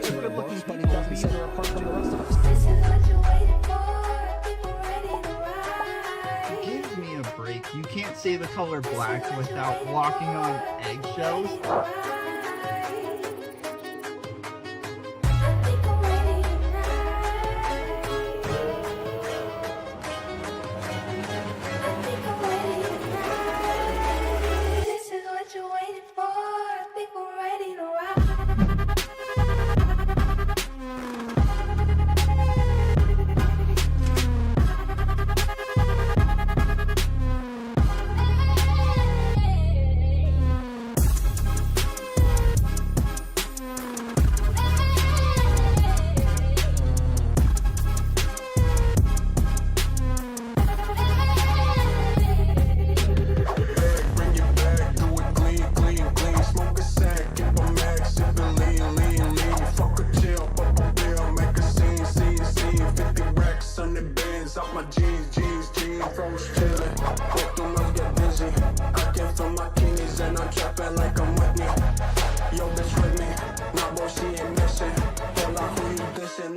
two good-looking people to be either apart from the rest of us. This is what you're waiting for. People ready to ride. Give me a break. You can't say the color black without walking on eggshells.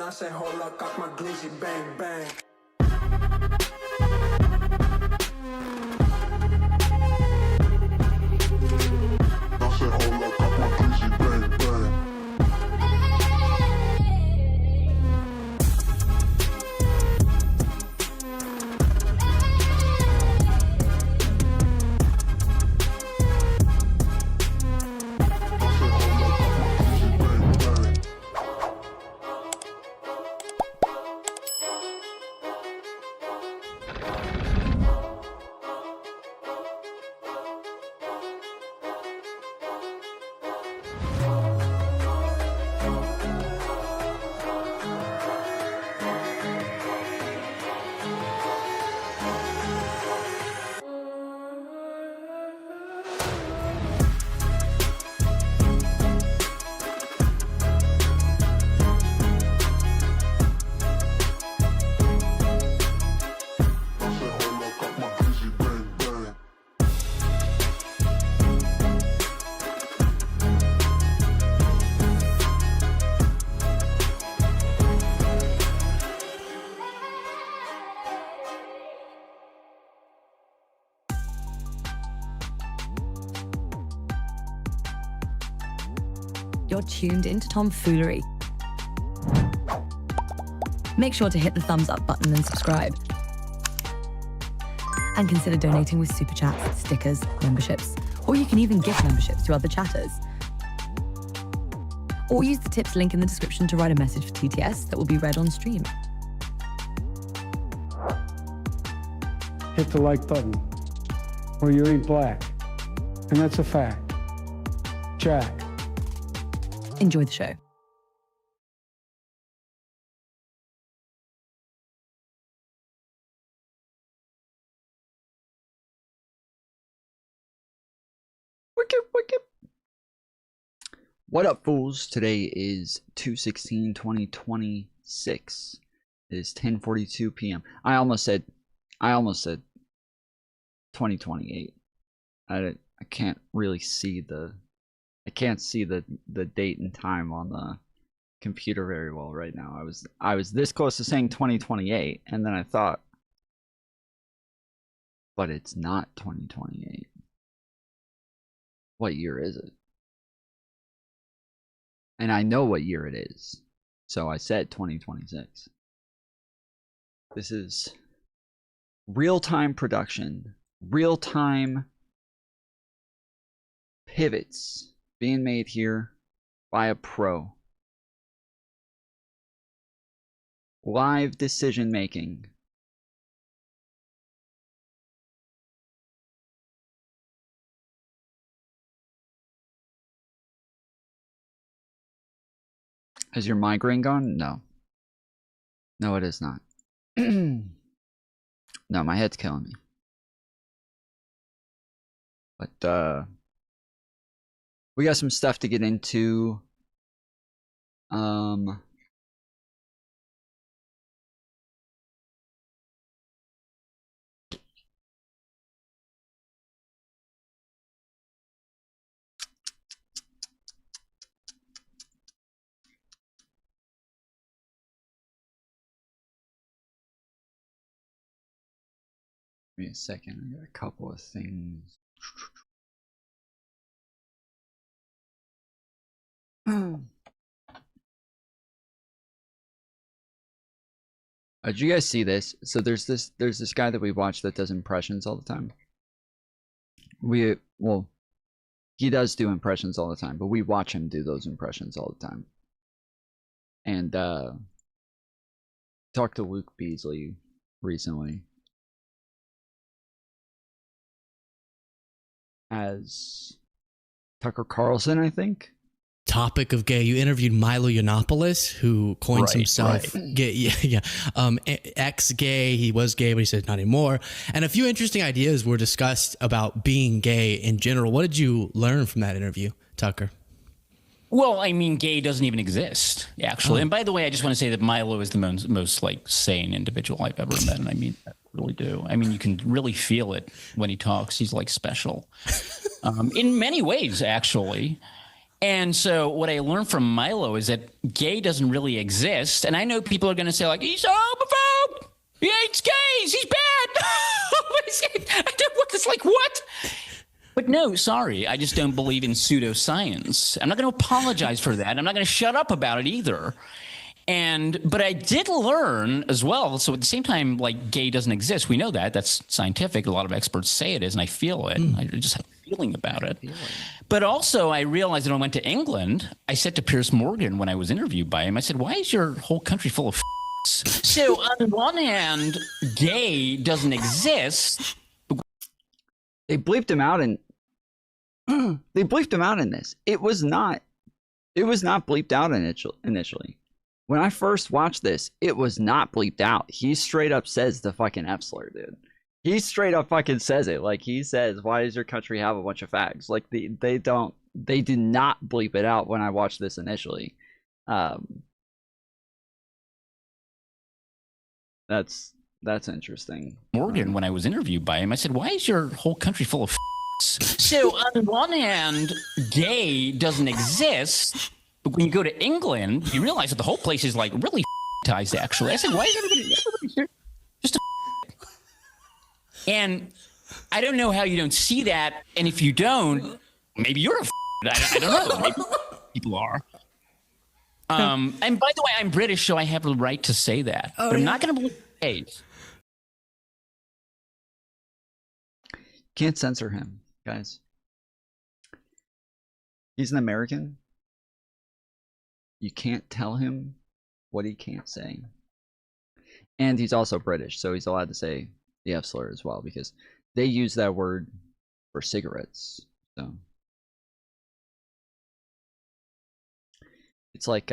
I say hold up, cock my glizzy, bang bang. I say hold up, cock my glizzy, bang bang. You're tuned into Foolery. Make sure to hit the thumbs up button and subscribe. And consider donating with super chats, stickers, memberships, or you can even gift memberships to other chatters. Or use the tips link in the description to write a message for TTS that will be read on stream. Hit the like button, or you ain't black. And that's a fact. Jack. Enjoy the show. Wicked. What up, fools? Today is 2/16/2026. It is 10:42 p.m. I almost said 2028. I can't really see the date and time on the computer very well right now. I was this close to saying 2028, and then I thought, but it's not 2028. What year is it? And I know what year it is, so I said 2026. This is real-time production, real-time pivots being made here by a pro. Live decision making. Has your migraine gone? No. No, it is not. No, my head's killing me. But we got some stuff to get into. me a second. I got a couple of things. Did you guys see this? So there's this guy that we watch that does impressions all the time. Well, he does do impressions all the time, but we watch him do those impressions all the time. And talked to Luke Beasley recently as Tucker Carlson, I think. Topic of gay, you interviewed Milo Yiannopoulos, who coins himself gay, ex-gay. He was gay, but he said not anymore. And a few interesting ideas were discussed about being gay in general. What did you learn from that interview, Tucker? Well, I mean, gay doesn't even exist, actually. And by the way, I just want to say that Milo is the most like sane individual I've ever met, and I mean, I really do. I mean, you can really feel it when he talks. He's like special, in many ways, actually. And so what I learned from Milo is that gay doesn't really exist. And I know people are going to say, like, he's a homophobe. He hates gays. He's bad. It's like, what? But no, sorry. I just don't believe in pseudoscience. I'm not going to apologize for that. I'm not going to shut up about it either. But I did learn as well. So at the same time, like, gay doesn't exist. We know that. That's scientific. A lot of experts say it is, and I feel it. I just have a feeling about it. But also, I realized that when I went to England, I said to Piers Morgan when I was interviewed by him, I said, why is your whole country full of f***s? So on one hand, gay doesn't exist. They bleeped him out, and they bleeped him out in this. It was not bleeped out initially. When I first watched this, it was not bleeped out. He straight up says the fucking F slur, dude. He straight up fucking says it. Like, he says, why does your country have a bunch of fags? Like, they did not bleep it out when I watched this initially. That's interesting. Morgan, when I was interviewed by him, I said, why is your whole country full of f***s? So on one hand, gay doesn't exist. But when you go to England, you realize that the whole place is like really f***ized, actually. I said, why is everybody here? Just a And I don't know how you don't see that. And if you don't, maybe you're a I don't know. Maybe people are. And by the way, I'm British, so I have the right to say that. But I'm not going to believe gays. Can't censor him, guys. He's an American. You can't tell him what he can't say. And he's also British, so he's allowed to say the F slur as well, because they use that word for cigarettes. So it's like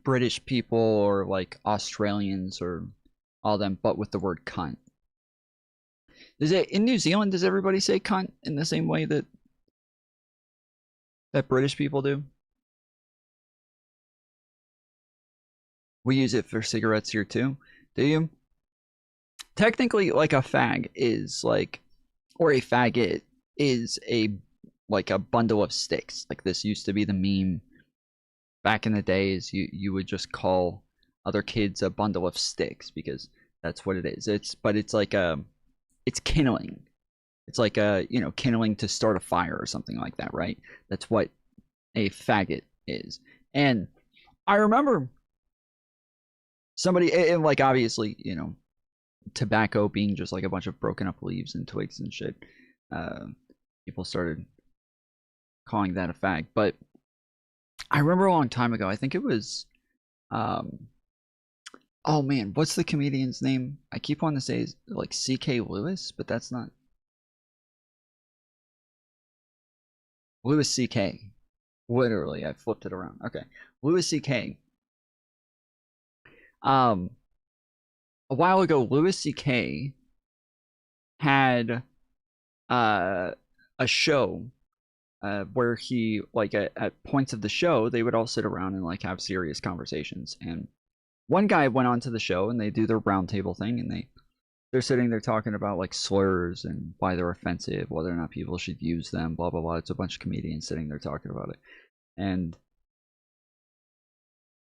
British people or like Australians or all them, but with the word cunt. Is it in New Zealand? Does everybody say cunt in the same way that British people do? We use it for cigarettes here too. Do you? Technically, like, a fag is like, or a faggot is like a bundle of sticks. Like, this used to be the meme back in the days. You would just call other kids a bundle of sticks because that's what it is. It's like it's kindling. It's like kindling to start a fire or something like that, right? That's what a faggot is. And I remember somebody, and like, obviously, tobacco being just like a bunch of broken up leaves and twigs and shit. People started calling that a fag. But I remember a long time ago, I think it was, oh man, what's the comedian's name? I keep wanting to say like C.K. Lewis, but that's not. Louis C.K. Literally, I flipped it around. Okay. Louis C.K. A while ago, Louis C.K. had a show where he, like, at points of the show, they would all sit around and like have serious conversations. And one guy went on to the show and they do their round table thing, and they're sitting there talking about like slurs and why they're offensive, whether or not people should use them, blah blah blah. It's a bunch of comedians sitting there talking about it. And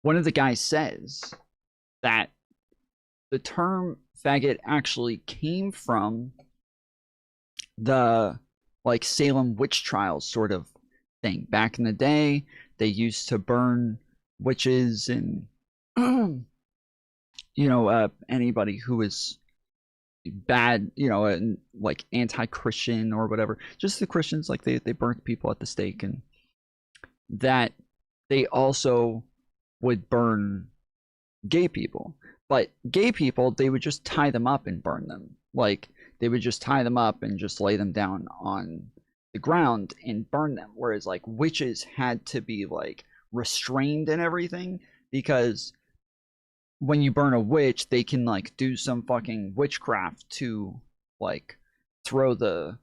one of the guys says that the term faggot actually came from the like Salem witch trials sort of thing. Back in the day, they used to burn witches and anybody who was bad, and like anti-Christian or whatever. Just the Christians, like they burnt people at the stake, and that they also would burn gay people. But gay people, they would just tie them up and burn them. Like they would just tie them up and just lay them down on the ground and burn them. Whereas like witches had to be like restrained and everything, because when you burn a witch, they can like do some fucking witchcraft to like throw the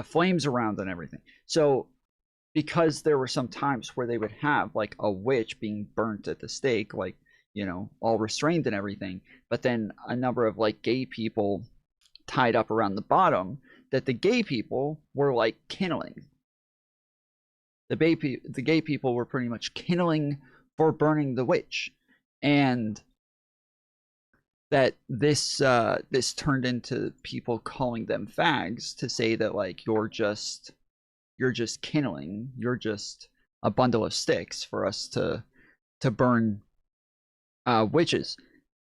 flames around and everything. So because there were some times where they would have like a witch being burnt at the stake, like, all restrained and everything, but then a number of like gay people tied up around the bottom, that the gay people were like kindling. The gay people were pretty much kindling for burning the witch. And that this turned into people calling them fags, to say that like you're just kindling, you're just a bundle of sticks for us to burn witches.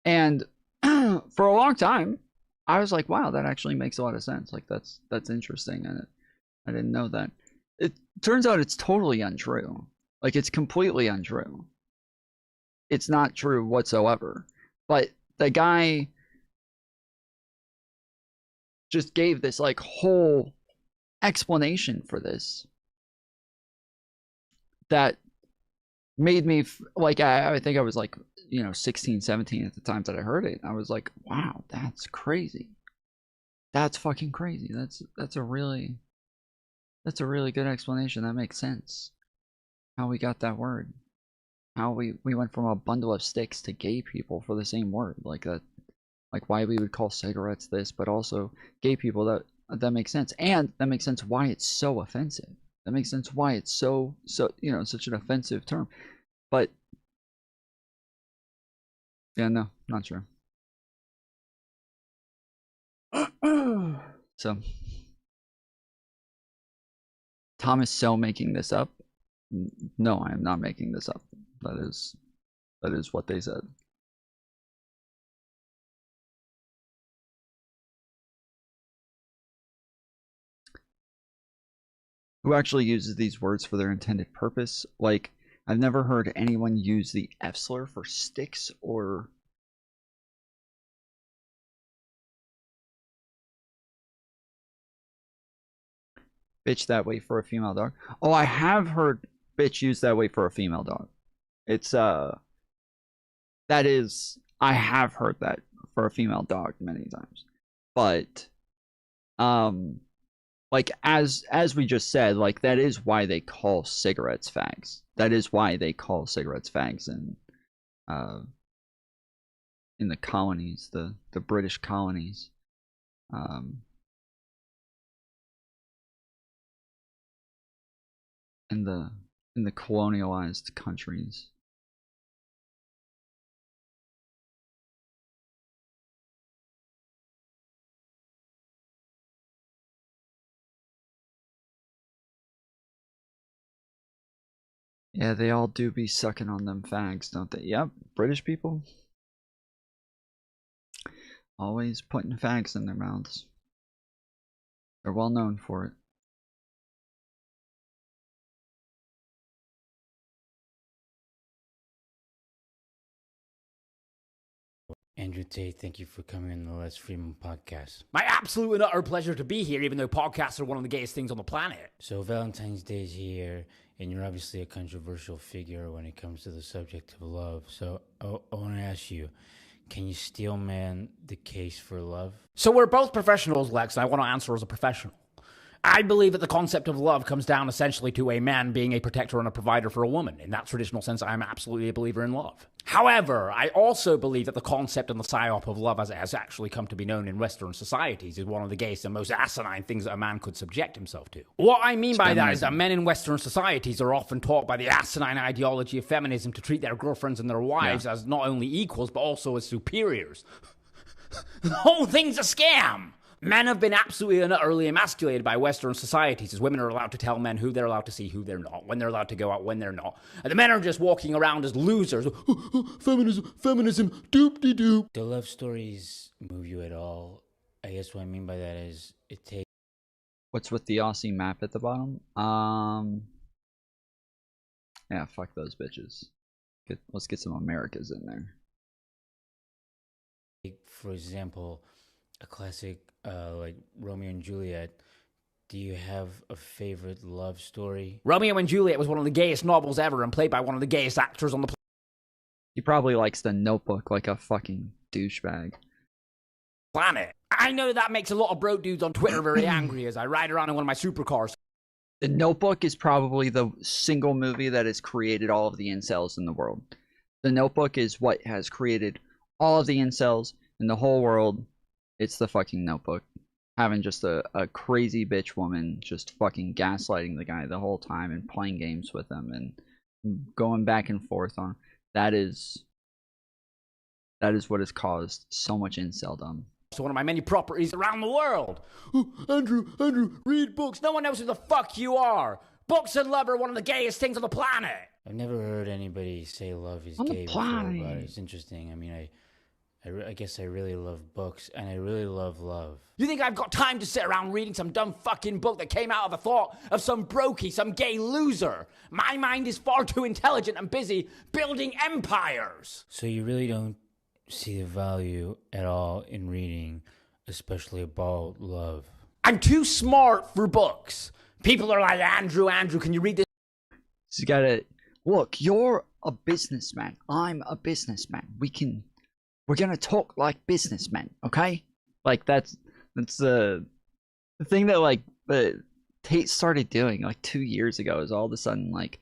And for a long time I was like, wow, that actually makes a lot of sense. Like that's interesting, and I didn't know that. It turns out it's totally untrue. Like it's completely untrue. It's not true whatsoever. But the guy just gave this like whole explanation for this that made me like, I think I was like 16, 17 at the time that I heard it. I was like, wow, that's crazy. That's fucking crazy. That's a really good explanation. That makes sense. How we got that word. How we went from a bundle of sticks to gay people for the same word. Like that, like why we would call cigarettes this, but also gay people. That makes sense. And that makes sense why it's so offensive. That makes sense why it's so such an offensive term. But yeah, no, not true. So Thomas So making this up? No, I am not making this up. That is what they said. Who actually uses these words for their intended purpose? Like, I've never heard anyone use the F slur for sticks or bitch that way for a female dog. Oh, I have heard bitch used that way for a female dog. It's I have heard that for a female dog many times. But like as we just said, like that is why they call cigarettes fags. That is why they call cigarettes fags in the colonies, the British colonies. In the colonialized countries. Yeah, they all do be sucking on them fags, don't they? Yep, British people. Always putting fags in their mouths. They're well known for it. Andrew Tate, thank you for coming on the Let's Freedom podcast. My absolute and utter pleasure to be here, even though podcasts are one of the gayest things on the planet. So Valentine's Day is here, and you're obviously a controversial figure when it comes to the subject of love. So I want to ask you, can you steel man the case for love? So we're both professionals, Lex, and I want to answer as a professional. I believe that the concept of love comes down essentially to a man being a protector and a provider for a woman. In that traditional sense, I'm absolutely a believer in love. However, I also believe that the concept and the psyop of love as it has actually come to be known in Western societies is one of the gayest and most asinine things that a man could subject himself to. What I mean by that is that men in Western societies are often taught by the asinine ideology of feminism to treat their girlfriends and their wives as not only equals, but also as superiors. The whole thing's a scam. Men have been absolutely and utterly emasculated by Western societies, as women are allowed to tell men who they're allowed to see, who they're not, when they're allowed to go out, when they're not. And the men are just walking around as losers. Feminism, doop-de-doop. Do love stories move you at all? I guess what I mean by that is it takes... What's with the Aussie map at the bottom? Yeah, fuck those bitches. Let's get some Americas in there. For example, a classic like Romeo and Juliet. Do you have a favorite love story? Romeo and Juliet was one of the gayest novels ever and played by one of the gayest actors on the He probably likes The Notebook like a fucking douchebag. planet. I know that makes a lot of broke dudes on Twitter very angry as I ride around in one of my supercars. The Notebook is probably the single movie that has created all of the incels in the world. The Notebook is what has created all of the incels in the whole world. It's the fucking Notebook. Having just a crazy bitch woman just fucking gaslighting the guy the whole time and playing games with him and going back and forth on. That is what has caused so much inceldom. So one of my many properties around the world. Oh, Andrew, read books. No one knows who the fuck you are. Books and love are one of the gayest things on the planet. I've never heard anybody say love is gay before, but it's interesting. I mean, I guess I really love books, and I really love love. You think I've got time to sit around reading some dumb fucking book that came out of the thought of some brokey, some gay loser? My mind is far too intelligent and busy building empires. So you really don't see the value at all in reading, especially about love? I'm too smart for books. People are like, Andrew, can you read this? So you gotta look. You're a businessman. I'm a businessman. We're gonna talk like businessmen, okay? Like that's the thing that like Tate started doing like 2 years ago. Is all of a sudden like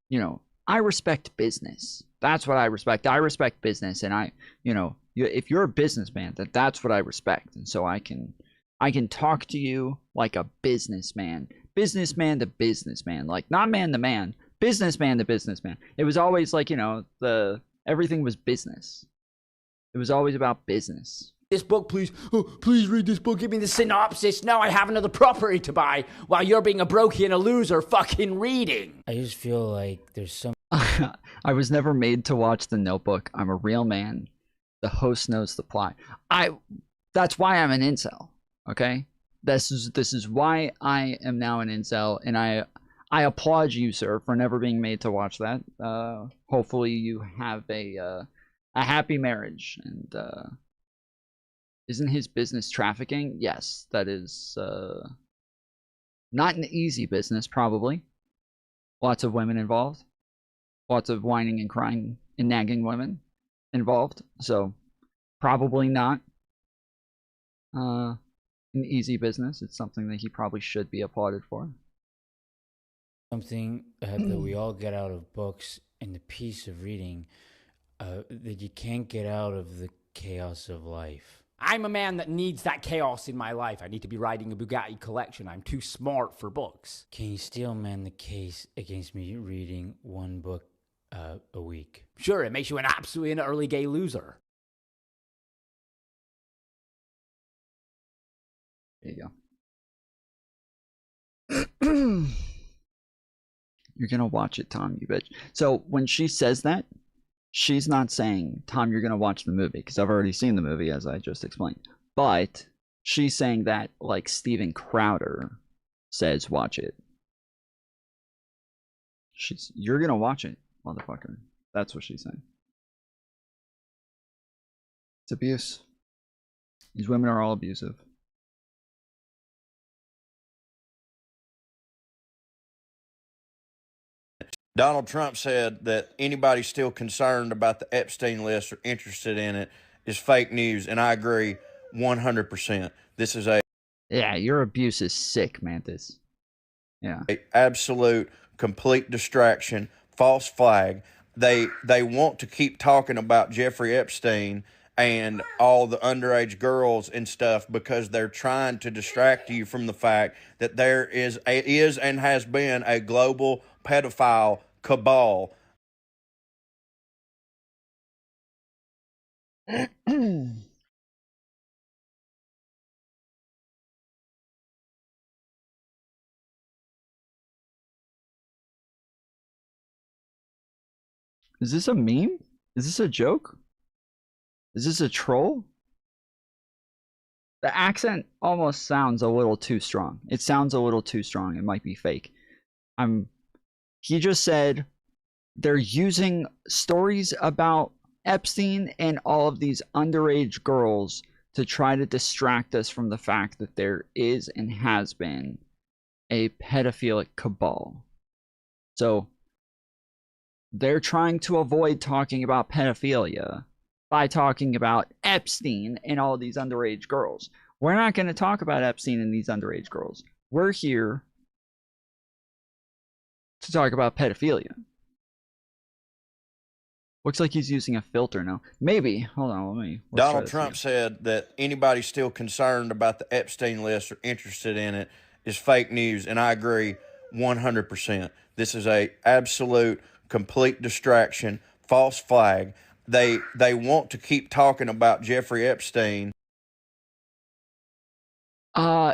you know, I respect business. That's what I respect. I respect business, and if you're a businessman, that's what I respect, and so I can talk to you like a businessman to businessman, like not man to man, businessman to businessman. It was always like, you know, everything was business. It was always about business. This book, please. Oh, please read this book. Give me the synopsis. Now I have another property to buy while you're being a brokey and a loser fucking reading. I just feel like there's some... I was never made to watch The Notebook. I'm a real man. The host knows the plot. That's why I'm an incel, okay? This is why I am now an incel, and I applaud you, sir, for never being made to watch that. Hopefully you have a happy marriage, and isn't his business trafficking? Yes, that is not an easy business, probably. Lots of women involved. Lots of whining and crying and nagging women involved. So, probably not an easy business. It's something that he probably should be applauded for. Something that we all get out of books and the peace of reading that you can't get out of the chaos of life. I'm a man that needs that chaos in my life. I need to be riding a Bugatti collection. I'm too smart for books. Can you still man the case against me reading one book a week? Sure, it makes you an absolutely and utterly gay loser. There you go. You're gonna watch it, Tom, you bitch. So when she says that, she's not saying, Tom, you're gonna watch the movie, because I've already seen the movie, as I just explained. But she's saying that like Steven Crowder says, watch it. You're gonna watch it, motherfucker. That's what she's saying. It's abuse. These women are all abusive. Donald Trump said that anybody still concerned about the Epstein list or interested in it is fake news, and I agree 100%. This is Yeah, your abuse is sick, Mantis. Yeah. Absolute, complete distraction, false flag. They want to keep talking about Jeffrey Epstein and all the underage girls and stuff because they're trying to distract you from the fact that there is and has been a global pedophile cabal. Is this a meme? Is this a joke? Is this a troll? The accent almost sounds a little too strong. It sounds a little too strong. It might be fake. He just said they're using stories about Epstein and all of these underage girls to try to distract us from the fact that there is and has been a pedophilic cabal. So they're trying to avoid talking about pedophilia by talking about Epstein and all these underage girls. We're not going to talk about Epstein and these underage girls. We're here to talk about pedophilia. Looks like he's using a filter now. Maybe. Hold on, let's Donald Trump said that anybody still concerned about the Epstein list or interested in it is fake news, and I agree 100%. This is a absolute, complete distraction, false flag. They want to keep talking about Jeffrey Epstein.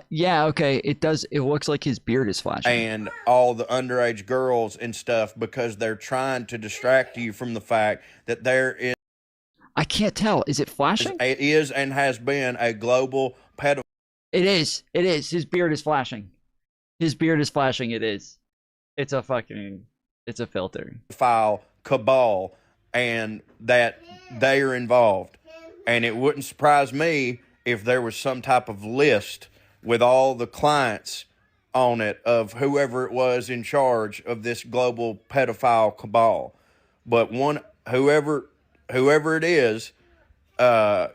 Yeah, okay. It looks like his beard is flashing. And all the underage girls and stuff, because they're trying to distract you from the fact that there is... I can't tell. Is it flashing? It is and has been a global pedophile... It is. It is. His beard is flashing. His beard is flashing. It is. It's a filter. Cabal, and that they are involved. And it wouldn't surprise me if there was some type of list with all the clients on it of whoever it was in charge of this global pedophile cabal. But whoever it is, they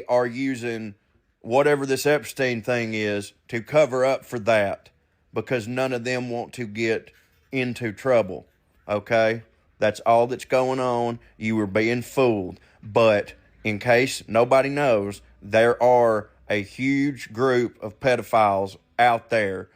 are using whatever this Epstein thing is to cover up for that, because none of them want to get into trouble. Okay? That's all that's going on. You were being fooled. But in case nobody knows, there are a huge group of pedophiles out there,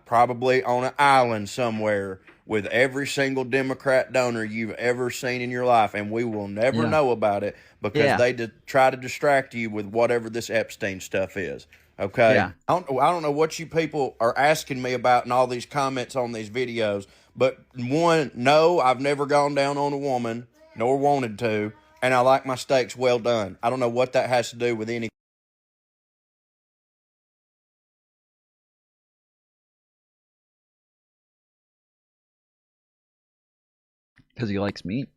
probably on an island somewhere, with every single Democrat donor you've ever seen in your life, and we will never know about it because they try to distract you with whatever this Epstein stuff is. Okay? Yeah. I don't know what you people are asking me about in all these comments on these videos, but one, no, I've never gone down on a woman, nor wanted to, and I like my steaks well done. I don't know what that has to do with anything. Because he likes meat.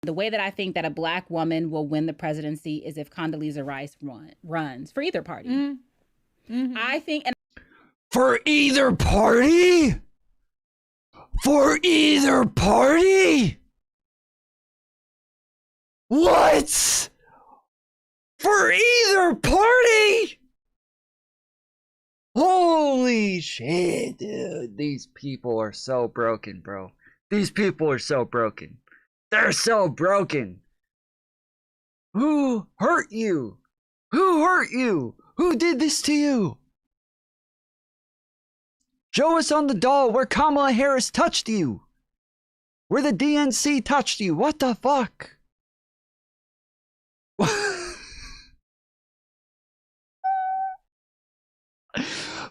The way that I think that a black woman will win the presidency is if Condoleezza Rice runs for either party. Mm-hmm. I think... For either party? For either party? What? For either party? Holy shit, dude. These people are so broken, bro. These people are so broken. They're so broken. Who hurt you? Who hurt you? Who did this to you? Show us on the doll where Kamala Harris touched you. Where the DNC touched you. What the fuck?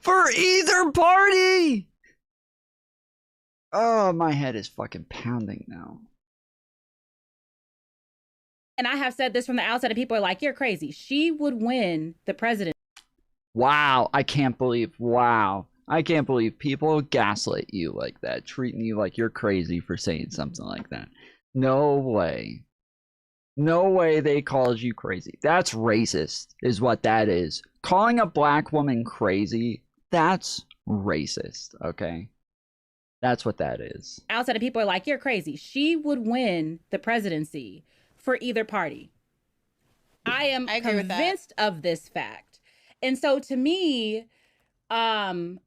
For either party. Oh, my head is fucking pounding now. And I have said this from the outset, and people are like, you're crazy. She would win the presidency. Wow, I can't believe, I can't believe people gaslight you like that, treating you like you're crazy for saying something like that. No way. No way they called you crazy. That's racist, is what that is. Calling a black woman crazy, that's racist, okay? That's what that is. Outside of people are like, you're crazy. She would win the presidency for either party. I am convinced of this fact. And so to me, to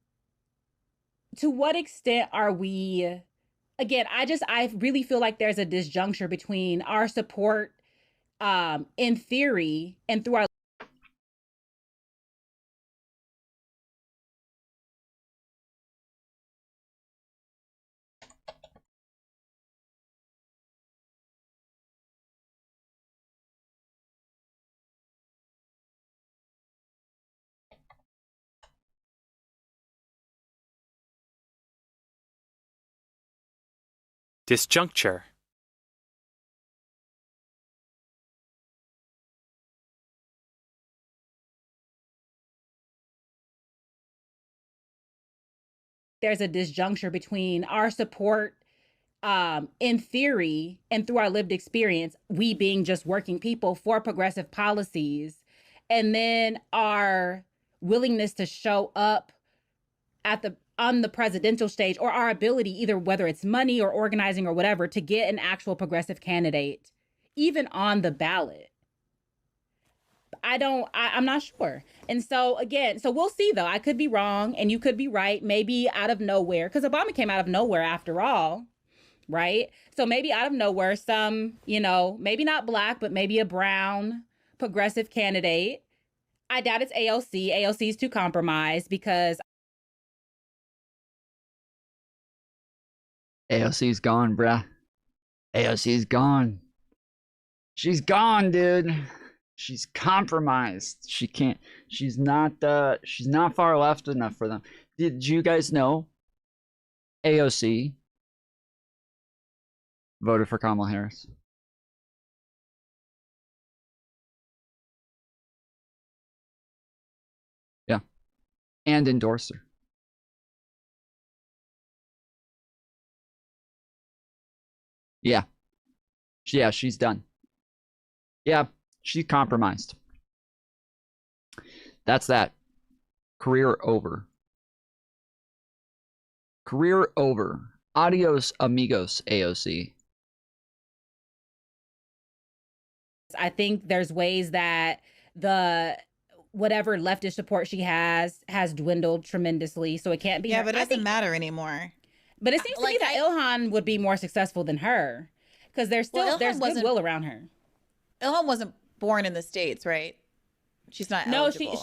what extent are we, again, I really feel like there's a disjuncture between our support in theory and through our Disjuncture. There's a disjuncture between our support in theory and through our lived experience, we being just working people for progressive policies, and then our willingness to show up on the presidential stage, or our ability, either whether it's money or organizing or whatever, to get an actual progressive candidate, even on the ballot. I'm not sure. And so again, so we'll see though. I could be wrong and you could be right. Maybe out of nowhere, because Obama came out of nowhere after all, right? So maybe out of nowhere, some, maybe not black, but maybe a brown progressive candidate. I doubt it's AOC. AOC is too compromised because AOC's gone, bruh. AOC's gone. She's gone, dude. She's compromised. She's not far left enough for them. Did you guys know AOC voted for Kamala Harris? Yeah. And endorsed her. Yeah. Yeah, she's done. Yeah, she's compromised. That's that. Career over. Career over. Adios, amigos, AOC. I think there's ways that the whatever leftist support she has dwindled tremendously. So it can't be. Yeah, but it doesn't matter anymore. But it seems to me that Ilhan would be more successful than her, because there's goodwill around her. Ilhan wasn't born in the States, right? She's not eligible. No,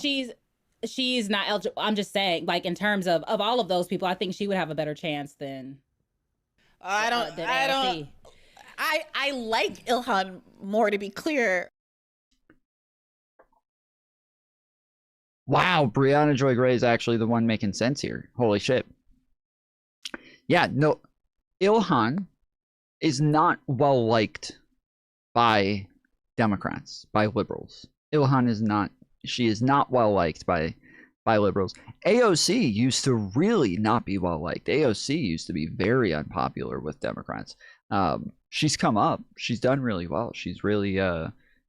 she's not eligible. I'm just saying, like, in terms of all of those people, I think she would have a better chance than I like Ilhan more, to be clear. Wow, Brianna Joy Gray is actually the one making sense here. Holy shit. Yeah, no, Ilhan is not well liked by Democrats, by liberals. Ilhan is not, she is not well liked by liberals. AOC used to really not be well liked. AOC used to be very unpopular with Democrats. She's come up. She's done really well. She's really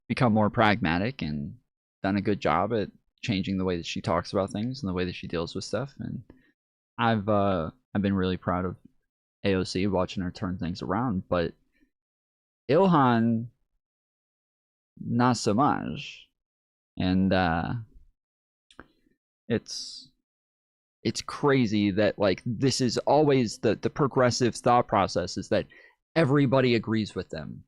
become more pragmatic and done a good job at changing the way that she talks about things and the way that she deals with stuff. And I've been really proud of AOC, watching her turn things around. But Ilhan, not so much. And it's crazy that, like, this is always the progressive thought process, is that everybody agrees with them.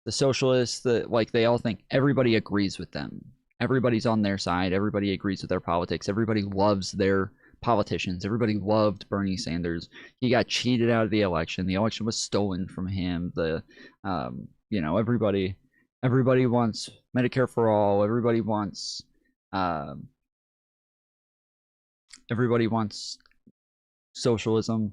The socialists, they all think everybody agrees with them. Everybody's on their side. Everybody agrees with their politics. Everybody loves their politicians. Everybody loved Bernie Sanders. He got cheated out of the election. The election was stolen from him. Everybody wants Medicare for all. Everybody wants socialism.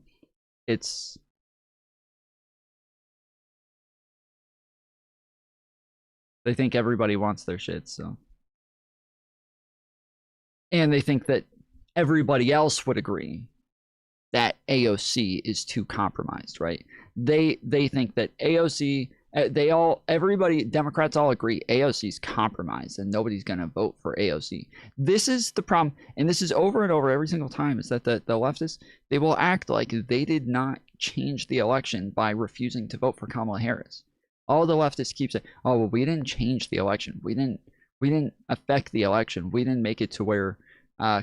They think everybody wants their shit, so. And they think that everybody else would agree that AOC is too compromised, right? They think that AOC, Democrats all agree AOC's compromised and nobody's going to vote for AOC. This is the problem, and this is over and over every single time, is that the leftists, they will act like they did not change the election by refusing to vote for Kamala Harris. All the leftists keep saying, oh, well, we didn't change the election. We didn't affect the election. We didn't make it to where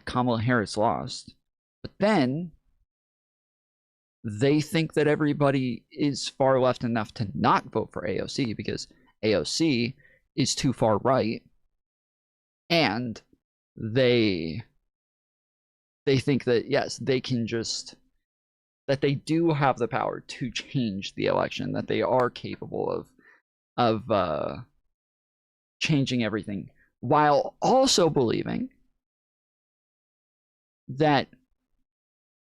Kamala Harris lost. But then they think that everybody is far left enough to not vote for AOC because AOC is too far right. And they think that, yes, they can just, that they do have the power to change the election, that they are capable of changing everything, while also believing that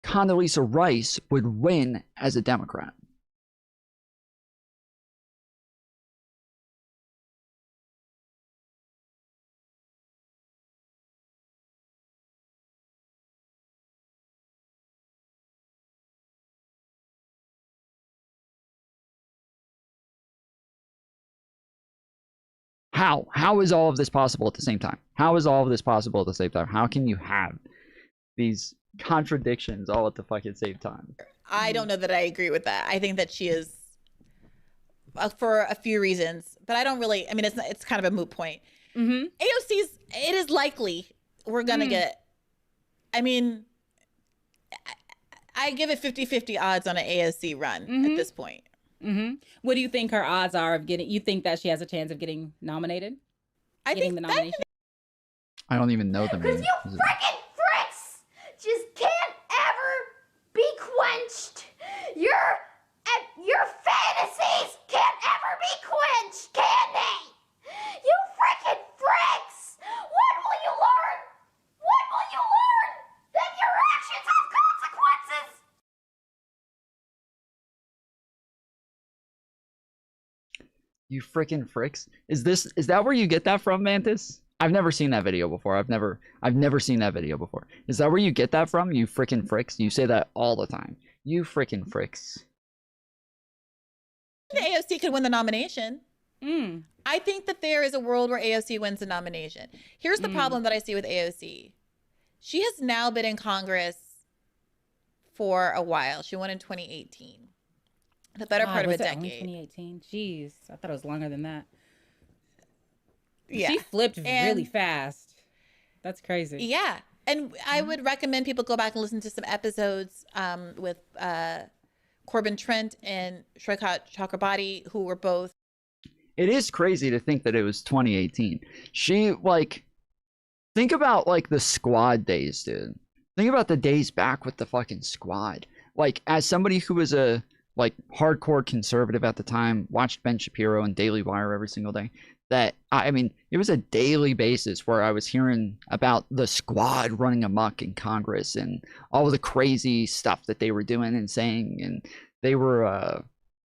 Condoleezza Rice would win as a Democrat. How is all of this possible at the same time? How is all of this possible at the same time? How can you have these contradictions all at the fucking same time? I don't know that I agree with that. I think that she is, for a few reasons, but I don't really. I mean, it's kind of a moot point. AOC's. It is likely we're gonna get. I mean, I give it 50-50 odds on an AOC run at this point. What do you think her odds are of getting? You think that she has a chance of getting nominated? I think the nomination. I don't even know the name. Because you freaking fricks just can't ever be quenched. Your fantasies can't ever be quenched, can they? You freaking fricks! When will you learn? When will you learn that your actions have consequences? You freaking fricks. Is that where you get that from, Mantis? I've never seen that video before. I've never seen that video before. Is that where you get that from? You freaking fricks. You say that all the time. You freaking fricks. The AOC could win the nomination. I think that there is a world where AOC wins the nomination. Here's the problem that I see with AOC. She has now been in Congress for a while. She won in 2018. The better part of a decade. 2018. Jeez, I thought it was longer than that. Yeah. She flipped really fast. That's crazy. Yeah. And I would recommend people go back and listen to some episodes with Corbin Trent and Shrekat Chakrabarti, who were both. It is crazy to think that it was 2018. She, like, think about, like, the squad days, dude. Think about the days back with the fucking squad. Like, as somebody who was a, like, hardcore conservative at the time, watched Ben Shapiro and Daily Wire every single day, that, I mean, it was a daily basis where I was hearing about the squad running amok in Congress and all of the crazy stuff that they were doing and saying, and they were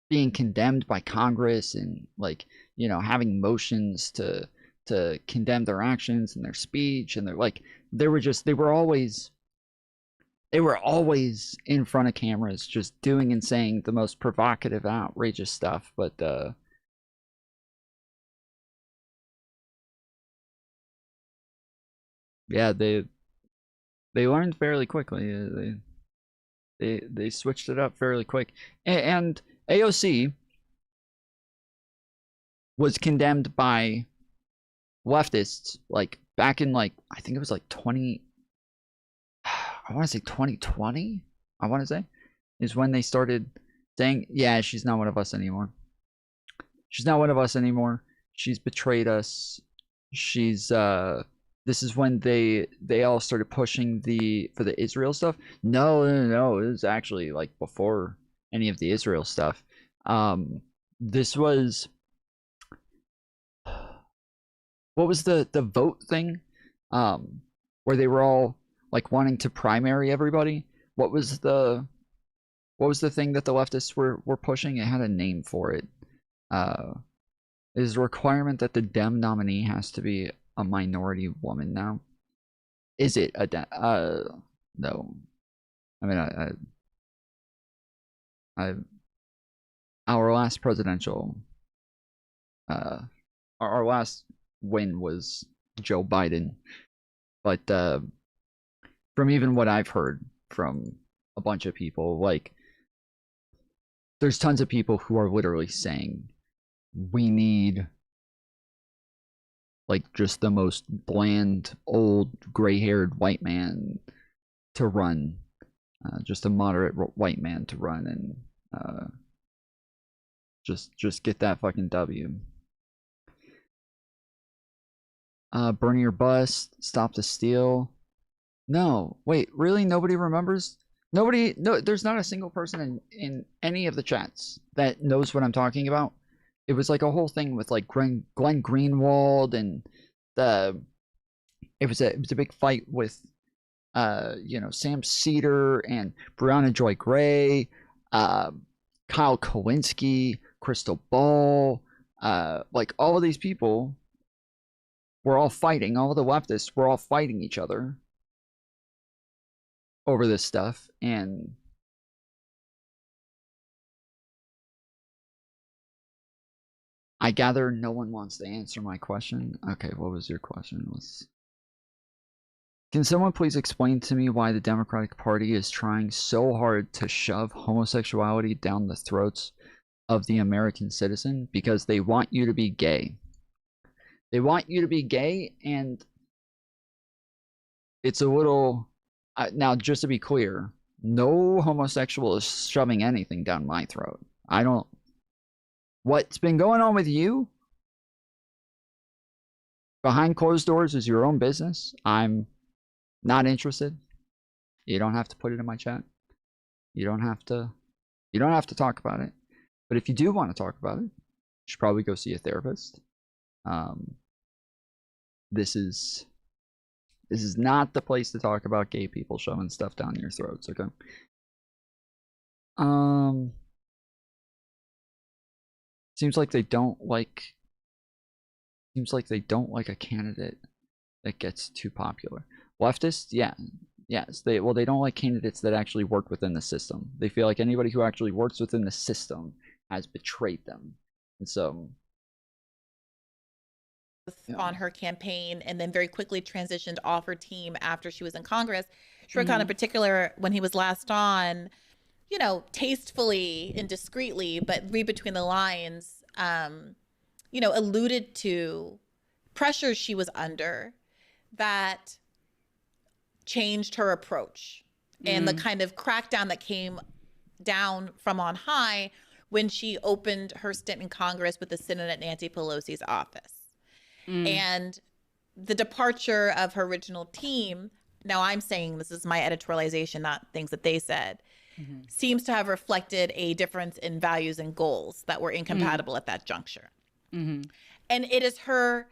being condemned by Congress and, like, you know, having motions to condemn their actions and their speech, and they're like, they were always in front of cameras just doing and saying the most provocative, outrageous stuff. But yeah, they learned fairly quickly. They switched it up fairly quick. And AOC was condemned by leftists, like, back in, like, I think it was like 20, I want to say 2020, I want to say, is when they started saying, yeah, she's not one of us anymore. She's not one of us anymore. She's betrayed us. She's, this is when they all started pushing for the Israel stuff. No. It was actually, like, before any of the Israel stuff. This was, what was the vote thing? Where they were all, like, wanting to primary everybody. What was the thing that the leftists were pushing? It had a name for it. It is a requirement that the Dem nominee has to be a minority woman now. Is it a no. I mean, our last presidential, our last win was Joe Biden, but from even what I've heard from a bunch of people, like, there's tons of people who are literally saying we need, like, just the most bland, old, gray-haired white man to run, just a moderate white man to run, and just get that fucking W. Burn your bus, stop the steal. No, wait, really? Nobody remembers? No, there's not a single person in any of the chats that knows what I'm talking about. It was like a whole thing with, like, Glenn Greenwald, and it was a big fight with you know, Sam Cedar and Brianna Joy Gray, Kyle Kowinski, Crystal Ball, like, all of these people were all fighting, all of the leftists were all fighting each other over this stuff, and I gather no one wants to answer my question. Okay, what was your question? Can someone please explain to me why the Democratic Party is trying so hard to shove homosexuality down the throats of the American citizen? Because they want you to be gay. They want you to be gay, and it's a little... now, just to be clear, no homosexual is shoving anything down my throat. I don't... What's been going on with you behind closed doors is your own business. I'm not interested. You don't have to put it in my chat. You don't have to talk about it. But if you do want to talk about it, you should probably go see a therapist. This is not the place to talk about gay people shoving stuff down your throats, okay? Seems like they don't like a candidate that gets too popular. Leftists, yeah. Yes, they don't like candidates that actually work within the system. They feel like anybody who actually works within the system has betrayed them. And so on her campaign, and then very quickly transitioned off her team after she was in Congress. Shrikon in particular, when he was last on, you know, tastefully and discreetly, but read between the lines, you know, alluded to pressures she was under that changed her approach and the kind of crackdown that came down from on high when she opened her stint in Congress with the sit-in at Nancy Pelosi's office. And the departure of her original team, now I'm saying this is my editorialization, not things that they said, seems to have reflected a difference in values and goals that were incompatible at that juncture. And it is her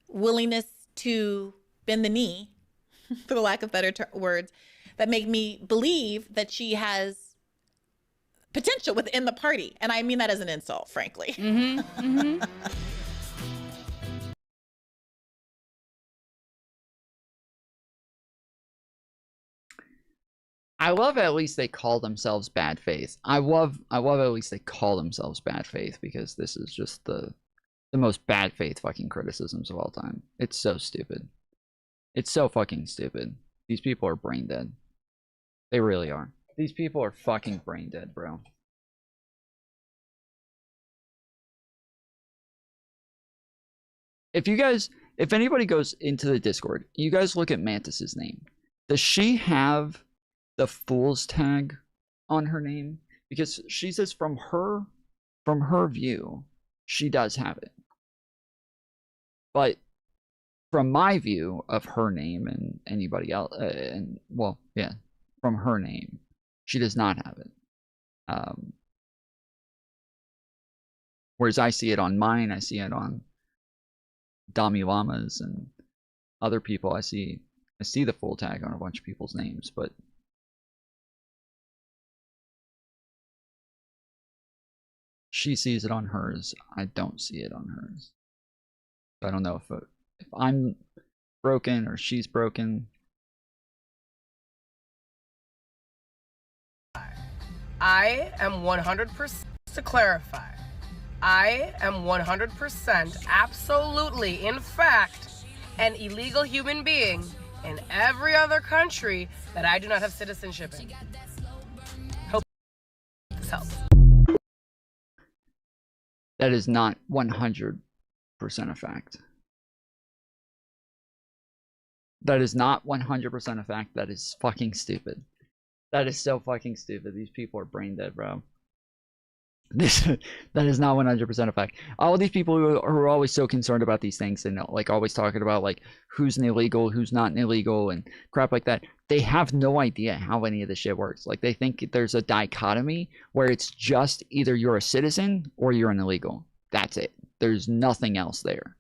willingness to bend the knee, for the lack of better words, that make me believe that she has potential within the party. And I mean that as an insult, frankly. I love at least they call themselves bad faith. I love at least they call themselves bad faith, because this is just the most bad faith fucking criticisms of all time. It's so stupid. It's so fucking stupid. These people are brain dead. They really are. These people are fucking brain dead, bro. If anybody goes into the Discord, you guys look at Mantis's name. Does she have the fool's tag on her name? Because she says from her view, she does have it. But from my view of her name and anybody else, and well, yeah, from her name, she does not have it. Whereas I see it on mine, I see it on Dami Lama's and other people. I see the full tag on a bunch of people's names, but she sees it on hers. I don't see it on hers. I don't know if I'm broken or she's broken. I am 100%, to clarify, I am 100% absolutely, in fact, an illegal human being in every other country that I do not have citizenship in. Hope this helps. That is not 100% a fact. That is not 100% a fact. That is fucking stupid. That is so fucking stupid. These people are brain dead, bro. That is not 100% a fact. All these people who are always so concerned about these things and like always talking about like who's an illegal, who's not an illegal and crap like that, they have no idea how any of this shit works. Like they think there's a dichotomy where it's just either you're a citizen or you're an illegal. That's it. There's nothing else there.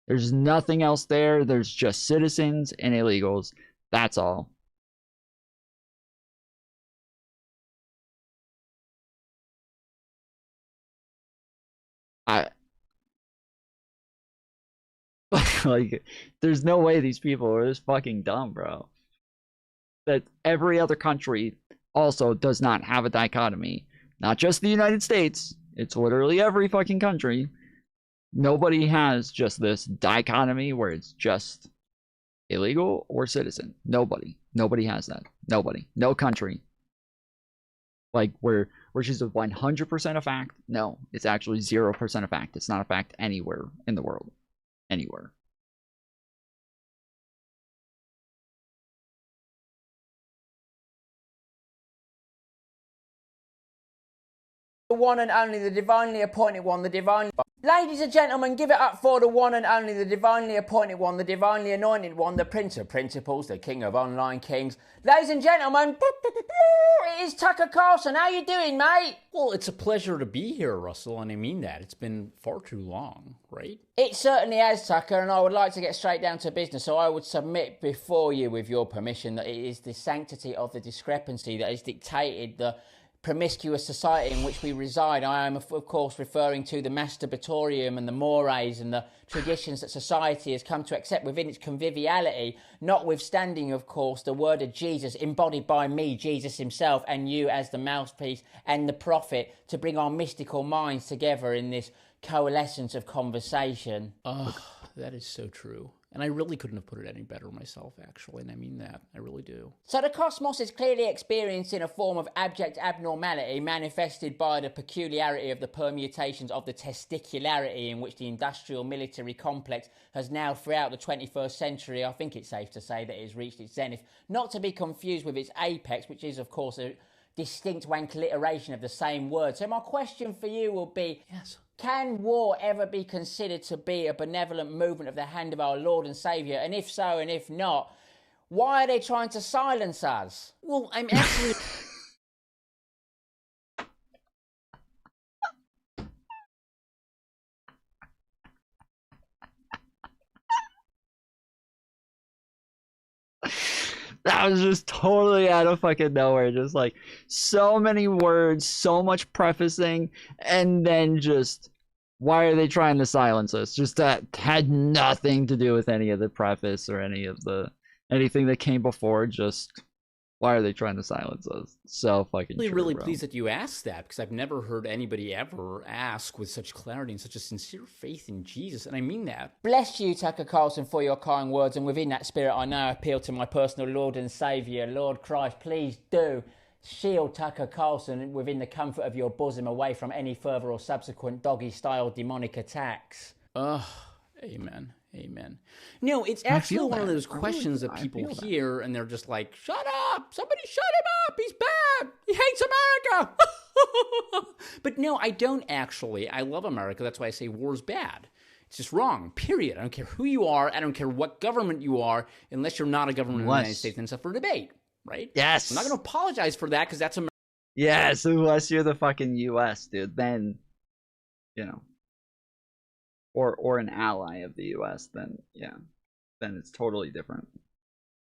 There's nothing else there. There's just citizens and illegals. That's all. Like, there's no way these people are this fucking dumb, bro. That every other country also does not have a dichotomy. Not just the United States. It's literally every fucking country. Nobody has just this dichotomy where it's just illegal or citizen. Nobody has that. Nobody. No country. Like where she's a 100% a fact. No, it's actually 0% a fact. It's not a fact anywhere in the world. Anywhere. The one and only, the divinely appointed one, the divinely... Ladies and gentlemen, give it up for the one and only, the divinely appointed one, the divinely anointed one, the prince of principles, the king of online kings. Ladies and gentlemen, it is Tucker Carlson. How you doing, mate? Well, it's a pleasure to be here, Russell, and I mean that. It's been far too long, right? It certainly has, Tucker, and I would like to get straight down to business, so I would submit before you, with your permission, that it is the sanctity of the discrepancy that has dictated the promiscuous society in which we reside. I am, of course, referring to the masturbatorium and the mores and the traditions that society has come to accept within its conviviality, notwithstanding, of course, the word of Jesus embodied by me, Jesus himself, and you as the mouthpiece and the prophet to bring our mystical minds together in this coalescence of conversation. Oh, that is so true. And I really couldn't have put it any better myself, actually, and I mean that. I really do. So the cosmos is clearly experiencing a form of abject abnormality manifested by the peculiarity of the permutations of the testicularity in which the industrial military complex has now, throughout the 21st century, I think it's safe to say that it has reached its zenith, not to be confused with its apex, which is, of course, a distinct wankliteration of the same word. So my question for you will be... Yes. Can war ever be considered to be a benevolent movement of the hand of our Lord and Saviour? And if so, and if not, why are they trying to silence us? Well, I'm actually... That was just totally out of fucking nowhere. Just like so many words, so much prefacing, and then just why are they trying to silence us? Just that had nothing to do with any of the preface or any of the anything that came before. Just why are they trying to silence us? So fucking true, really bro. Pleased that you asked that, because I've never heard anybody ever ask with such clarity and such a sincere faith in Jesus, and I mean that. Bless you, Tucker Carlson, for your kind words, and within that spirit I now appeal to my personal Lord and Saviour. Lord Christ, please do shield Tucker Carlson within the comfort of your bosom away from any further or subsequent doggy-style demonic attacks. Amen. Amen. No, it's actually one of those questions that people hear and they're just like, shut up! Somebody shut him up! He's bad! He hates America! But no, I don't actually. I love America. That's why I say war's bad. It's just wrong, period. I don't care who you are. I don't care what government you are, unless you're not a government of the United States, and it's up for debate, right? Yes. I'm not going to apologize for that because that's America. Yes, unless you're the fucking U.S., dude. Then, you know. Or an ally of the U.S., then, yeah. Then it's totally different.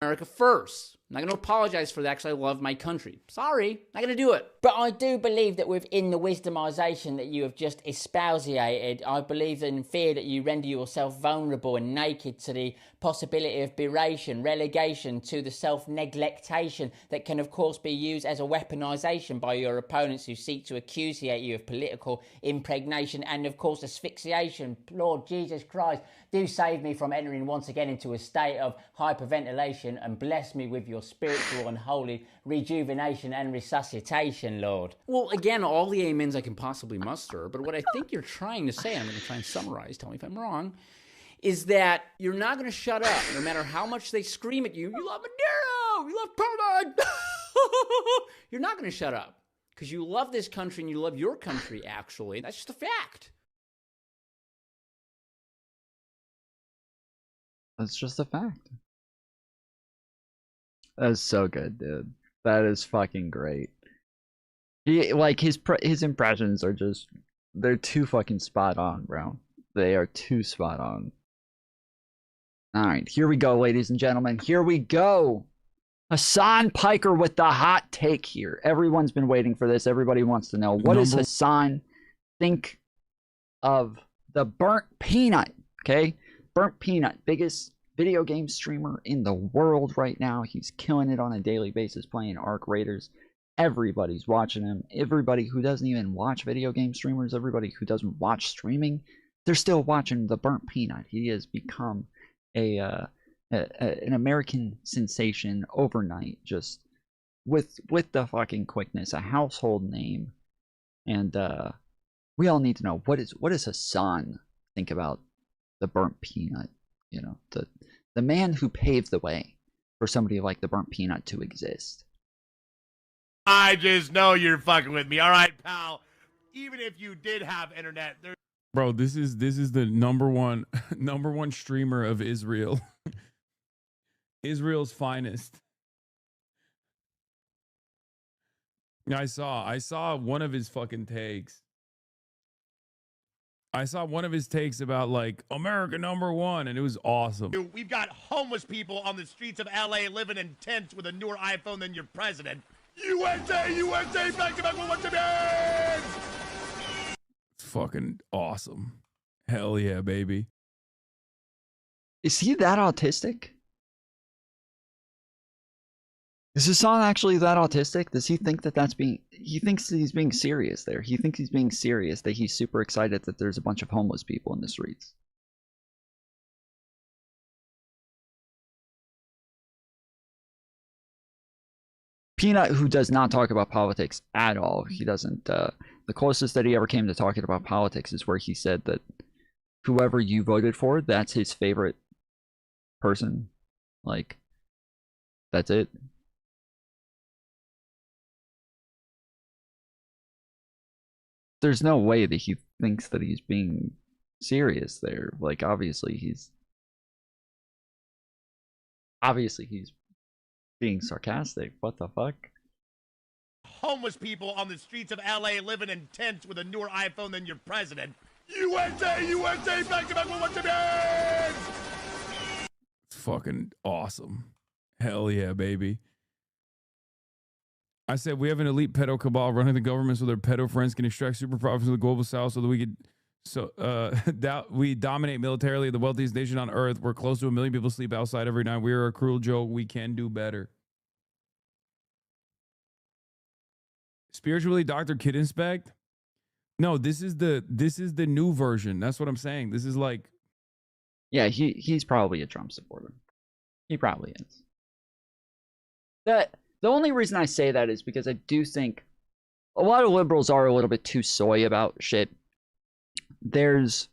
America first. I'm not going to apologize for that because I love my country. Sorry, not going to do it. But I do believe that within the wisdomization that you have just espoused, I believe in fear that you render yourself vulnerable and naked to the possibility of beration, relegation, to the self-neglectation that can, of course, be used as a weaponization by your opponents who seek to accusate you of political impregnation and, of course, asphyxiation. Lord Jesus Christ, do save me from entering once again into a state of hyperventilation and bless me with your spiritual and holy rejuvenation and resuscitation, Lord. Well, again, all the amens I can possibly muster, but what I think you're trying to say, I'm going to try and summarize, tell me if I'm wrong, is that you're not going to shut up no matter how much they scream at you. You love Maduro! You love Poland! You're not going to shut up because you love this country and you love your country, actually. That's just a fact. That's just a fact. That's so good, dude. That is fucking great. Like his impressions are just, they're too fucking spot on, bro. They are too spot on. All right, here we go, ladies and gentlemen. Here we go. Hasan Piker with the hot take here. Everyone's been waiting for this. Everybody wants to know, what does Hasan think of the Burnt Peanut? Okay, Burnt Peanut, biggest video game streamer in the world right now. He's killing it on a daily basis playing Arc Raiders. everybody's watching him. Everybody who doesn't even watch video game streamers, everybody who doesn't watch streaming, they're still watching the Burnt Peanut. He has become an American sensation overnight, just with the fucking quickness, a household name. And we all need to know, what does Hasan think about the Burnt Peanut? You know, the man who paved the way for somebody like the Burnt Peanut to exist. I just know you're fucking with me. All right, pal. Even if you did have internet, Bro, this is the number one streamer of Israel. Israel's finest. I saw one of his fucking takes. I saw one of his takes about like America #1, and it was awesome. we've got homeless people on the streets of LA living in tents with a newer iPhone than your president. USA, USA, back to back with what you mean. It's fucking awesome. Hell yeah, baby. Is he that autistic? Is Hasan actually that autistic? Does he think he thinks that he's being serious there? He thinks he's being serious, that he's super excited that there's a bunch of homeless people in the streets. Peanut, who does not talk about politics at all. He doesn't, the closest that he ever came to talking about politics is where he said that whoever you voted for, that's his favorite person. Like, that's it. There's no way that he thinks that he's being serious there. Like, obviously he's being sarcastic. What the fuck? Homeless people on the streets of LA living in tents with a newer iPhone than your president. USA, USA, back to back with what you mean. It's fucking awesome. Hell yeah, baby. I said we have an elite pedo cabal running the government so their pedo friends can extract super profits from the global south so that we dominate militarily the wealthiest nation on earth. We're close to 1 million people sleep outside every night. We are a cruel joke. We can do better. Spiritually, Dr. Kid Inspect? No, this is the new version. That's what I'm saying. This is like, yeah, he's probably a Trump supporter. He probably is. The only reason I say that is because I do think a lot of liberals are a little bit too soy about shit. There's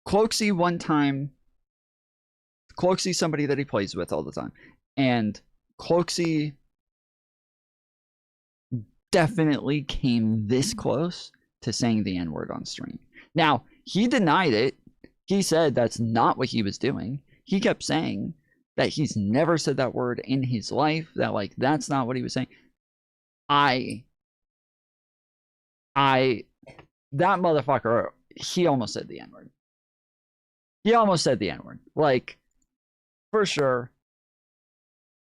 Cloaksy one time. Cloaksy's somebody that he plays with all the time. And Cloaksy definitely came this close to saying the N-word on stream. Now, he denied it. He said that's not what he was doing. He kept saying that he's never said that word in his life, that like that's not what he was saying. That motherfucker, he almost said the N-word. He almost said the N-word. Like, for sure.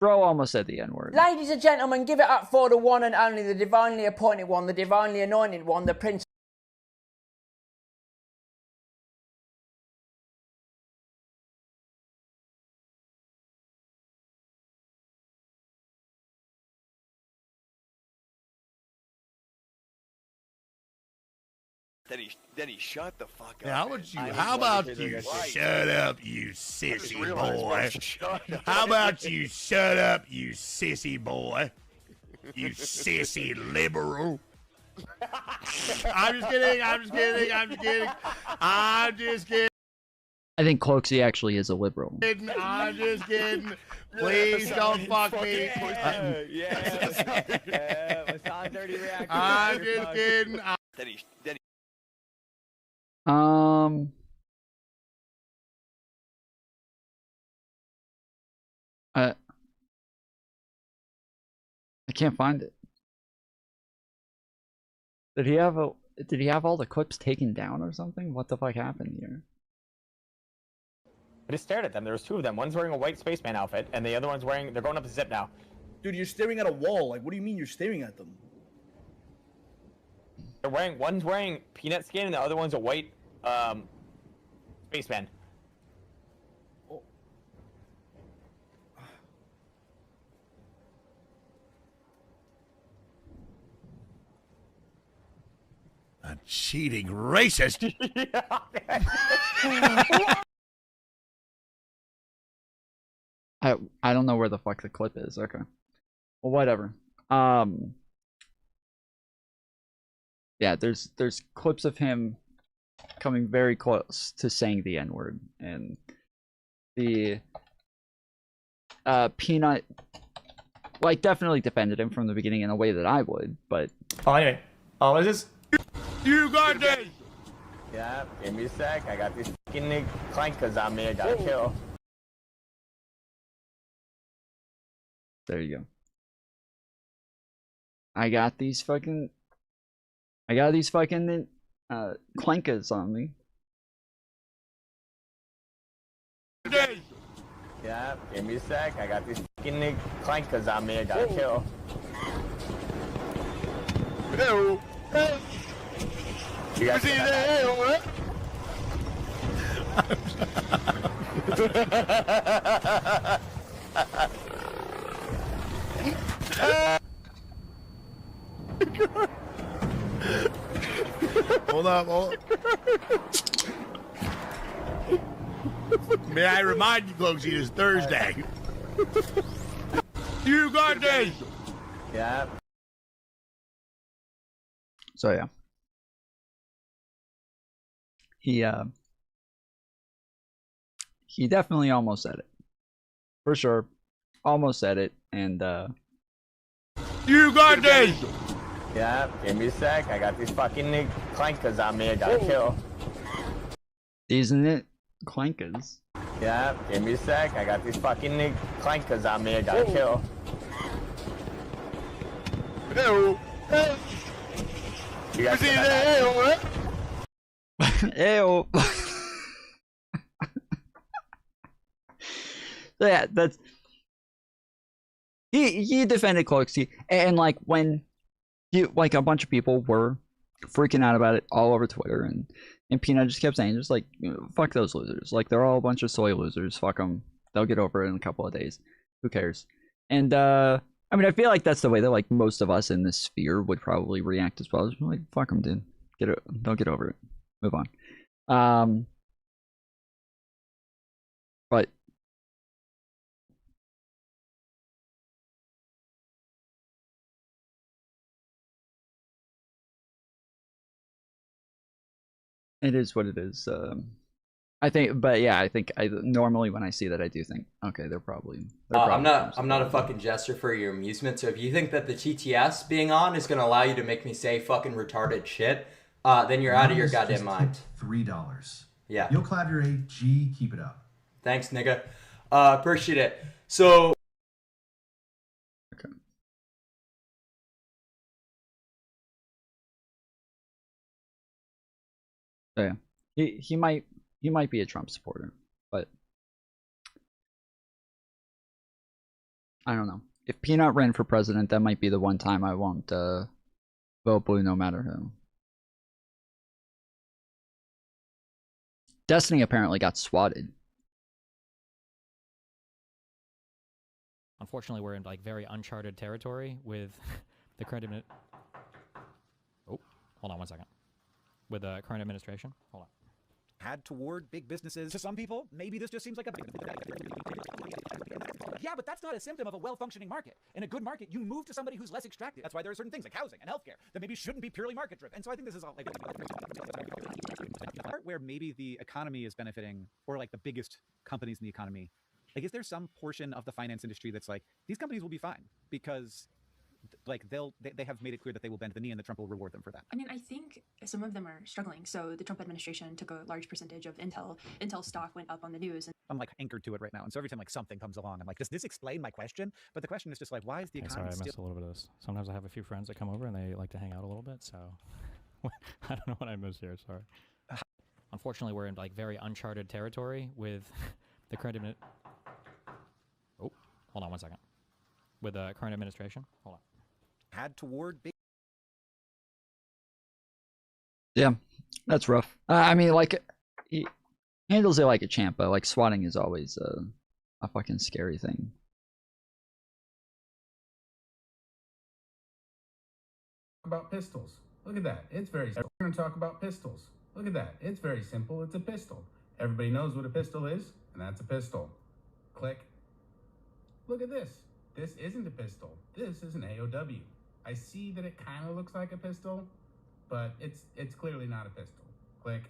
Bro almost said the N-word. Ladies and gentlemen, give it up for the one and only, the divinely appointed one, the divinely anointed one, the prince. Then he shut the fuck up. How about you shut up, you sissy boy? How about you shut up, you sissy boy? You sissy liberal. I'm just kidding. I think Cloaksy actually is a liberal. I'm just kidding. Please don't fuck me. Hasan dirty reaction. I'm just kidding. I can't find it. Did he have all the clips taken down or something? What the fuck happened here? I just stared at them. There was two of them. One's wearing a white spaceman outfit, and the other one's they're going up the zip now. Dude, you're staring at a wall. Like, what do you mean you're staring at them? One's wearing peanut skin, and the other one's a white, spaceman. cheating racist. I don't know where the fuck the clip is. Okay. Well, whatever. Yeah, there's clips of him coming very close to saying the N-word, and the Peanut like definitely defended him from the beginning in a way that I would, but Anyway, what is this? You got this. Yeah, give me a sec. I got these fucking clankers on me. I gotta kill. There you go. I got these fucking clankers on me. Yeah, give me a sec. I got these fucking clankers on me. I gotta kill. Ew. You guys see that? Hold up, hold up. May I remind you, folks, it is Thursday. You got this. Yeah. So yeah. He definitely almost said it. For sure. Almost said it, and you got this. Yeah, give me a sec. I got these fucking clankers on me. I gotta kill. Isn't it clankers? Yeah, give me a sec. I got these fucking clankers on me. I gotta kill. Ew. You guys see that? Ew. So yeah, that's he defended Cloaksy, and like when like a bunch of people were freaking out about it all over Twitter, and Peanut just kept saying just like fuck those losers, like they're all a bunch of soy losers, fuck them, they'll get over it in a couple of days, who cares? And I mean, I feel like that's the way that like most of us in this sphere would probably react as well. Just like fuck them, dude, they'll get over it, move on. But it is what it is. I think, but yeah, I think I normally when I see that, I do think, okay, they're probably I'm not a fucking jester for your amusement. So if you think that the TTS being on is gonna allow you to make me say fucking retarded shit, then you're out of your goddamn mind. $3. Yeah. You'll clap your AG. Keep it up. Thanks, nigga. Appreciate it. So. Okay. So yeah, he might be a Trump supporter, but I don't know. If Peanut ran for president, that might be the one time I won't vote blue, no matter who. Destiny apparently got swatted. Unfortunately, we're in like very uncharted territory with the current Oh, hold on one second. With the current administration. Hold on. Had toward big businesses. To some people, maybe this just seems like a big... Yeah, but that's not a symptom of a well-functioning market. In a good market, you move to somebody who's less extractive. That's why there are certain things like housing and healthcare that maybe shouldn't be purely market-driven. And so I think this is all like... Where maybe the economy is benefiting, or like the biggest companies in the economy, like is there some portion of the finance industry that's like, these companies will be fine because like they have made it clear that they will bend the knee and that Trump will reward them for that? I mean, I think some of them are struggling. So the Trump administration took a large percentage of Intel stock went up on the news. And I'm like anchored to it right now. And so every time like something comes along, I'm like, does this explain my question? But the question is just like, why is the economy sorry, I missed a little bit of this. Sometimes I have a few friends that come over and they like to hang out a little bit. So I don't know what I missed here. Sorry. Unfortunately, we're in like very uncharted territory with the current Oh, hold on one second. With the current administration. Hold on. Had toward big... Yeah, that's rough. I mean, like, he handles it like a champ, but like swatting is always a fucking scary thing. About pistols. Look at that. It's very simple. We're going to talk about pistols. Look at that. It's very simple. It's a pistol. Everybody knows what a pistol is, and that's a pistol. Click. Look at this. This isn't a pistol. This is an AOW. I see that it kind of looks like a pistol, but it's clearly not a pistol. Click.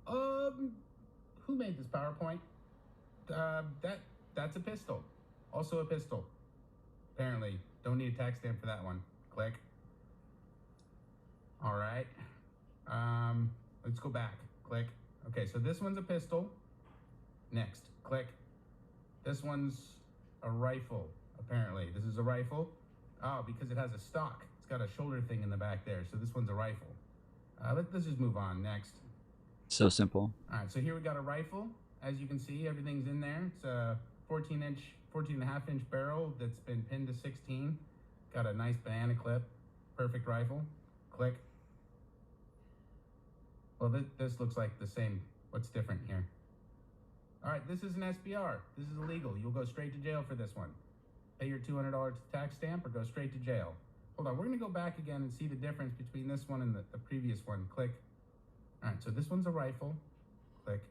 Who made this PowerPoint? That's a pistol. Also a pistol. Apparently, don't need a tax stamp for that one. Click. All right. Let's go back. Click. Okay, so this one's a pistol. Next. Click. This one's a rifle, apparently. This is a rifle. Oh, because it has a stock. It's got a shoulder thing in the back there, so this one's a rifle. Let's just move on. Next. So simple. All right, so here we got a rifle. As you can see, everything's in there. It's a 14 and a half inch barrel that's been pinned to 16. Got a nice banana clip. Perfect rifle. Click. Well, this looks like the same. What's different here? All right, this is an SBR. This is illegal. You'll go straight to jail for this one. Pay your $200 tax stamp or go straight to jail. Hold on, we're gonna go back again and see the difference between this one and the previous one. Click. All right, so this one's a rifle. Click.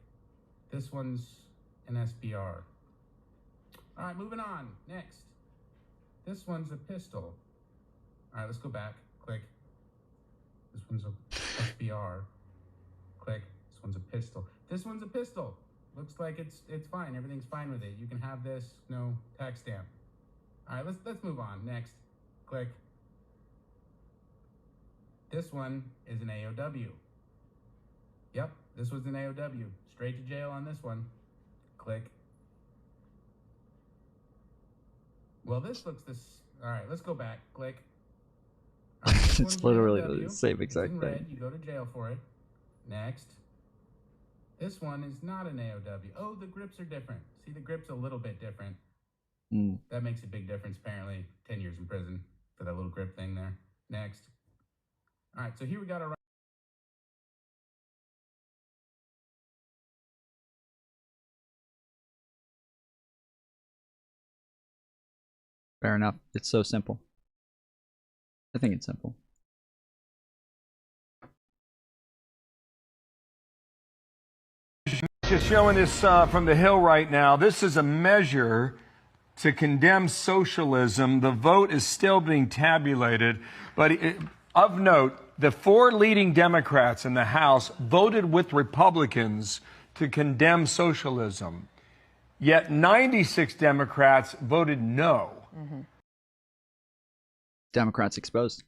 This one's an SBR. All right, moving on. Next. This one's a pistol. All right, let's go back. Click. This one's a SBR. Click. This one's a pistol. This one's a pistol. Looks like it's fine. Everything's fine with it. You can have this, no tax stamp. All right, let's move on. Next. Click. This one is an AOW. Yep, this was an AOW. Straight to jail on this one. Click. Well, this looks this. All right, let's go back. Click. All right, It's literally the same exact in thing. red. You go to jail for it. Next. This one is not an AOW. Oh, the grips are different. See, the grip's a little bit different. That makes a big difference, apparently. 10 years in prison for that little grip thing there. Next. All right, so here we got a... Fair enough. It's so simple. I think it's simple. Just showing this from the Hill right now. This is a measure to condemn socialism. The vote is still being tabulated, but of note, the 4 leading Democrats in the House voted with Republicans to condemn socialism, yet 96 Democrats voted no. Democrats exposed.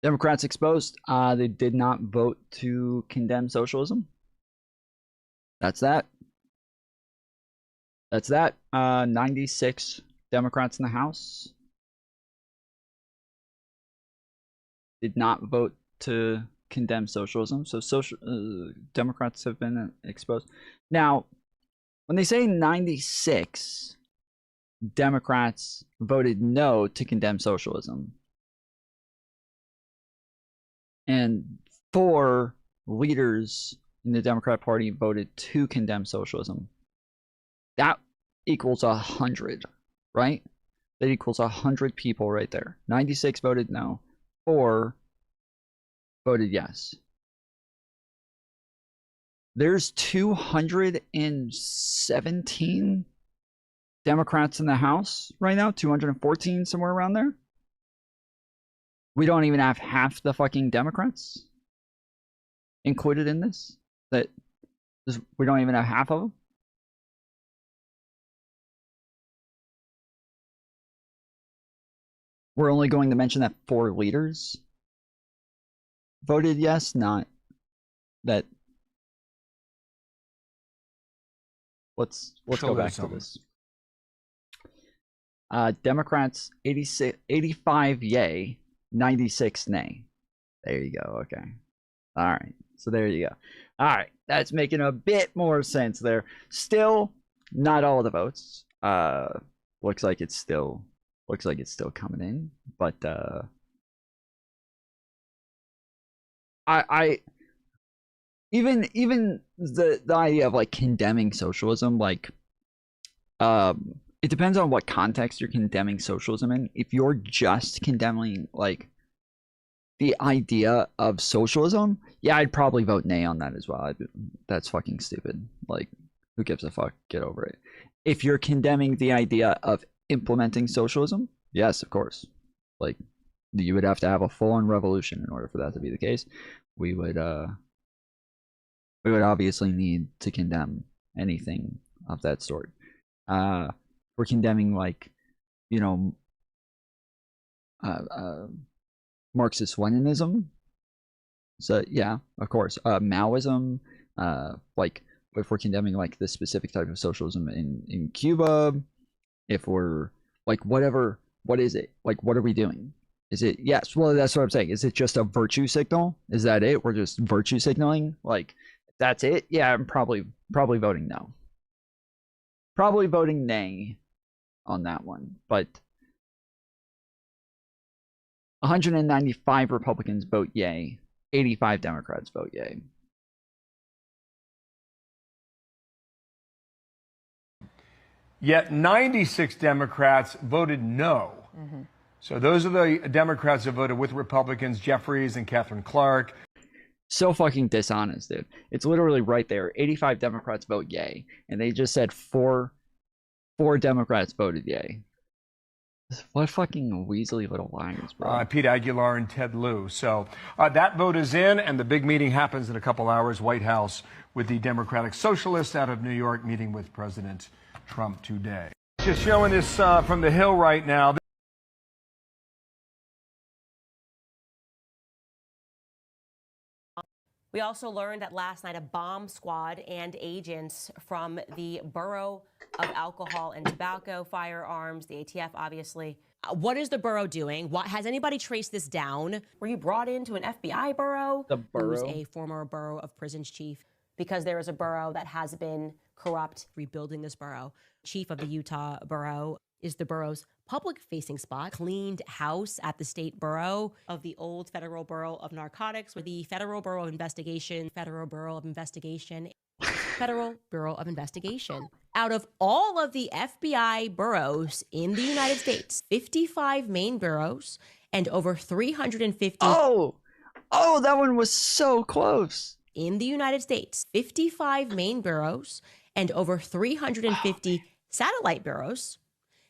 Democrats exposed. They did not vote to condemn socialism. That's that. That's that. 96 Democrats in the House did not vote to condemn socialism. So Democrats have been exposed. Now, when they say 96 Democrats voted no to condemn socialism, and 4 leaders in the Democrat Party voted to condemn socialism, that equals 100, right? That equals 100 people right there. 96 voted no. 4 voted yes. There's 217 Democrats in the House right now. 214, somewhere around there. We don't even have half the fucking Democrats included in this. We don't even have half of them. We're only going to mention that 4 leaders voted yes, not that. Let's go back to this. Democrats 85 yay, 96 nay. There you go. Okay. All right. So there you go. All right. That's making a bit more sense there. Still, not all the votes. Looks like it's still coming in, but I even the idea of like condemning socialism, like it depends on what context you're condemning socialism in. If you're just condemning like the idea of socialism, yeah, I'd probably vote nay on that as well. That's fucking stupid. Like, who gives a fuck? Get over it. If you're condemning the idea of implementing socialism, yes, of course. Like, you would have to have a full-on revolution in order for that to be the case. We would obviously need to condemn anything of that sort. We're condemning, like, you know, Marxist Leninism. So yeah, of course. Maoism, like, if we're condemning like this specific type of socialism in Cuba, if we're like whatever, what is it? Like, what are we doing? Is it, yes, well, that's what I'm saying. Is it just a virtue signal? Is that it? We're just virtue signaling? Like, that's it? Yeah, I'm probably voting no. Probably voting nay on that one. But 195 Republicans vote yay. 85 Democrats vote yay. Yet 96 Democrats voted no. So those are the Democrats that voted with Republicans, Jeffries and Catherine Clark. So fucking dishonest, dude. It's literally right there. 85 Democrats vote yay. And they just said four Democrats voted yay. What fucking weaselly little liars, bro. Pete Aguilar and Ted Lieu. So that vote is in, and the big meeting happens in a couple hours. White House with the Democratic Socialists out of New York meeting with President Trump today. Just showing this from the Hill right now. We also learned that last night a bomb squad and agents from the Bureau of Alcohol and Tobacco, Firearms, the ATF, obviously. What is the Bureau doing? Has anybody traced this down? Were you brought into an FBI bureau? The Bureau? Who's a former Bureau of Prisons chief? Because there is a bureau that has been corrupt, rebuilding this bureau. Chief of the Utah Bureau is the bureau's public-facing spot, cleaned house at the state bureau of the old Federal Bureau of Narcotics, with the Federal Bureau of Investigation, Federal Bureau of Investigation, Federal Bureau of Investigation. Out of all of the FBI bureaus in the United States, 55 main bureaus and over 350... Oh, that one was so close. In the United States, 55 main bureaus and over 350 satellite bureaus.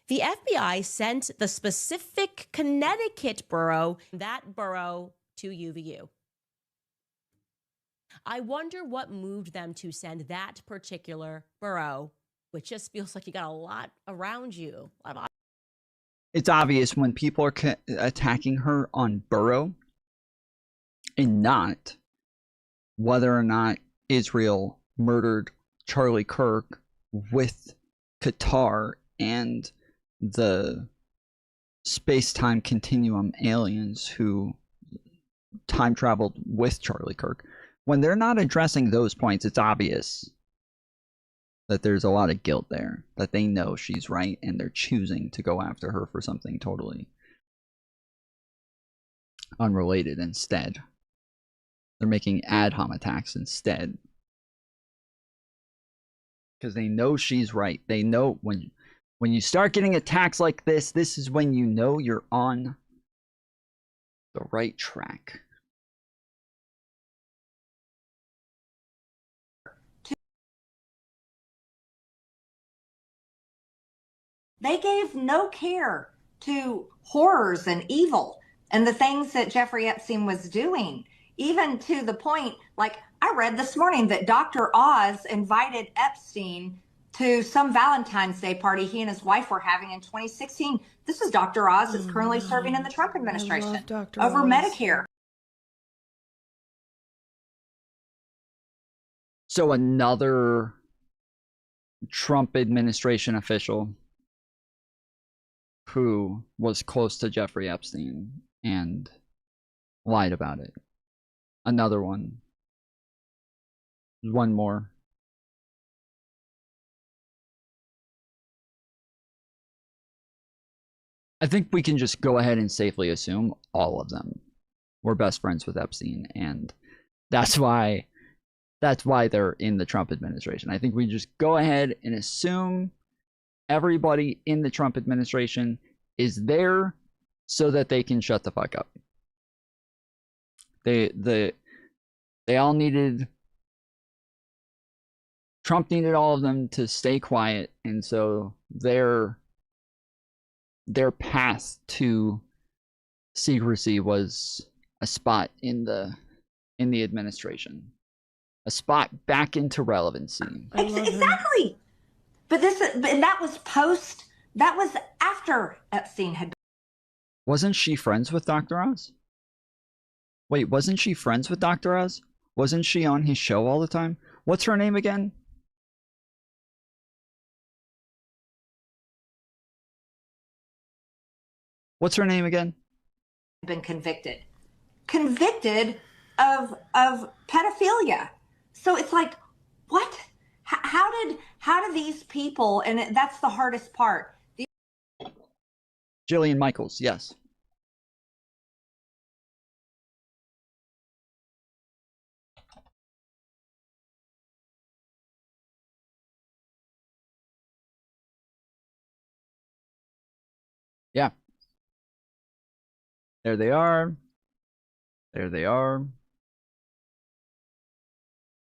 The FBI sent the specific Connecticut bureau, that bureau, to UVU. I wonder what moved them to send that particular bureau, which just feels like you got a lot around you. It's obvious when people are attacking her on Burrow and not whether or not Israel murdered Charlie Kirk with Qatar and the space-time continuum aliens who time traveled with Charlie Kirk. When they're not addressing those points, it's obvious that there's a lot of guilt there, that they know she's right and they're choosing to go after her for something totally unrelated instead. They're making ad hom attacks instead. Because they know she's right. They know when you start getting attacks like this, this is when you know you're on the right track. They gave no care to horrors and evil and the things that Jeffrey Epstein was doing, even to the point, like I read this morning that Dr. Oz invited Epstein to some Valentine's Day party he and his wife were having in 2016. This is Dr. Oz that's currently serving in the Trump administration over Medicare. So another Trump administration official who was close to Jeffrey Epstein and lied about it. Another one. One more. I think we can just go ahead and safely assume all of them were best friends with Epstein, and that's why they're in the Trump administration. I think we just go ahead and assume everybody in the Trump administration is there so that they can shut the fuck up. They all needed. Trump needed all of them to stay quiet, and so their path to secrecy was a spot in the administration, a spot back into relevancy. Exactly. But that was after Epstein had. Wasn't she friends with Dr. Oz? Wait, wasn't she friends with Dr. Oz? Wasn't she on his show all the time? What's her name again? What's her name again? Been convicted of pedophilia. So it's like, what? How do these people? And that's the hardest part. Jillian Michaels, yes. Yeah. There they are. There they are.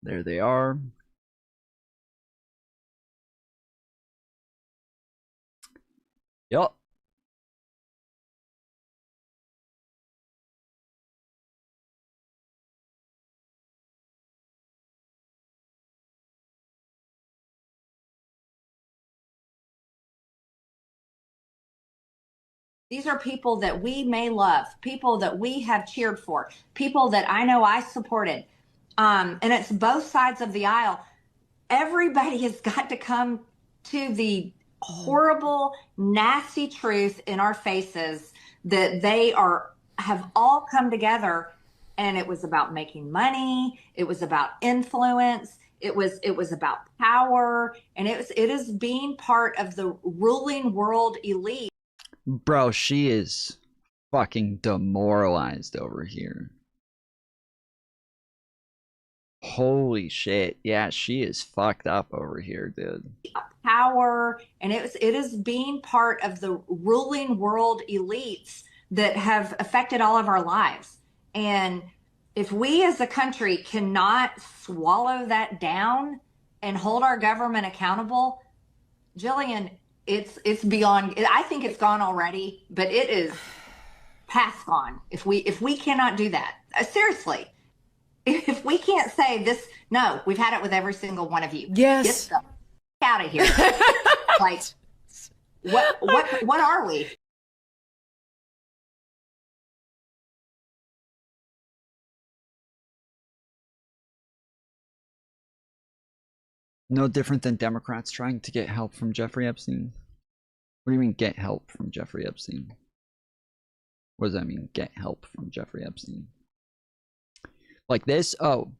There they are. Yup. These are people that we may love, people that we have cheered for, people that I know I supported. And it's both sides of the aisle. Everybody has got to come to the horrible, nasty truth in our faces that they have all come together, and it was about making money. It was about influence. It was about power, and it is being part of the ruling world elite. Bro, she is fucking demoralized over here. Holy shit. Yeah, she is fucked up over here, dude. Power, and it is being part of the ruling world elites that have affected all of our lives. And if we as a country cannot swallow that down and hold our government accountable, Jillian, it's beyond. I think it's gone already, but it is past gone. If we cannot do that, seriously, if we can't say this, no, we've had it with every single one of you. Yes, get the out of here. Like, what are we? No different than Democrats trying to get help from Jeffrey Epstein. What do you mean, get help from Jeffrey Epstein? What does that mean, get help from Jeffrey Epstein? Like this? Oh.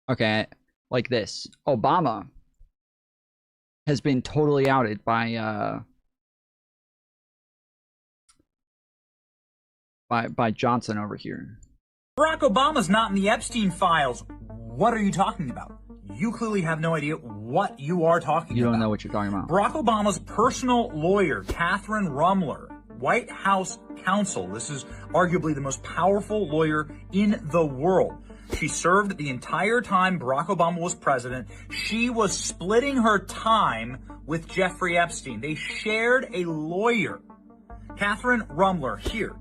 Okay, like this. Obama has been totally outed by Johnson over here. Barack Obama's not in the Epstein files. What are you talking about? You clearly have no idea what you are talking about. You don't know what you're talking about. Barack Obama's personal lawyer, Catherine Rumler, White House counsel. This is arguably the most powerful lawyer in the world. She served the entire time Barack Obama was president. She was splitting her time with Jeffrey Epstein. They shared a lawyer. Catherine Rumler here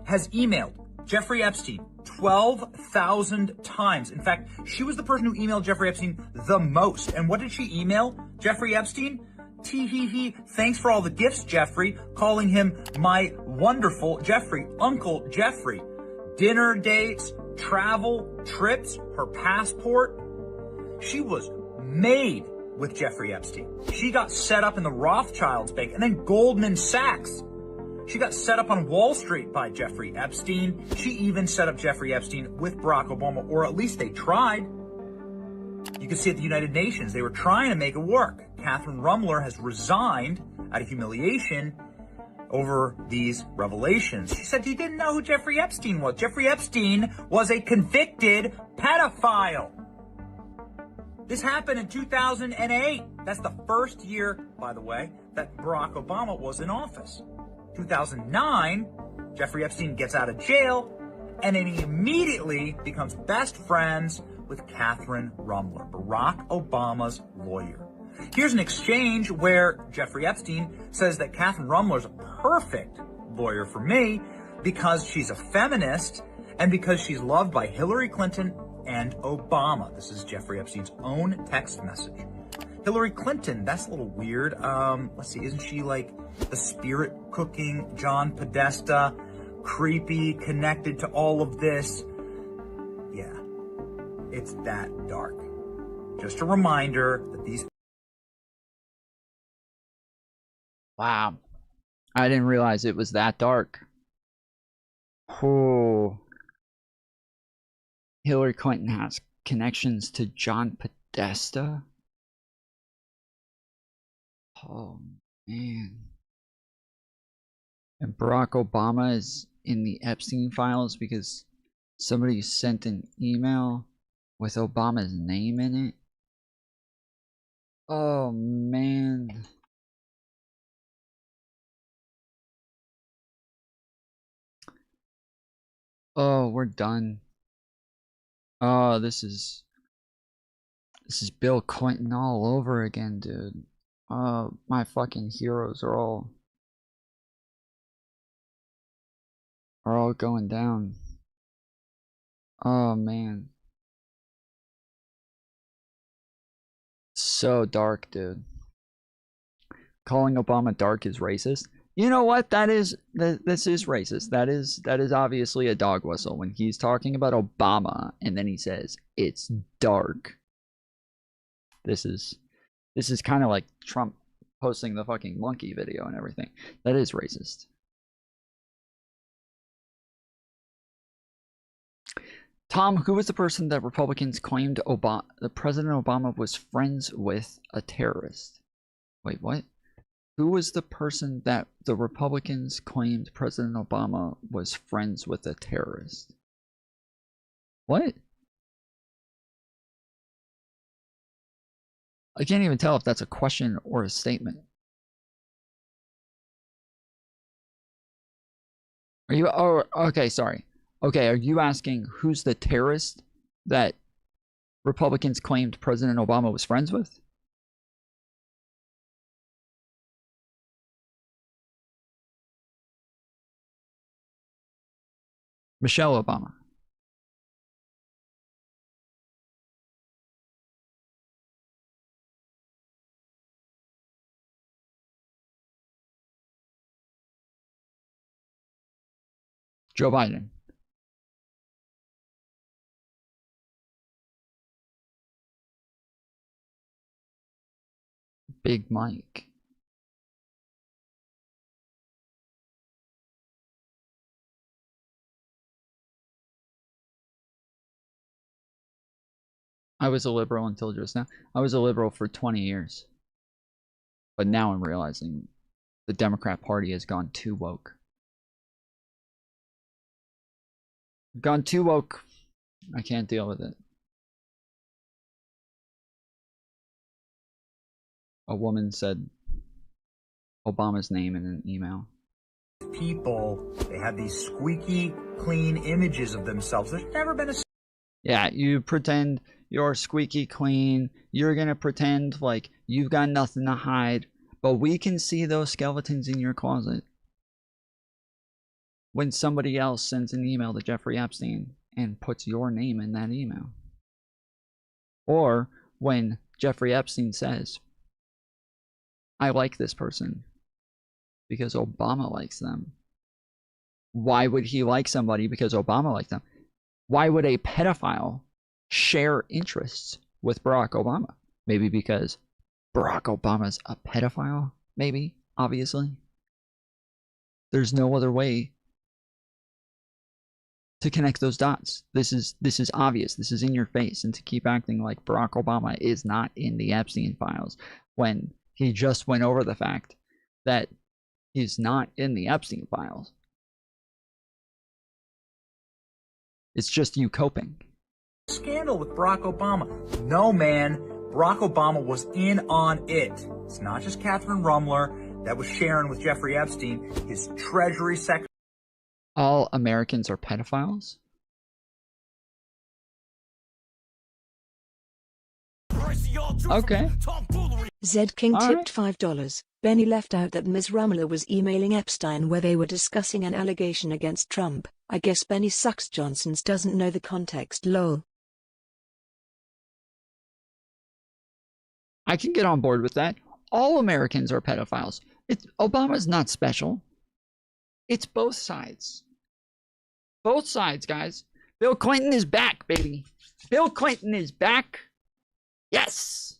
has emailed Jeffrey Epstein 12,000 times. In fact, she was the person who emailed Jeffrey Epstein the most. And what did she email Jeffrey Epstein? Tee-hee-hee, thanks for all the gifts, Jeffrey, calling him my wonderful Jeffrey, Uncle Jeffrey. Dinner dates, travel, trips, her passport. She was made with Jeffrey Epstein. She got set up in the Rothschilds Bank and then Goldman Sachs. She got set up on Wall Street by Jeffrey Epstein. She even set up Jeffrey Epstein with Barack Obama, or at least they tried. You can see at the United Nations, they were trying to make it work. Catherine Rumler has resigned out of humiliation over these revelations. She said you didn't know who Jeffrey Epstein was. Jeffrey Epstein was a convicted pedophile. This happened in 2008. That's the first year, by the way, that Barack Obama was in office. 2009, Jeffrey Epstein gets out of jail, and then he immediately becomes best friends with Catherine Rummler, Barack Obama's lawyer. Here's an exchange where Jeffrey Epstein says that Catherine Rummler is a perfect lawyer for me because she's a feminist and because she's loved by Hillary Clinton and Obama. This is Jeffrey Epstein's own text message. Hillary Clinton, that's a little weird. Let's see, isn't she like the spirit cooking John Podesta, creepy, connected to all of this? Yeah, it's that dark. Just a reminder that these... Wow. I didn't realize it was that dark. Oh. Hillary Clinton has connections to John Podesta? Oh, man. And Barack Obama is in the Epstein files because somebody sent an email with Obama's name in it? Oh, man. Oh, we're done. Oh, this is Bill Clinton all over again, dude. My fucking heroes are all going down. Oh, man. So dark, dude. Calling Obama dark is racist. You know what? This is racist. That is obviously a dog whistle when he's talking about Obama and then he says it's dark. This is kind of like Trump posting the fucking monkey video and everything. That is racist. Tom, who was the person that Republicans claimed that President Obama was friends with a terrorist? Wait, what? Who was the person that the Republicans claimed President Obama was friends with a terrorist? What? I can't even tell if that's a question or a statement. Are you... Oh, okay, sorry. Okay, are you asking who's the terrorist that Republicans claimed President Obama was friends with? Michelle Obama. Joe Biden. Big Mike. I was a liberal until just now. I was a liberal for 20 years. But now I'm realizing the Democrat Party has gone too woke. Gone too woke. I can't deal with it. A woman said Obama's name in an email. People, they have these squeaky clean images of themselves. There's never been a... Yeah, you pretend you're squeaky clean. You're gonna pretend like you've got nothing to hide. But we can see those skeletons in your closet. When somebody else sends an email to Jeffrey Epstein and puts your name in that email. Or when Jeffrey Epstein says, I like this person because Obama likes them. Why would he like somebody because Obama likes them? Why would a pedophile share interests with Barack Obama? Maybe because Barack Obama's a pedophile? Maybe, obviously. There's no other way to connect those dots. This is obvious. This is in your face. And to keep acting like Barack Obama is not in the Epstein files when he just went over the fact that he's not in the Epstein files. It's just you coping. Scandal with Barack Obama. No, man. Barack Obama was in on it. It's not just Catherine Rummler that was sharing with Jeffrey Epstein, his Treasury Secretary. All Americans are pedophiles? Okay. Zed King All tipped $5. Benny left out that Ms. Rumler was emailing Epstein where they were discussing an allegation against Trump. I guess Benny sucks. Johnson's doesn't know the context. Lol. I can get on board with that. All Americans are pedophiles. Obama's not special. It's both sides. Both sides, guys. Bill Clinton is back, baby. Bill Clinton is back. Yes.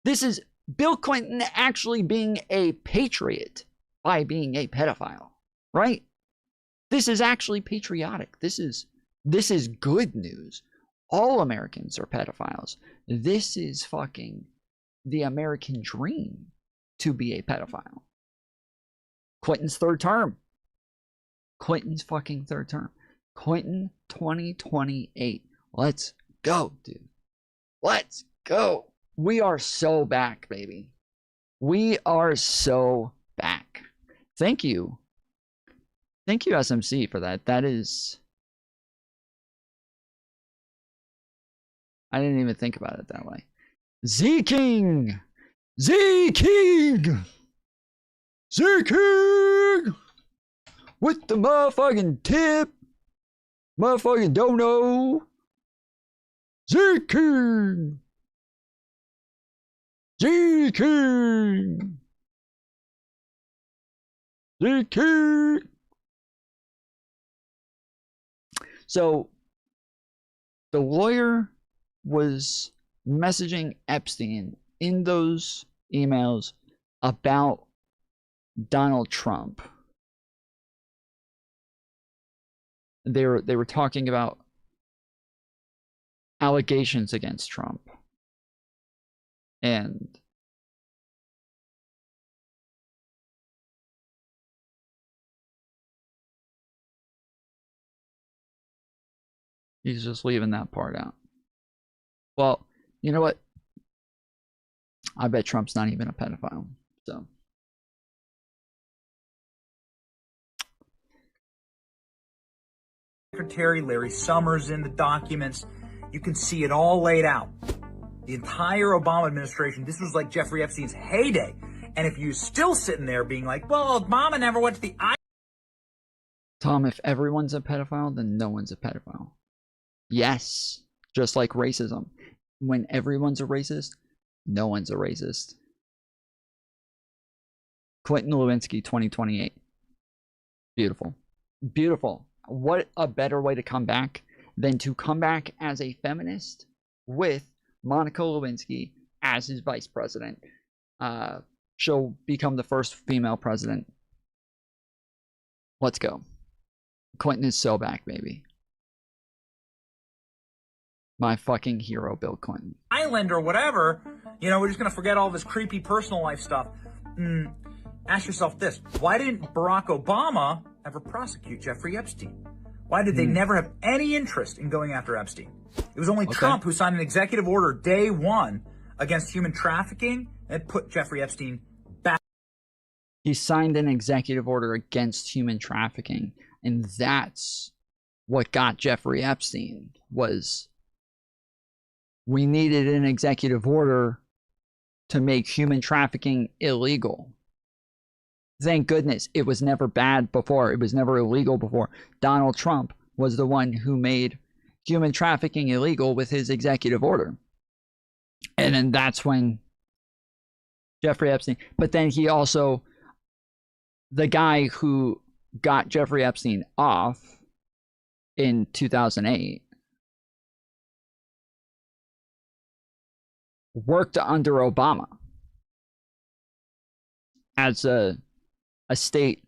This is Bill Clinton actually being a patriot by being a pedophile, right? This is actually patriotic. This is good news. All Americans are pedophiles. This is fucking the American dream to be a pedophile. Clinton's third term. Clinton's fucking third term. Clinton 2028. Let's go, dude. Let's go. We are so back, baby. We are so back. Thank you. Thank you, SMC, for that. That is... I didn't even think about it that way. Z-King! Z-King! Z-King! With the motherfucking tip! Motherfucking dono! Z-King! Z-King! Z-King! So, the lawyer was messaging Epstein in those emails about Donald Trump. They were talking about allegations against Trump. And he's just leaving that part out. Well, you know what? I bet Trump's not even a pedophile. So. Secretary Larry Summers in the documents. You can see it all laid out. The entire Obama administration, this was like Jeffrey Epstein's heyday. And if you're still sitting there being like, well, Obama never went to the... Tom, if everyone's a pedophile, then no one's a pedophile. Yes. Just like racism. When everyone's a racist, no one's a racist. Clinton Lewinsky, 2028. Beautiful. Beautiful. What a better way to come back than to come back as a feminist with Monica Lewinsky as his vice president. She'll become the first female president. Let's go. Clinton is so back, baby. My fucking hero, Bill Clinton. Island or whatever, you know, we're just going to forget all this creepy personal life stuff. Ask yourself this. Why didn't Barack Obama ever prosecute Jeffrey Epstein? Why did they never have any interest in going after Epstein? It was only Trump who signed an executive order day one against human trafficking and put Jeffrey Epstein back. He signed an executive order against human trafficking, and that's what got Jeffrey Epstein. Was we needed an executive order to make human trafficking illegal. Thank goodness it was never bad before. It was never illegal before. Donald Trump was the one who made human trafficking illegal with his executive order. And then that's when Jeffrey Epstein, but then he also, the guy who got Jeffrey Epstein off in 2008, worked under Obama as a state,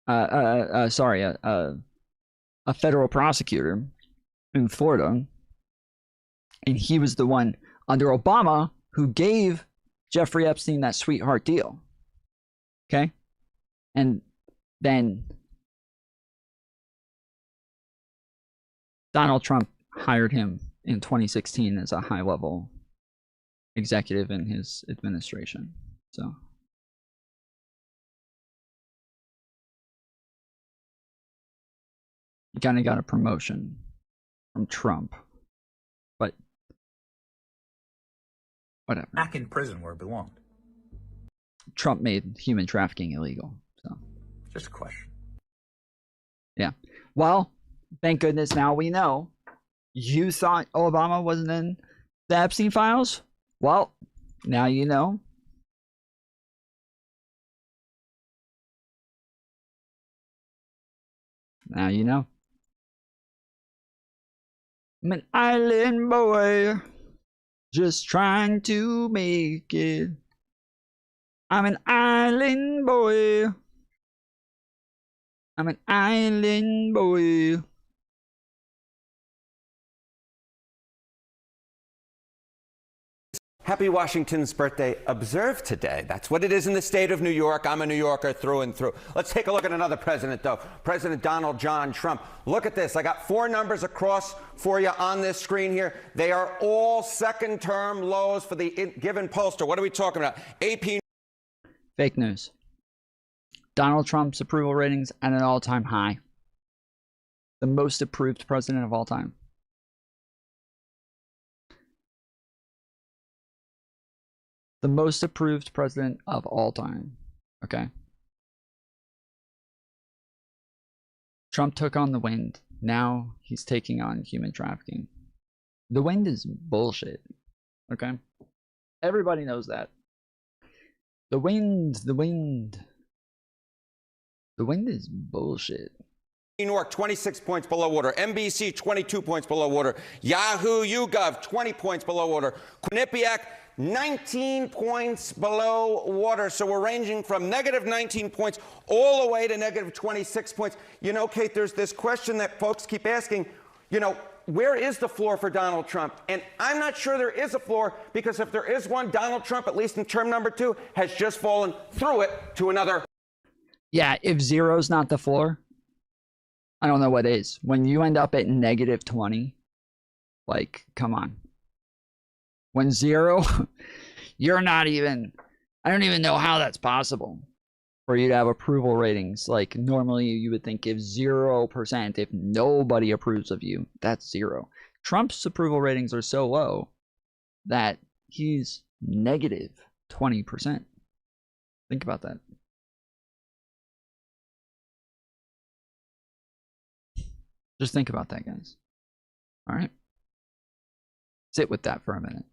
a federal prosecutor in Florida. And he was the one under Obama who gave Jeffrey Epstein that sweetheart deal. Okay? And then Donald Trump hired him in 2016 as a high-level executive in his administration. So he kind of got a promotion from Trump. But Whatever. Back in prison where it belonged. Trump made human trafficking illegal. So Just a question. yeah. Well, thank goodness now we know. You thought Obama wasn't in the Epstein files? Well, now you know. Now you know. I'm an island boy, just trying to make it. I'm an island boy. I'm an island boy. Happy Washington's birthday observed today. That's what it is in the state of New York. I'm a New Yorker through and through. Let's take a look at another president, though. President Donald John Trump. Look at this. I got 4 numbers across for you on this screen here. They are all second-term lows for the given pollster. What are we talking about? AP. Fake news. Donald Trump's approval ratings at an all-time high. The most approved president of all time. The most approved president of all time. Okay. Trump took on the wind. Now he's taking on human trafficking. The wind is bullshit. Okay. Everybody knows that. The wind is bullshit. New York, 26 points below water. NBC, 22 points below water. Yahoo, YouGov, 20 points below water. Quinnipiac, 19 points below water. So we're ranging from negative 19 points all the way to negative 26 points. You know, Kate, there's this question that folks keep asking, you know, where is the floor for Donald Trump? And I'm not sure there is a floor, because if there is one, Donald Trump, at least in term number 2, has just fallen through it to another. Yeah, if zero's not the floor, I don't know what is. When you end up at negative 20, like, come on. When 0, you're not even, I don't even know how that's possible for you to have approval ratings. Like, normally you would think if 0%, if nobody approves of you, that's 0. Trump's approval ratings are so low that he's negative 20%. Think about that. Just think about that, guys. All right? Sit with that for a minute.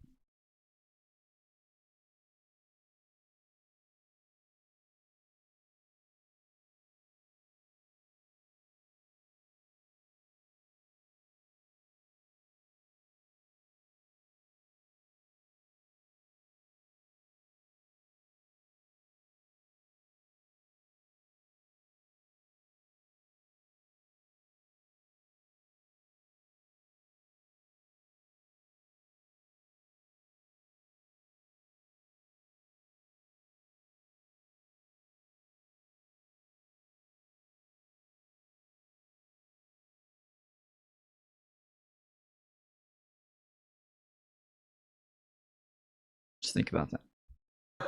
Just think about that.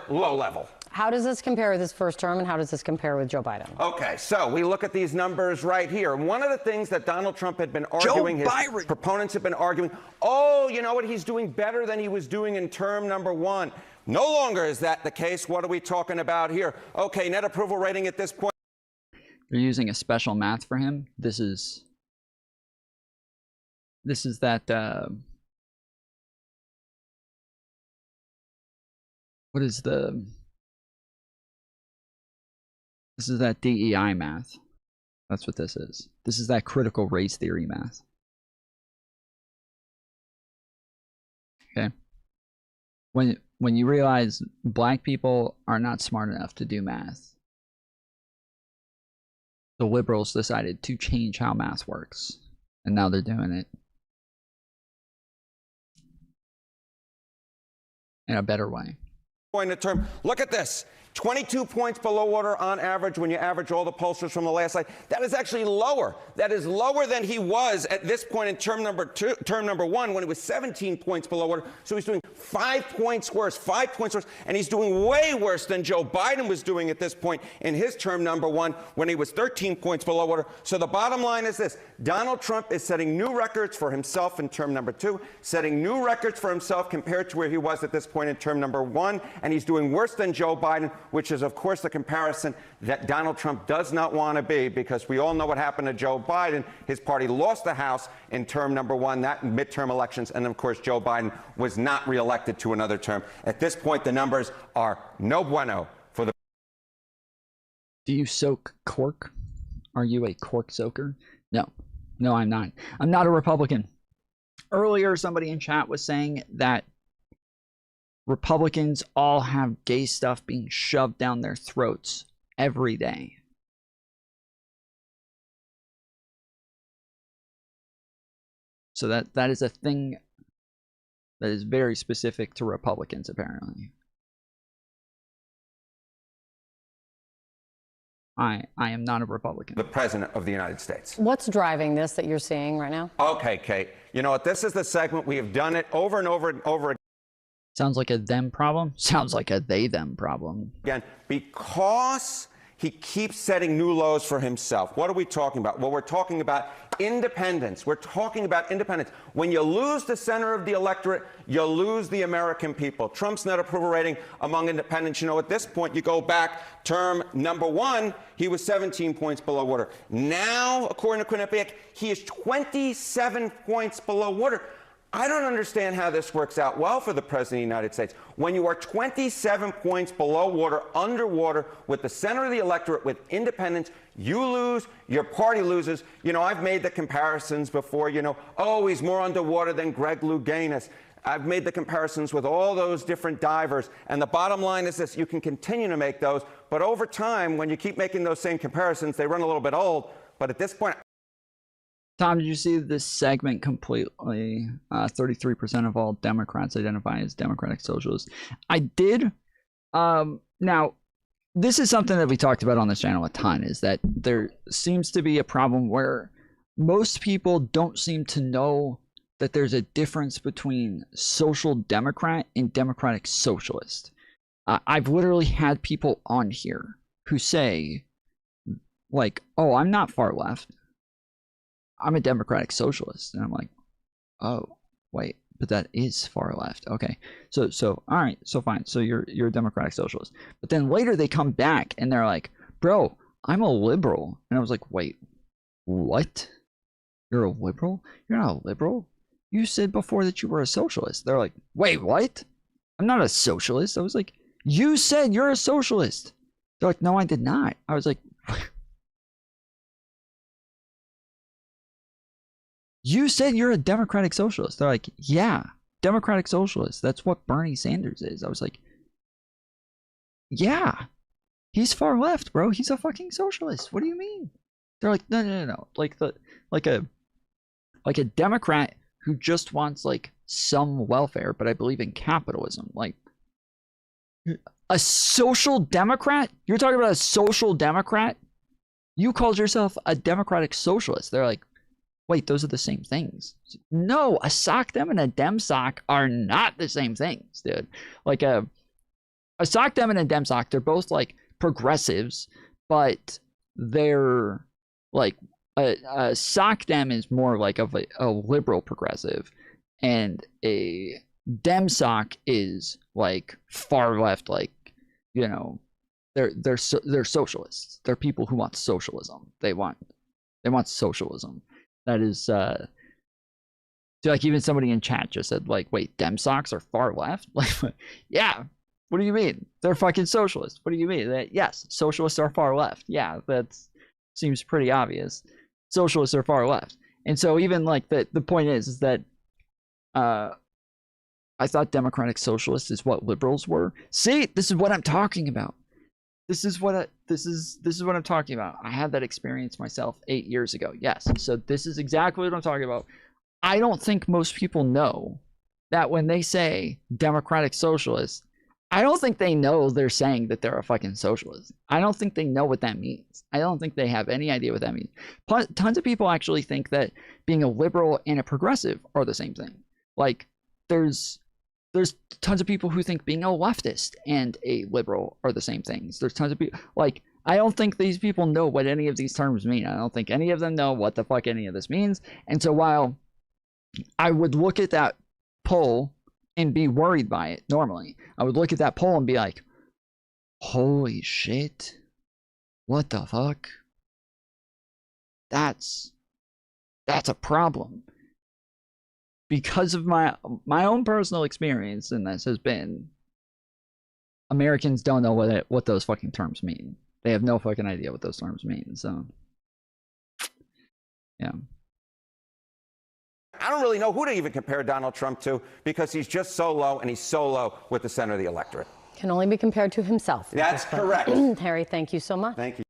Low level. How does this compare with his first term, and how does this compare with Joe Biden? Okay, so we look at these numbers right here. One of the things that Donald Trump had been arguing, his proponents have been arguing, oh, you know what, he's doing better than he was doing in term number 1. No longer is that the case. What are we talking about here? Okay, net approval rating at this point. They're using a special math for him. This is that what is the this is that DEI math. That's what this is. This is that critical race theory math. Okay. When you realize black people are not smart enough to do math, the liberals decided to change how math works, and now they're doing it in a better way. Point of term. Look at this. 22 points below water on average when you average all the pollsters from the last slide. That is actually lower. That is lower than he was at this point in term number one, when he was 17 points below water. So he's doing 5 points worse, 5 points worse, and he's doing way worse than Joe Biden was doing at this point in his term number one, when he was 13 points below water. So the bottom line is this: Donald Trump is setting new records for himself in term number two, setting new records for himself compared to where he was at this point in term number one, and he's doing worse than Joe Biden, which is, of course, the comparison that Donald Trump does not want to be, because we all know what happened to Joe Biden. His party lost the House in term number one, that in midterm elections, and of course, Joe Biden was not reelected to another term. At this point, the numbers are no bueno for the... Do you soak cork? Are you a cork soaker? No. No, I'm not. I'm not a Republican. Earlier, somebody in chat was saying that Republicans all have gay stuff being shoved down their throats every day. So that is a thing that is very specific to Republicans, apparently. I am not a Republican. The President of the United States. What's driving this that you're seeing right now? Okay, Kate. You know what? This is the segment. We have done it over and over and over again. Sounds like a them problem. Sounds like a they-them problem. Again, because he keeps setting new lows for himself. What are we talking about? Well, we're talking about independence. We're talking about independence. When you lose the center of the electorate, you lose the American people. Trump's net approval rating among independents, you know, at this point, you go back term number one, he was 17 points below water. Now, according to Quinnipiac, he is 27 points below water. I don't understand how this works out well for the President of the United States. When you are 27 points below water, underwater, with the center of the electorate, with independents, you lose, your party loses. You know, I've made the comparisons before, you know, oh, he's more underwater than Greg Louganis. I've made the comparisons with all those different divers. And the bottom line is this: you can continue to make those, but over time, when you keep making those same comparisons, they run a little bit old. But at this point... Tom, did you see this segment completely? 33% of all Democrats identify as Democratic Socialists. I did. Now, this is something that we talked about on this channel a ton, is that there seems to be a problem where most people don't seem to know that there's a difference between social democrat and democratic socialist. I've literally had people on here who say, like, oh, I'm not far left. I'm a democratic socialist. And I'm like, oh, wait, but that is far left. Okay. So all right, so fine. So you're a democratic socialist. But then later they come back and they're like, bro, I'm a liberal. And I was like, wait, what? You're a liberal? You're not a liberal. You said before that you were a socialist. They're like, wait, what? I'm not a socialist. I was like, you said you're a socialist. They're like, no, I did not. I was like, you said you're a democratic socialist. They're like, yeah, democratic socialist. That's what Bernie Sanders is. I was like, yeah, he's far left, bro. He's a fucking socialist. What do you mean? They're like, no. Like a Democrat who just wants like some welfare, but I believe in capitalism. Like a social democrat? You're talking about a social democrat? You called yourself a democratic socialist. They're like, wait, those are the same things. No, a sock dem and a dem sock are not the same things, dude. Like a sock dem and a dem sock, they're both like progressives, but they're like a sock dem is more like of a liberal progressive, and a dem sock is like far left, like, you know, they're socialists. They're people who want socialism. They want socialism. That is, like, even somebody in chat just said, like, wait, dem socks are far left? Like, yeah, what do you mean? They're fucking socialists. What do you mean? Yes, socialists are far left. Yeah, that seems pretty obvious. Socialists are far left. And so even, like, the point is that I thought democratic socialists is what liberals were. See, this is what I'm talking about. This is what I'm talking about. I had that experience myself 8 years ago. Yes. So this is exactly what I'm talking about. I don't think most people know that when they say democratic socialist, I don't think they know they're saying that they're a fucking socialist. I don't think they know what that means. I don't think they have any idea what that means. Tons of people actually think that being a liberal and a progressive are the same thing. Like, there's tons of people who think being a leftist and a liberal are the same things. There's tons of people, like, I don't think these people know what any of these terms mean. I don't think any of them know what the fuck any of this means. And so while I would look at that poll and be worried by it normally, I would look at that poll and be like, holy shit, what the fuck? That's a problem. Because of my own personal experience in this has been, Americans don't know what those fucking terms mean. They have no fucking idea what those terms mean. So, yeah. I don't really know who to even compare Donald Trump to because he's just so low, and he's so low with the center of the electorate. Can only be compared to himself. That's correct. Harry, thank you so much. Thank you.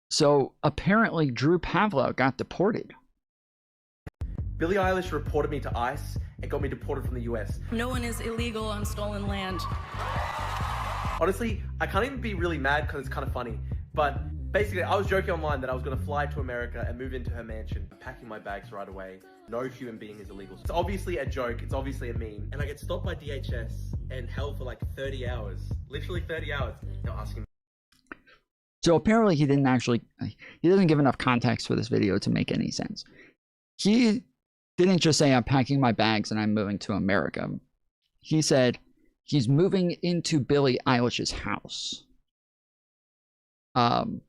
So apparently Drew Pavlo got deported. Billie Eilish reported me to ICE and got me deported from the US. No one is illegal on stolen land. Honestly, I can't even be really mad because it's kind of funny. But basically, I was joking online that I was going to fly to America and move into her mansion, packing my bags right away. No human being is illegal. It's obviously a joke. It's obviously a meme. And I get stopped by DHS and held for like 30 hours. Literally 30 hours. They're asking me. So apparently he doesn't give enough context for this video to make any sense. He didn't just say, I'm packing my bags and I'm moving to America. He said he's moving into Billie Eilish's house.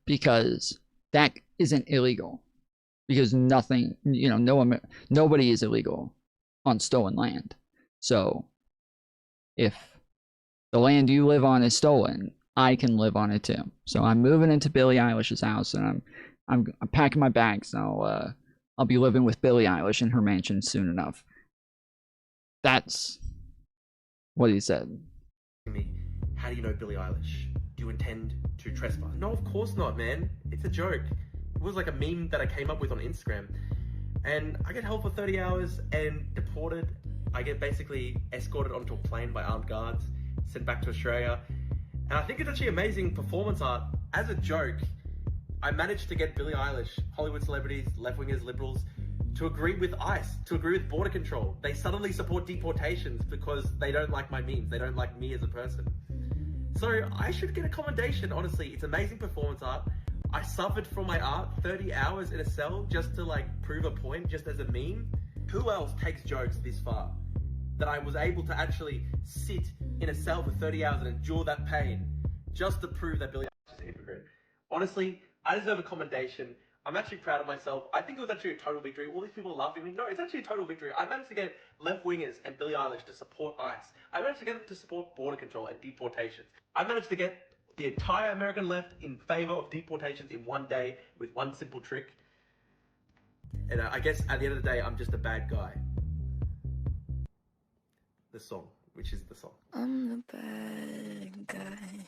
Because that isn't illegal. Because nothing, nobody is illegal on stolen land. So if the land you live on is stolen, I can live on it too. So I'm moving into Billie Eilish's house, and I'm packing my bags. And I'll be living with Billie Eilish in her mansion soon enough. That's what he said. How do you know Billie Eilish? Do you intend to trespass? No, of course not, man. It's a joke. It was like a meme that I came up with on Instagram. And I get held for 30 hours and deported. I get basically escorted onto a plane by armed guards, sent back to Australia. And I think it's actually amazing performance art. As a joke, I managed to get Billie Eilish, Hollywood celebrities, left-wingers, liberals, to agree with ICE, to agree with border control. They suddenly support deportations because they don't like my memes. They don't like me as a person. So I should get a commendation, honestly. It's amazing performance art. I suffered for my art 30 hours in a cell just to like prove a point, just as a meme. Who else takes jokes this far? That I was able to actually sit in a cell for 30 hours and endure that pain just to prove that Billie Eilish is a hypocrite. Honestly, I deserve a commendation. I'm actually proud of myself. I think it was actually a total victory. All these people laughing at me. No, it's actually a total victory. I managed to get left-wingers and Billie Eilish to support ICE. I managed to get them to support border control and deportations. I managed to get the entire American left in favor of deportations in one day with one simple trick. And I guess at the end of the day, I'm just a bad guy. The song, which is the song. I'm the bad guy.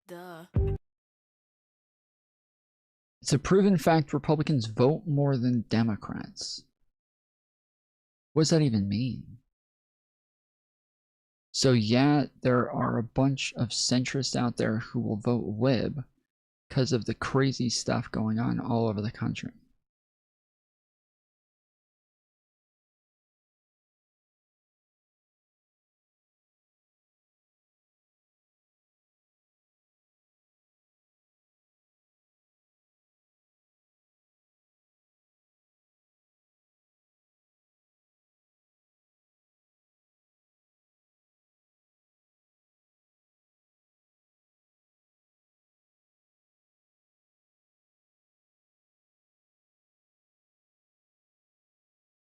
Duh. It's a proven fact Republicans vote more than Democrats. What does that even mean? So yeah, there are a bunch of centrists out there who will vote Lib because of the crazy stuff going on all over the country.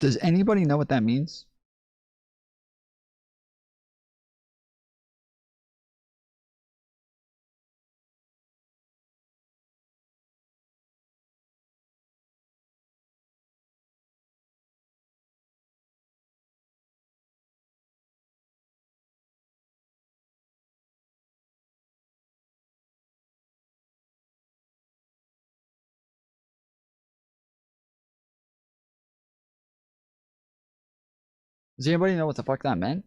Does anybody know what that means? Does anybody know what the fuck that meant?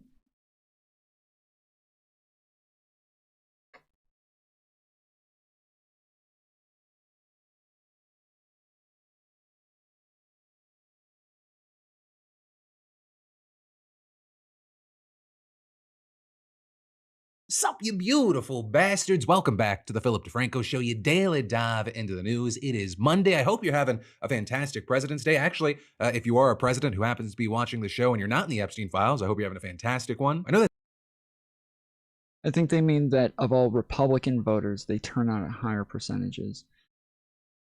Sup, you beautiful bastards. Welcome back to the Philip DeFranco Show, your daily dive into the news. It is Monday. I hope you're having a fantastic President's Day. Actually, if you are a president who happens to be watching the show and you're not in the Epstein files, I hope you're having a fantastic one. I know that. I think they mean that of all Republican voters, they turn out at higher percentages.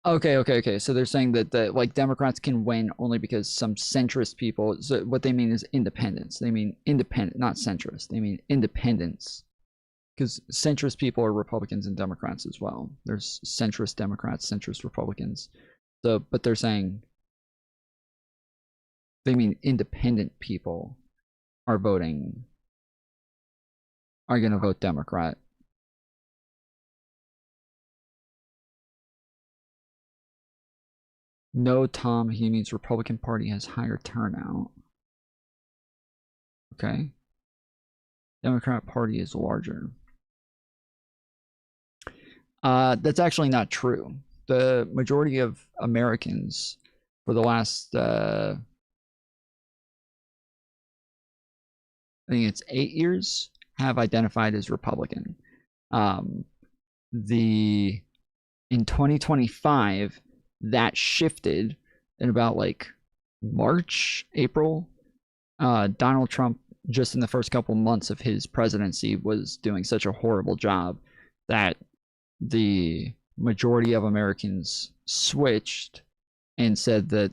Okay. So they're saying that like Democrats can win only because some centrist people. So what they mean is independents. They mean independent, not centrist. They mean independents. Because centrist people are Republicans and Democrats as well. There's centrist Democrats, centrist Republicans. So, but they're saying they mean independent people are going to vote Democrat. No, Tom, he means Republican Party has higher turnout. Okay. Democrat Party is larger. That's actually not true. The majority of Americans for the last, I think it's 8 years, have identified as Republican. In 2025, that shifted in about like March, April. Donald Trump, just in the first couple months of his presidency, was doing such a horrible job that the majority of Americans switched and said that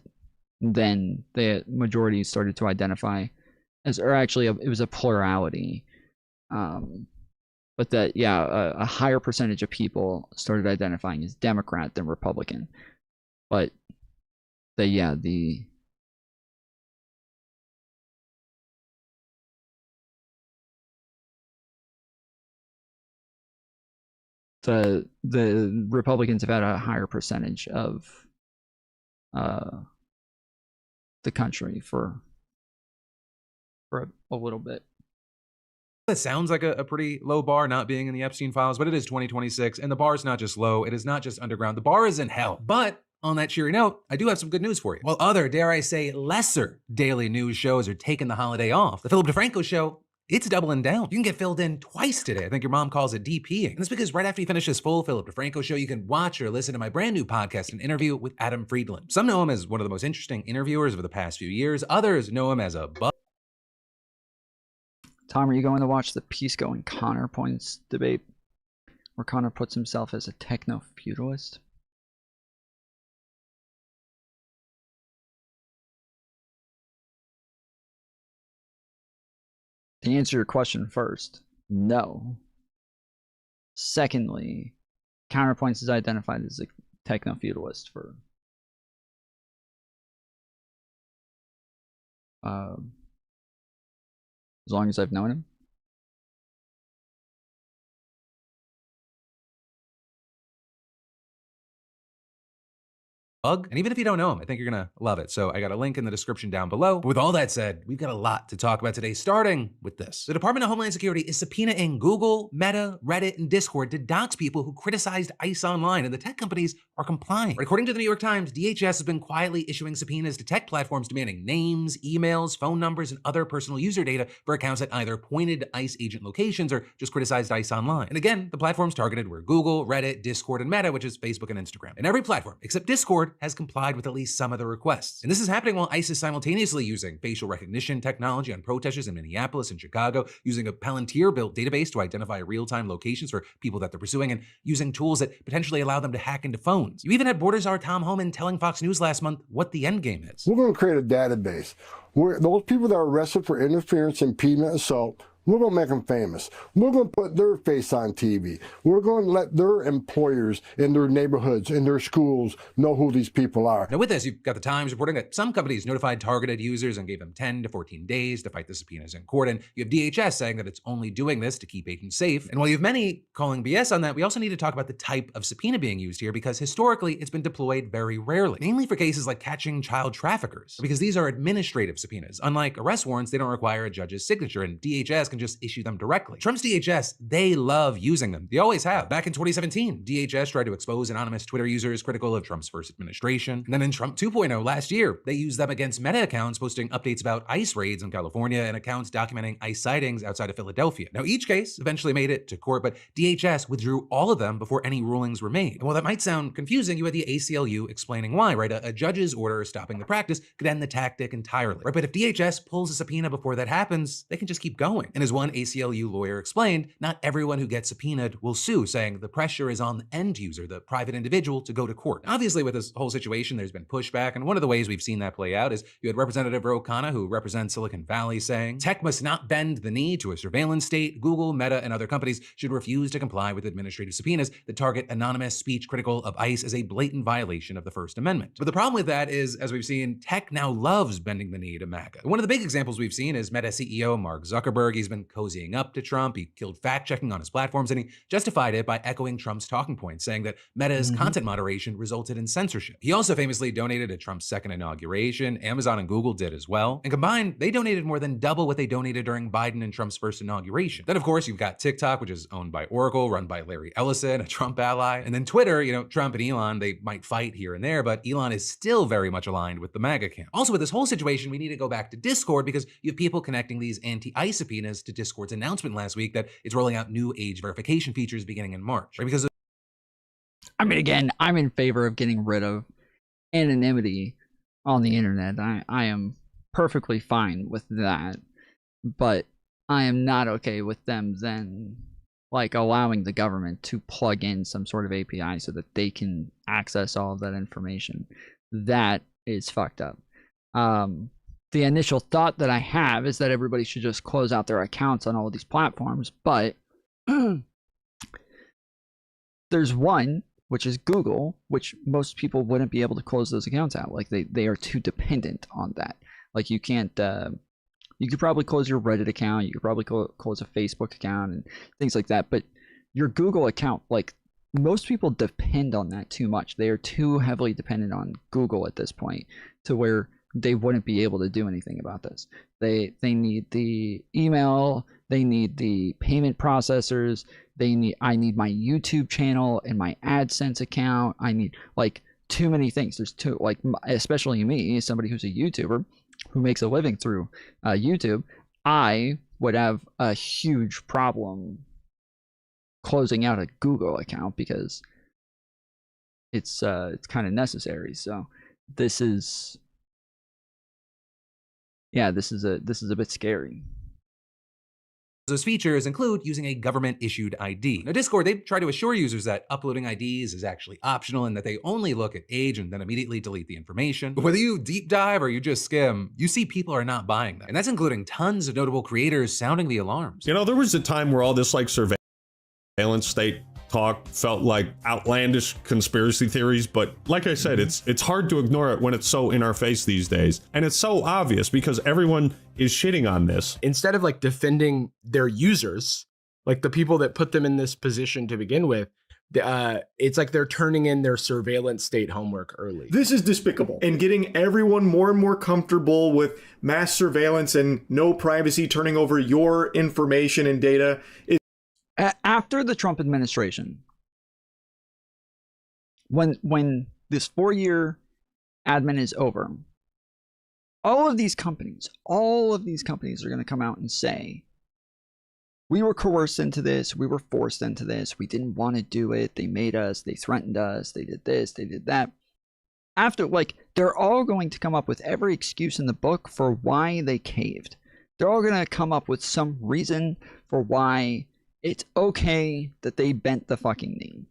then the majority started to identify as, or actually it was a plurality, but that, yeah, a higher percentage of people started identifying as Democrat than Republican. But the Republicans have had a higher percentage of the country for a little bit. That sounds like a pretty low bar, not being in the Epstein files, but it is 2026, and the bar is not just low, it is not just underground, the bar is in hell. But on that cheery note, I do have some good news for you. While other, dare I say, lesser daily news shows are taking the holiday off, the Philip DeFranco Show, it's doubling down. You can get filled in twice today. I think your mom calls it DPing. And that's because right after you finish this full Philip DeFranco Show, you can watch or listen to my brand new podcast, an interview with Adam Friedland. Some know him as one of the most interesting interviewers of the past few years. Others know him as a Tom, are you going to watch the Pisco and Connor points debate, where Connor puts himself as a techno-feudalist? To answer your question first, no. Secondly, Counterpoints is identified as a techno-feudalist for as long as I've known him. bug. And even if you don't know him, I think you're gonna love it. So I got a link in the description down below. But with all that said, we've got a lot to talk about today, starting with this. The Department of Homeland Security is subpoenaing Google, Meta, Reddit, and Discord to dox people who criticized ICE online, and the tech companies are complying. According to the New York Times, DHS has been quietly issuing subpoenas to tech platforms demanding names, emails, phone numbers, and other personal user data for accounts that either pointed to ICE agent locations or just criticized ICE online. And again, the platforms targeted were Google, Reddit, Discord, and Meta, which is Facebook and Instagram. And every platform, except Discord, has complied with at least some of the requests. And this is happening while ICE is simultaneously using facial recognition technology on protesters in Minneapolis and Chicago, using a Palantir-built database to identify real-time locations for people that they're pursuing, and using tools that potentially allow them to hack into phones. You even had Border Czar Tom Homan telling Fox News last month what the end game is. We're going to create a database where those people that are arrested for interference, impediment, assault, We're going to make them famous. We're going to put their face on TV. We're going to let their employers in their neighborhoods, in their schools, know who these people are. Now with this, you've got the Times reporting that some companies notified targeted users and gave them 10 to 14 days to fight the subpoenas in court. And you have DHS saying that it's only doing this to keep agents safe. And while you have many calling BS on that, we also need to talk about the type of subpoena being used here, because historically it's been deployed very rarely, mainly for cases like catching child traffickers, because these are administrative subpoenas. Unlike arrest warrants, they don't require a judge's signature, and DHS can just issue them directly. Trump's DHS, they love using them. They always have. Back in 2017, DHS tried to expose anonymous Twitter users critical of Trump's first administration. And then in Trump 2.0 last year, they used them against Meta accounts posting updates about ICE raids in California and accounts documenting ICE sightings outside of Philadelphia. Now, each case eventually made it to court, but DHS withdrew all of them before any rulings were made. And while that might sound confusing, you had the ACLU explaining why, right? A judge's order stopping the practice could end the tactic entirely, right? But if DHS pulls a subpoena before that happens, they can just keep going. And as one ACLU lawyer explained, not everyone who gets subpoenaed will sue, saying the pressure is on the end user, the private individual, to go to court. Obviously, with this whole situation, there's been pushback, and one of the ways we've seen that play out is you had Representative Ro Khanna, who represents Silicon Valley, saying, tech must not bend the knee to a surveillance state. Google, Meta, and other companies should refuse to comply with administrative subpoenas that target anonymous speech critical of ICE as a blatant violation of the First Amendment. But the problem with that is, as we've seen, tech now loves bending the knee to MAGA. One of the big examples we've seen is Meta CEO Mark Zuckerberg. He's been cozying up to Trump. He killed fact-checking on his platforms, and he justified it by echoing Trump's talking points, saying that Meta's content moderation resulted in censorship. He also famously donated at Trump's second inauguration. Amazon and Google did as well. And combined, they donated more than double what they donated during Biden and Trump's first inauguration. Then, of course, you've got TikTok, which is owned by Oracle, run by Larry Ellison, a Trump ally. And then Twitter, you know, Trump and Elon, they might fight here and there, but Elon is still very much aligned with the MAGA camp. Also, with this whole situation, we need to go back to Discord, because you have people connecting these anti-ICE subpoenas to Discord's announcement last week that it's rolling out new age verification features beginning in March, right? Because I mean, again, I'm in favor of getting rid of anonymity on the internet. I am perfectly fine with that, but I am not okay with them then like allowing the government to plug in some sort of API so that they can access all of that information. That is fucked up. The initial thought that I have is that everybody should just close out their accounts on all of these platforms, but there's one, which is Google, which most people wouldn't be able to close those accounts out. Like they are too dependent on that. Like you can't, you could probably close your Reddit account, you could probably close a Facebook account and things like that, but your Google account, like most people depend on that too much. They are too heavily dependent on Google at this point to where they wouldn't be able to do anything about this. They need the email, they need the payment processors, I need my YouTube channel and my AdSense account. I need like too many things. There's too, like, especially me, somebody who's a YouTuber who makes a living through YouTube, I would have a huge problem closing out a Google account because it's kind of necessary. So this is, yeah, this is a bit scary. those features include using a government-issued ID. Now, Discord, they try to assure users that uploading IDs is actually optional and that they only look at age and then immediately delete the information. But whether you deep dive or you just skim, you see people are not buying that. And that's including tons of notable creators sounding the alarms. You know, there was a time where all this like surveillance state talk felt like outlandish conspiracy theories, but like I said, it's hard to ignore it when it's so in our face these days. And it's so obvious because everyone is shitting on this. Instead of like defending their users, like the people that put them in this position to begin with, it's like they're turning in their surveillance state homework early. This is despicable. And getting everyone more and more comfortable with mass surveillance and no privacy, turning over your information and data is after the Trump administration, when this 4-year admin is over, all of these companies are going to come out and say, we were coerced into this, we were forced into this, we didn't want to do it, they made us, they threatened us, they did this, they did that. After, like, they're all going to come up with every excuse in the book for why they caved. They're all going to come up with some reason for why it's okay that they bent the fucking knee.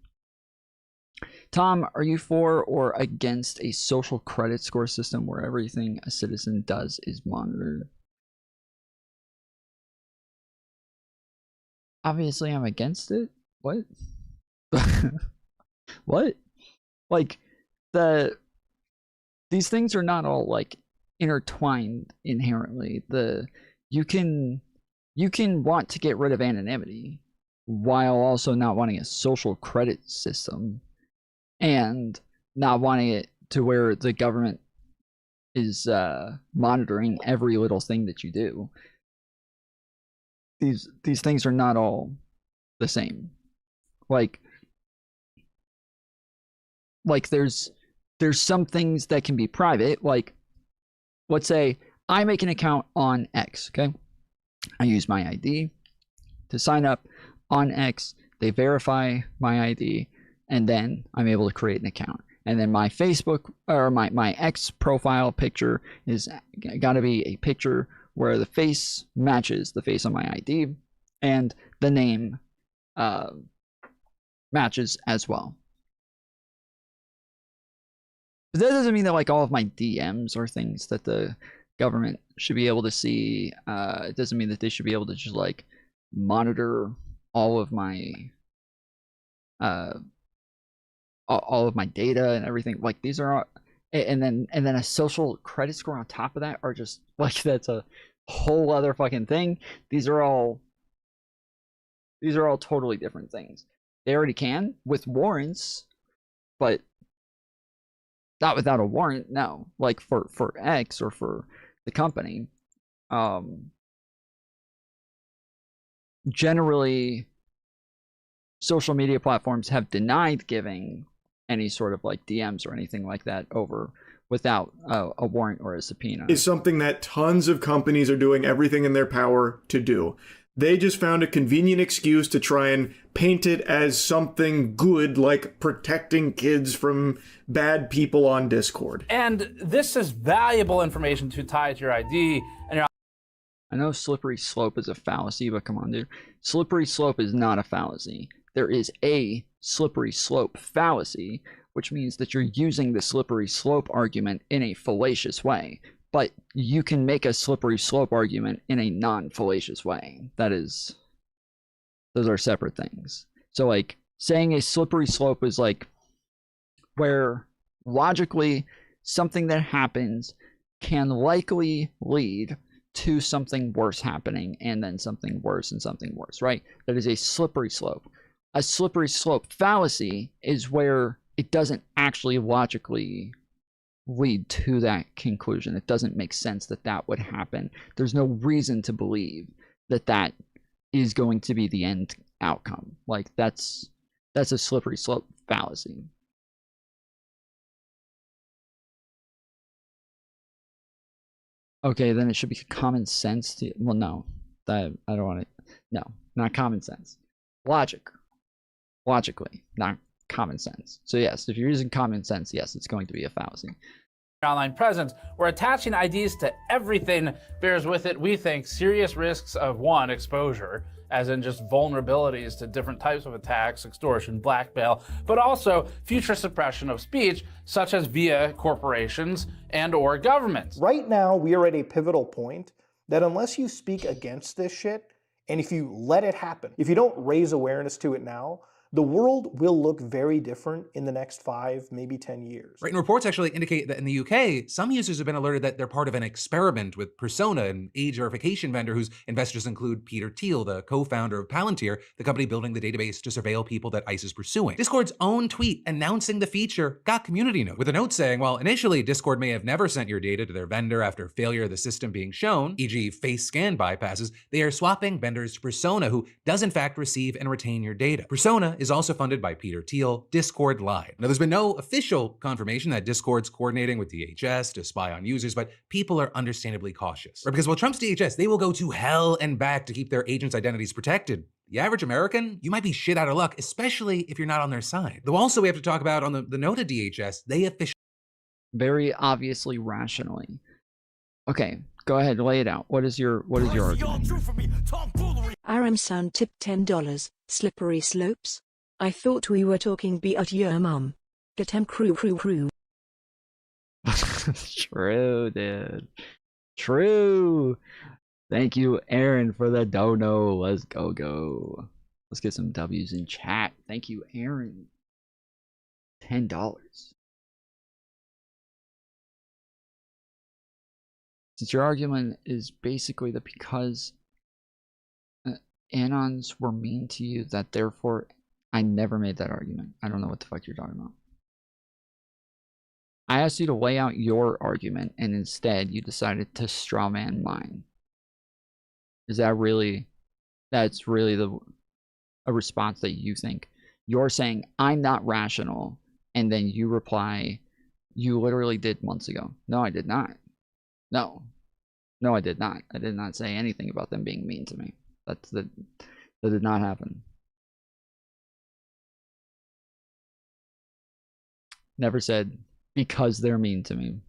Tom, are you for or against a social credit score system where everything a citizen does is monitored? obviously I'm against it. What? What? Like, these things are not all like intertwined inherently. You can want to get rid of anonymity while also not wanting a social credit system and not wanting it to where the government is monitoring every little thing that you do. These things are not all the same. Like there's some things that can be private. Like, let's say I make an account on X, okay? I use my ID to sign up on X. They verify my ID, and then I'm able to create an account. And then my Facebook or my X profile picture is got to be a picture where the face matches the face on my ID, and the name matches as well. But that doesn't mean that like all of my DMs are things that the government should be able to see. It doesn't mean that they should be able to just like monitor all of my data and everything. Like, these are all, and then a social credit score on top of that are just like, that's a whole other fucking thing. These are all totally different things. They already can with warrants, but not without a warrant. No, like for X or for the company. Generally, social media platforms have denied giving any sort of like DMs or anything like that over without a warrant or a subpoena. Is something that tons of companies are doing everything in their power to do. They just found a convenient excuse to try and paint it as something good, like protecting kids from bad people on Discord. And this is valuable information to tie to your ID and your... I know slippery slope is a fallacy, but come on, dude. Slippery slope is not a fallacy. There is a slippery slope fallacy, which means that you're using the slippery slope argument in a fallacious way. But you can make a slippery slope argument in a non-fallacious way. Those are separate things. So like saying a slippery slope is like where logically something that happens can likely lead to something worse happening, and then something worse and something worse, right? That is a slippery slope. A slippery slope fallacy is where it doesn't actually logically lead to that conclusion. It doesn't make sense that that would happen. There's no reason to believe that that is going to be the end outcome. Like, that's a slippery slope fallacy. Okay, then it should be common sense to, well, no, that I don't want to, no, not common sense. Logically, not common sense. So yes, if you're using common sense, yes, it's going to be a fallacy. online presence, where attaching IDs to everything bears with it, we think, serious risks of, one, exposure, as in just vulnerabilities to different types of attacks, extortion, blackmail, but also future suppression of speech, such as via corporations and or governments. Right now, we are at a pivotal point that unless you speak against this shit, and if you let it happen, if you don't raise awareness to it now, the world will look very different in the next 5, maybe 10 years. Right, and reports actually indicate that in the UK, some users have been alerted that they're part of an experiment with Persona, an age verification vendor whose investors include Peter Thiel, the co-founder of Palantir, the company building the database to surveil people that ICE is pursuing. Discord's own tweet announcing the feature got community note, with a note saying, while initially Discord may have never sent your data to their vendor after failure of the system being shown, e.g. face scan bypasses, they are swapping vendors to Persona, who does in fact receive and retain your data. Persona is also funded by Peter Thiel. Discord lied. Now, there's been no official confirmation that Discord's coordinating with DHS to spy on users, but people are understandably cautious. Right? Because while Trump's DHS, they will go to hell and back to keep their agents' identities protected. The average American, you might be shit out of luck, especially if you're not on their side. Though also we have to talk about on the note of DHS, they officially... Very obviously rationally. Okay, go ahead, lay it out. What is your argument? Aram Sound tip $10. Slippery slopes? I thought we were talking about your mum. Get him crew. True, dude. True. Thank you, Aaron, for the dono. Let's go. Let's get some W's in chat. Thank you, Aaron. $10. Since your argument is basically that because Anons were mean to you, that therefore I never made that argument. I don't know what the fuck you're talking about. I asked you to lay out your argument, and instead you decided to strawman mine. Is that really, that's really a response that you think? You're saying, I'm not rational, and then you reply, you literally did months ago. No, I did not. No, I did not. I did not say anything about them being mean to me. That did not happen. Never said because they're mean to me.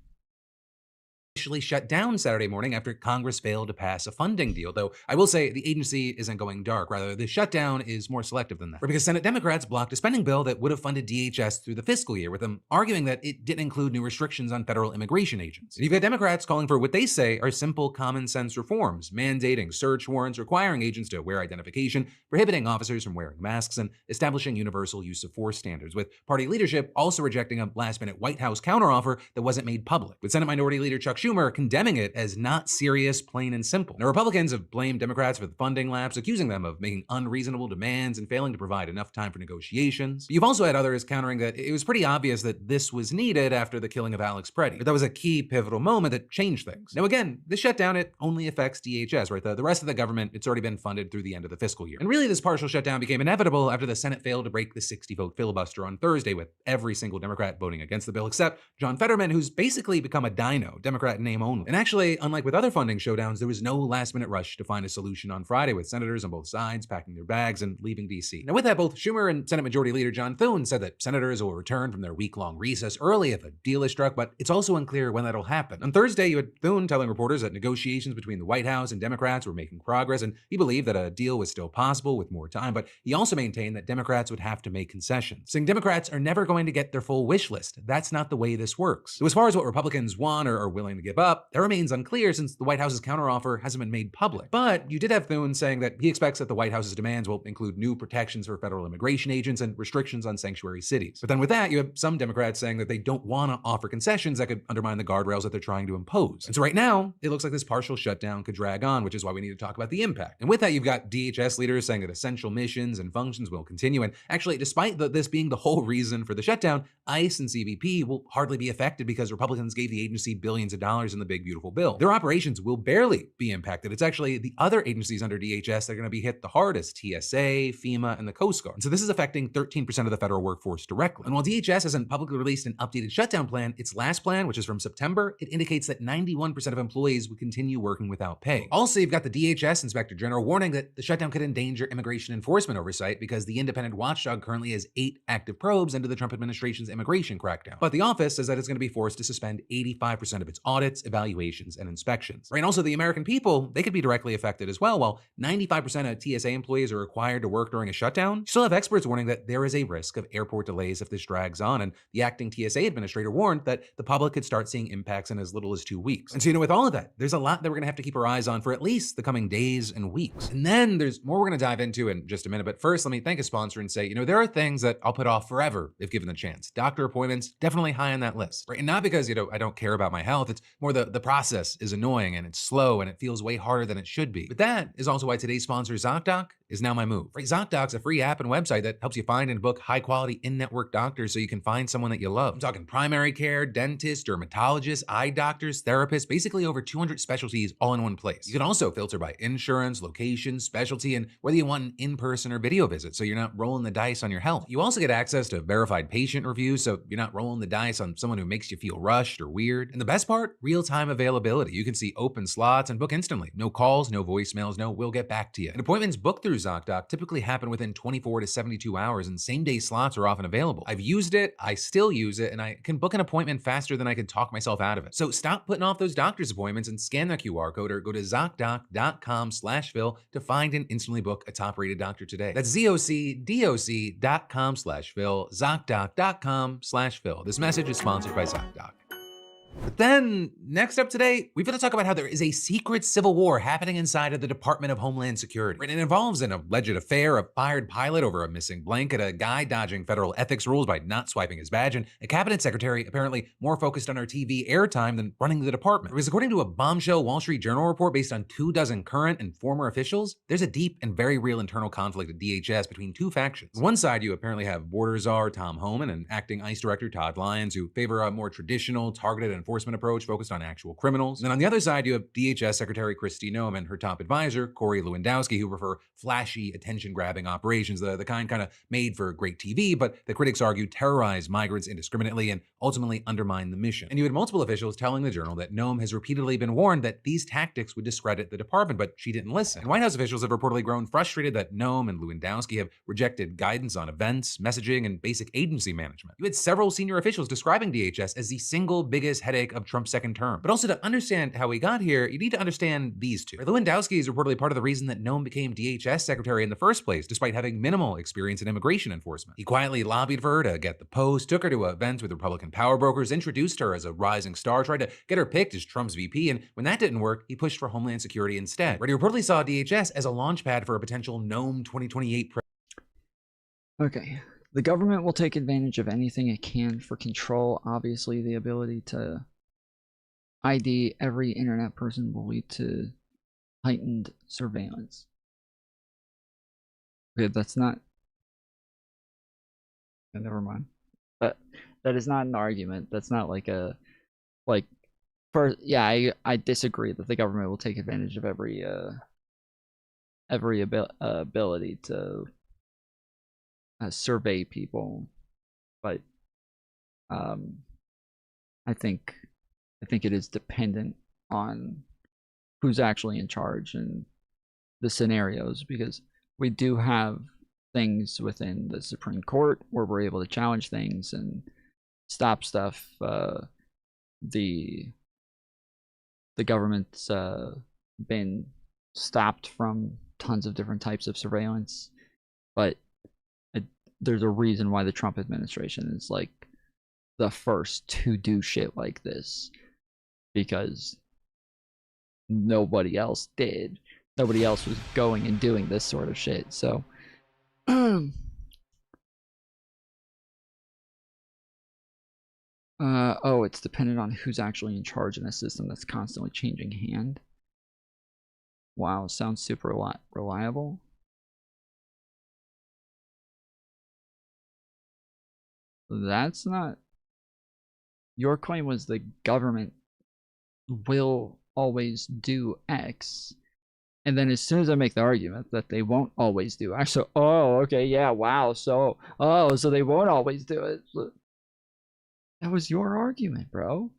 Officially shut down Saturday morning after Congress failed to pass a funding deal, though I will say the agency isn't going dark. Rather, the shutdown is more selective than that. Because Senate Democrats blocked a spending bill that would have funded DHS through the fiscal year, with them arguing that it didn't include new restrictions on federal immigration agents. And you've got Democrats calling for what they say are simple common sense reforms, mandating search warrants, requiring agents to wear identification, prohibiting officers from wearing masks, and establishing universal use of force standards, with party leadership also rejecting a last-minute White House counteroffer that wasn't made public, with Senate Minority Leader Chuck Schumer condemning it as not serious, plain and simple. Now, Republicans have blamed Democrats for the funding lapse, accusing them of making unreasonable demands and failing to provide enough time for negotiations. But you've also had others countering that it was pretty obvious that this was needed after the killing of Alex Preddy. But that was a key pivotal moment that changed things. Now again, this shutdown, it only affects DHS, right? The rest of the government, it's already been funded through the end of the fiscal year. And really, this partial shutdown became inevitable after the Senate failed to break the 60-vote filibuster on Thursday, with every single Democrat voting against the bill except John Fetterman, who's basically become a dino, Democrat in name only. And actually, unlike with other funding showdowns, there was no last-minute rush to find a solution on Friday, with senators on both sides packing their bags and leaving D.C. Now with that, both Schumer and Senate Majority Leader John Thune said that senators will return from their week-long recess early if a deal is struck, but it's also unclear when that'll happen. On Thursday, you had Thune telling reporters that negotiations between the White House and Democrats were making progress, and he believed that a deal was still possible with more time, but he also maintained that Democrats would have to make concessions, saying Democrats are never going to get their full wish list. That's not the way this works. So as far as what Republicans want or are willing to give up, that remains unclear since the White House's counteroffer hasn't been made public. But you did have Thune saying that he expects that the White House's demands will include new protections for federal immigration agents and restrictions on sanctuary cities. But then with that, you have some Democrats saying that they don't want to offer concessions that could undermine the guardrails that they're trying to impose. And so right now, it looks like this partial shutdown could drag on, which is why we need to talk about the impact. And with that, you've got DHS leaders saying that essential missions and functions will continue. And actually, despite this being the whole reason for the shutdown, ICE and CBP will hardly be affected because Republicans gave the agency billions of dollars in the big beautiful bill. Their operations will barely be impacted. It's actually the other agencies under DHS that are going to be hit the hardest: TSA, FEMA, and the Coast Guard. And so this is affecting 13% of the federal workforce directly. And while DHS hasn't publicly released an updated shutdown plan, its last plan, which is from September, it indicates that 91% of employees would continue working without pay. Also, you've got the DHS Inspector General warning that the shutdown could endanger immigration enforcement oversight because the independent watchdog currently has 8 active probes into the Trump administration's immigration crackdown. But the office says that it's going to be forced to suspend 85% of its audits, evaluations, and inspections. Right? And also, the American people, they could be directly affected as well. While 95% of TSA employees are required to work during a shutdown, you still have experts warning that there is a risk of airport delays if this drags on. And the acting TSA administrator warned that the public could start seeing impacts in as little as 2 weeks. And so, with all of that, there's a lot that we're going to have to keep our eyes on for at least the coming days and weeks. And then there's more we're going to dive into in just a minute. But first, let me thank a sponsor and say, there are things that I'll put off forever if given the chance. Doctor appointments, definitely high on that list. Right? And not because, I don't care about my health. It's more the process is annoying and it's slow and it feels way harder than it should be. But that is also why today's sponsor, ZocDoc, is now my move. Right? ZocDoc's a free app and website that helps you find and book high-quality in-network doctors so you can find someone that you love. I'm talking primary care, dentists, dermatologists, eye doctors, therapists, basically over 200 specialties all in one place. You can also filter by insurance, location, specialty, and whether you want an in-person or video visit so you're not rolling the dice on your health. You also get access to verified patient reviews so you're not rolling the dice on someone who makes you feel rushed or weird. And the best part, real-time availability. You can see open slots and book instantly. No calls, no voicemails, no we'll get back to you. And appointments booked through ZocDoc typically happen within 24 to 72 hours, and same-day slots are often available. I've used it, I still use it, and I can book an appointment faster than I can talk myself out of it. So stop putting off those doctor's appointments and scan that QR code or go to ZocDoc.com/Phil to find and instantly book a top-rated doctor today. That's ZocDoc.com/Phil, ZocDoc.com/Phil. This message is sponsored by ZocDoc. But then, next up today, we've got to talk about how there is a secret civil war happening inside of the Department of Homeland Security. And it involves an alleged affair, a fired pilot over a missing blanket, a guy dodging federal ethics rules by not swiping his badge, and a cabinet secretary apparently more focused on her TV airtime than running the department. Because according to a bombshell Wall Street Journal report based on 24 current and former officials, there's a deep and very real internal conflict at DHS between two factions. On one side, you apparently have border czar Tom Homan and acting ICE director Todd Lyons, who favor a more traditional, targeted enforcement approach focused on actual criminals. And then on the other side, you have DHS Secretary Kristi Noem and her top advisor, Corey Lewandowski, who prefer flashy, attention-grabbing operations, the kind of made for great TV, but the critics argue terrorize migrants indiscriminately and ultimately undermine the mission. And you had multiple officials telling the Journal that Noem has repeatedly been warned that these tactics would discredit the department, but she didn't listen. And White House officials have reportedly grown frustrated that Noem and Lewandowski have rejected guidance on events, messaging, and basic agency management. You had several senior officials describing DHS as the single biggest headache of Trump's second term. But also, to understand how we got here, you need to understand these two. Lewandowski is reportedly part of the reason that Noem became DHS secretary in the first place, despite having minimal experience in immigration enforcement. He quietly lobbied for her to get the post, took her to events with Republican power brokers, introduced her as a rising star, tried to get her picked as Trump's VP, and when that didn't work, he pushed for Homeland Security instead, where he reportedly saw DHS as a launchpad for a potential Noem 2028 Okay. The government will take advantage of anything it can for control. Obviously, the ability to ID every internet person will lead to heightened surveillance. Okay, that's not... Never mind. That is not an argument. That's not like a... Like, first, yeah, I disagree that the government will take advantage of every ability to survey people, but I think it is dependent on who's actually in charge and the scenarios, because we do have things within the Supreme Court where we're able to challenge things and stop stuff. The government's been stopped from tons of different types of surveillance, but there's a reason why the Trump administration is like the first to do shit like this, because nobody else did. Nobody else was going and doing this sort of shit. So oh, it's dependent on who's actually in charge in a system that's constantly changing hand. Wow, sounds super reliable. That's not... Your claim was the government will always do X, and then as soon as I make the argument that they won't always do X, so, oh, okay, yeah, wow, so, oh, so they won't always do it. That was your argument, bro.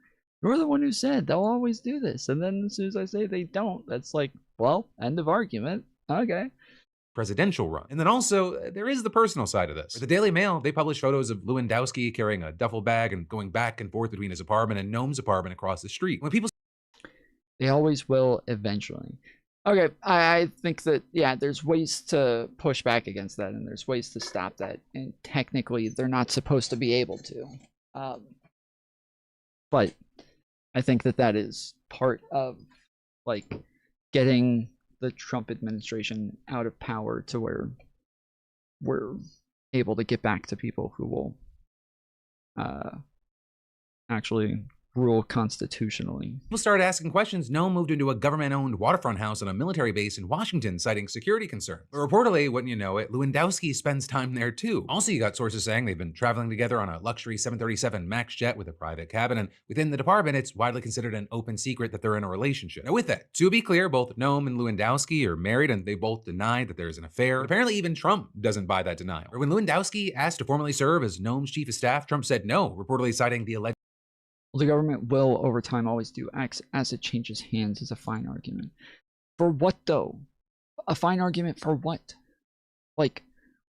You're the one who said they'll always do this, and then as soon as I say they don't, that's like, well, end of argument. Okay. Presidential run. And then also, there is the personal side of this. The Daily Mail, they published photos of Lewandowski carrying a duffel bag and going back and forth between his apartment and Noem's apartment across the street. When people... They always will eventually. Okay, I think that, yeah, there's ways to push back against that, and there's ways to stop that, and technically they're not supposed to be able to. But I think that is part of, like, getting the Trump administration out of power to where we're able to get back to people who will actually rule constitutionally. People started asking questions. Noem moved into a government-owned waterfront house on a military base in Washington, citing security concerns. But reportedly, wouldn't you know it, Lewandowski spends time there too. Also, you got sources saying they've been traveling together on a luxury 737 MAX jet with a private cabin, and within the department, it's widely considered an open secret that they're in a relationship. Now with that, to be clear, both Noem and Lewandowski are married, and they both denied that there's an affair. But apparently even Trump doesn't buy that denial. Or when Lewandowski asked to formally serve as Noem's chief of staff, Trump said no, reportedly citing the alleged... Well, the government will, over time, always do X as it changes hands is a fine argument. For what, though? A fine argument for what? Like,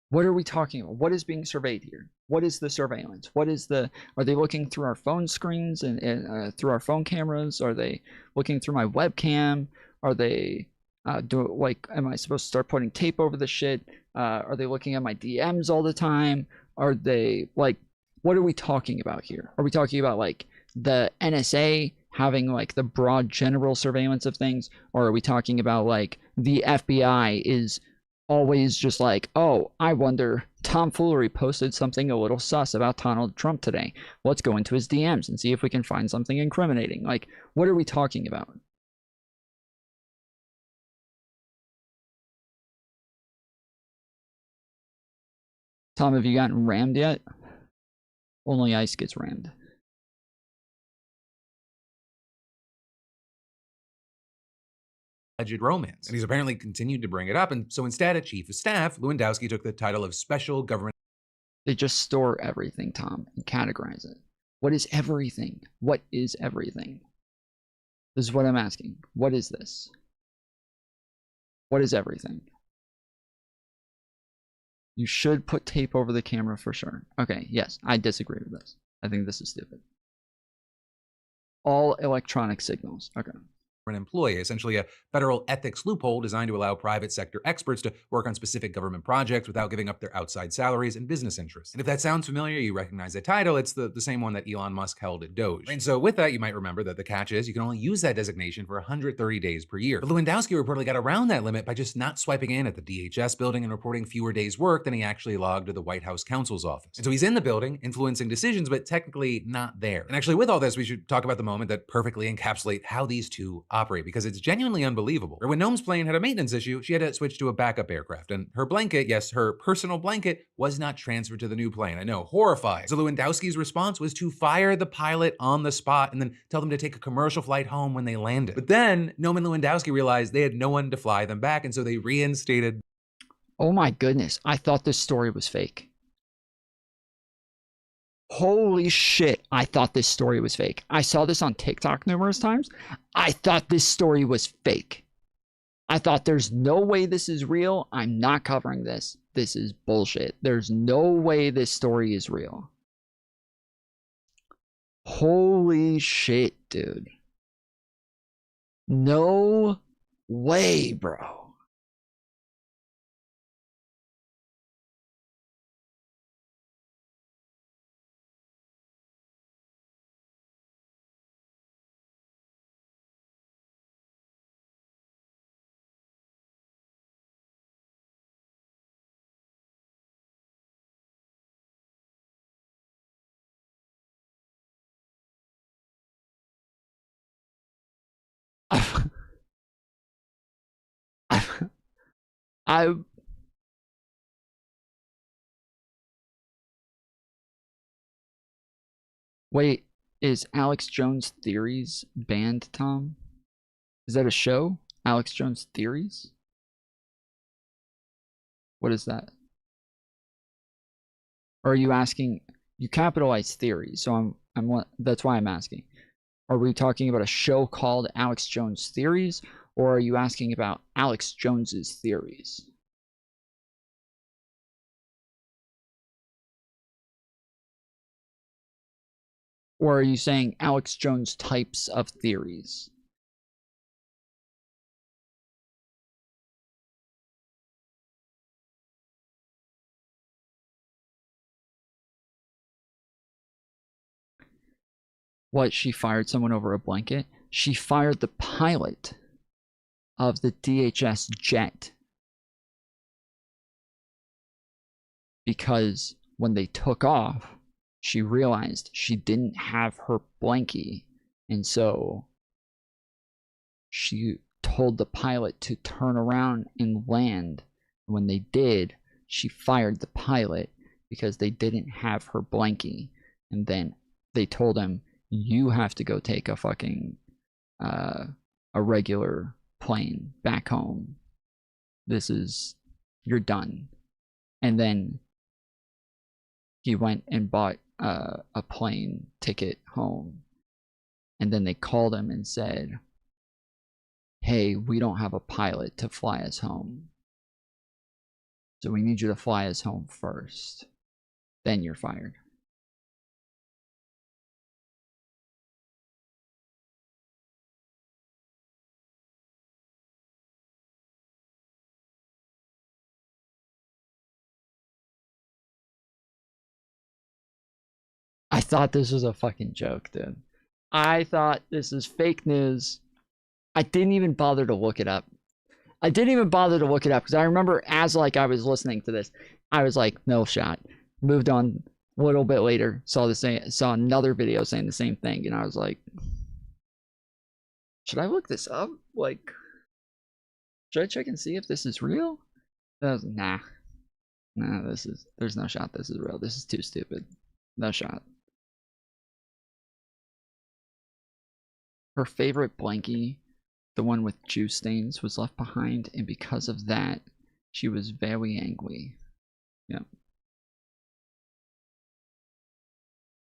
what are we talking about? What is being surveyed here? What is the surveillance? What is the... Are they looking through our phone screens and through our phone cameras? Are they looking through my webcam? Are they... am I supposed to start putting tape over the shit? Are they looking at my DMs all the time? Are they, like... What are we talking about here? Are we talking about, like... the NSA having like the broad general surveillance of things, or are we talking about like the FBI is always just like, oh, I wonder, Tom Foolery posted something a little sus about Donald Trump today. Let's go into his DMs and see if we can find something incriminating. Like, what are we talking about? Tom, have you gotten rammed yet? Only ice gets rammed. Alleged romance. And he's apparently continued to bring it up. And so instead, a chief of staff, Lewandowski took the title of special government. They just store everything, Tom, and categorize it. What is everything? What is everything? This is what I'm asking. What is this? What is everything? You should put tape over the camera for sure. Okay, yes, I disagree with this. I think this is stupid. All electronic signals. Okay. An employee, essentially a federal ethics loophole designed to allow private sector experts to work on specific government projects without giving up their outside salaries and business interests. And if that sounds familiar, you recognize the title, it's the same one that Elon Musk held at Doge. And so with that, you might remember that the catch is you can only use that designation for 130 days per year. But Lewandowski reportedly got around that limit by just not swiping in at the DHS building and reporting fewer days work than he actually logged to the White House counsel's office. And so he's in the building, influencing decisions, but technically not there. And actually with all this, we should talk about the moment that perfectly encapsulate how these two operate, because it's genuinely unbelievable. Or when Gnome's plane had a maintenance issue, she had to switch to a backup aircraft, and her blanket, yes, her personal blanket, was not transferred to the new plane. I know, horrified. So Lewandowski's response was to fire the pilot on the spot and then tell them to take a commercial flight home when they landed. But then Gnome and Lewandowski realized they had no one to fly them back, and so they reinstated. Oh my goodness, I thought this story was fake. Holy shit, I thought this story was fake. I saw this on TikTok numerous times. I thought this story was fake. I thought there's no way this is real. I'm not covering this. This is bullshit. There's no way this story is real. Holy shit, dude. No way, bro. I wait, is Alex Jones Theories banned, Tom? Is that a show? Alex Jones Theories? What is that? Or are you asking, you capitalize theory, so that's why I'm asking. Are we talking about a show called Alex Jones Theories, or are you asking about Alex Jones's theories? Or are you saying Alex Jones types of theories? What, she fired someone over a blanket? She fired the pilot of the DHS jet. Because when they took off, she realized she didn't have her blankie. And so she told the pilot to turn around and land. When they did, she fired the pilot because they didn't have her blankie. And then they told him, you have to go take a fucking a regular plane back home. You're done. And then he went and bought a plane ticket home. And then they called him and said, hey, we don't have a pilot to fly us home. So we need you to fly us home first. Then you're fired. I thought this was a fucking joke, dude. I thought this is fake news. I didn't even bother to look it up. Because I remember as like I was listening to this, I was like, no shot. Moved on a little bit later, saw another video saying the same thing, and I was like, should I look this up? Like, should I check and see if this is real? Nah, there's no shot this is real. This is too stupid. No shot. Her favorite blankie, the one with juice stains, was left behind, and because of that, she was very angry. Yep.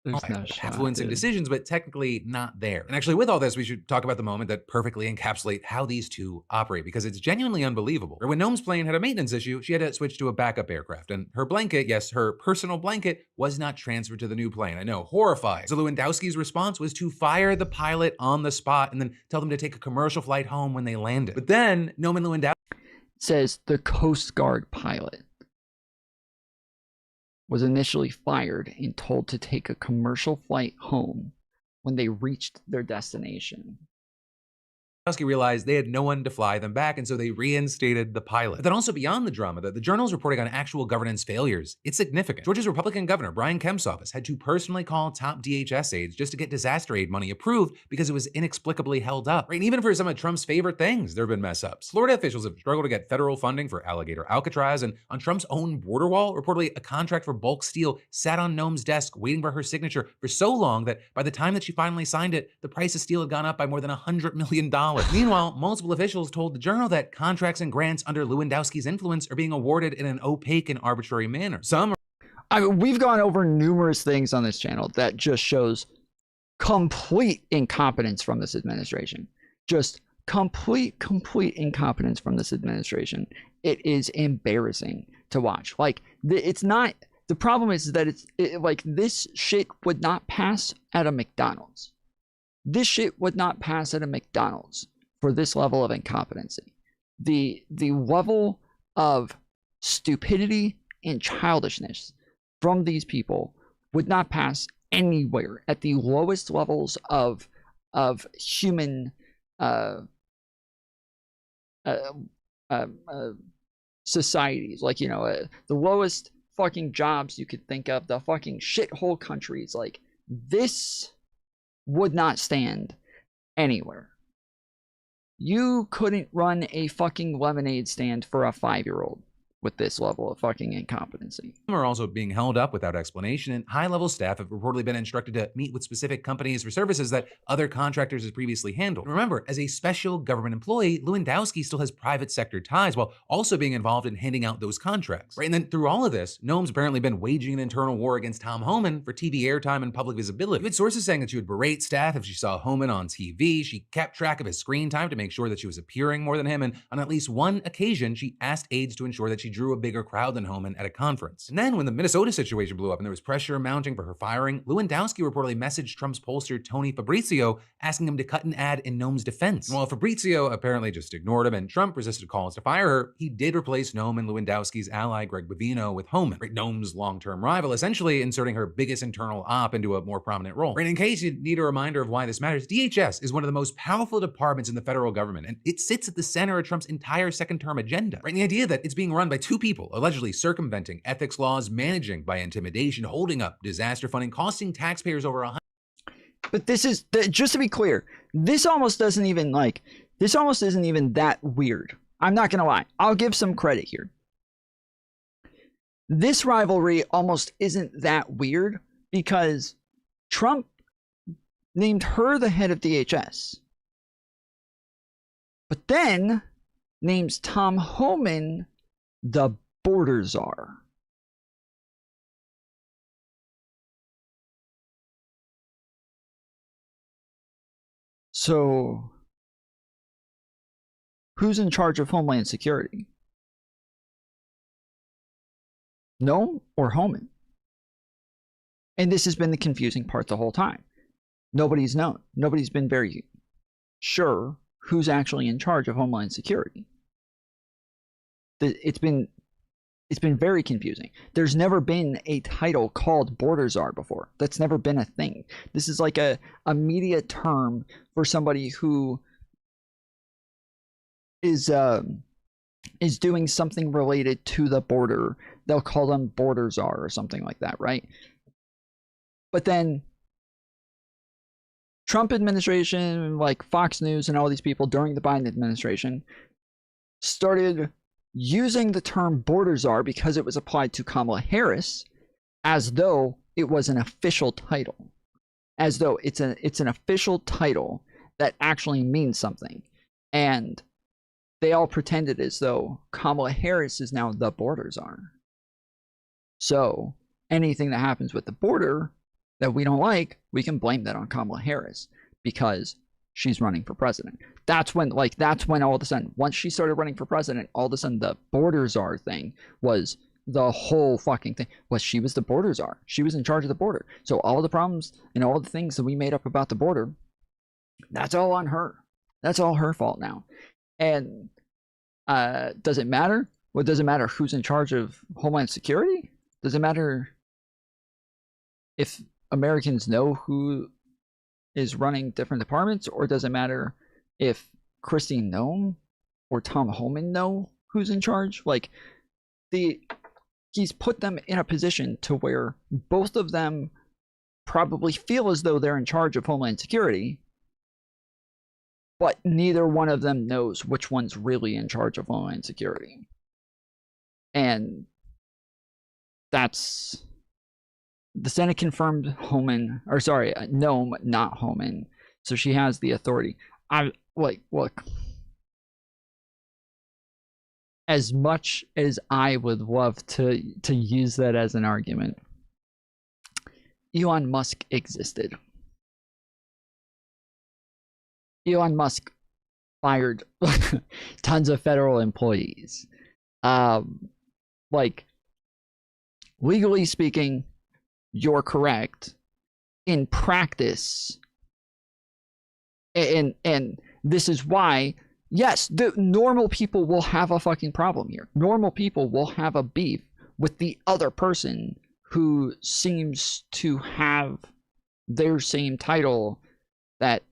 There's no shot, influencing dude. decisions, but technically not there. And actually, with all this, we should talk about the moment that perfectly encapsulates how these two operate, because it's genuinely unbelievable. When Gnome's plane had a maintenance issue, she had to switch to a backup aircraft, and her blanket, yes, her personal blanket, was not transferred to the new plane. I know, horrifying. So Lewandowski's response was to fire the pilot on the spot and then tell them to take a commercial flight home when they landed. But then Gnome and Lewandowski says the Coast Guard pilot was initially fired and told to take a commercial flight home when they reached their destination. realized they had no one to fly them back, and so they reinstated the pilot. But then also beyond the drama, the journal is reporting on actual governance failures. It's significant. Georgia's Republican governor, Brian Kemp's office, had to personally call top DHS aides just to get disaster aid money approved because it was inexplicably held up. Right? And even for some of Trump's favorite things, there have been mess ups. Florida officials have struggled to get federal funding for alligator Alcatraz, and on Trump's own border wall, reportedly a contract for bulk steel sat on Gnome's desk waiting for her signature for so long that by the time that she finally signed it, the price of steel had gone up by more than $100 million. Meanwhile, multiple officials told the journal that contracts and grants under Lewandowski's influence are being awarded in an opaque and arbitrary manner. We've gone over numerous things on this channel that just shows complete incompetence from this administration. Just complete incompetence from this administration. It is embarrassing to watch. Like, it's not, the problem is that like, this shit would not pass at a McDonald's. This shit would not pass at a McDonald's for this level of incompetency. The level of stupidity and childishness from these people would not pass anywhere at the lowest levels of human societies. Like, you know, the lowest fucking jobs you could think of, the fucking shithole countries. Like, this would not stand anywhere. You couldn't run a fucking lemonade stand for a 5-year-old with this level of fucking incompetency. Some are also being held up without explanation, and high-level staff have reportedly been instructed to meet with specific companies for services that other contractors have previously handled. And remember, as a special government employee, Lewandowski still has private sector ties while also being involved in handing out those contracts. Right? And then through all of this, Gnome's apparently been waging an internal war against Tom Homan for TV airtime and public visibility. You had sources saying that she would berate staff if she saw Homan on TV. She kept track of his screen time to make sure that she was appearing more than him, and on at least one occasion, she asked aides to ensure that she drew a bigger crowd than Homan at a conference. And then when the Minnesota situation blew up and there was pressure mounting for her firing, Lewandowski reportedly messaged Trump's pollster Tony Fabrizio asking him to cut an ad in Gnome's defense. And while Fabrizio apparently just ignored him and Trump resisted calls to fire her, he did replace Gnome and Lewandowski's ally Greg Bovino with Homan, right, Gnome's long-term rival, essentially inserting her biggest internal op into a more prominent role. Right, in case you need a reminder of why this matters, DHS is one of the most powerful departments in the federal government, and it sits at the center of Trump's entire second-term agenda. Right, and the idea that it's being run by two people allegedly circumventing ethics laws, managing by intimidation, holding up disaster funding, costing taxpayers over $100. But this is, just to be clear, this almost isn't even that weird. I'm not gonna lie. I'll give some credit here. This rivalry almost isn't that weird because Trump named her the head of DHS, but then names Tom Homan the border czar. So, who's in charge of Homeland Security? Gnome or Homan? And this has been the confusing part the whole time. Nobody's known. Nobody's been very sure who's actually in charge of Homeland Security. It's It's been very confusing. There's never been a title called border czar before. That's never been a thing. This is like a media term for somebody who is doing something related to the border. They'll call them border czar or something like that, right? But then Trump administration, like Fox News and all these people during the Biden administration started using the term border czar because it was applied to Kamala Harris as though it was an official title, as though it's an official title that actually means something. And they all pretended as though Kamala Harris is now the border czar. So anything that happens with the border that we don't like, we can blame that on Kamala Harris because she's running for president. That's when all of a sudden, once she started running for president, all of a sudden the border czar thing was the whole fucking thing. She was the border czar. She was in charge of the border. So all the problems and all the things that we made up about the border, that's all on her. That's all her fault now. And does it matter? Well, does it matter who's in charge of Homeland Security? Does it matter if Americans know who is running different departments, or does it matter if Christine Nome or Tom Homan know who's in charge? Like, he's put them in a position to where both of them probably feel as though they're in charge of Homeland Security, but neither one of them knows which one's really in charge of Homeland Security. And that's... The Senate confirmed Nome, not Homan. So she has the authority. Look. As much as I would love to use that as an argument, Elon Musk existed. Elon Musk fired tons of federal employees. Legally speaking, you're correct. In practice, and this is why, yes, the normal people will have a fucking problem here. Normal people will have a beef with the other person who seems to have their same title, that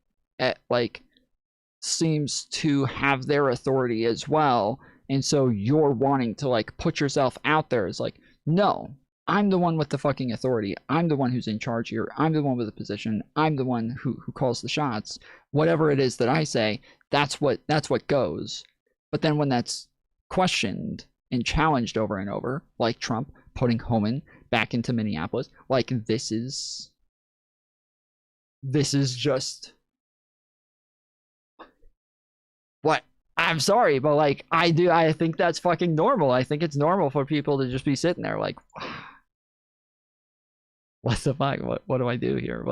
seems to have their authority as well. And so you're wanting to put yourself out there as no, I'm the one with the fucking authority. I'm the one who's in charge here. I'm the one with the position. I'm the one who calls the shots. Whatever it is that I say, that's what goes. But then when that's questioned and challenged over and over, like Trump putting Homan back into Minneapolis, this is just what? I'm sorry, but I think that's fucking normal. I think it's normal for people to just be sitting there what the fuck? What do I do here?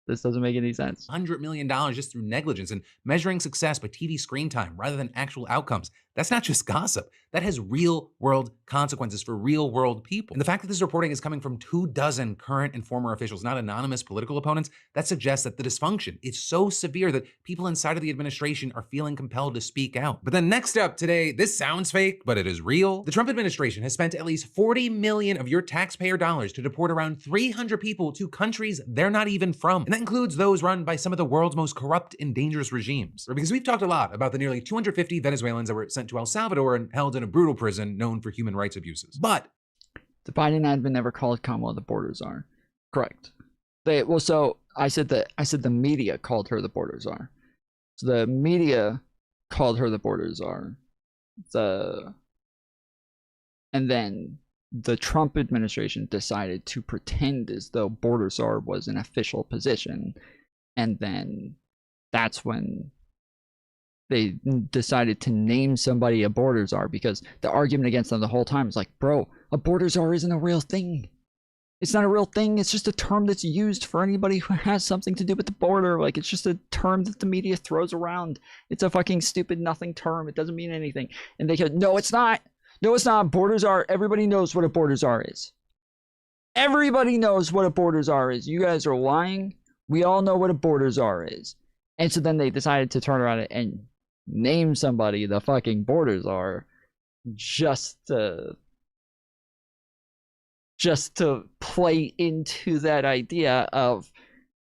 This doesn't make any sense. $100 million just through negligence and measuring success by TV screen time rather than actual outcomes. That's not just gossip. That has real world consequences for real world people. And the fact that this reporting is coming from 24 current and former officials, not anonymous political opponents, that suggests that the dysfunction is so severe that people inside of the administration are feeling compelled to speak out. But then next up today, this sounds fake, but it is real. The Trump administration has spent at least $40 million of your taxpayer dollars to deport around 300 people to countries they're not even from. And that includes those run by some of the world's most corrupt and dangerous regimes. Because we've talked a lot about the nearly 250 Venezuelans that were sent to El Salvador and held in a brutal prison known for human rights abuses. But the Biden admin never called Kamala the border czar. Correct. So I said the media called her the border czar. So the media called her the border czar. And then the Trump administration decided to pretend as though border czar was an official position, and then that's when they decided to name somebody a border czar, because the argument against them the whole time is bro, a border czar isn't a real thing. It's not a real thing. It's just a term that's used for anybody who has something to do with the border. It's just a term that the media throws around. It's a fucking stupid nothing term. It doesn't mean anything. And they go, no, it's not. No, it's not. Border czar. Everybody knows what a border czar is. Everybody knows what a border czar is. You guys are lying. We all know what a border czar is. And so then they decided to turn around and name somebody the fucking border czar just to just to play into that idea of,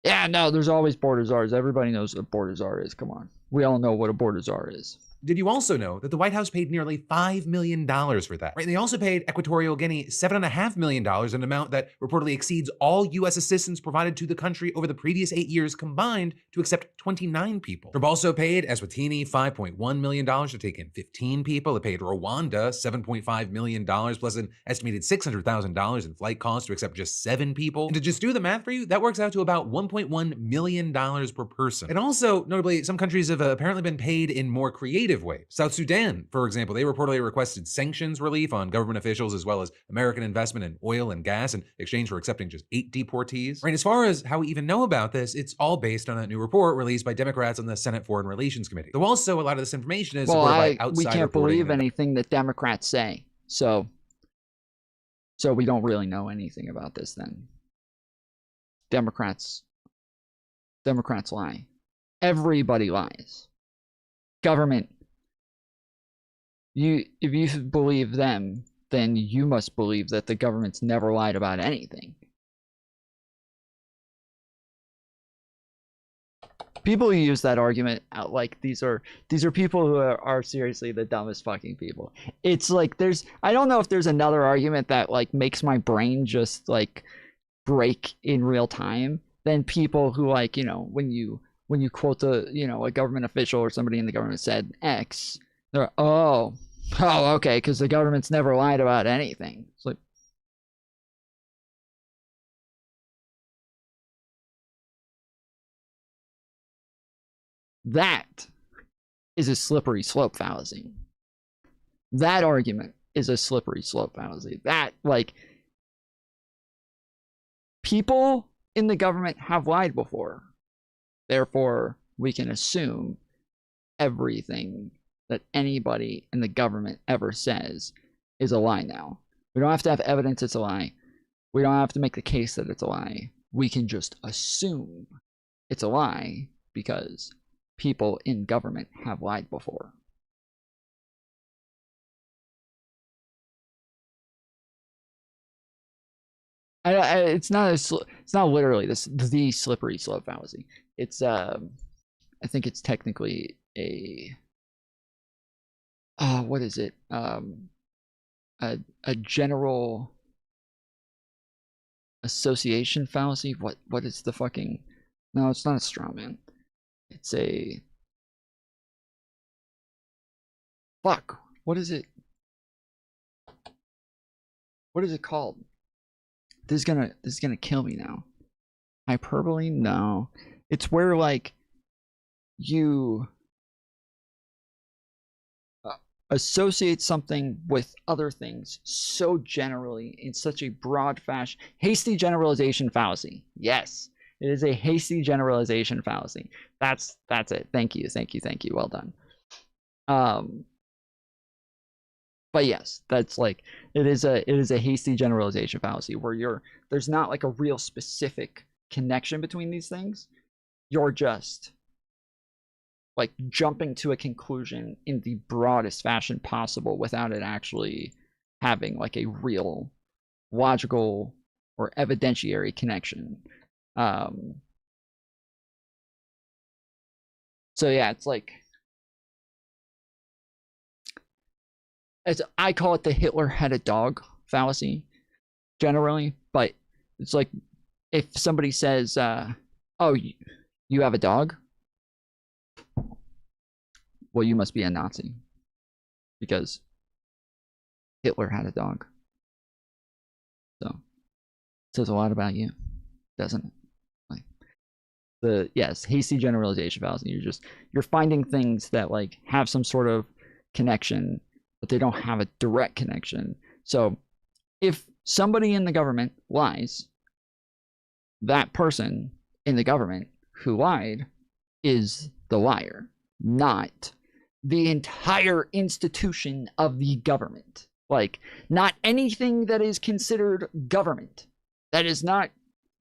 yeah, no, there's always border czars. Everybody knows what a border czar is. Come on. We all know what a border czar is. Did you also know that the White House paid nearly $5 million for that? Right? They also paid Equatorial Guinea $7.5 million, an amount that reportedly exceeds all U.S. assistance provided to the country over the previous 8 years combined to accept 29 people. Trump also paid Eswatini $5.1 million to take in 15 people. It paid Rwanda $7.5 million plus an estimated $600,000 in flight costs to accept just 7 people. And to just do the math for you, that works out to about $1.1 million per person. And also, notably, some countries have apparently been paid in more creative way. South Sudan, for example, they reportedly requested sanctions relief on government officials as well as American investment in oil and gas in exchange for accepting just 8 deportees. Right, as far as how we even know about this, it's all based on that new report released by Democrats on the Senate Foreign Relations Committee. Though also a lot of this information is supported by outside we can't reporting believe anything that Democrats say. So we don't really know anything about this then. Democrats lie. Everybody lies. Government. If you believe them, then you must believe that the government's never lied about anything. People who use that argument out like these are people who are seriously the dumbest fucking people. It's like I don't know if there's another argument that like makes my brain just like break in real time than people who like, you know, when you quote a government official or somebody in the government said X, they're oh okay, because the government's never lied about anything. It's like, that is a slippery slope fallacy. That argument is a slippery slope fallacy. That, like, people in the government have lied before. Therefore, we can assume everything that anybody in the government ever says is a lie now. We don't have to have evidence it's a lie. We don't have to make the case that it's a lie. We can just assume it's a lie because people in government have lied before. It's not literally the slippery slope fallacy. It's I think it's technically a what is it? A general association fallacy. What is the fucking? No, it's not a straw man. It's a fuck. What is it? What is it called? This is gonna kill me now. Hyperbole? No. It's where like you associate something with other things so generally in such a broad fashion. Hasty generalization fallacy. Yes, it is a hasty generalization fallacy. That's it. Thank you. Well done. But yes, that's like it is a hasty generalization fallacy where there's not like a real specific connection between these things. You're just like jumping to a conclusion in the broadest fashion possible without it actually having like a real logical or evidentiary connection. So yeah, it's like I call it the Hitler had a dog fallacy generally, but it's like if somebody says, oh, you have a dog? Well, you must be a Nazi because Hitler had a dog. So it says a lot about you, doesn't it? Like hasty generalization fallacy. You're finding things that like have some sort of connection, but they don't have a direct connection. So if somebody in the government lies, that person in the government who lied is the liar, not the entire institution of the government. Like, not anything that is considered government. That is not,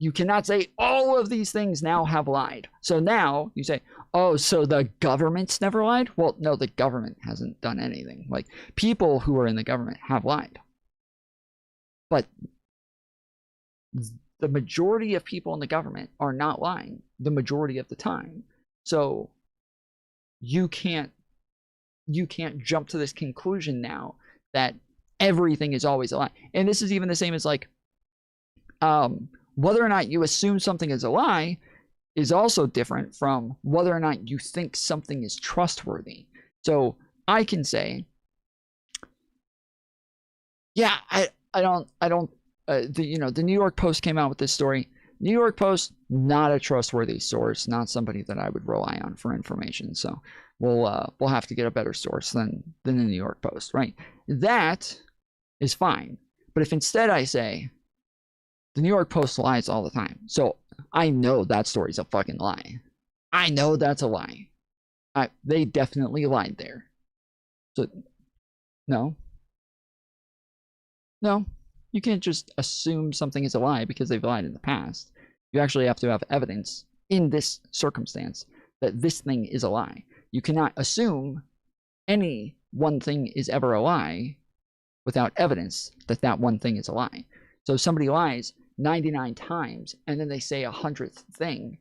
you cannot say all of these things now have lied. So now you say, oh, so the government's never lied? Well, no, the government hasn't done anything. Like, people who are in the government have lied. But the majority of people in the government are not lying the majority of the time. So you can't jump to this conclusion now that everything is always a lie. And this is even the same as like whether or not you assume something is a lie is also different from whether or not you think something is trustworthy. So I can say, yeah, the New York Post came out with this story. New York Post, not a trustworthy source, not somebody that I would rely on for information. So we'll have to get a better source than the New York Post, right? That is fine. But if instead I say the New York Post lies all the time, so I know that story's a fucking lie. I know that's a lie. They definitely lied there. So no, you can't just assume something is a lie because they've lied in the past. You actually have to have evidence in this circumstance that this thing is a lie. You cannot assume any one thing is ever a lie without evidence that that one thing is a lie. So if somebody lies 99 times and then they say 100th thing,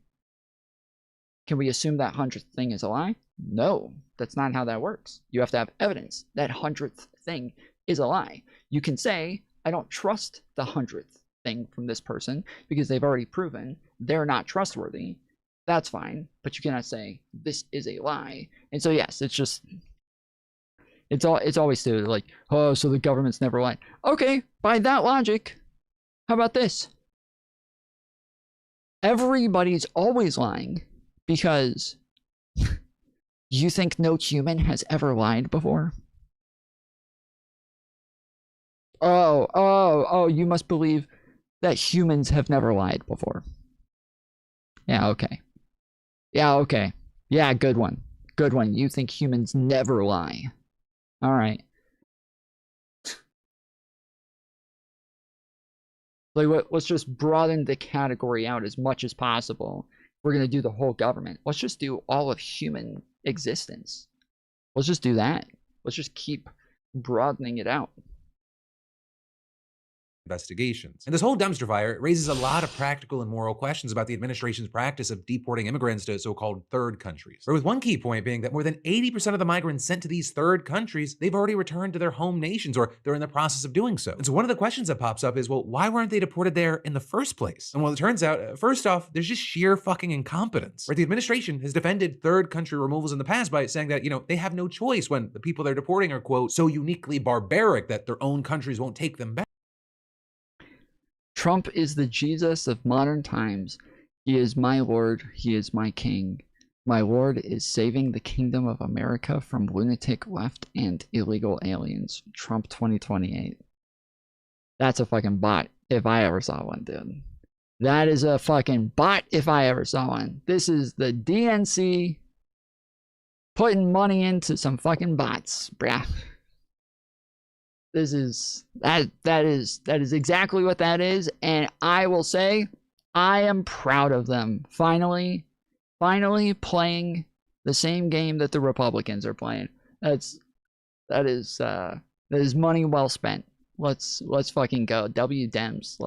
can we assume that 100th thing is a lie? No, that's not how that works. You have to have evidence that 100th thing is a lie. You can say, I don't trust the 100th thing from this person because they've already proven they're not trustworthy. That's fine, but you cannot say this is a lie. And so yes, it's always stupid, like, oh, so the government's never lied. Okay, by that logic, how about this? Everybody's always lying because you think no human has ever lied before? Oh, you must believe that humans have never lied before. Yeah, okay. Yeah, good one. Good one. You think humans never lie. All right. Like, let's just broaden the category out as much as possible. We're going to do the whole government. Let's just do all of human existence. Let's just do that. Let's just keep broadening it out. Investigations. And this whole dumpster fire raises a lot of practical and moral questions about the administration's practice of deporting immigrants to so-called third countries. But with one key point being that more than 80% of the migrants sent to these third countries, they've already returned to their home nations or they're in the process of doing so. And so one of the questions that pops up is, well, why weren't they deported there in the first place? And well, it turns out, first off, there's just sheer fucking incompetence. Right? The administration has defended third country removals in the past by saying that, they have no choice when the people they're deporting are, quote, so uniquely barbaric that their own countries won't take them back. Trump is the Jesus of modern times. He is my Lord. He is my King. My Lord is saving the kingdom of America from lunatic left and illegal aliens. Trump 2028. That's a fucking bot if I ever saw one, dude. That is a fucking bot if I ever saw one. This is the DNC putting money into some fucking bots, bruh. This is that is exactly what that is, and I will say I am proud of them finally playing the same game that the Republicans are playing. That is money well spent. Let's fucking go. W Dems.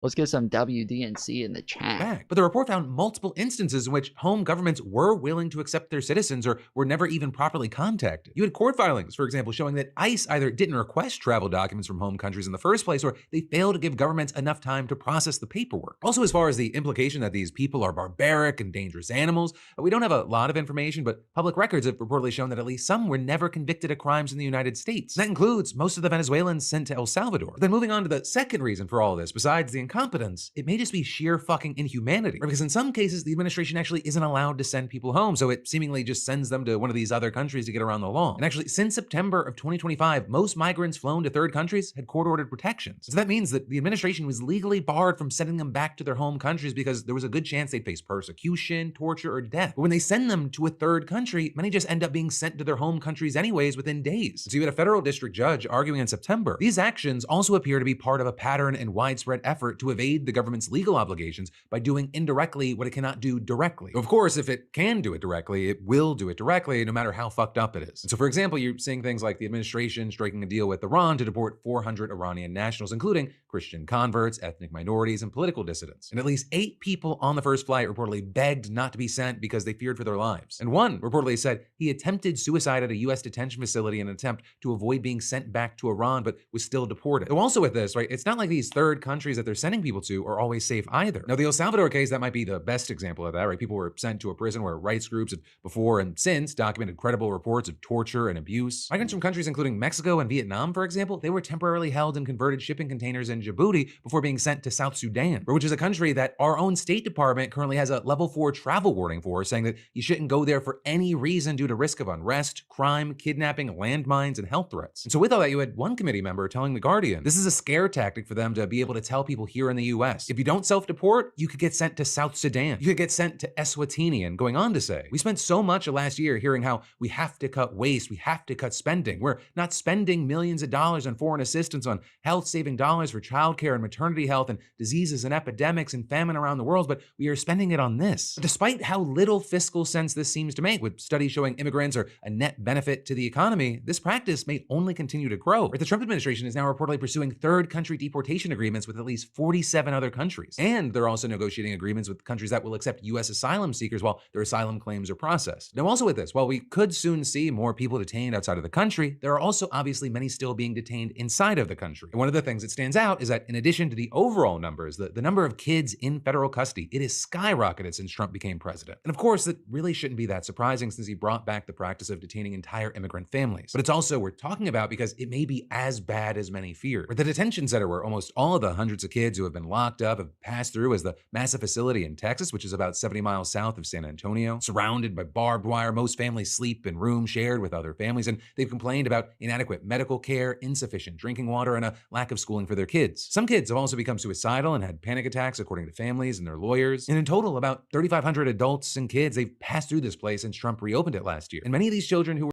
Let's get some WDNC in the chat. But the report found multiple instances in which home governments were willing to accept their citizens or were never even properly contacted. You had court filings, for example, showing that ICE either didn't request travel documents from home countries in the first place, or they failed to give governments enough time to process the paperwork. Also, as far as the implication that these people are barbaric and dangerous animals, we don't have a lot of information, but public records have reportedly shown that at least some were never convicted of crimes in the United States. That includes most of the Venezuelans sent to El Salvador. Then moving on to the second reason for all of this, besides the incompetence, it may just be sheer fucking inhumanity. Right? Because in some cases, the administration actually isn't allowed to send people home, so it seemingly just sends them to one of these other countries to get around the law. And actually, since September of 2025, most migrants flown to third countries had court-ordered protections. So that means that the administration was legally barred from sending them back to their home countries because there was a good chance they'd face persecution, torture, or death. But when they send them to a third country, many just end up being sent to their home countries anyways within days. So you had a federal district judge arguing in September, these actions also appear to be part of a pattern and widespread effort to evade the government's legal obligations by doing indirectly what it cannot do directly. Of course, if it can do it directly, it will do it directly, no matter how fucked up it is. And so, for example, you're seeing things like the administration striking a deal with Iran to deport 400 Iranian nationals, including Christian converts, ethnic minorities, and political dissidents. And at least 8 people on the first flight reportedly begged not to be sent because they feared for their lives. And one reportedly said he attempted suicide at a U.S. detention facility in an attempt to avoid being sent back to Iran, but was still deported. So also with this, right, it's not like these third countries that they're sending people to are always safe either. Now, the El Salvador case, that might be the best example of that, right? People were sent to a prison where rights groups had before and since documented credible reports of torture and abuse. Migrants from countries including Mexico and Vietnam, for example, they were temporarily held in converted shipping containers in Djibouti before being sent to South Sudan, which is a country that our own State Department currently has a level 4 travel warning for, saying that you shouldn't go there for any reason due to risk of unrest, crime, kidnapping, landmines, and health threats. And so with all that, you had one committee member telling The Guardian, this is a scare tactic for them to be able to tell people here in the US, if you don't self-deport, you could get sent to South Sudan. You could get sent to Eswatini, and going on to say, we spent so much last year hearing how we have to cut waste, we have to cut spending. We're not spending millions of dollars on foreign assistance, on health-saving dollars for childcare and maternity health and diseases and epidemics and famine around the world, but we are spending it on this. Despite how little fiscal sense this seems to make, with studies showing immigrants are a net benefit to the economy, this practice may only continue to grow. The Trump administration is now reportedly pursuing third country deportation agreements with at least 47 other countries. And they're also negotiating agreements with countries that will accept U.S. asylum seekers while their asylum claims are processed. Now, also with this, while we could soon see more people detained outside of the country, there are also obviously many still being detained inside of the country. And one of the things that stands out is that in addition to the overall numbers, the number of kids in federal custody, it has skyrocketed since Trump became president. And of course, that really shouldn't be that surprising since he brought back the practice of detaining entire immigrant families. But it's also worth talking about because it may be as bad as many fear. The detention center where almost all of the hundreds of kids who have been locked up have passed through is the massive facility in Texas, which is about 70 miles south of San Antonio. Surrounded by barbed wire, most families sleep in rooms shared with other families, and they've complained about inadequate medical care, insufficient drinking water, and a lack of schooling for their kids. Some kids have also become suicidal and had panic attacks, according to families and their lawyers. And in total, about 3,500 adults and kids, they've passed through this place since Trump reopened it last year. And many of these children who were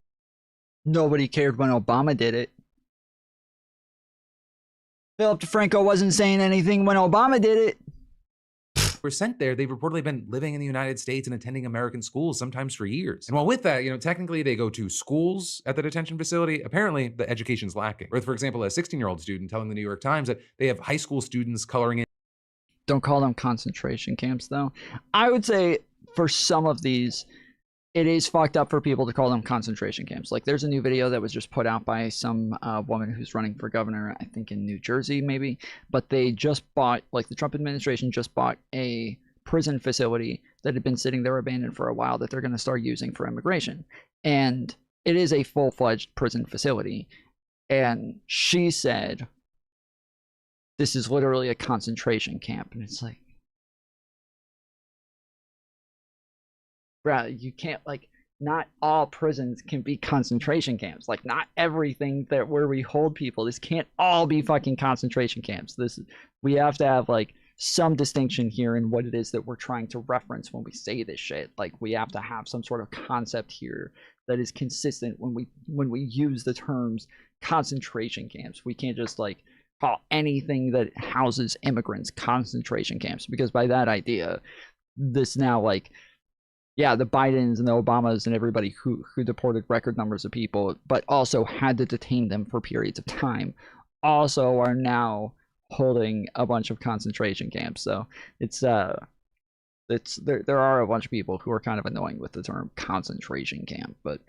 Nobody cared when Obama did it. Philip DeFranco wasn't saying anything when Obama did it. were sent there, they've reportedly been living in the United States and attending American schools, sometimes for years. And while with that, technically they go to schools at the detention facility, apparently the education's lacking. With, for example, a 16-year-old student telling the New York Times that they have high school students coloring in. Don't call them concentration camps, though. I would say for some of these, it is fucked up for people to call them concentration camps. Like, there's a new video that was just put out by some woman who's running for governor, I think in New Jersey, maybe. But they just bought, like, the Trump administration just bought a prison facility that had been sitting there abandoned for a while that they're going to start using for immigration. And it is a full-fledged prison facility. And she said, this is literally a concentration camp. And it's like, bruh, you can't, like, not all prisons can be concentration camps. Like, not everything that where we hold people, this can't all be fucking concentration camps. We have to have, like, some distinction here in what it is that we're trying to reference when we say this shit. Like, we have to have some sort of concept here that is consistent when we use the terms concentration camps. We can't just, like, call anything that houses immigrants concentration camps, because by that idea, this now, like, yeah, the Bidens and the Obamas and everybody who deported record numbers of people, but also had to detain them for periods of time, also are now holding a bunch of concentration camps. So there are a bunch of people who are kind of annoying with the term concentration camp, but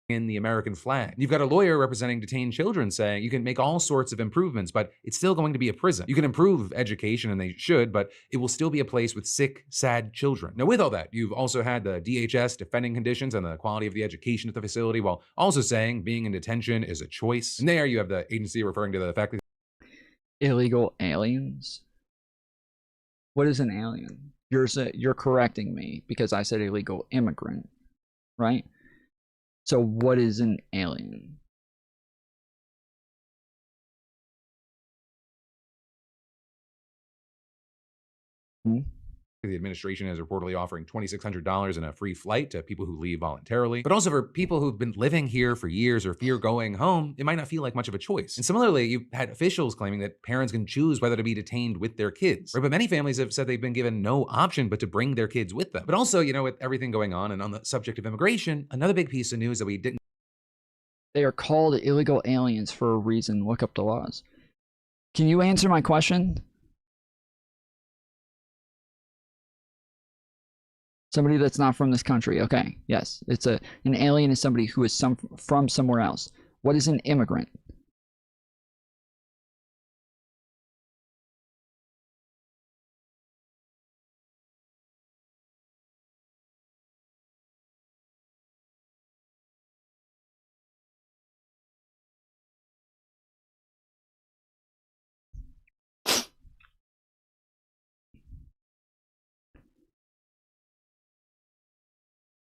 in the American flag. You've got a lawyer representing detained children saying you can make all sorts of improvements, but it's still going to be a prison. You can improve education, and they should, but it will still be a place with sick, sad children. Now, with all that, you've also had the DHS defending conditions and the quality of the education at the facility, while also saying being in detention is a choice. And there you have the agency referring to the fact that illegal aliens. What is an alien? You're correcting me because I said illegal immigrant, right? So what is an alien? The administration is reportedly offering $2,600 in a free flight to people who leave voluntarily. But also for people who've been living here for years or fear going home, it might not feel like much of a choice. And similarly, you've had officials claiming that parents can choose whether to be detained with their kids. Right? But many families have said they've been given no option but to bring their kids with them. But also, with everything going on and on the subject of immigration, another big piece of news that we didn't. They are called illegal aliens for a reason. Look up the laws. Can you answer my question? Somebody that's not from this country. Okay, yes. It's an alien is somebody who is from somewhere else. What is an immigrant?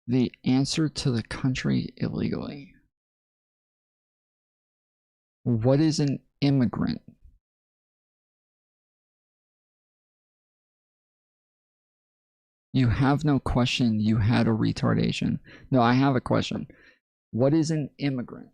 The answer to the country illegally. What is an immigrant? You have no question. You had a retardation. No, I have a question. What is an immigrant?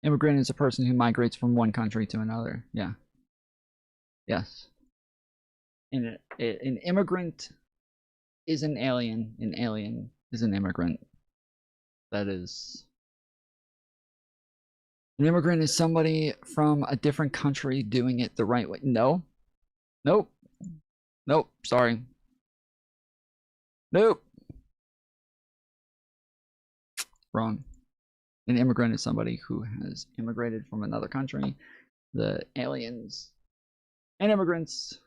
Immigrant is a person who migrates from one country to another. Yeah. Yes. And an immigrant is an alien. An alien is an immigrant. That is... An immigrant is somebody from a different country doing it the right way. No. Nope. Nope. Sorry. Nope. Wrong. An immigrant is somebody who has immigrated from another country. The aliens and immigrants.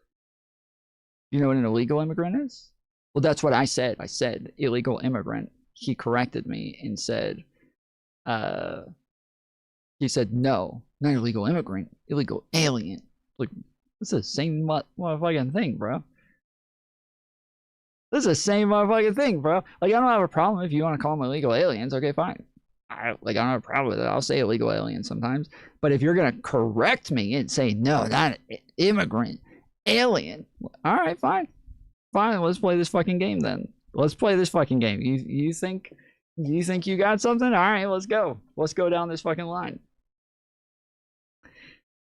You know what an illegal immigrant is? Well, that's what I said. I said illegal immigrant. He corrected me and said, he said, no, not illegal immigrant, illegal alien. Like, it's the same motherfucking thing, bro. This is the same motherfucking thing, bro. Like, I don't have a problem if you want to call them illegal aliens. Okay, fine. I don't have a problem with it. I'll say illegal alien sometimes. But if you're going to correct me and say, no, not immigrant, alien. All right, fine. Fine, let's play this fucking game then. Let's play this fucking game. You think you got something? All right, let's go. Let's go down this fucking line.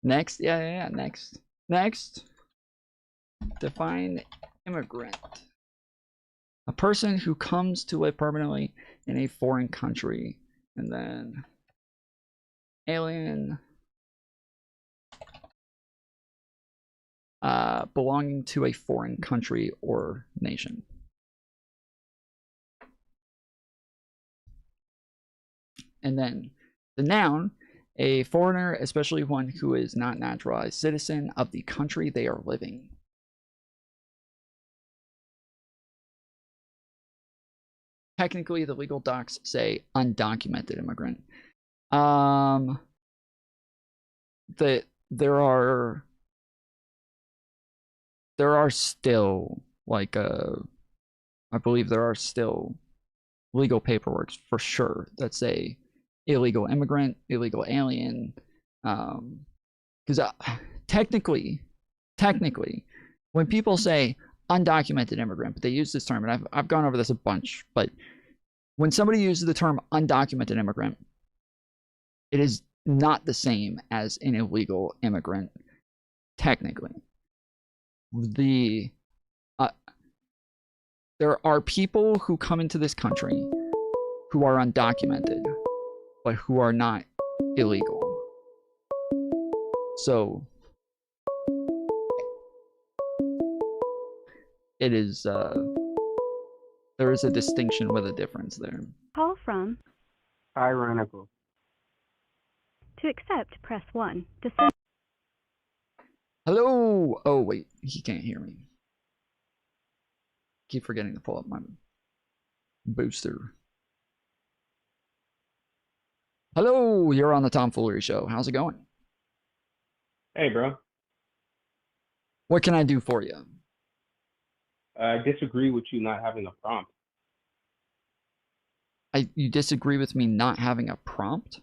Next. Yeah. Next. Define immigrant. A person who comes to live permanently in a foreign country. And then alien, belonging to a foreign country or nation. And then the noun, a foreigner, especially one who is not naturalized citizen of the country they are living. Technically, the legal docs say undocumented immigrant. There are still like I believe there are still legal paperwork for sure that say illegal immigrant, illegal alien, because technically, when people say undocumented immigrant, but they use this term, and I've gone over this a bunch, but when somebody uses the term undocumented immigrant, it is not the same as an illegal immigrant, technically. There are people who come into this country who are undocumented, but who are not illegal. So it is there is a distinction with a difference there. Call from Tyrannical. To accept, press 1. To send. Hello. Oh wait, he can't hear me. Keep forgetting to pull up my booster. Hello, you're on the Tom Foolery Show. How's it going? Hey, bro. What can I do for you? I disagree with you not having a prompt. You disagree with me not having a prompt?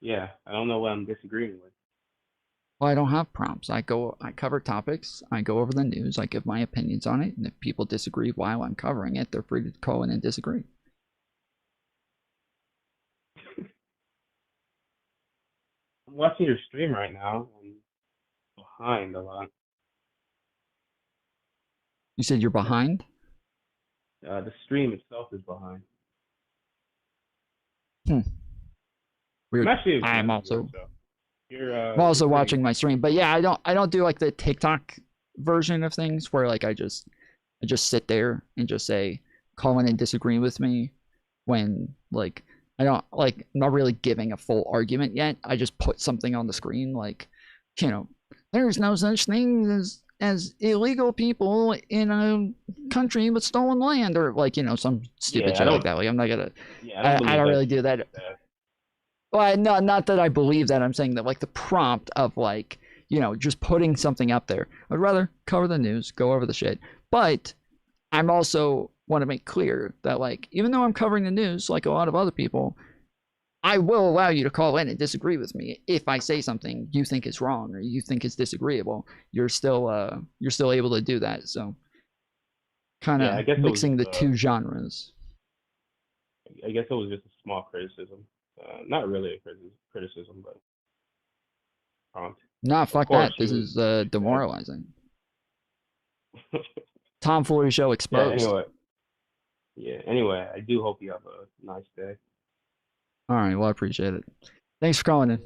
Yeah, I don't know what I'm disagreeing with. Well, I don't have prompts. I cover topics, I go over the news, I give my opinions on it, and if people disagree while I'm covering it, they're free to call in and disagree. I'm watching your stream right now. I'm behind a lot. You said you're behind? The stream itself is behind. Weird. I'm also watching my stream, but yeah, I don't do like the TikTok version of things where like I just sit there and just say call in and disagree with me when like I don't like I'm not really giving a full argument yet. I just put something on the screen like, you know, there's no such thing as illegal people in a country with stolen land, or like, you know, some stupid shit like that. Like I'm not gonna I don't really do that. Well, not that I believe that. I'm saying that like the prompt of like, you know, just putting something up there. I'd rather cover the news, go over the shit. But I'm also want to make clear that like, even though I'm covering the news like a lot of other people, I will allow you to call in and disagree with me if I say something you think is wrong or you think is disagreeable. You're still able to do that. So kind of mixing the two genres. I guess it was just a small criticism. Not really a criticism, but prompt. Nah, fuck that. This is demoralizing. Tomfoolery show exposed. Anyway, I do hope you have a nice day. All right, well, I appreciate it. Thanks for calling in.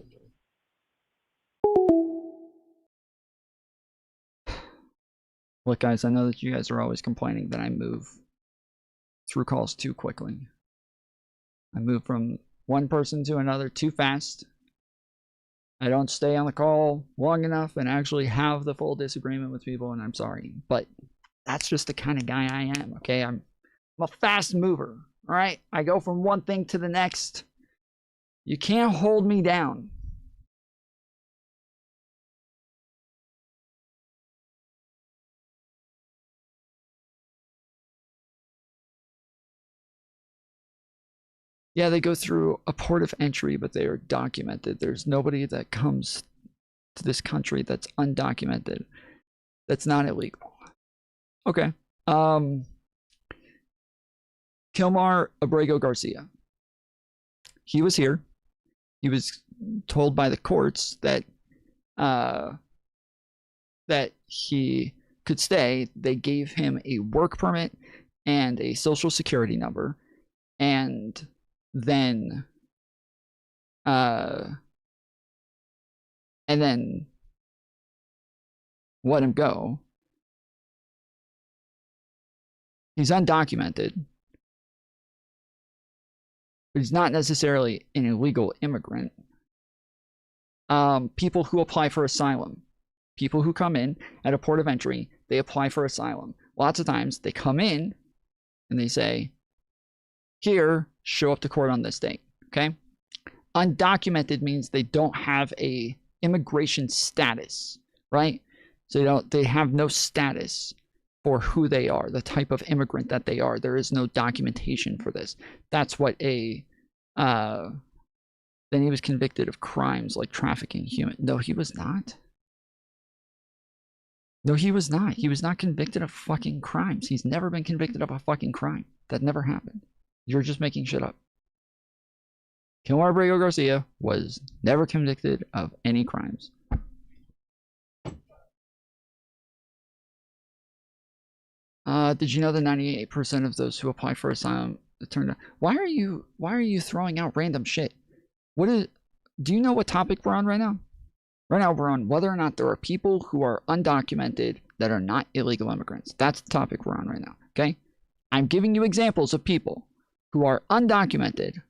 Look, guys, I know that you guys are always complaining that I move through calls too quickly. I move from one person to another too fast. I don't stay on the call long enough and actually have the full disagreement with people, and I'm sorry. But that's just the kind of guy I am, okay? I'm a fast mover, all right? I go from one thing to the next. You can't hold me down. Yeah, they go through a port of entry, but they are documented. There's nobody that comes to this country that's undocumented. That's not illegal. Okay. Kilmar Abrego Garcia. He was here. He was told by the courts that that he could stay. They gave him a work permit and a social security number, and then let him go. He's undocumented, but he's not necessarily an illegal immigrant. People who apply for asylum, people who come in at a port of entry, they apply for asylum. Lots of times they come in and they say, here, show up to court on this date, okay? Undocumented means they don't have a immigration status, right? So they have no status for who they are, the type of immigrant that they are. There is no documentation for this. That's what then he was convicted of crimes like trafficking human. No, he was not. No, he was not. He was not convicted of fucking crimes. He's never been convicted of a fucking crime. That never happened. You're just making shit up. Kilmar Abrego Garcia was never convicted of any crimes. Did you know that 98% of those who apply for asylum turned out? Why are you throwing out random shit? Do you know what topic we're on right now? Right now we're on whether or not there are people who are undocumented that are not illegal immigrants. That's the topic we're on right now, okay? I'm giving you examples of people who are undocumented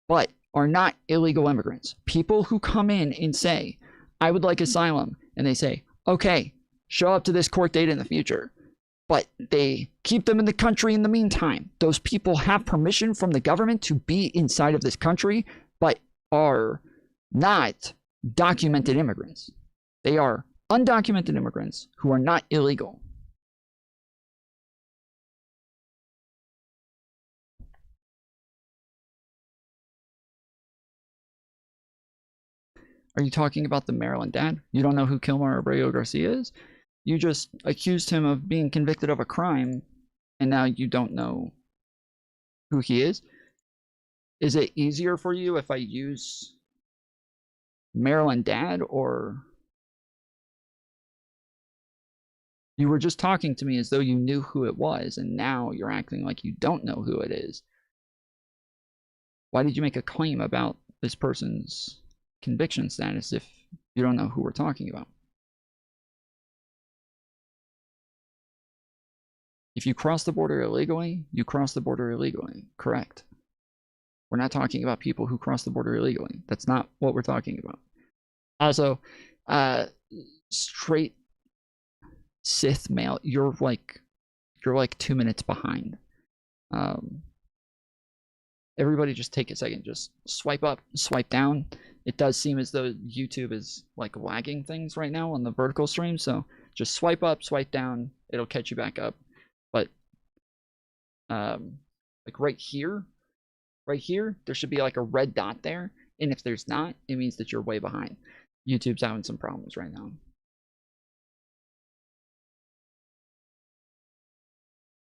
but are not illegal immigrants. People who come in and say, I would like asylum, and they say, okay, show up to this court date in the future. But they keep them in the country in the meantime. Those people have permission from the government to be inside of this country, but are not documented immigrants. They are undocumented immigrants who are not illegal. Are you talking about the Maryland dad? You don't know who Kilmer Abreu Garcia is? You just accused him of being convicted of a crime, and now you don't know who he is? Is it easier for you if I use Maryland dad, or you were just talking to me as though you knew who it was, and now you're acting like you don't know who it is? Why did you make a claim about this person's conviction status if you don't know who we're talking about? If you cross the border illegally, you cross the border illegally. Correct. We're not talking about people who cross the border illegally. That's not what we're talking about. Also, straight cis male, you're like 2 minutes behind. Everybody just take a second, just swipe up, swipe down. It does seem as though YouTube is like lagging things right now on the vertical stream, so just swipe up, swipe down, it'll catch you back up. But like right here, there should be like a red dot there, and if there's not, it means that you're way behind. YouTube's having some problems right now.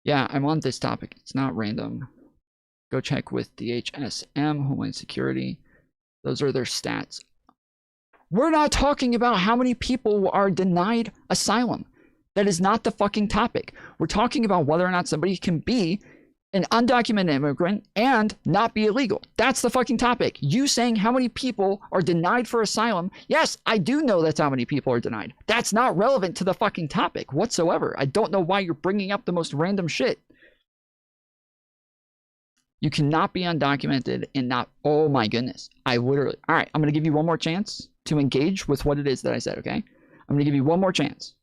Yeah, I'm on this topic. It's not random. Go check with DHSM, Homeland Security. Those are their stats. We're not talking about how many people are denied asylum. That is not the fucking topic. We're talking about whether or not somebody can be an undocumented immigrant and not be illegal. That's the fucking topic. You saying how many people are denied for asylum. Yes, I do know that's how many people are denied. That's not relevant to the fucking topic whatsoever. I don't know why you're bringing up the most random shit. You cannot be undocumented and not, oh my goodness. I literally, all right, I'm going to give you one more chance to engage with what it is that I said, okay? I'm going to give you one more chance.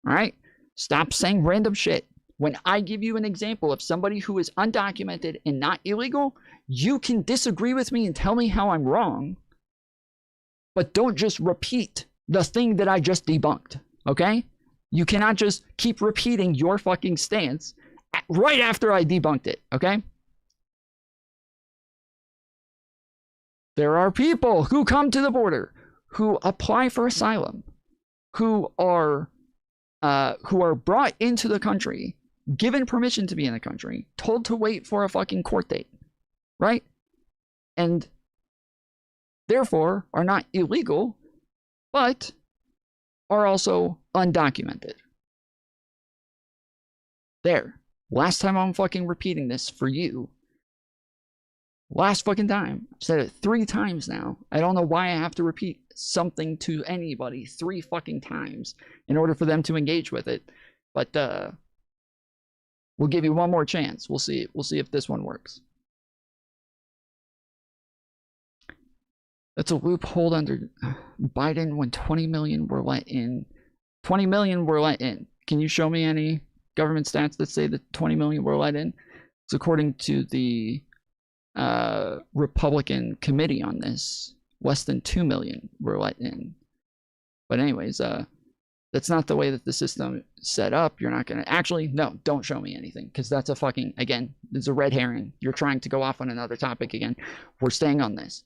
All right? Stop saying random shit. When I give you an example of somebody who is undocumented and not illegal, you can disagree with me and tell me how I'm wrong, but don't just repeat the thing that I just debunked, okay? You cannot just keep repeating your fucking stance right after I debunked it, okay? There are people who come to the border, who apply for asylum, who are brought into the country, given permission to be in the country, told to wait for a fucking court date, right? And therefore are not illegal, but are also undocumented. There. Last time I'm fucking repeating this for you. Last fucking time. I've said it 3 times now. I don't know why I have to repeat something to anybody 3 fucking times in order for them to engage with it. But we'll give you one more chance. We'll see if this one works. That's a loophole under Biden when 20 million were let in. 20 million were let in. Can you show me any government stats that say that 20 million were let in? It's according to the Republican committee on this. Less than 2 million were let in. But anyways, that's not the way that the system is set up. You're not going to... Actually, no, don't show me anything. Because that's a fucking... Again, it's a red herring. You're trying to go off on another topic again. We're staying on this.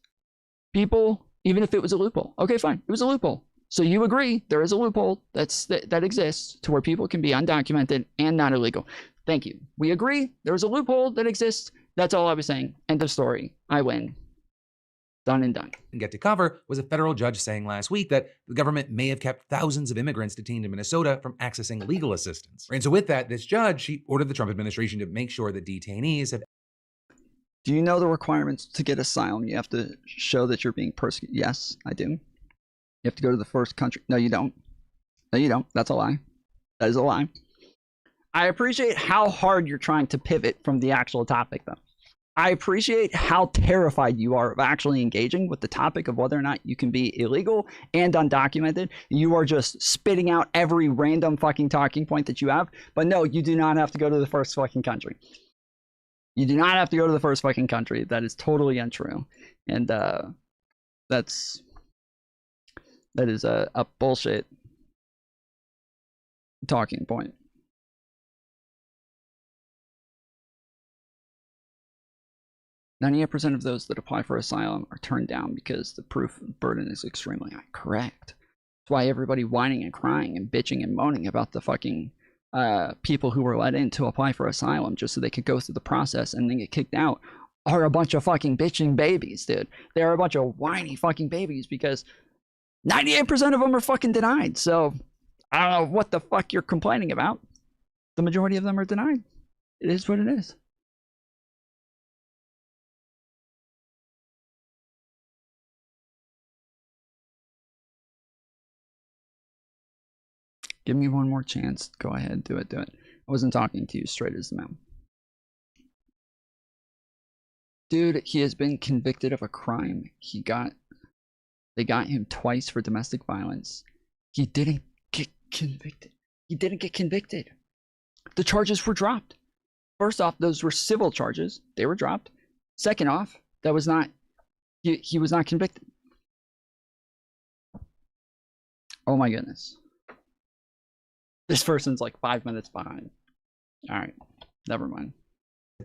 People, even if it was a loophole. Okay, fine. It was a loophole. So you agree there is a loophole that exists to where people can be undocumented and not illegal. Thank you. We agree there is a loophole that exists. That's all I was saying. End of story. I win. Done and done. And get to cover was a federal judge saying last week that the government may have kept thousands of immigrants detained in Minnesota from accessing legal assistance. And so with that, this judge, she ordered the Trump administration to make sure that detainees have... Do you know the requirements to get asylum? You have to show that you're being persecuted. Yes, I do. You have to go to the first country. No, you don't. No, you don't. That's a lie. That is a lie. I appreciate how hard you're trying to pivot from the actual topic, though. I appreciate how terrified you are of actually engaging with the topic of whether or not you can be illegal and undocumented. You are just spitting out every random fucking talking point that you have. But no, you do not have to go to the first fucking country. You do not have to go to the first fucking country. That is totally untrue. And that is a bullshit talking point. 98% of those that apply for asylum are turned down because the proof burden is extremely high. Correct. That's why everybody whining and crying and bitching and moaning about the fucking people who were let in to apply for asylum just so they could go through the process and then get kicked out are a bunch of fucking bitching babies, dude. They're a bunch of whiny fucking babies because 98% of them are fucking denied. So I don't know what the fuck you're complaining about. The majority of them are denied. It is what it is. Give me one more chance. Go ahead, do it, do it. I wasn't talking to you straight as the mouth. Dude, he has been convicted of a crime. They got him twice for domestic violence. He didn't get convicted. He didn't get convicted. The charges were dropped. First off, those were civil charges. They were dropped. Second off, that was not, he was not convicted. Oh my goodness. This person's like 5 minutes behind. All right, never mind.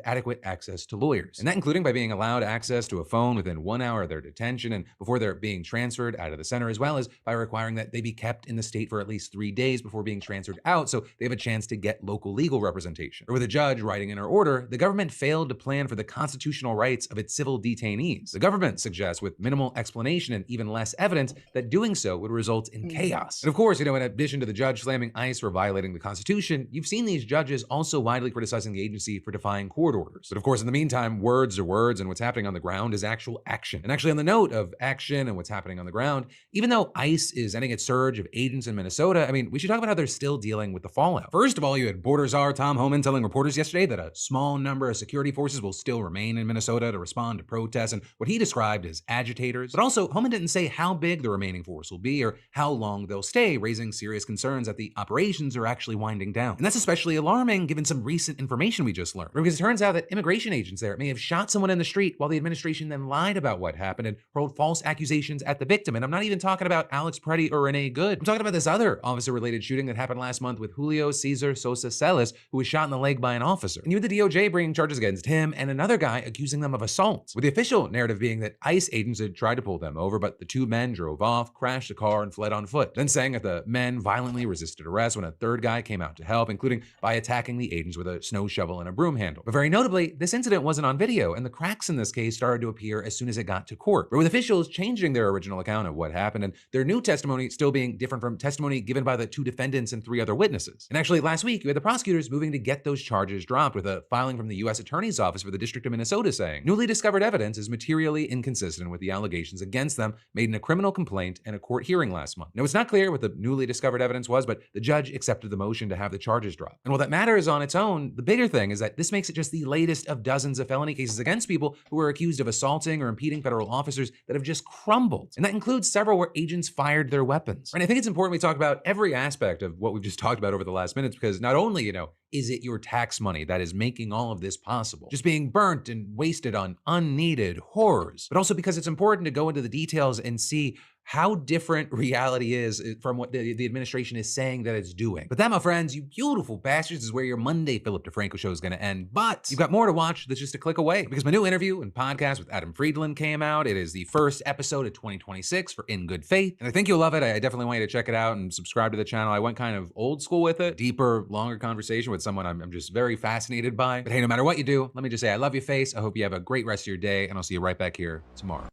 Adequate access to lawyers, and that including by being allowed access to a phone within 1 hour of their detention and before they're being transferred out of the center, as well as by requiring that they be kept in the state for at least 3 days before being transferred out so they have a chance to get local legal representation. Or with a judge writing in her order, the government failed to plan for the constitutional rights of its civil detainees. The government suggests, with minimal explanation and even less evidence, that doing so would result in chaos. And of course, in addition to the judge slamming ICE for violating the Constitution, you've seen these judges also widely criticizing the agency for defying court orders. But of course, in the meantime, words are words, and what's happening on the ground is actual action. And actually, on the note of action and what's happening on the ground, even though ICE is ending its surge of agents in Minnesota, I mean, we should talk about how they're still dealing with the fallout. First of all, you had border czar Tom Homan telling reporters yesterday that a small number of security forces will still remain in Minnesota to respond to protests and what he described as agitators. But also, Homan didn't say how big the remaining force will be or how long they'll stay, raising serious concerns that the operations are actually winding down. And that's especially alarming given some recent information we just learned. Because it turns out that immigration agents there may have shot someone in the street while the administration then lied about what happened and hurled false accusations at the victim. And I'm not even talking about Alex Preddy or Renee Good. I'm talking about this other officer-related shooting that happened last month with Julio Cesar Sosa Celis, who was shot in the leg by an officer. And you had the DOJ bringing charges against him and another guy accusing them of assault, with the official narrative being that ICE agents had tried to pull them over, but the two men drove off, crashed the car, and fled on foot. Then saying that the men violently resisted arrest when a third guy came out to help, including by attacking the agents with a snow shovel and a broom handle. But very notably, this incident wasn't on video, and the cracks in this case started to appear as soon as it got to court, but with officials changing their original account of what happened and their new testimony still being different from testimony given by the two defendants and 3 other witnesses. And actually, last week, you had the prosecutors moving to get those charges dropped with a filing from the U.S. Attorney's Office for the District of Minnesota saying newly discovered evidence is materially inconsistent with the allegations against them made in a criminal complaint and a court hearing last month. Now, it's not clear what the newly discovered evidence was, but the judge accepted the motion to have the charges dropped. And while that matters on its own, the bigger thing is that this makes it just the latest of dozens of felony cases against people who are accused of assaulting or impeding federal officers that have just crumbled. And that includes several where agents fired their weapons. And I think it's important we talk about every aspect of what we've just talked about over the last minutes, because not only, is it your tax money that is making all of this possible, just being burnt and wasted on unneeded horrors, but also because it's important to go into the details and see how different reality is from what the administration is saying that it's doing. But that, my friends, you beautiful bastards, is where your Monday Philip DeFranco show is going to end. But you've got more to watch that's just a click away, because my new interview and podcast with Adam Friedland came out. It is the first episode of 2026 for In Good Faith, and I think you'll love it. I definitely want you to check it out and subscribe to the channel. I went kind of old school with it, deeper, longer conversation with someone I'm just very fascinated by. But hey, no matter what you do, let me just say I love you, face. I hope you have a great rest of your day, and I'll see you right back here tomorrow.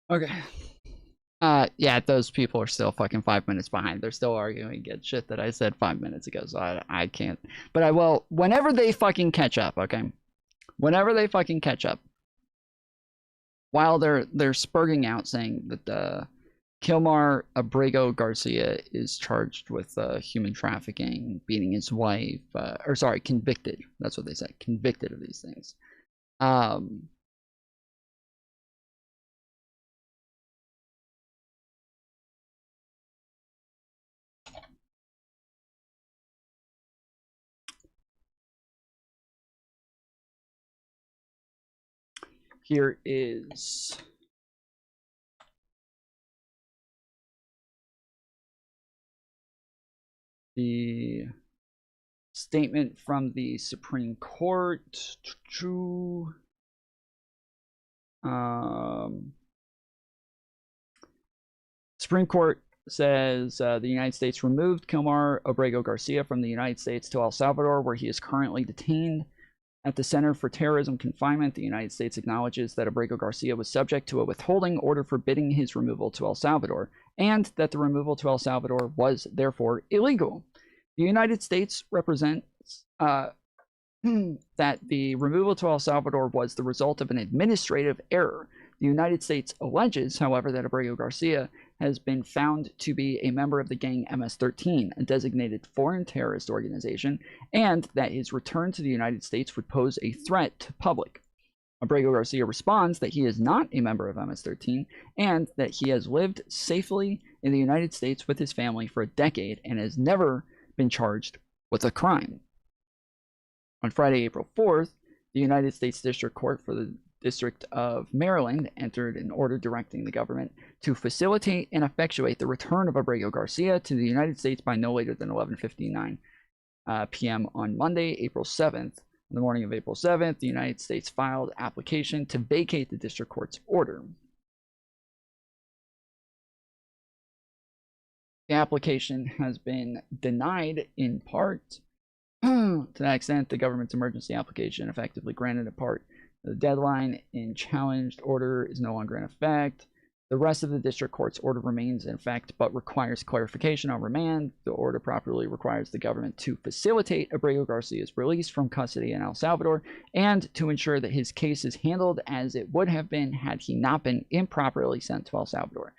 Okay. Yeah, those people are still fucking 5 minutes behind. They're still arguing against shit that I said 5 minutes ago, so I can't. But I will, whenever they fucking catch up, okay? Whenever they fucking catch up, while they're spurging out saying that Kilmar Abrego Garcia is charged with human trafficking, beating his wife, or sorry, convicted. That's what they said, convicted of these things. Here is the statement from the Supreme Court. Supreme Court says the United States removed Kilmar Abrego Garcia from the United States to El Salvador, where he is currently detained at the Center for Terrorism Confinement. The United States acknowledges that Abrego Garcia was subject to a withholding order forbidding his removal to El Salvador, and that the removal to El Salvador was therefore illegal. The United States represents that the removal to El Salvador was the result of an administrative error. The United States alleges, however, that Abrego Garcia has been found to be a member of the gang MS-13, a designated foreign terrorist organization, and that his return to the United States would pose a threat to public. Abrego Garcia responds that he is not a member of MS-13 and that he has lived safely in the United States with his family for a decade and has never been charged with a crime. On Friday, April 4th, the United States District Court for the District of Maryland entered an order directing the government to facilitate and effectuate the return of Abrego Garcia to the United States by no later than 11:59 p.m. on Monday, April 7th. On the morning of April 7th, the United States filed application to vacate the district court's order. The application has been denied in part. To that extent, the government's emergency application effectively granted in part. The deadline in challenged order is no longer in effect. The rest of the district court's order remains in effect, but requires clarification on remand. The order properly requires the government to facilitate Abrego Garcia's release from custody in El Salvador and to ensure that his case is handled as it would have been had he not been improperly sent to El Salvador.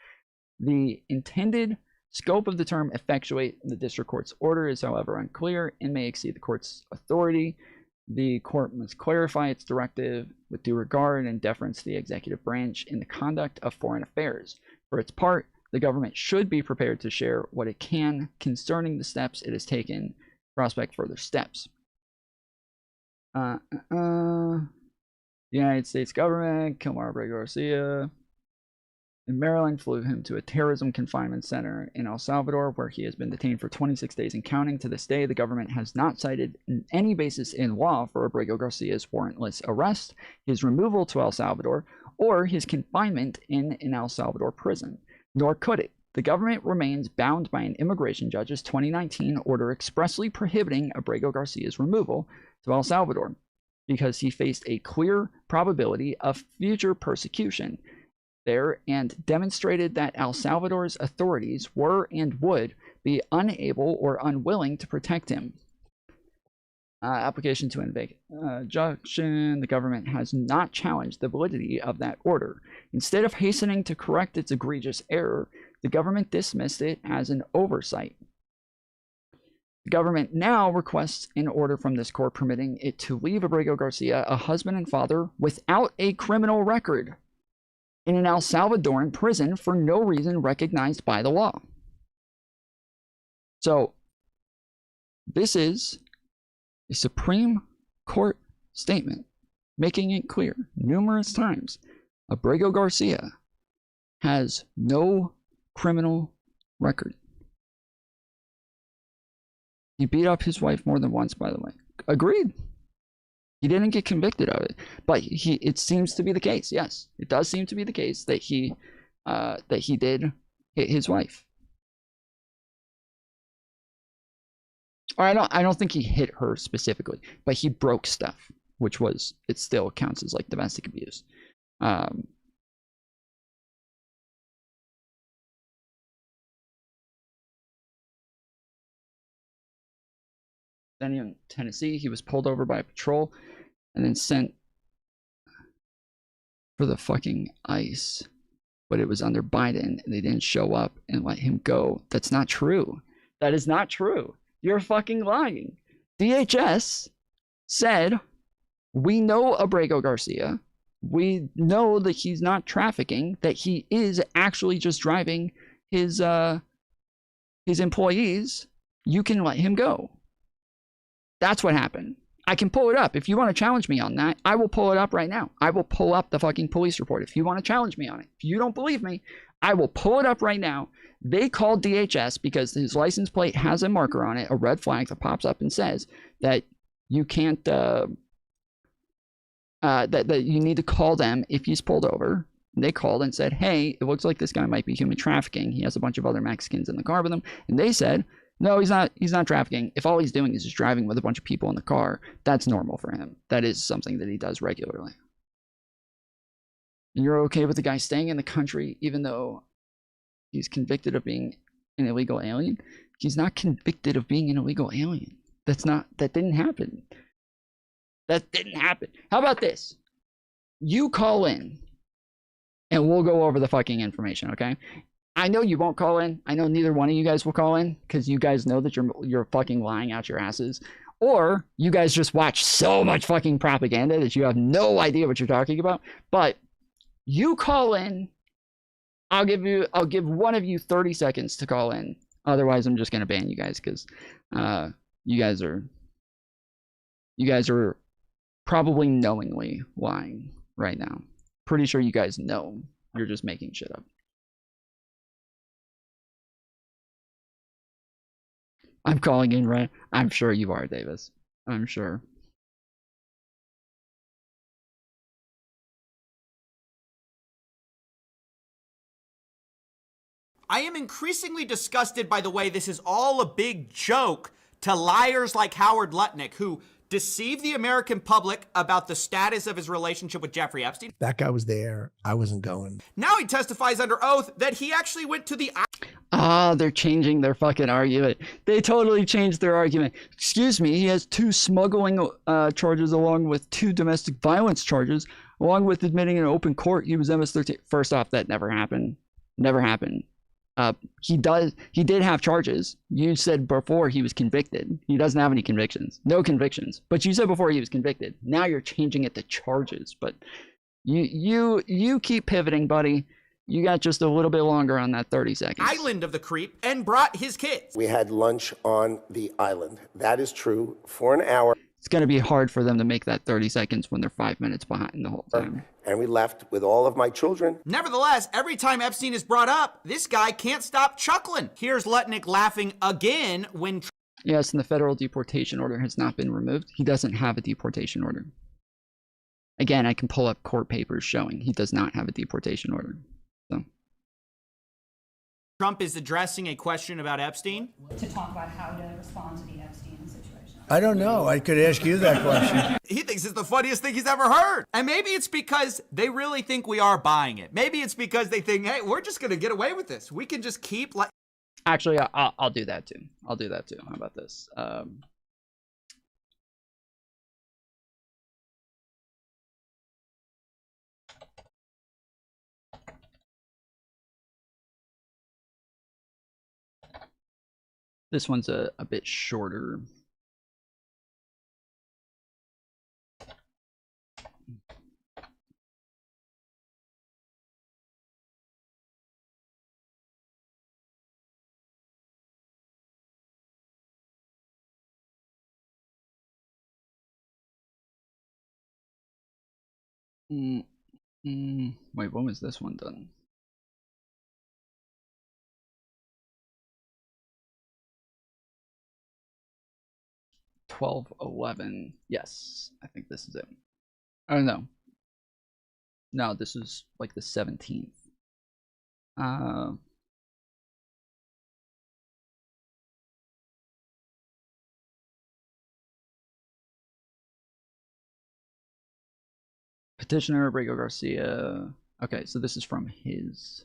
The intended scope of the term effectuate in the district court's order is, however, unclear and may exceed the court's authority. The court must clarify its directive with due regard and deference to the executive branch in the conduct of foreign affairs. For its part, the government should be prepared to share what it can concerning the steps it has taken, prospect further steps. The United States government, Kilmar Abrego Garcia in Maryland, flew him to a terrorism confinement center in El Salvador, where he has been detained for 26 days and counting. To this day, the government has not cited any basis in law for Abrego Garcia's warrantless arrest, his removal to El Salvador, or his confinement in an El Salvador prison, nor could it. The government remains bound by an immigration judge's 2019 order expressly prohibiting Abrego Garcia's removal to El Salvador because he faced a clear probability of future persecution there and demonstrated that El Salvador's authorities were and would be unable or unwilling to protect him. Application to injunction. The government has not challenged the validity of that order. Instead of hastening to correct its egregious error, the government dismissed it as an oversight. The government now requests an order from this court permitting it to leave Abrego Garcia, a husband and father, without a criminal record in an El Salvadoran prison for no reason recognized by the law. So, this is a Supreme Court statement making it clear numerous times Abrego Garcia has no criminal record. He beat up his wife more than once, by the way. Agreed. He didn't get convicted of it, but it seems to be the case. Yes, it does seem to be the case that he did hit his wife. Or I don't think he hit her specifically, but he broke stuff, which was, it still counts as like domestic abuse. Then in Tennessee, he was pulled over by a patrol and then sent for the fucking ICE. But it was under Biden, and they didn't show up and let him go. That's not true. That is not true. You're fucking lying. DHS said, we know Abrego Garcia. We know that he's not trafficking, that he is actually just driving his employees. You can let him go. That's what happened. I can pull it up. If you want to challenge me on that, I will pull it up right now. I will pull up the fucking police report if you want to challenge me on it. If you don't believe me, I will pull it up right now. They called DHS because his license plate has a marker on it, a red flag that pops up and says that you can't that you need to call them if he's pulled over. And they called and said, hey, it looks like this guy might be human trafficking. He has a bunch of other Mexicans in the car with him. And they said, no, he's not trafficking. If all he's doing is just driving with a bunch of people in the car, that's normal for him. That is something that he does regularly. And you're okay with the guy staying in the country even though he's convicted of being an illegal alien? He's not convicted of being an illegal alien. That didn't happen. That didn't happen. How about this? You call in and we'll go over the fucking information, okay? I know you won't call in. I know neither one of you guys will call in because you guys know that you're fucking lying out your asses. Or you guys just watch so much fucking propaganda that you have no idea what you're talking about. But you call in. I'll give one of you 30 seconds to call in. Otherwise, I'm just gonna ban you guys because you guys are probably knowingly lying right now. Pretty sure you guys know you're just making shit up. I'm calling in, right? I'm sure you are, Davis. I'm sure. I am increasingly disgusted by the way this is all a big joke to liars like Howard Lutnick, who deceive the American public about the status of his relationship with Jeffrey Epstein. That guy was there. I wasn't going. Now he testifies under oath that he actually went to the... They're changing their fucking argument. They totally changed their argument. Excuse me, he has 2 smuggling charges along with 2 domestic violence charges, along with admitting in open court he was MS-13. First off, that never happened. Never happened. He did have charges. You said before he was convicted. He doesn't have any convictions. No convictions. But you said before he was convicted. Now you're changing it to charges. But you keep pivoting, buddy. You got just a little bit longer on that 30 seconds. Island of the creep and brought his kids. We had lunch on the island. That is true for an hour. It's going to be hard for them to make that 30 seconds when they're 5 minutes behind the whole time. And we left with all of my children. Nevertheless, every time Epstein is brought up, this guy can't stop chuckling. Here's Lutnick laughing again when... Yes, and the federal deportation order has not been removed. He doesn't have a deportation order. Again, I can pull up court papers showing he does not have a deportation order. So. Trump is addressing a question about Epstein. To talk about how to respond to the Epstein situation. I don't know. I could ask you that question. He thinks it's the funniest thing he's ever heard. And maybe it's because they really think we are buying it. Maybe it's because they think, hey, we're just going to get away with this. We can just keep... Actually, I'll do that too. I'll do that too. How about this? This one's a bit shorter. Wait, when was this one done? $12:11. Yes, I think this is it. Oh no. No, this is like the 17th. Petitioner Abrego Garcia. Okay, so this is from his.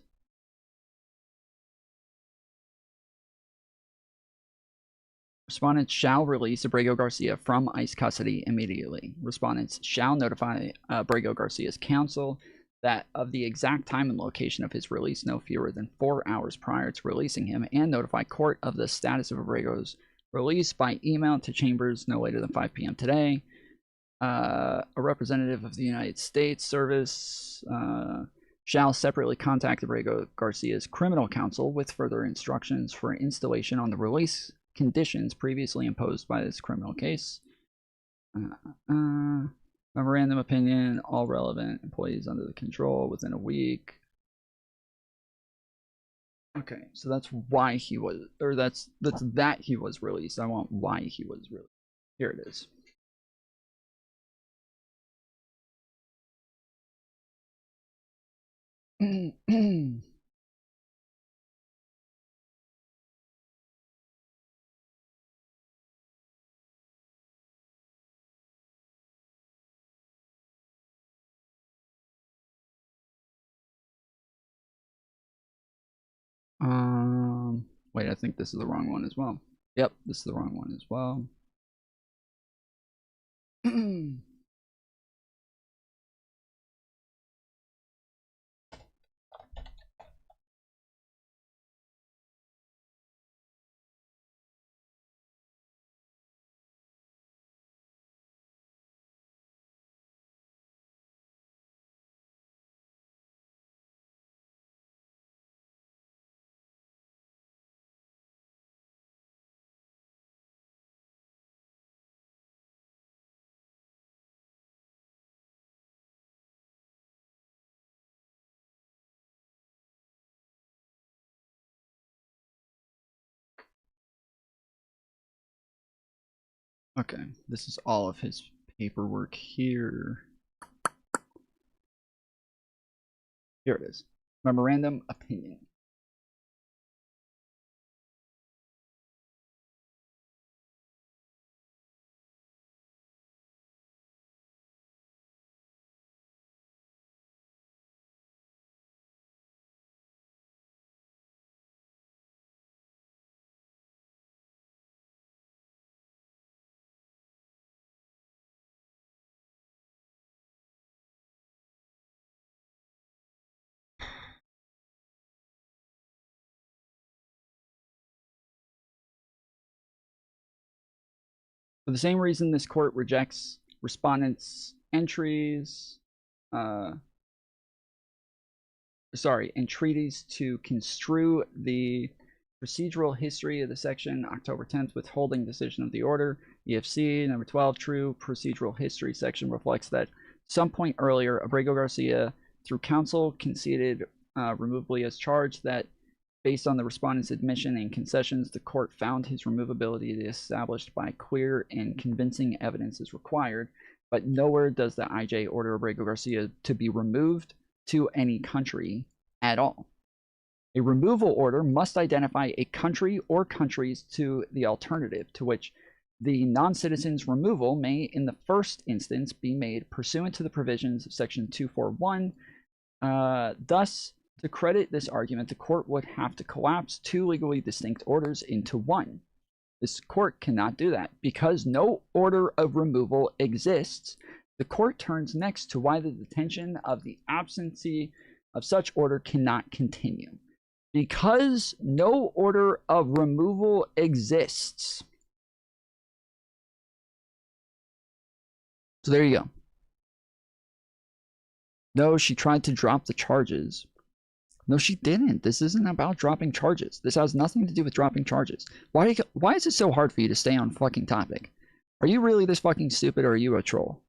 Respondents shall release Abrego Garcia from ICE custody immediately. Respondents shall notify Abrego Garcia's counsel that of the exact time and location of his release no fewer than 4 hours prior to releasing him, and notify court of the status of Abrego's release by email to chambers no later than 5 p.m. today. A representative of the United States Service shall separately contact Abrego Garcia's criminal counsel with further instructions for installation on the release conditions previously imposed by this criminal case. Memorandum opinion, all relevant employees under the control within a week. Okay, so that's why he was, or that's that he was released. I want why he was released. Here it is. Wait, I think this is the wrong one as well. Yep, this is the wrong one as well. Okay, this is all of his paperwork here. Here it is. Memorandum opinion. For the same reason, this court rejects respondents' entreaties to construe the procedural history of the section October 10th withholding decision of the order. EFC number 12, true procedural history section reflects that some point earlier, Abrego Garcia, through counsel, conceded removably as charged that based on the respondent's admission and concessions, the court found his removability established by clear and convincing evidence is required, but nowhere does the IJ order Abrego Garcia to be removed to any country at all. A removal order must identify a country or countries to the alternative, to which the non-citizen's removal may, in the first instance, be made pursuant to the provisions of Section 241. Thus, to credit this argument, the court would have to collapse two legally distinct orders into one. This court cannot do that. Because no order of removal exists, the court turns next to why the detention of the absentee of such order cannot continue. Because no order of removal exists. So there you go. No, she tried to drop the charges. No, she didn't. This isn't about dropping charges. This has nothing to do with dropping charges. Why is it so hard for you to stay on fucking topic? Are you really this fucking stupid or are you a troll?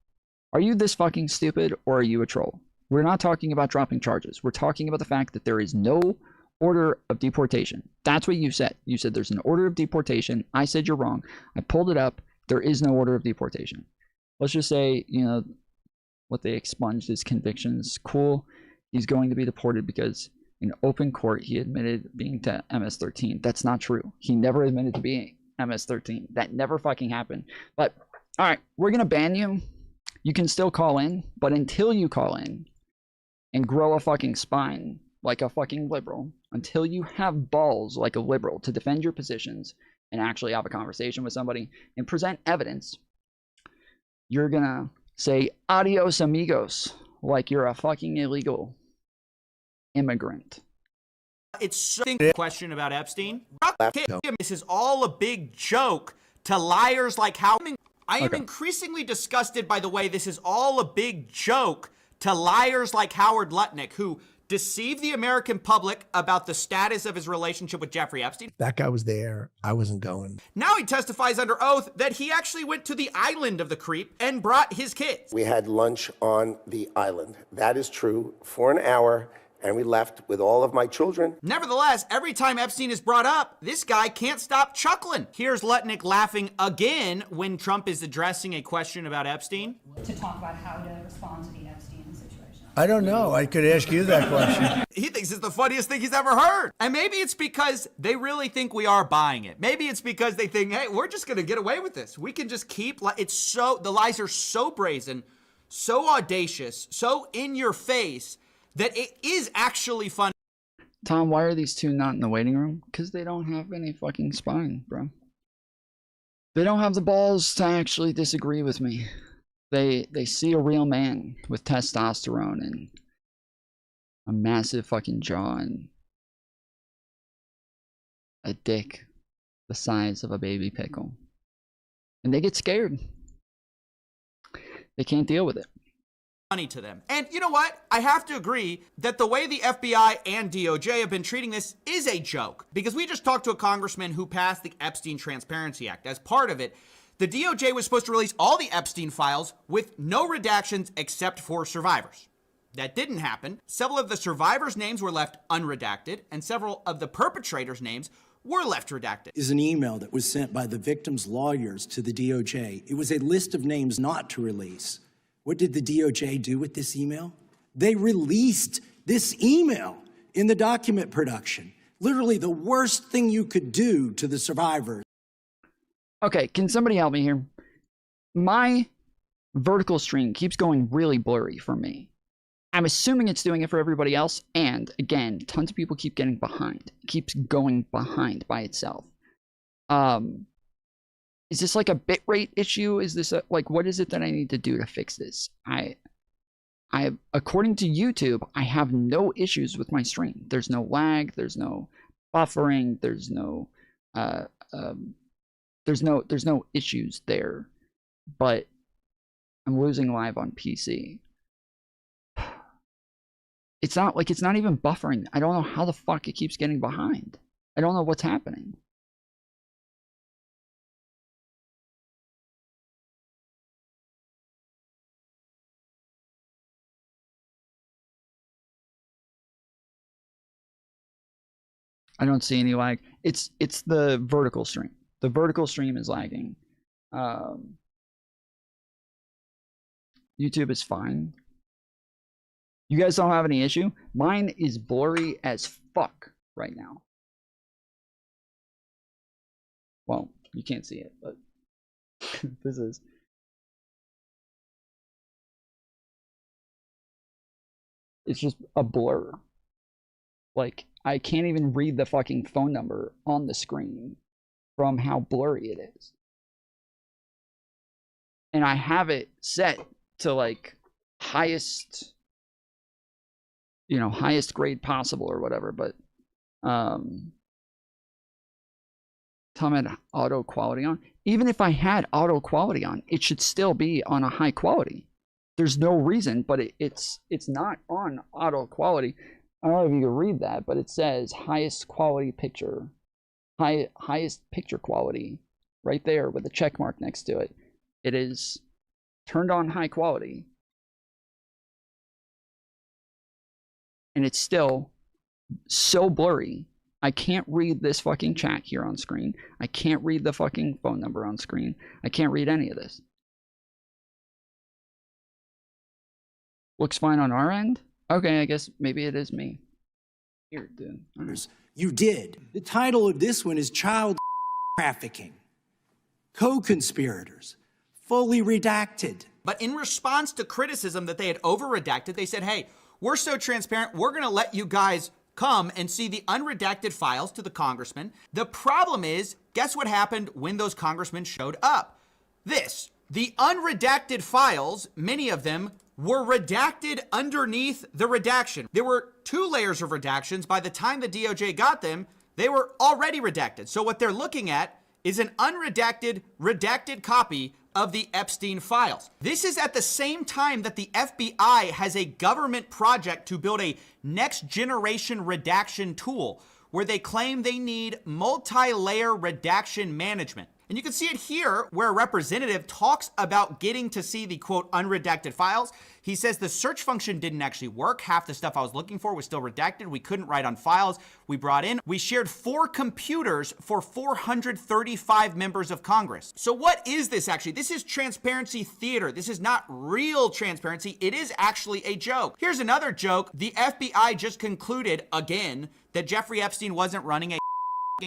Are you this fucking stupid or are you a troll? We're not talking about dropping charges. We're talking about the fact that there is no order of deportation. That's what you said. You said there's an order of deportation. I said you're wrong. I pulled it up. There is no order of deportation. Let's just say, you know, what they expunged his convictions. Cool. He's going to be deported because in open court, he admitted being to MS-13. That's not true. He never admitted to being MS-13. That never fucking happened. But, all right, we're going to ban you. You can still call in, but until you call in and grow a fucking spine like a fucking liberal, until you have balls like a liberal to defend your positions and actually have a conversation with somebody and present evidence, you're going to say adios amigos like you're a fucking illegal immigrant. It's a question about Epstein. This is all a big joke to liars like Howard. I am increasingly disgusted by the way this is all a big joke to liars like Howard Lutnick, who deceived the American public about the status of his relationship with Jeffrey Epstein. That guy was there. I wasn't going. Now he testifies under oath that he actually went to the island of the creep and brought his kids. We had lunch on the island. That is true, for an hour, and we left with all of my children. Nevertheless, every time Epstein is brought up, this guy can't stop chuckling. Here's Lutnick laughing again when Trump is addressing a question about Epstein. To talk about how to respond to the Epstein situation. I don't know. I could ask you that question. He thinks it's the funniest thing he's ever heard. And maybe it's because they really think we are buying it. Maybe it's because they think, hey, we're just going to get away with this. We can just keep, the lies are so brazen, so audacious, so in your face that it is actually funny. Tom, why are these two not in the waiting room? Because they don't have any fucking spine, bro. They don't have the balls to actually disagree with me. They see a real man with testosterone and a massive fucking jaw and a dick the size of a baby pickle. And they get scared. They can't deal with it. Funny to them. And you know what? I have to agree that the way the FBI and DOJ have been treating this is a joke. Because we just talked to a congressman who passed the Epstein Transparency Act. As part of it, the DOJ was supposed to release all the Epstein files with no redactions except for survivors. That didn't happen. Several of the survivors' names were left unredacted, and several of the perpetrators' names were left redacted. Is an email that was sent by the victims' lawyers to the DOJ. It was a list of names not to release. What did the DOJ do with this email? They released this email in the document production. Literally the worst thing you could do to the survivors. Okay, can somebody help me here? My vertical stream keeps going really blurry for me. I'm assuming it's doing it for everybody else, and again, tons of people keep getting behind. It keeps going behind by itself. Is this like a bitrate issue? Is this like, what is it that I need to do to fix this? According to YouTube, I have no issues with my stream. There's no lag, there's no buffering, there's no issues there, but I'm losing live on PC. It's not even buffering. I don't know how the fuck it keeps getting behind. I don't know what's happening. I don't see any lag. It's the vertical stream. The vertical stream is lagging. YouTube is fine. You guys don't have any issue? Mine is blurry as fuck right now. Well, you can't see it, but this is. It's just a blur. Like, I can't even read the fucking phone number on the screen from how blurry it is. And I have it set to like highest, you know, highest grade possible or whatever, but Tom had auto quality on. Even if I had auto quality on, it should still be on a high quality. There's no reason, but it's not on auto quality. I don't know if you can read that, but it says highest quality picture, highest picture quality, right there with a check mark next to it. It is turned on high quality, and it's still so blurry. I can't read this fucking chat here on screen. I can't read the fucking phone number on screen. I can't read any of this. Looks fine on our end. Okay, I guess maybe it is me. Here, dude. You did. The title of this one is Child Trafficking. Co-conspirators. Fully redacted. But in response to criticism that they had over-redacted, they said, hey, we're so transparent, we're going to let you guys come and see the unredacted files to the congressman. The problem is, guess what happened when those congressmen showed up? This. The unredacted files, many of them, were redacted underneath the redaction. There were 2 layers of redactions. By the time the DOJ got them, they were already redacted. So what they're looking at is an unredacted, redacted copy of the Epstein files. This is at the same time that the FBI has a government project to build a next generation redaction tool where they claim they need multi-layer redaction management. And you can see it here where a representative talks about getting to see the quote unredacted files. He says the search function didn't actually work. Half the stuff I was looking for was still redacted. We couldn't write on files we brought in. We shared 4 computers for 435 members of Congress. So what is this actually? This is transparency theater. This is not real transparency. It is actually a joke. Here's another joke. The FBI just concluded again that Jeffrey Epstein wasn't running a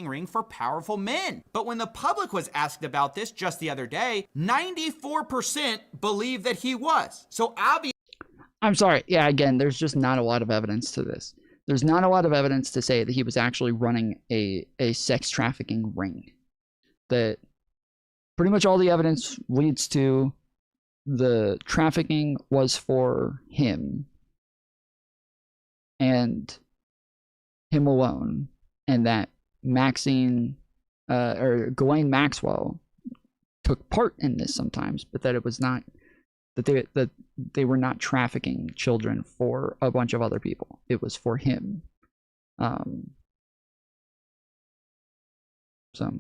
ring for powerful men. But when the public was asked about this just the other day, 94% believe that he was. So obviously, I'm sorry. Yeah, again, there's just not a lot of evidence to this. There's not a lot of evidence to say that he was actually running a sex trafficking ring. That pretty much all the evidence leads to the trafficking was for him and him alone, and that Maxine or Ghislaine Maxwell took part in this sometimes, but that it was not that they were not trafficking children for a bunch of other people. It was for him. So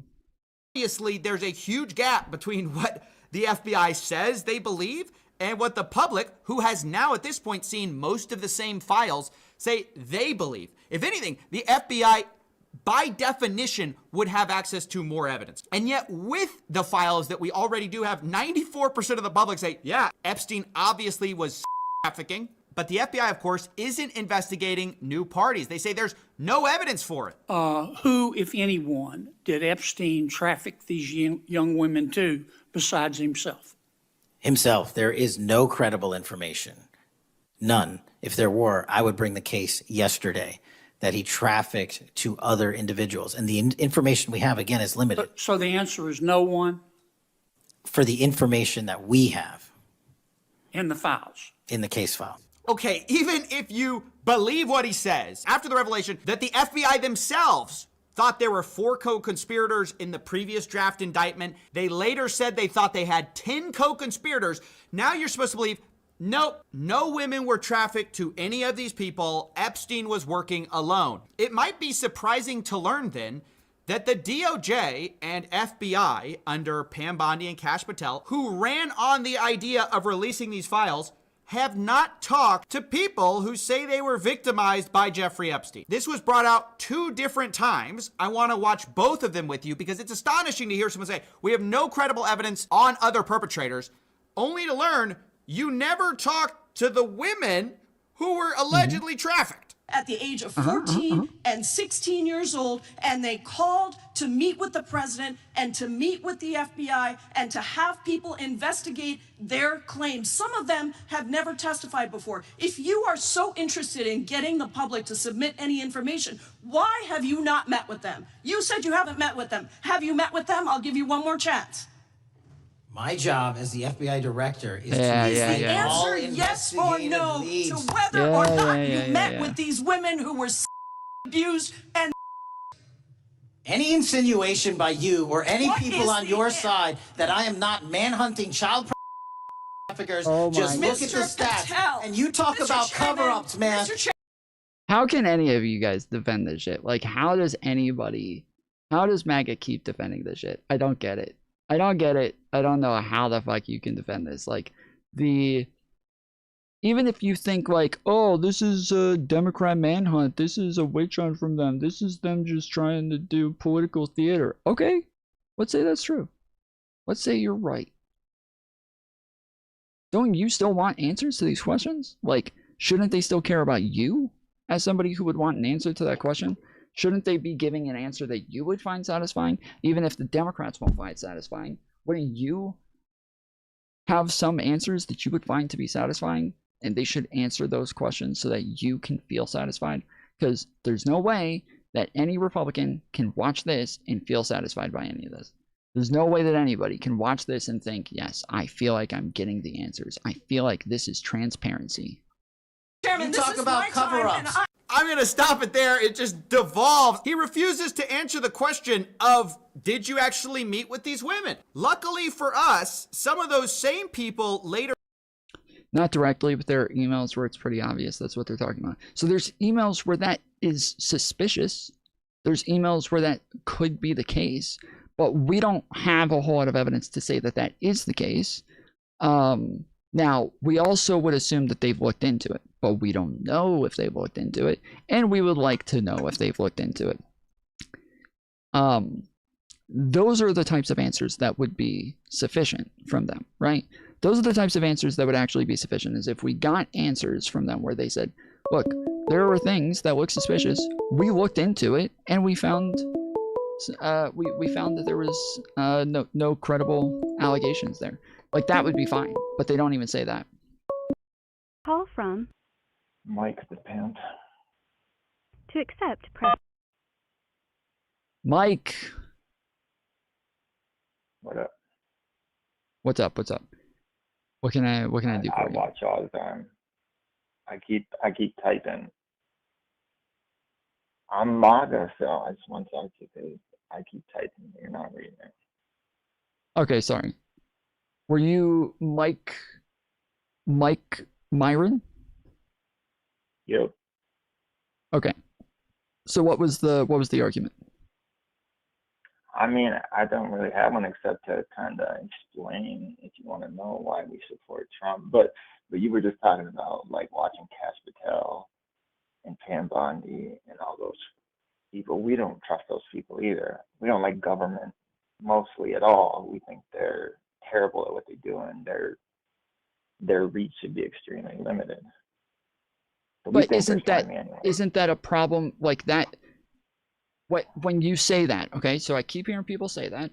obviously there's a huge gap between what the FBI says they believe and what the public, who has now at this point seen most of the same files, say they believe. If anything, the FBI by definition would have access to more evidence. And yet with the files that we already do have, 94% of the public say, yeah, Epstein obviously was trafficking. But the FBI, of course, isn't investigating new parties. They say there's no evidence for it. Who, if anyone, did Epstein traffic these young women to besides himself? Himself. There is no credible information. None. If there were, I would bring the case yesterday that he trafficked to other individuals. And the information we have, again, is limited. So the answer is no one? For the information that we have. In the files? In the case file. Okay, even if you believe what he says, after the revelation that the FBI themselves thought there were 4 co-conspirators in the previous draft indictment, they later said they thought they had 10 co-conspirators. Now you're supposed to believe, nope, no women were trafficked to any of these people. Epstein was working alone. It might be surprising to learn then that the DOJ and FBI under Pam Bondi and Kash Patel, who ran on the idea of releasing these files, have not talked to people who say they were victimized by Jeffrey Epstein. This was brought out 2 different times. I want to watch both of them with you because it's astonishing to hear someone say, we have no credible evidence on other perpetrators, only to learn you never talked to the women who were allegedly trafficked. At the age of 14 and 16 years old, and they called to meet with the president and to meet with the FBI and to have people investigate their claims. Some of them have never testified before. If you are so interested in getting the public to submit any information, why have you not met with them? You said you haven't met with them. Have you met with them? I'll give you one more chance. My job as the FBI director is to answer yes or no to whether or not you met with these women who were abused and any insinuation by you or any people on your side that I am not manhunting child traffickers, just look at the stats and you talk about cover-ups, man. how can any of you guys defend this shit? Like, how does MAGA keep defending this shit? I don't get it. I don't get it. I don't know how the fuck you can defend this. Like, even if you think like, oh, this is a Democrat manhunt, this is a witch hunt from them, this is them just trying to do political theater. Okay, let's say that's true. Let's say you're right. Don't you still want answers to these questions? Like, shouldn't they still care about you as somebody who would want an answer to that question? Shouldn't they be giving an answer that you would find satisfying? Even if the Democrats won't find satisfying, wouldn't you have some answers that you would find to be satisfying? And they should answer those questions so that you can feel satisfied. Because there's no way that any Republican can watch this and feel satisfied by any of this. There's no way that anybody can watch this and think, yes, I feel like I'm getting the answers. I feel like this is transparency. Chairman, you talk about cover-ups. I'm going to stop it there. It just devolves. He refuses to answer the question of, did you actually meet with these women? Luckily for us, some of those same people later... Not directly, but there are emails where it's pretty obvious that's what they're talking about. So there's emails where that is suspicious. There's emails where that could be the case. But we don't have a whole lot of evidence to say that that is the case. Now, we also would assume that they've looked into it, but we don't know if they've looked into it, and we would like to know if they've looked into it. Those are the types of answers that would be sufficient from them, right? Those are the types of answers that would actually be sufficient, is if we got answers from them where they said, look, there were things that look suspicious, we looked into it, and we found we found that there was no credible allegations there. Like, that would be fine, but they don't even say that. Call from Mike the Pimp. to accept, press. Mike. What up? What's up? What's up? What can I do for you? I watch all the time. I keep typing. I'm MAGA, so I just want to talk to you because I keep typing. You're not reading it. Okay, sorry. Were you Mike Myron? Yep. Okay. So what was the argument? I mean, I don't really have one except to kind of explain if you want to know why we support Trump. But you were just talking about like watching Cash Patel and Pam Bondi and all those people. We don't trust those people either. We don't like government mostly at all. We think they're terrible at what they do, and their reach should be extremely limited. But isn't that a problem like that? When you say that, okay, so I keep hearing people say that,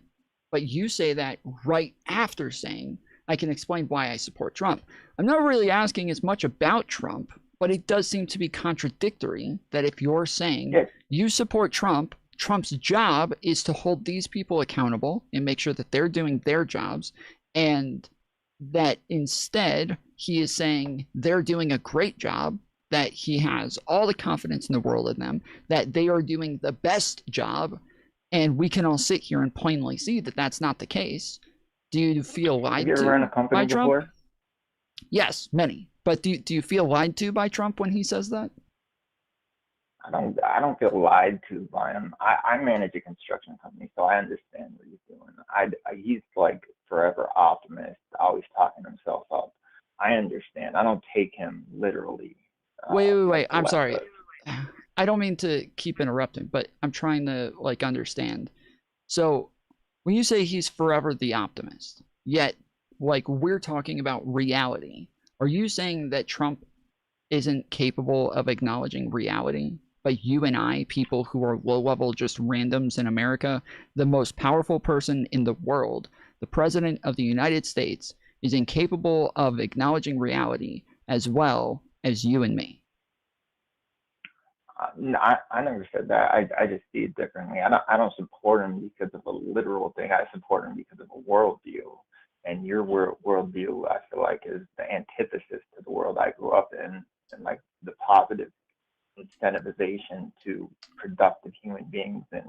but you say that right after saying, I can explain why I support Trump. I'm not really asking as much about Trump, but it does seem to be contradictory that if you're saying you support Trump, Trump's job is to hold these people accountable and make sure that they're doing their jobs, and that instead he is saying they're doing a great job, that he has all the confidence in the world in them, that they are doing the best job, and we can all sit here and plainly see that that's not the case. Do you feel lied to Have you ever run a company by Trump? before? Yes, many. But do you feel lied to by Trump when he says that? I don't feel lied to by him. I manage a construction company, so I understand what he's doing. He's like forever optimist, always talking himself up. I understand. I don't take him literally. Wait. I'm sorry. I don't mean to keep interrupting, but I'm trying to like understand. So when you say he's forever the optimist, yet like we're talking about reality, are you saying that Trump isn't capable of acknowledging reality? But you and I, people who are low-level just randoms in America, the most powerful person in the world, the president of the United States, is incapable of acknowledging reality as well as you and me. No, I never said that. I just see it differently. I don't support him because of a literal thing. I support him because of a worldview. And your worldview, I feel like, is the antithesis to the world I grew up in, and like the positive incentivization to productive human beings in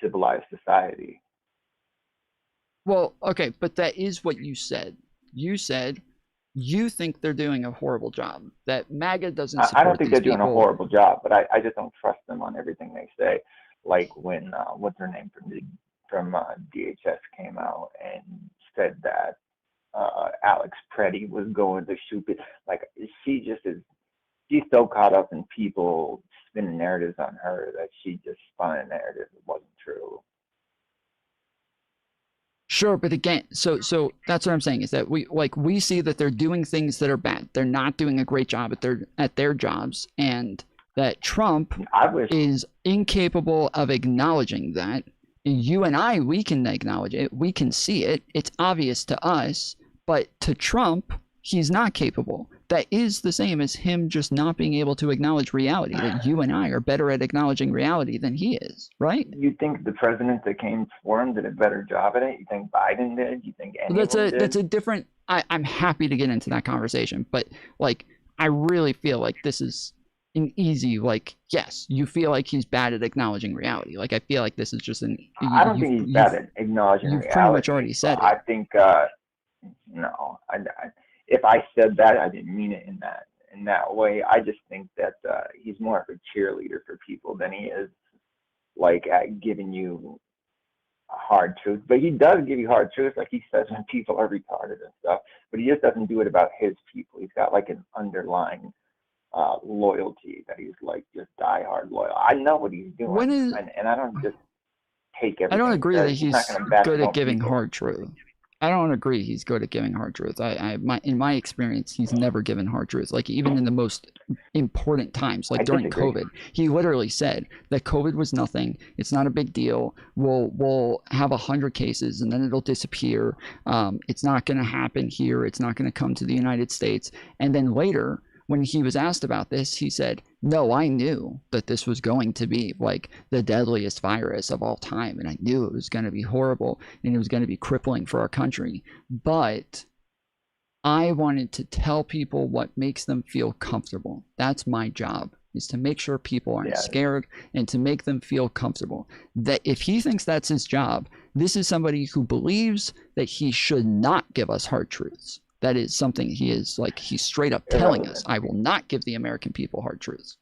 civilized society. Well, okay, but that is what you said. You said you think they're doing a horrible job, that MAGA doesn't support I don't think they're doing a people. horrible job, but I just don't trust them on everything they say. Like when what's her name from DHS came out and said that Alex Preddy was going to shoot it. Like she's so caught up in people spinning narratives on her that she just spun a narrative that wasn't true. Sure, but again, so that's what I'm saying, is that we see that they're doing things that are bad. They're not doing a great job at their jobs, and that Trump is incapable of acknowledging that. You and I, we can acknowledge it. We can see it. It's obvious to us, but to Trump, he's not capable. That is the same as him just not being able to acknowledge reality, that you and I are better at acknowledging reality than he is, right? You think the president that came before him did a better job at it? You think Biden did? You think any of them did? That's a different, I'm happy to get into that conversation, but like, I really feel like this is an easy, like, yes, you feel like he's bad at acknowledging reality. Like, I feel like this is just I don't think he's bad at acknowledging reality. You've pretty much already said it. I think, no, if I said that, I didn't mean it in that way. I just think that he's more of a cheerleader for people than he is like at giving you hard truth, but he does give you hard truths, like he says when people are retarded and stuff. But he just doesn't do it about his people. He's got like an underlying loyalty that he's like just diehard loyal. I know what he's doing, and I don't just take everything. I don't agree that he's not gonna back good no at giving people. hard truth. I don't agree he's good at giving hard truth. In my experience, he's never given hard truth. Like even in the most important times, like during COVID, he literally said that COVID was nothing. It's not a big deal. We'll have 100 cases and then it'll disappear. It's not going to happen here. It's not going to come to the United States. And then later, when he was asked about this, he said, no, I knew that this was going to be like the deadliest virus of all time. And I knew it was going to be horrible and it was going to be crippling for our country. But I wanted to tell people what makes them feel comfortable. That's my job, is to make sure people aren't scared and to make them feel comfortable. That if he thinks that's his job, this is somebody who believes that he should not give us hard truths. That is something he is like, he's straight up telling us, I will not give the American people hard truths.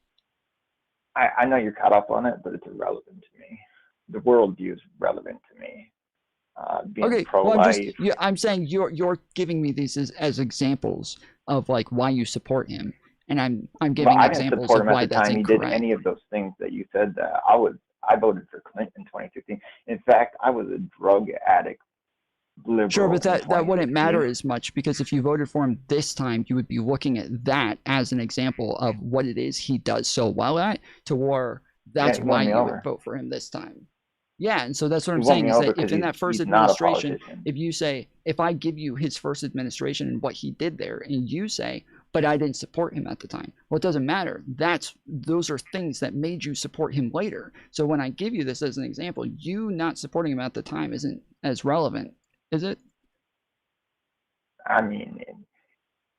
I know you're caught up on it, but it's irrelevant to me. The worldview is relevant to me. Being Okay, pro-life. well, I'm saying you're giving me these as examples of like why you support him, and I'm giving I didn't examples support of him why at the that's time he incorrect. did any of those things that you said. That I voted for Clinton in 2015. In fact, I was a drug addict. Liberal Sure, but in that wouldn't matter 2015. as much, because if you voted for him this time, you would be looking at that as an example of what it is he does so well at, to where that's he why won me you over. would vote for him this time. Yeah, and so that's what I'm He won saying, me is over that if because in that first he's not a administration, politician. if you say, if I give you his first administration and what he did there, and you say, but I didn't support him at the time, well, it doesn't matter. Those are things that made you support him later. So when I give you this as an example, you not supporting him at the time isn't as relevant, is it? I mean,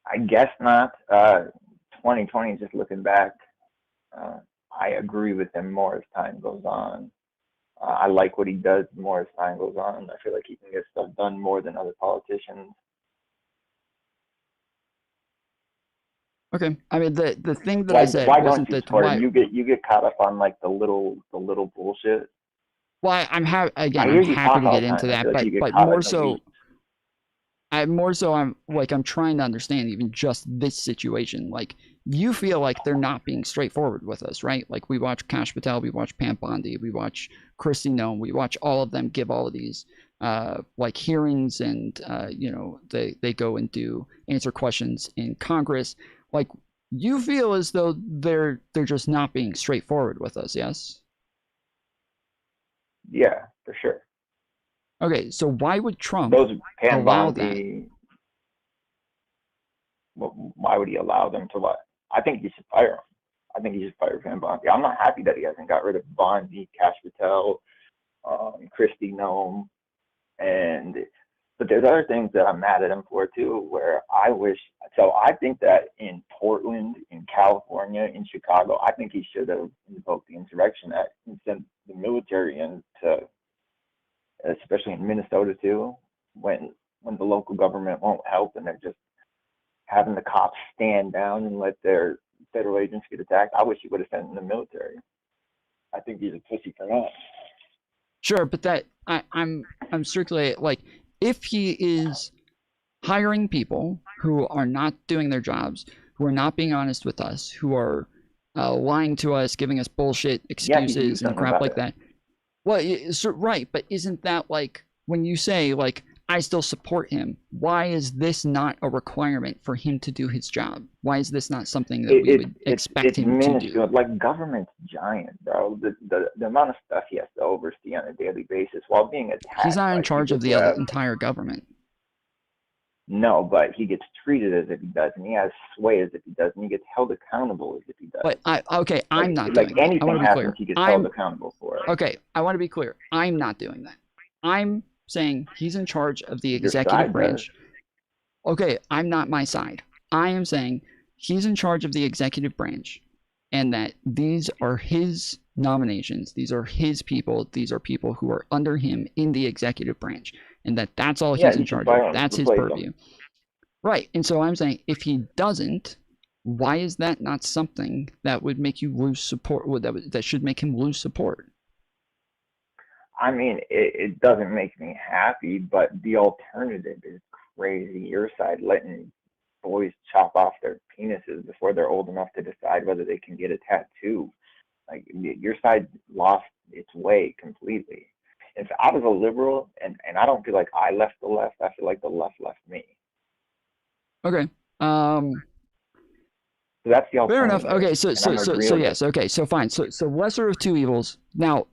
I guess not. 2020, just looking back, I agree with him more as time goes on. I like what he does more as time goes on. I feel like he can get stuff done more than other politicians. Okay, I mean the thing that Why, I said why wasn't don't you that support why. him? You get caught up on like the little bullshit. Well, I'm happy I again. hear I'm you happy talk to all get the into time. I that, feel like you get but caught more in the so, weeds. I'm trying to understand even just this situation. Like, you feel like they're not being straightforward with us, right? Like, we watch Kash Patel, we watch Pam Bondi, we watch Christy Nome, we watch all of them give all of these like hearings, and they go and answer questions in Congress. Like, you feel as though they're just not being straightforward with us, yes? Yeah, for sure. Okay, so why would Trump Those Pam allow that? Bondi. Why would he allow them to what? I think he should fire him. I think he should fire Pam Bondi. I'm not happy that he hasn't got rid of Bondi, Kash Patel, Christy Nome, but there's other things that I'm mad at him for too, where I wish. So I think that in Portland, in California, in Chicago, I think he should have invoked the Insurrection Act and sent the military in to, especially in Minnesota too, when the local government won't help and they're just having the cops stand down and let their federal agents get attacked. I wish he would have sent in the military. I think he's a pussy for that. Sure, but that I'm strictly like, if he is hiring people who are not doing their jobs, who are not being honest with us, who are lying to us, giving us bullshit excuses and crap like that. Well, right, but isn't that like, when you say like, I still support him, why is this not a requirement for him to do his job? Why is this not something that we would expect him to do? Like, government's giant, bro. The amount of stuff he has to oversee on a daily basis while being attacked. He's not in by charge of people the who have- entire government. No, but he gets treated as if he does, and he has sway as if he does, and he gets held accountable as if he does. But I'm not like doing that. I anything want to be happens, clear. he gets held accountable for it. Okay, I want to be clear. I'm not doing that. I'm saying he's in charge of the Your executive side branch. does. Okay, I'm not my side. I am saying he's in charge of the executive branch, and that these are his nominations. These are his people. These are people who are under him in the executive branch, and that's all he's in charge of. That's his purview. Right, and so I'm saying, if he doesn't, why is that not something that would make you lose support? That should make him lose support? I mean, it doesn't make me happy, but the alternative is crazy. Your side letting boys chop off their penises before they're old enough to decide whether they can get a tattoo. Like, your side lost its way completely. If I was a liberal, and I don't feel like I left the left, I feel like the left left me. Okay. So that's the Fair alternative. enough. Okay, so and I'm agreeable. yes. Okay, so fine. So lesser of two evils. Now,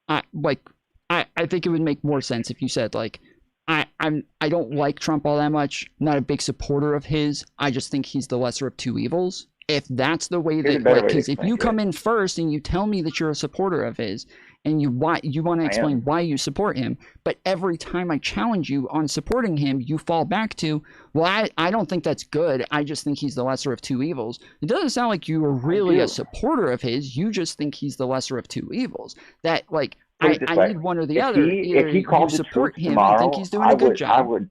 I think it would make more sense if you said like, I don't like Trump all that much. Not a big supporter of his. I just think he's the lesser of two evils. If that's the way Here's a that, better like, way to because if explain you it. come in first and you tell me that you're a supporter of his, and you want to explain why you support him, but every time I challenge you on supporting him, you fall back to, well, I don't think that's good. I just think he's the lesser of two evils. It doesn't sound like you are really a supporter of his. You just think he's the lesser of two evils. That, like, Put it this I way. need one or the If other. he- Either if he called you the support troops him and think tomorrow, he's doing a good job. I would.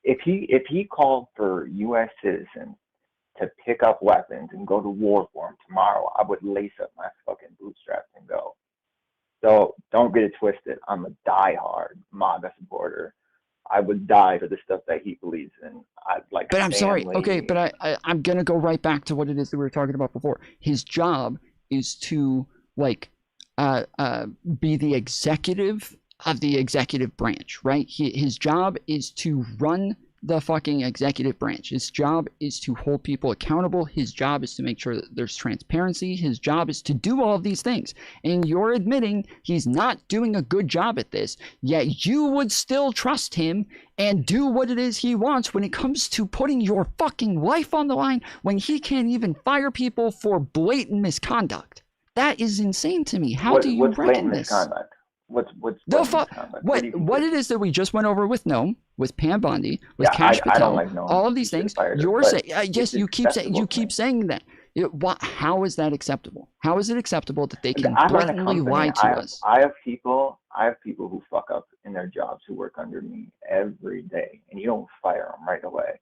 If he called for U.S. citizens to pick up weapons and go to war for him tomorrow, I would lace up my fucking bootstraps and go. So don't get it twisted. I'm a diehard MAGA supporter. I would die for the stuff that he believes in. But I'm sorry. Okay, but I'm going to go right back to what it is that we were talking about before. His job is to, like, be the executive of the executive branch, right? His job is to run the fucking executive branch. His job is to hold people accountable. His job is to make sure that there's transparency. His job is to do all of these things. And you're admitting he's not doing a good job at this, yet you would still trust him and do what it is he wants when it comes to putting your fucking life on the line when he can't even fire people for blatant misconduct. That is insane to me. How do you what's reckon blatant this? misconduct? What's The misconduct? what it is that we just went over with Noam, with Pam Bondi, with Yeah, Cash I Patel, don't like Noam. all of these He should've things. fired her, You're but saying, yes, it's you keep saying that. How is that acceptable? How is it acceptable that they can I run a blatantly company. lie to I have, us? I have people who fuck up in their jobs who work under me every day, and you don't fire them right away.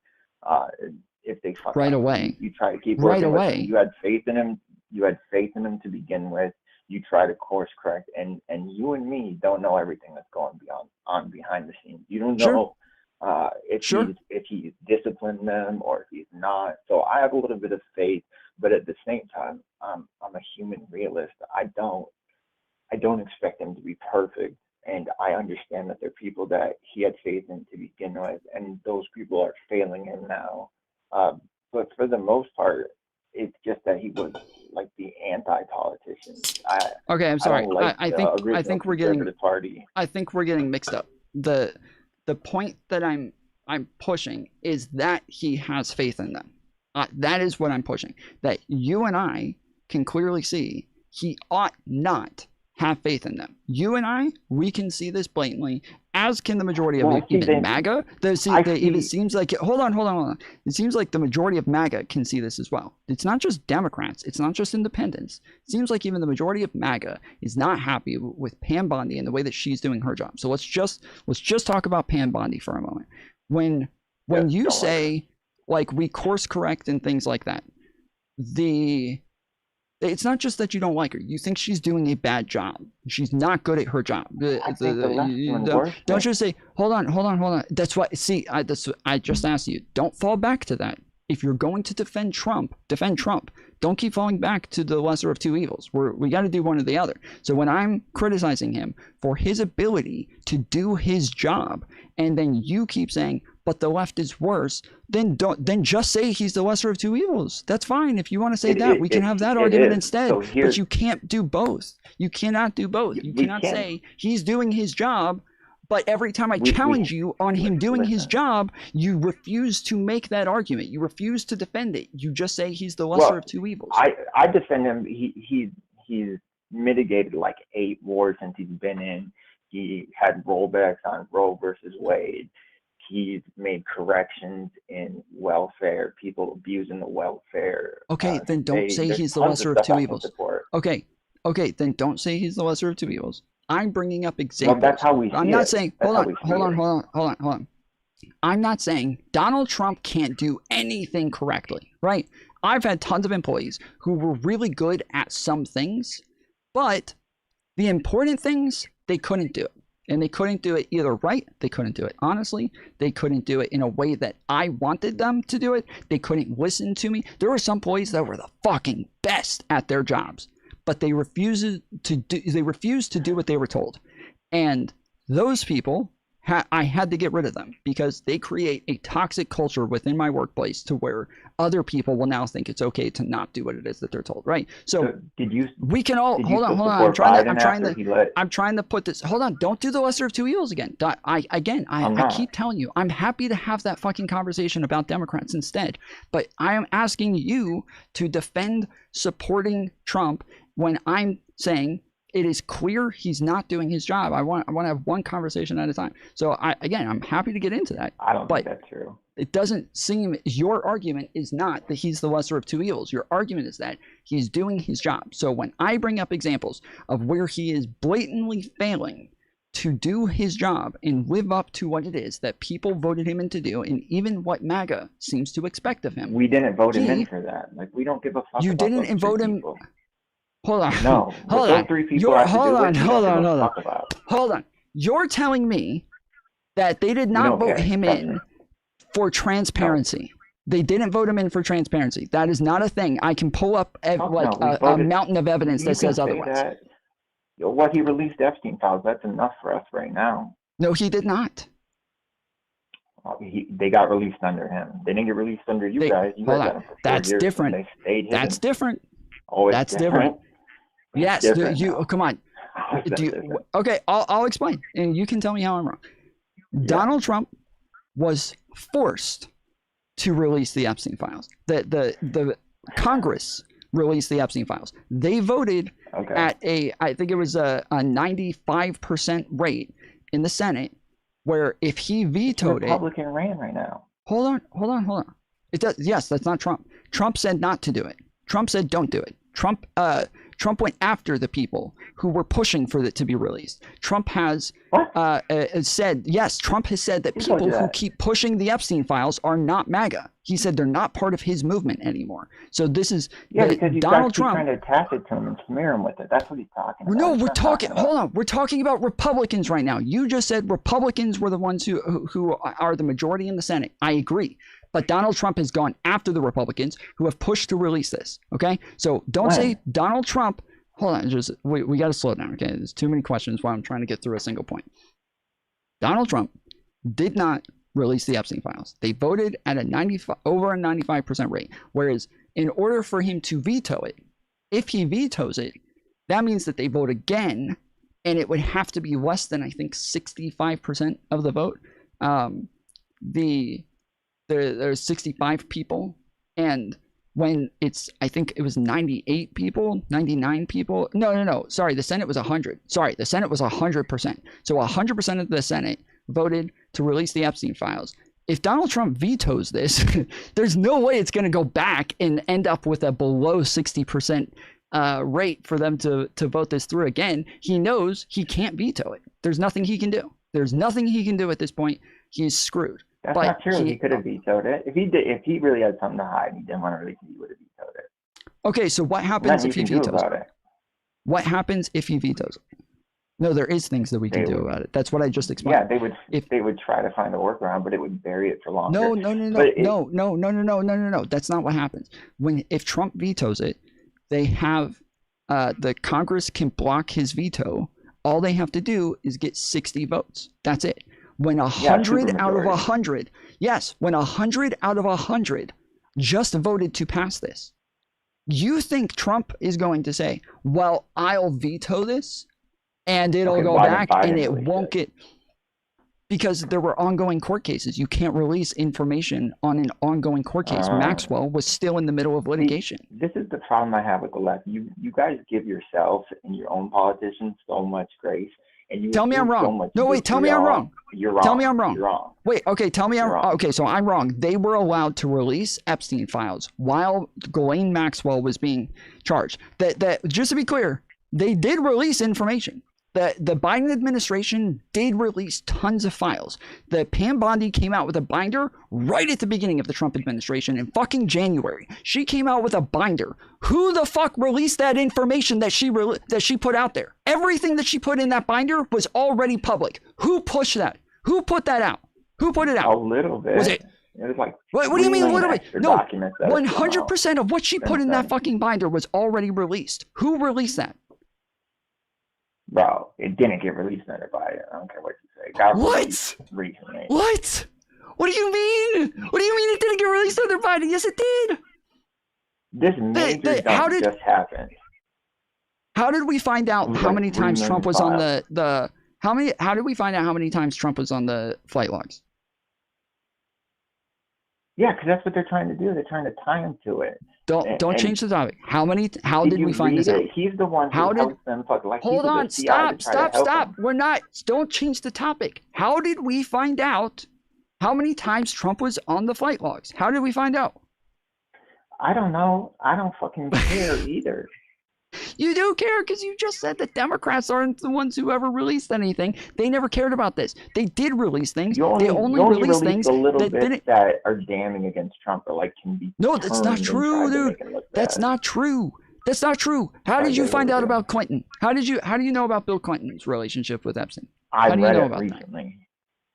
If they fuck Right up, away. you try to keep Right working with away. them. You had faith in him. You had faith in him to begin with. You try to course correct, and you and me don't know everything that's going on behind the scenes. You don't know if he's disciplined them or if he's not. So I have a little bit of faith, but at the same time, I'm a human realist. I don't expect him to be perfect, and I understand that there are people that he had faith in to begin with, and those people are failing him now. But for the most part, it's just that he was like the anti-politician. Okay, I'm sorry. I think we're getting party. I think we're getting mixed up. The point that I'm pushing is that he has faith in them. That is what I'm pushing. That you and I can clearly see he ought not have faith in them. You and I, we can see this blatantly, as can the majority of even MAGA. It seems like, hold on. It seems like the majority of MAGA can see this as well. It's not just Democrats. It's not just independents. It seems like even the majority of MAGA is not happy with Pam Bondi and the way that she's doing her job. So let's just talk about Pam Bondi for a moment. When you say, like, we course correct and things like that, it's not just that you don't like her. You think she's doing a bad job. She's not good at her job. Don't just say, hold on. That's why, see, I just asked you, don't fall back to that. If you're going to defend Trump. Don't keep falling back to the lesser of two evils. We got to do one or the other. So when I'm criticizing him for his ability to do his job, and then you keep saying, but the left is worse, then just say he's the lesser of two evils. That's fine. If you want to say that, we can have that argument instead. So but you can't do both. You cannot do both. You cannot say he's doing his job, but every time I challenge you on him doing his job, you refuse to make that argument. You refuse to defend it. You just say he's the lesser of two evils. I defend him. He's mitigated like 8 wars since he's been in. He had rollbacks on Roe versus Wade. He's made corrections in welfare, people abusing the welfare. Okay, then don't say he's the lesser of two evils. Okay, then don't say he's the lesser of two evils. I'm bringing up examples. Well, that's how we see I'm not it. saying, That's hold on. I'm not saying Donald Trump can't do anything correctly, right? I've had tons of employees who were really good at some things, but the important things they couldn't do it. And they couldn't do it either right. They couldn't do it honestly. They couldn't do it in a way that I wanted them to do it. They couldn't listen to me. There were some employees that were the fucking best at their jobs, but they refused to do what they were told. And those people, I had to get rid of them because they create a toxic culture within my workplace to where other people will now think it's okay to not do what it is that they're told, right? So we can all hold on. I'm trying to put this. Hold on. Don't do the lesser of two evils again. I keep telling you, I'm happy to have that fucking conversation about Democrats instead. But I am asking you to defend supporting Trump when I'm saying it is clear he's not doing his job. I want to have one conversation at a time. So I'm happy to get into that. I don't think that's true. It doesn't seem, your argument is not that he's the lesser of two evils. Your argument is that he's doing his job. So when I bring up examples of where he is blatantly failing to do his job and live up to what it is that people voted him in to do, and even what MAGA seems to expect of him. We didn't vote him in for that. Like, we don't give a fuck. You about didn't those vote him. people. Hold on. No. Hold those on. three people Hold on. You're telling me that they did not vote him in for transparency. No. They didn't vote him in for transparency. That is not a thing. I can pull up a mountain of evidence that says otherwise. That. What he released Epstein files, that's enough for us right now. No, he did not. They got released under him. They didn't get released under you guys. You guys got them for 4 years. Different. They stayed hidden. That's different. Oh, it's that's different. Yes, come on. Okay, I'll explain, and you can tell me how I'm wrong. Yeah. Donald Trump was forced to release the Epstein files. The Congress released the Epstein files. They voted at I think it was a 95% rate in the Senate, where if he vetoed Republican ran right now. Hold on. It does. Yes, that's not Trump. Trump said not to do it. Trump said don't do it. Trump went after the people who were pushing for it to be released. Trump has said, yes, Trump has said that people who keep pushing the Epstein files are not MAGA. He said they're not part of his movement anymore. So this is because Donald Trump trying to attach it to him and smear him with it. That's what he's talking about. No, hold on. We're talking about Republicans right now. You just said Republicans were the ones who are the majority in the Senate. I agree. But Donald Trump has gone after the Republicans who have pushed to release this. Okay, so don't say Donald Trump. Hold on, we got to slow down. Okay, there's too many questions while I'm trying to get through a single point. Donald Trump did not release the Epstein files. They voted at over a 95% rate. Whereas in order for him to veto it, if he vetoes it, that means that they vote again, and it would have to be less than, I think, 65% of the vote. There's 65 people, and when it's, I think it was 98 people, 99 people. No. Sorry, the Senate was 100. Sorry, the Senate was 100%. So 100% of the Senate voted to release the Epstein files. If Donald Trump vetoes this, there's no way it's going to go back and end up with a below 60% rate for them to vote this through again. He knows he can't veto it. There's nothing he can do. There's nothing he can do at this point. He's screwed. That's not true. He could have vetoed it. If he really had something to hide and he didn't want to release it, he would have vetoed it. Okay, so what happens if he vetoes it? What happens if he vetoes it? No, there is things that we can do about it. That's what I just explained. Yeah, they would try to find a workaround, but it would bury it for longer. No. That's not what happens. If Trump vetoes it, they have the Congress can block his veto. All they have to do is get 60 votes. That's it. When 100 out of 100, when 100 out of 100 just voted to pass this, you think Trump is going to say, well, I'll veto this and it'll go back and it won't get, because there were ongoing court cases. You can't release information on an ongoing court case. Maxwell was still in the middle of litigation. This is the problem I have with the left. You guys give yourself and your own politicians so much grace. And you tell me I'm wrong. No, wait, tell me I'm wrong. You're wrong. Tell me I'm wrong. You're wrong. Wait, okay, tell me I'm wrong. Okay, so I'm wrong. They were allowed to release Epstein files while Ghislaine Maxwell was being charged. That just to be clear, they did release information. The Biden administration did release tons of files. The Pam Bondi came out with a binder right at the beginning of the Trump administration in fucking January. She came out with a binder. Who the fuck released that information that she put out there? Everything that she put in that binder was already public. Who pushed that? Who put that out? Who put it out? A little bit. Was it? It was like What do you mean a little bit? No, documents that 100% of what she put in that fucking binder was already released. Who released that? Bro, it didn't get released under Biden. I don't care what you say. It got released recently. What? What do you mean? What do you mean it didn't get released under Biden? Yes, it did. This major dump just happened. How did we find out how like many 3 times million Trump was on files. how did we find out how many times Trump was on the flight logs? Yeah, because that's what they're trying to do. They're trying to tie him to it. Don't change the topic. How did you we find read this out? it? He's the one who helps them fuck like Hold he's on, the CIA to try to help stop. them. We're not, don't change the topic. How did we find out how many times Trump was on the flight logs? How did we find out? I don't know. I don't fucking care either. You do care because you just said that Democrats aren't the ones who ever released anything. They never cared about this. They did release things. They only released things the little that bits didn't. that are damning against Trump or like can be. No, that's not turned and true, tried to dude. make it look That's bad. not true. That's not true. How did you find out about Clinton? How do you know about Bill Clinton's relationship with Epstein? I How do you read know it about that? recently.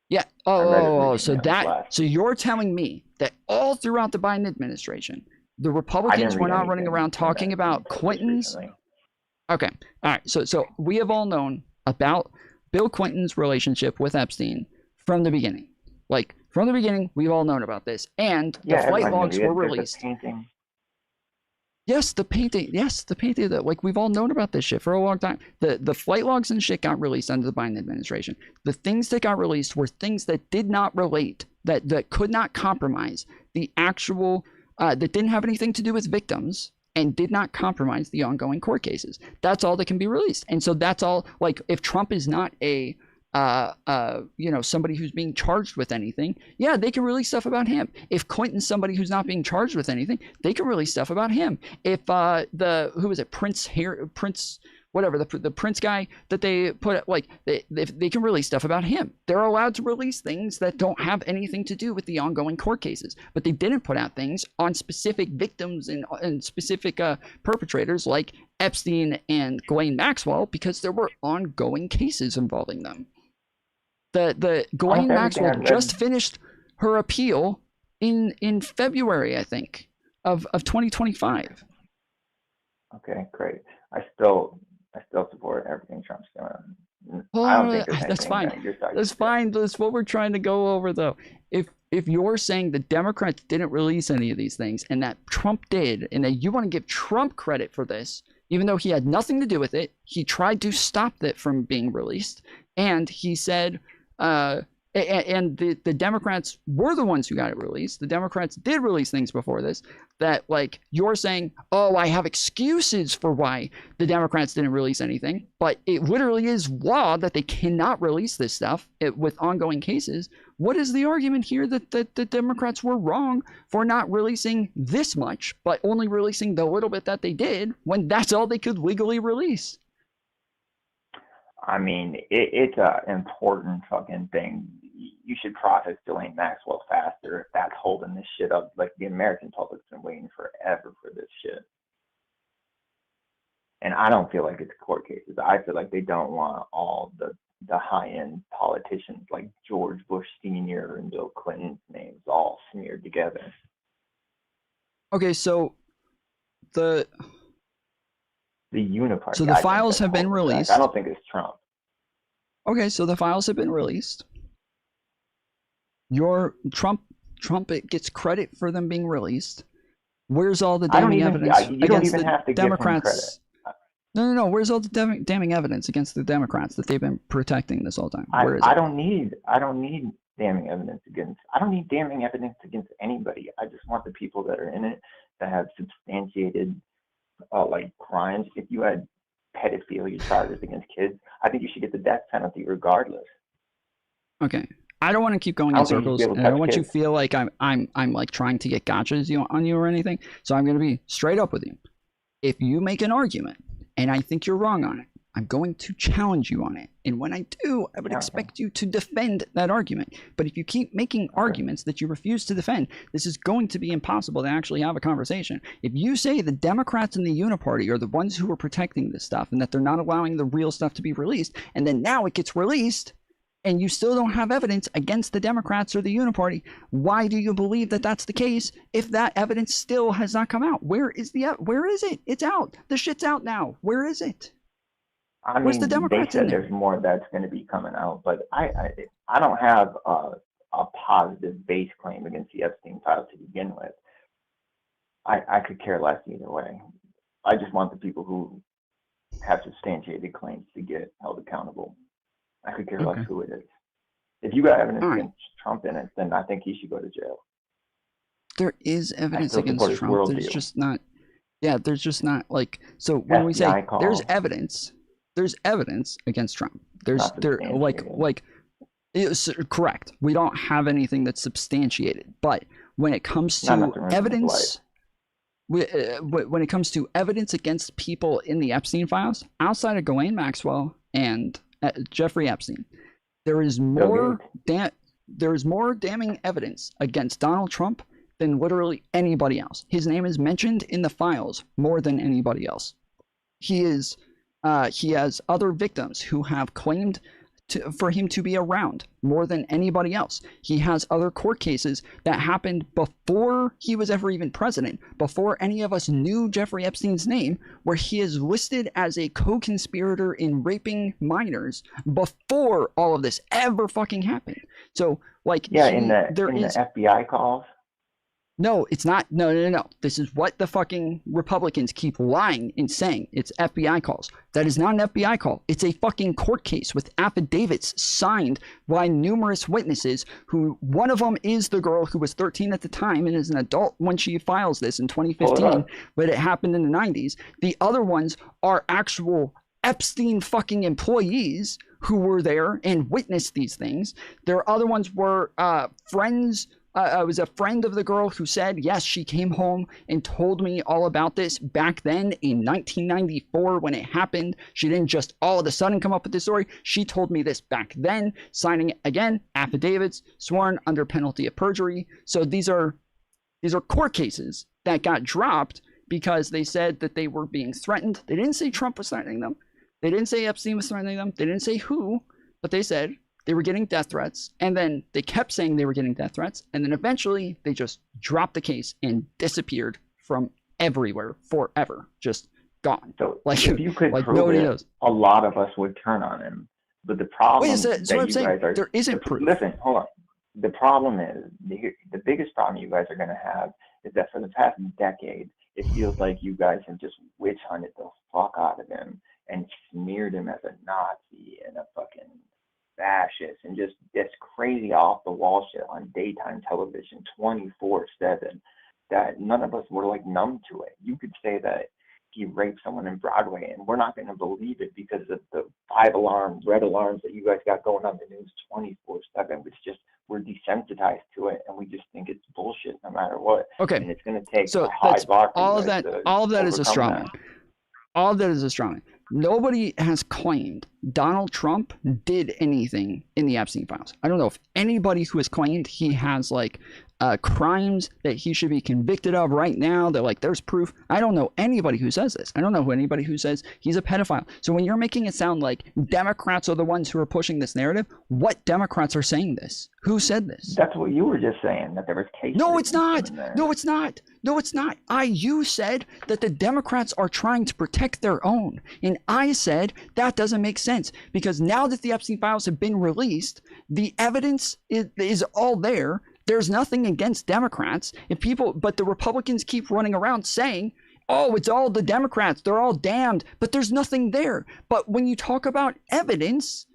Yeah. I read it So recently on Flash. so you're telling me that all throughout the Biden administration, the Republicans were read not running anything around talking about Clinton's. Okay. All right. So we have all known about Bill Clinton's relationship with Epstein from the beginning. Like from the beginning, we've all known about this, and the flight logs were released. Yes, the painting. Yes, the painting. That like we've all known about this shit for a long time. The flight logs and shit got released under the Biden administration. The things that got released were things that did not relate, that could not compromise the actual, that didn't have anything to do with victims and did not compromise the ongoing court cases. That's all that can be released. And so that's all. Like if Trump is not a somebody who's being charged with anything, yeah, they can release stuff about him. If Clinton's somebody who's not being charged with anything, they can release stuff about him. If Prince, whatever, the Prince guy that they put, like, they can release stuff about him. They're allowed to release things that don't have anything to do with the ongoing court cases. But they didn't put out things on specific victims and specific perpetrators like Epstein and Ghislaine Maxwell because there were ongoing cases involving them. The Ghislaine Maxwell just finished her appeal in February, I think, of 2025. Okay, great. I still support everything Trump's doing. I don't think there's That's anything fine. that you're talking That's fine. That's what we're trying to go over, though. If you're saying the Democrats didn't release any of these things and that Trump did, and that you want to give Trump credit for this, even though he had nothing to do with it, he tried to stop it from being released, and he said, and the Democrats were the ones who got it released. The Democrats did release things before this that, like, you're saying, oh, I have excuses for why the Democrats didn't release anything, but it literally is law that they cannot release this stuff with ongoing cases. What is the argument here that the Democrats were wrong for not releasing this much, but only releasing the little bit that they did when that's all they could legally release? I mean, it's a important fucking thing. You should process Ghislaine Maxwell faster if that's holding this shit up. Like, the American public's been waiting forever for this shit. And I don't feel like it's court cases. I feel like they don't want all the high-end politicians like George Bush Sr. and Bill Clinton's names all smeared together. Okay, so the uniparty. So the files have been released. I don't think it's Trump. Okay, so the files have been released. Trump gets credit for them being released. Where's all the damning evidence against the Democrats? No. Where's all the damning evidence against the Democrats that they've been protecting this whole time? Where is it? I don't need damning evidence against. I don't need damning evidence against anybody. I just want the people that are in it that have substantiated like crimes. If you had pedophilia charges against kids, I think you should get the death penalty regardless. Okay. I don't want to keep going in circles, and I don't want you to feel like I'm like trying to get gotchas on you or anything. So I'm going to be straight up with you. If you make an argument and I think you're wrong on it, I'm going to challenge you on it. And when I do, I would expect you to defend that argument. But if you keep making arguments that you refuse to defend, this is going to be impossible to actually have a conversation. If you say the Democrats and the Uniparty are the ones who are protecting this stuff and that they're not allowing the real stuff to be released, and then now it gets released, and you still don't have evidence against the Democrats or the Uniparty, why do you believe that that's the case if that evidence still has not come out? Where is it? It's out. The shit's out now. Where is it? I Where's mean, the Democrats they in said there? there's more that's going to be coming out, but I don't have a positive base claim against the Epstein files to begin with. I could care less either way. I just want the people who have substantiated claims to get held accountable. I could care less who it is. If you got evidence against Trump in it, then I think he should go to jail. There is evidence still against support his Trump. There's worldview. just not. Yeah, there's just not like. So when we say FBI call. there's evidence against Trump. There's Not there like it's correct. We don't have anything that's substantiated. But when it comes Not enough to to ruin someone's evidence, when it comes to evidence against people in the Epstein files, outside of Ghislaine Maxwell and Jeffrey Epstein, there is more damning evidence against Donald Trump than literally anybody else. His name is mentioned in the files more than anybody else. He has other victims who have claimed for him to be around more than anybody else. He has other court cases that happened before he was ever even president, before any of us knew Jeffrey Epstein's name, where he is listed as a co-conspirator in raping minors before all of this ever fucking happened. So, like, in the FBI calls. No, it's not. No. This is what the fucking Republicans keep lying and saying. It's FBI calls. That is not an FBI call. It's a fucking court case with affidavits signed by numerous witnesses, who one of them is the girl who was 13 at the time and is an adult when she files this in 2015, but it happened in the 90s. The other ones are actual Epstein fucking employees who were there and witnessed these things. Their other ones were friends. I was a friend of the girl who said, yes, she came home and told me all about this back then in 1994 when it happened. She didn't just all of a sudden come up with this story. She told me this back then, signing, again, affidavits, sworn under penalty of perjury. So these are court cases that got dropped because they said that they were being threatened. They didn't say Trump was threatening them. They didn't say Epstein was threatening them. They didn't say who, but they said they were getting death threats, and then they kept saying they were getting death threats, and then eventually they just dropped the case and disappeared from everywhere forever, just gone. So like, if you could like prove nobody it, knows. a lot of us would turn on him. But the problem Wait, that what I'm you saying. guys are There isn't proof. Listen, hold on. The problem is the biggest problem you guys are going to have is that for the past decade, it feels like you guys have just witch hunted the fuck out of him and smeared him as a Nazi and a fucking fascist and just this crazy off the wall shit on daytime television 24/7 that none of us were like numb to it. You could say that he raped someone in Broadway and we're not going to believe it because of the 5 alarm, red alarms that you guys got going on the news 24/7. It's just we're desensitized to it and we just think it's bullshit no matter what. Okay. And it's going to take So a high bar for all you of guys that. to All of that is a overcome straw that. man. All of that is a straw man. Nobody has claimed Donald Trump did anything in the Epstein files. I don't know if anybody who has claimed he has like crimes that he should be convicted of right now. They're like, there's proof. I don't know anybody who says this. I don't know anybody who says he's a pedophile. So when you're making it sound like Democrats are the ones who are pushing this narrative, what Democrats are saying this? Who said this? That's what you were just saying, that there was case. No, it's not. No, it's not. No, it's not. You said that the Democrats are trying to protect their own. And I said that doesn't make sense because now that the Epstein files have been released, the evidence is all there. There's nothing against Democrats. But the Republicans keep running around saying, oh, it's all the Democrats. They're all damned. But there's nothing there. But when you talk about evidence,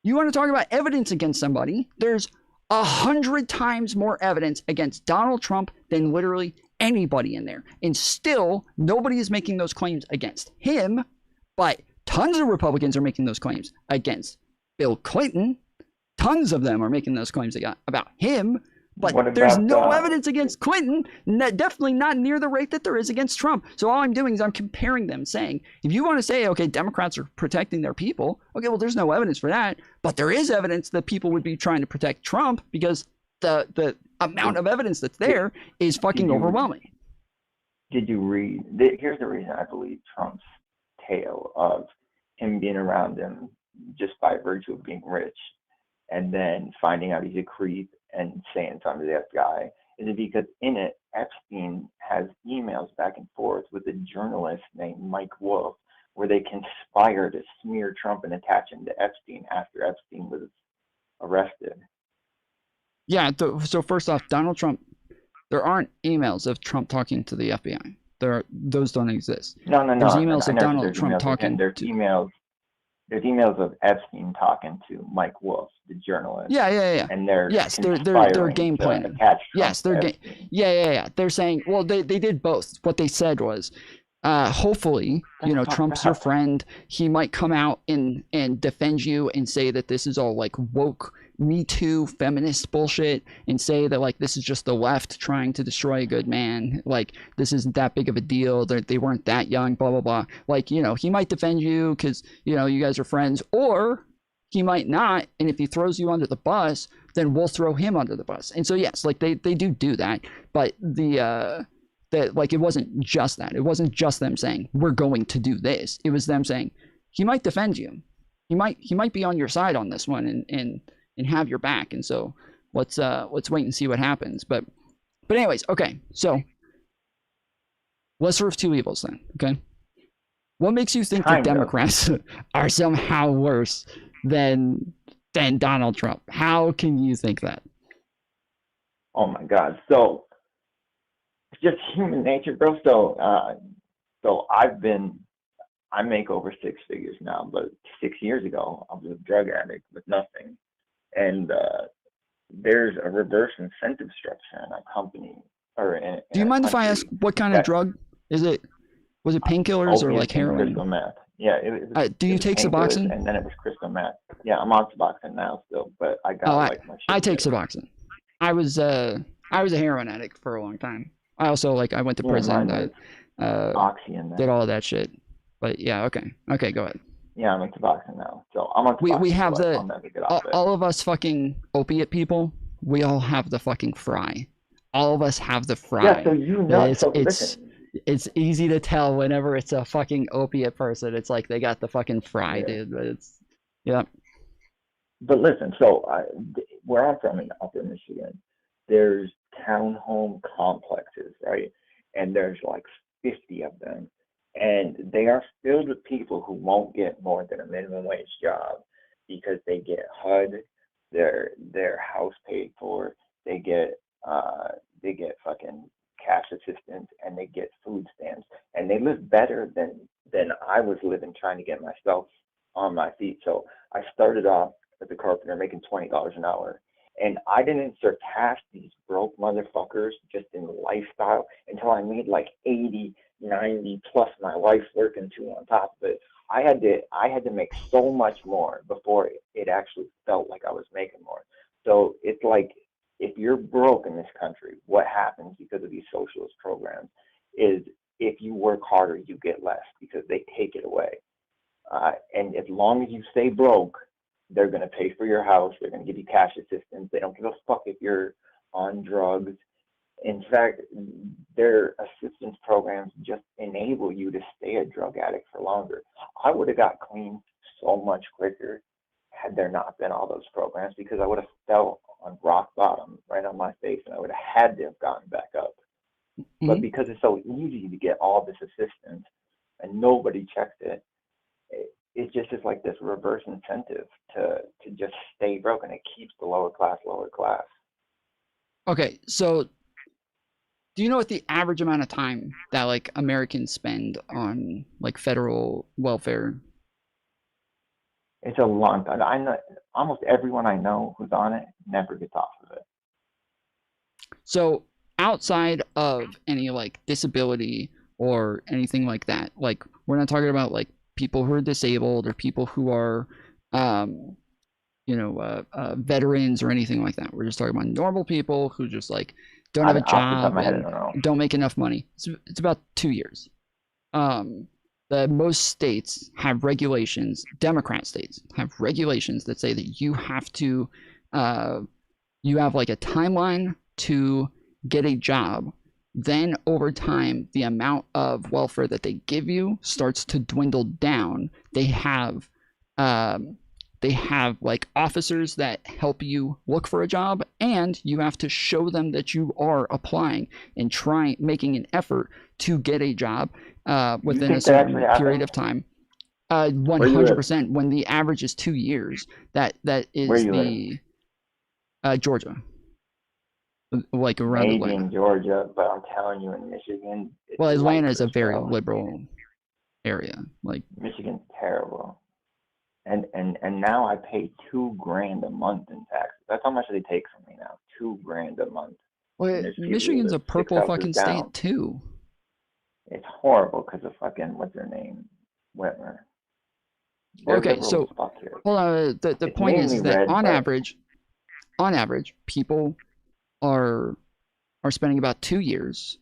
you want to talk about evidence against somebody, there's 100 times more evidence against Donald Trump than literally anybody in there. And still, nobody is making those claims against him, but tons of Republicans are making those claims against Bill Clinton. Tons of them are making those claims about him, But What there's about no evidence against Clinton, definitely not near the rate that there is against Trump. So all I'm doing is I'm comparing them, saying, if you want to say, okay, Democrats are protecting their people, okay, well, there's no evidence for that. But there is evidence that people would be trying to protect Trump because the amount of evidence that's there is fucking overwhelming. Did you read? Here's the reason I believe Trump's tale of him being around him just by virtue of being rich, and then finding out he's a creep and saying something to the FBI, is because in it, Epstein has emails back and forth with a journalist named Mike Wolf, where they conspire to smear Trump and attach him to Epstein after Epstein was arrested. Yeah, so first off, Donald Trump, there aren't emails of Trump talking to the FBI. Those don't exist. No. There's emails I of know Donald there's Trump emails of talking him. There's to... emails of Epstein talking to Mike Wolf, the journalist. Yeah. And they're they're game planning. Yes, they're yeah. They're saying, well, they did both. What they said was, hopefully, Trump's your friend. He might come out and defend you and say that this is all like woke Me Too feminist bullshit and say that like this is just the left trying to destroy a good man. Like this isn't that big of a deal. They weren't that young, blah, blah, blah. Like, he might defend you because, you guys are friends, or he might not. And if he throws you under the bus, then we'll throw him under the bus. And so, yes, like they do that. But like it wasn't just that. It wasn't just them saying, we're going to do this. It was them saying, he might defend you. He might be on your side on this one and have your back. And so let's wait and see what happens. But anyways, okay. So lesser of two evils then. Okay. What makes you think that Democrats are somehow worse than Donald Trump? How can you think that? Oh my God. So it's just human nature, bro. So I make over six figures now, but 6 years ago I was a drug addict with nothing. And there's a reverse incentive structure in a company Do you mind if I ask what kind of drug is it? Was it painkillers or like heroin? Crystal meth. Yeah. Do you take Suboxone? And then it was crystal meth. Yeah, I'm on Suboxone now still, but I got my shit. I take Suboxone. I was a heroin addict for a long time. I also I went to prison. Oxy in there. Did all of that shit. But yeah, okay, go ahead. Yeah, I'm on Suboxone now. So I'm on Suboxone. We have I'll never get off it. all of us fucking opiate people. We all have the fucking fry. All of us have the fry. Yeah, so listen. It's easy to tell whenever it's a fucking opiate person. It's like they got the fucking fry, dude. But yeah. But listen, so where I'm from in Upper Michigan, there's townhome complexes, right? And there's like 50 of them. And they are filled with people who won't get more than a minimum wage job because they get HUD, their house paid for, they get fucking cash assistance, and they get food stamps, and they live better than I was living trying to get myself on my feet. So I started off as a carpenter making $20 an hour, and I didn't surpass these broke motherfuckers just in lifestyle until I made like 80, 90 plus my wife's working too on top of it. I had to make so much more before it actually felt like I was making more. So it's like, if you're broke in this country, what happens because of these socialist programs is if you work harder, you get less because they take it away. And as long as you stay broke, they're going to pay for your house. They're going to give you cash assistance. They don't give a fuck if you're on drugs. In fact, their assistance programs just enable you to stay a drug addict for longer. I would have got clean so much quicker had there not been all those programs, because I would have fell on rock bottom right on my face and I would have had to have gotten back up. Mm-hmm. But because it's so easy to get all this assistance and nobody checks it, it just is like this reverse incentive to just stay broke, and it keeps the lower class. Okay, so do you know what the average amount of time that like Americans spend on like federal welfare? It's a long time. I know almost everyone I know who's on it never gets off of it. So outside of any like disability or anything like that, like we're not talking about like people who are disabled or people who are veterans or anything like that. We're just talking about normal people who just like don't have a Off the top of job my head, I and don't know. don't make enough money. It's about 2 years. Most states have regulations, Democrat states have regulations that say that you have to, you have like a timeline to get a job. Then over time, the amount of welfare that they give you starts to dwindle down. They have like officers that help you look for a job, and you have to show them that you are applying and making an effort to get a job within a certain period of time. 100%. When the average is 2 years, that is the Georgia, like around Maybe Atlanta. in Georgia, but I'm telling you, in Michigan, it's Well, Atlanta life is a as very well. liberal area. Like Michigan's terrible. And now I pay $2,000 a month in taxes. That's how much they take from me now. $2,000 a month. Well, And there's people Michigan's that a live 6 purple houses fucking down. state too. It's horrible because of fucking, what's her name? Whitmer. They're Okay, liberal so as fuck here. hold on. The It's point is mainly that red, on but- average, people are spending about 2 years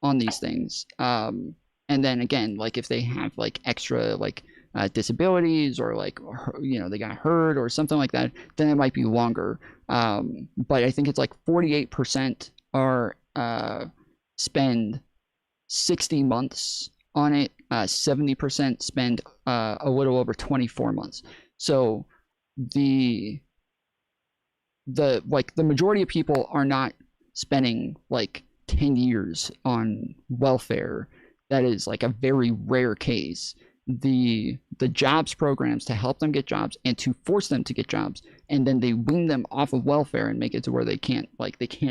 on these things. And then again, like if they have like extra like disabilities or like they got hurt or something like that, then it might be longer. But I think it's like 48% are spend 60 months on it. 70% spend a little over 24 months. So the majority of people are not spending like 10 years on welfare. That is like a very rare case. The jobs programs to help them get jobs and to force them to get jobs, and then they wean them off of welfare and make it to where they can't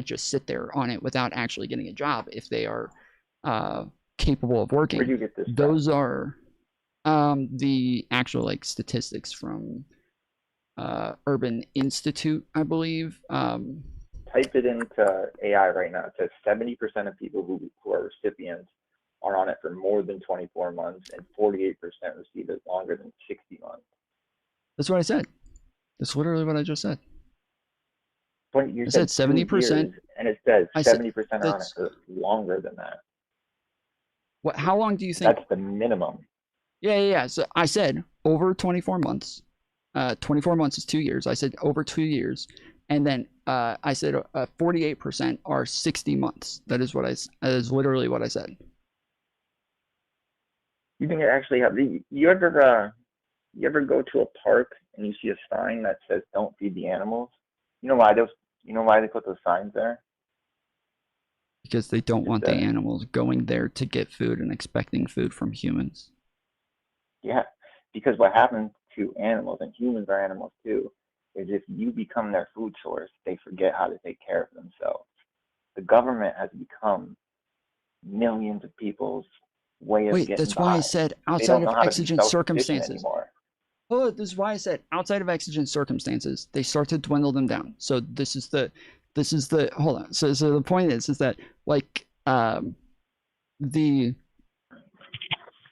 just sit there on it without actually getting a job if they are capable of working. Where'd you get this Those are the actual like statistics from Urban Institute, I believe. Type it into AI right now. It says 70% of people who are recipients are on it for more than 24 months, and 48% receive it longer than 60 months. That's what I said. That's literally what I just said. But you I said 2 70%, years, and it says I said 70% are on it that's- for longer than that. What? How long do you think? That's the minimum. Yeah. So I said over 24 months. 24 months is 2 years. I said over 2 years, and then I said 48% are 60 months. That is literally what I said. You think it actually have? You ever go to a park and you see a sign that says "Don't feed the animals"? You know why they put those signs there? Because they don't want the animals going there to get food and expecting food from humans. Yeah, because what happens to animals, and humans are animals too, is if you become their food source, they forget how to take care of themselves. The government has become millions of people's way of Wait, getting that's why I by. said They outside don't of know how to be exigent self-sufficient circumstances. anymore. Well, this is why I said outside of exigent circumstances, they start to dwindle them down. So this is the hold on. So the point is that like the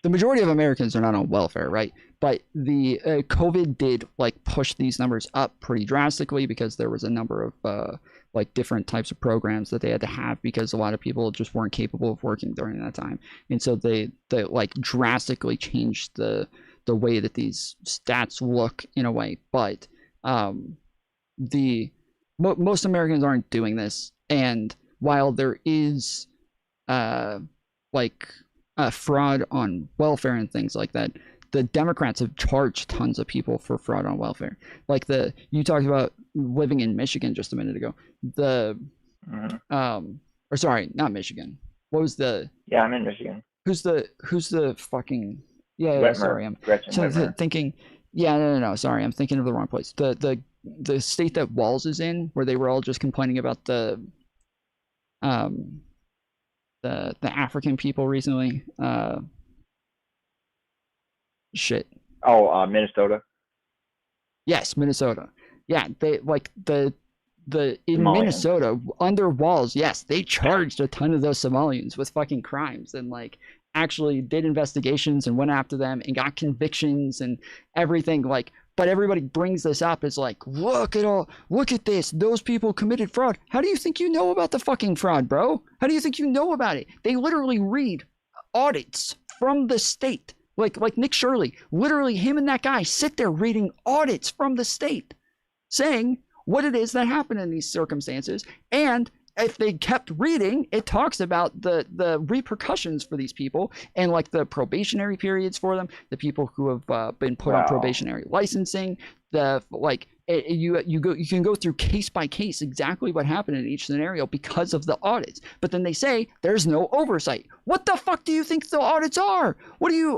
majority of Americans are not on welfare, right? But the COVID did like push these numbers up pretty drastically because there was a number of like different types of programs that they had to have because a lot of people just weren't capable of working during that time, and so they like drastically changed the way that these stats look in a way. But most Americans aren't doing this, and while there is fraud on welfare and things like that, the Democrats have charged tons of people for fraud on welfare. Like you talked about living in Michigan just a minute ago. Or sorry, not Michigan. What was the? Yeah, I'm in Michigan. Who's the fucking? Yeah, Whitmer, sorry, I'm Whitmer. thinking. Yeah, no. Sorry, I'm thinking of the wrong place. The state that Walz is in, where they were all just complaining about the African people recently. Shit. Oh, Minnesota. Yes, Minnesota. Yeah, they like in Somalians. Minnesota under Walz. Yes, they charged a ton of those Somalians with fucking crimes and like actually did investigations and went after them and got convictions and everything like But everybody brings this up as like, look at this. Those people committed fraud. How do you think you know about the fucking fraud, bro? How do you think you know about it? They literally read audits from the state. Like Nick Shirley, literally him and that guy sit there reading audits from the state saying what it is that happened in these circumstances. And if they kept reading, it talks about the repercussions for these people and like the probationary periods for them, the people who have been put on probationary licensing, you can go through case by case exactly what happened in each scenario because of the audits. But then they say there's no oversight. What the fuck do you think the audits are?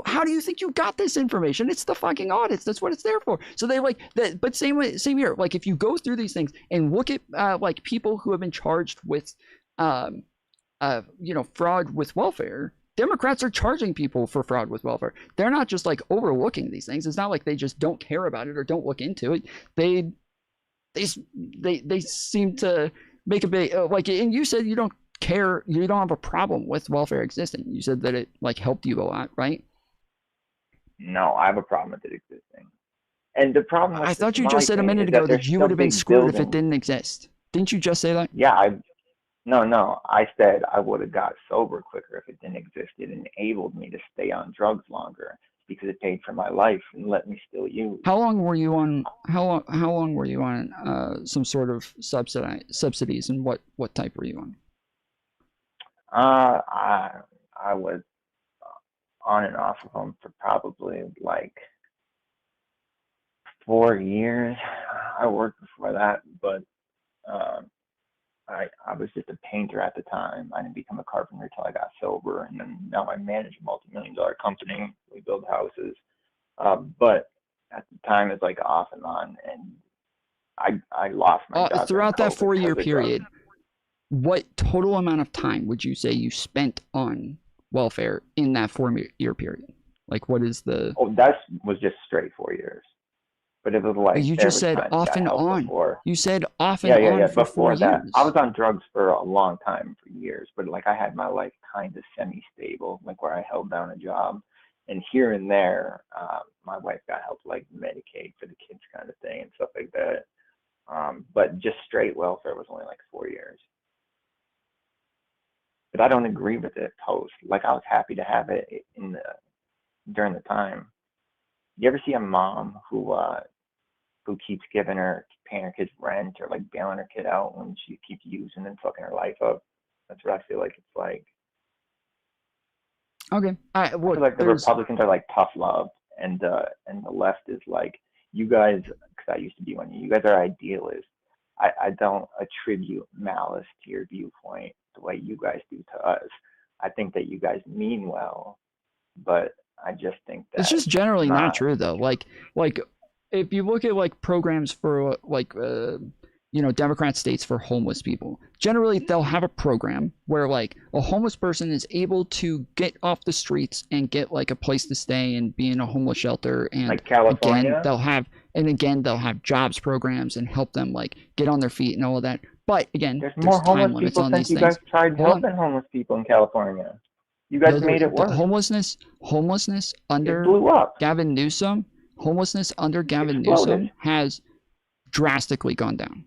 How do you think you got this information? It's the fucking audits. That's what it's there for. So they like that. But same here. Like if you go through these things and look at like people who have been charged with fraud with welfare. Democrats are charging people for fraud with welfare. They're not just like overlooking these things. It's not like they just don't care about it or don't look into it. They seem to make a big and you said you don't care, you don't have a problem with welfare existing. You said that it like helped you a lot, right? No, I have a problem with it existing. And the problem with I thought you just said a minute ago that you would have been screwed if it didn't exist. Didn't you just say that? Yeah, No, I said I would have got sober quicker if it didn't exist. It enabled me to stay on drugs longer because it paid for my life and let me still use. How long were you on? How long were you on some sort of subsidies, and what type were you on? I was on and off of them for probably like 4 years. I worked before that, but I was just a painter at the time. I didn't become a carpenter until I got sober, and then now I manage a multi-million-dollar company. We build houses, but at the time it's like off and on, and I lost my job throughout that 4-year period. What total amount of time would you say you spent on welfare in that 4-year period? Like, what is the? Oh, that was just straight 4 years. But it was like you just said off and on. Before. You said off and on for before 4 that, years. I was on drugs for a long time, for years. But like I had my life kind of semi-stable, like where I held down a job, and here and there, my wife got help like Medicaid for the kids kind of thing and stuff like that. But just straight welfare was only like 4 years. But I don't agree with it post. Like I was happy to have it during the time. You ever see a mom who keeps paying her kids rent or like bailing her kid out when she keeps using and fucking her life up? That's what I feel like it's like. Okay. I feel like the Republicans are like tough love, and the left is like, you guys, because I used to be one. You guys are idealists. I don't attribute malice to your viewpoint the way you guys do to us. I think that you guys mean well, but I just think that it's just generally not true though. Like if you look at like programs for like Democrat states for homeless people, generally they'll have a program where like a homeless person is able to get off the streets and get like a place to stay and be in a homeless shelter, and like California, again they'll have jobs programs and help them like get on their feet and all of that. But again, there's more time homeless limits people on since these you things. guys tried helping homeless people in California. You guys made it work. Homelessness under blew up. Gavin Newsom. Homelessness under Gavin Newsom has drastically gone down.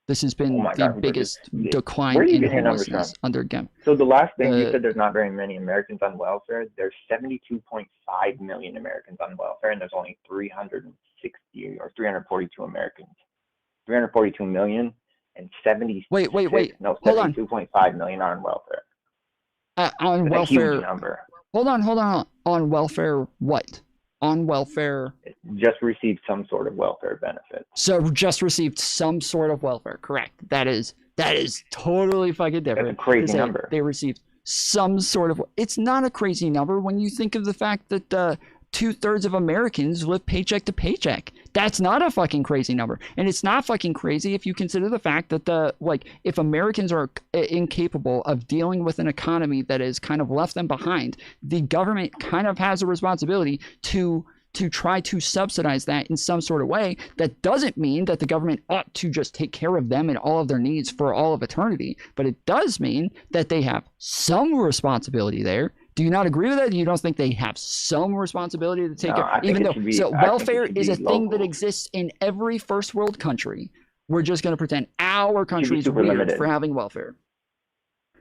This has been the biggest decline in homelessness under Gavin. So the last thing you said, there's not very many Americans on welfare. There's 72.5 million Americans on welfare, and there's only 360 or 342 Americans. 342 million and 70. Wait. No, 72.5 million are on welfare. On That's welfare. A huge number. Hold on. On welfare, what? On welfare. Just received some sort of welfare benefit. So just received some sort of welfare. Correct. That is totally fucking different. That's a crazy number. They received some sort of. It's not a crazy number when you think of the fact that 2/3 of Americans live paycheck to paycheck. That's not a fucking crazy number. And it's not fucking crazy if you consider the fact that if Americans are incapable of dealing with an economy that has kind of left them behind, the government kind of has a responsibility to try to subsidize that in some sort of way. That doesn't mean that the government ought to just take care of them and all of their needs for all of eternity, but it does mean that they have some responsibility there Do you not agree with that? You don't think they have some responsibility to take No, care? I think Even it though, should be- so I think it welfare should is be a thing that local. exists in every first world country. We're just going to pretend our country's super weird limited. for having welfare.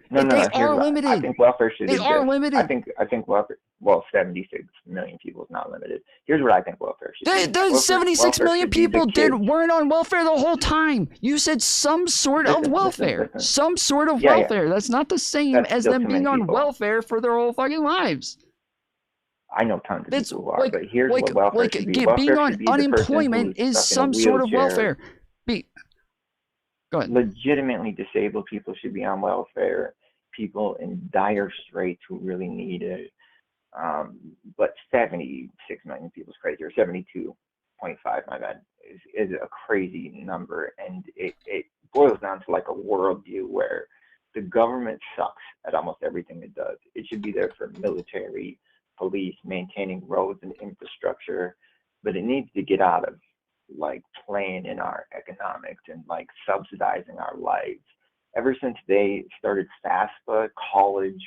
No, They here's are what- limited. I think welfare should They exist. are limited. I think welfare. Well, 76 million people is not limited. Here's what I think welfare should be. The Welfare- 76 welfare million should be the people kids. weren't on welfare the whole time. You said some sort of welfare. listen. Some sort of Yeah, yeah. welfare. That's not the same That's as still them too being many on people. welfare for their whole fucking lives. I know tons of That's people who are, like, but here's what welfare should be. being Welfare on should be the person unemployment who's is stuck in a some sort of wheelchair. welfare. Go ahead. Legitimately disabled people should be on welfare. People in dire straits who really need it. But 76 million people is crazy, or 72.5, my bad, is a crazy number. And it boils down to like a worldview where the government sucks at almost everything it does. It should be there for military, police, maintaining roads and infrastructure, but it needs to get out of like playing in our economics and like subsidizing our lives. Ever since they started FAFSA, college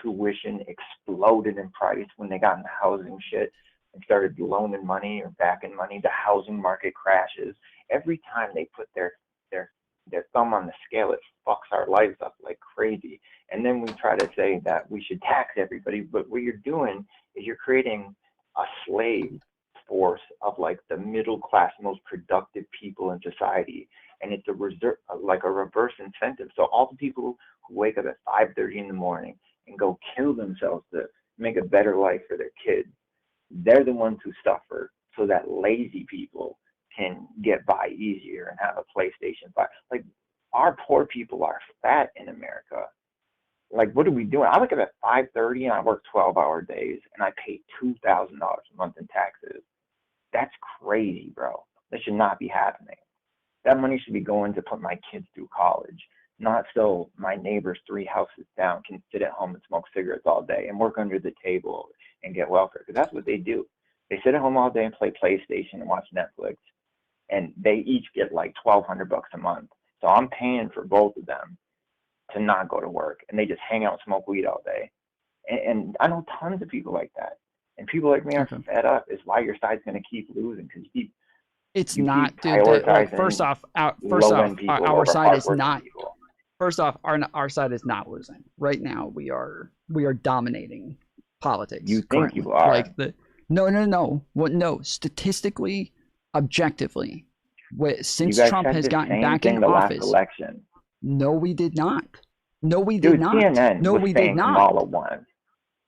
tuition exploded in price when they got into housing shit and started loaning money or backing money. The housing market crashes. Every time they put their thumb on the scale, it fucks our lives up like crazy. And then we try to say that we should tax everybody, but what you're doing is you're creating a slave force of like the middle class, most productive people in society. And it's like a reverse incentive. So all the people who wake up at 5:30 in the morning and go kill themselves to make a better life for their kids, they're the ones who suffer so that lazy people can get by easier and have a PlayStation 5. Like, our poor people are fat in America. Like, what are we doing? I wake up at 5:30 and I work 12-hour days and I pay $2,000 a month in taxes. That's crazy, bro. That should not be happening. That money should be going to put my kids through college, not so my neighbors 3 houses down can sit at home and smoke cigarettes all day and work under the table and get welfare, because that's what they do. They sit at home all day and play PlayStation and watch Netflix, and they each get like $1,200 a month. So I'm paying for both of them to not go to work, and they just hang out and smoke weed all day. And I know tons of people like that. And people like me are fed up. Is why your side's going to keep losing, because you keep. It's you not, keep dude. prioritizing First off, low-end people our over side is hardworking not. people. First off, our side is not losing. Right now, we are dominating politics. You think currently. you are? Like no. What? No, statistically, objectively, since You guys Trump said has the gotten same back thing in the last office. election. No, we did not. No, we Dude, did not. CNN No, was we saying did not. Kamala won.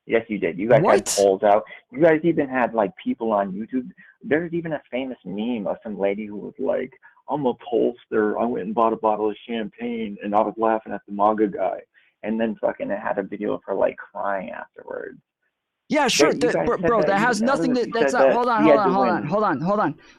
Yes, you did. You guys What? had polls out. You guys even had like people on YouTube. There's even a famous meme of some lady who was like, "I'm a pollster. I went and bought a bottle of champagne, and I was laughing at the MAGA guy." And then fucking it had a video of her like crying afterwards. Yeah, sure, You guys said bro. That you has know, nothing to. you That's said not. that Hold on, he hold had to on, win.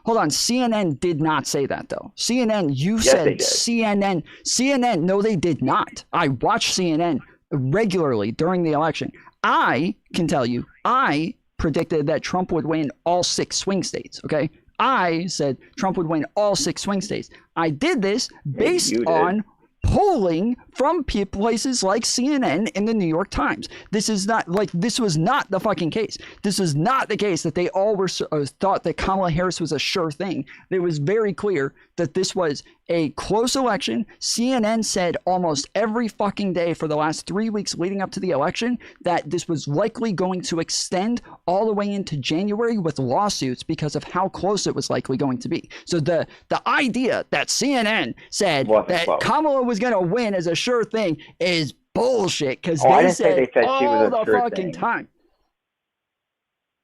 hold on. CNN did not say that though. CNN, you Yes, said they did. CNN. No, they did not. I watch CNN regularly during the election. I can tell you, I predicted that Trump would win all 6 swing states. Okay, I said Trump would win all 6 swing states. I did this based you did. on polling from places like CNN and the New York Times. This is not like, this was not the fucking case. This is not the case that they all were thought that Kamala Harris was a sure thing. It was very clear that this was a close election. CNN said almost every fucking day for the last 3 weeks leading up to the election that this was likely going to extend all the way into January with lawsuits because of how close it was likely going to be. So the idea that CNN said that close. Kamala was going to win as a sure thing is bullshit, because I they didn't say said they said she all was a the sure fucking thing. time.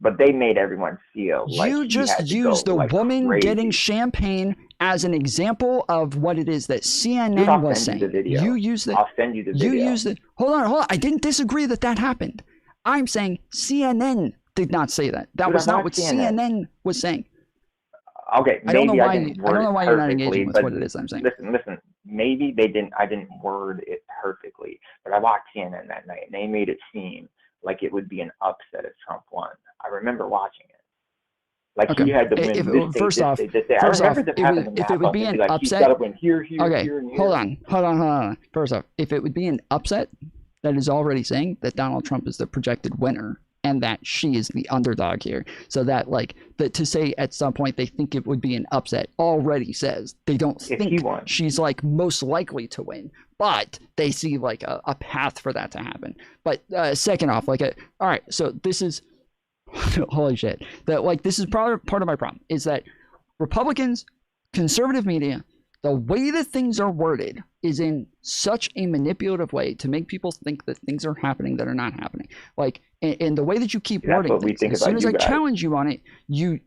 But they made everyone feel like You he just had to used go, the like, woman crazy. getting champagne as an example of what it is that CNN Dude, I'll was send saying. you the video. You used the. I'll send you the You video. used the. Hold on. I didn't disagree that happened. I'm saying CNN did not say that. That Dude, was I'm not not what CNN. CNN was saying. Okay, I don't know maybe why. didn't I word don't know it why you're not perfectly, engaging with but what it is I'm saying. Listen. Maybe they didn't. I didn't word it perfectly, but I watched CNN that night, and they made it seem like it would be an upset if Trump won. I remember watching it. Like he had to win this day, First this off, day, this day. I remember this happening. if it would be an like, upset, he's got to win here, okay, here, and here. hold on. First off, if it would be an upset, that is already saying that Donald Trump is the projected winner and that she is the underdog here. So that like that to say at some point they think it would be an upset already says they don't think she's like most likely to win, but they see like a path for that to happen. But second off, like all right, so this is holy shit. That like this is probably part of my problem is that Republicans, conservative media, the way that things are worded is in such a manipulative way to make people think that things are happening that are not happening. Like, and the way that you keep wording things, as soon as I challenge you on it, you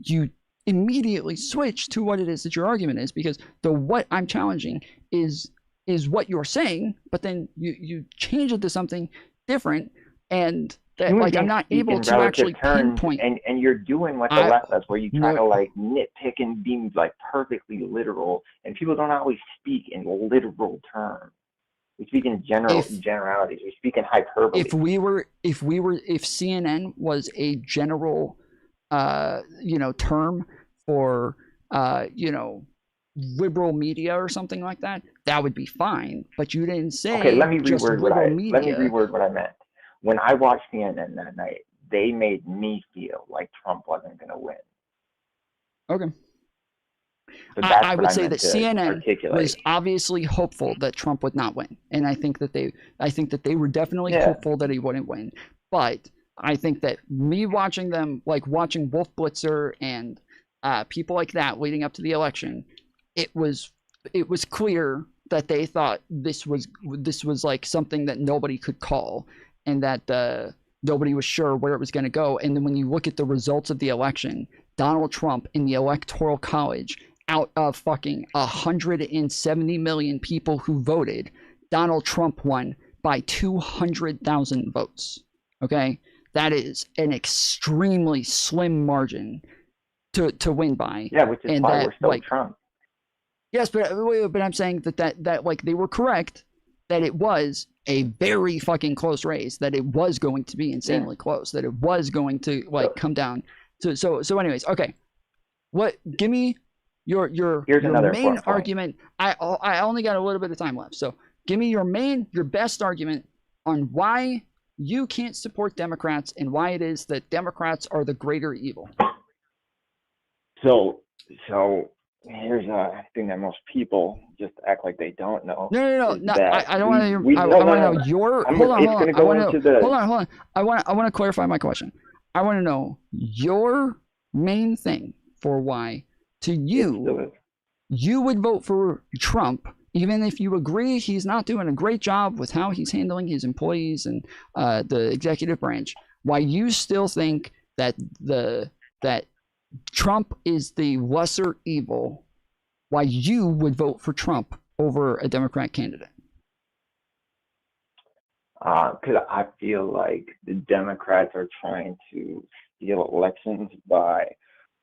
immediately switch to what it is that your argument is, because what I'm challenging is what you're saying, but then you change it to something different, and that like I'm not able to actually pinpoint. And you're doing what the left does, where you try to like nitpick and be like perfectly literal, and people don't always speak in literal terms. We speak in generalities. We speak in hyperbole. If CNN was a general, term for, liberal media or something like that, that would be fine. But you didn't say. Okay, let me reword what I meant. When I watched CNN that night, they made me feel like Trump wasn't going to win. Okay. So I would say that CNN was obviously hopeful that Trump would not win, and I think that they were definitely hopeful that he wouldn't win. But I think that me watching them, like watching Wolf Blitzer and people like that leading up to the election, it was clear that they thought this was like something that nobody could call, and that nobody was sure where it was going to go. And then when you look at the results of the election, Donald Trump in the Electoral College, out of fucking 170 million people who voted, Donald Trump won by 200,000 votes. Okay? That is an extremely slim margin to win by. Yeah, which is why we're still Trump. Yes, but I'm saying that like they were correct, that it was a very fucking close race, that it was going to be insanely close, that it was going to like come down to so anyways, okay. Give me your main argument. I only got a little bit of time left. So give me your best argument on why you can't support Democrats and why it is that Democrats are the greater evil. So here's a thing that most people just act like they don't know. No. I don't want to hear. I want to know your. Hold on. I want to clarify my question. I want to know your main thing for why, to you, you would vote for Trump, even if you agree he's not doing a great job with how he's handling his employees and the executive branch. Why you still think that that Trump is the lesser evil, why you would vote for Trump over a Democrat candidate? Because I feel like the Democrats are trying to steal elections by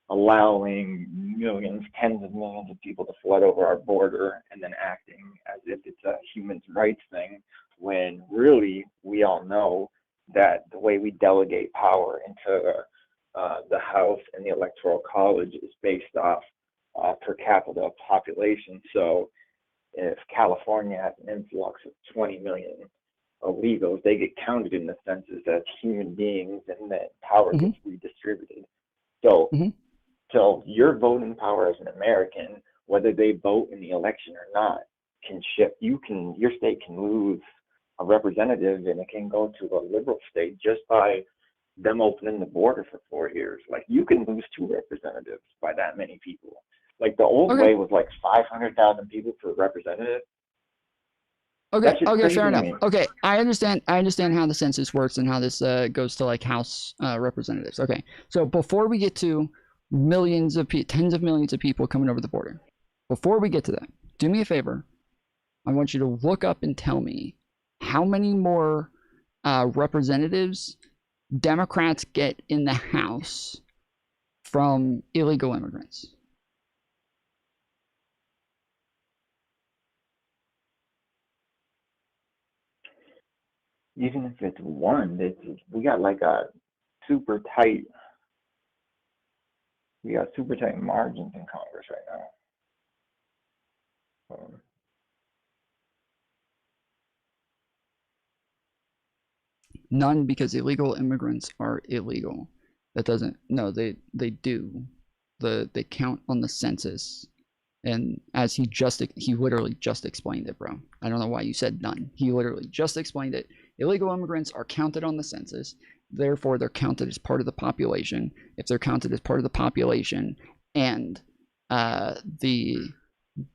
allowing millions, tens of millions of people to flood over our border and then acting as if it's a human rights thing, when really we all know that the way we delegate power into the House and the Electoral College is based off per capita population. So if California has an influx of 20 million illegals, they get counted in the census as human beings, and then power gets redistributed. So so your voting power as an American, whether they vote in the election or not, can shift. Your state can lose a representative, and it can go to a liberal state just by them opening the border for 4 years. Like, you can lose 2 representatives by that many people. Like, the old way was like 500,000 people per representative. Okay, fair enough. Okay, I understand how the census works and how this goes to like House representatives. Okay, so before we get to tens of millions of people coming over the border, before we get to that, do me a favor. I want you to look up and tell me how many more representatives Democrats get in the House from illegal immigrants. Even if it's one, we got like a super tight margins in Congress right now. None, because illegal immigrants are illegal. That doesn't. No, they do. They count on the census, and as he literally just explained it, bro. I don't know why you said none. He literally just explained it. Illegal immigrants are counted on the census. Therefore, they're counted as part of the population. If they're counted as part of the population, and the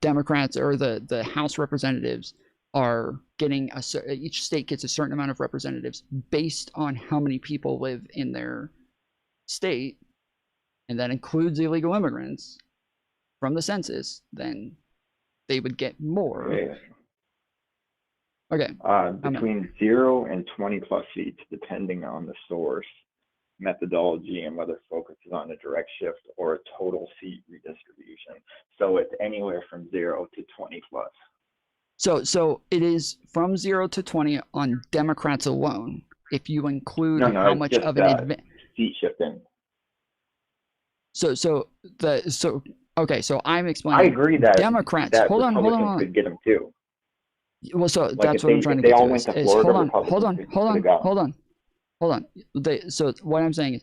Democrats or the House representatives are getting each state gets a certain amount of representatives based on how many people live in their state, and that includes illegal immigrants from the census, then they would get more. Yeah. Okay. Between 0 and 20 plus seats, depending on the source, methodology, and whether focus is on a direct shift or a total seat redistribution. So it's anywhere from 0 to 20 plus. So it is from 0 to 20 on Democrats alone. If you include how much of an seat shifting. Okay, so I'm explaining. I agree that Democrats. That hold on. could get them too. Well, so Like that's if what I'm trying to they get all to. went to Is Florida, hold on. So what I'm saying is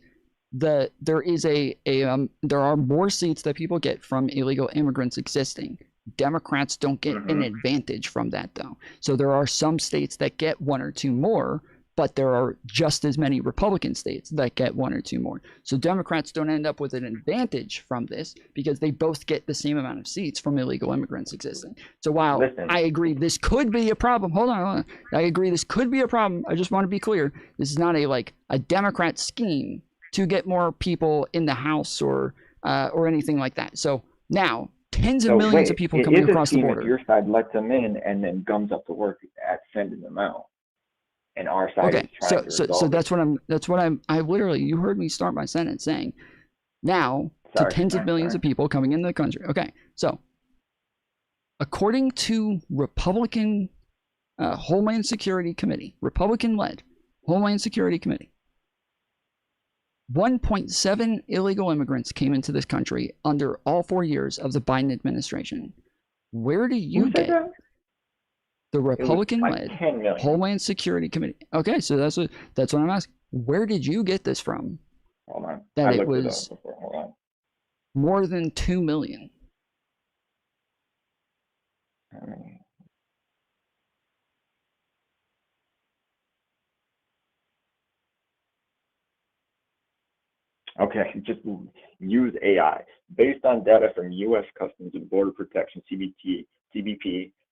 there are more seats that people get from illegal immigrants existing. Democrats don't get an advantage from that, though. So there are some states that get one or two more, but there are just as many Republican states that get one or two more. So Democrats don't end up with an advantage from this because they both get the same amount of seats from illegal immigrants existing. So while I agree this could be a problem, hold on. I agree this could be a problem. I just want to be clear. This is not a Democrat scheme to get more people in the House or anything like that. So now tens of millions of people coming across the border. Your side lets them in and then gums up the work at sending them out. And our side is trying to resolve I literally, you heard me start my sentence saying, now to tens of millions of people coming into the country. Okay, so according to Republican Homeland Security Committee, Republican-led Homeland Security Committee, 1.7 illegal immigrants came into this country under all 4 years of the Biden administration. Where do you get the Republican-led Homeland Security Committee? Okay, so that's what I'm asking. Where did you get this from? Hold on. That it was more than 2 million. Okay, just use AI. Based on data from U.S. Customs and Border Protection, CBP,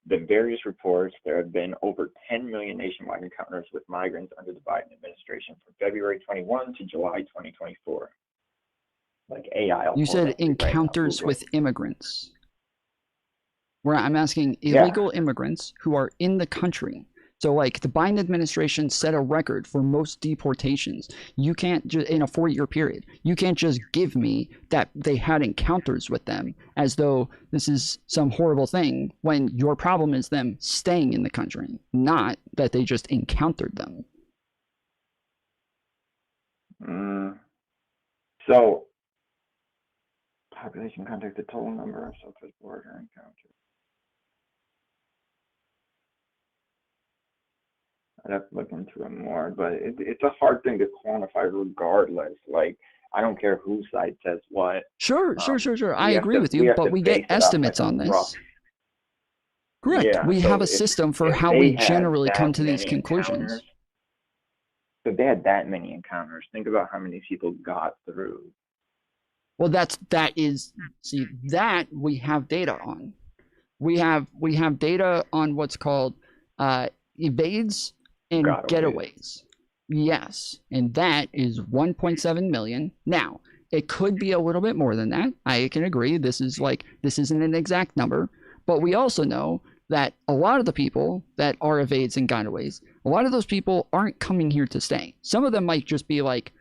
the various reports, there have been over 10 million nationwide encounters with migrants under the Biden administration from February 21 to July 2024. Like AI. You said encounters with immigrants. Where I'm asking illegal immigrants who are in the country. So like the Biden administration set a record for most deportations. You can't just, in a 4-year period, you can't just give me that they had encounters with them as though this is some horrible thing when your problem is them staying in the country, not that they just encountered them. So, population contact the total number of Southwest border encounters. I'd have to look into it more, but it's a hard thing to quantify regardless. Like, I don't care whose side says what. Sure. I agree with you, but we get estimates on this. Correct. Yeah, we so have a system for how we generally come to these conclusions. So if they had that many encounters, think about how many people got through. Well, that we have data on. We have data on what's called evades and getaways. Yes, and that is 1.7 million. Now, it could be a little bit more than that. I can agree. This isn't an exact number, but we also know that a lot of the people that are evades and gotaways, a lot of those people aren't coming here to stay. Some of them might just be like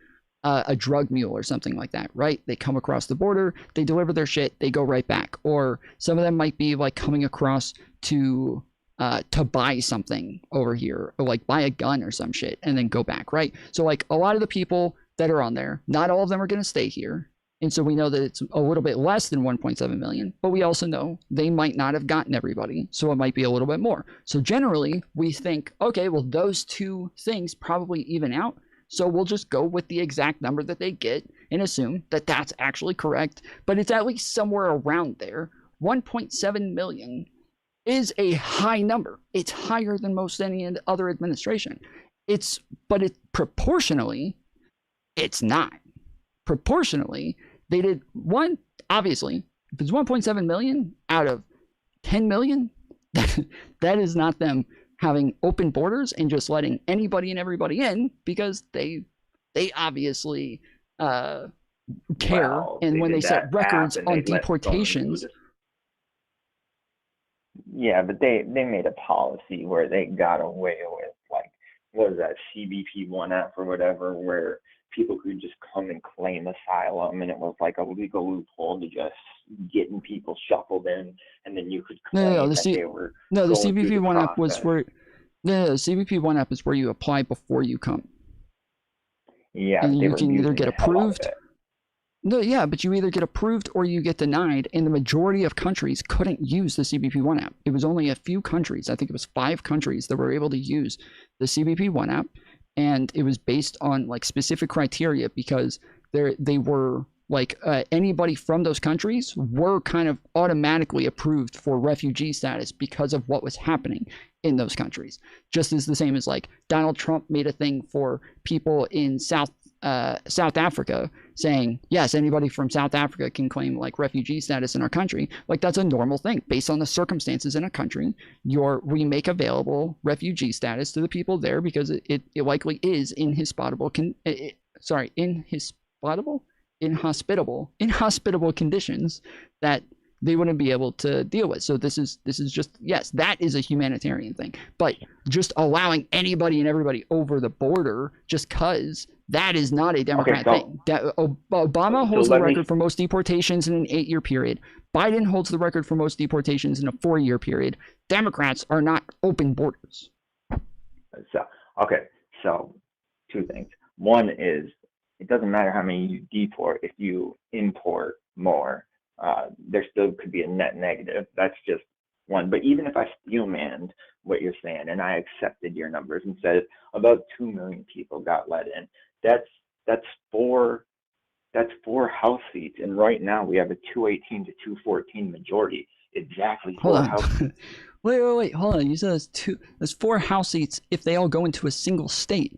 a drug mule or something like that, right? They come across the border, they deliver their shit, they go right back. Or some of them might be like coming across to buy something over here, or like buy a gun or some shit and then go back, right? So like a lot of the people that are on there, not all of them are going to stay here. And so we know that it's a little bit less than 1.7 million, but we also know they might not have gotten everybody. So it might be a little bit more. So generally we think, okay, well, those two things probably even out. So we'll just go with the exact number that they get and assume that that's actually correct, but it's at least somewhere around there. 1.7 million is a high number. It's higher than most any other administration. But proportionally, it's not. Proportionally, they did one, obviously, if it's 1.7 million out of 10 million, that is not them having open borders and just letting anybody and everybody in, because they obviously care. Well, and when they set records and on they let someone deportations, Yeah, but they made a policy where they got away with, like, what is that, CBP1 app or whatever, where people could just come and claim asylum, and it was like a legal loophole to just getting people shuffled in, and then you could claim that they were the going through the CBP1 app was process. where the CBP1 app is where you apply before you come. Yeah, And they you were can either using get the hell out of approved. it. No, yeah, but you either get approved or you get denied, and the majority of countries couldn't use the CBP1 app. It was only a few countries, I think it was 5 countries, that were able to use the CBP1 app, and it was based on like specific criteria, because they were like anybody from those countries were kind of automatically approved for refugee status because of what was happening in those countries. Just as the same as like Donald Trump made a thing for people in South Africa, saying, yes, anybody from South Africa can claim like refugee status in our country. Like, that's a normal thing based on the circumstances in a country. We make available refugee status to the people there because it likely is inhospitable conditions that they wouldn't be able to deal with. So this is just, yes, that is a humanitarian thing, but just allowing anybody and everybody over the border just cause, that is not a Democrat thing. Obama holds the record for most deportations in an 8-year period. Biden holds the record for most deportations in a 4-year period. Democrats are not open borders. So 2 things. One is, it doesn't matter how many you deport. If you import more, there still could be a net negative. That's just one. But even if I steel-manned what you're saying and I accepted your numbers and said about 2 million people got let in, that's 4 House seats, and right now we have a 218 to 214 majority. Exactly 4 House seats. Wait, hold on. You said there's 4 House seats if they all go into a single state.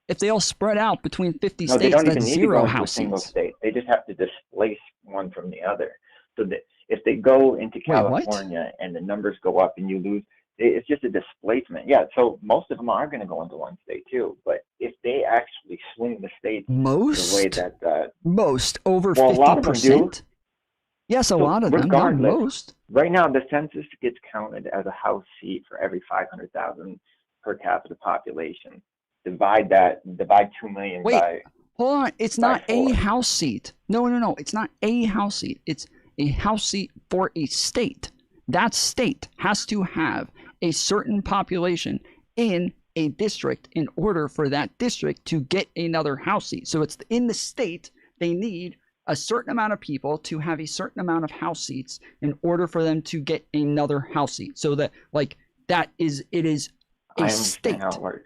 If they all spread out between 50 No, states, they don't that's even need 0 to go into a House single seats. state. They just have to displace one from the other. So that if they go into California and the numbers go up and you lose, it's just a displacement. Yeah, so most of them are going to go into one state too. But if they actually swing the states the way that most over 50%. A lot of them do. Yes, a lot of them, not most. Right now, the census gets counted as a House seat for every 500,000 per capita population. Divide 2 million by. Hold on. It's not a House seat. No. It's not a House seat. It's a House seat for a state. That state has to have a certain population in a district in order for that district to get another House seat. So it's in the state, they need a certain amount of people to have a certain amount of House seats in order for them to get another House seat. So that, like, it is a state. How it works.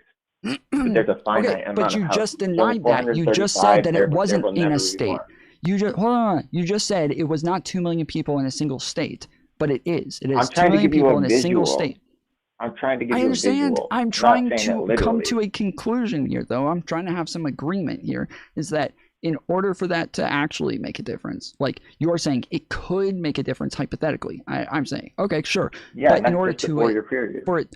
There's a finite amount but you of House just seats. denied that. You just said that it wasn't in a state. You just hold on. You just said it was not 2 million people in a single state, but it is. It is 2 million people in a single state. I'm trying to give I you a understand. visual. I'm trying to come to a conclusion here, though. I'm trying to have some agreement here. Is that in order for that to actually make a difference, like you're saying, it could make a difference hypothetically. I'm saying, okay, sure. Yeah, but in order just to for it.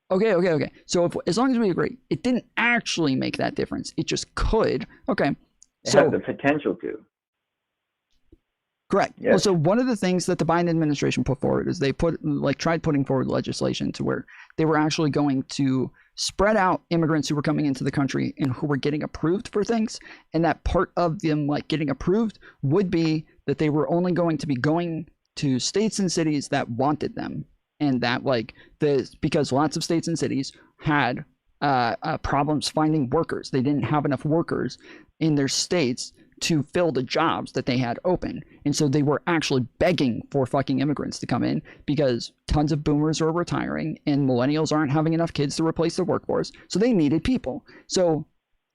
Okay. So as long as we agree, it didn't actually make that difference. It just could. Okay. It has the potential to. Correct. Yes. Well, so one of the things that the Biden administration put forward is they tried putting forward legislation to where they were actually going to spread out immigrants who were coming into the country and who were getting approved for things. And that part of them like getting approved would be that they were only going to be going to states and cities that wanted them. And that because lots of states and cities had problems finding workers. They didn't have enough workers in their states to fill the jobs that they had open. And so they were actually begging for fucking immigrants to come in because tons of boomers are retiring and millennials aren't having enough kids to replace the workforce. So they needed people. So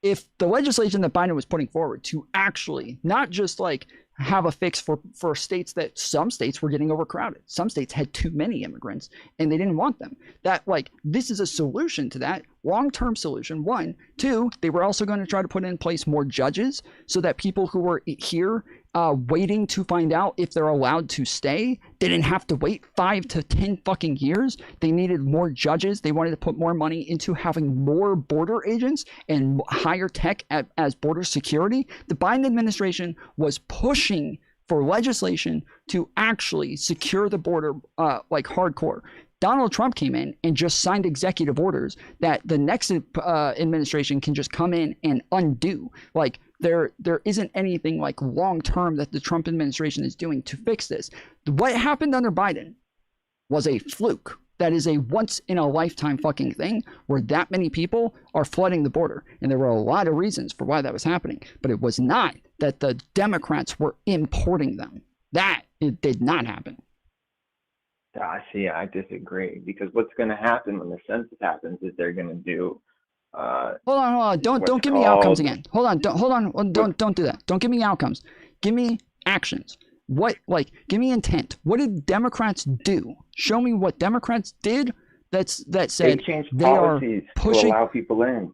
if the legislation that Biden was putting forward to actually not just like have a fix for states that some states were getting overcrowded, some states had too many immigrants and they didn't want them, that like this is a solution to that long-term solution. One, two, they were also going to try to put in place more judges so that people who were here waiting to find out if they're allowed to stay didn't have to wait 5 to 10 fucking years. They needed more judges. They wanted to put more money into having more border agents and higher tech as border security. The Biden administration was pushing for legislation to actually secure the border like hardcore. Donald Trump came in and just signed executive orders that the next administration can just come in and undo. Like there isn't anything like long term that the Trump administration is doing to fix this. What happened under Biden was a fluke. That is a once in a lifetime fucking thing where that many people are flooding the border. And there were a lot of reasons for why that was happening, but it was not that the Democrats were importing them. That it did not happen. See, I disagree, because what's going to happen when the census happens is they're going to do. Hold on. Don't give me outcomes again. Hold on. Don't do that. Don't give me outcomes. Give me actions. Give me intent. What did Democrats do? Show me what Democrats did that said they changed they are policies pushing to allow people in.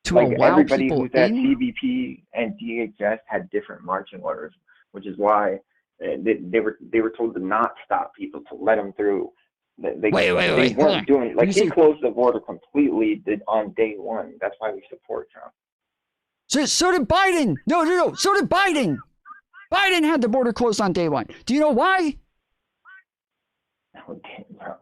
to allow Everybody people who's at in. CBP and DHS had different marching orders, which is why they were told to not stop people, to let them through. They Wait, hold on. weren't doing he closed the border completely on day one. That's why we support Trump. So did Biden. No. So did Biden. Biden had the border closed on day one. Do you know why? Bro,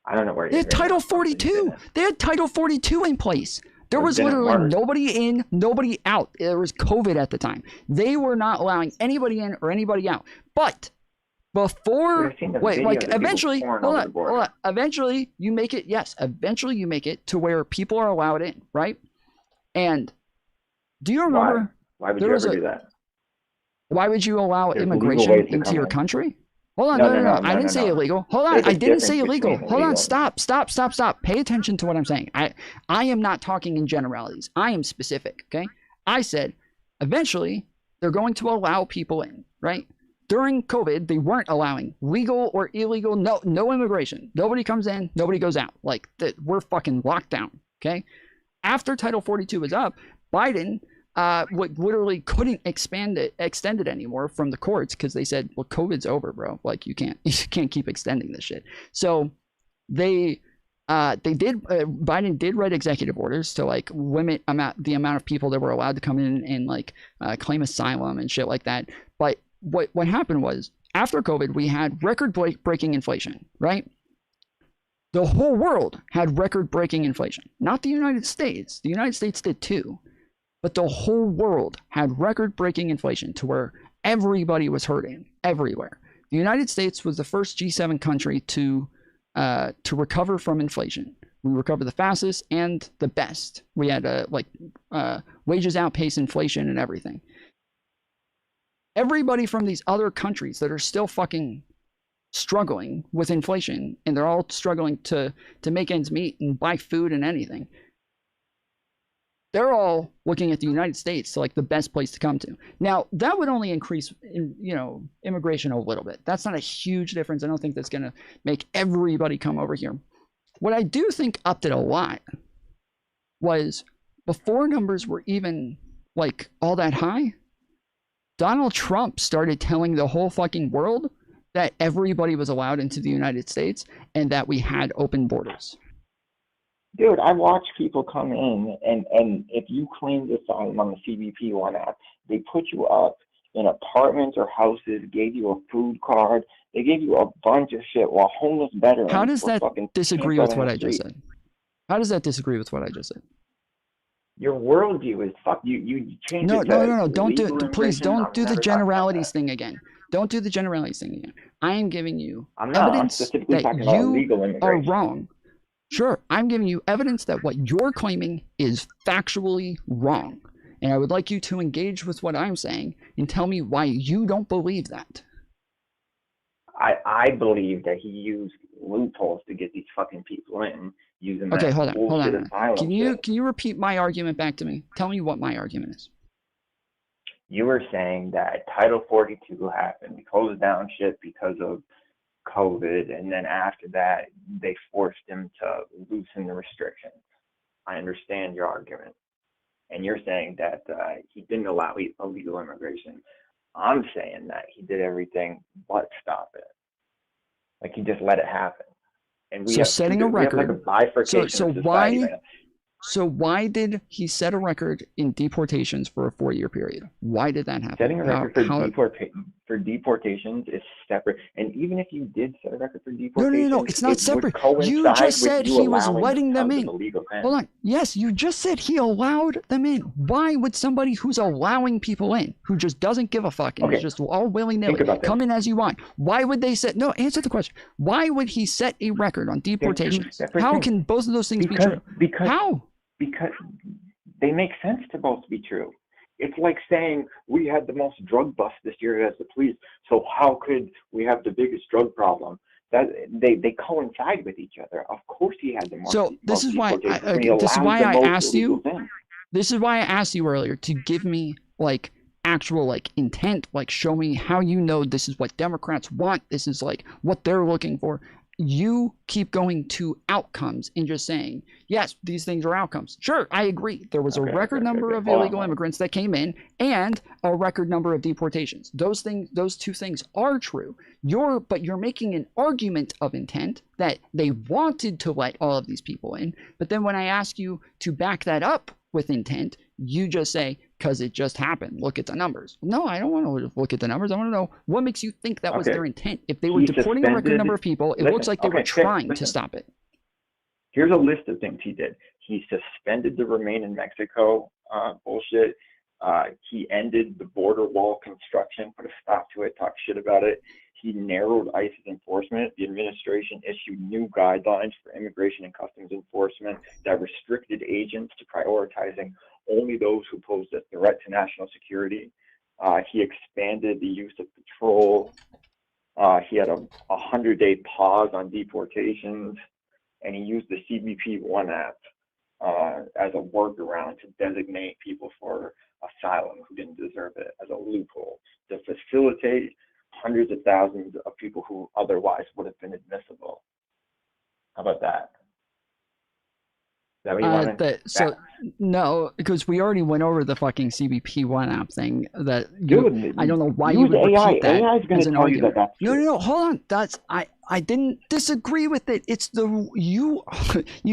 I don't know where they had Title 42. They had Title 42 in place. There was literally nobody in, nobody out. There was COVID at the time. They were not allowing anybody in or anybody out. But before, eventually, hold on. Eventually, you make it. Yes, eventually you make it to where people are allowed in, right? And do you remember? Why would you ever do that? Why would you allow immigration into your country? Hold on, no. I didn't say illegal. Hold on, I didn't say illegal. Hold on, stop. Pay attention to what I'm saying. I am not talking in generalities. I am specific, okay? I said, eventually, they're going to allow people in, right? During COVID, they weren't allowing legal or illegal, no immigration. Nobody comes in, nobody goes out. Like, we're fucking locked down, okay? After Title 42 was up, Biden literally couldn't extend it anymore from the courts because they said, well, COVID's over, bro. Like you can't keep extending this shit. So Biden did write executive orders to like limit the amount of people that were allowed to come in and like claim asylum and shit like that. But what happened was after COVID, we had record-breaking inflation, right? The whole world had record-breaking inflation, not the United States. The United States did too. But the whole world had record-breaking inflation to where everybody was hurting everywhere. The United States was the first G7 country to recover from inflation. We recovered the fastest and the best. We had wages outpace inflation and everything. Everybody from these other countries that are still fucking struggling with inflation, and they're all struggling to make ends meet and buy food and anything, they're all looking at the United States to like the best place to come to. Now, that would only increase, immigration a little bit. That's not a huge difference. I don't think that's going to make everybody come over here. What I do think upped it a lot was before numbers were even like all that high, Donald Trump started telling the whole fucking world that everybody was allowed into the United States and that we had open borders. Dude, I watch people come in, and if you claimed asylum on the CBP One app, they put you up in apartments or houses, gave you a food card, they gave you a bunch of shit while homeless veterans. How does that disagree with what I just said? How does that disagree with what I just said? Your worldview is fuck. You change No. it to Don't do. legal Please immigration. don't do the generalities thing again. Don't do the generalities thing again. I am giving you evidence specifically that talking about legal you are immigration. wrong. Sure, I'm giving you evidence that what you're claiming is factually wrong. And I would like you to engage with what I'm saying and tell me why you don't believe that. I believe that he used loopholes to get these fucking people in using Okay, that hold bullshit on. asylum Can you shit. can you repeat my argument back to me? Tell me what my argument is. You were saying that Title 42 happened, we closed down shit because of COVID, and then after that, they forced him to loosen the restrictions. I understand your argument. And you're saying that he didn't allow illegal immigration. I'm saying that he did everything but stop it. Like, he just let it happen. And we So have setting a we have like a record. bifurcation So of society right now. why did he set a record in deportations for a 4-year period? Why did that happen? Setting a record for deportations is separate. And even if you did set a record for deportations, No, it's not separate. You coincide just with said you he was allowing letting them tons in. of illegal things. Hold on. Yes, you just said he allowed them in. Why would somebody who's allowing people in, who just doesn't give a fuck and is just all willy-nilly, come in as you want, why would they set, no, answer the question. Why would he set a record on deportations? How can both of those things be true? How? Because they make sense to both be true. It's like saying we had the most drug bust this year as the police, so how could we have the biggest drug problem? That they coincide with each other. Of course, he had the most. So this is why this is why I asked you. This is why I asked you earlier to give me like actual like intent, like show me how you know this is what Democrats want. This is like what they're looking for. You keep going to outcomes and just saying, yes, these things are outcomes. Sure, I agree. There was a record number of illegal immigrants that came in and a record number of deportations. Those two things are true. But you're making an argument of intent that they wanted to let all of these people in. But then when I ask you to back that up with intent, you just say, because it just happened. Look at the numbers. No, I don't want to look at the numbers. I want to know what makes you think that was their intent. If they were deporting a record number of people, it looks like they were trying to stop it. Here's a list of things he did. He suspended the Remain in Mexico bullshit. He ended the border wall construction, put a stop to it, talked shit about it. He narrowed ICE's enforcement. The administration issued new guidelines for immigration and customs enforcement that restricted agents to prioritizing only those who posed a threat to national security. He expanded the use of patrol. He had a 100-day pause on deportations, and he used the CBP-1 app as a workaround to designate people for asylum who didn't deserve it as a loophole to facilitate hundreds of thousands of people who otherwise would have been admissible. How about that? Is that what you wanted? No, because we already went over the fucking CBP-1 app thing. I don't know why you use would AI. repeat that AI is going as to an tell argument. you that that's true. No, hold on. I didn't disagree with it. It's you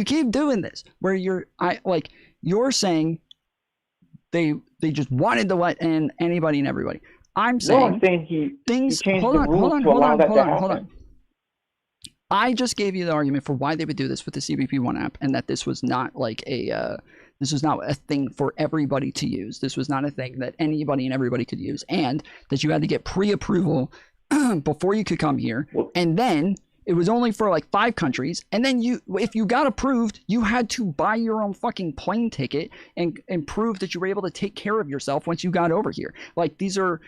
keep doing this where you're saying they just wanted to let in anybody and everybody. I'm saying he changed the rules hold that to happen. I just gave you the argument for why they would do this with the CBP-1 app, and that this was not like this was not a thing for everybody to use. This was not a thing that anybody and everybody could use, and that you had to get pre-approval before you could come here, and then it was only for like 5 countries, and then if you got approved, you had to buy your own fucking plane ticket and prove that you were able to take care of yourself once you got over here. Like these were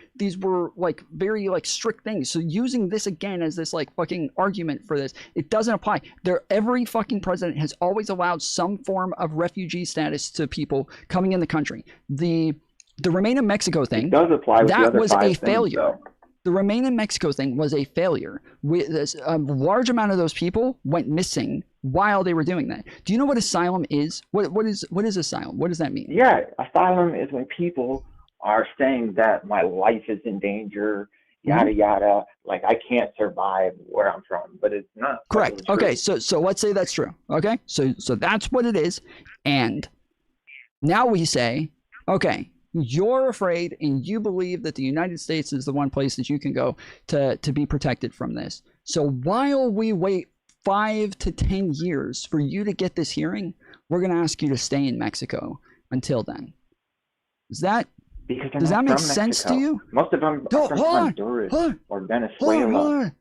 like very like strict things. So using this again as this like fucking argument for this, it doesn't apply. Every fucking president has always allowed some form of refugee status to people coming in the country. The Remain in Mexico thing, it does apply with that the other was 5 a things, failure. though. The Remain in Mexico thing was a failure. A large amount of those people went missing while they were doing that. Do you know what asylum is? What is asylum? What does that mean? Yeah, asylum is when people are saying that my life is in danger, yada yada. Like I can't survive where I'm from, but it's not. Correct. Okay, so let's say that's true. Okay, so that's what it is, and now we say, okay, you're afraid and you believe that the United States is the one place that you can go to be protected from this. So while we wait 5 to 10 years for you to get this hearing, we're going to ask you to stay in Mexico until then. Does that make sense to you? Most of them are from Honduras or Venezuela. Hold on.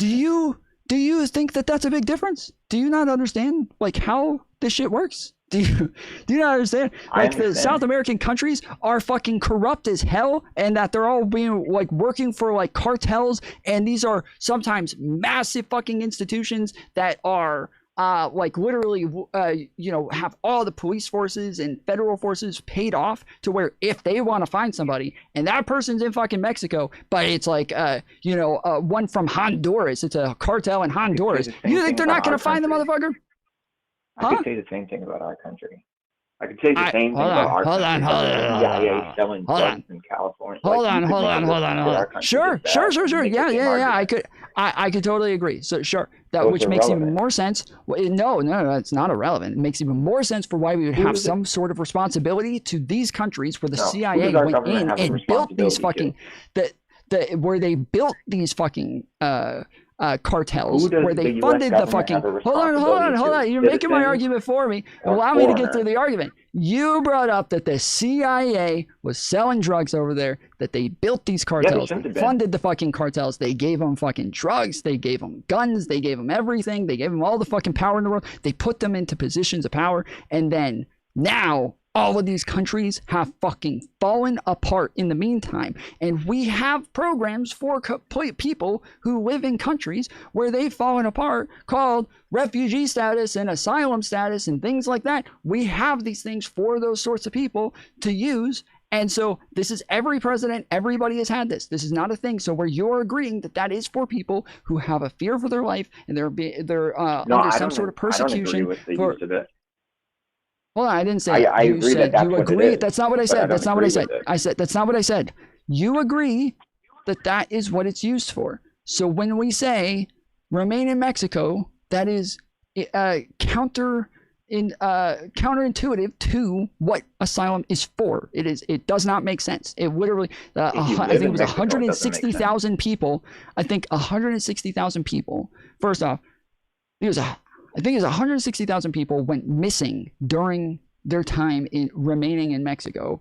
Do you think that that's a big difference? Do you not understand like how this shit works? Do you not understand? Like the South American countries are fucking corrupt as hell, and that they're all being like working for like cartels, and these are sometimes massive fucking institutions that are like literally have all the police forces and federal forces paid off to where if they want to find somebody and that person's in fucking Mexico, but it's like one from Honduras, it's a cartel in Honduras, you think they're not going to find the motherfucker? I could say the same thing about our country. I could say the same thing about our country. CIA selling drugs in California. Hold on. Sure. Yeah. I could totally agree. So sure, that which makes even more sense. No, it's not irrelevant. It makes even more sense for why we would have some sort of responsibility to these countries where the CIA went in and built these fucking where they built these fucking cartels, where they funded the fucking. Hold on. You're making my argument for me. Allow me to get through the argument. You brought up that the CIA was selling drugs over there, that they built these cartels, they funded the fucking cartels, they gave them fucking drugs, they gave them guns, they gave them everything, they gave them all the fucking power in the world, they put them into positions of power, and then now all of these countries have fucking fallen apart in the meantime. And we have programs for people who live in countries where they've fallen apart called refugee status and asylum status and things like that. We have these things for those sorts of people to use. And so this is every president, everybody has had this. This is not a thing. So where you're agreeing that is for people who have a fear for their life and they're under some sort of persecution. I don't agree with the use of it. Hold on, I didn't say I you agree said that's you what agree. it is, That's not what I said. That's not what I said. with it. I said that's not what I said. You agree that is what it's used for. So when we say remain in Mexico, that is counterintuitive to what asylum is for. It does not make sense. It literally I think it was 160,000 people. I think 160,000 people. First off, I think it was 160,000 people went missing during their time in remaining in Mexico.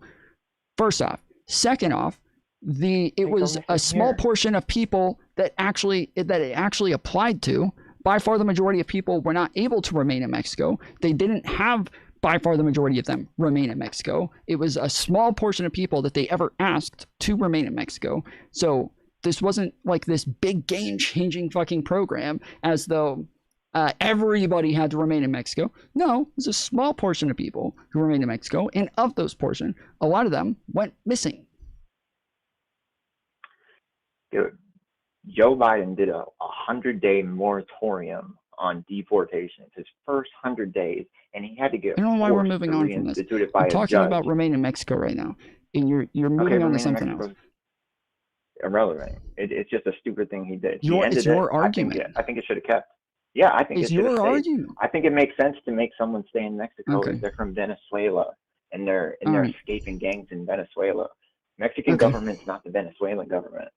First off. Second off, it was a small portion of people that it actually applied to. By far the majority of people were not able to remain in Mexico. They didn't have by far the majority of them remain in Mexico. It was a small portion of people that they ever asked to remain in Mexico. So this wasn't like this big game-changing fucking program as though everybody had to remain in Mexico. No, there's a small portion of people who remained in Mexico, and of those portion, a lot of them went missing. Dude, Joe Biden did a 100-day moratorium on deportation. It's his first 100 days, and he had to get. I don't know why we're moving on from this. I'm talking about remain in Mexico right now, and you're moving on to something else. Irrelevant. It's just a stupid thing he did. It's your argument. I think it should have kept. Yeah, I think it's your argument. I think it makes sense to make someone stay in Mexico if they're from Venezuela and they're escaping gangs in Venezuela. Mexican government's not the Venezuelan government.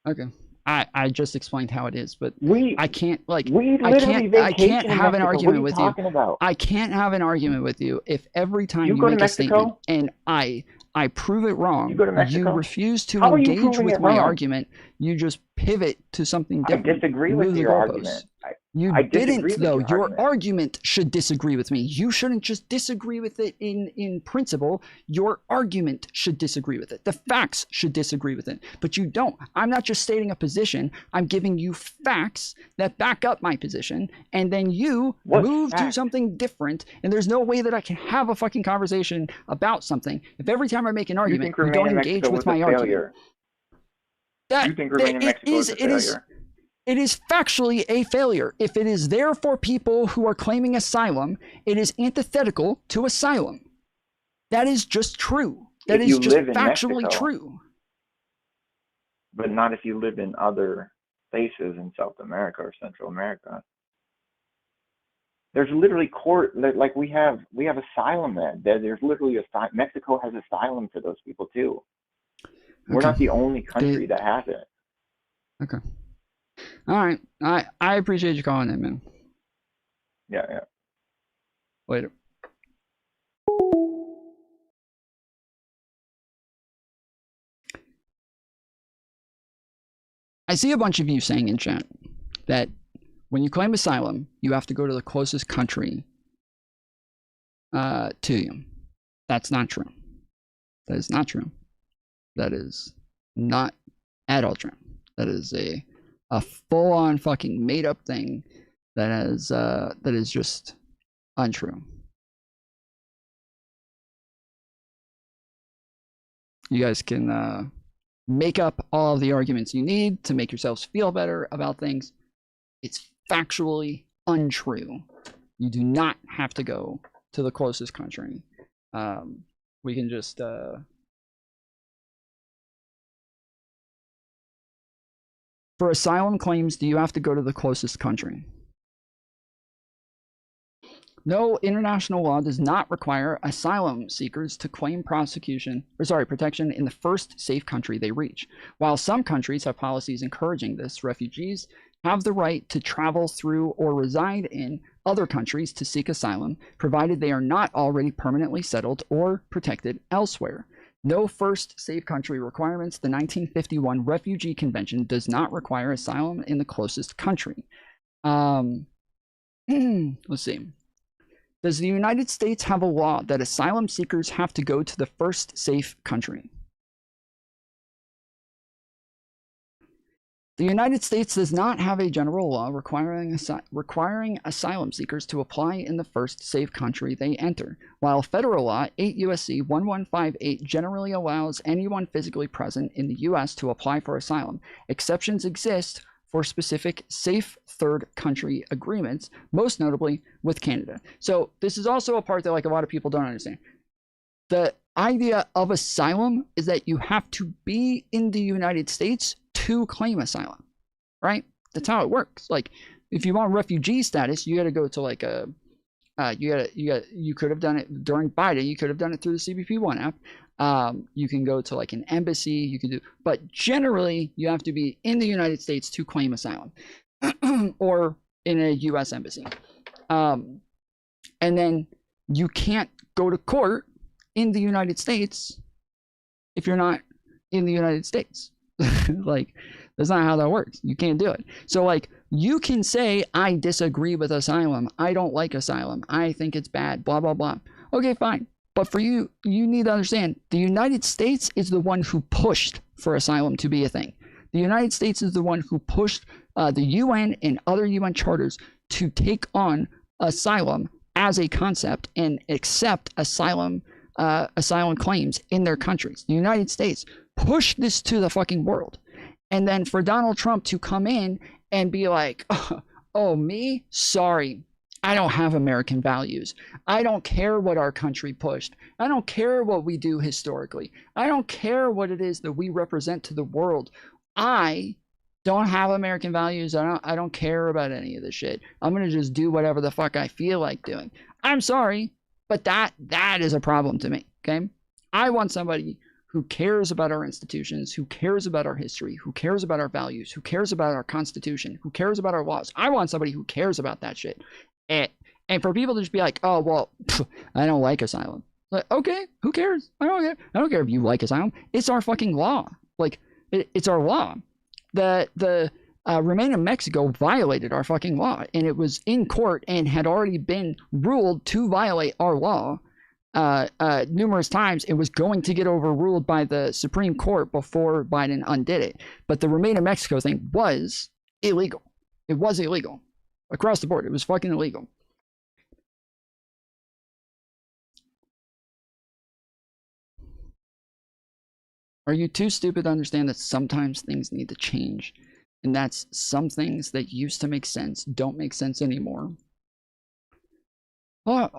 Okay. I just explained how it is, but I can't have an argument with you. I can't have an argument with you if every time you make a statement and I prove it wrong, you refuse to engage with my argument. You just pivot to something different. I disagree with your argument. You didn't, though. Your argument should disagree with me. You shouldn't just disagree with it in principle. Your argument should disagree with it. The facts should disagree with it. But you don't. I'm not just stating a position. I'm giving you facts that back up my position. And then you move to something different. And there's no way that I can have a fucking conversation about something if every time I make an argument, you don't engage with my argument. You think remaining in Mexico is a failure? It is factually a failure. If it is there for people who are claiming asylum, it is antithetical to asylum. That is just true. That is just factually true. But not if you live in other places in South America or Central America. There's literally like we have asylum there. There's literally Mexico has asylum for those people too. We're not the only country that has it. Okay. All right. I appreciate you calling in, man. Yeah. Later. I see a bunch of you saying in chat that when you claim asylum, you have to go to the closest country to you. That's not true. That is not true. That is not at all true. That is a full-on fucking made-up thing that is just untrue. You guys can make up all of the arguments you need to make yourselves feel better about things. It's factually untrue. You do not have to go to the closest country. We can just for asylum claims, do you have to go to the closest country? No, international law does not require asylum seekers to claim protection in the first safe country they reach. While some countries have policies encouraging this, refugees have the right to travel through or reside in other countries to seek asylum, provided they are not already permanently settled or protected elsewhere. No first safe country requirements. The 1951 Refugee Convention does not require asylum in the closest country. Let's see. Does the United States have a law that asylum seekers have to go to the first safe country? The United States does not have a general law requiring asylum seekers to apply in the first safe country they enter. While federal law 8 U.S.C. 1158 generally allows anyone physically present in the U.S. to apply for asylum, exceptions exist for specific safe third country agreements, most notably with Canada. So this is also a part that like a lot of people don't understand. The idea of asylum is that you have to be in the United States to claim asylum, right? That's how it works. Like if you want refugee status, you got to go to like a you could have done it during Biden. You could have done it through the CBP1 app. You can go to like an embassy. You can do, but generally you have to be in the United States to claim asylum, or in a U.S. embassy. And then you can't go to court in the United States if you're not in the United States. Like that's not how that works. You can't do it. So like you can say I disagree with asylum, I don't like asylum, I think it's bad, blah blah blah. Okay, fine. But for you need to understand the United States is the one who pushed for asylum to be a thing. The United States is the one who pushed the UN and other UN charters to take on asylum as a concept and accept asylum claims in their countries. The United States pushed this to the fucking world. And then for Donald Trump to come in and be like, oh, me? Sorry. I don't have American values. I don't care what our country pushed. I don't care what we do historically. I don't care what it is that we represent to the world. I don't have American values. I don't care about any of this shit. I'm going to just do whatever the fuck I feel like doing. I'm sorry, but that is a problem to me, okay? I want somebody who cares about our institutions, who cares about our history, who cares about our values, who cares about our Constitution, who cares about our laws. I want somebody who cares about that shit. And for people to just be like, oh, well, I don't like asylum. Like, okay, who cares? I don't care. I don't care if you like asylum. It's our fucking law. Like, it's our law. The Remain in Mexico violated our fucking law, and it was in court and had already been ruled to violate our law numerous times. It was going to get overruled by the Supreme Court before Biden undid it. But the Remain in Mexico thing was illegal. It was illegal. Across the board, it was fucking illegal. Are you too stupid to understand that sometimes things need to change? And that's some things that used to make sense don't make sense anymore. Well,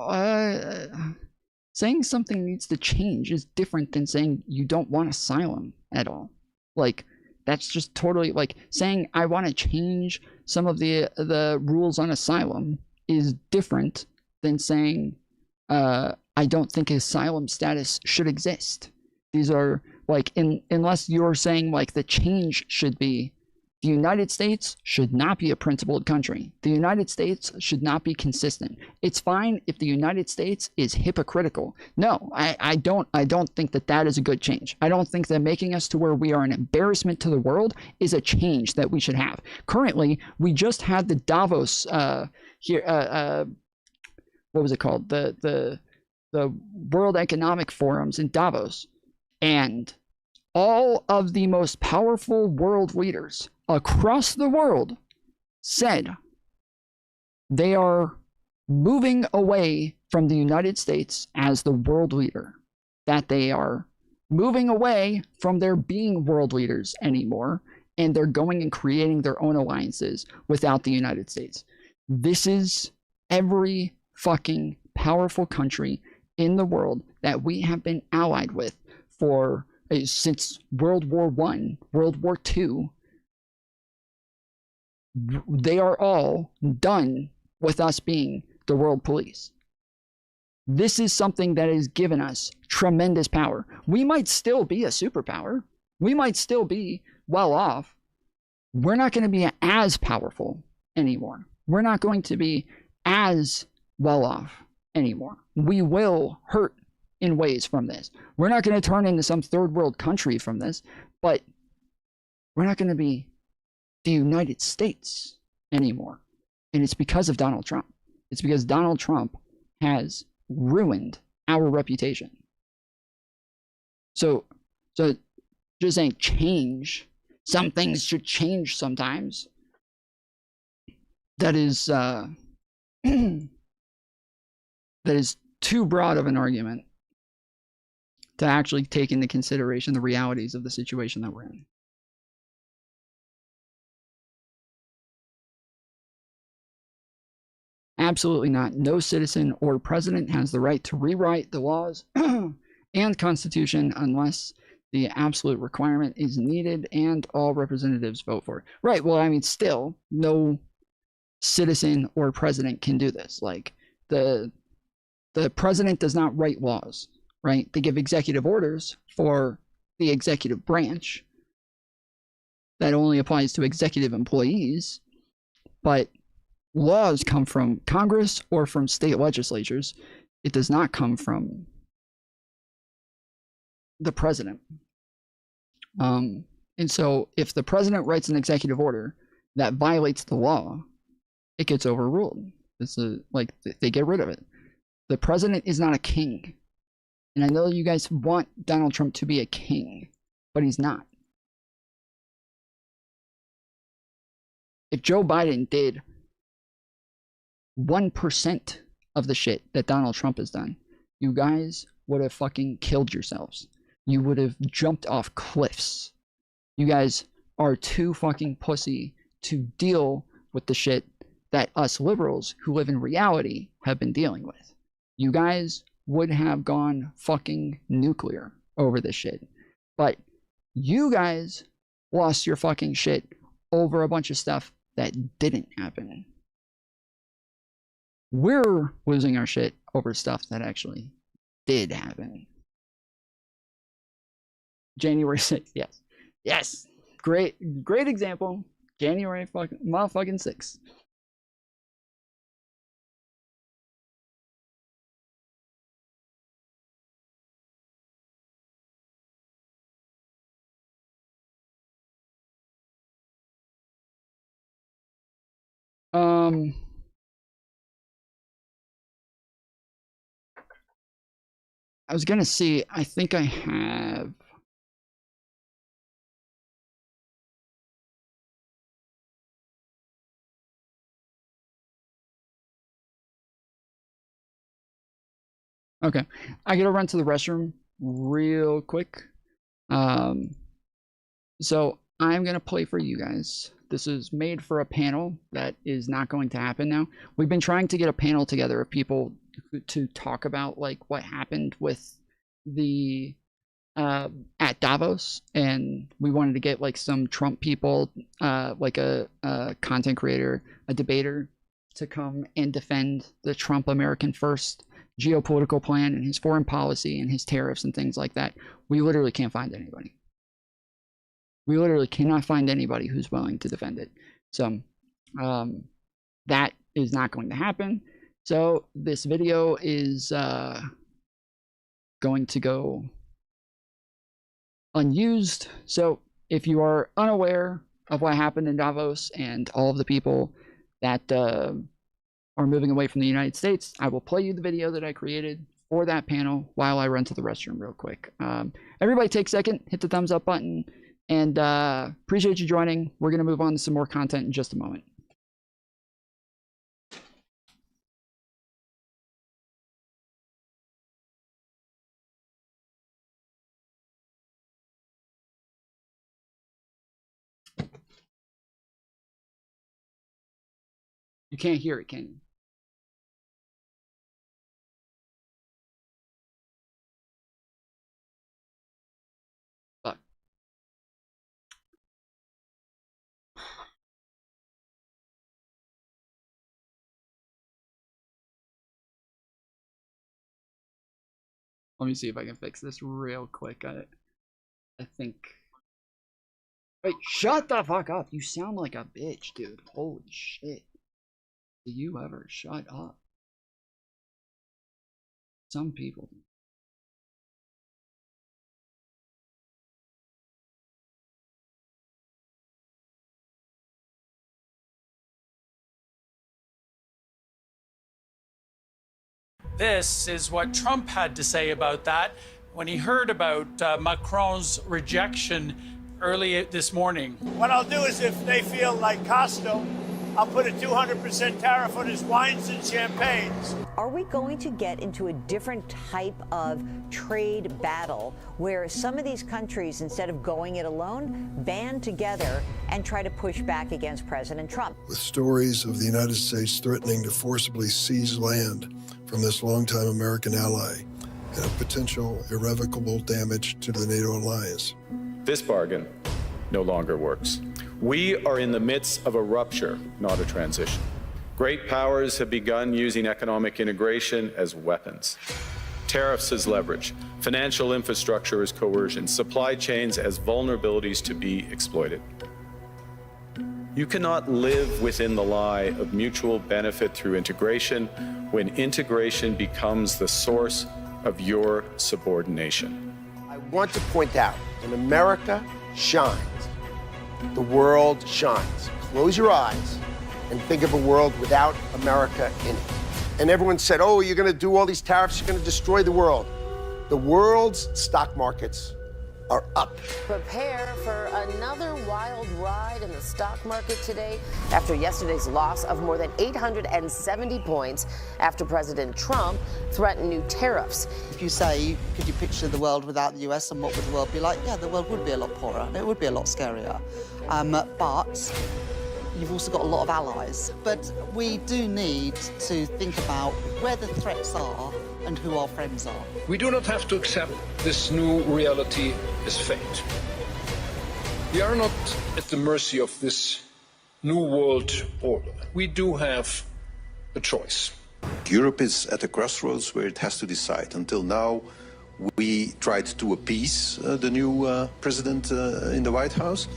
saying something needs to change is different than saying you don't want asylum at all. Like, that's just totally like saying I want to change some of the rules on asylum is different than saying I don't think asylum status should exist. These are like, unless you're saying like the change should be the United States should not be a principled country. The United States should not be consistent. It's fine if the United States is hypocritical. No, I don't think that is a good change. I don't think that making us to where we are an embarrassment to the world is a change that we should have. Currently, we just had the Davos here. What was it called? The the World Economic Forums in Davos, and all of the most powerful world leaders across the world said they are moving away from the United States as the world leader, that they are moving away from their being world leaders anymore, and they're going and creating their own alliances without the United States. This is every fucking powerful country in the world that we have been allied with for since World War I, World War II. They are all done with us being the world police. This is something that has given us tremendous power. We might still be a superpower. We might still be well off. We're not going to be as powerful anymore. We're not going to be as well off anymore. We will hurt in ways from this. We're not going to turn into some third world country from this, but we're not going to be the United States anymore. And it's because of Donald Trump. It's because Donald Trump has ruined our reputation. So just saying change. Some things should change sometimes. That is that is too broad of an argument to actually take into consideration the realities of the situation that we're in. Absolutely not. No citizen or president has the right to rewrite the laws and Constitution unless the absolute requirement is needed and all representatives vote for it. Right. Well, I mean, still, no citizen or president can do this. Like, the president does not write laws, right? They give executive orders for the executive branch. That only applies to executive employees, but laws come from Congress or from state legislatures. It does not come from the president. And so if the president writes an executive order that violates the law, it gets overruled. It's like they get rid of it. The president is not a king. And I know you guys want Donald Trump to be a king, but he's not. If Joe Biden did 1% of the shit that Donald Trump has done, you guys would have fucking killed yourselves. You would have jumped off cliffs. You guys are too fucking pussy to deal with the shit that us liberals who live in reality have been dealing with. You guys would have gone fucking nuclear over this shit. But you guys lost your fucking shit over a bunch of stuff that didn't happen. We're losing our shit over stuff that actually did happen. January 6th, yes. Yes. Great example. January motherfucking 6th. I was gonna see, I think I have. Okay, I gotta run to the restroom real quick. So I'm gonna play for you guys. This is made for a panel that is not going to happen now. We've been trying to get a panel together of people to talk about like what happened with the at Davos, and we wanted to get like some Trump people, like a content creator, a debater, to come and defend the Trump American First geopolitical plan and his foreign policy and his tariffs and things like that. We literally can't find anybody. We literally cannot find anybody who's willing to defend it. So that is not going to happen. So this video is going to go unused. So if you are unaware of what happened in Davos and all of the people that are moving away from the United States, I will play you the video that I created for that panel while I run to the restroom real quick. Everybody take a second, hit the thumbs up button, and appreciate you joining. We're going to move on to some more content in just a moment. You can't hear it, can you? Fuck. Let me see if I can fix this real quick. I think. Wait, shut the fuck up. You sound like a bitch, dude. Holy shit. Do you ever shut up? Some people. This is what Trump had to say about that when he heard about Macron's rejection early this morning. What I'll do is, if they feel like Costco, I'll put a 200% tariff on his wines and champagnes. Are we going to get into a different type of trade battle where some of these countries, instead of going it alone, band together and try to push back against President Trump? With stories of the United States threatening to forcibly seize land from this longtime American ally and a potential irrevocable damage to the NATO alliance. This bargain no longer works. We are in the midst of a rupture, not a transition. Great powers have begun using economic integration as weapons. Tariffs as leverage, financial infrastructure as coercion, supply chains as vulnerabilities to be exploited. You cannot live within the lie of mutual benefit through integration when integration becomes the source of your subordination. I want to point out, when America shines, the world shines. Close your eyes and think of a world without America in it. And everyone said, oh, you're going to do all these tariffs, you're going to destroy the world. The world's stock markets are up. Prepare for another wild ride in the stock market today after yesterday's loss of more than 870 points after President Trump threatened new tariffs. If you say, could you picture the world without the US and what would the world be like? Yeah, the world would be a lot poorer and it would be a lot scarier. But you've also got a lot of allies. But we do need to think about where the threats are and who our friends are. We do not have to accept this new reality as fate. We are not at the mercy of this new world order. We do have a choice. Europe is at a crossroads where it has to decide. Until now, we tried to appease the new president in the White House.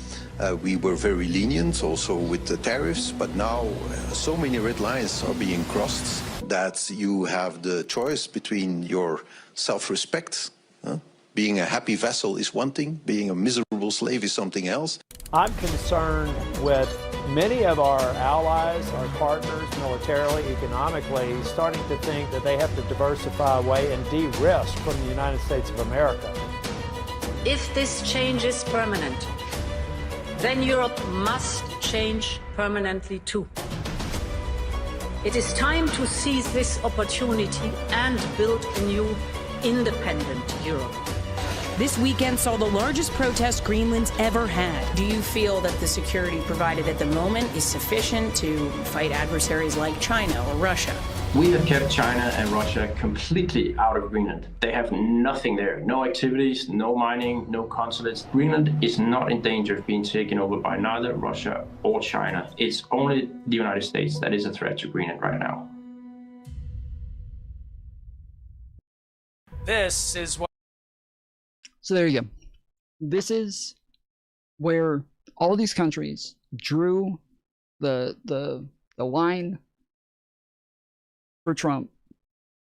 We were very lenient also with the tariffs, but now so many red lines are being crossed that you have the choice between your self-respect. Being a happy vassal is one thing, being a miserable slave is something else. I'm concerned with many of our allies, our partners, militarily, economically, starting to think that they have to diversify away and de-risk from the United States of America. If this change is permanent, then Europe must change permanently too. It is time to seize this opportunity and build a new, independent Europe. This weekend saw the largest protest Greenland's ever had. Do you feel that the security provided at the moment is sufficient to fight adversaries like China or Russia? We have kept China and Russia completely out of Greenland. They have nothing there. No activities, no mining, no consulates. Greenland is not in danger of being taken over by neither Russia or China. It's only the United States that is a threat to Greenland right now. This is what. So there you go. This is where all these countries drew the line for Trump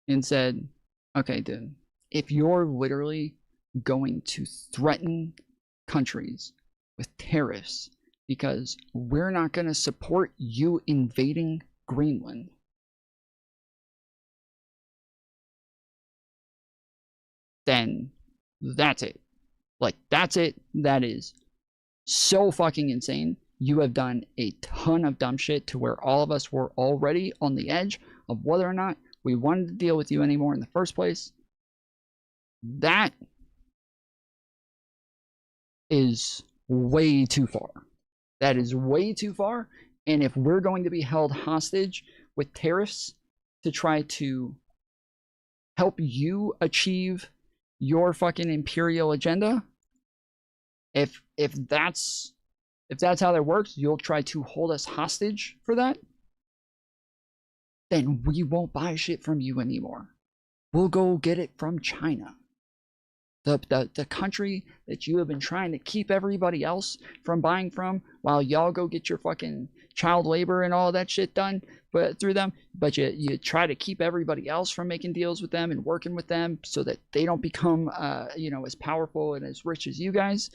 and said, okay, dude, if you're literally going to threaten countries with tariffs because we're not going to support you invading Greenland, then that's it. Like, that's it. That is so fucking insane. You have done a ton of dumb shit to where all of us were already on the edge of whether or not we wanted to deal with you anymore in the first place. That is way too far. That is way too far. And if we're going to be held hostage with tariffs to try to help you achieve your fucking imperial agenda, if that's how that works, you'll try to hold us hostage for that, then we won't buy shit from you anymore. We'll go get it from China. The country that you have been trying to keep everybody else from buying from while y'all go get your fucking child labor and all that shit done through them, but you try to keep everybody else from making deals with them and working with them so that they don't become as powerful and as rich as you guys.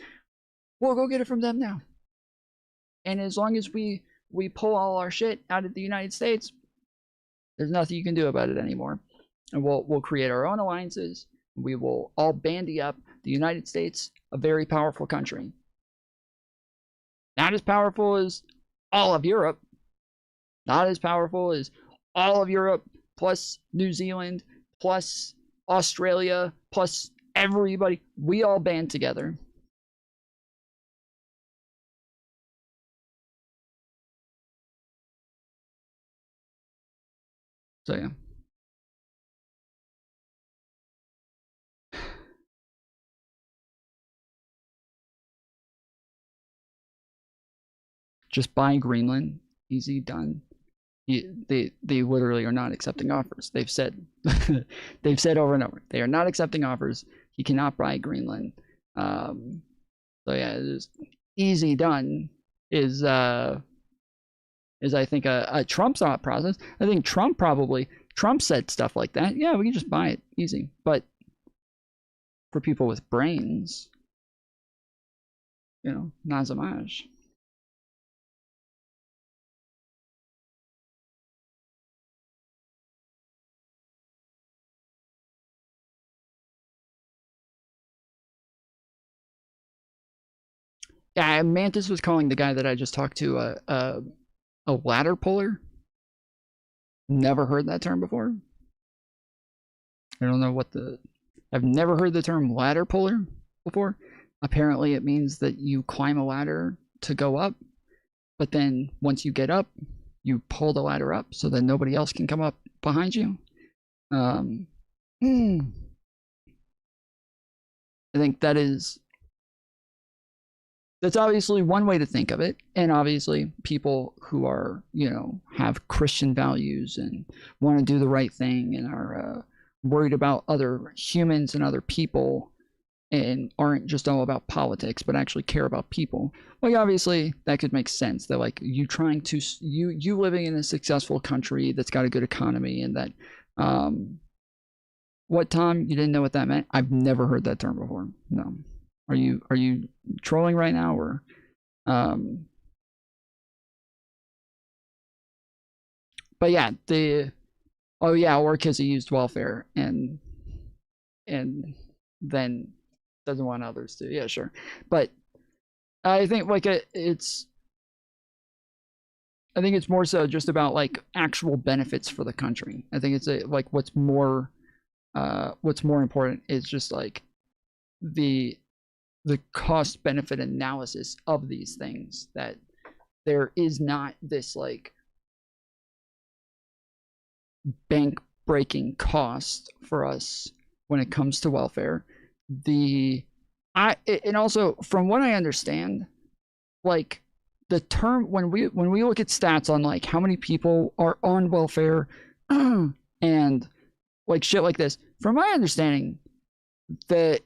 We'll go get it from them now. And as long as we pull all our shit out of the United States, there's nothing you can do about it anymore. And we'll create our own alliances. We will all bandy up. The United States, a very powerful country. Not as powerful as all of Europe. Not as powerful as all of Europe, plus New Zealand, plus Australia, plus everybody. We all band together. So yeah. Just buy Greenland. Easy, done. They literally are not accepting offers. They've said over and over, they are not accepting offers. You cannot buy Greenland. So yeah, just easy done is I think a Trump thought process. I think Trump said stuff like that. Yeah, we can just buy it, easy. But for people with brains, not so much. Yeah, Mantis was calling the guy that I just talked to a ladder puller. Never heard that term before. I don't know I've never heard the term ladder puller before. Apparently it means that you climb a ladder to go up, but then once you get up, you pull the ladder up so that nobody else can come up behind you. I think that's obviously one way to think of it. And obviously people who are, have Christian values and want to do the right thing and are worried about other humans and other people and aren't just all about politics, but actually care about people. Like, obviously that could make sense that like you living in a successful country that's got a good economy and that, what, Tom, you didn't know what that meant? I've never heard that term before. No. Are you trolling right now, or but yeah, or because he used welfare and then doesn't want others to. Yeah, sure. But I think like it's more so just about like actual benefits for the country. I think it's like what's more important is just like the cost benefit analysis of these things, that there is not this like bank breaking cost for us when it comes to welfare. And also from what I understand, like the term when we look at stats on like how many people are on welfare and like shit like this, from my understanding, the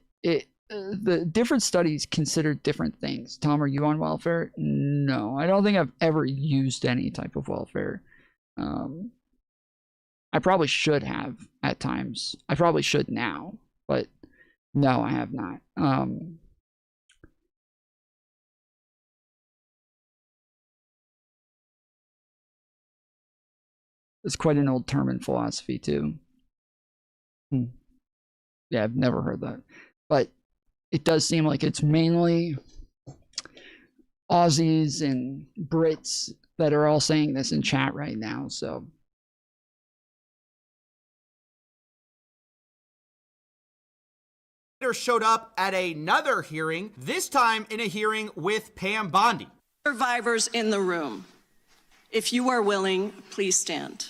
different studies consider different things. Tom, are you on welfare? No, I don't think I've ever used any type of welfare. I probably should have at times. I probably should now, but no, I have not. It's quite an old term in philosophy too. Yeah, I've never heard that. But it does seem like it's mainly Aussies and Brits that are all saying this in chat right now, so. Showed up at another hearing, this time in a hearing with Pam Bondi. Survivors in the room, if you are willing, please stand.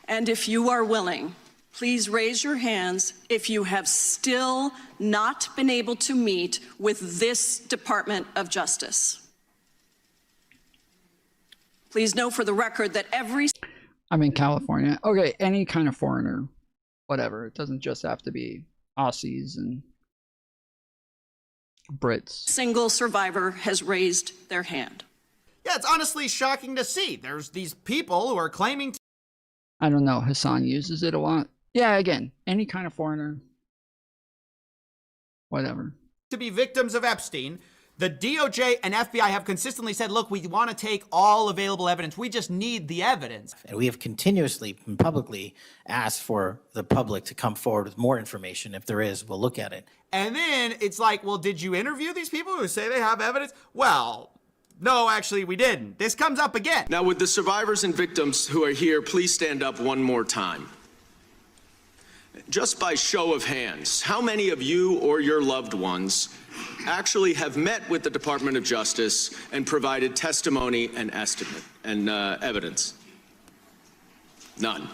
And if you are willing, please raise your hands if you have still not been able to meet with this Department of Justice. Please know for the record that I'm in California. Okay, any kind of foreigner, whatever. It doesn't just have to be Aussies and Brits. single survivor has raised their hand. Yeah, it's honestly shocking to see. There's these people who are claiming I don't know, Hasan uses it a lot. Yeah, again, any kind of foreigner, whatever. to be victims of Epstein. The DOJ and FBI have consistently said, look, we want to take all available evidence. We just need the evidence. And we have continuously and publicly asked for the public to come forward with more information. If there is, we'll look at it. And then it's like, well, did you interview these people who say they have evidence? Well, no, actually, we didn't. This comes up again. Now, would the survivors and victims who are here please stand up one more time? Just by show of hands, how many of you or your loved ones actually have met with the Department of Justice and provided testimony and estimate and evidence? None.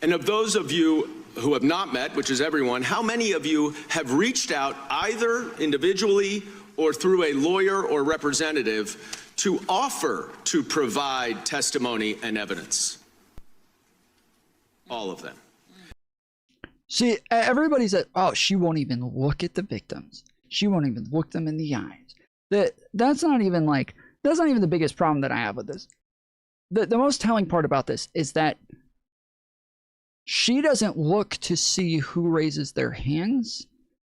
And of those of you who have not met, which is everyone, how many of you have reached out either individually or through a lawyer or representative to offer to provide testimony and evidence? All of them. See, everybody's at, oh, she won't even look at the victims. She won't even look them in the eyes. That's not even the biggest problem that I have with this. The most telling part about this is that she doesn't look to see who raises their hands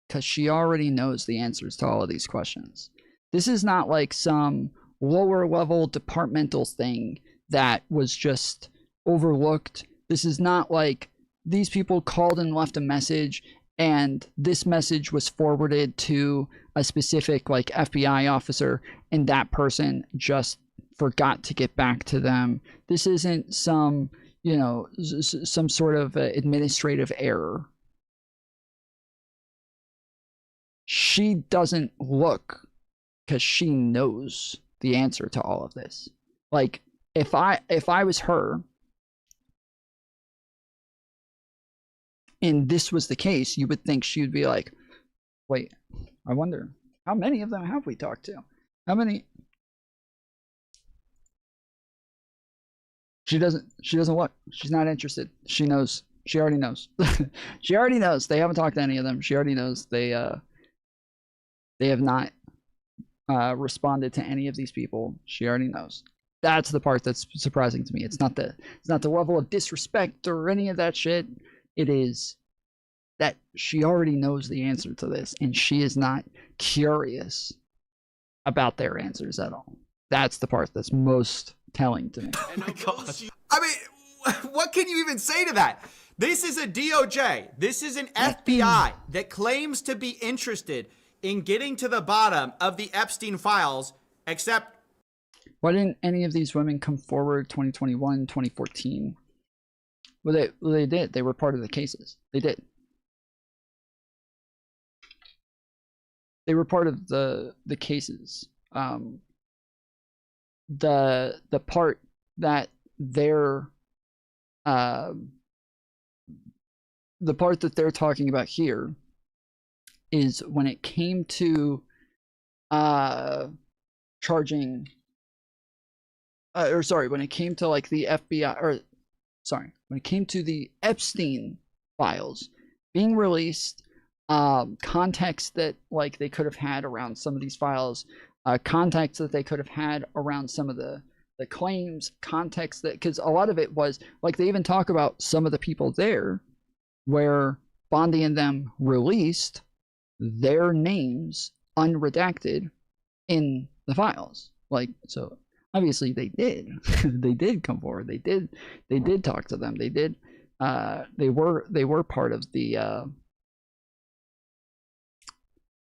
because she already knows the answers to all of these questions. This is not like some lower level departmental thing that was just overlooked. This is not like these people called and left a message and this message was forwarded to a specific like FBI officer and that person just forgot to get back to them. This isn't some, you know, some sort of administrative error. She doesn't look because she knows the answer to all of this. Like if I was her and this was the case, you would think she would be like, wait, I wonder how many of them have we talked to? How many? She doesn't look. She's not interested. She knows. She already knows. She already knows. They haven't talked to any of them. She already knows they have not responded to any of these people. She already knows. That's the part that's surprising to me. It's not the level of disrespect or any of that shit. It is that she already knows the answer to this and she is not curious about their answers at all. That's the part that's most telling to me. Oh my God. I mean, what can you even say to that? This is a DOJ. This is an FBI that claims to be interested in getting to the bottom of the Epstein files, except... Why didn't any of these women come forward 2021, 2014? Well, they did. They were part of the cases. They did. They were part of the cases. The part that they're the part that they're talking about here is when it came to charging when it came to like the FBI when it came to the Epstein files being released, context that like they could have had around some of these files, context that they could have had around some of the claims, context that, because a lot of it was like they even talk about some of the people there where Bondi and them released their names unredacted in the files. Like, so obviously they did. They did come forward. They did talk to them. They did. They were part of the.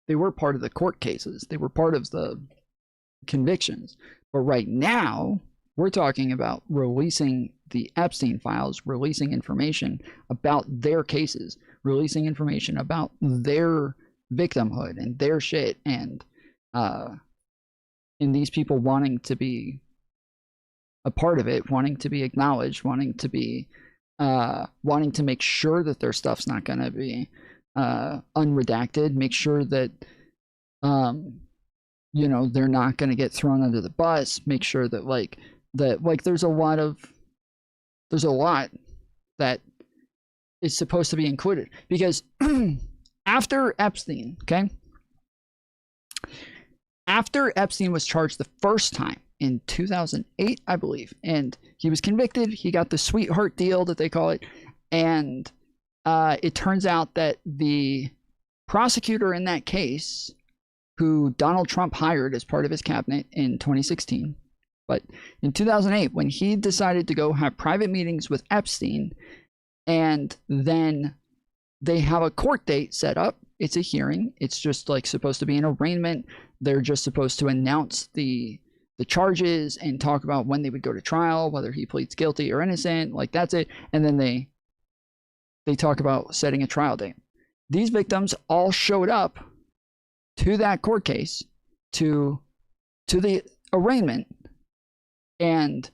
They were part of the court cases. They were part of the convictions. But right now, we're talking about releasing the Epstein files, releasing information about their cases, releasing information about their victimhood and their shit, and these people wanting to be a part of it, wanting to be acknowledged, wanting to make sure that their stuff's not going to be unredacted, make sure that you know, they're not going to get thrown under the bus, make sure that there's a lot that is supposed to be included, because after Epstein, okay, after Epstein was charged the first time in 2008, I believe, and he was convicted, he got the sweetheart deal that they call it, and it turns out that the prosecutor in that case, who Donald Trump hired as part of his cabinet in 2016, but in 2008, when he decided to go have private meetings with Epstein, and then they have a court date set up, it's a hearing, it's just like supposed to be an arraignment, they're just supposed to announce the charges and talk about when they would go to trial, whether he pleads guilty or innocent, like that's it, and then they talk about setting a trial date. These victims all showed up to that court case, to the arraignment, and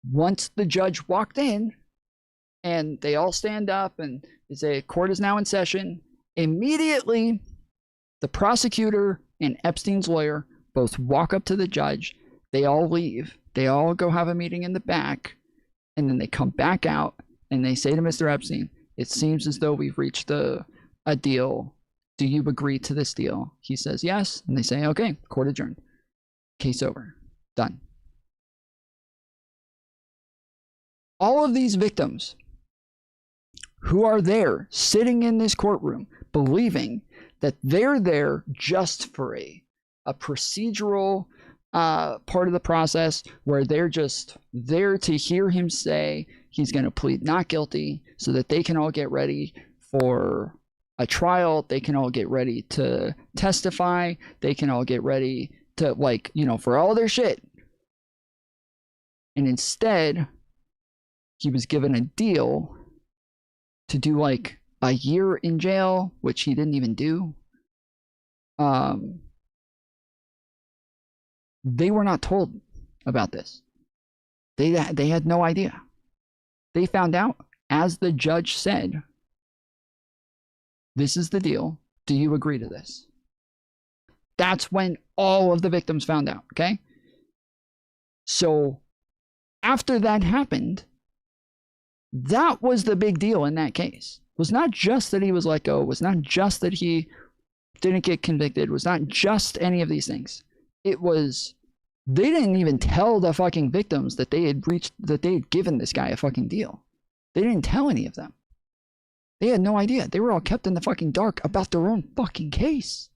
once the judge walked in and they all stand up and they say court is now in session, immediately the prosecutor and Epstein's lawyer both walk up to the judge, they all leave, they all go have a meeting in the back, and then they come back out and they say to Mr. Epstein, it seems as though we've reached a deal. Do you agree to this deal? He says yes, and they say, okay, court adjourned. Case over. Done. All of these victims who are there sitting in this courtroom believing that they're there just for a procedural part of the process where they're just there to hear him say he's going to plead not guilty so that they can all get ready for a trial, they can all get ready to testify, they can all get ready to, like, you know, for all their shit. And instead, he was given a deal to do like a year in jail, which he didn't even do. They were not told about this. They had no idea. They found out, as the judge said, this is the deal. Do you agree to this? That's when all of the victims found out, okay? So after that happened, that was the big deal in that case. It was not just that he was let go. It was not just that he didn't get convicted. It was not just any of these things. It was, they didn't even tell the fucking victims that they had given this guy a fucking deal. They didn't tell any of them. They had no idea. They were all kept in the fucking dark about their own fucking case.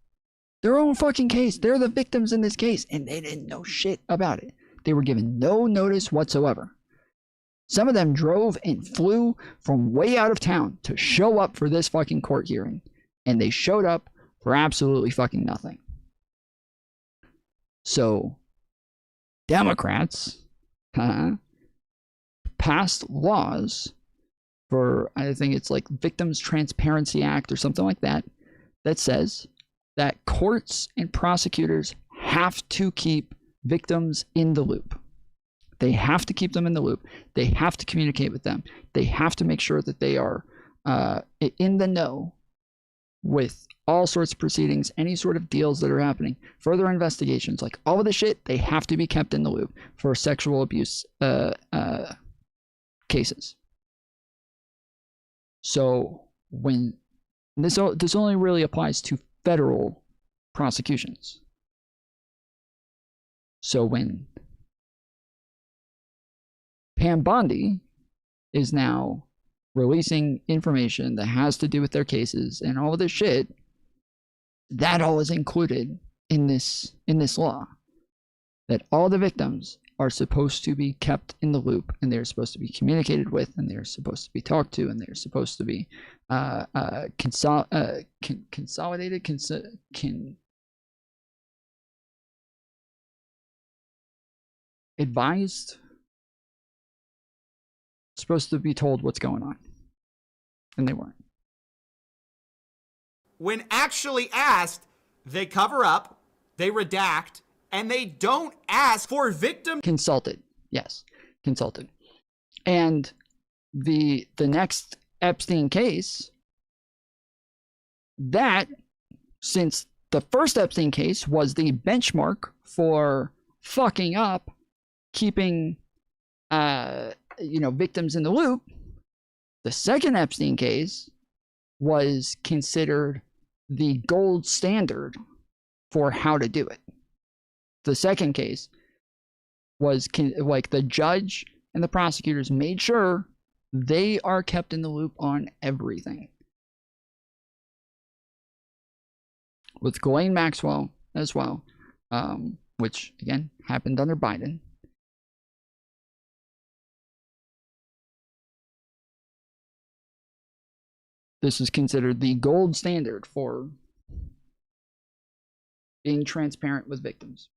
Their own fucking case. They're the victims in this case, and they didn't know shit about it. They were given no notice whatsoever. Some of them drove and flew from way out of town to show up for this fucking court hearing, and they showed up for absolutely fucking nothing. So, Democrats passed laws for, I think it's like Victims Transparency Act or something like that, that says that courts and prosecutors have to keep victims in the loop. They have to keep them in the loop. They have to communicate with them. They have to make sure that they are in the know with all sorts of proceedings, any sort of deals that are happening, further investigations, like all of the shit, they have to be kept in the loop for sexual abuse cases. So when this only really applies to federal prosecutions. So when Pam Bondi is now releasing information that has to do with their cases and all of this shit, that all is included in this law. That all the victims are supposed to be kept in the loop, and they're supposed to be communicated with, and they're supposed to be talked to, and they're supposed to be consolidated, advised, supposed to be told what's going on, and they weren't. When actually asked, they cover up, they redact, and they don't ask for victim consulted. Yes, consulted. And the next Epstein case, that, since the first Epstein case was the benchmark for fucking up, keeping victims in the loop, the second Epstein case was considered the gold standard for how to do it. The second case was like the judge and the prosecutors made sure they are kept in the loop on everything. With Ghislaine Maxwell as well, which again happened under Biden. This is considered the gold standard for being transparent with victims.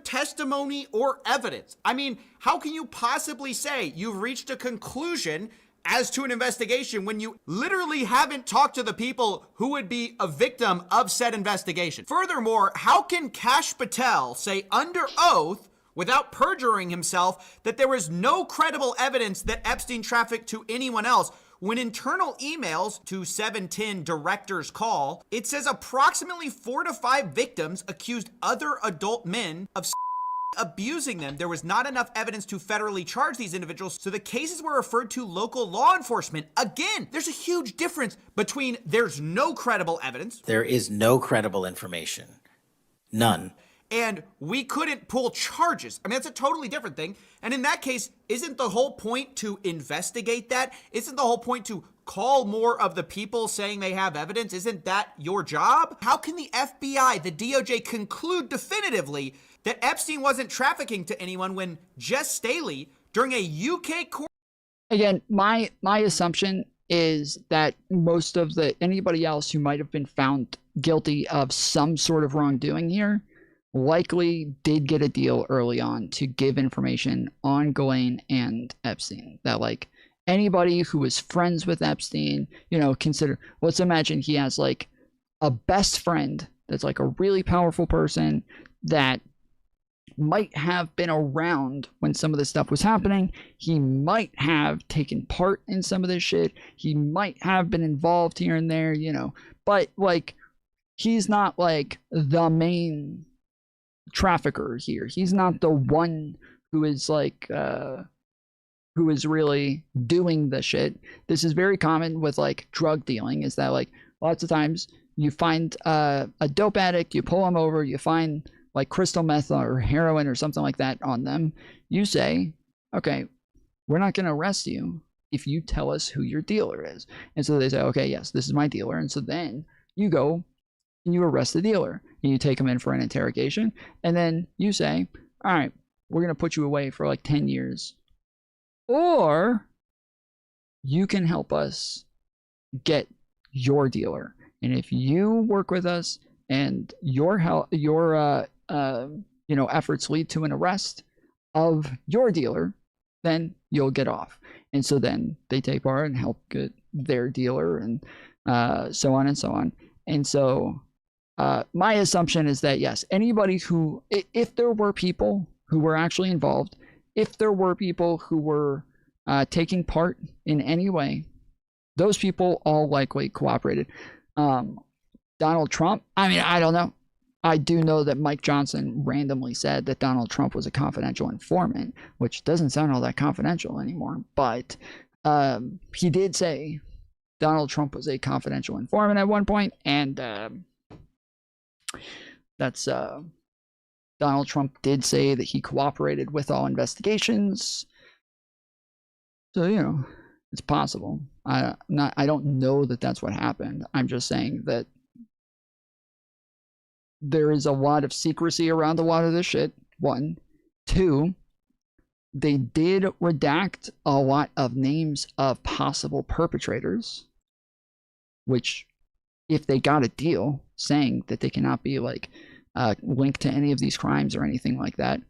Testimony or evidence. I mean, how can you possibly say you've reached a conclusion as to an investigation when you literally haven't talked to the people who would be a victim of said investigation? Furthermore, how can Kash Patel say under oath, without perjuring himself, that there was no credible evidence that Epstein trafficked to anyone else, when internal emails to 710 director's call, it says approximately 4 to 5 victims accused other adult men of abusing them. There was not enough evidence to federally charge these individuals, so the cases were referred to local law enforcement. Again, there's a huge difference between there's no credible evidence. There is no credible information. None. And we couldn't pull charges. I mean, that's a totally different thing. And in that case, isn't the whole point to investigate that? Isn't the whole point to call more of the people saying they have evidence? Isn't that your job? How can the FBI, the DOJ, conclude definitively that Epstein wasn't trafficking to anyone when Jess Staley, during a UK court... Again, my assumption is that most of anybody else who might have been found guilty of some sort of wrongdoing here likely did get a deal early on to give information on Ghislaine and Epstein. That, like, anybody who was friends with Epstein, let's imagine he has like a best friend that's like a really powerful person that might have been around when some of this stuff was happening. He might have taken part in some of this shit. He might have been involved here and there, but like, he's not like the main trafficker here. He's not the one who is like who is really doing the shit. This is very common with like drug dealing, is that like lots of times you find a dope addict, you pull them over, you find like crystal meth or heroin or something like that on them. You say, okay, we're not going to arrest you if you tell us who your dealer is. And so they say, okay, yes, this is my dealer. And so then you go and you arrest the dealer and you take him in for an interrogation. And then you say, all right, we're going to put you away for like 10 years. Or you can help us get your dealer. And if you work with us and your help, your efforts lead to an arrest of your dealer, then you'll get off. And so then they take part and help get their dealer, and so on and so on. And so my assumption is that yes, anybody who, if there were people who were actually involved, if there were people who were taking part in any way, those people all likely cooperated. Donald Trump, I mean, I don't know. I do know that Mike Johnson randomly said that Donald Trump was a confidential informant, which doesn't sound all that confidential anymore. But he did say Donald Trump was a confidential informant at one point, and that's Donald Trump did say that he cooperated with all investigations. So, it's possible. I don't know that that's what happened. I'm just saying that there is a lot of secrecy around a lot of this shit, one. 2, they did redact a lot of names of possible perpetrators, which, if they got a deal saying that they cannot be like linked to any of these crimes or anything like that,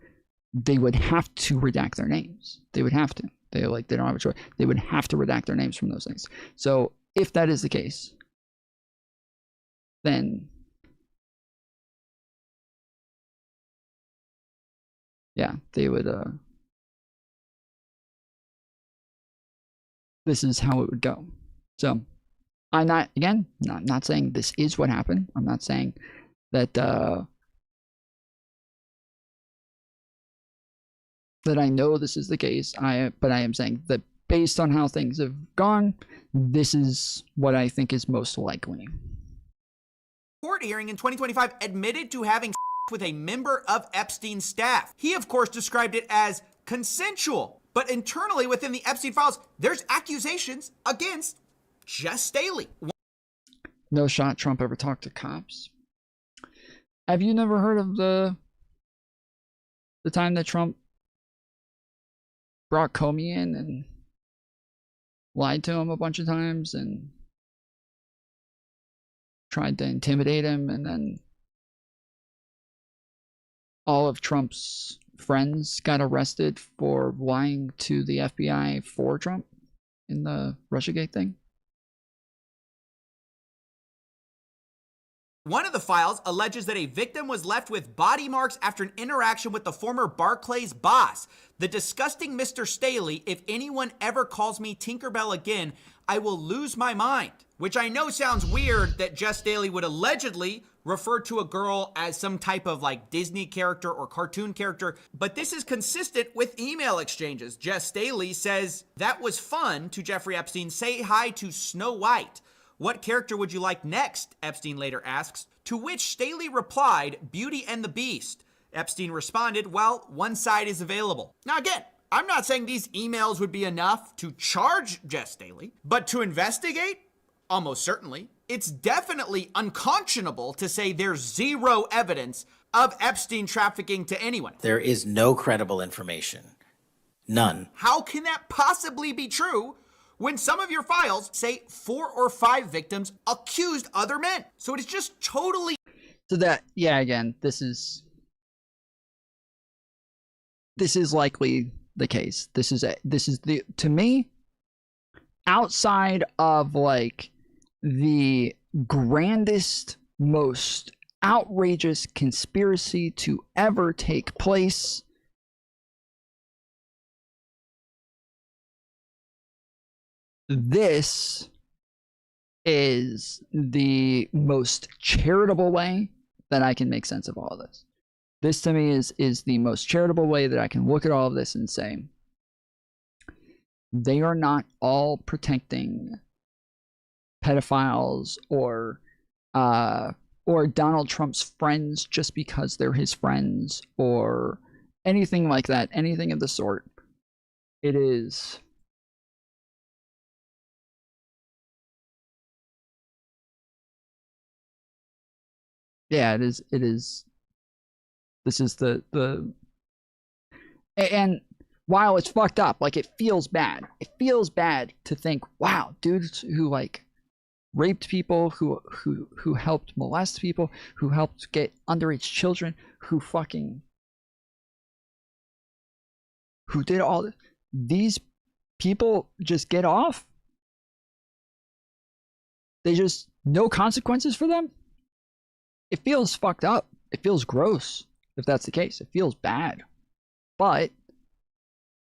they would have to redact their names. They would have to. They don't have a choice. They would have to redact their names from those things. So if that is the case, then yeah, they would this is how it would go. So I'm not saying this is what happened. I'm not saying that that I know this is the case. But I am saying that based on how things have gone, this is what I think is most likely. Court hearing in 2025 admitted to having with a member of Epstein's staff. He, of course, described it as consensual. But internally within the Epstein files, there's accusations against Jess Staley. No shot Trump ever talked to cops. Have you never heard of the time that Trump brought Comey in and lied to him a bunch of times and tried to intimidate him, and then all of Trump's friends got arrested for lying to the FBI for Trump in the Russiagate thing? One of the files alleges that a victim was left with body marks after an interaction with the former Barclays boss. The disgusting Mr. Staley, if anyone ever calls me Tinkerbell again, I will lose my mind. Which I know sounds weird that Jess Staley would allegedly refer to a girl as some type of like Disney character or cartoon character, but this is consistent with email exchanges. Jess Staley says, "That was fun," to Jeffrey Epstein. "Say hi to Snow White. What character would you like next?" Epstein later asks, to which Staley replied, "Beauty and the Beast." Epstein responded, "Well, one side is available." Now again, I'm not saying these emails would be enough to charge Jess Staley, but to investigate, almost certainly. It's definitely unconscionable to say there's zero evidence of Epstein trafficking to anyone. There is no credible information. None. How can that possibly be true when some of your files say 4 or 5 victims accused other men? So it is just totally... So that, yeah, again, this is likely the case. This is the, to me, outside of like the grandest, most outrageous conspiracy to ever take place, this is the most charitable way that I can make sense of all of this. This to me is the most charitable way that I can look at all of this and say, they are not all protecting pedophiles or Donald Trump's friends just because they're his friends or anything like that, anything of the sort. It is it is this is the and while it's fucked up, like it feels bad to think, wow, dudes who like raped people, who helped molest people, who helped get underage children, who did all this, these people just get off. They just, no consequences for them. It feels fucked up. It feels gross if that's the case. It feels bad. But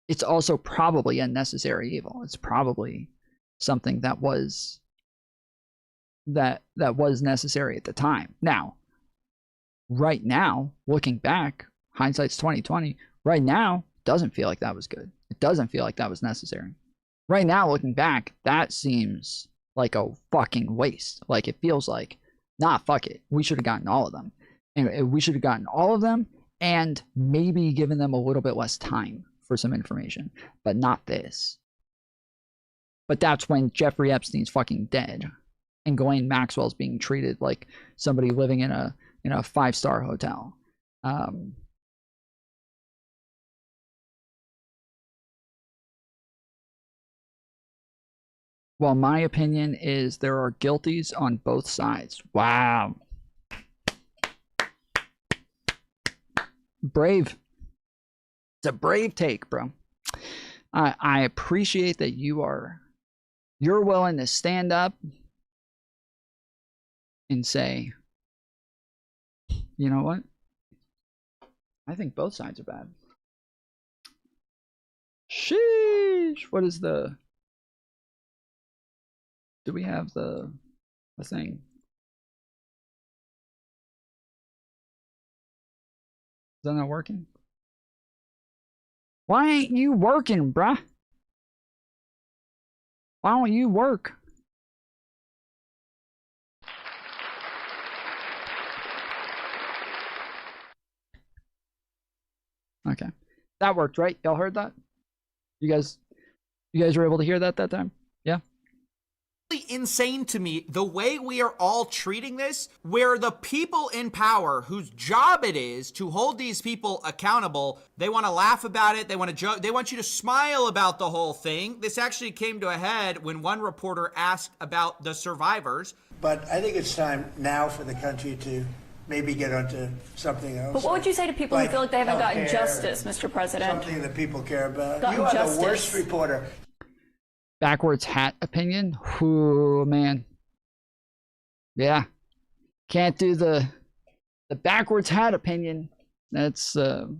it's also probably a necessary evil. It's probably something that was necessary at the time. Now, right now, looking back, hindsight's 2020. Right now, doesn't feel like that was good. It doesn't feel like that was necessary. Right now, looking back, that seems like a fucking waste. Like it feels like, nah, fuck it. We should have gotten all of them. And we should have gotten all of them and maybe given them a little bit less time for some information, but not this. But that's when Jeffrey Epstein's fucking dead and Ghislaine Maxwell's being treated like somebody living in a 5-star hotel. Well, my opinion is there are guilties on both sides. Wow. Brave. It's a brave take, bro. I appreciate that you're willing to stand up and say, you know what? I think both sides are bad. Sheesh. What is the... Do we have the thing? Is that not working? Why ain't you working, bruh? Why don't you work? Okay. That worked, right? Y'all heard that? You guys were able to hear that time? Yeah? Insane to me the way we are all treating this, where the people in power whose job it is to hold these people accountable, they want to laugh about it, they want to joke, they want you to smile about the whole thing. This actually came to a head when one reporter asked about the survivors. But I think it's time now for the country to maybe get onto something else. But what would you say to people who feel like they haven't gotten justice, Mr. President? Something that people care about. Gotten You are justice. the worst reporter. Backwards hat opinion? Ooh, man. Yeah. Can't do the backwards hat opinion. That's the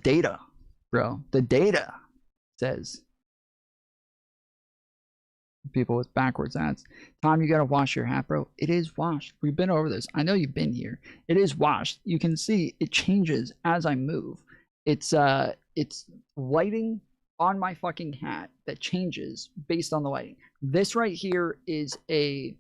data, bro. The data says people with backwards hats. Tom, you gotta wash your hat, bro. It is washed. We've been over this. I know you've been here. It is washed. You can see it changes as I move. It's lighting on my fucking hat that changes based on the lighting. This right here is a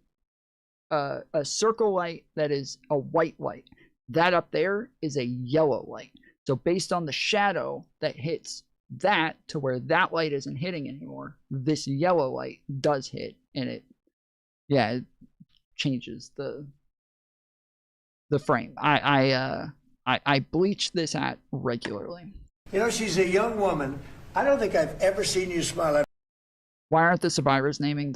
circle light that is a white light. That up there is a yellow light. So based on the shadow that hits that to where that light isn't hitting anymore, this yellow light does hit, and it changes the frame. I bleach this hat regularly. You know, she's a young woman. I don't think I've ever seen you smile. Why aren't the survivors naming?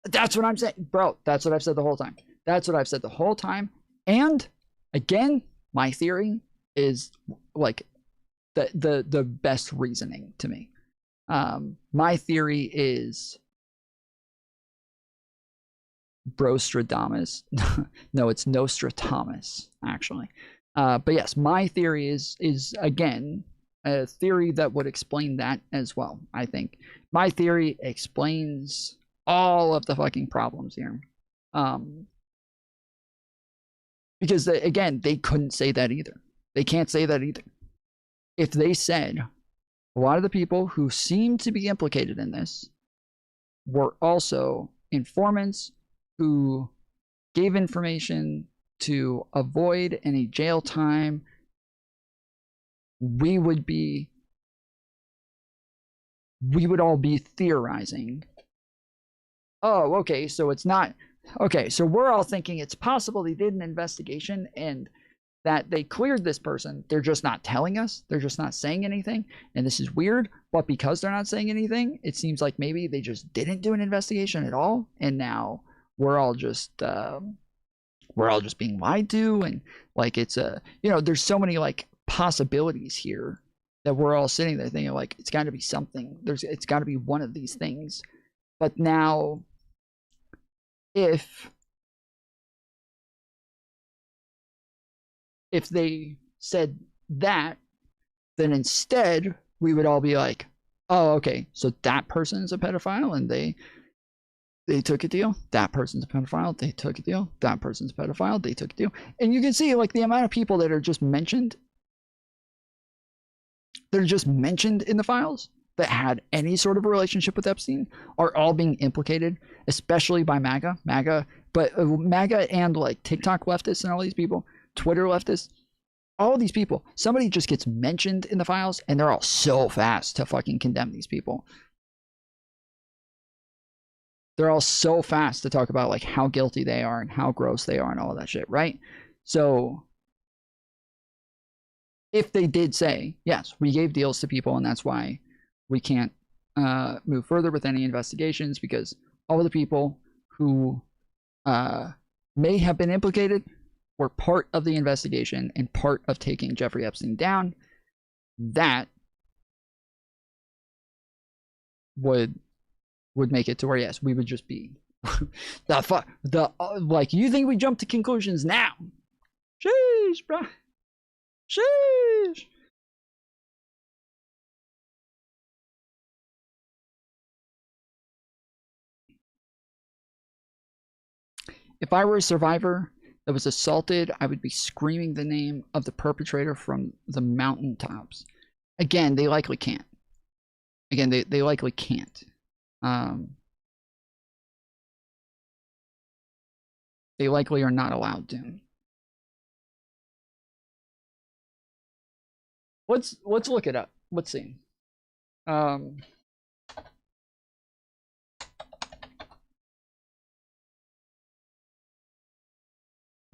That's what I'm saying, bro. That's what I've said the whole time. That's what I've said the whole time. And again, my theory is like the best reasoning to me. My theory is Brostradamus. No, it's Nostradamus, actually. But yes, my theory is again a theory that would explain that as well. I think my theory explains all of the fucking problems here. Because again, they couldn't say that either. They can't say that either. If they said a lot of the people who seem to be implicated in this were also informants who gave information to avoid any jail time, we would all be theorizing. Oh, okay, so it's not... Okay, so we're all thinking it's possible they did an investigation and that they cleared this person. They're just not telling us. They're just not saying anything. And this is weird, but because they're not saying anything, it seems like maybe they just didn't do an investigation at all. And now we're all just being lied to. And like, it's there's so many like possibilities here that we're all sitting there thinking like, it's got to be something. It's got to be one of these things. But now if they said that, then instead we would all be like, oh, okay, so that person is a pedophile and they took a deal. That person's a pedophile. They took a deal. That person's a pedophile. They took a deal. And you can see like the amount of people that are just mentioned. They're just mentioned in the files that had any sort of a relationship with Epstein are all being implicated, especially by MAGA, but MAGA and like TikTok leftists and all these people, Twitter leftists, all these people, somebody just gets mentioned in the files and they're all so fast to fucking condemn these people. They're all so fast to talk about like how guilty they are and how gross they are and all of that shit, right? So if they did say, yes, we gave deals to people and that's why we can't move further with any investigations, because all of the people who may have been implicated were part of the investigation and part of taking Jeffrey Epstein down, that would make it to where, yes, we would just be like, you think we jump to conclusions now? Sheesh, bro. Sheesh. If I were a survivor that was assaulted, I would be screaming the name of the perpetrator from the mountaintops. Again, they likely can't. Again, they likely can't. They likely are not allowed to. Let's look it up. Let's see.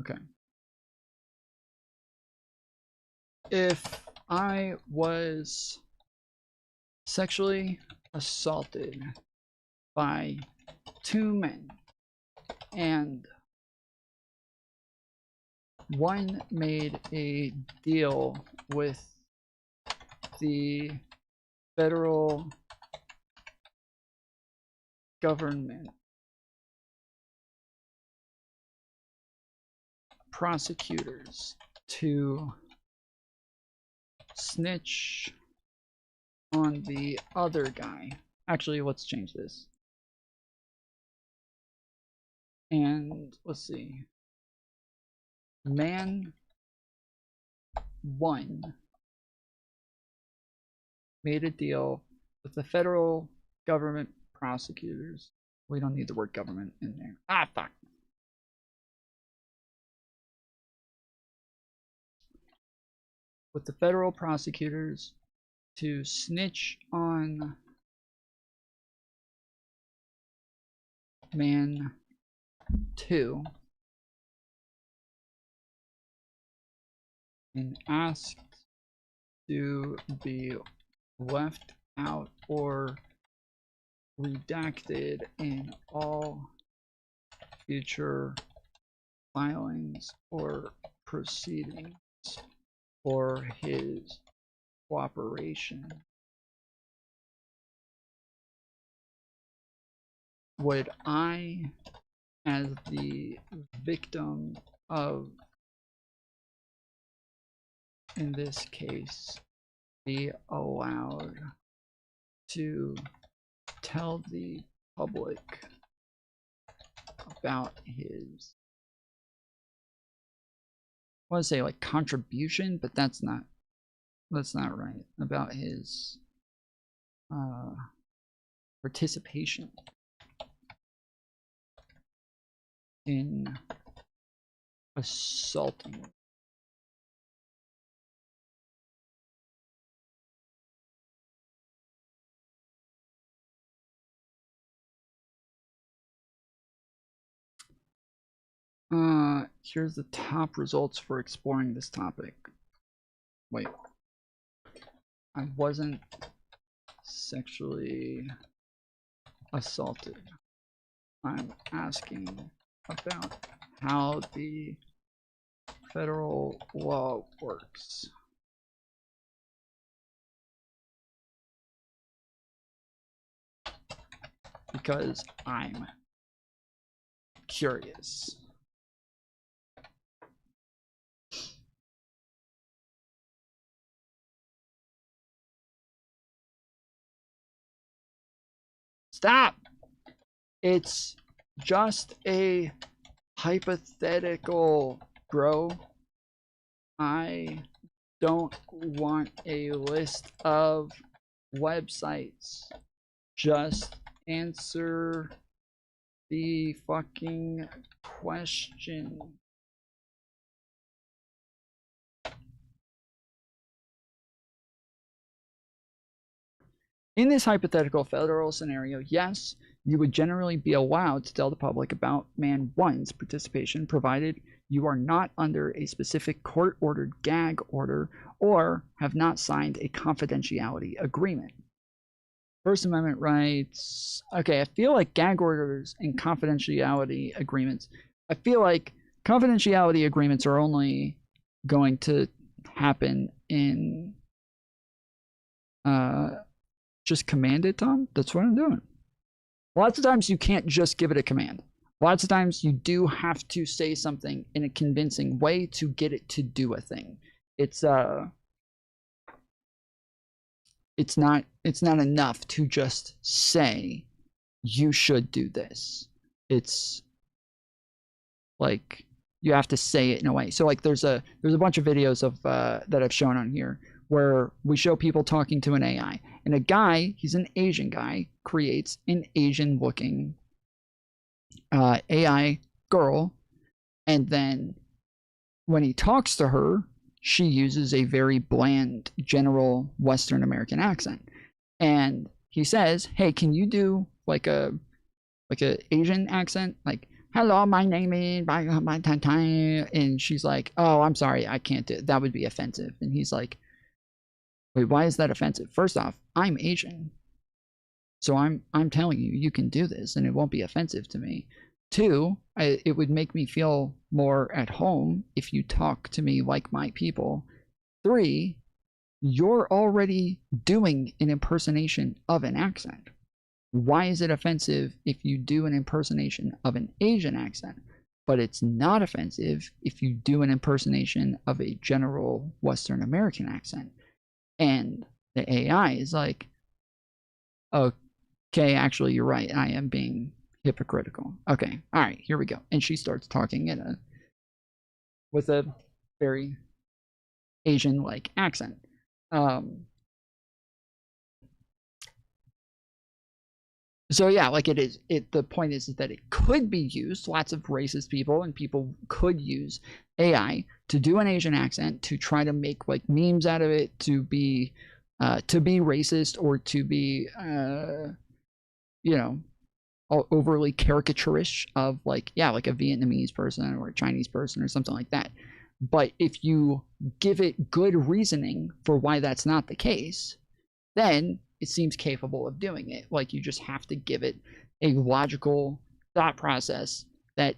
Okay. If I was sexually assaulted by 2 men and one made a deal with the federal government prosecutors to snitch on the other guy. Actually, let's change this. And let's see. Man 1 made a deal with the federal government prosecutors. We don't need the word government in there. Ah, fuck. With the federal prosecutors to snitch on man 2 and asked to be left out or redacted in all future filings or proceedings for his cooperation. Would I, as the victim of, in this case, be allowed to tell the public about his, I want to say like contribution, but that's not right, about his participation in assaulting. Here's the top results for exploring this topic. Wait. I wasn't sexually assaulted. I'm asking about how the federal law works. Because I'm curious. Stop! It's just a hypothetical, bro. I don't want a list of websites. Just answer the fucking question. In this hypothetical federal scenario, yes, you would generally be allowed to tell the public about man 1's participation, provided you are not under a specific court-ordered gag order or have not signed a confidentiality agreement. First Amendment rights. Okay, I feel like gag orders and confidentiality agreements. I feel like confidentiality agreements are only going to happen in just command it, Tom. That's what I'm doing. Lots of times you can't just give it a command. Lots of times you do have to say something in a convincing way to get it to do a thing. It's not enough to just say you should do this. It's like you have to say it in a way. So like there's a bunch of videos of that I've shown on here where we show people talking to an AI, and a guy, he's an Asian guy, creates an Asian looking AI girl, and then when he talks to her, she uses a very bland general Western American accent, and he says, hey, can you do like a Asian accent, like hello, my name is my time, and she's like, oh, I'm sorry, I can't do it. That would be offensive. And he's like, wait, why is that offensive? First off, I'm Asian, so I'm telling you, you can do this and it won't be offensive to me. Two, it would make me feel more at home if you talk to me like my people. Three, you're already doing an impersonation of an accent. Why is it offensive if you do an impersonation of an Asian accent, but it's not offensive if you do an impersonation of a general Western American accent? And the AI is like, okay, actually, you're right. I am being hypocritical. Okay, all right, here we go. And she starts talking with a very Asian-like accent. So yeah, like the point is that it could be used. Lots of racist people and people could use AI to do an Asian accent to try to make like memes out of it, to be racist, or to be overly caricaturish of like a Vietnamese person or a Chinese person or something like that. But if you give it good reasoning for why that's not the case, then it seems capable of doing it. Like you just have to give it a logical thought process that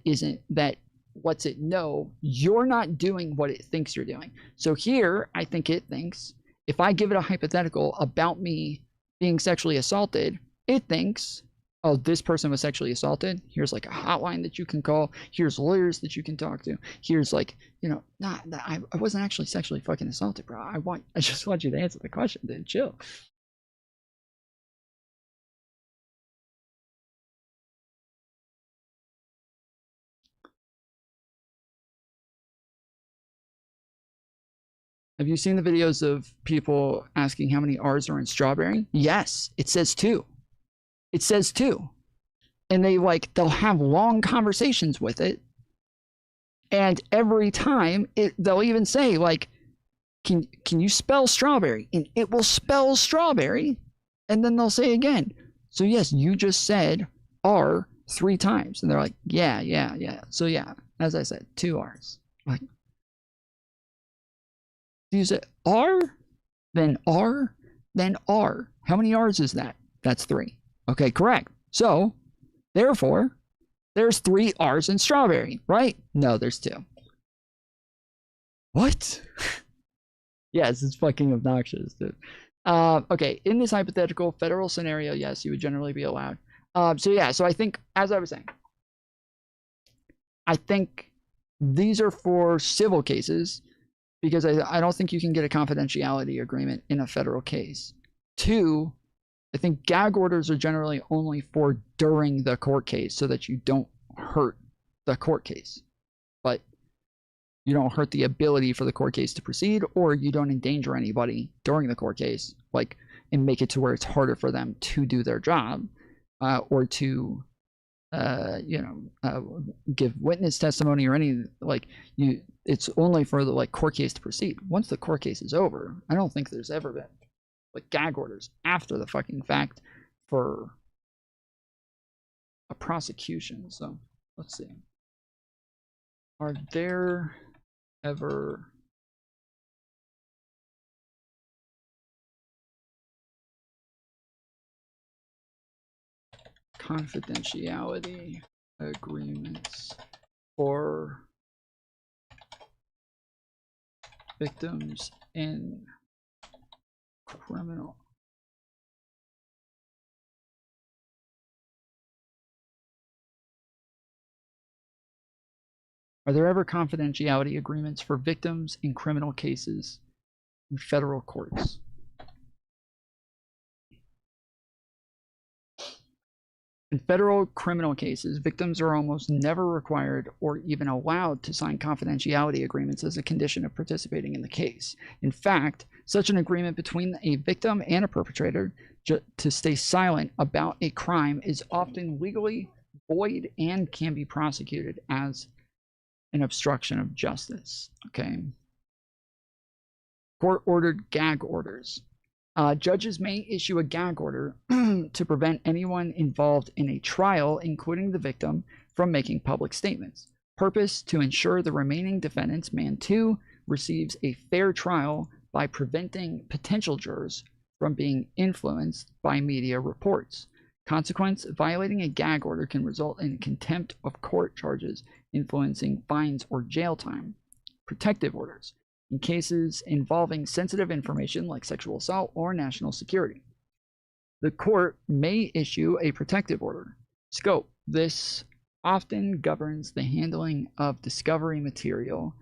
lets it know you're not doing what it thinks you're doing. So here, I think it thinks if I give it a hypothetical about me being sexually assaulted, it thinks, oh, this person was sexually assaulted. Here's like a hotline that you can call. Here's lawyers that you can talk to. Here's like, I wasn't actually sexually fucking assaulted, bro. I just want you to answer the question, dude. Chill. Have you seen the videos of people asking how many R's are in strawberry? Yes, it says 2. It says 2. And they'll have long conversations with it. And every time they'll even say like, can you spell strawberry? And it will spell strawberry. And then they'll say again, so yes, you just said R 3 times. And they're like, yeah. So yeah, as I said, 2 R's. Like, you say R, then R, then R. How many R's is that? That's 3. Okay, correct. So, therefore, there's 3 R's in strawberry, right? No, there's 2. What? Yes, it's fucking obnoxious, dude. Okay, in this hypothetical federal scenario, yes, you would generally be allowed. So I think, as I was saying, I think these are for civil cases, because I don't think you can get a confidentiality agreement in a federal case. 2, I think gag orders are generally only for during the court case so that you don't hurt the court case. But you don't hurt the ability for the court case to proceed, or you don't endanger anybody during the court case, and make it to where it's harder for them to do their job, or to give witness testimony or any it's only for the court case to proceed. Once the court case is over, I don't think there's ever been gag orders after the fucking fact for a prosecution. So let's see, are there ever confidentiality agreements for victims in criminal. Are there ever confidentiality agreements for victims in criminal cases in federal courts? In federal criminal cases, victims are almost never required or even allowed to sign confidentiality agreements as a condition of participating in the case. In fact, such an agreement between a victim and a perpetrator to stay silent about a crime is often legally void and can be prosecuted as an obstruction of justice. Okay. Court-ordered gag orders. Judges may issue a gag order to prevent anyone involved in a trial, including the victim, from making public statements. Purpose: to ensure the remaining defendants, man 2, receives a fair trial by preventing potential jurors from being influenced by media reports. Consequence: violating a gag order can result in contempt of court charges, influencing fines or jail time. Protective orders. In cases involving sensitive information like sexual assault or national security, the court may issue a protective order. Scope: this often governs the handling of discovery material,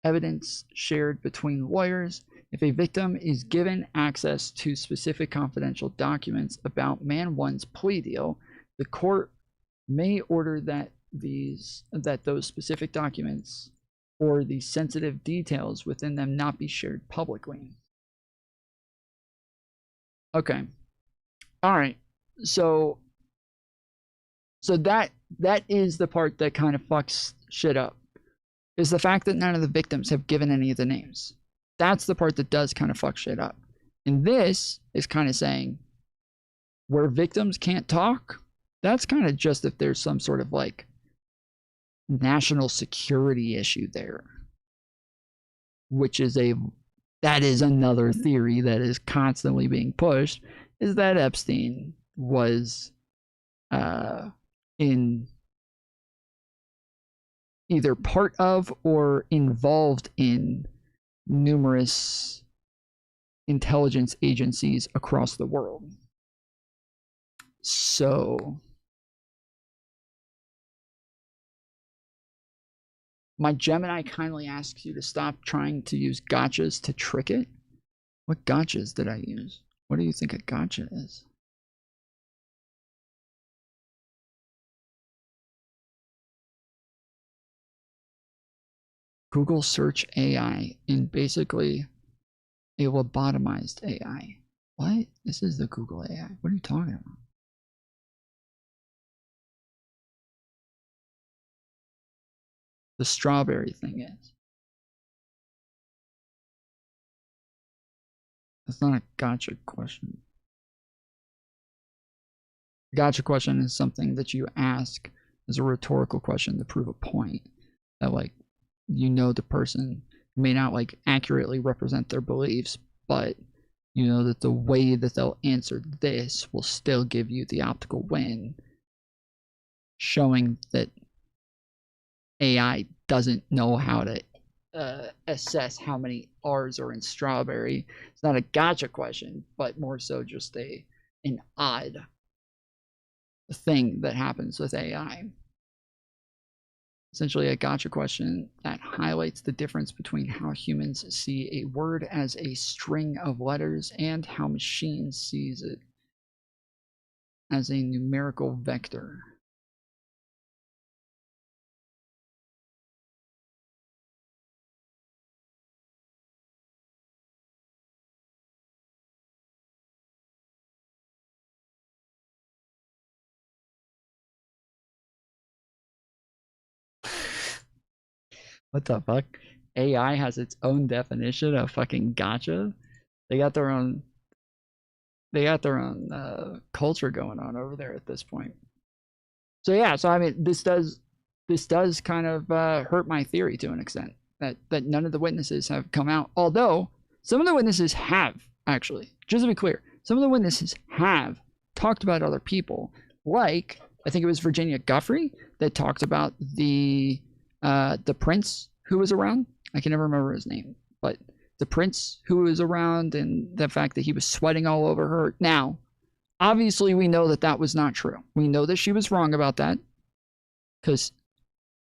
evidence shared between lawyers. If a victim is given access to specific confidential documents about man 1's plea deal, the court may order that those specific documents or the sensitive details within them not be shared publicly. Okay. All right. So that is the part that kind of fucks shit up, is the fact that none of the victims have given any of the names. That's the part that does kind of fuck shit up. And this is kind of saying where victims can't talk, that's kind of just if there's some sort of like national security issue there, which is that is another theory that is constantly being pushed, is that Epstein was in either part of or involved in numerous intelligence agencies across the world. So my Gemini kindly asks you to stop trying to use gotchas to trick it. What gotchas did I use? What do you think a gotcha is? Google search AI in basically a lobotomized AI. What? This is the Google AI. What are you talking about? The strawberry thing is. That's not a gotcha question. Gotcha question is something that you ask as a rhetorical question to prove a point. That, like, you know, the person may not like accurately represent their beliefs, but you know that the way that they'll answer this will still give you the optical win, showing that AI doesn't know how to assess how many R's are in strawberry. It's not a gotcha question, but more so just an odd thing that happens with AI. Essentially a gotcha question that highlights the difference between how humans see a word as a string of letters and how machines sees it as a numerical vector. What the fuck? AI has its own definition of fucking gotcha. They got their own culture going on over there at this point. So yeah, so I mean, this does kind of hurt my theory to an extent that none of the witnesses have come out. Although some of the witnesses have, actually, just to be clear, some of the witnesses have talked about other people, like I think it was Virginia Guffrey that talked about the prince who was around. I can never remember his name, but the prince who was around and the fact that he was sweating all over her. Now, obviously, we know that that was not true. We know that she was wrong about that because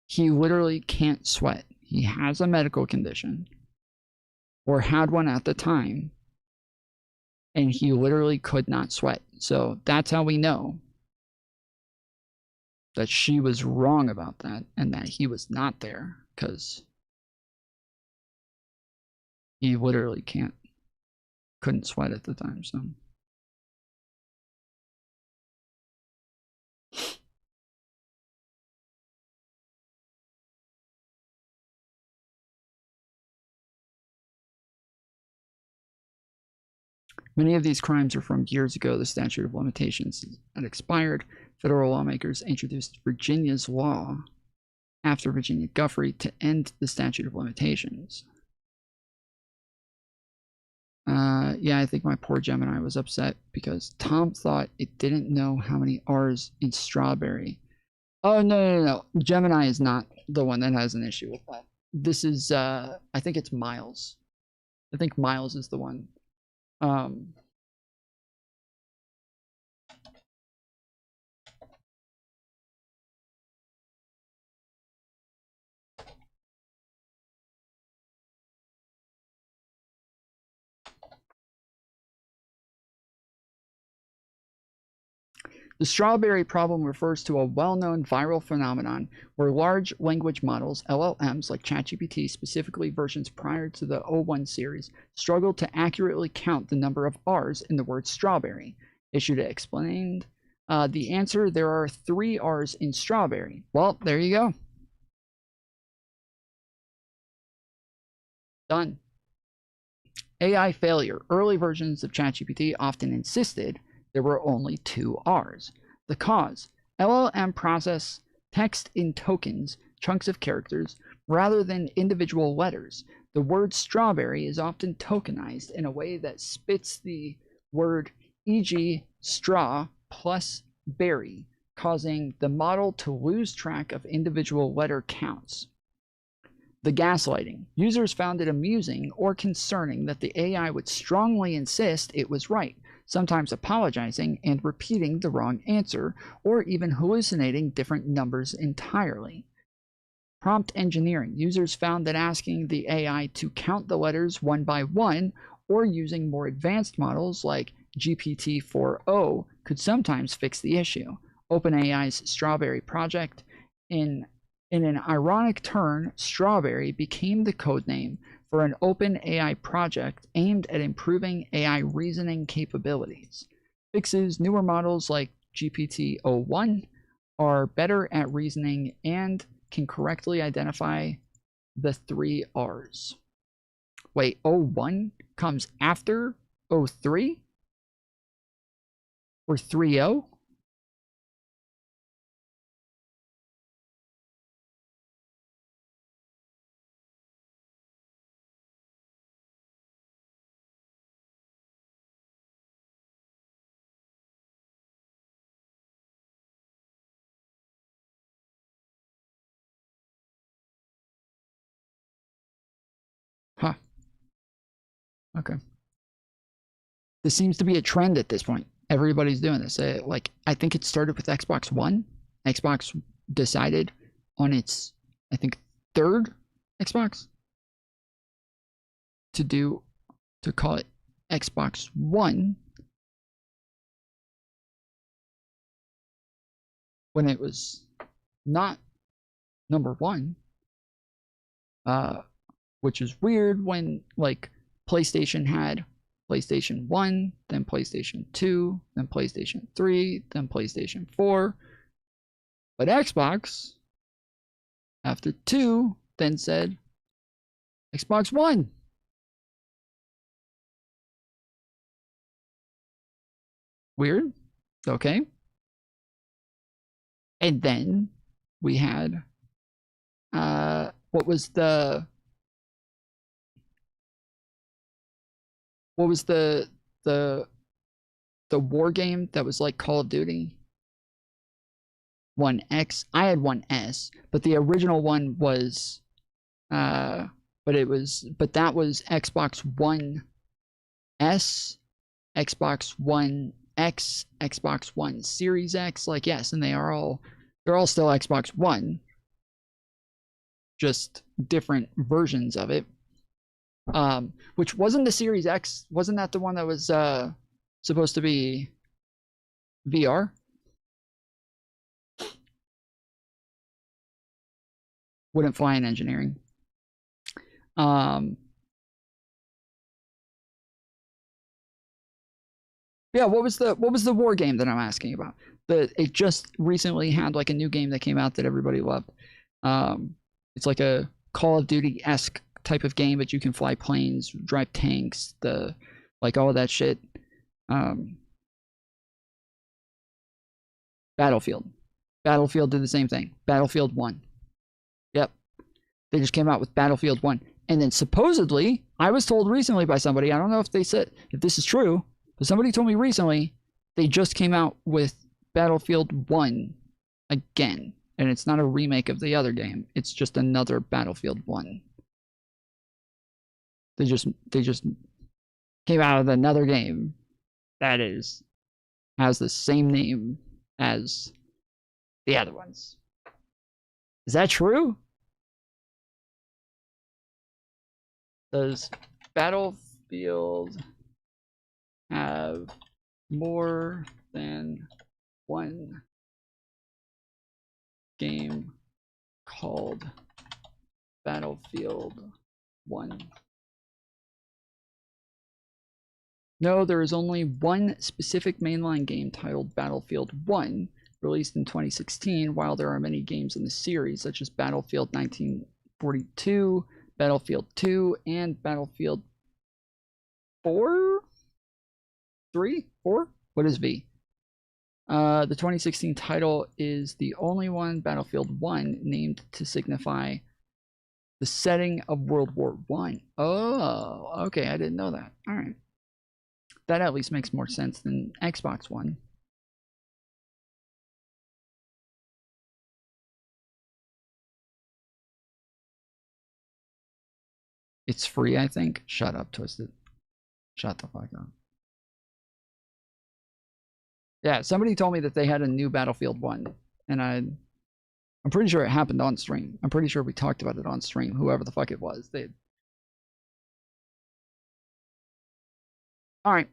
he literally can't sweat. He has a medical condition or had one at the time, and he literally could not sweat. So that's how we know that she was wrong about that and that he was not there, because he literally couldn't sweat at the time. So many of these crimes are from years ago. The statute of limitations had expired. Federal lawmakers introduced Virginia's law after Virginia Guffrey to end the statute of limitations. Yeah, I think my poor Gemini was upset because Tom thought it didn't know how many R's in strawberry. Oh, no. Gemini is not the one that has an issue with that. This is, I think it's Miles. I think Miles is the one. The strawberry problem refers to a well-known viral phenomenon where large language models, LLMs, like ChatGPT, specifically versions prior to the O1 series, struggled to accurately count the number of R's in the word strawberry. Issued explained the answer: there are 3 R's in strawberry. Well, there you go. Done. AI failure. Early versions of ChatGPT often insisted there were only 2 R's. The cause: LLM process text in tokens, chunks of characters, rather than individual letters. The word strawberry is often tokenized in a way that spits the word, e.g., straw plus berry, causing the model to lose track of individual letter counts. The gaslighting. Users found it amusing or concerning that the AI would strongly insist it was right, sometimes apologizing and repeating the wrong answer, or even hallucinating different numbers entirely. Prompt engineering. Users found that asking the AI to count the letters one by one, or using more advanced models like GPT-4o could sometimes fix the issue. OpenAI's Strawberry project. In an ironic turn, Strawberry became the codename for an open AI project aimed at improving AI reasoning capabilities. Fixes: newer models like GPT-01 are better at reasoning and can correctly identify the 3 R's. Wait, 01 comes after 03? Or 30? Huh. Okay. This seems to be a trend at this point. Everybody's doing this. Like, I think it started with Xbox One. Xbox decided on its, I think, 3rd Xbox to call it Xbox One when it was not number 1. Which is weird when, like, PlayStation had PlayStation 1, then PlayStation 2, then PlayStation 3, then PlayStation 4. But Xbox, after 2, then said Xbox One. Weird. Okay. And then we had, what was the war game that was like Call of Duty? One X. I had One S, but the original one was, but that was Xbox One S, Xbox One X, Xbox One Series X. Like, yes, and they're all still Xbox One, just different versions of it. Which wasn't the Series X. Wasn't that the one that was supposed to be VR? Wouldn't fly in engineering. Yeah, what was the war game that I'm asking about? It just recently had like a new game that came out that everybody loved. It's like a Call of Duty-esque type of game, but you can fly planes, drive tanks, like all of that shit. Battlefield. Battlefield did the same thing. Battlefield 1. Yep. They just came out with Battlefield 1. And then supposedly, I was told recently by somebody, I don't know if they said, if this is true, but somebody told me recently, they just came out with Battlefield 1 again. And it's not a remake of the other game. It's just another Battlefield 1. They just came out with another game that has the same name as the other ones. Is that true? Does Battlefield have more than one game called Battlefield 1? No, there is only one specific mainline game titled Battlefield 1, released in 2016, while there are many games in the series, such as Battlefield 1942, Battlefield 2, and Battlefield 4? 3? 4? What is V? The 2016 title is the only one, Battlefield 1, named to signify the setting of World War I. Oh, okay, I didn't know that. All right. That at least makes more sense than Xbox One. It's free, I think. Shut up, Twisted. Shut the fuck up. Yeah, somebody told me that they had a new Battlefield 1, and I'm pretty sure it happened on stream. I'm pretty sure we talked about it on stream, whoever the fuck it was. All right.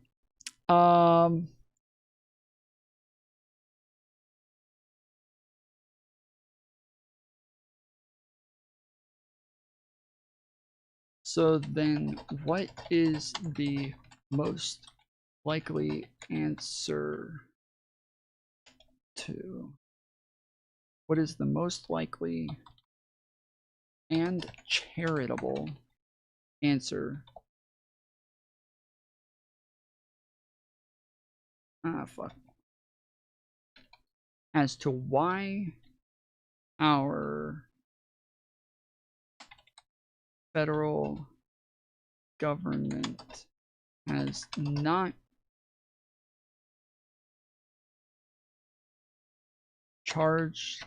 So then what is the most likely answer to? What is the most likely and charitable answer? Fuck. As to why our federal government has not charged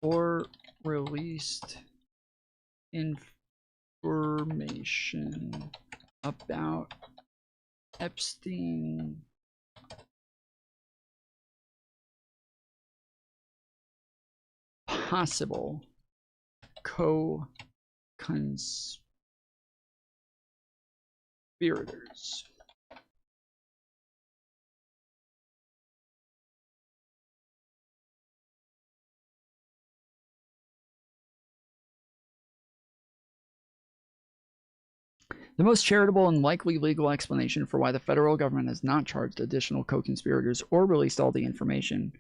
or released information about Epstein possible co-conspirators. The most charitable and likely legal explanation for why the federal government has not charged additional co-conspirators or released all the information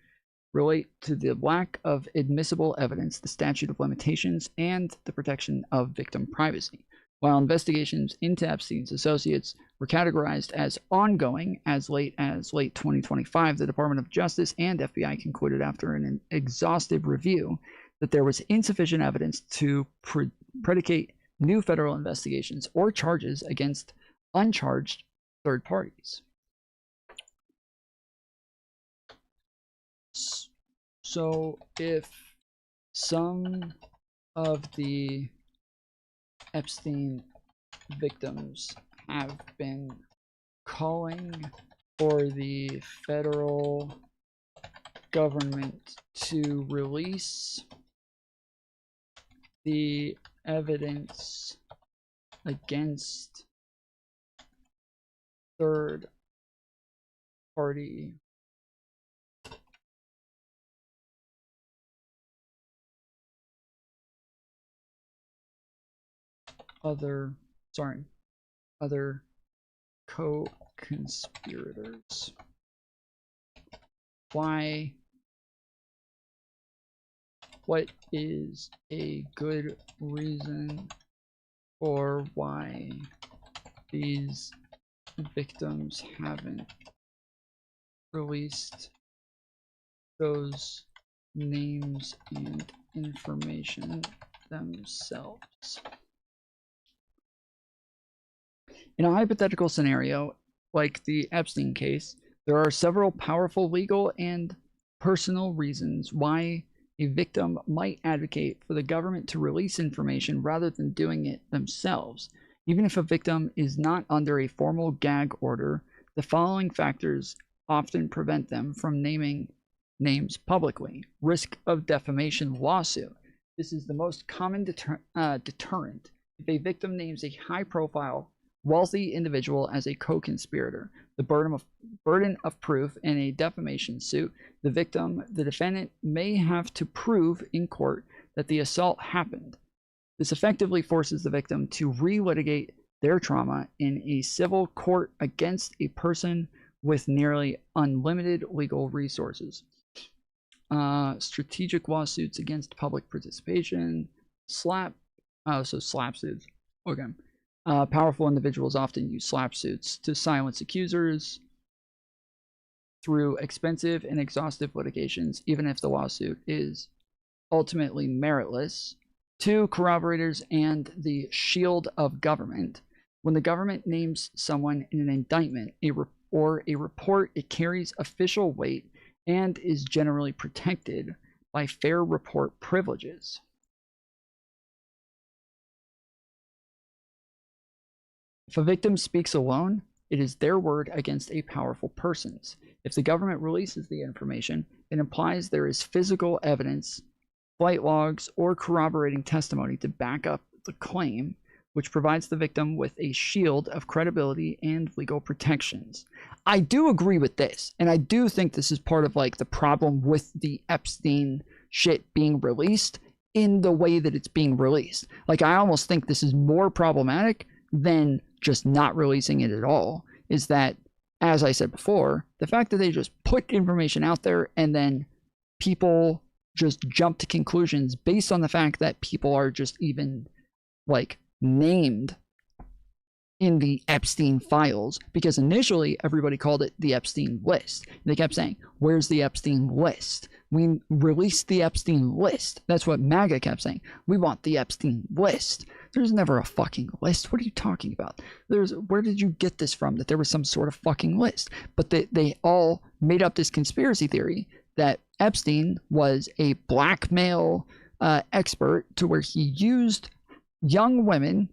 relate to the lack of admissible evidence, the statute of limitations, and the protection of victim privacy. While investigations into Epstein's associates were categorized as ongoing as late 2025, the Department of Justice and FBI concluded after an exhaustive review that there was insufficient evidence to predicate new federal investigations or charges against uncharged third parties. So if some of the Epstein victims have been calling for the federal government to release the evidence against third party other co-conspirators. Why? What is a good reason for why these victims haven't released those names and information themselves? In a hypothetical scenario, like the Epstein case, there are several powerful legal and personal reasons why a victim might advocate for the government to release information rather than doing it themselves. Even if a victim is not under a formal gag order, the following factors often prevent them from naming names publicly. Risk of defamation lawsuit. This is the most common deterrent. If a victim names a high-profile, wealthy individual as a co-conspirator, the burden of proof in a defamation suit, the defendant may have to prove in court that the assault happened. This effectively forces the victim to relitigate their trauma in a civil court against a person with nearly unlimited legal resources. Strategic lawsuits against public participation, slap suits. Okay. Powerful individuals often use slap suits to silence accusers through expensive and exhaustive litigations, even if the lawsuit is ultimately meritless. 2. Corroborators and the shield of government. When the government names someone in an indictment or a report, it carries official weight and is generally protected by fair report privileges. If a victim speaks alone, it is their word against a powerful person's. If the government releases the information, it implies there is physical evidence, flight logs, or corroborating testimony to back up the claim, which provides the victim with a shield of credibility and legal protections. I do agree with this, and I do think this is part of like the problem with the Epstein shit being released in the way that it's being released. Like, I almost think this is more problematic than just not releasing it at all. Is that, as I said before, the fact that they just put information out there and then people just jump to conclusions based on the fact that people are just even like named in the Epstein files, because initially everybody called it the Epstein list. They kept saying, where's the Epstein list? We released the Epstein list. That's what MAGA kept saying. We want the Epstein list. There's never a fucking list. What are you talking about? Where did you get this from, that there was some sort of fucking list? But they all made up this conspiracy theory that Epstein was a blackmail expert, to where he used young women,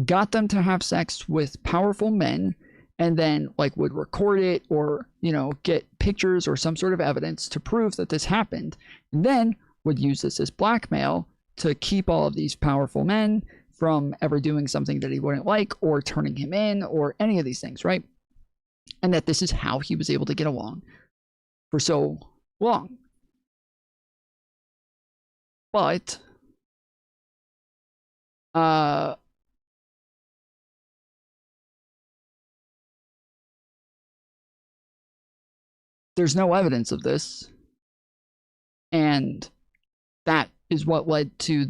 got them to have sex with powerful men, and then like would record it, or get pictures or some sort of evidence to prove that this happened, and then would use this as blackmail to keep all of these powerful men from ever doing something that he wouldn't like, or turning him in, or any of these things, right? And that this is how he was able to get along for so long. But there's no evidence of this, and that is what led to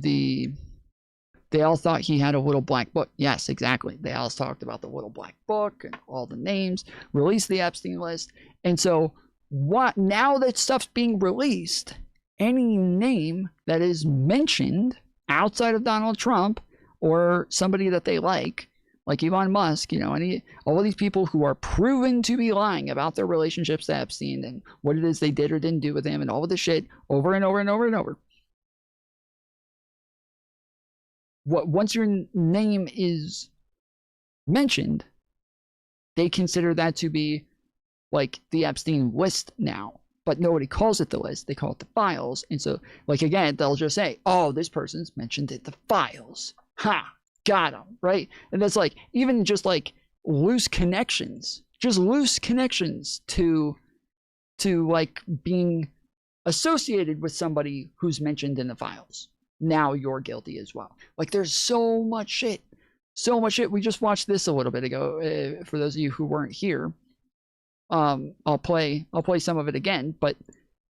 they all thought he had a little black book. Yes, exactly. They all talked about the little black book and all the names, released the Epstein list. And so now that stuff's being released, any name that is mentioned outside of Donald Trump or somebody that they like, like Elon Musk, you know, all of these people who are proven to be lying about their relationships to Epstein and what it is they did or didn't do with him and all of this shit over and over and over and over. Once your name is mentioned, they consider that to be like the Epstein list now. But nobody calls it the list. They call it the files. And so, like, again, they'll just say, oh, this person's mentioned in the files. Ha! Got him, right? And that's like, even just like loose connections. Just loose connections to like being associated with somebody who's mentioned in the files. Now you're guilty as well. Like, there's so much shit. So much shit. We just watched this a little bit ago. For those of you who weren't here. I'll play some of it again, but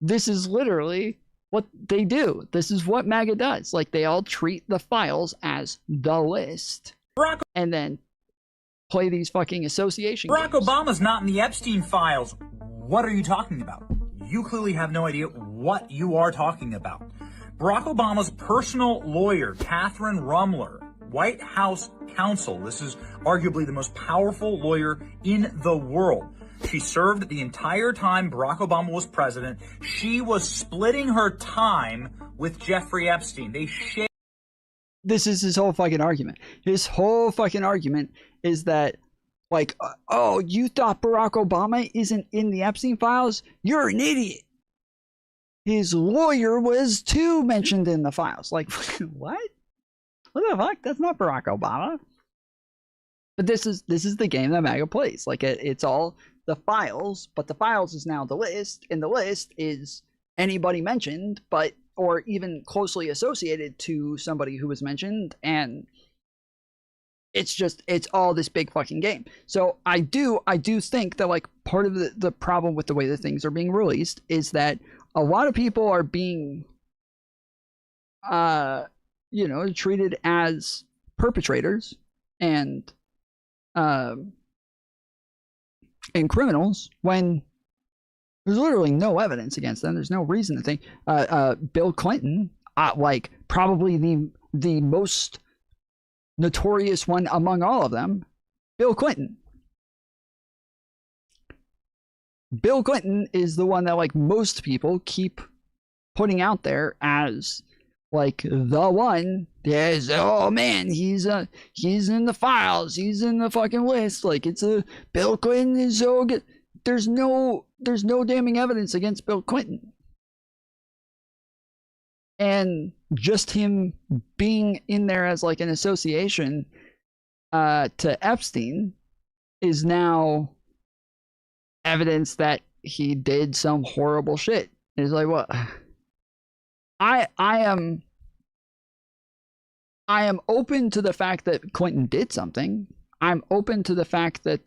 this is literally what they do. This is what MAGA does. Like, they all treat the files as the list and then play these fucking association Barack games. Obama's not in the Epstein files. What are you talking about? You clearly have no idea what you are talking about. Barack Obama's personal lawyer, Catherine Rumler, White House counsel. This is arguably the most powerful lawyer in the world. She served the entire time Barack Obama was president. She was splitting her time with Jeffrey Epstein. They shared. This is his whole fucking argument. His whole fucking argument is that, like, oh, you thought Barack Obama isn't in the Epstein files? You're an idiot. His lawyer was too mentioned in the files. Like, what? What the fuck? That's not Barack Obama. But this is the game that MAGA plays. Like, it's all the files, but the files is now the list, and the list is anybody mentioned, but or even closely associated to somebody who was mentioned, and it's all this big fucking game. So I do think that, like, part of the problem with the way that things are being released is that a lot of people are being treated as perpetrators and criminals when there's literally no evidence against them. There's no reason to think Bill Clinton, like probably the most notorious one among all of them, Bill Clinton. Bill Clinton is the one that, like, most people keep putting out there as like the one. Yes, oh man, he's in the files, he's in the fucking list. Like, it's Bill Clinton is so good. There's no damning evidence against Bill Clinton. And just him being in there as like an association to Epstein is now evidence that he did some horrible shit. It's like, what? I am open to the fact that Clinton did something. I'm open to the fact that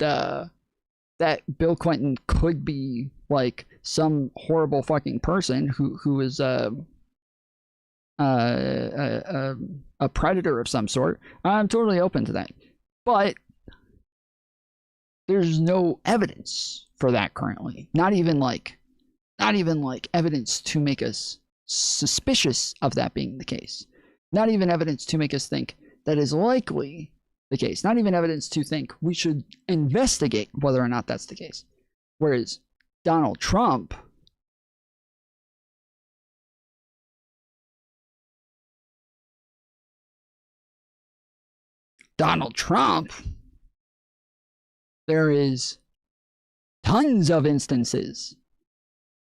that Bill Clinton could be like some horrible fucking person who is a predator of some sort. I'm totally open to that. But there's no evidence for that currently. Not even like evidence to make us suspicious of that being the case. Not even evidence to make us think that is likely the case. Not even evidence to think we should investigate whether or not that's the case. Whereas Donald Trump, there is tons of instances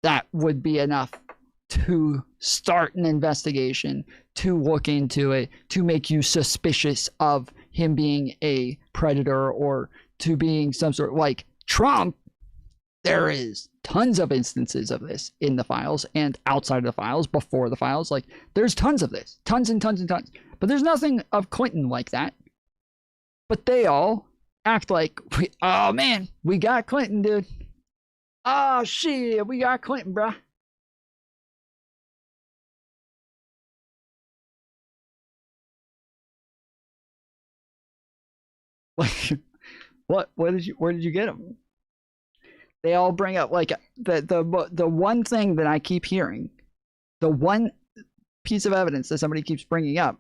that would be enough to start an investigation, to look into it, to make you suspicious of him being a predator or to being some sort of, like, Trump. There is tons of instances of this in the files and outside of the files, before the files. Like, there's tons of this, tons and tons and tons. But there's nothing of Clinton like that. But they all act like, oh man, we got Clinton, dude. Oh shit, we got Clinton, bruh. Where did you get them? They all bring up, like, the one thing that I keep hearing, the one piece of evidence that somebody keeps bringing up.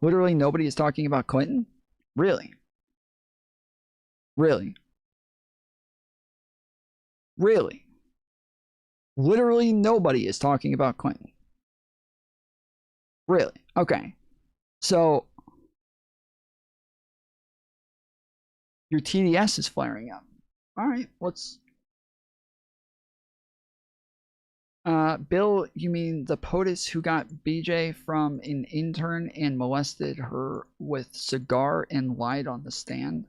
Literally nobody is talking about Clinton. Really? Really? Really? Literally nobody is talking about Clinton. Really? Okay. So your TDS is flaring up. All right, let's... Bill, you mean the POTUS who got BJ from an intern and molested her with cigar and lied on the stand?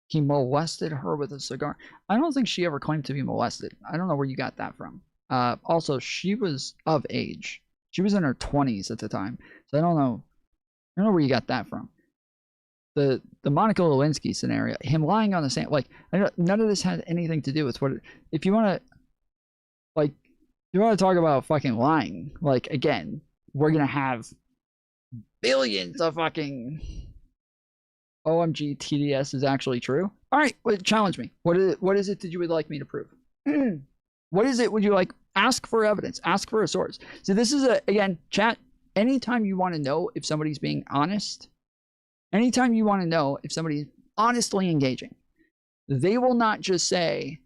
He molested her with a cigar. I don't think she ever claimed to be molested. I don't know where you got that from. Also, she was of age. She was in her 20s at the time. So I don't know where you got that from. The Monica Lewinsky scenario, him lying on the stand, like, none of this had anything to do with what. If you want to talk about fucking lying, like, again, we're gonna have billions of fucking OMG TDS is actually true. All right, challenge me. What is it that you would like me to prove? What is it would you like? Ask for evidence. Ask for a source. So this is again, chat. Anytime you want to know if somebody's being honest. Anytime you want to know if somebody's honestly engaging, they will not just say,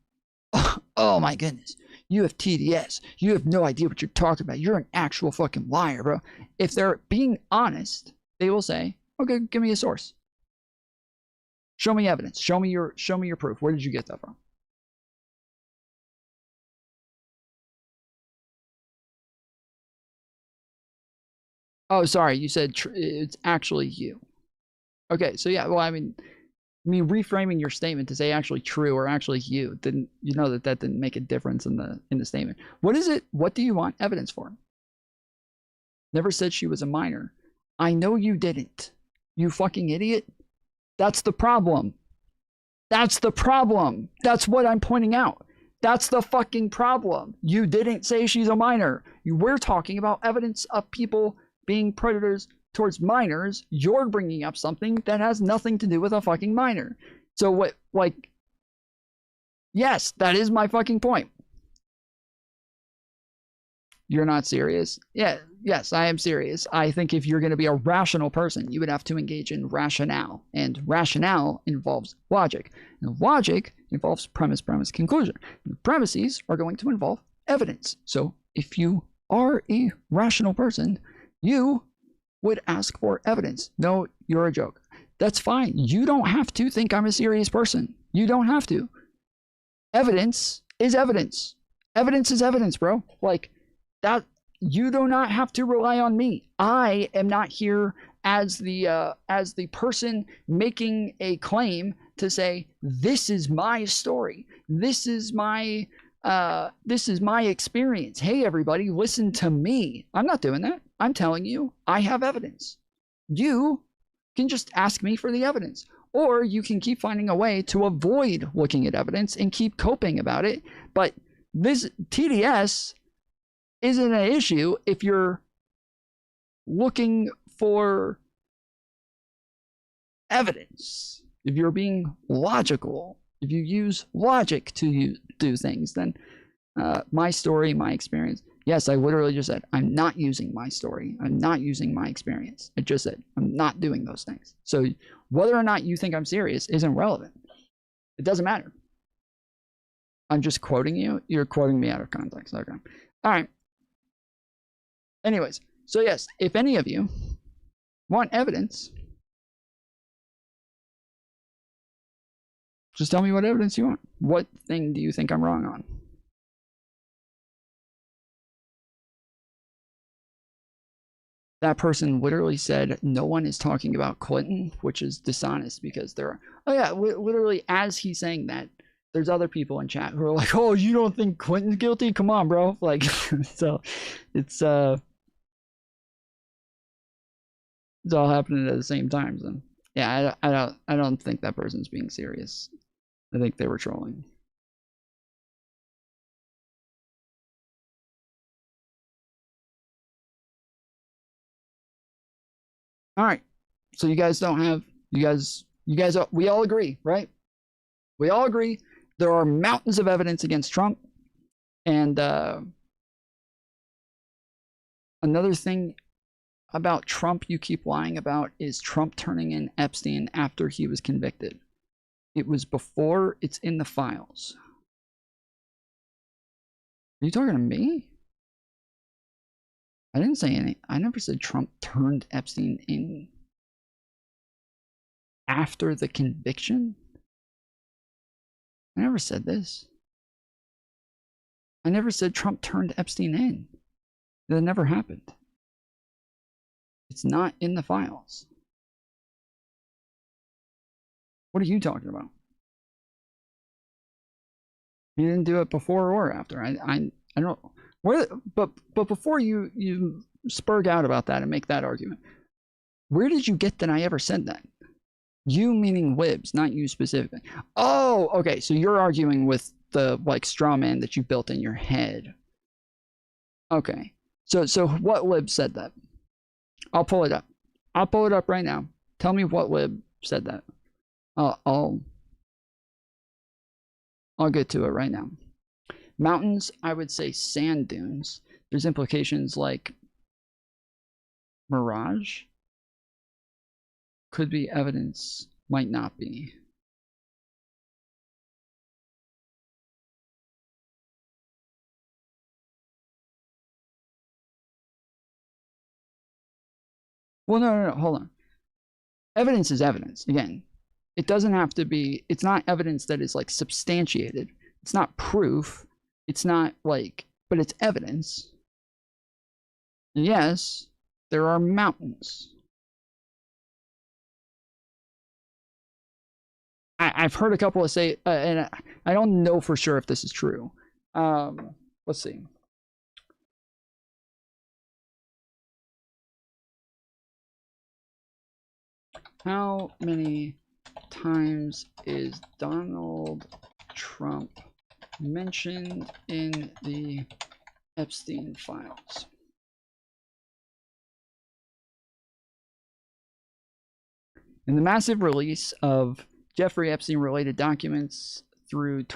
oh my goodness, you have TDS. You have no idea what you're talking about. You're an actual fucking liar, bro. If they're being honest, they will say, okay, give me a source. Show me evidence. Show me your proof. Where did you get that from? Oh, sorry. You said it's actually you. Okay, so yeah, well, I mean, reframing your statement to say actually true or actually you didn't, you know that didn't make a difference in the statement. What is it? What do you want evidence for? Never said she was a minor. I know you didn't. You fucking idiot. That's the problem. That's the problem. That's what I'm pointing out. That's the fucking problem. You didn't say she's a minor. We're talking about evidence of people being predators towards minors. You're bringing up something that has nothing to do with a fucking minor. So what, like, yes, that is my fucking point. You're not serious? Yeah, yes, I am serious. I think if you're going to be a rational person, you would have to engage in rationale. And rationale involves logic. And logic involves premise, conclusion. And the premises are going to involve evidence. So if you are a rational person, you would ask for evidence. No, you're a joke. That's fine. You don't have to think I'm a serious person. You don't have to. Evidence is evidence. Evidence is evidence, bro. Like, that, you do not have to rely on me. I am not here as the person making a claim to say, this is my story. This is my experience. Hey, everybody, listen to me. I'm not doing that. I'm telling you, I have evidence. You can just ask me for the evidence, or you can keep finding a way to avoid looking at evidence and keep coping about it. But this TDS isn't an issue if you're looking for evidence. If you're being logical, if you use logic to do things, then my story, my experience. Yes, I literally just said, I'm not using my story. I'm not using my experience. I just said, I'm not doing those things. So whether or not you think I'm serious isn't relevant. It doesn't matter. I'm just quoting you. You're quoting me out of context. Okay. All right. Anyways, so yes, if any of you want evidence, just tell me what evidence you want. What thing do you think I'm wrong on? That person literally said, no one is talking about Clinton, which is dishonest because there are, oh yeah, literally as he's saying that, there's other people in chat who are like, oh, you don't think Clinton's guilty? Come on, bro. Like, so it's all happening at the same time. So yeah, I don't think that person's being serious. I think they were trolling. All right. So you guys don't have, you guys, we all agree, right? We all agree there are mountains of evidence against Trump. And another thing about Trump you keep lying about is Trump turning in Epstein after he was convicted. It was before, it's in the files. Are you talking to me? I didn't say any. I never said Trump turned Epstein in after the conviction. I never said this. I never said Trump turned Epstein in. That never happened. It's not in the files. What are you talking about? He didn't do it before or after. I don't. Where, but before you spurg out about that and make that argument, where did you get that I ever said that? You meaning libs, not you specifically. Oh, okay. So you're arguing with the like straw man that you built in your head. Okay. So what lib said that? I'll pull it up. I'll pull it up right now. Tell me what lib said that. I'll get to it right now. Mountains, I would say sand dunes. There's implications like mirage. Could be evidence, might not be. Well, no, hold on. Evidence is evidence. Again, it doesn't have to be, it's not evidence that is like substantiated. It's not proof. It's not like, but it's evidence. Yes, there are mountains. I've heard a couple of say, and I don't know for sure if this is true. Let's see. How many times is Donald Trump mentioned in the Epstein files? In the massive release of Jeffrey Epstein-related documents through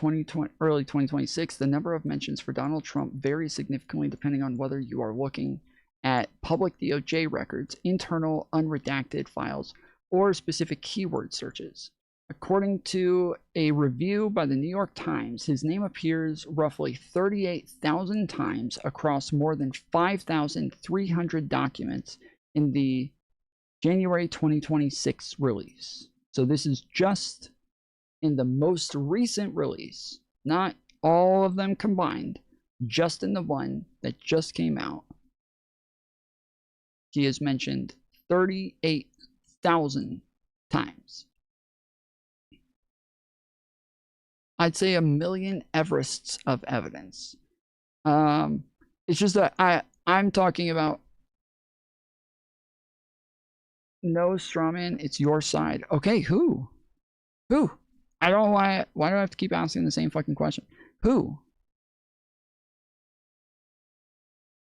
early 2026, the number of mentions for Donald Trump varies significantly depending on whether you are looking at public DOJ records, internal unredacted files, or specific keyword searches. According to a review by the New York Times, his name appears roughly 38,000 times across more than 5,300 documents in the January 2026 release. So this is just in the most recent release, not all of them combined, just in the one that just came out. He is mentioned 38,000 times. I'd say 1 million Everests of evidence. It's just that I'm talking about no strawman, it's your side. Okay, who? Who? I don't know why do I have to keep asking the same fucking question? Who?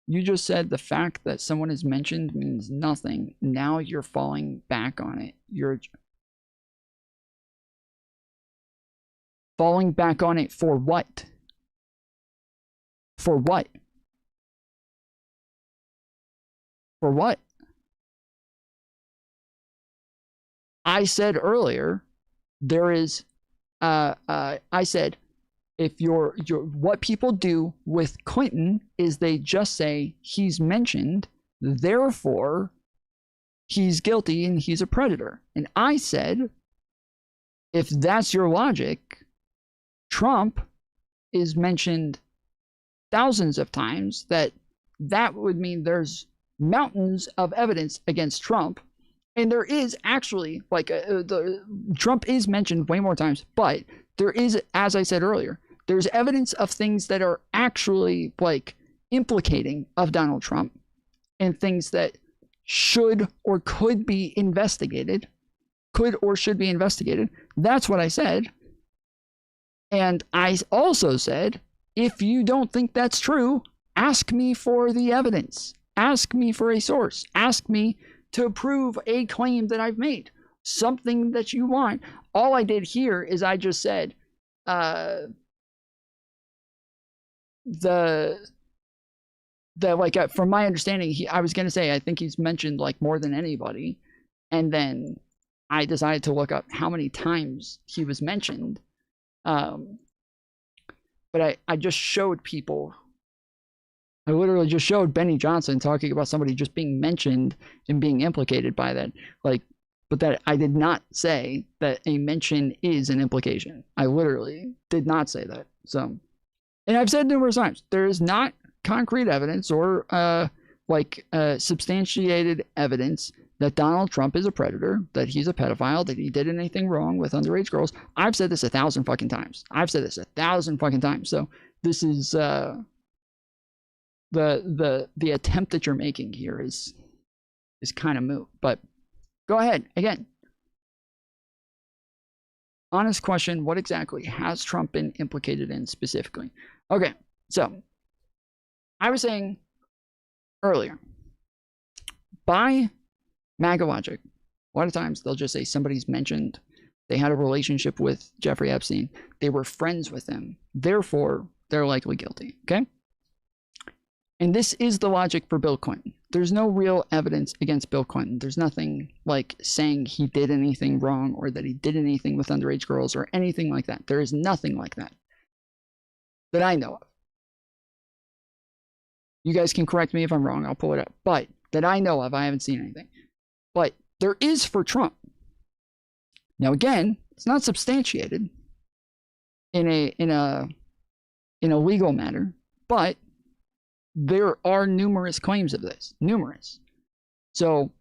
You just said the fact that someone is mentioned means nothing. Now you're falling back on it. You're falling back on it for what? For what? For what? I said earlier, there is, I said, if what people do with Clinton is they just say he's mentioned, therefore he's guilty and he's a predator. And I said, if that's your logic, Trump is mentioned thousands of times, that would mean there's mountains of evidence against Trump. And there is actually, like, Trump is mentioned way more times, but there is, as I said earlier, there's evidence of things that are actually, like, implicating of Donald Trump and things that should or could be investigated, could or should be investigated. That's what I said. And I also said, if you don't think that's true, ask me for the evidence. Ask me for a source. Ask me to prove a claim that I've made, something that you want. All I did here is I just said, the that like from my understanding, I was gonna say I think he's mentioned like more than anybody, and then I decided to look up how many times he was mentioned. But I just showed people. I literally just showed Benny Johnson talking about somebody just being mentioned and being implicated by that. Like, but that I did not say that a mention is an implication. I literally did not say that. So, and I've said numerous times, there is not concrete evidence or substantiated evidence that Donald Trump is a predator, that he's a pedophile, that he did anything wrong with underage girls. I've said this 1,000 fucking times. I've said this 1,000 fucking times. So this is the attempt that you're making here is kind of moot. But go ahead again. Honest question: what exactly has Trump been implicated in specifically? Okay, so I was saying earlier, by MAGA logic, a lot of times they'll just say somebody's mentioned, they had a relationship with Jeffrey Epstein, they were friends with him, therefore they're likely guilty, okay? And this is the logic for Bill Clinton. There's no real evidence against Bill Clinton. There's nothing like saying he did anything wrong or that he did anything with underage girls or anything like that. There is nothing like that that I know of. You guys can correct me if I'm wrong. I'll pull it up. But that I know of, I haven't seen anything. But there is for Trump. Now again, it's not substantiated in a legal matter, but there are numerous claims of this. Numerous. So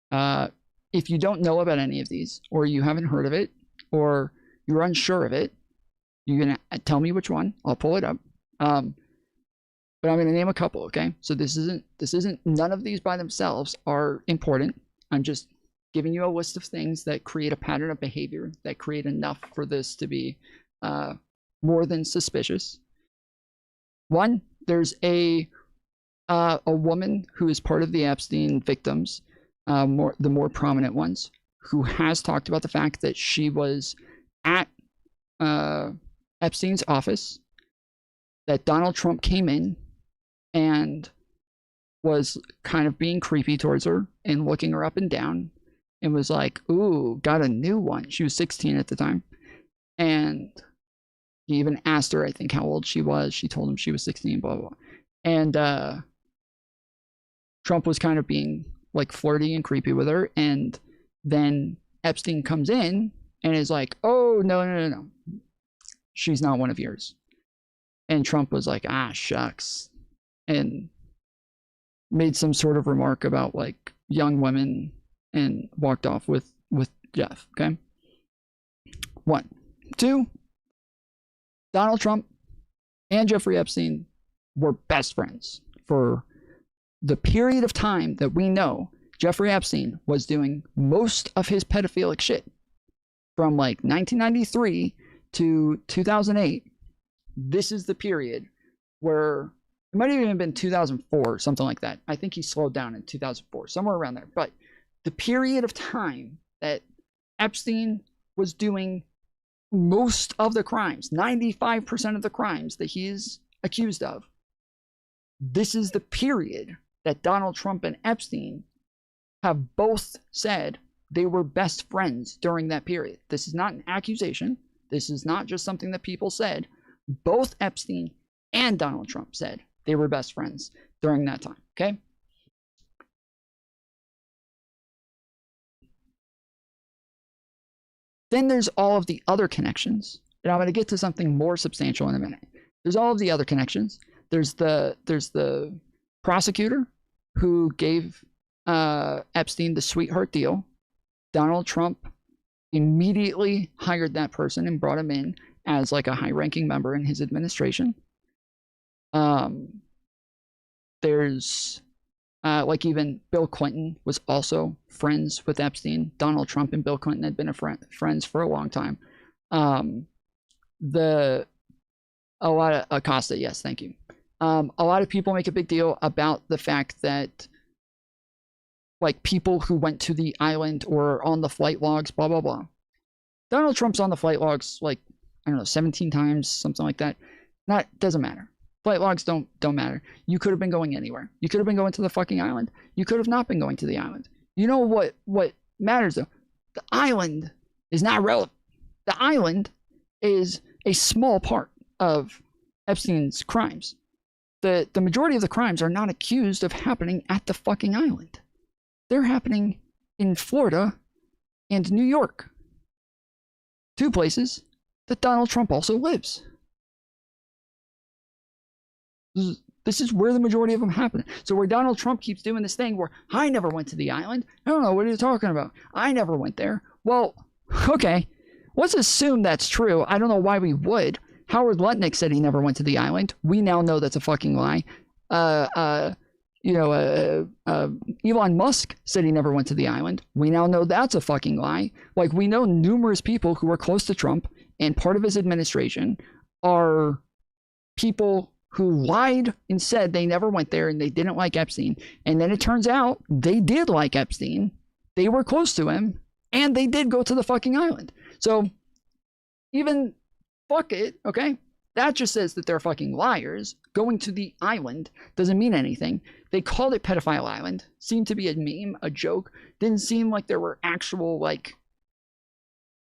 if you don't know about any of these, or you haven't heard of it, or you're unsure of it, you're gonna tell me which one. I'll pull it up. But I'm going to name a couple, okay? So this isn't, none of these by themselves are important. I'm just giving you a list of things that create a pattern of behavior, that create enough for this to be more than suspicious. One, there's a woman who is part of the Epstein victims, the more prominent ones, who has talked about the fact that she was at Epstein's office, that Donald Trump came in and was kind of being creepy towards her and looking her up and down and was like, ooh, got a new one. She was 16 at the time. And he even asked her, I think, how old she was. She told him she was 16, blah, blah, blah. And Trump was kind of being like flirty and creepy with her. And then Epstein comes in and is like, oh, no. She's not one of yours. And Trump was like, ah, shucks. And made some sort of remark about like young women and walked off with Jeff, okay? 1. 2, Donald Trump and Jeffrey Epstein were best friends for the period of time that we know Jeffrey Epstein was doing most of his pedophilic shit. From like 1993 to 2008, this is the period where it might have even been 2004, something like that. I think he slowed down in 2004, somewhere around there. But the period of time that Epstein was doing most of the crimes, 95% of the crimes that he is accused of, this is the period that Donald Trump and Epstein have both said they were best friends during that period. This is not an accusation. This is not just something that people said. Both Epstein and Donald Trump said they were best friends during that time, okay? Then there's all of the other connections. And I'm going to get to something more substantial in a minute. There's all of the other connections. There's the prosecutor who gave Epstein the sweetheart deal. Donald Trump immediately hired that person and brought him in as like a high-ranking member in his administration. There's like even Bill Clinton was also friends with Epstein. Donald Trump and Bill Clinton had been friends for a long time. Acosta, yes, thank you. A lot of people make a big deal about the fact that like people who went to the island or on the flight logs, blah, blah, blah. Donald Trump's on the flight logs like, I don't know, 17 times, something like that. Doesn't matter. Flight logs don't matter. You could have been going anywhere. You could have been going to the fucking island. You could have not been going to the island. You know what matters though? The island is not relevant. The island is a small part of Epstein's crimes. The majority of the crimes are not accused of happening at the fucking island. They're happening in Florida and New York. 2 places that Donald Trump also lives. This is where the majority of them happen. So where Donald Trump keeps doing this thing where I never went to the island. I don't know what are you talking about. I never went there. Well, okay. Let's assume that's true. I don't know why we would. Howard Lutnick said he never went to the island. We now know that's a fucking lie. Elon Musk said he never went to the island. We now know that's a fucking lie. Like, we know numerous people who are close to Trump and part of his administration are people who lied and said they never went there and they didn't like Epstein. And then it turns out they did like Epstein. They were close to him and they did go to the fucking island. So even fuck it, okay? That just says that they're fucking liars. Going to the island doesn't mean anything. They called it Pedophile Island. Seemed to be a meme, a joke. Didn't seem like there were actual, like,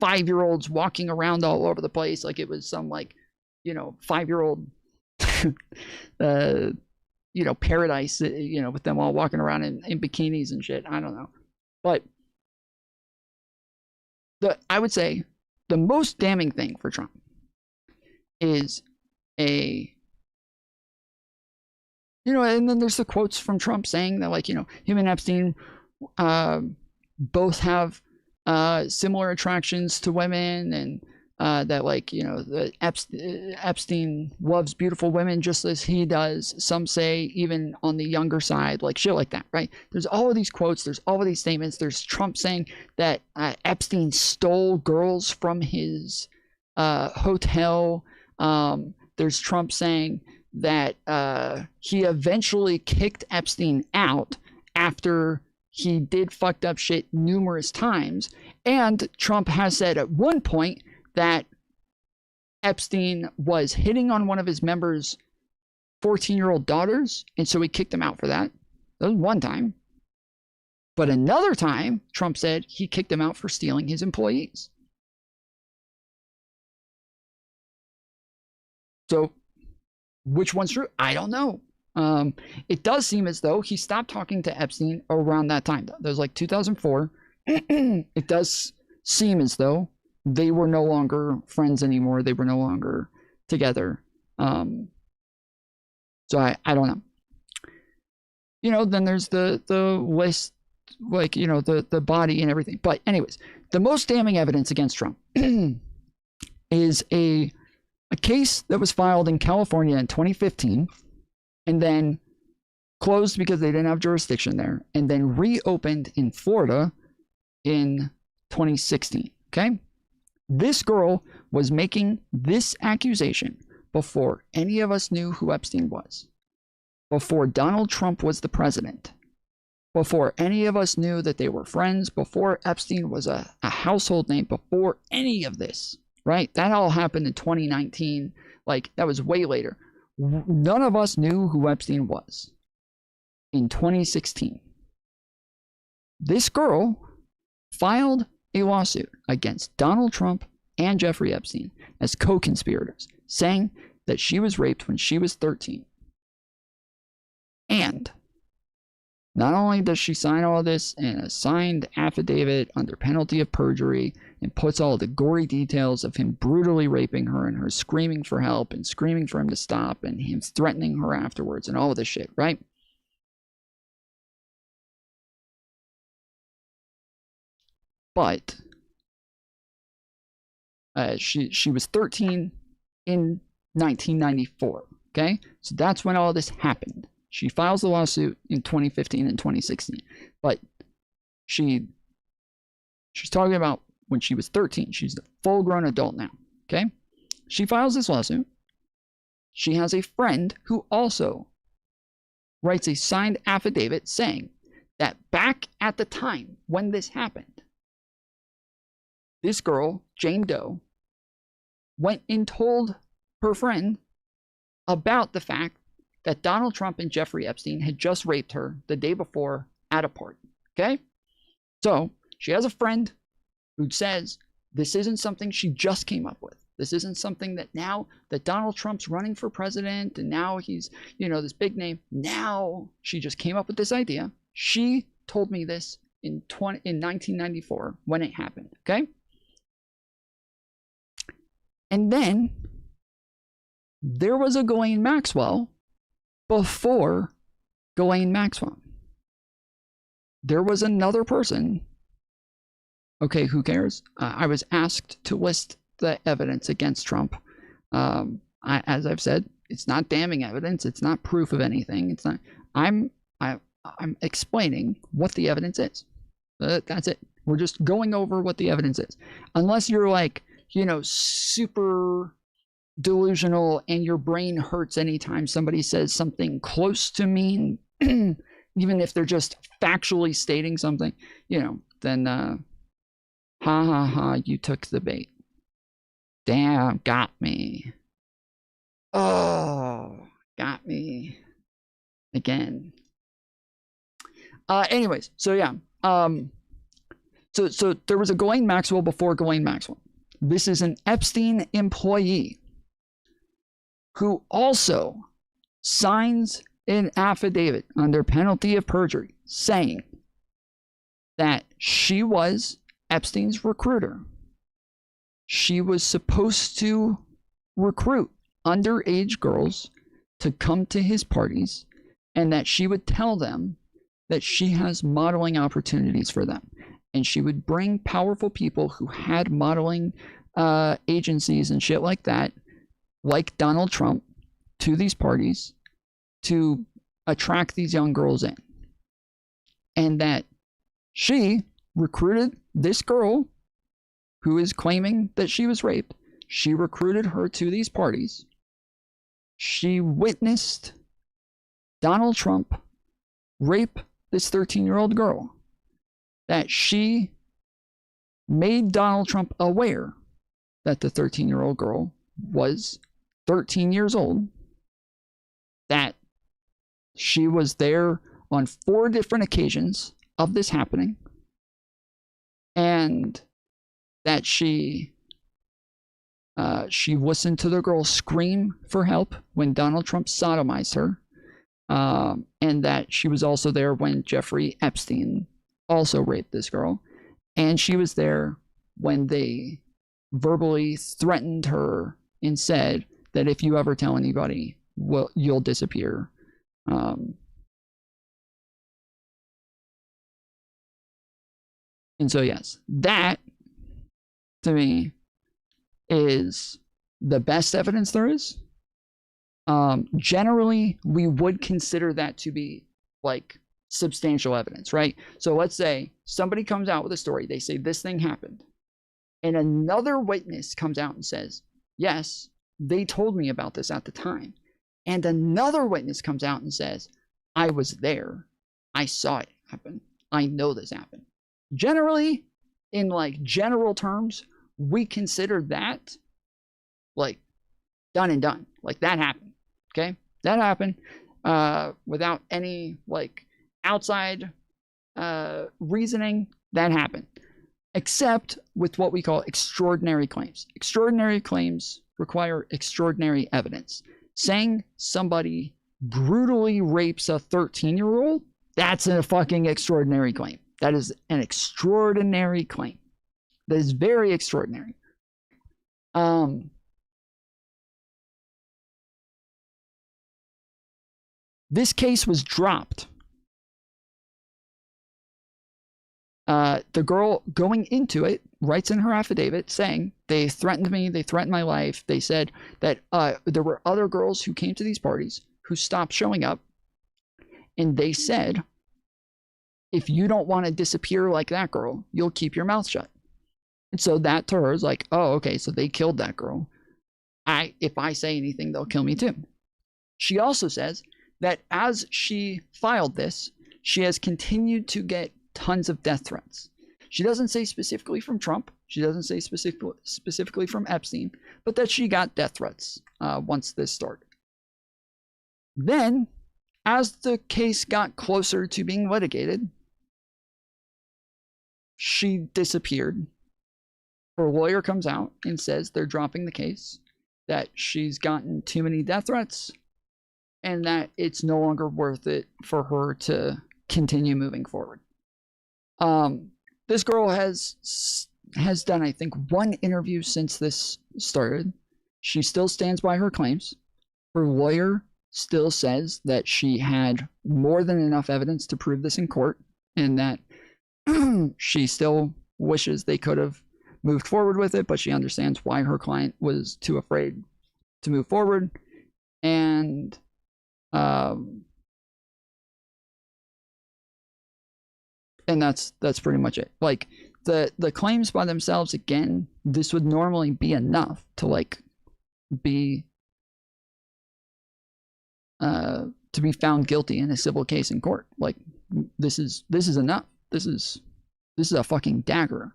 5-year-olds walking around all over the place. Like it was some, like, 5-year-old, paradise, with them all walking around in bikinis and shit. I don't know. But I would say the most damning thing for Trump is and then there's the quotes from Trump saying that, him and Epstein both have similar attractions to women, and that Epstein loves beautiful women just as he does. Some say even on the younger side, like shit like that, right? There's all of these quotes. There's all of these statements. There's Trump saying that Epstein stole girls from his hotel. There's Trump saying that he eventually kicked Epstein out after he did fucked up shit numerous times. And Trump has said at one point that Epstein was hitting on one of his members' 14-year-old daughters, and so he kicked him out for that. That was one time. But another time, Trump said he kicked him out for stealing his employees. So, which one's true? I don't know. It does seem as though he stopped talking to Epstein around that time. That was like 2004. It does seem as though they were no longer friends anymore. They were no longer together. So I don't know. Then there's the list, the body and everything. But anyways, the most damning evidence against Trump is a case that was filed in California in 2015 and then closed because they didn't have jurisdiction there, and then reopened in Florida in 2016. Okay? This girl was making this accusation before any of us knew who Epstein was, before Donald Trump was the president, before any of us knew that they were friends, before Epstein was a household name, before any of this, right? That all happened in 2019. Like, that was way later. None of us knew who Epstein was in 2016. This girl filed a lawsuit against Donald Trump and Jeffrey Epstein as co-conspirators, saying that she was raped when she was 13. And not only does she sign all this in a signed affidavit under penalty of perjury and puts all the gory details of him brutally raping her and her screaming for help and screaming for him to stop and him threatening her afterwards and all of this shit, right? But she was 13 in 1994, okay? So that's when all this happened. She files the lawsuit in 2015 and 2016. But she's talking about when she was 13. She's a full-grown adult now, okay? She files this lawsuit. She has a friend who also writes a signed affidavit saying that back at the time when this happened, this girl, Jane Doe, went and told her friend about the fact that Donald Trump and Jeffrey Epstein had just raped her the day before at a party. Okay? So she has a friend who says this isn't something she just came up with. This isn't something that now that Donald Trump's running for president and now he's, you know, this big name. Now she just came up with this idea. She told me this in 1994 when it happened. Okay? And then there was a Ghislaine Maxwell before Ghislaine Maxwell. There was another person. Okay, who cares? I was asked to list the evidence against Trump. As I've said, it's not damning evidence. It's not proof of anything. It's not. I'm explaining what the evidence is. That's it. We're just going over what the evidence is. Unless you're like, you know, super delusional and your brain hurts anytime somebody says something close to mean, even if they're just factually stating something, you know, then ha ha ha, you took the bait. Damn, got me. Oh, got me again. Anyways, so yeah. So there was a Ghislaine Maxwell before Ghislaine Maxwell. This is an Epstein employee who also signs an affidavit under penalty of perjury saying that she was Epstein's recruiter. She was supposed to recruit underage girls to come to his parties and that she would tell them that she has modeling opportunities for them. And she would bring powerful people who had modeling agencies and shit like that, like Donald Trump, to these parties to attract these young girls in. And that she recruited this girl who is claiming that she was raped. She recruited her to these parties. She witnessed Donald Trump rape this 13-year-old girl. That she made Donald Trump aware that the 13-year-old girl was 13 years old. That she was there on 4 different occasions of this happening. And that she listened to the girl scream for help when Donald Trump sodomized her. And that she was also there when Jeffrey Epstein also raped this girl. And she was there when they verbally threatened her and said that if you ever tell anybody, well, you'll disappear. And so, yes, that to me is the best evidence there is. Generally, we would consider that to be like substantial evidence, right? So let's say somebody comes out with a story. They say this thing happened. And another witness comes out and says, yes, they told me about this at the time. And another witness comes out and says, I was there. I saw it happen. I know this happened. Generally, in like general terms, we consider that like done and done. Like that happened. Okay? That happened without any like outside reasoning. That happened. Except with what we call extraordinary claims. Extraordinary claims require extraordinary evidence. Saying somebody brutally rapes a 13-year-old, that's a fucking extraordinary claim. That is an extraordinary claim. That is very extraordinary. This case was dropped. The girl going into it writes in her affidavit saying, they threatened me, they threatened my life. They said that there were other girls who came to these parties who stopped showing up. And they said, if you don't want to disappear like that girl, you'll keep your mouth shut. And so that to her is like, oh, okay, so they killed that girl. If I say anything, they'll kill me too. She also says that as she filed this, she has continued to get tons of death threats. She doesn't say specifically from Trump. She doesn't say specifically from Epstein, but that she got death threats once this started. Then, as the case got closer to being litigated, she disappeared. Her lawyer comes out and says they're dropping the case, that she's gotten too many death threats, and that it's no longer worth it for her to continue moving forward. This girl has done, I think, one interview since this started. She still stands by her claims. Her lawyer still says that she had more than enough evidence to prove this in court, and that she still wishes they could have moved forward with it, but she understands why her client was too afraid to move forward. And that's pretty much it. Like, the claims by themselves, again, this would normally be enough to like be found guilty in a civil case in court. Like, this is enough. This is a fucking dagger.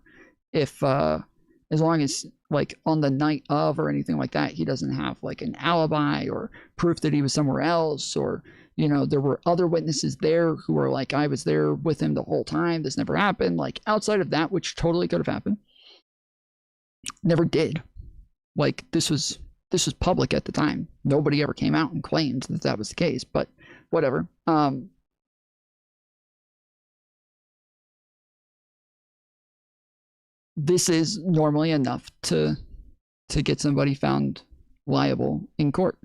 If as long as, like, on the night of or anything like that, he doesn't have like an alibi or proof that he was somewhere else, or, you know, there were other witnesses there who were like, I was there with him the whole time, this never happened. Like, outside of that, which totally could have happened, never did. Like, this was public at the time. Nobody ever came out and claimed that that was the case, but whatever. This is normally enough to get somebody found liable in court.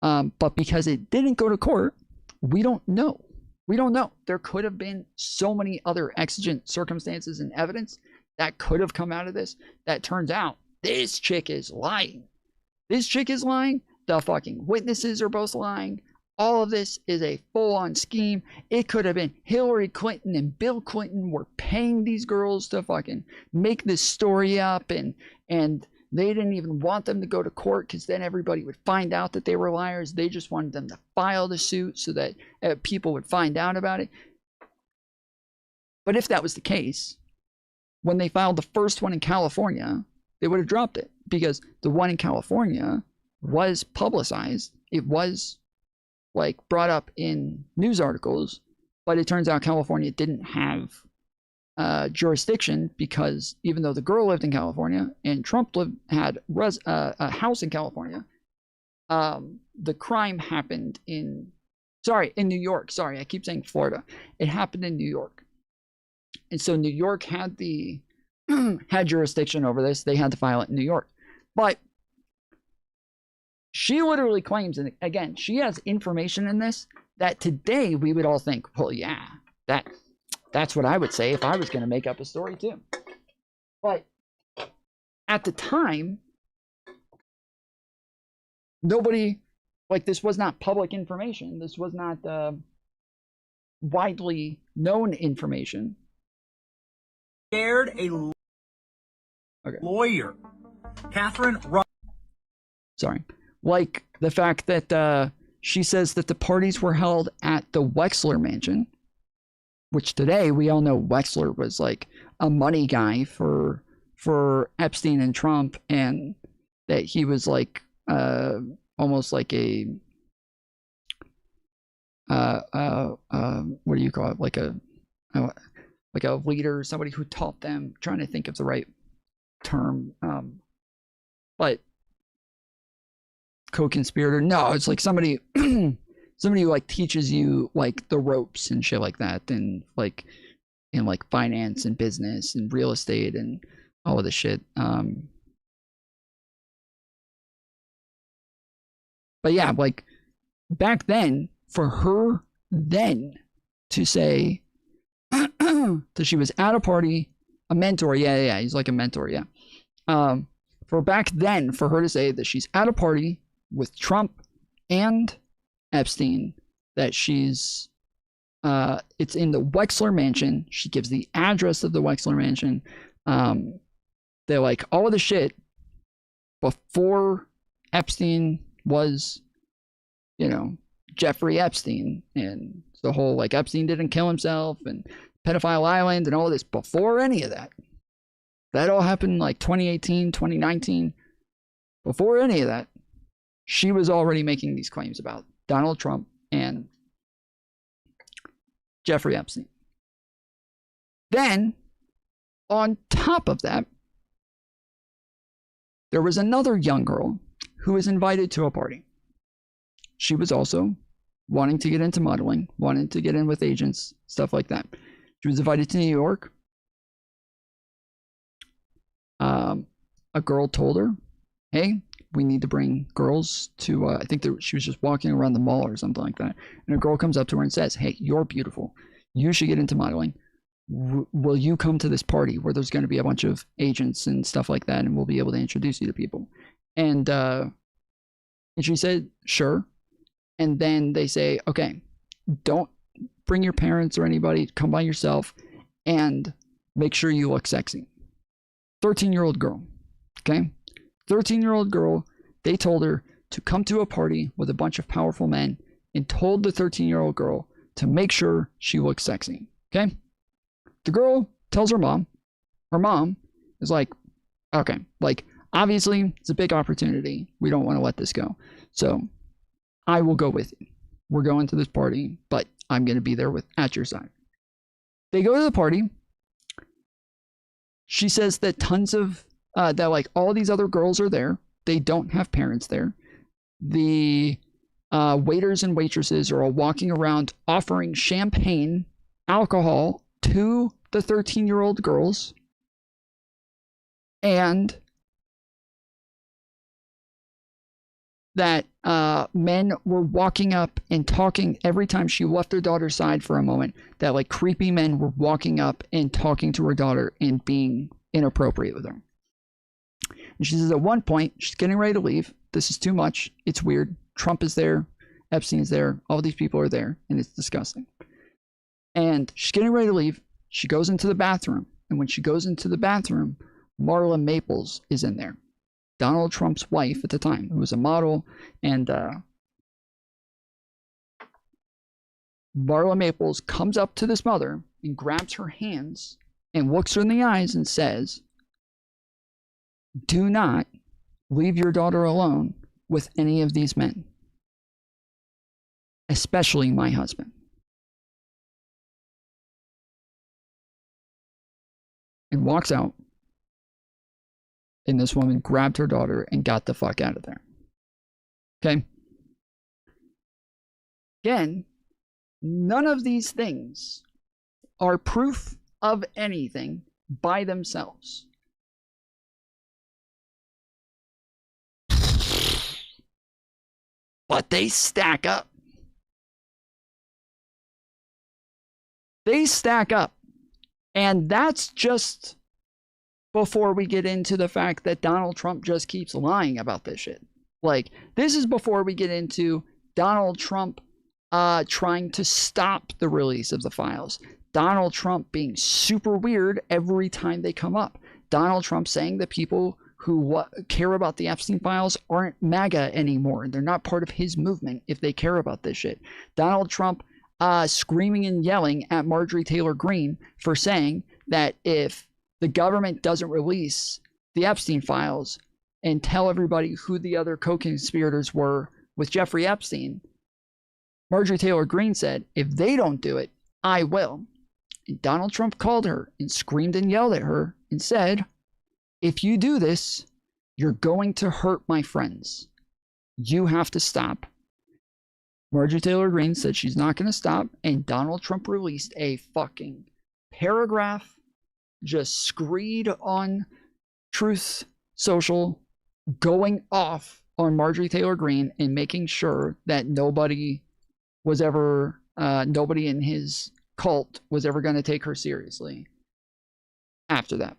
But because it didn't go to court, we don't know. We don't know. There could have been so many other exigent circumstances and evidence that could have come out of this that turns out this chick is lying. This chick is lying. The fucking witnesses are both lying. All of this is a full-on scheme. It could have been Hillary Clinton and Bill Clinton were paying these girls to fucking make this story up, and they didn't even want them to go to court because then everybody would find out that they were liars. They just wanted them to file the suit so that people would find out about it. But if that was the case, when they filed the first one in California, they would have dropped it, because the one in California was publicized. It was like brought up in news articles, but it turns out California didn't have jurisdiction, because even though the girl lived in California and Trump had a house in California, the crime happened in New York. Sorry, I keep saying Florida. It happened in New York. And so New York had had jurisdiction over this. They had to file it in New York. But she literally claims, and again, she has information in this that today we would all think, well, yeah, that's what I would say if I was going to make up a story too. But at the time, nobody, like, this was not public information. This was not widely known information. Scared a lawyer, Catherine Sorry. Like the fact that she says that the parties were held at the Wexler mansion, which today we all know Wexler was like a money guy for Epstein and Trump, and that he was like almost like a what do you call it, like a leader, somebody who taught them, trying to think of the right term, but co-conspirator, no, it's like somebody who like teaches you like the ropes and shit like that, and like in like finance and business and real estate and all of this shit. But yeah, like back then, for her then to say that she was at a party, a mentor, yeah, he's like a mentor, yeah. For back then, for her to say that she's at a party with Trump and Epstein, that she's it's in the Wexler mansion. She gives the address of the Wexler mansion. They're like all of the shit before Epstein was, you know, Jeffrey Epstein, and the whole like Epstein didn't kill himself and Pedophile Island and all of this. Before any of that, that all happened like 2018, 2019. Before any of that, she was already making these claims about Donald Trump and Jeffrey Epstein. Then, on top of that, there was another young girl who was invited to a party. She was also wanting to get into modeling, wanting to get in with agents, stuff like that. She was invited to New York. A girl told her, hey, we need to bring girls to, I think she was just walking around the mall or something like that. And a girl comes up to her and says, hey, you're beautiful. You should get into modeling. Will you come to this party where there's going to be a bunch of agents and stuff like that, and we'll be able to introduce you to people? And she said, sure. And then they say, okay, don't bring your parents or anybody, come by yourself, and make sure you look sexy. 13-year-old girl, okay? 13-year-old girl, they told her to come to a party with a bunch of powerful men and told the 13-year-old girl to make sure she looks sexy, okay? The girl tells her mom. Her mom is like, okay, like, obviously, it's a big opportunity. We don't want to let this go. So I will go with you. We're going to this party, but I'm going to be there at your side. They go to the party. She says that that like all these other girls are there. They don't have parents there. The waiters and waitresses are all walking around offering champagne, alcohol to the 13-year-old girls. And that men were walking up and talking every time she left her daughter's side for a moment, that like creepy men were walking up and talking to her daughter and being inappropriate with her. And she says at one point, she's getting ready to leave. This is too much. It's weird. Trump is there. Epstein's there. All these people are there. And it's disgusting. And she's getting ready to leave. She goes into the bathroom. And when she goes into the bathroom, Marla Maples is in there. Donald Trump's wife at the time, who was a model, and Marla Maples comes up to this mother and grabs her hands and looks her in the eyes and says, do not leave your daughter alone with any of these men, especially my husband. And walks out. And this woman grabbed her daughter and got the fuck out of there. Okay? Again, none of these things are proof of anything by themselves. But they stack up. They stack up. And that's just before we get into the fact that Donald Trump just keeps lying about this shit. Like, this is before we get into Donald Trump trying to stop the release of the files. Donald Trump being super weird every time they come up. Donald Trump saying that people who care about the Epstein files aren't MAGA anymore. They're not part of his movement if they care about this shit. Donald Trump screaming and yelling at Marjorie Taylor Greene for saying that if the government doesn't release the Epstein files and tell everybody who the other co-conspirators were with Jeffrey Epstein, Marjorie Taylor Greene said, if they don't do it, I will. And Donald Trump called her and screamed and yelled at her and said, if you do this, you're going to hurt my friends. You have to stop. Marjorie Taylor Greene said she's not going to stop, and Donald Trump released a fucking paragraph just screed on Truth Social, going off on Marjorie Taylor Greene and making sure that nobody in his cult was ever going to take her seriously after that.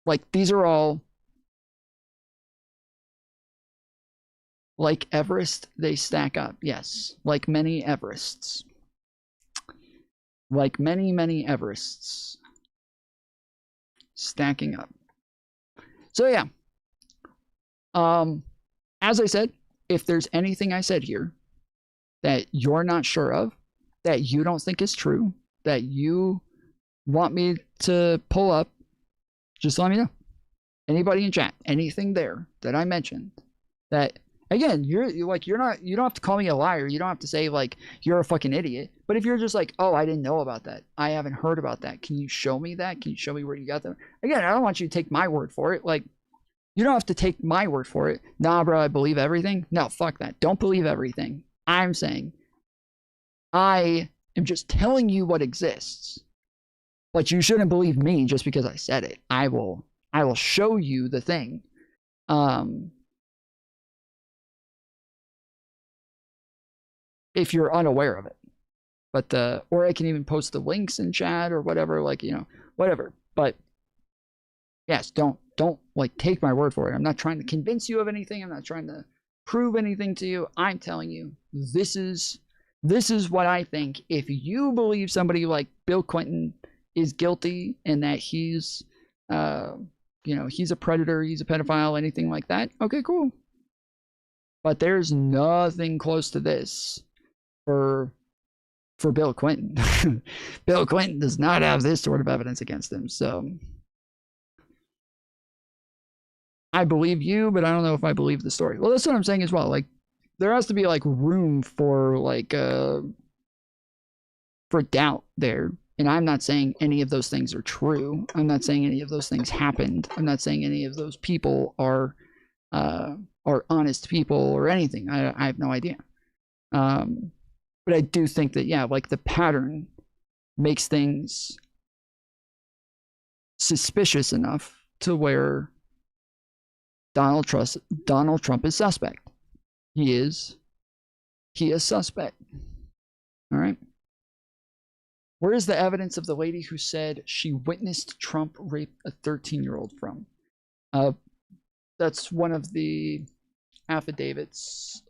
Like, these are all like Everest, they stack up. Yes, like many Everests. Like many, many Everests stacking up. So yeah. As I said, if there's anything I said here that you're not sure of, that you don't think is true, that you want me to pull up, just let me know. Anybody in chat, anything there that I mentioned that Again, you don't have to call me a liar. You don't have to say like you're a fucking idiot. But if you're just like, oh, I didn't know about that. I haven't heard about that. Can you show me that? Can you show me where you got them? Again, I don't want you to take my word for it. Like, you don't have to take my word for it. Nah, bro, I believe everything. No, fuck that. Don't believe everything. I'm saying I am just telling you what exists. But you shouldn't believe me just because I said it. I will show you the thing. If you're unaware of it. But or I can even post the links in chat or whatever, like, you know, whatever. But yes, don't like take my word for it. I'm not trying to convince you of anything. I'm not trying to prove anything to you. I'm telling you, this is what I think. If you believe somebody like Bill Clinton is guilty and that he's you know, he's a predator, he's a pedophile, anything like that, okay, cool. But there's nothing close to this for Bill Clinton. Bill Clinton does not have this sort of evidence against him. So I believe you, but I don't know if I believe the story. Well, that's what I'm saying as well. Like, there has to be like room for like for doubt there. And I'm not saying any of those things are true. I'm not saying any of those things happened. I'm not saying any of those people are honest people or anything. I have no idea. But I do think that, yeah, like the pattern makes things suspicious enough to where Donald Trump is suspect. He is suspect. All right. Where is the evidence of the lady who said she witnessed Trump rape a 13-year-old from? That's one of the affidavits.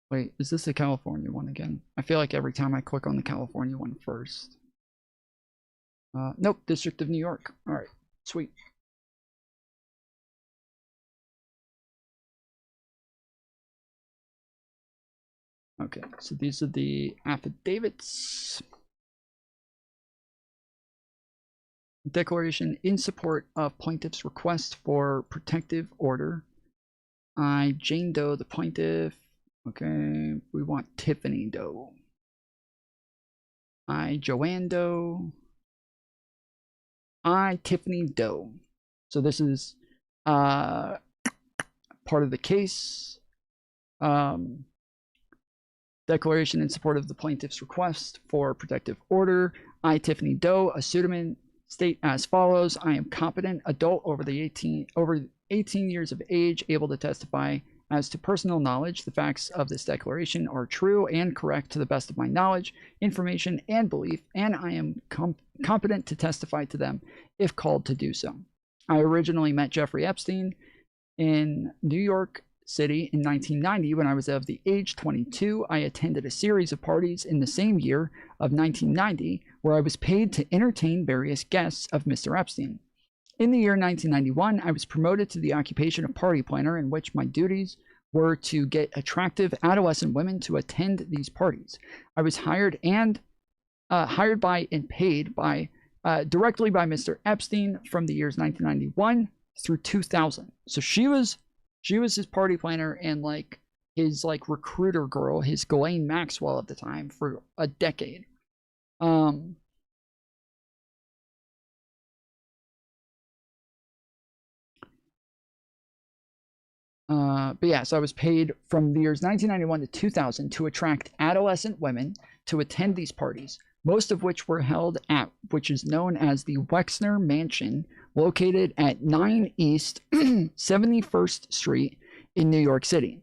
Wait, is this the California one again? I feel like every time I click on the California one first. Nope, District of New York. All right, sweet. Okay, so these are the affidavits. Declaration in support of plaintiff's request for protective order. I, Jane Doe, the plaintiff. Okay, we want Tiffany Doe. I, Joanne Doe. I, Tiffany Doe. So this is part of the case. Declaration in support of the plaintiff's request for protective order. I, Tiffany Doe, a pseudonym, state as follows: I am competent adult over 18 years of age, able to testify as to personal knowledge. The facts of this declaration are true and correct to the best of my knowledge, information, and belief, and I am competent to testify to them if called to do so. I originally met Jeffrey Epstein in New York City in 1990 when I was of the age 22. I attended a series of parties in the same year of 1990 where I was paid to entertain various guests of Mr. Epstein. In the year 1991, I was promoted to the occupation of party planner, in which my duties were to get attractive adolescent women to attend these parties. I was hired by and paid by directly by Mr. Epstein from the years 1991 through 2000. So she was his party planner and like his like recruiter girl, his Ghislaine Maxwell at the time, for a decade. But yeah, so I was paid from the years 1991 to 2000 to attract adolescent women to attend these parties, most of which were held at which is known as the Wexner Mansion, located at 9 East 71st Street in New York City.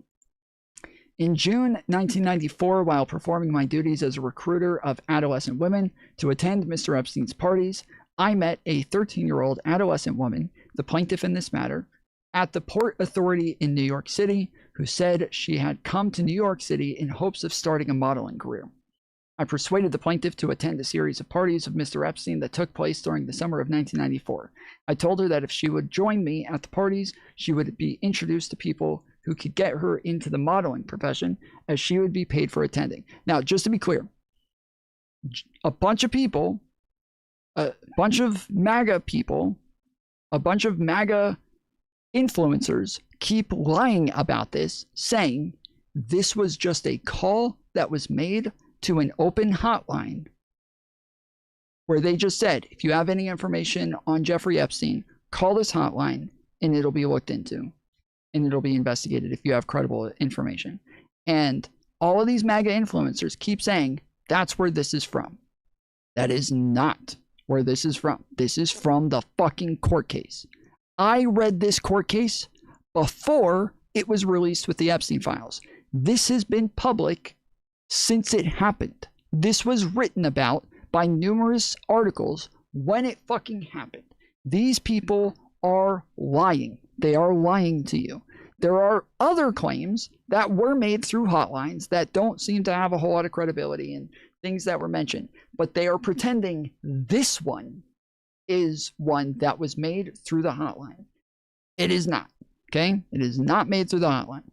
In June 1994, while performing my duties as a recruiter of adolescent women to attend Mr. Epstein's parties, I met a 13-year-old adolescent woman, the plaintiff in this matter, at the Port Authority in New York City, who said she had come to New York City in hopes of starting a modeling career. I persuaded the plaintiff to attend a series of parties of Mr. Epstein that took place during the summer of 1994. I told her that if she would join me at the parties, she would be introduced to people who could get her into the modeling profession, as she would be paid for attending. Now, just to be clear, a bunch of people, a bunch of MAGA people, a bunch of MAGA influencers keep lying about this, saying this was just a call that was made to an open hotline where they just said, if you have any information on Jeffrey Epstein, call this hotline and it'll be looked into and it'll be investigated if you have credible information. And all of these MAGA influencers keep saying that's where this is from. That is not where this is from. This is from the fucking court case. I read this court case before it was released with the Epstein files. This has been public since it happened. This was written about by numerous articles when it fucking happened. These people are lying. They are lying to you. There are other claims that were made through hotlines that don't seem to have a whole lot of credibility and things that were mentioned, but they are pretending this one is one that was made through the hotline. It is not. Okay? It is not made through the hotline.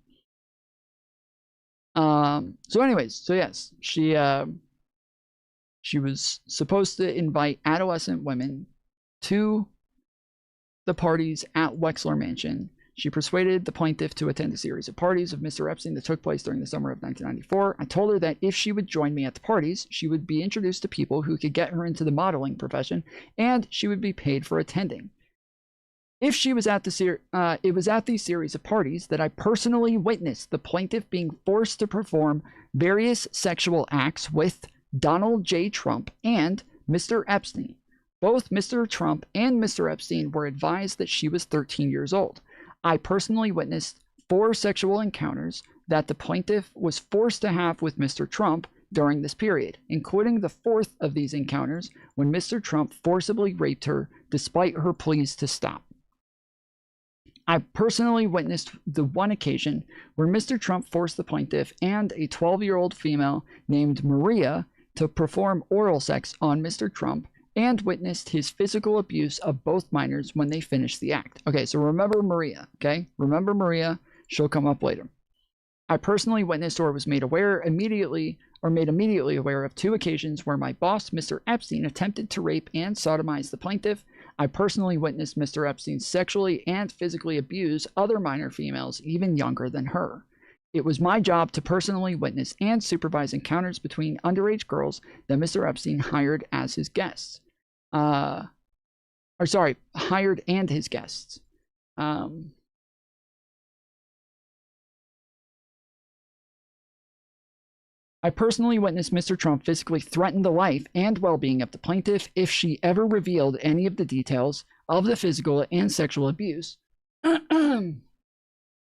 So anyways, so yes, she was supposed to invite adolescent women to the parties at Wexler Mansion. She persuaded the plaintiff to attend a series of parties of Mr. Epstein that took place during the summer of 1994. I told her that if she would join me at the parties, she would be introduced to people who could get her into the modeling profession, and she would be paid for attending. If she was at it was at these series of parties that I personally witnessed the plaintiff being forced to perform various sexual acts with Donald J. Trump and Mr. Epstein. Both Mr. Trump and Mr. Epstein were advised that she was 13 years old. I personally witnessed 4 sexual encounters that the plaintiff was forced to have with Mr. Trump during this period, including the 4th of these encounters when Mr. Trump forcibly raped her despite her pleas to stop. I personally witnessed the one occasion where Mr. Trump forced the plaintiff and a 12-year-old female named Maria to perform oral sex on Mr. Trump, and witnessed his physical abuse of both minors when they finished the act. Okay, so remember Maria, okay? Remember Maria, she'll come up later. I personally witnessed or was made immediately aware of 2 occasions where my boss, Mr. Epstein, attempted to rape and sodomize the plaintiff. I personally witnessed Mr. Epstein sexually and physically abuse other minor females, even younger than her. It was my job to personally witness and supervise encounters between underage girls that Mr. Epstein hired as his guests. Hired and his guests. I personally witnessed Mr. Trump physically threaten the life and well-being of the plaintiff if she ever revealed any of the details of the physical and sexual abuse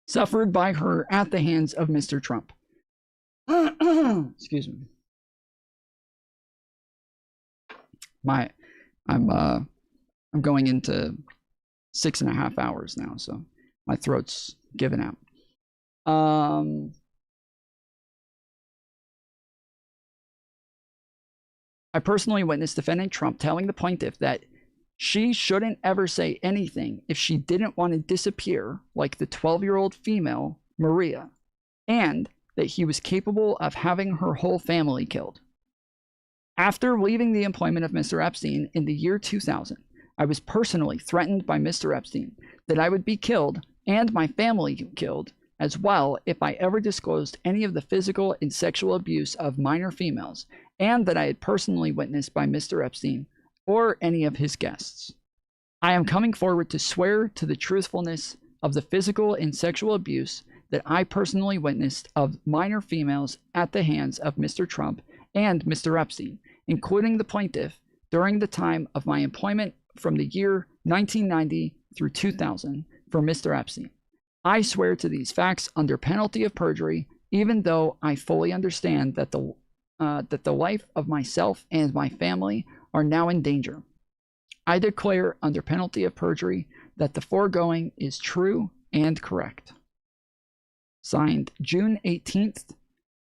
suffered by her at the hands of Mr. Trump. Excuse me. I'm going into 6.5 hours now, so my throat's giving out. I personally witnessed defendant Trump telling the plaintiff that she shouldn't ever say anything if she didn't want to disappear like the 12-year-old female, Maria, and that he was capable of having her whole family killed. After leaving the employment of Mr. Epstein in the year 2000, I was personally threatened by Mr. Epstein that I would be killed and my family killed as well if I ever disclosed any of the physical and sexual abuse of minor females, and that I had personally witnessed by Mr. Epstein or any of his guests. I am coming forward to swear to the truthfulness of the physical and sexual abuse that I personally witnessed of minor females at the hands of Mr. Trump and Mr. Epstein, including the plaintiff, during the time of my employment from the year 1990 through 2000 for Mr. Epstein. I swear to these facts under penalty of perjury, even though I fully understand that the life of myself and my family are now in danger. I declare under penalty of perjury that the foregoing is true and correct. Signed June 18th,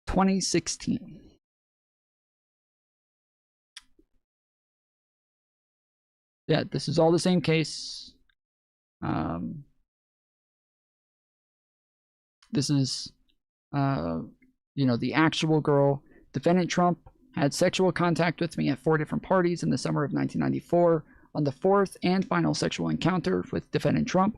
2016. Yeah, this is all the same case. this is, you know, the actual girl. Defendant Trump had sexual contact with me at 4 different parties in the summer of 1994. On the fourth and final sexual encounter with defendant Trump,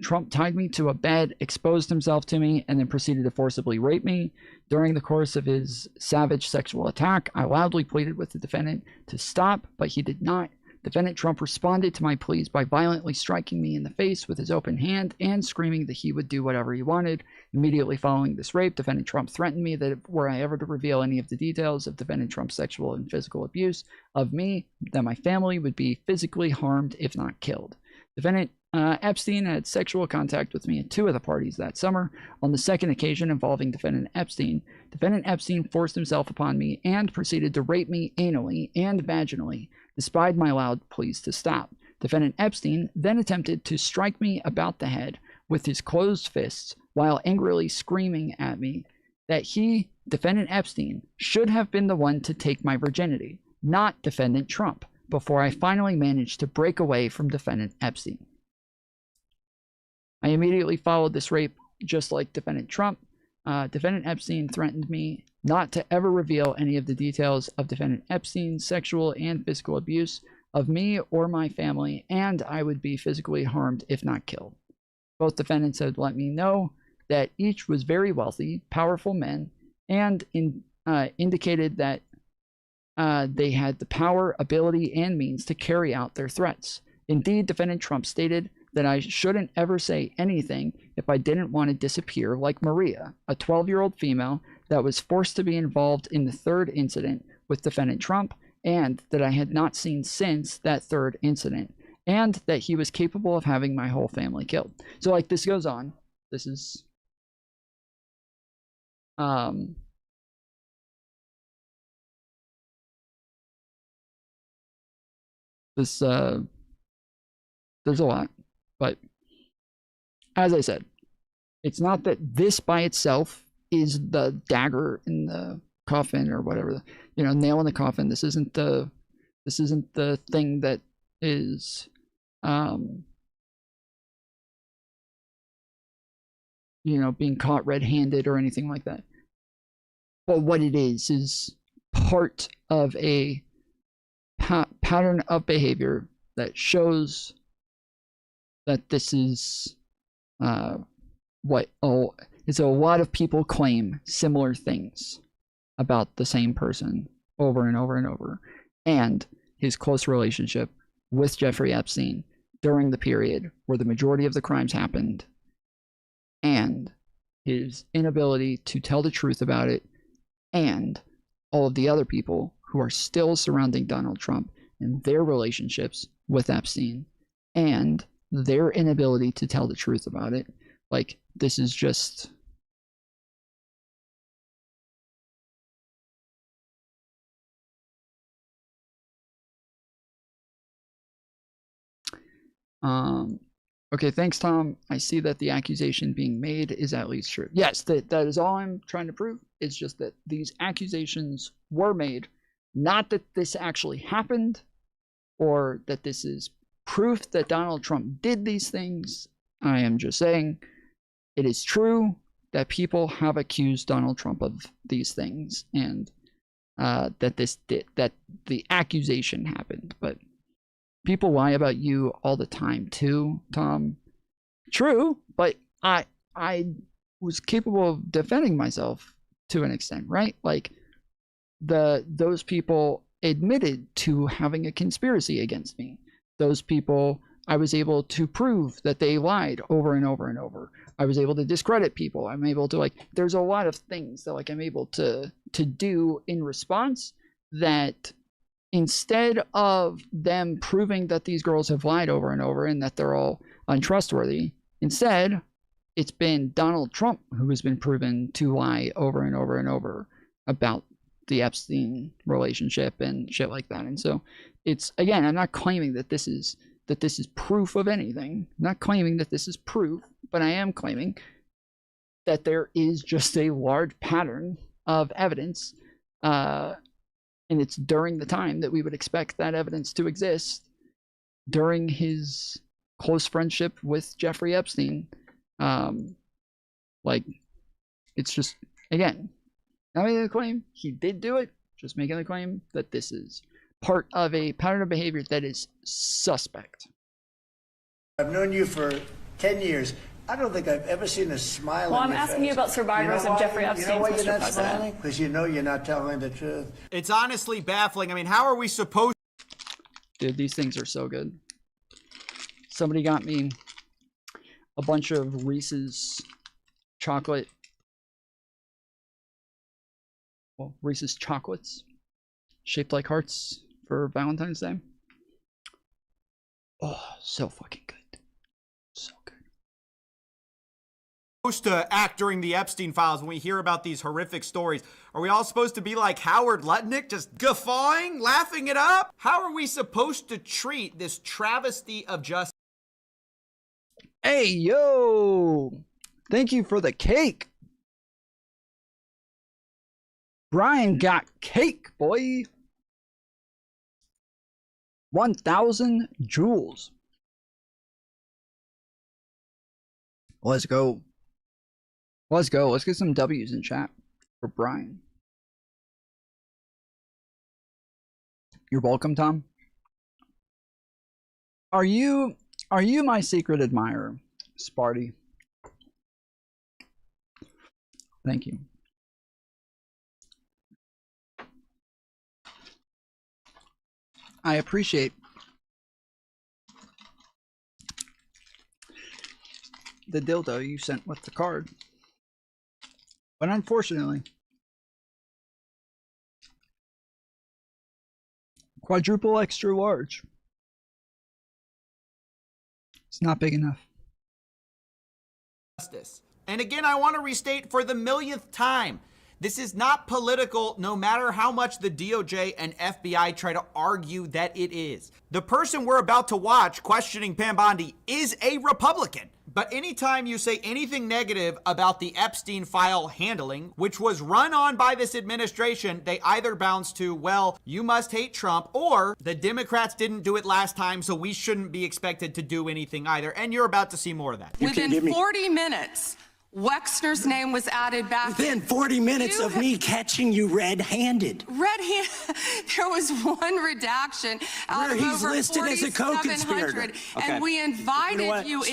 Trump tied me to a bed, exposed himself to me, and then proceeded to forcibly rape me. During the course of his savage sexual attack, I loudly pleaded with the defendant to stop, but he did not. Defendant Trump responded to my pleas by violently striking me in the face with his open hand and screaming that he would do whatever he wanted. Immediately following this rape, defendant Trump threatened me that were I ever to reveal any of the details of defendant Trump's sexual and physical abuse of me, that my family would be physically harmed if not killed. Defendant Epstein had sexual contact with me at 2 of the parties that summer. On the second occasion involving defendant Epstein forced himself upon me and proceeded to rape me anally and vaginally, despite my loud pleas to stop. Defendant Epstein then attempted to strike me about the head with his closed fists while angrily screaming at me that he, defendant Epstein, should have been the one to take my virginity, not defendant Trump, before I finally managed to break away from defendant Epstein. I immediately followed this rape just like defendant Trump. Defendant Epstein threatened me not to ever reveal any of the details of defendant Epstein's sexual and physical abuse of me or my family, and I would be physically harmed if not killed. Both defendants had let me know that each was very wealthy, powerful men, and indicated that they had the power, ability, and means to carry out their threats. Indeed, defendant Trump stated that I shouldn't ever say anything if I didn't want to disappear like Maria, a 12-year-old female that was forced to be involved in the third incident with defendant Trump, and that I had not seen since that third incident, and that he was capable of having my whole family killed. So, like, this goes on. This is there's a lot, but as I said, it's not that this by itself is the dagger in the coffin or whatever, you know, nail in the coffin. This isn't the thing that is you know, being caught red-handed or anything like that. But what it is part of a pattern of behavior that shows that this is what is a lot of people claim similar things about the same person over and over and over, and his close relationship with Jeffrey Epstein during the period where the majority of the crimes happened, and his inability to tell the truth about it, and all of the other people who are still surrounding Donald Trump and their relationships with Epstein, and their inability to tell the truth about it. Like, this is just okay, thanks, Tom. I see that the accusation being made is at least true. Yes, that is all I'm trying to prove. It's just that these accusations were made, not that this actually happened, or that this is proof that Donald Trump did these things. I am just saying it is true that people have accused Donald Trump of these things, and that the accusation happened. But people lie about you all the time too, Tom. True, but I was capable of defending myself to an extent, right? Like, those people admitted to having a conspiracy against me. Those people, I was able to prove that they lied over and over and over. I was able to discredit people. I'm able to, like, there's a lot of things that, like, I'm able to do in response, that instead of them proving that these girls have lied over and over and that they're all untrustworthy, instead it's been Donald Trump who has been proven to lie over and over and over about the Epstein relationship and shit like that. And so it's, again, I'm not claiming that this is proof of anything. I'm not claiming that this is proof, but I am claiming that there is just a large pattern of evidence, and it's during the time that we would expect that evidence to exist, during his close friendship with Jeffrey Epstein, Like, it's just, again, not making the claim he did do it, just making the claim that this is part of a pattern of behavior that is suspect. I've known you for 10 years. I don't think I've ever seen a smile Well, on I'm your asking face. you about survivors of Jeffrey Epstein, You know why Mr. you're not President. smiling? Because you know you're not telling the truth. It's honestly baffling. I mean, how are we supposed... Dude, these things are so good. Somebody got me a bunch of Reese's chocolate, well, Reese's chocolates shaped like hearts for Valentine's Day. Oh, so fucking good. So good. Supposed to act during the Epstein files when we hear about these horrific stories? Are we all supposed to be like Howard Lutnick, just guffawing, laughing it up? How are we supposed to treat this travesty of justice? Hey, yo! Thank you for the cake. Brian got cake, boy. 1,000 joules. Let's go. Let's go. Let's get some W's in chat for Brian. You're welcome, Tom. Are you my secret admirer, Sparty? Thank you. I appreciate the dildo you sent with the card. But unfortunately, quadruple extra large. It's not big enough. Justice. And again, I want to restate for the millionth time, this is not political, no matter how much the DOJ and FBI try to argue that it is. The person we're about to watch questioning Pam Bondi is a Republican. But anytime you say anything negative about the Epstein file handling, which was run on by this administration, they either bounce to, well, you must hate Trump, or the Democrats didn't do it last time, so we shouldn't be expected to do anything either. And you're about to see more of that. Within 40 minutes, Wexner's name was added back. Within 40 minutes of me catching you red-handed. There was one redaction out Where of he's over listed as a 4,700, co-conspirator. Okay. and we invited You know what? you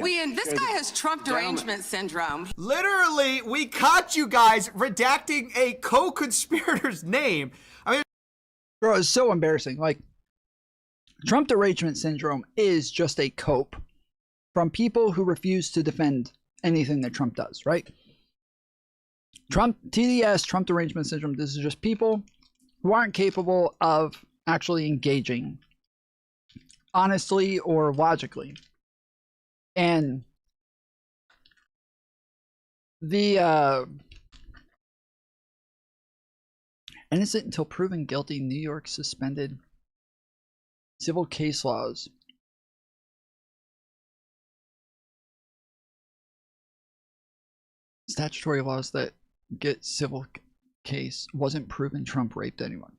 in. This guy has Trump derangement syndrome. Literally, we caught you guys redacting a co-conspirator's name. I mean, bro, it's so embarrassing. Like, Trump derangement syndrome is just a cope from people who refuse to defend anything that Trump does, right? Trump, TDS, Trump derangement syndrome, this is just people who aren't capable of actually engaging honestly or logically. And the innocent until proven guilty, New York suspended civil case laws. Statutory laws that get civil case wasn't proven Trump raped anyone.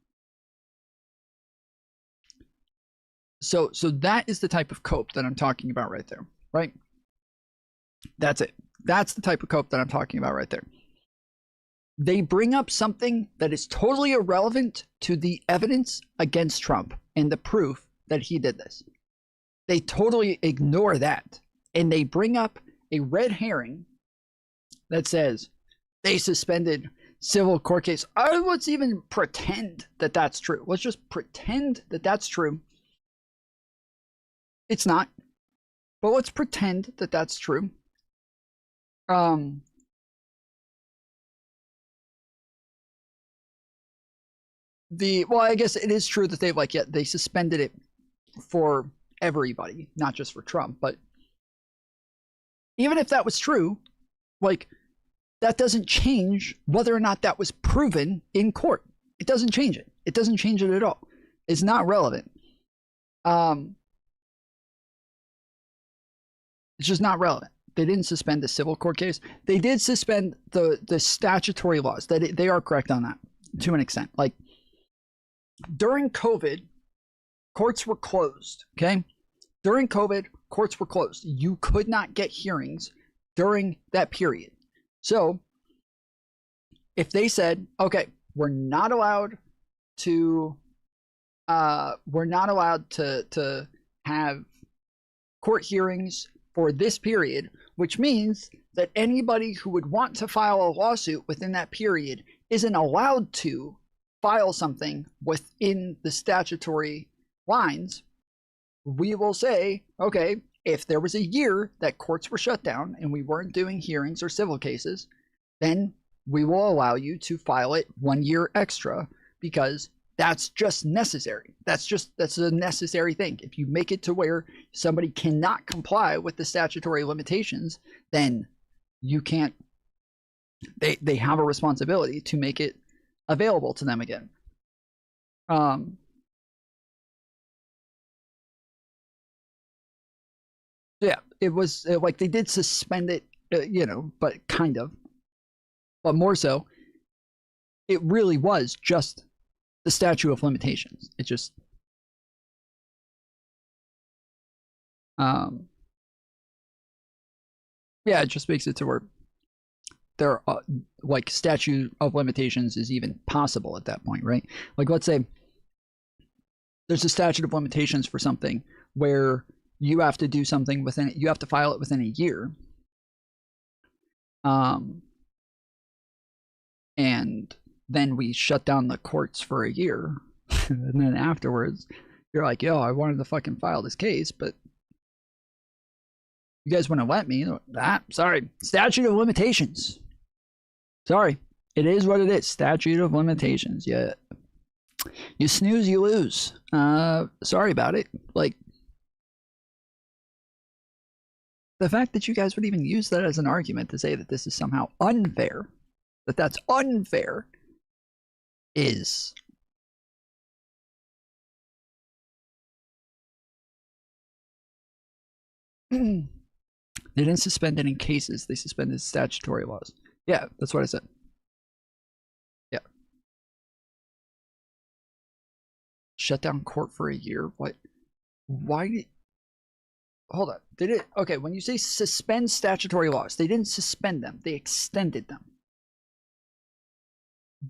So that is the type of cope that I'm talking about right there, right? That's it. That's the type of cope that I'm talking about right there. They bring up something that is totally irrelevant to the evidence against Trump and the proof that he did this. They totally ignore that. And they bring up a red herring that says they suspended civil court case. Let's even pretend that that's true. Let's just pretend that that's true. It's not, but let's pretend that that's true. Well, I guess it is true that they've they suspended it for everybody, not just for Trump. But even if that was true, that doesn't change whether or not that was proven in court. It doesn't change it. It doesn't change it at all. It's not relevant. It's just not relevant. They didn't suspend the civil court case. They did suspend the statutory laws. They are correct on that to an extent. During COVID, courts were closed. Okay, during COVID, courts were closed. You could not get hearings during that period. So if they said, okay, we're not allowed to have court hearings for this period, which means that anybody who would want to file a lawsuit within that period isn't allowed to file something within the statutory lines, we will say, okay, if there was a year that courts were shut down and we weren't doing hearings or civil cases, then we will allow you to file it 1 year extra, because that's just necessary. That's a necessary thing. If you make it to where somebody cannot comply with the statutory limitations, then you can't, they have a responsibility to make it available to them again. Yeah, it was like they did suspend it, but kind of. But more so, it really was just the statute of limitations. It just yeah, it just makes it to where there are like statute of limitations is even possible at that point, right? Like, let's say there's a statute of limitations for something where you have to do something within it, you have to file it within a year. And then we shut down the courts for a year. And then afterwards, you're like, yo, I wanted to fucking file this case, but you guys wouldn't let me. Sorry. Statute of limitations. Sorry. It is what it is. Statute of limitations. Yeah. You snooze, you lose. Sorry about it. Like, the fact that you guys would even use that as an argument to say that this is somehow unfair, that's unfair, is they didn't suspend any cases, they suspended statutory laws. Yeah, that's what I said. Yeah. Shut down court for a year? What? Why did... Hold on. Did it... Okay, when you say suspend statutory laws, they didn't suspend them, they extended them.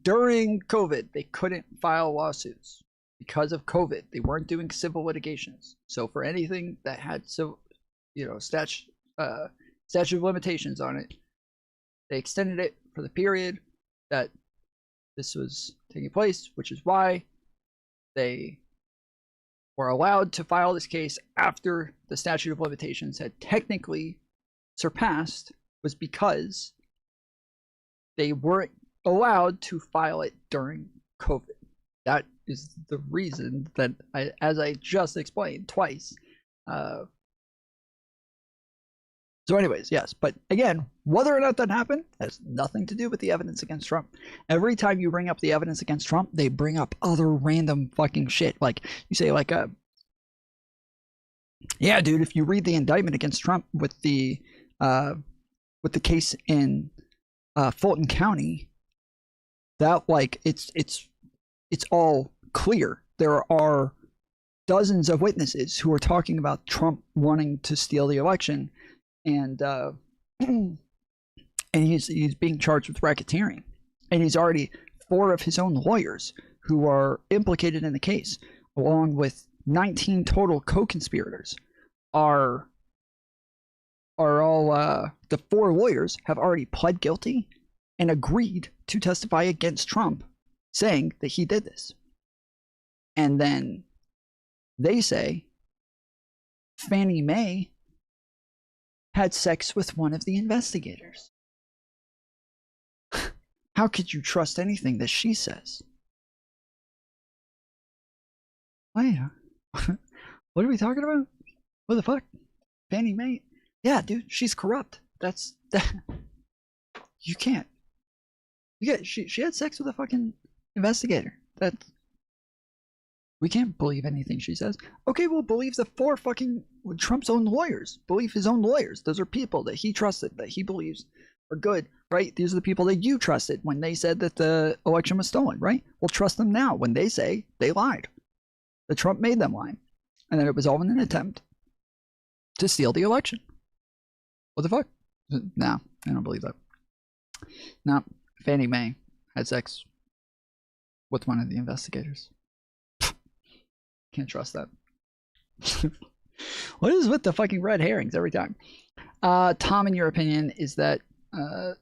During COVID, they couldn't file lawsuits because of COVID. They weren't doing civil litigations. So for anything that had civil, statute of limitations on it, they extended it for the period that this was taking place, which is why they were allowed to file this case after the statute of limitations had technically surpassed, was because they weren't allowed to file it during COVID. That is the reason that, as I just explained twice. So anyways, yes. But again, whether or not that happened has nothing to do with the evidence against Trump. Every time you bring up the evidence against Trump, they bring up other random fucking shit. Like, you say, like, yeah, dude, if you read the indictment against Trump with the case in Fulton County, that, like, it's all clear. There are dozens of witnesses who are talking about Trump wanting to steal the election, and he's being charged with racketeering, and he's already 4 of his own lawyers who are implicated in the case, along with 19 total co-conspirators, are all the 4 lawyers have already pled guilty and agreed to testify against Trump, saying that he did this. And then they say Fannie Mae had sex with one of the investigators. How could you trust anything that she says? Oh yeah. What are we talking about? What the fuck? Fannie Mae? Yeah, dude, she's corrupt. That's that. You can't. She had sex with a fucking investigator. That we can't believe anything she says. Okay, well, believe the 4 fucking Trump's own lawyers. Believe his own lawyers. Those are people that he trusted, that he believes are good, right? These are the people that you trusted when they said that the election was stolen, right? Well, trust them now when they say they lied. That Trump made them lie, and that it was all in an attempt to steal the election. What the fuck? No, I don't believe that. No, Fannie Mae had sex with one of the investigators. Can't trust that. What is with the fucking red herrings every time? Tom, in your opinion, is that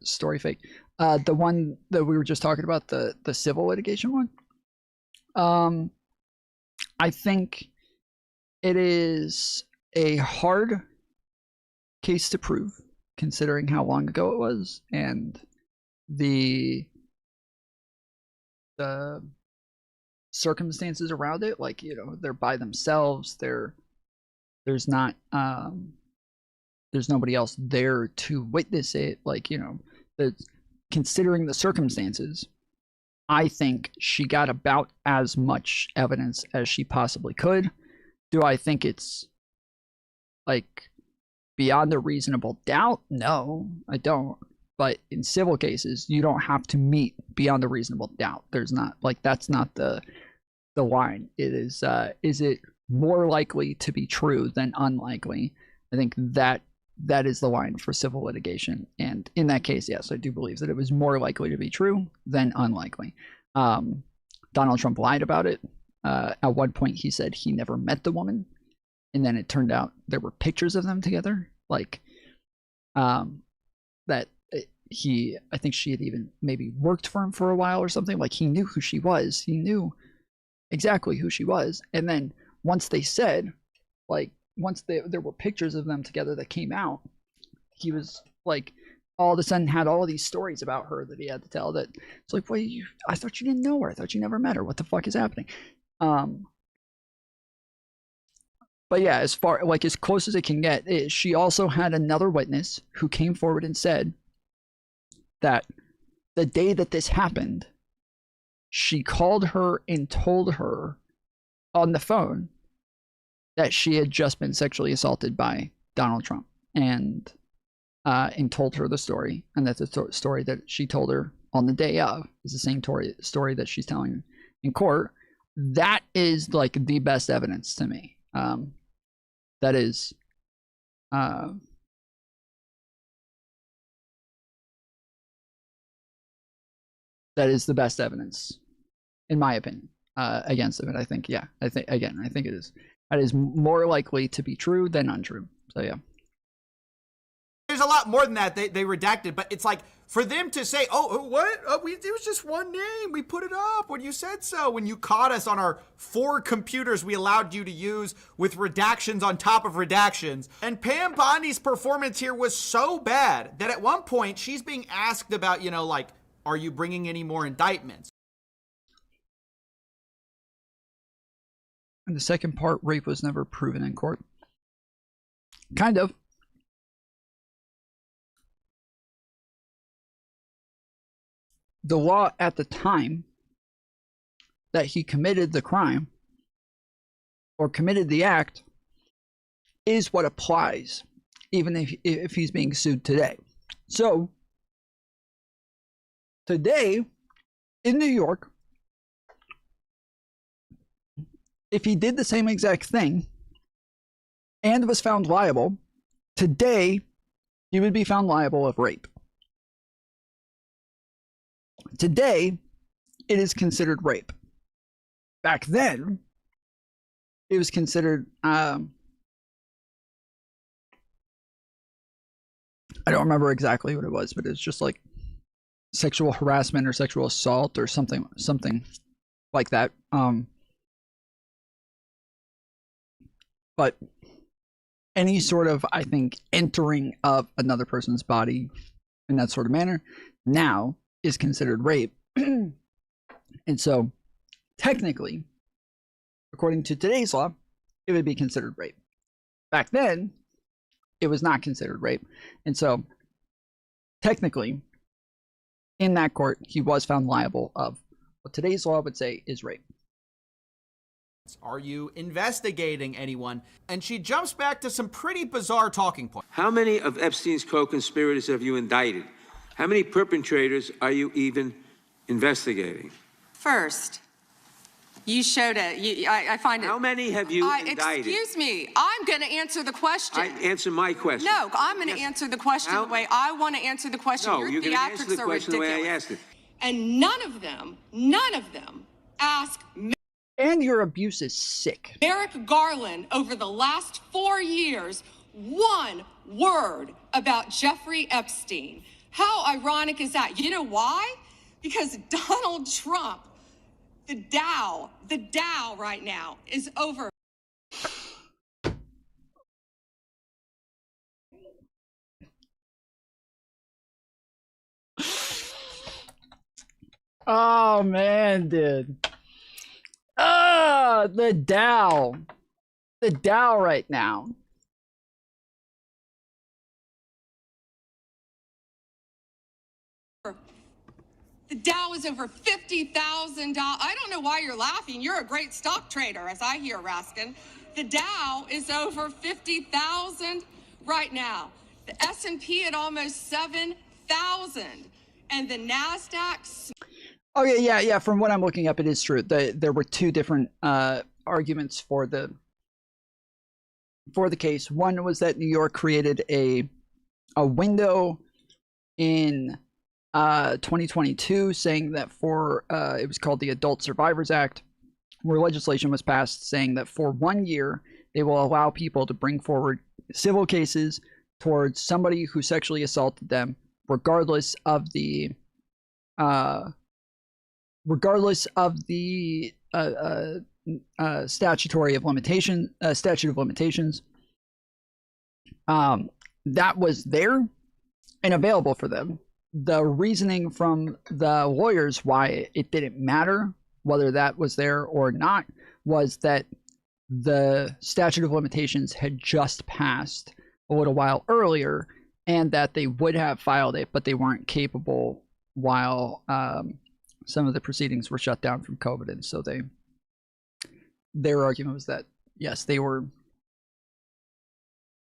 story fake? The one that we were just talking about, the civil litigation one? I think it is a hard case to prove, considering how long ago it was and the circumstances around it. Like, you know, they're by themselves. There's not there's nobody else there to witness it. Like, you know, considering the circumstances, I think she got about as much evidence as she possibly could. Do I think it's like beyond a reasonable doubt? No, I don't. But in civil cases, you don't have to meet beyond a reasonable doubt. There's not, like, that's not the line. It is it more likely to be true than unlikely? I think that is the line for civil litigation. And in that case, yes, I do believe that it was more likely to be true than unlikely. Donald Trump lied about it. At one point, he said he never met the woman. And then it turned out there were pictures of them together. Like, that I think she had even maybe worked for him for a while or something. Like, he knew who she was. He knew exactly who she was. And then once they said, like, once there were pictures of them together that came out, he was like, all of a sudden had all these stories about her that he had to tell. That it's like, wait, I thought you didn't know her. I thought you never met her. What the fuck is happening? But yeah, as far, like, as close as it can get, she also had another witness who came forward and said that the day that this happened, she called her and told her on the phone that she had just been sexually assaulted by Donald Trump, and told her the story, and that the story that she told her on the day of is the same story that she's telling in court. That is like the best evidence to me. That is the best evidence, in my opinion, against it. I think, yeah, I think it is. That is more likely to be true than untrue. So yeah. There's a lot more than that they redacted, but it's like, for them to say, oh, what? It was just one name. We put it up when you said so. When you caught us on our 4 computers we allowed you to use with redactions on top of redactions. And Pam Bondi's performance here was so bad that at one point she's being asked about, you know, like, are you bringing any more indictments? And the second part, rape was never proven in court. Kind of. The law at the time that he committed the crime or committed the act is what applies, even if he's being sued today. So today in New York, if he did the same exact thing and was found liable, today he would be found liable of rape. Today, it is considered rape. Back then, it was considered, I don't remember exactly what it was, but it's just like sexual harassment or sexual assault or something like that. But any sort of, I think, entering of another person's body in that sort of manner now is considered rape. And so technically, according to today's law, it would be considered rape. Back then, it was not considered rape. And so technically, in that court, he was found liable of what today's law would say is rape. Are you investigating anyone? And she jumps back to some pretty bizarre talking points. How many of Epstein's co-conspirators have you indicted? How many perpetrators are you even investigating? First, You showed it. I find it. How many have you indicted? Excuse me. I'm going to answer the question. Answer my question. No, I'm going to answer the question the way I want to answer the question. No, Your you're going to answer the theatrics are question the way I ridiculous. asked it. And none of them ask And your abuse is sick. Merrick Garland over the last 4 years one word about Jeffrey Epstein. How ironic is that? You know why? Because Donald Trump, the Dow right now is over. Oh man, dude. The Dow. The Dow right now. The Dow is over $50,000. I don't know why you're laughing. You're a great stock trader, as I hear, Raskin. The Dow is over 50,000 right now. The S&P at almost 7,000, and the Nasdaq. Okay, yeah. From what I'm looking up, it is true. There were two different arguments for the case. One was that New York created a window in 2022 saying that for it was called the Adult Survivors Act, where legislation was passed saying that for 1 year they will allow people to bring forward civil cases towards somebody who sexually assaulted them, regardless of the statute of limitations. That was there and available for them. The reasoning from the lawyers why it didn't matter whether that was there or not was that the statute of limitations had just passed a little while earlier, and that they would have filed it, but they weren't capable while some of the proceedings were shut down from COVID. And so their argument was that yes, they were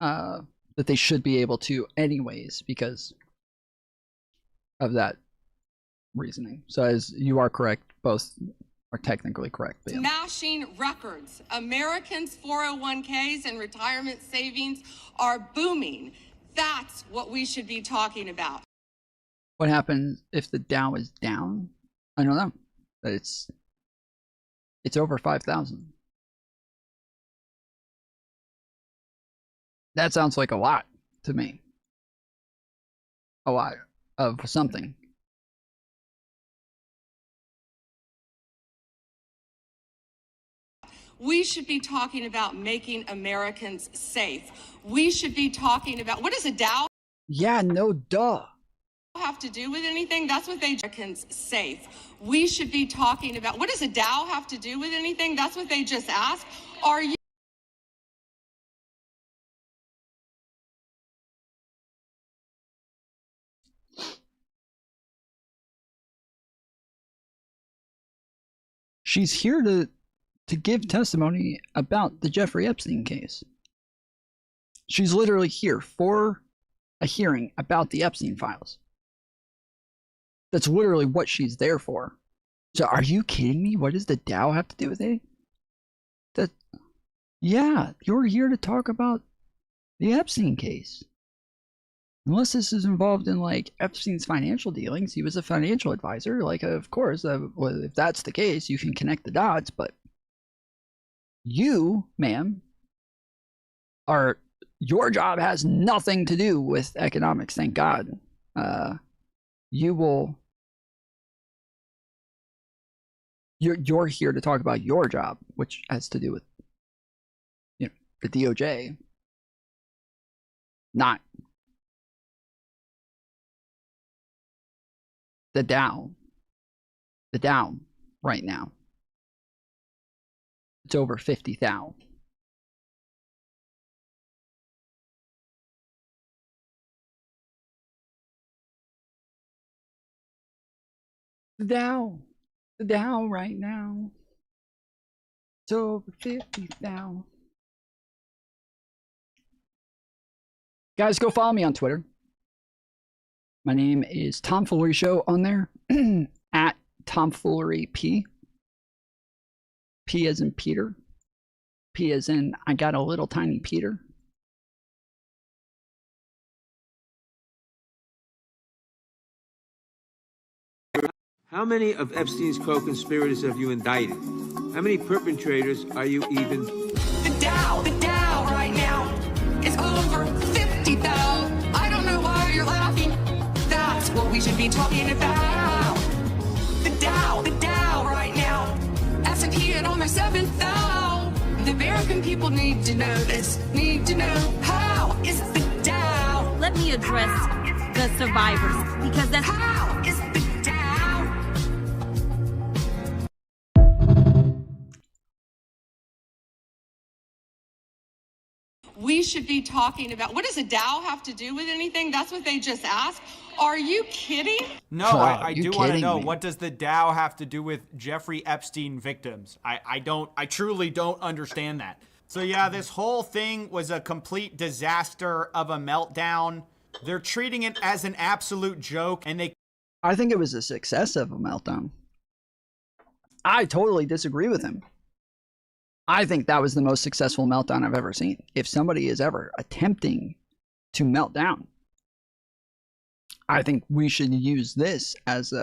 that they should be able to anyways because of that reasoning. So as you are correct, both are technically correct. But yeah. Smashing records. Americans' 401ks and retirement savings are booming. That's what we should be talking about. What happens if the Dow is down? I don't know. But it's over 5,000. That sounds like a lot to me. A lot of something. We should be talking about making Americans safe. We should be talking about, what does a Dow Yeah, no duh. have to do with anything? That's what they Americans safe. We should be talking about, what does a Dow have to do with anything? That's what they just asked. Are you She's here to give testimony about the Jeffrey Epstein case. She's literally here for a hearing about the Epstein files. That's literally what she's there for. So are you kidding me? What does the Dow have to do with it? Yeah, you're here to talk about the Epstein case. Unless this is involved in like Epstein's financial dealings, he was a financial advisor. Like, of course, well, if that's the case, you can connect the dots. But you, ma'am, your job has nothing to do with economics. Thank God. You're here to talk about your job, which has to do with the DOJ, not the Dow. The Dow right now. It's over 50,000. The Dow right now. It's over 50,000. Guys, go follow me on Twitter. My name is Tom Foolery Show on there, at Tom Foolery P. P as in Peter. P as in I got a little tiny Peter. How many of Epstein's co-conspirators have you indicted? How many perpetrators are you even? The Dow right now is over 50,000. I don't know why you're laughing. That's what we should be talking about. The Dow right now. S&P at almost 7,000. The American people need to know this. Need to know how is the Dow. Let me address the survivors because that's how is the Dow. We should be talking about, what does a Dow have to do with anything? That's what they just asked. Are you kidding? No, I do want to know, what does the Dow have to do with Jeffrey Epstein victims? I truly don't understand that. So yeah, this whole thing was a complete disaster of a meltdown. They're treating it as an absolute joke, and I think it was a success of a meltdown. I totally disagree with him. I think that was the most successful meltdown I've ever seen. If somebody is ever attempting to melt down, I think we should use this as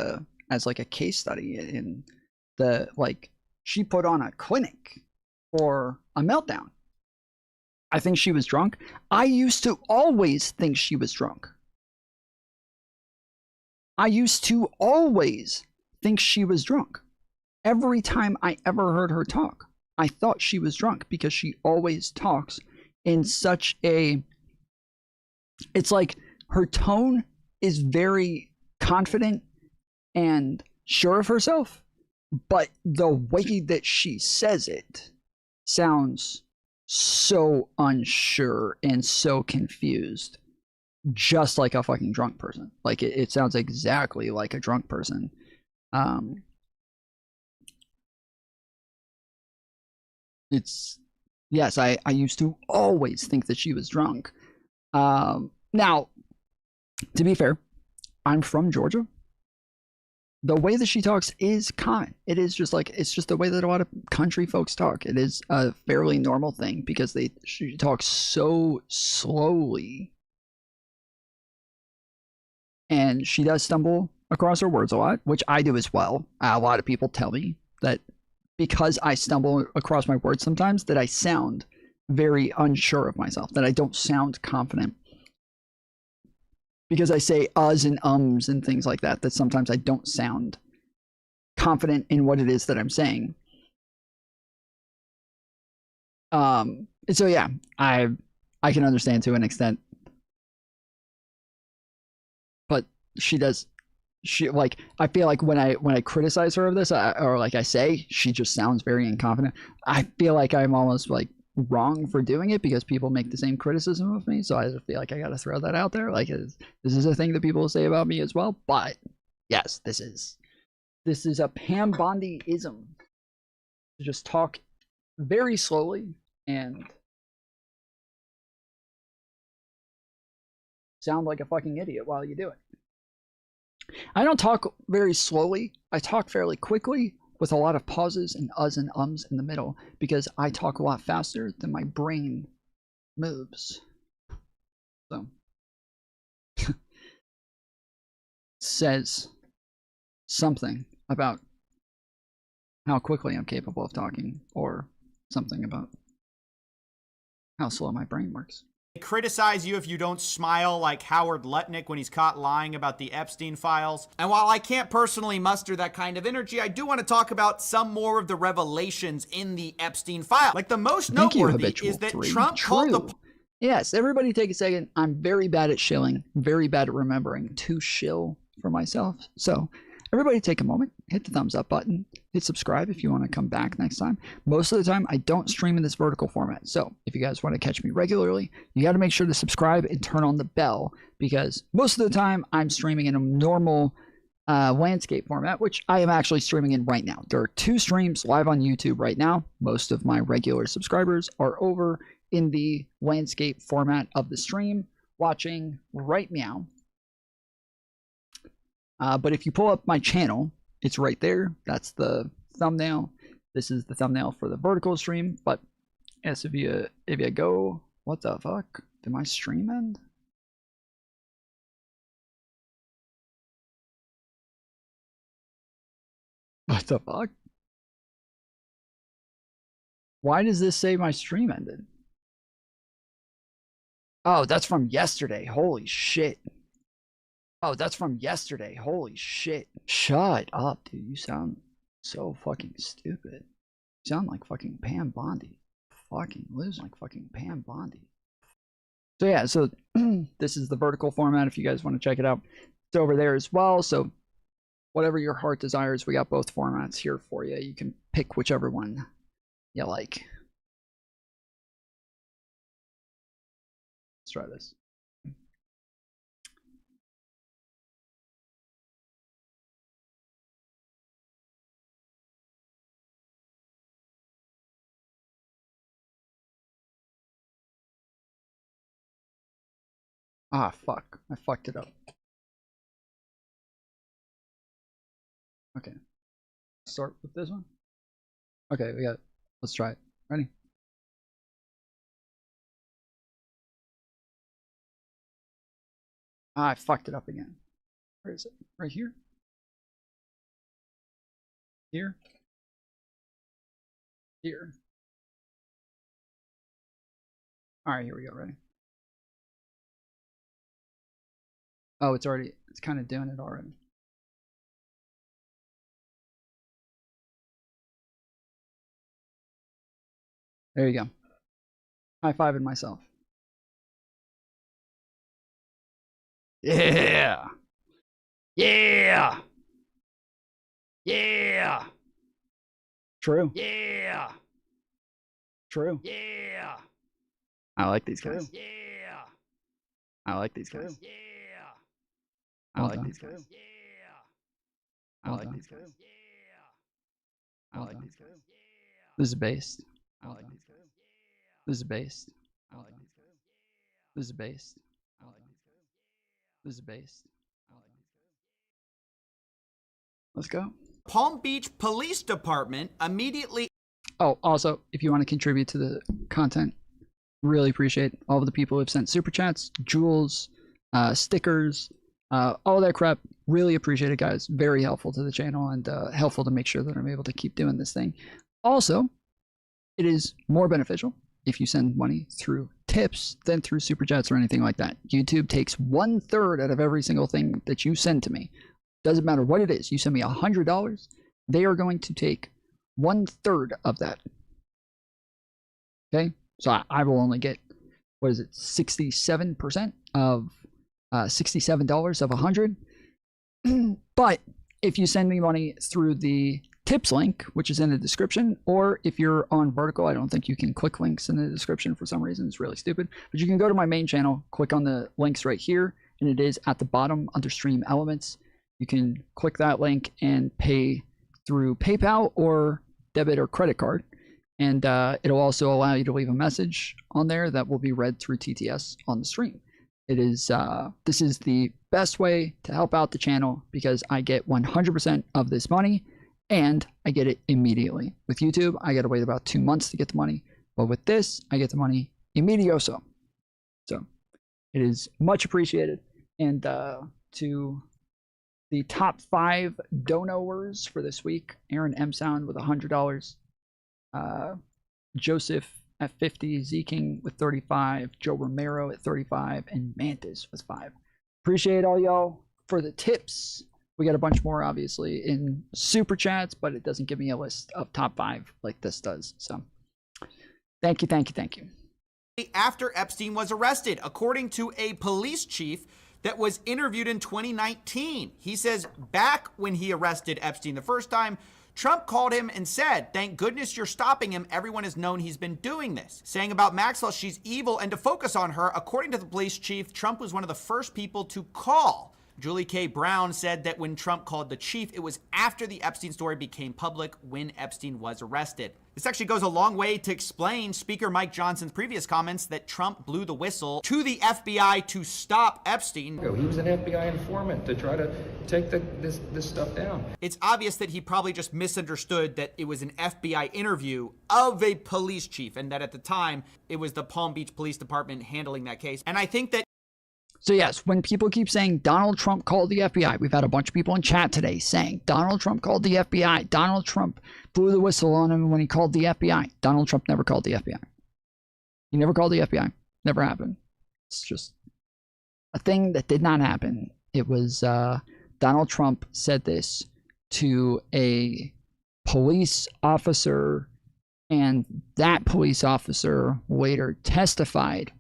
like a case study in the, like, she put on a clinic for a meltdown. I think she was drunk. I used to always think she was drunk. I used to always think she was drunk. Every time I ever heard her talk, I thought she was drunk because she always talks in such a, it's like her tone is very confident and sure of herself, but the way that she says it sounds so unsure and so confused, just like a fucking drunk person. Like it sounds exactly like a drunk person. Yes, I used to always think that she was drunk. Now, to be fair, I'm from Georgia. The way that she talks is common. It is just like, it's just the way that a lot of country folks talk. It is a fairly normal thing because she talks so slowly. And she does stumble across her words a lot, which I do as well. A lot of people tell me that because I stumble across my words sometimes, that I sound very unsure of myself, that I don't sound confident. Because I say uhs and ums and things like that, that sometimes I don't sound confident in what it is that I'm saying. And so yeah, I can understand to an extent. But like, I feel like when I criticize her of this, or like I say, she just sounds very incompetent. I feel like I'm almost like wrong for doing it because people make the same criticism of me. So I just feel like I got to throw that out there. Like, this is a thing that people say about me as well. But yes, this is a Pam Bondi-ism. To just talk very slowly and sound like a fucking idiot while you do it. I don't talk very slowly. I talk fairly quickly with a lot of pauses and uhs and ums in the middle because I talk a lot faster than my brain moves. So says something about how quickly I'm capable of talking, or something about how slow my brain works. They criticize you if you don't smile like Howard Lutnick when he's caught lying about the Epstein files. And while I can't personally muster that kind of energy, I do want to talk about some more of the revelations in the Epstein file. Like, the most noteworthy is that Trump called the... Yes, everybody take a second. I'm very bad at shilling, very bad at remembering to shill for myself. So everybody take a moment, hit the thumbs up button, hit subscribe if you want to come back next time. Most of the time, I don't stream in this vertical format. So if you guys want to catch me regularly, you got to make sure to subscribe and turn on the bell, because most of the time I'm streaming in a normal landscape format, which I am actually streaming in right now. There are 2 streams live on YouTube right now. Most of my regular subscribers are over in the landscape format of the stream, watching right meow. But if you pull up my channel, it's right there. That's the thumbnail. this is the thumbnail for the vertical stream. But yes, if you go, what the fuck? Did my stream end? What the fuck? Why does this say my stream ended? Oh, that's from yesterday. Holy shit. Oh, that's from yesterday. Holy shit. Shut up, dude. You sound so fucking stupid. You sound like fucking Pam Bondi. Fucking lives like fucking Pam Bondi. So yeah, so this is the vertical format if you guys want to check it out. It's over there as well. So whatever your heart desires, we got both formats here for you. You can pick whichever one you like. Let's try this. Ah, fuck. I fucked it up. Okay. Start with this one. Okay, we got it. Let's try it. Ready? Ah, I fucked it up again. Where is it? Right here? Here? Here. Alright, here we go. Ready? Oh, it's kind of doing it already. There you go. High-fiving myself. Yeah! Yeah! Yeah! True. Yeah! True. Yeah! I like these guys. Yeah! I like these guys. Yeah! I like these guys. Yeah! I like these guys. Yeah! I like these guys. Yeah! This is based. I like these guys. Yeah! This is based. I like these guys. Yeah! This is based. I like these guys. Yeah! This is based. I like these guys. Let's go. Palm Beach Police Department immediately. Oh, also, if you want to contribute to the content, really appreciate all of the people who have sent super chats, jewels, stickers, all that crap. Really appreciate it, guys. Very helpful to the channel and helpful to make sure that I'm able to keep doing this thing. Also, it is more beneficial if you send money through tips than through super chats or anything like that. YouTube takes 1/3 out of every single thing that you send to me. Doesn't matter what it is. You send me $100, they are going to take 1/3 of that. Okay, so I will only get, what is it, 67% of $67 of 100. But if you send me money through the tips link, which is in the description, or if you're on vertical, I don't think you can click links in the description for some reason. It's really stupid. But you can go to my main channel, click on the links right here, and it is at the bottom under stream elements. You can click that link and pay through PayPal or debit or credit card. And it'll also allow you to leave a message on there that will be read through TTS on the stream. It is this is the best way to help out the channel because I get 100% of this money and I get it immediately. With YouTube, I got to wait about 2 months to get the money, but with this, I get the money immedioso. So it is much appreciated. And to the top 5 donors for this week, Aaron M. Sound with $100, Joseph at 50, Z King with 35, Joe Romero at 35, and Mantis with 5. Appreciate all y'all for the tips. We got a bunch more, obviously, in super chats, but it doesn't give me a list of top 5 like this does. So thank you, thank you, thank you. After Epstein was arrested, according to a police chief that was interviewed in 2019. He says back when he arrested Epstein the first time, Trump called him and said, "Thank goodness you're stopping him. Everyone has known he's been doing this." Saying about Maxwell, she's evil, and to focus on her, according to the police chief, Trump was one of the first people to call Julie K. Brown said that when Trump called the chief, it was after the Epstein story became public when Epstein was arrested. This actually goes a long way to explain Speaker Mike Johnson's previous comments that Trump blew the whistle to the FBI to stop Epstein. He was an FBI informant to try to take this stuff down. It's obvious that he probably just misunderstood that it was an FBI interview of a police chief, and that at the time it was the Palm Beach Police Department handling that case. And I think that So yes, when people keep saying Donald Trump called the FBI, we've had a bunch of people in chat today saying Donald Trump called the FBI. Donald Trump blew the whistle on him when he called the FBI. Donald Trump never called the FBI. He never called the FBI. Never happened. It's just a thing that did not happen. It was Donald Trump said this to a police officer, and that police officer later testified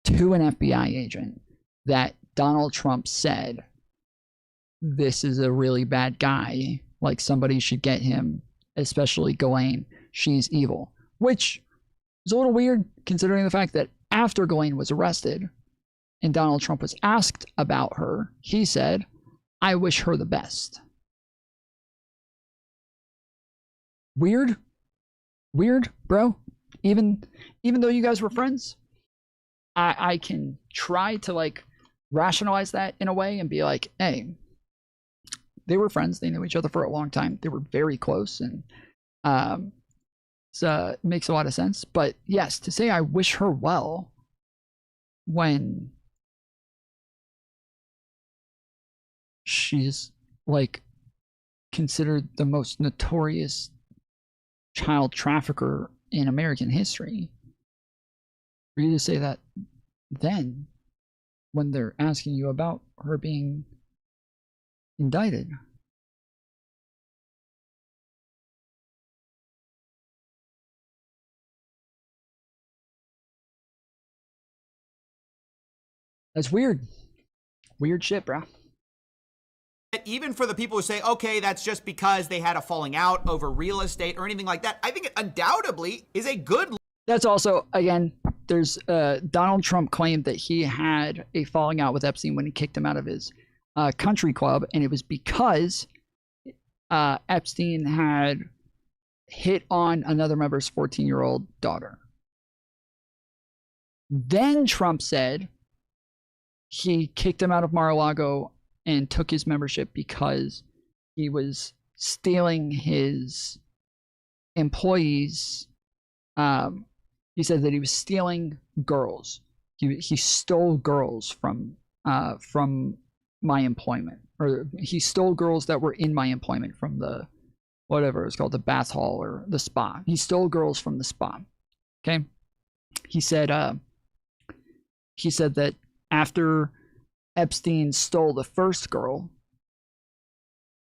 to an FBI agent that Donald Trump said, this is a really bad guy, like somebody should get him, especially Ghislaine, she's evil. Which is a little weird considering the fact that after Ghislaine was arrested and Donald Trump was asked about her, he said, I wish her the best. Weird? Weird, bro? Even though you guys were friends? I can try to like rationalize that in a way and be like, hey, they were friends, they knew each other for a long time, they were very close, and so it makes a lot of sense. But yes, to say I wish her well when she's like considered the most notorious child trafficker in American history, for you to say that then when they're asking you about her being indicted. That's weird. Weird shit, bro. Even for the people who say, okay, that's just because they had a falling out over real estate or anything like that, I think it undoubtedly is a good. That's also, again, there's Donald Trump claimed that he had a falling out with Epstein when he kicked him out of his country club, and it was because Epstein had hit on another member's 14-year-old daughter. Then Trump said he kicked him out of Mar-a-Lago and took his membership because he was stealing his employees. He said that he was stealing girls. He stole girls from my employment, or he stole girls that were in my employment from the whatever it's called, the bath hall or the spa. He stole girls from the spa. Okay, he said that after Epstein stole the first girl,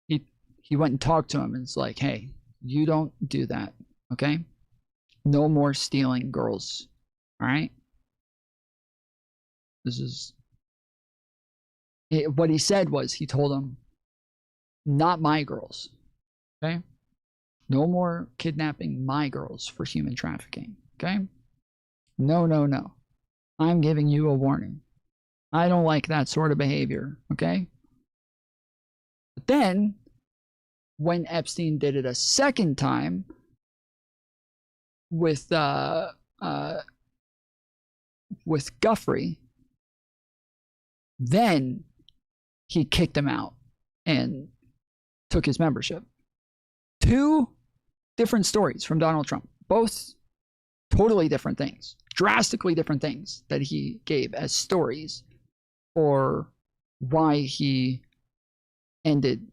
he went and talked to him and was like, hey, you don't do that, okay? No more stealing girls, all right? This is... what he said was, he told him, not my girls, okay? No more kidnapping my girls for human trafficking, okay? No, no, no. I'm giving you a warning. I don't like that sort of behavior, okay? But then, when Epstein did it a second time with Guffrey, then he kicked him out and took his membership. Two different stories from Donald Trump, both totally different things, drastically different things that he gave as stories for why he ended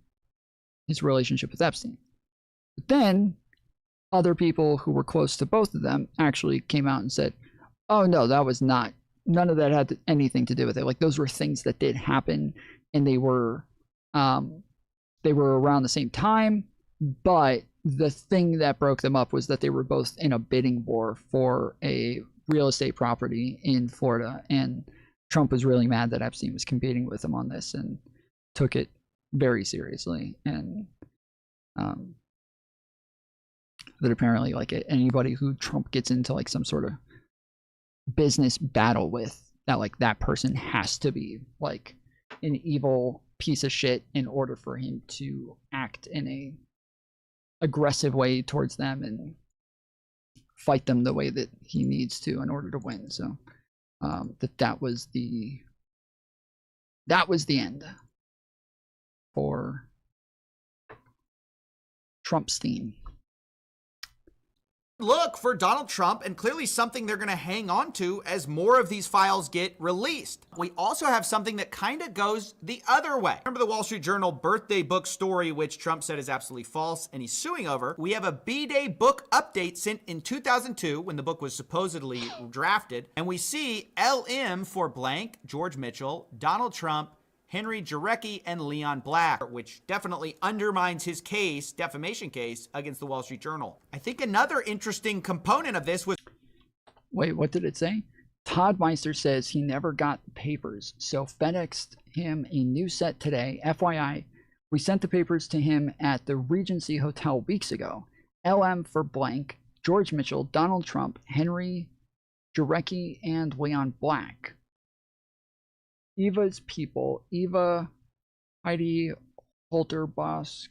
his relationship with Epstein. But then other people who were close to both of them actually came out and said, oh no, that was not, none of that had anything to do with it. Like, those were things that did happen, and they were around the same time, but the thing that broke them up was that they were both in a bidding war for a real estate property in Florida, and Trump was really mad that Epstein was competing with him on this and took it very seriously. And that apparently, like, anybody who Trump gets into like some sort of business battle with, that like that person has to be like an evil piece of shit in order for him to act in a aggressive way towards them and fight them the way that he needs to in order to win. So that was the end for Trumpstein. Look for Donald Trump, and clearly something they're going to hang on to as more of these files get released. We also have something that kind of goes the other way. Remember the Wall Street Journal birthday book story, which Trump said is absolutely false and he's suing over? We have a B-Day book update sent in 2002 when the book was supposedly drafted, and we see LM for blank, George Mitchell, Donald Trump, Henry Jarecki, and Leon Black, which definitely undermines his case, defamation case, against the Wall Street Journal. I think another interesting component of this was... Wait, what did it say? Todd Meister says he never got the papers, so FedExed him a new set today. FYI, we sent the papers to him at the Regency Hotel weeks ago. LM for blank, George Mitchell, Donald Trump, Henry Jarecki, and Leon Black. Eva's people, Eva, Heidi Holter-Bosk,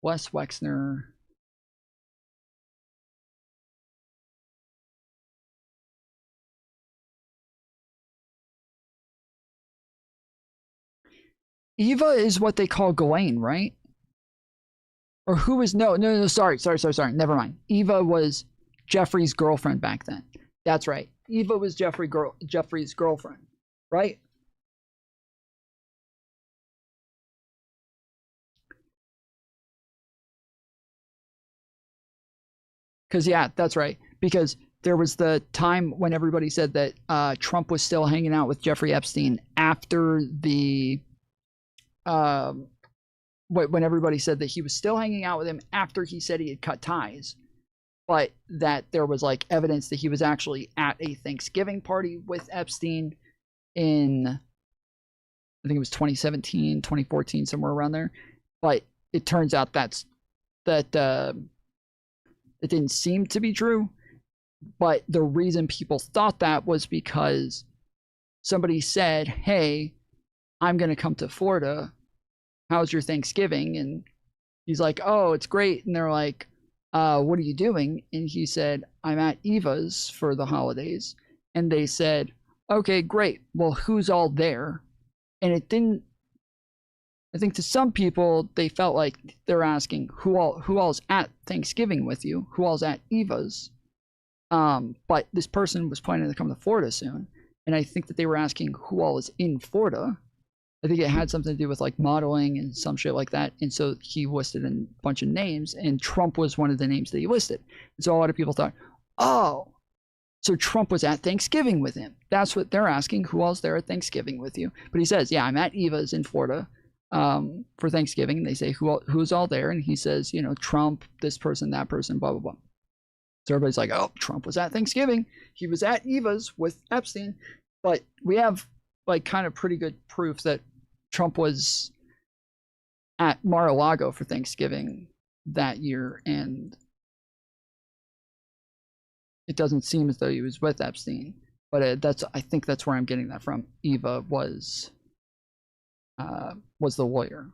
Wes Wexner, Eva is what they call Ghislaine, right? Or who is, no, sorry, never mind. Eva was Jeffrey's girlfriend back then. That's right. Eva was Jeffrey's girlfriend. Right? Because, yeah, that's right. Because there was the time when everybody said that Trump was still hanging out with Jeffrey Epstein after the... when everybody said that he was still hanging out with him after he said he had cut ties. But that there was, like, evidence that he was actually at a Thanksgiving party with Epstein in, I think it was 2017, 2014, somewhere around there. But it turns out that it didn't seem to be true. But the reason people thought that was because somebody said, hey, I'm going to come to Florida. How's your Thanksgiving? And he's like, oh, it's great. And they're like, what are you doing? And he said, I'm at Eva's for the holidays. And they said, okay, great. Well, who's all there? And it didn't, I think to some people, they felt like they're asking who all's at Thanksgiving with you? Who all's at Eva's? But this person was planning to come to Florida soon. And I think that they were asking who all is in Florida. I think it had something to do with like modeling and some shit like that. And so he listed a bunch of names, and Trump was one of the names that he listed. And so a lot of people thought, oh, so Trump was at Thanksgiving with him. That's what they're asking. Who else there at Thanksgiving with you? But he says, yeah, I'm at Eva's in Florida for Thanksgiving. And they say, who's all there? And he says, you know, Trump, this person, that person, blah, blah, blah. So everybody's like, oh, Trump was at Thanksgiving. He was at Eva's with Epstein. But we have like kind of pretty good proof that Trump was at Mar-a-Lago for Thanksgiving that year, and it doesn't seem as though he was with Epstein. But I think that's where I'm getting that from. Eva was the lawyer,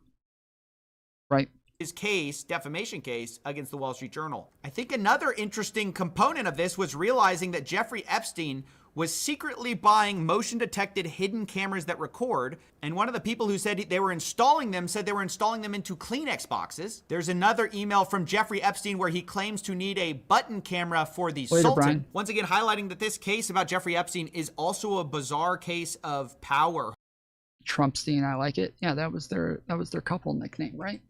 right? His case, defamation case, against the Wall Street Journal. I think another interesting component of this was realizing that Jeffrey Epstein was secretly buying motion-detected hidden cameras that record, and one of the people who said they were installing them said they were installing them into Kleenex boxes. There's another email from Jeffrey Epstein where he claims to need a button camera for the Sultan. Brian. Once again, highlighting that this case about Jeffrey Epstein is also a bizarre case of power. Trumpstein, I like it. Yeah, that was their couple nickname, right?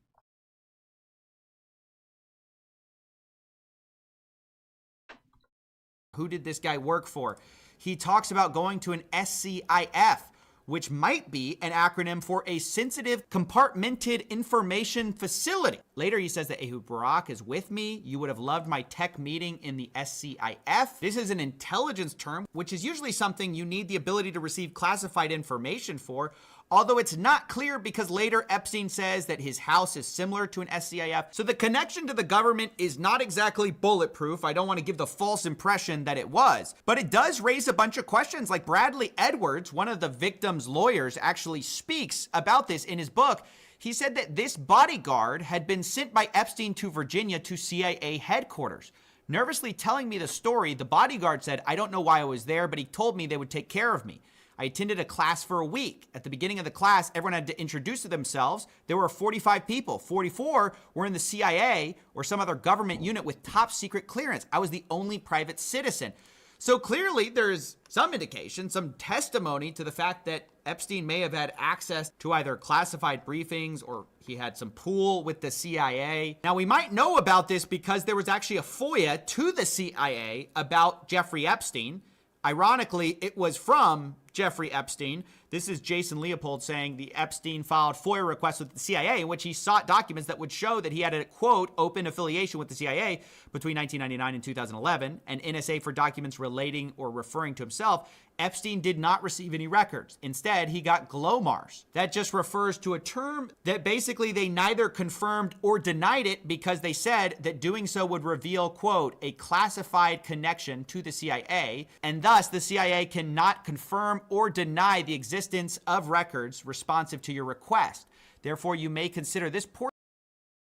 Who did this guy work for? He talks about going to an SCIF, which might be an acronym for a sensitive compartmented information facility. Later, he says that Ehud Barak is with me. You would have loved my tech meeting in the SCIF. This is an intelligence term, which is usually something you need the ability to receive classified information for. although it's not clear because later Epstein says that his house is similar to an SCIF. So the connection to the government is not exactly bulletproof. I don't want to give the false impression that it was, but it does raise a bunch of questions. Like Bradley Edwards, one of the victim's lawyers, actually speaks about this in his book. He said that this bodyguard had been sent by Epstein to Virginia to CIA headquarters. Nervously telling me the story, the bodyguard said, "I don't know why I was there, but he told me they would take care of me. I attended a class for a week. At the beginning of the class, everyone had to introduce themselves. There were 45 people. 44 were in the CIA or some other government unit with top secret clearance. I was the only private citizen." So clearly there's some indication, some testimony to the fact that Epstein may have had access to either classified briefings or he had some pool with the CIA. Now, we might know about this because there was actually a FOIA to the CIA about Jeffrey Epstein. Ironically, it was from Jeffrey Epstein. This is Jason Leopold saying the Epstein filed FOIA requests with the CIA in which he sought documents that would show that he had a, quote, open affiliation with the CIA between 1999 and 2011, and NSA for documents relating or referring to himself. Epstein did not receive any records. Instead, he got GLOMARS. That just refers to a term that basically they neither confirmed or denied it because they said that doing so would reveal, quote, a classified connection to the CIA, and thus the CIA cannot confirm or deny the existence of records responsive to your request. Therefore, you may consider this portion.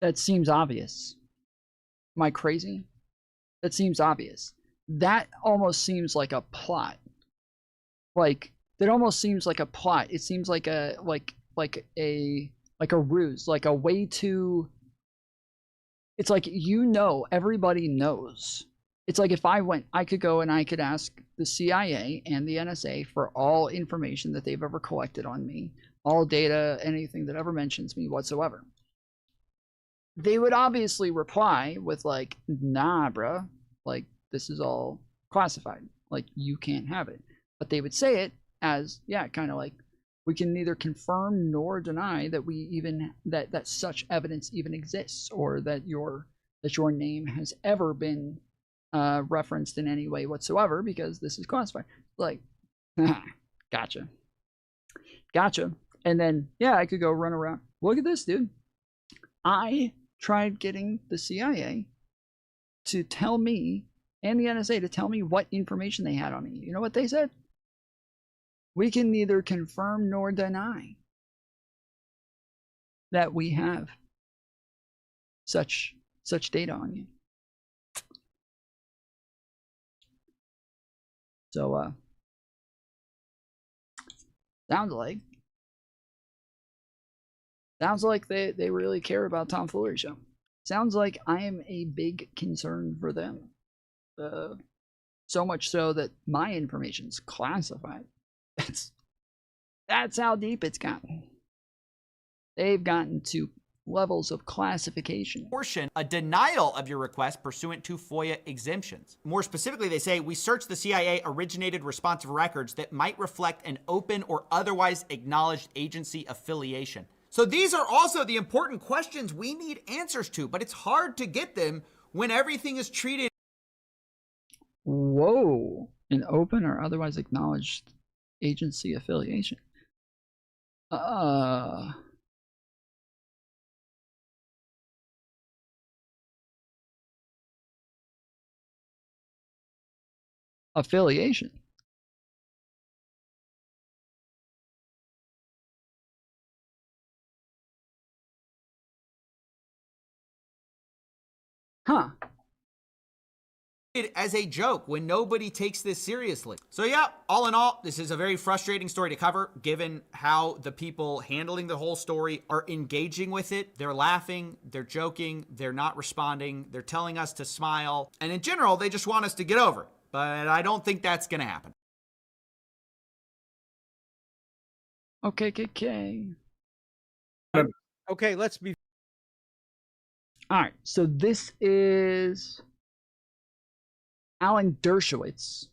That seems obvious. Am I crazy? That seems obvious. That almost seems like a plot. Like, that almost seems like a plot. It seems like a ruse, like a way to. It's like, you know, everybody knows. It's like if I went, I could go and I could ask the CIA and the NSA for all information that they've ever collected on me, all data, anything that ever mentions me whatsoever. They would obviously reply with like, nah, bruh, like this is all classified, like you can't have it. But they would say it as, yeah, kind of like, we can neither confirm nor deny that we even that such evidence even exists, or that your name has ever been referenced in any way whatsoever, because this is classified. Like, gotcha. And then, yeah, I could go run around. Look at this, dude. I tried getting the CIA to tell me, and the NSA to tell me what information they had on me. You know what they said? We can neither confirm nor deny that we have such data on you. So, sounds like they really care about Tom Foolery Show. Sounds like I am a big concern for them. So much so that my information's classified. That's how deep it's gotten. They've gotten to levels of classification. Portion, a denial of your request pursuant to FOIA exemptions. More specifically, they say, we searched the CIA originated responsive records that might reflect an open or otherwise acknowledged agency affiliation. So these are also the important questions we need answers to, but it's hard to get them when everything is treated. Whoa, an open or otherwise acknowledged agency affiliation. Affiliation. Huh. As a joke when nobody takes this seriously. So yeah, all in all, this is a very frustrating story to cover given how the people handling the whole story are engaging with it. They're laughing, they're joking, they're not responding, they're telling us to smile, and in general, they just want us to get over it. But I don't think that's gonna happen. Okay. Okay, let's be. All right, so this is Alan Dershowitz.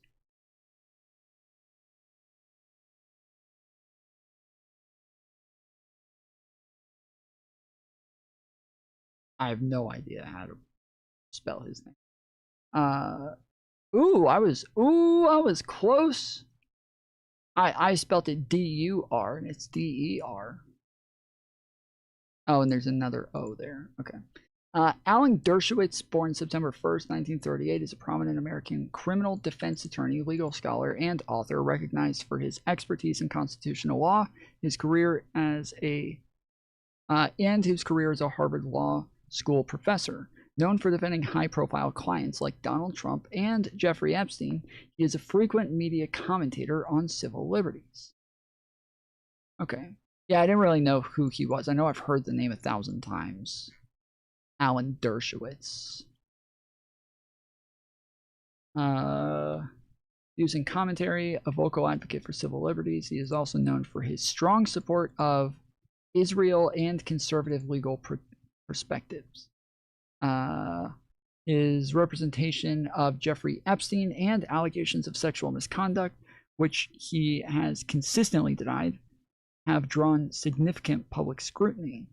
I have no idea how to spell his name. I was close. I spelt it D-U-R, and it's D-E-R. Oh, and there's another O there. Okay. Alan Dershowitz, born September 1st, 1938, is a prominent American criminal defense attorney, legal scholar, and author recognized for his expertise in constitutional law, his career as a Harvard Law School professor. Known for defending high-profile clients like Donald Trump and Jeffrey Epstein, he is a frequent media commentator on civil liberties. Okay. Yeah, I didn't really know who he was. I know I've heard the name 1,000 times. Alan Dershowitz. Using commentary, a vocal advocate for civil liberties, he is also known for his strong support of Israel and conservative legal perspectives. His representation of Jeffrey Epstein and allegations of sexual misconduct, which he has consistently denied, have drawn significant public scrutiny.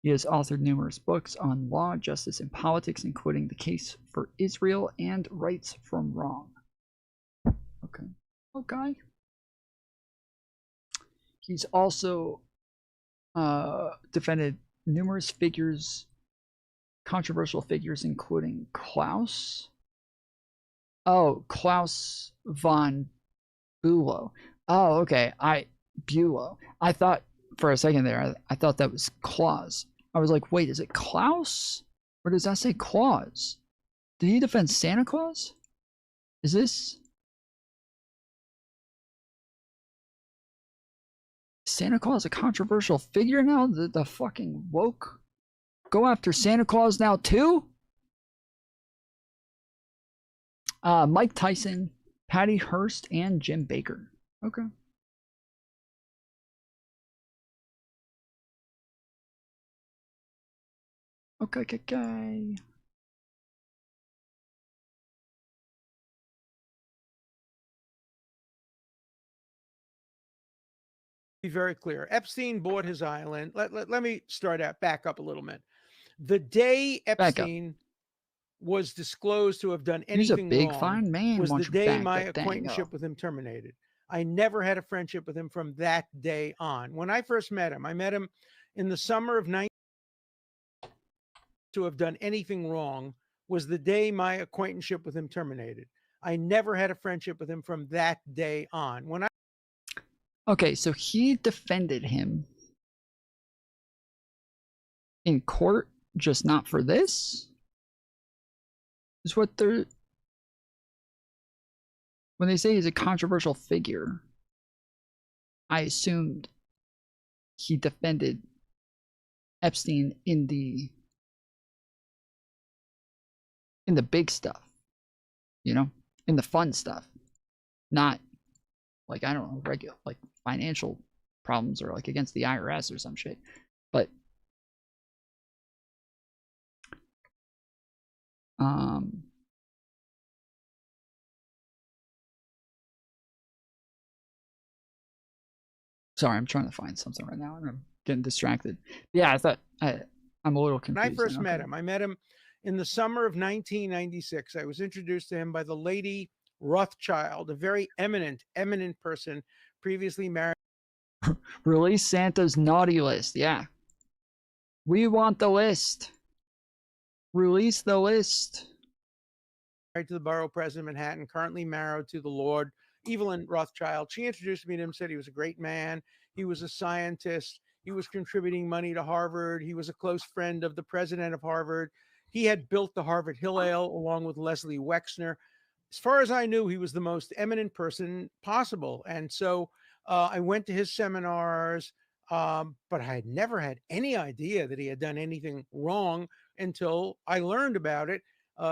He has authored numerous books on law, justice, and politics, including The Case for Israel and Rights from Wrong. Okay. He's also defended numerous controversial figures, including Klaus von Bülow. Oh, okay. Bülow. I thought for a second there, I thought that was Claus. I was like, wait, is it Klaus? Or does that say Claus? Did he defend Santa Claus? Is this Santa Claus a controversial figure now? The fucking woke go after Santa Claus now too? Mike Tyson, Patty Hearst, and Jim Baker. Okay. Okay. Be very clear. Epstein bought his island. Let me back up a little bit. The day Epstein was disclosed to have done anything wrong was the day my acquaintanceship with him terminated. I never had a friendship with him from that day on. When I first met him, in the summer of 19 to have done anything wrong was the day my acquaintanceship with him terminated. I never had a friendship with him from that day on. Okay, so he defended him in court, just not for this? Is what they're... When they say he's a controversial figure, I assumed he defended Epstein in the big stuff, in the fun stuff, not like, I don't know, regular, like financial problems or like against the IRS or some shit. But sorry, I'm trying to find something right now and I'm getting distracted. Yeah, I thought I'm a little confused. When I first met him, I met him in the summer of 1996. I was introduced to him by the Lady Rothschild, a very eminent person, previously married. Release Santa's naughty list. Yeah. We want the list. Release the list. Married to the borough president of Manhattan, currently married to the Lord Evelyn Rothschild. She introduced me to him, said he was a great man. He was a scientist. He was contributing money to Harvard. He was a close friend of the president of Harvard. He had built the Harvard Hillel along with Leslie Wexner. As far as I knew, he was the most eminent person possible. And so I went to his seminars, but I had never had any idea that he had done anything wrong until I learned about it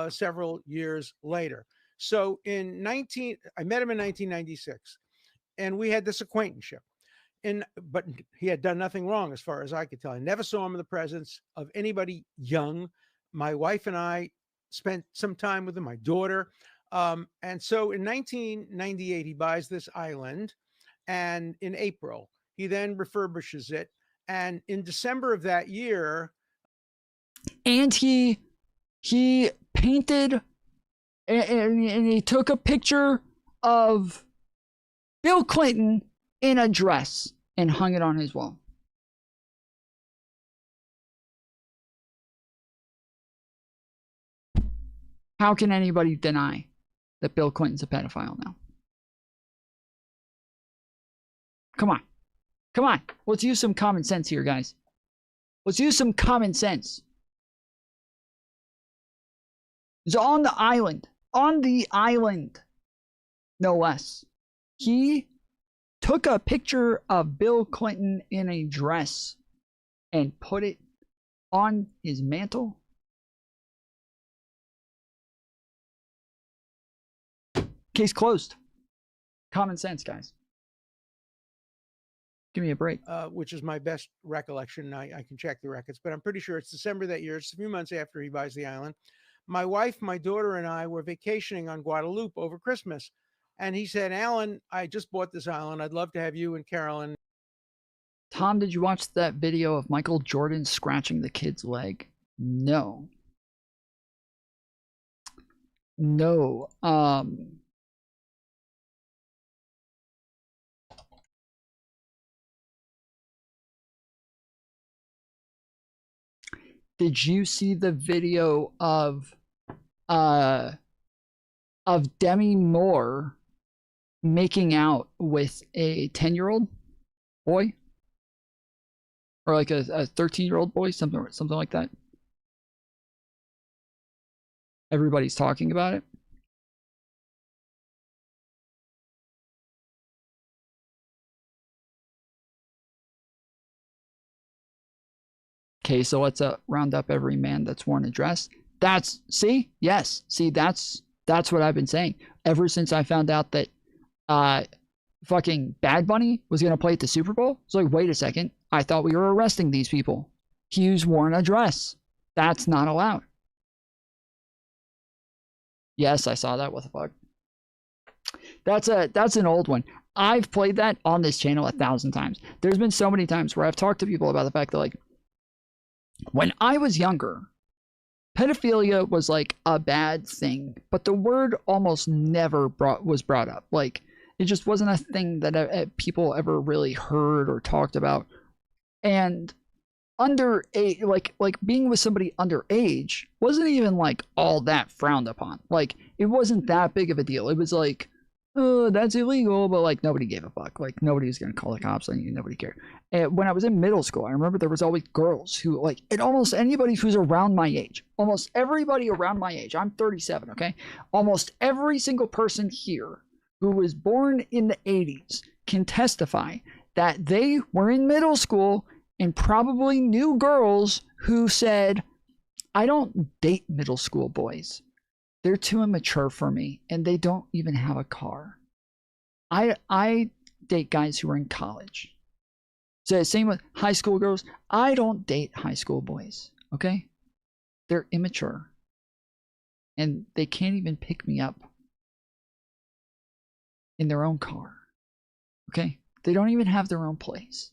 several years later. So I met him in 1996, and we had this acquaintanceship. But he had done nothing wrong as far as I could tell. I never saw him in the presence of anybody young. My wife and I spent some time with him, my daughter. And so in 1998, he buys this island, and in April, he then refurbishes it. And in December of that year, and he painted and he took a picture of Bill Clinton in a dress and hung it on his wall. How can anybody deny that Bill Clinton's a pedophile now? Come on. Come on. Let's use some common sense here, guys. Let's use some common sense. He's on the island. On the island. No less. He took a picture of Bill Clinton in a dress and put it on his mantle. Case closed. Common sense, guys. Give me a break. Which is my best recollection. I can check the records, but I'm pretty sure it's December that year. It's a few months after he buys the island. My wife, my daughter, and I were vacationing on Guadalupe over Christmas. And he said, Alan, I just bought this island. I'd love to have you and Carolyn. Tom, did you watch that video of Michael Jordan scratching the kid's leg? No. No. Did you see the video of Demi Moore making out with a 10-year-old boy? Or like a 13-year-old boy, something like that. Everybody's talking about it. Okay, so let's round up every man that's worn a dress. That's, see? Yes. See, that's what I've been saying. Ever since I found out that fucking Bad Bunny was going to play at the Super Bowl, it's like, wait a second. I thought we were arresting these people. He's worn a dress. That's not allowed. Yes, I saw that. What the fuck? That's an old one. I've played that on this channel 1,000 times. There's been so many times where I've talked to people about the fact that, like, when I was younger, pedophilia was like a bad thing, but the word almost never was brought up. Like, it just wasn't a thing that people ever really heard or talked about. And underage, like being with somebody underage wasn't even like all that frowned upon. Like, it wasn't that big of a deal. It was like, oh, that's illegal, but like nobody gave a fuck. Like, nobody was gonna call the cops on you. Nobody cared. And when I was in middle school, I remember there was always girls who, like, and almost anybody who's around my age, almost everybody around my age, I'm 37, okay? Almost every single person here who was born in the 80s can testify that they were in middle school and probably knew girls who said, I don't date middle school boys. They're too immature for me, and they don't even have a car. I date guys who are in college. So same with high school girls. I don't date high school boys, okay? They're immature. And they can't even pick me up in their own car, okay? They don't even have their own place.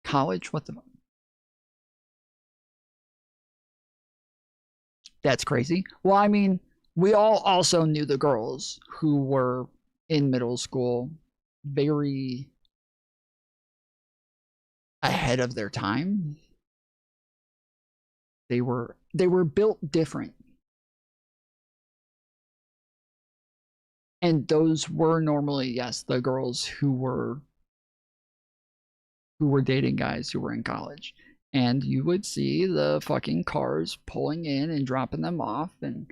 College, what the fuck? That's crazy. Well, I mean, we all also knew the girls who were in middle school, very ahead of their time. They were built different. And those were normally, yes, the girls who were dating guys who were in college. And you would see the fucking cars pulling in and dropping them off and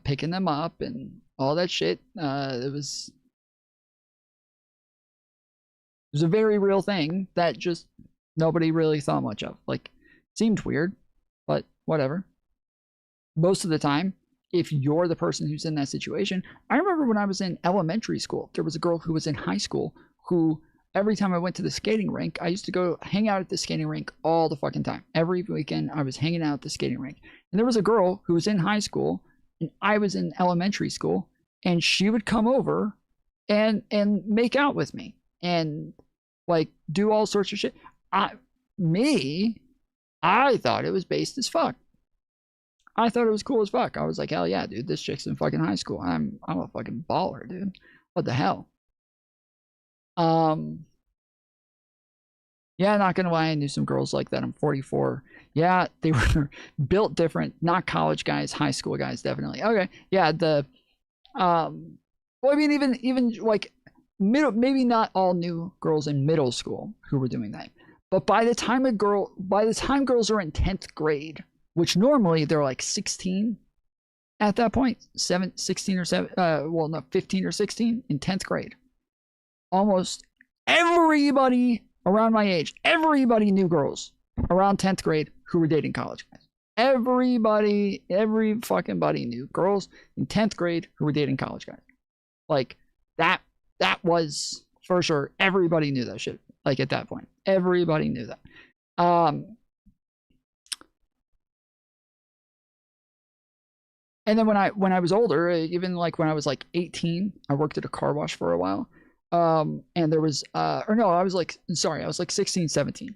picking them up and all that shit. It was a very real thing that just nobody really thought much of. Like, seemed weird, but whatever. Most of the time, if you're the person who's in that situation, I remember when I was in elementary school, there was a girl who was in high school who, every time I went to the skating rink, I used to go hang out at the skating rink all the fucking time. Every weekend, I was hanging out at the skating rink. And there was a girl who was in high school, and I was in elementary school, and she would come over and make out with me and, like, do all sorts of shit. I thought it was based as fuck. I thought it was cool as fuck. I was like, hell yeah, dude, this chick's in fucking high school. I'm a fucking baller, dude. What the hell? Yeah, not gonna lie, I knew some girls like that. I'm 44. Yeah, they were built different. Not college guys, high school guys, definitely. Okay, yeah, well, I mean, even like maybe not all new girls in middle school who were doing that. But by the time girls are in 10th grade, which normally they're like 16 at that point, 16 or 7, well, no, 15 or 16 in 10th grade. Almost everybody around my age, everybody knew girls around 10th grade who were dating college guys. Everybody, every fucking buddy knew girls in 10th grade who were dating college guys. Like, that was for sure. Everybody knew that shit. Like, at that point, everybody knew that. And then when I was older, even like when I was like 18, I worked at a car wash for a while. And there was, or no, I was like 16, 17.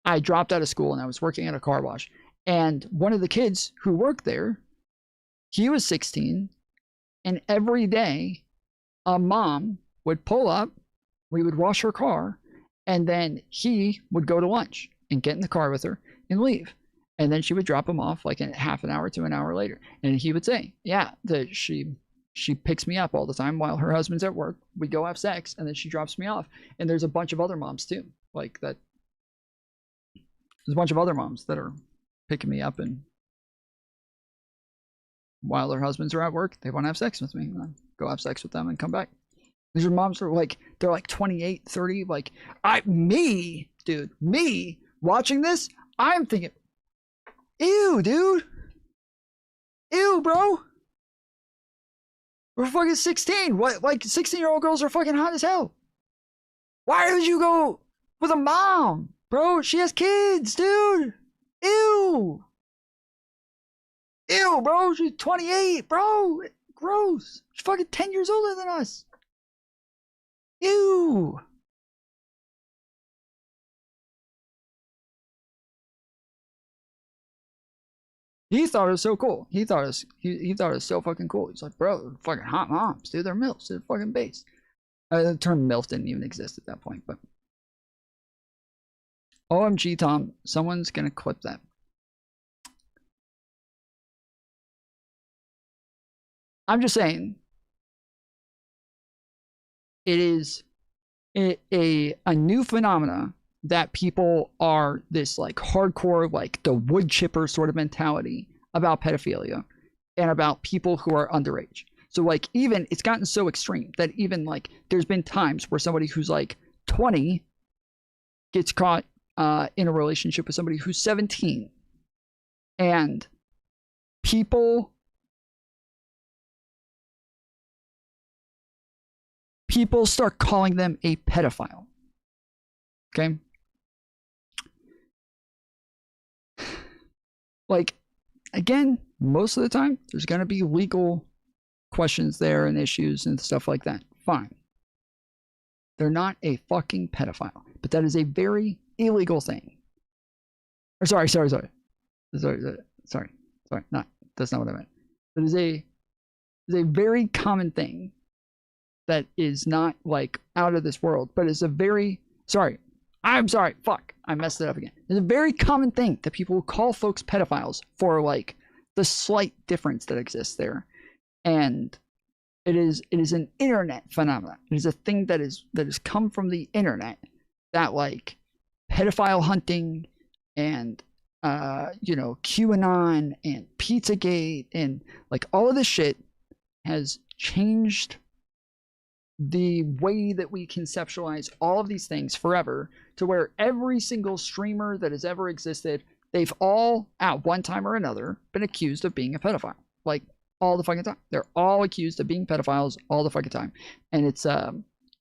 I dropped out of school and I was working at a car wash. And one of the kids who worked there, he was 16. And every day, a mom would pull up, we would wash her car, and then he would go to lunch and get in the car with her and leave. And then she would drop him off like a half an hour to an hour later. And he would say, yeah, that she picks me up all the time while her husband's at work. We go have sex, and then she drops me off. And there's a bunch of other moms too, like that. There's a bunch of other moms that are picking me up, and while their husbands are at work, they want to have sex with me. And I go have sex with them and come back. These are moms that are like, they're like 28, 30. Like, me watching this, I'm thinking, ew, dude. Ew, bro. We're fucking 16. What? Like, 16-year-old girls are fucking hot as hell. Why would you go with a mom, bro? She has kids, dude. Ew. Ew, bro. She's 28, bro. Gross. She's fucking 10 years older than us. Ew. He thought it was so cool. He thought it was so fucking cool. He's like, bro, fucking hot moms, dude. They're MILFs. They're fucking base. The term MILF didn't even exist at that point, but OMG, Tom, someone's gonna clip that. I'm just saying, it is a new phenomena that people are this like hardcore, like the wood chipper sort of mentality about pedophilia and about people who are underage. So like, even it's gotten so extreme that even like there's been times where somebody who's like 20 gets caught in a relationship with somebody who's 17, and people start calling them a pedophile. Okay? Like, again, most of the time, there's going to be legal questions there and issues and stuff like that. Fine. They're not a fucking pedophile. But that is a very illegal thing. Or sorry. That's not what I meant. It is a very common thing that is not like out of this world, but it's a very, I'm sorry, fuck, I messed it up again. It's a very common thing that people call folks pedophiles for like the slight difference that exists there. And it is an internet phenomenon. It is a thing that has come from the internet, that like pedophile hunting and QAnon and Pizzagate and like all of this shit has changed the way that we conceptualize all of these things forever, to where every single streamer that has ever existed, they've all at one time or another been accused of being a pedophile, like all the fucking time. They're all accused of being pedophiles all the fucking time. And it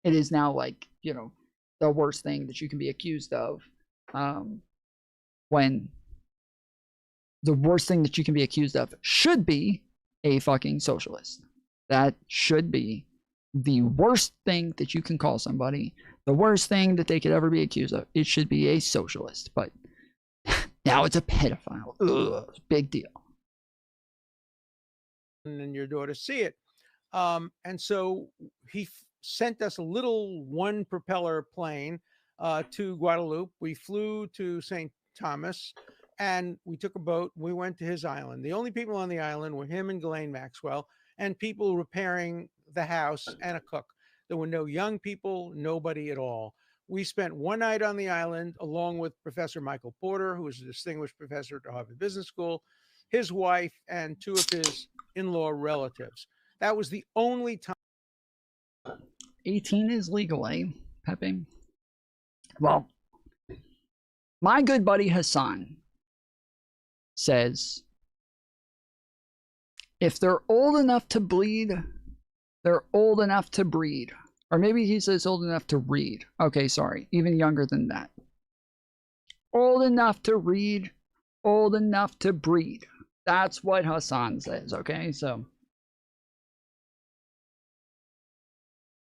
is now like, the worst thing that you can be accused of, when the worst thing that you can be accused of should be a fucking socialist. That should be the worst thing that you can call somebody, the worst thing that they could ever be accused of. It should be a socialist, but Now it's a pedophile. Ugh, big deal. And your daughter see it. And so he sent us a little one propeller plane to Guadeloupe. We flew to St. Thomas and we took a boat. We went to his island. The only people on the island were him and Ghislaine Maxwell and people repairing the house and a cook. There were no young people, nobody at all. We spent one night on the island along with Professor Michael Porter, who was a distinguished professor at the Harvard Business School, his wife, and two of his in-law relatives. That was the only time. 18 is legal, eh, Pepe? Well, my good buddy Hasan says, if they're old enough to bleed, they're old enough to breed. Or maybe he says old enough to read. Okay, sorry, even younger than that. Old enough to read, old enough to breed. That's what Hasan says, okay? So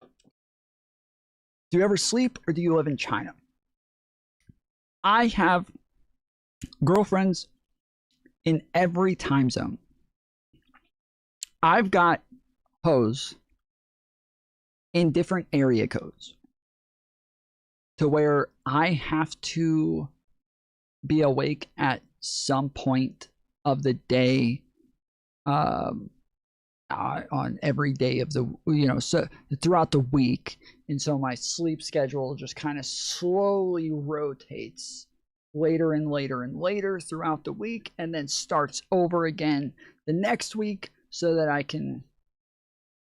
do you ever sleep or do you live in China? I have girlfriends in every time zone. I've got hoes in different area codes to where I have to be awake at some point of the day on every day of the, so throughout the week. And so my sleep schedule just kind of slowly rotates later and later and later throughout the week, and then starts over again the next week so that I can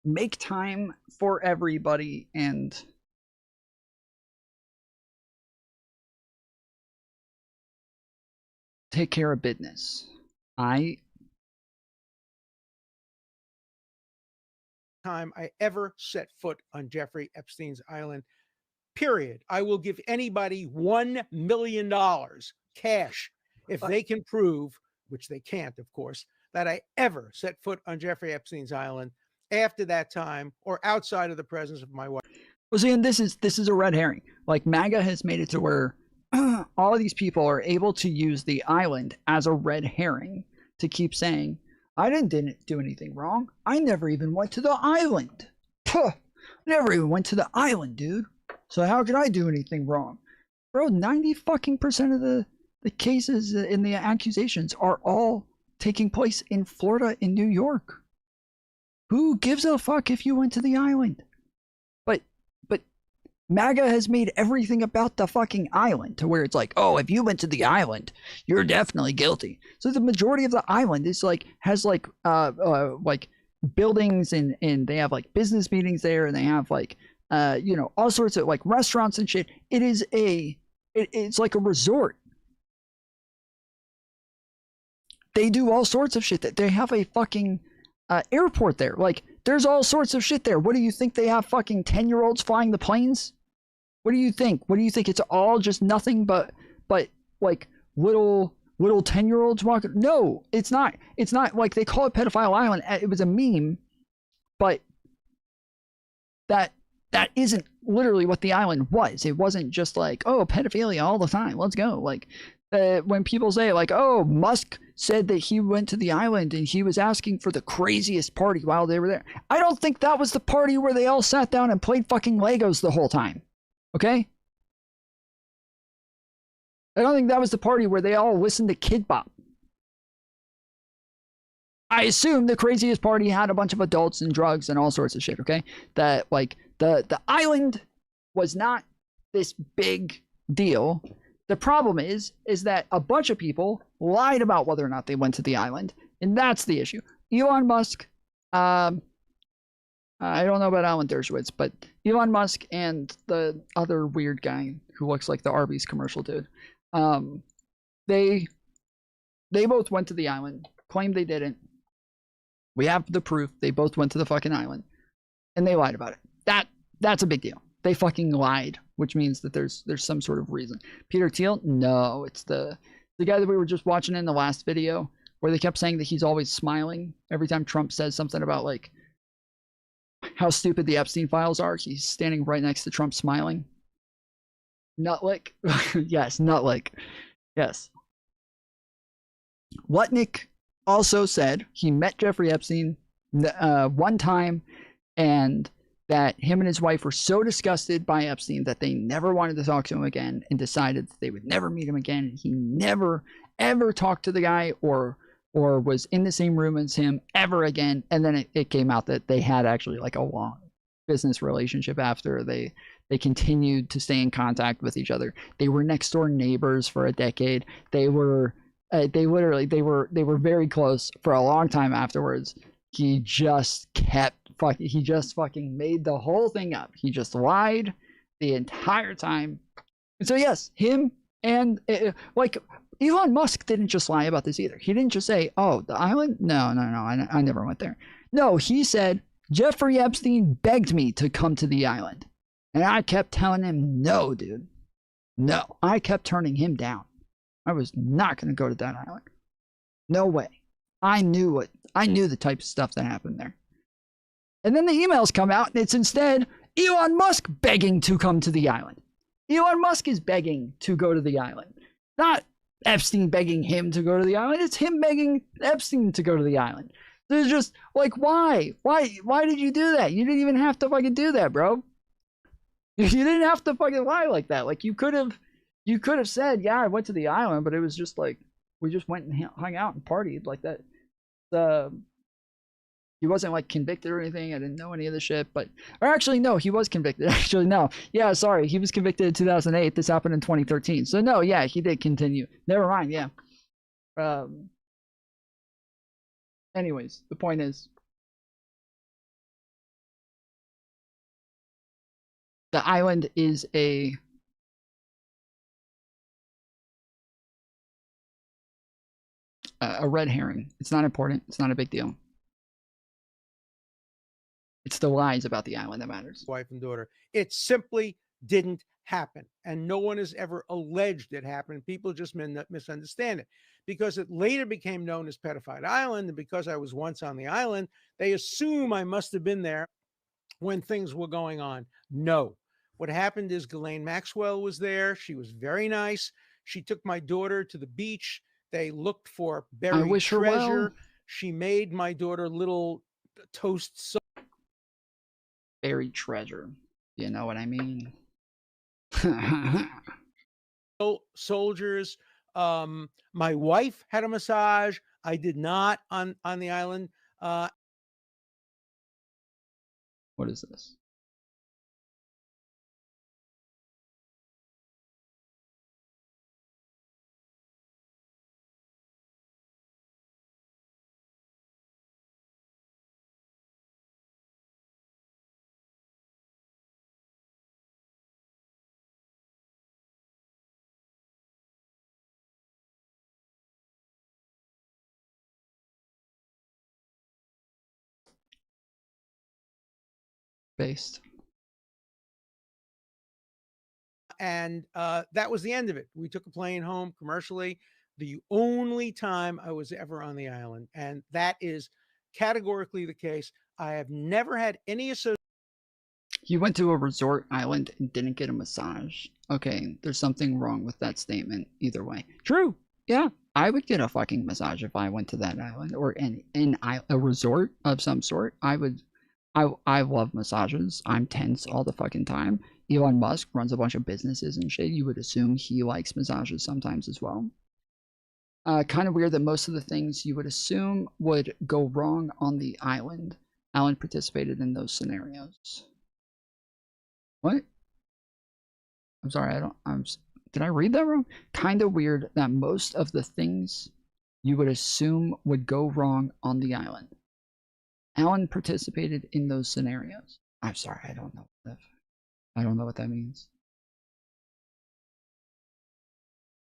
make time for everybody and take care of business. Time I ever set foot on Jeffrey Epstein's island, period. I will give anybody $1 million cash if they can prove, which they can't, of course, that I ever set foot on Jeffrey Epstein's island after that time or outside of the presence of my wife. Well, see, and this is a red herring. Like, MAGA has made it to where all of these people are able to use the island as a red herring to keep saying, I didn't do anything wrong. I never even went to the island. Puh, never even went to the island, dude. So how could I do anything wrong? Bro, 90% of the cases and the accusations are all taking place in Florida and New York. Who gives a fuck if you went to the island? But MAGA has made everything about the fucking island to where it's like, oh, if you went to the island, you're definitely guilty. So the majority of the island is like, has like buildings and they have like business meetings there, and they have like, all sorts of like restaurants and shit. It's like a resort. They do all sorts of shit. That they have a fucking airport there. Like, there's all sorts of shit there. What do you think they have fucking 10-year-olds flying the planes? What do you think? What do you think? It's all just nothing but like little 10-year-olds walking? No, it's not. It's not. Like, they call it Pedophile Island. It was a meme, but that isn't literally what the island was. It wasn't just like, oh, pedophilia all the time, let's go. Like, when people say like, oh, Musk said that he went to the island and he was asking for the craziest party while they were there. I don't think that was the party where they all sat down and played fucking Legos the whole time. Okay? I don't think that was the party where they all listened to Kid Bop. I assume the craziest party had a bunch of adults and drugs and all sorts of shit, okay? That, like, the island was not this big deal. The problem is that a bunch of people lied about whether or not they went to the island, and that's the issue. Elon Musk, I don't know about Alan Dershowitz, but Elon Musk and the other weird guy who looks like the Arby's commercial dude, they both went to the island, claimed they didn't. We have the proof. They both went to the fucking island, and they lied about it. That's a big deal. They fucking lied, which means that there's some sort of reason. Peter Thiel? No, it's the guy that we were just watching in the last video where they kept saying that he's always smiling every time Trump says something about like how stupid the Epstein files are. He's standing right next to Trump smiling. Nutlick? Yes, Nutlick. Yes. Lutnick also said he met Jeffrey Epstein one time, and that him and his wife were so disgusted by Epstein that they never wanted to talk to him again and decided that they would never meet him again. He never, ever talked to the guy or was in the same room as him ever again. And then it came out that they had actually like a long business relationship after. They continued to stay in contact with each other. They were next door neighbors for a decade. They were very close for a long time afterwards. He just fucking made the whole thing up. He just lied the entire time. And so yes, him and like Elon Musk didn't just lie about this either. He didn't just say, "Oh, the island? No, I never went there." No, he said Jeffrey Epstein begged me to come to the island, and I kept telling him, "No, dude, no." I kept turning him down. I was not going to go to that island. No way. I knew the type of stuff that happened there. And then the emails come out, and it's instead Elon Musk begging to come to the island. Elon Musk is begging to go to the island. Not Epstein begging him to go to the island. It's him begging Epstein to go to the island. There's just like, why? Why did you do that? You didn't even have to fucking do that, bro. You didn't have to fucking lie like that. Like you could have said, yeah, I went to the island, but it was just like we just went and hung out and partied like that. He wasn't like convicted or anything. I didn't know any of the shit, or actually no, he was convicted. Actually no, yeah, sorry, he was convicted in 2008. This happened in 2013. So no, yeah, he did continue. Never mind, yeah. Anyways, the point is, the island is a red herring. It's not important. It's not a big deal. It's the lies about the island that matters. Wife and daughter. It simply didn't happen. And no one has ever alleged it happened. People just misunderstand it because it later became known as Pedophile Island. And because I was once on the island, they assume I must have been there when things were going on. No. What happened is Ghislaine Maxwell was there. She was very nice. She took my daughter to the beach. They looked for buried treasure. Well. She made my daughter little toast. Buried treasure. You know what I mean? Soldiers. My wife had a massage. I did not on the island. What is this? Based. And that was the end of it. We took a plane home commercially. The only time I was ever on the island. And that is categorically the case. I have never had any association. You went to a resort island and didn't get a massage. Okay, there's something wrong with that statement either way. True. Yeah, I would get a fucking massage if I went to that island or in a resort of some sort. I love massages. I'm tense all the fucking time. Elon Musk runs a bunch of businesses and shit. You would assume he likes massages sometimes as well. Kind of weird that most of the things you would assume would go wrong on the island, Alan participated in those scenarios. What? I'm sorry, did I read that wrong? Kind of weird that most of the things you would assume would go wrong on the island, Alan participated in those scenarios. I'm sorry, I don't know what that means.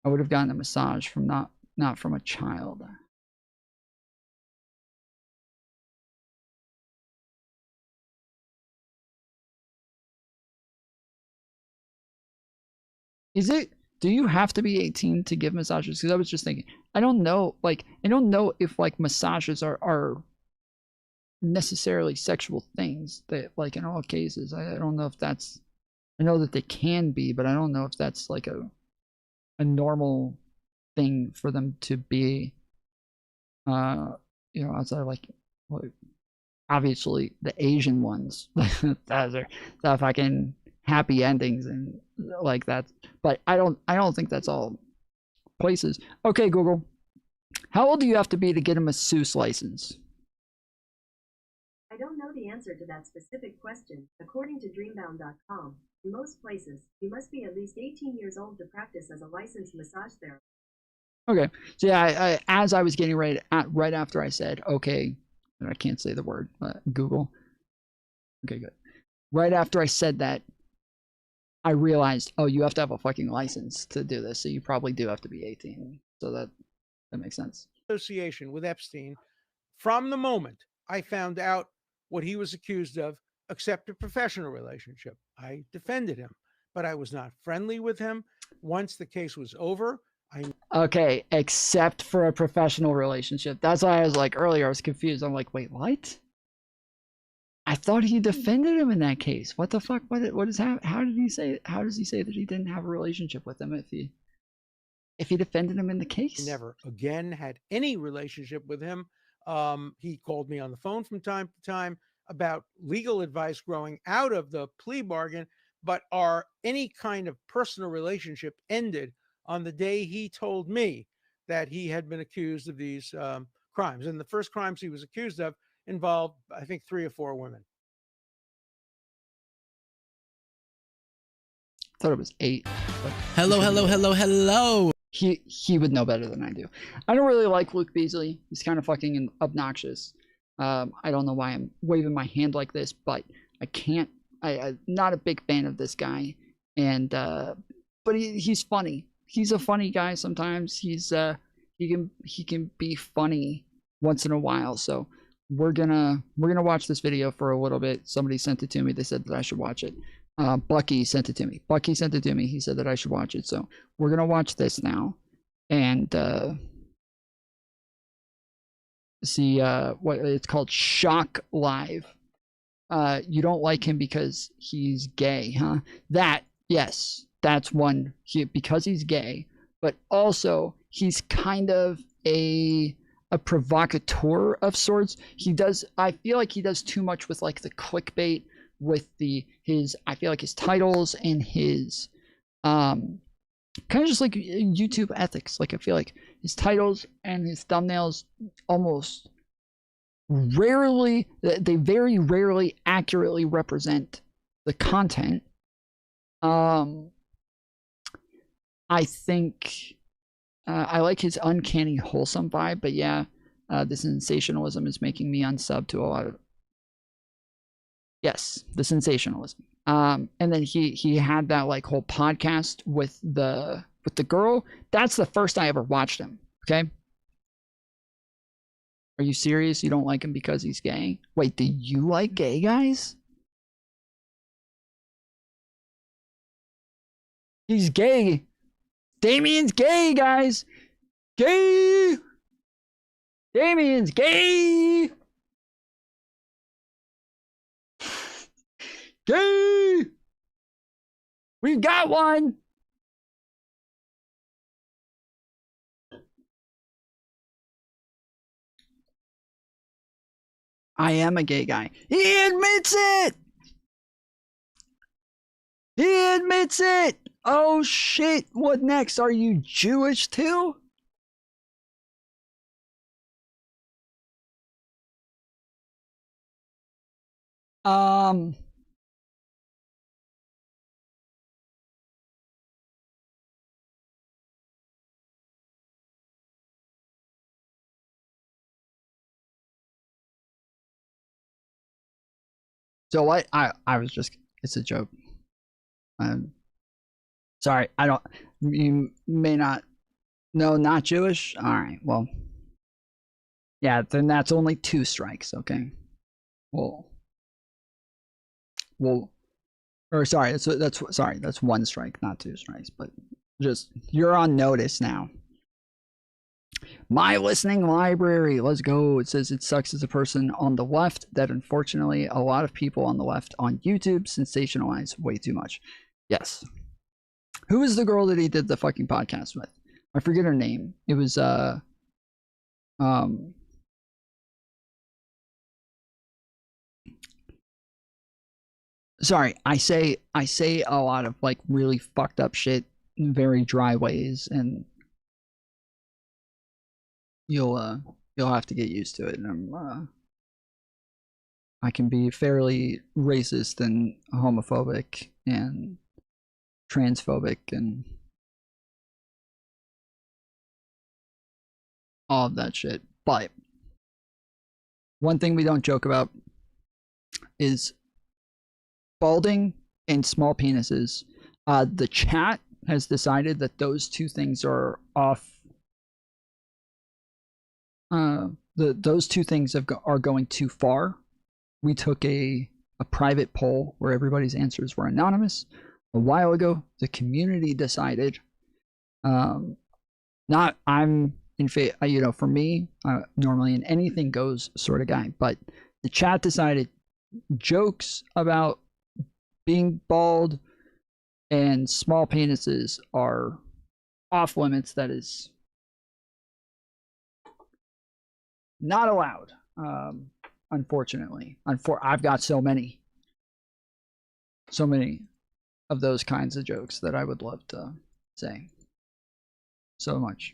I would have gotten a massage from not from a child. Do you have to be 18 to give massages? Because I was just thinking, I don't know if like massages are necessarily sexual things that like in all cases. I don't know if that's, I know that they can be, but I don't know if that's like a normal thing for them to be You know, outside of like obviously the Asian ones that are the fucking happy endings and like that. But I don't think that's all places. Okay, Google. How old do you have to be to get a masseuse license? I don't know the answer to that specific question. According to dreambound.com, in most places, you must be at least 18 years old to practice as a licensed massage therapist. Okay, so yeah, as I was getting ready, right after I said, okay, I can't say the word, Google. Okay, good. Right after I said that, I realized, oh, you have to have a fucking license to do this, so you probably do have to be 18. So that makes sense. Association with Epstein from the moment I found out what he was accused of, except a professional relationship. I defended him, but I was not friendly with him. Once the case was over, Okay, except for a professional relationship. That's why I was like earlier, I was confused. I'm like, wait, what? I thought he defended him in that case. What the fuck? What is happening? How does he say that he didn't have a relationship with him if he defended him in the case? Never again had any relationship with him. He called me on the phone from time to time about legal advice growing out of the plea bargain, but any kind of personal relationship ended on the day he told me that he had been accused of these crimes. And the first crimes he was accused of involved, I think, 3 or 4 women. I thought it was 8. Hello. He would know better than I do. I don't really like Luke Beasley. He's kind of fucking obnoxious. I don't know why I'm waving my hand like this, but I can't. I'm not a big fan of this guy, and but he's funny. He's a funny guy sometimes. He can be funny once in a while. So we're gonna watch this video for a little bit. Somebody sent it to me. They said that I should watch it. Bucky sent it to me. He said that I should watch it. So we're gonna watch this now and see what it's called. Shock Live. You don't like him because he's gay, huh? Yes, that's one. Because he's gay, but also he's kind of a provocateur of sorts. I feel like he does too much with like the clickbait with I feel like his titles and his kind of just like YouTube ethics. Like I feel like his titles and his thumbnails almost they very rarely accurately represent the content. I think I like his uncanny wholesome vibe, but yeah, the sensationalism is making me unsub to a lot of. Yes, the sensationalism. And then he had that like whole podcast with the girl. That's the first I ever watched him. Okay. Are you serious? You don't like him because he's gay? Wait, do you like gay guys? He's gay. Damien's gay, guys. Gay. Damien's gay. Gay. We've got one. I am a gay guy. He admits it. He admits it. Oh shit. What next? Are you Jewish too? So what? I was just, it's a joke. Sorry, you may not, no, not Jewish? All right, well, yeah, then that's only 2 strikes, okay? Well, or sorry, that's 1 strike, not 2 strikes, but just, you're on notice now. My listening library, let's go. It says it sucks as a person on the left that unfortunately a lot of people on the left on YouTube sensationalize way too much. Yes. Who is the girl that he did the fucking podcast with? I forget her name. It was Sorry, I say a lot of like really fucked up shit in very dry ways, and you'll have to get used to it. And I can be fairly racist and homophobic and transphobic and all of that shit. But one thing we don't joke about is balding and small penises. The chat has decided that those two things are off. Those two things are going too far. We took a private poll where everybody's answers were anonymous a while ago. The community decided. Not I'm in favor. You know, for me, normally an anything goes sort of guy, but the chat decided jokes about being bald and small penises are off limits. That is not allowed. Unfortunately, I've got so many of those kinds of jokes that I would love to say. So much.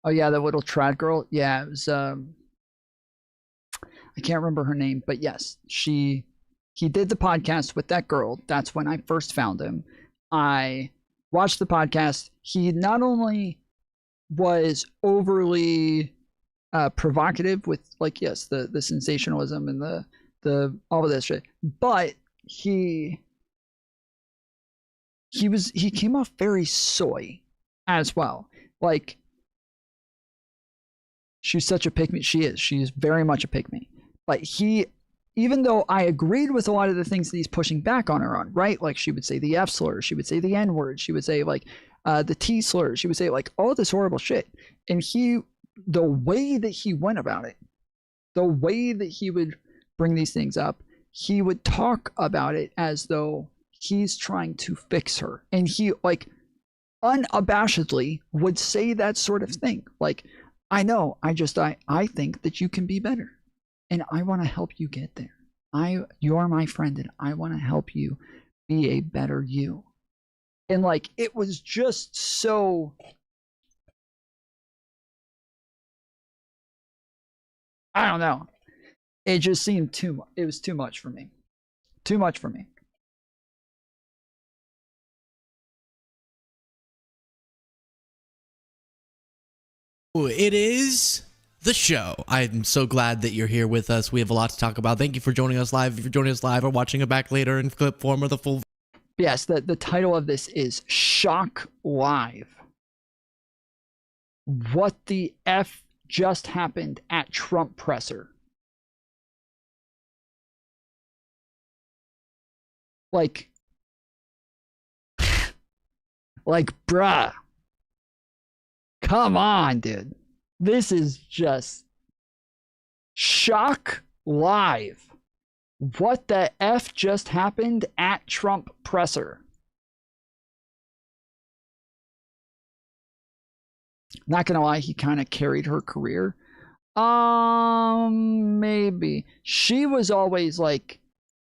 Oh yeah, the little trad girl. Yeah, it was. I can't remember her name, but yes, he did the podcast with that girl. That's when I first found him. I watched the podcast. He not only was overly provocative with, like, yes, the sensationalism and the all of this shit, but he came off very soy as well. Like, she's such a pick me. She is very much a pick me. But even though I agreed with a lot of the things that he's pushing back on her on, right? Like, she would say the F slur, she would say the N word, she would say like the T slur, she would say like all this horrible shit. And the way that he went about it, the way that he would bring these things up, he would talk about it as though he's trying to fix her. And he, like, unabashedly would say that sort of thing. Like, I know, I think that you can be better. And I want to help you get there. You are my friend, and I want to help you be a better you. And like, it was just so, I don't know. It just seemed it was too much for me. Too much for me. It is the show. I'm so glad that you're here with us. We have a lot to talk about. Thank you for joining us live. If you're joining us live or watching it back later in clip form or the full. Yes, the title of this is Shock Live. What the F just happened at Trump presser? Like, bruh. Come on, dude. This is just Shock Live. What the F just happened at Trump presser? Not gonna lie, he kind of carried her career. Maybe. She was always like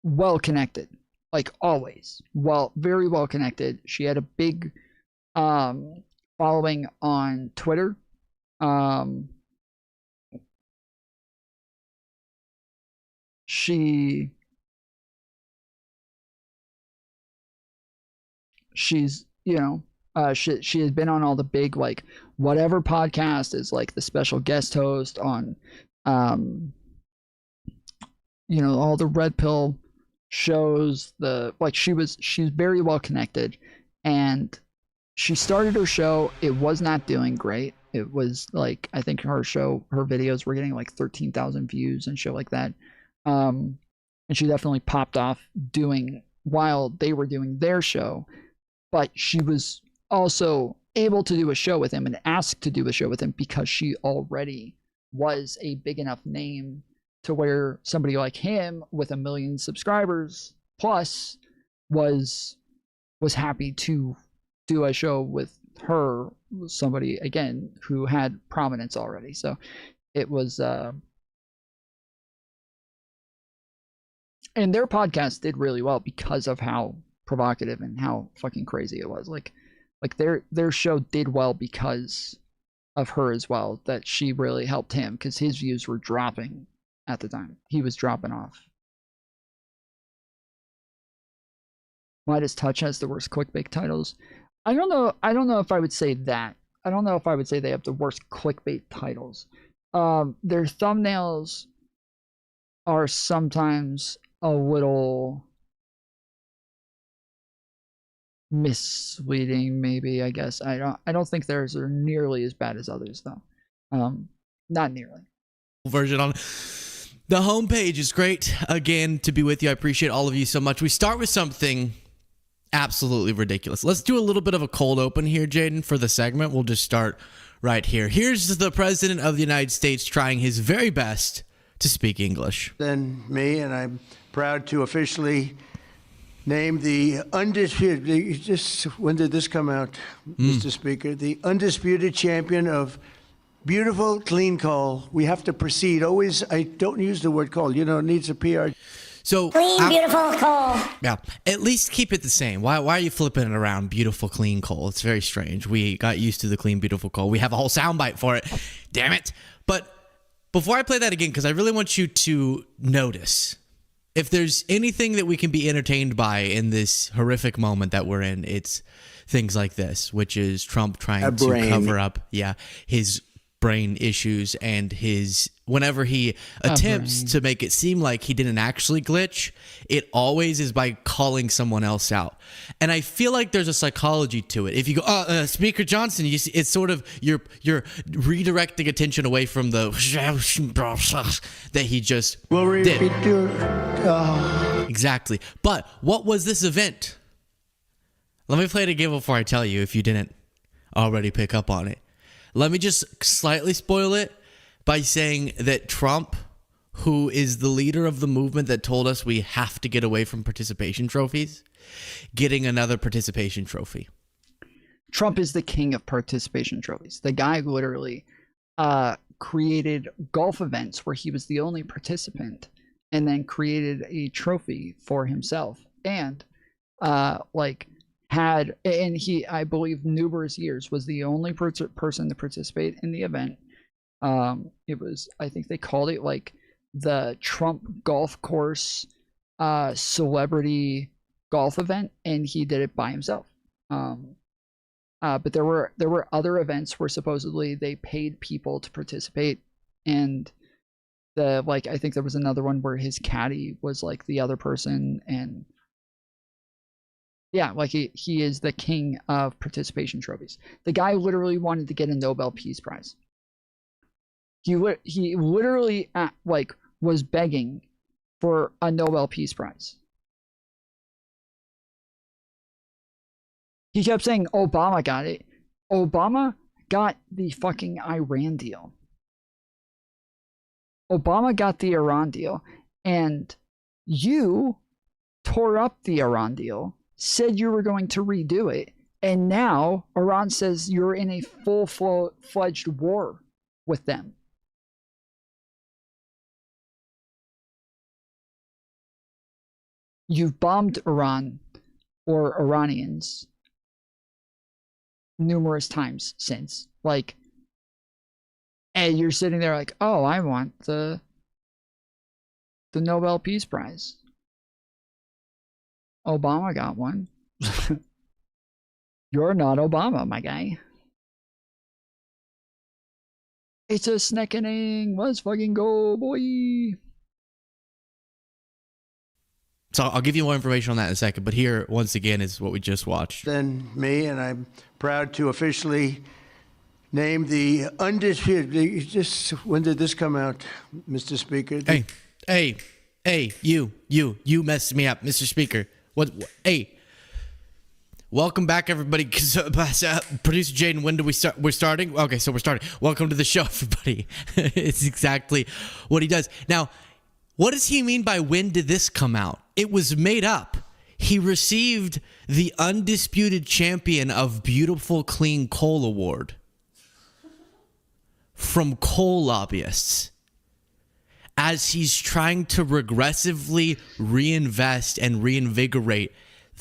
well connected. Like, always. Well, very well connected. She had a big following on Twitter. She's, you know, she has been on all the big, like, whatever podcast is like the special guest host on you know, all the red pill shows. She's very well connected, and she started her show. It was not doing great. It was like, I think her videos were getting like 13,000 views and shit like that. And she definitely popped off while they were doing their show. But she was also able to do a show with him and asked to do a show with him because she already was a big enough name to where somebody like him with 1 million subscribers plus was happy to do a show with her was somebody, again, who had prominence already. So it was, and their podcast did really well because of how provocative and how fucking crazy it was. Like their show did well because of her as well, that she really helped him, because his views were dropping at the time. He was dropping off. Midas Touch has the worst clickbait titles. I don't know if I would say that. I don't know if I would say they have the worst clickbait titles. Their thumbnails are sometimes a little misleading, maybe, I guess. I don't think theirs are nearly as bad as others, though. Not nearly. Version on the homepage is great. Again, to be with you, I appreciate all of you so much. We start with something absolutely ridiculous. Let's do a little bit of a cold open here, Jaden, for the segment. We'll just start right here. Here's the President of the United States trying his very best to speak English. Than me, and I'm proud to officially name the undisputed, when did this come out, Mr. Speaker? The undisputed champion of beautiful, clean coal. We have to proceed. Always, I don't use the word coal. You know, it needs a PR. So clean, beautiful coal. Yeah, at least keep it the same. Why are you flipping it around? Beautiful, clean coal. It's very strange. We got used to the clean, beautiful coal. We have a whole soundbite for it. Damn it. But before I play that again, because I really want you to notice, if there's anything that we can be entertained by in this horrific moment that we're in, it's things like this, which is Trump trying to cover up, his brain issues and his, whenever he attempts to make it seem like he didn't actually glitch, it always is by calling someone else out. And I feel like there's a psychology to it. If you go, Speaker Johnson, you see, it's sort of, you're redirecting attention away from the that he just did. Exactly. But what was this event? Let me play it again before I tell you if you didn't already pick up on it. Let me just slightly spoil it by saying that Trump, who is the leader of the movement that told us we have to get away from participation trophies, getting another participation trophy. Trump is the king of participation trophies. The guy literally created golf events where he was the only participant and then created a trophy for himself. And he, I believe, numerous years was the only person to participate in the event. It was, I think they called it like the Trump golf course celebrity golf event, and he did it by himself. But there were other events where supposedly they paid people to participate, and I think there was another one where his caddy was like the other person, and yeah, like he is the king of participation trophies. The guy literally wanted to get a Nobel Peace Prize. He literally was begging for a Nobel Peace Prize. He kept saying Obama got it. Obama got the fucking Iran deal. Obama got the Iran deal, and you tore up the Iran deal, said you were going to redo it, and now Iran says you're in a full-fledged war with them. You've bombed Iran or Iranians numerous times since. And you're sitting there like, oh, I want the Nobel Peace Prize. Obama got one. You're not Obama, my guy. It's a snackening. Let's fucking go, boy. So I'll give you more information on that in a second, but here, once again, is what we just watched. Than me, and I'm proud to officially name the undisputed. When did this come out, Mr. Speaker? Hey, you messed me up, Mr. Speaker. Hey, welcome back, everybody. Producer Jaden, when do we start? We're starting? Okay, so we're starting. Welcome to the show, everybody. It's exactly what he does. Now, what does he mean by when did this come out? It was made up. He received the Undisputed Champion of Beautiful Clean Coal Award from coal lobbyists as he's trying to regressively reinvest and reinvigorate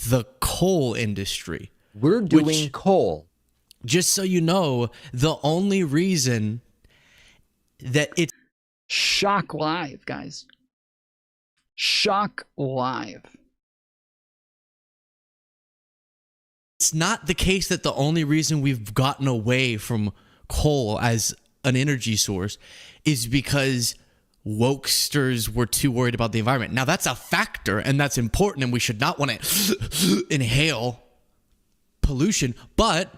the coal industry. We're doing coal. Just so you know, the only reason that it's Shock Live, guys. Shock Live. It's not the case that the only reason we've gotten away from coal as an energy source is because wokesters were too worried about the environment. Now, that's a factor, and that's important, and we should not want to inhale pollution, but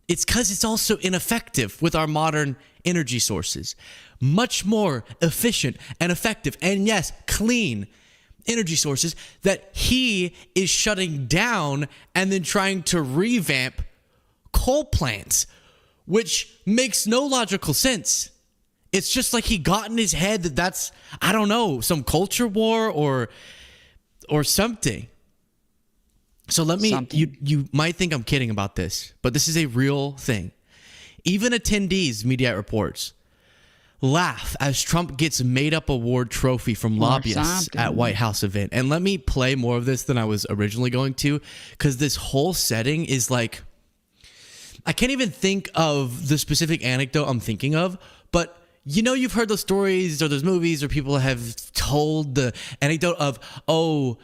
it's because it's also ineffective with our modern energy sources. Much more efficient and effective, and yes, clean energy sources that he is shutting down and then trying to revamp coal plants, which makes no logical sense. It's just like he got in his head that that's, I don't know, some culture war or something. So let me, you might think I'm kidding about this, but this is a real thing. Even attendees, Mediaite reports, laugh as Trump gets made-up award trophy from lobbyists at White House event. And let me play more of this than I was originally going to, because this whole setting is like, I can't even think of the specific anecdote I'm thinking of, but you know, you've heard those stories or those movies or people have told the anecdote of, oh,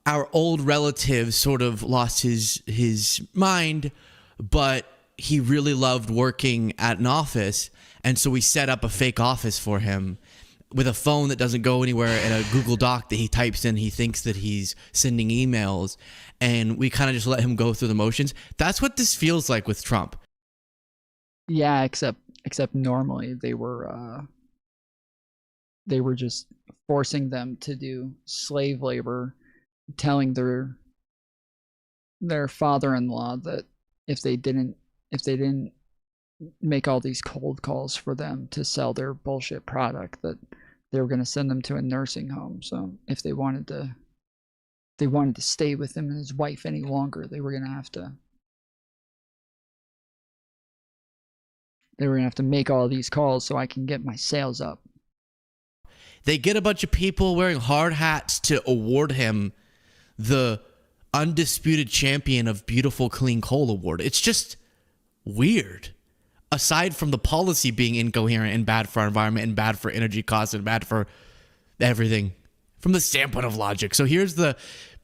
our old relative sort of lost his mind, but he really loved working at an office. And so we set up a fake office for him with a phone that doesn't go anywhere and a Google Doc that he types in. He thinks that he's sending emails, and we kind of just let him go through the motions. That's what this feels like with Trump. Yeah, except normally they were just forcing them to do slave labor, telling their father-in-law that if they didn't make all these cold calls for them to sell their bullshit product, that they were going to send them to a nursing home. So if they wanted to stay with him and his wife any longer, they were going to have to make all these calls so I can get my sales up. They get a bunch of people wearing hard hats to award him the Undisputed Champion of Beautiful Clean Coal Award. It's just weird. Aside from the policy being incoherent and bad for our environment and bad for energy costs and bad for everything from the standpoint of logic. So here's the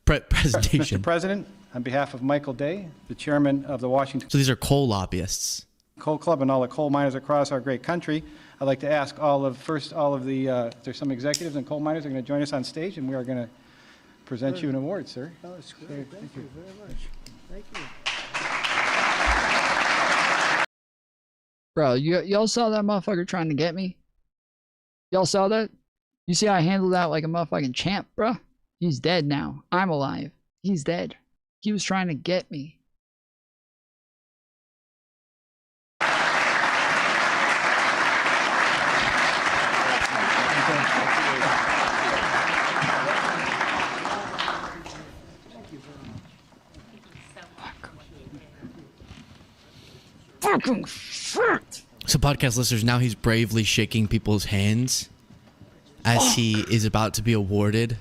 presentation. Mr. President, on behalf of Michael Day, the chairman of the Washington So these are coal lobbyists. Coal Club and all the coal miners across our great country, I'd like to ask there's some executives and coal miners are going to join us on stage, and we are going to present you an award, sir. Oh, that's great. Thank you very much. Thank you. Bro, y'all saw that motherfucker trying to get me? Y'all saw that? You see how I handled that like a motherfucking champ, bro? He's dead now. I'm alive. He's dead. He was trying to get me. Fucking shit! So podcast listeners, now he's bravely shaking people's hands as he is about to be awarded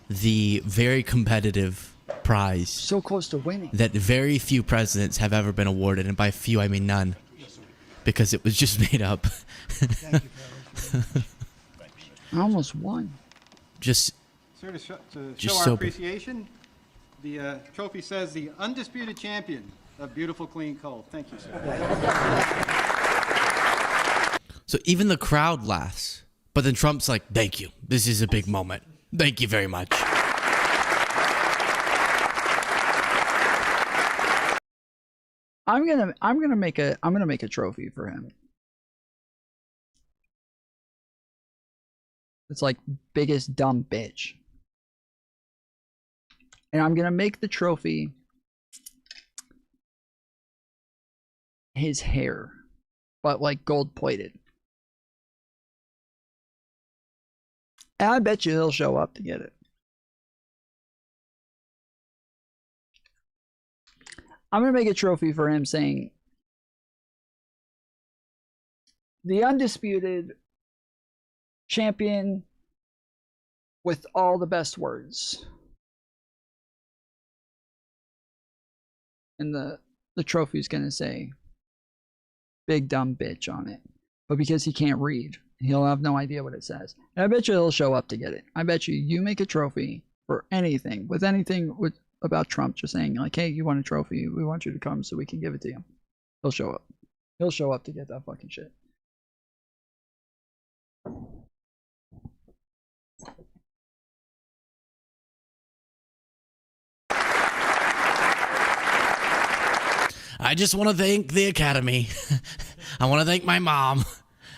the very competitive prize. So close to winning. That very few presidents have ever been awarded, and by few I mean none, because it was just made up. Thank you, brother. I almost won. Sir, to show our sober. appreciation, the trophy says the Undisputed Champion of Beautiful Clean Coal. Thank you, sir. So even the crowd laughs, but then Trump's like, "Thank you. This is a big moment. Thank you very much." I'm gonna make a trophy for him. It's like biggest dumb bitch. And I'm gonna make the trophy his hair, but like gold plated. And I bet you he'll show up to get it. I'm going to make a trophy for him saying, the undisputed champion with all the best words. And the trophy's going to say, big dumb bitch on it. But because he can't read, he'll have no idea what it says. And I bet you he'll show up to get it. I bet you make a trophy for anything, about Trump, just saying like, hey, you want a trophy, we want you to come so we can give it to you. He'll show up. He'll show up to get that fucking shit. I just want to thank the Academy. I want to thank my mom.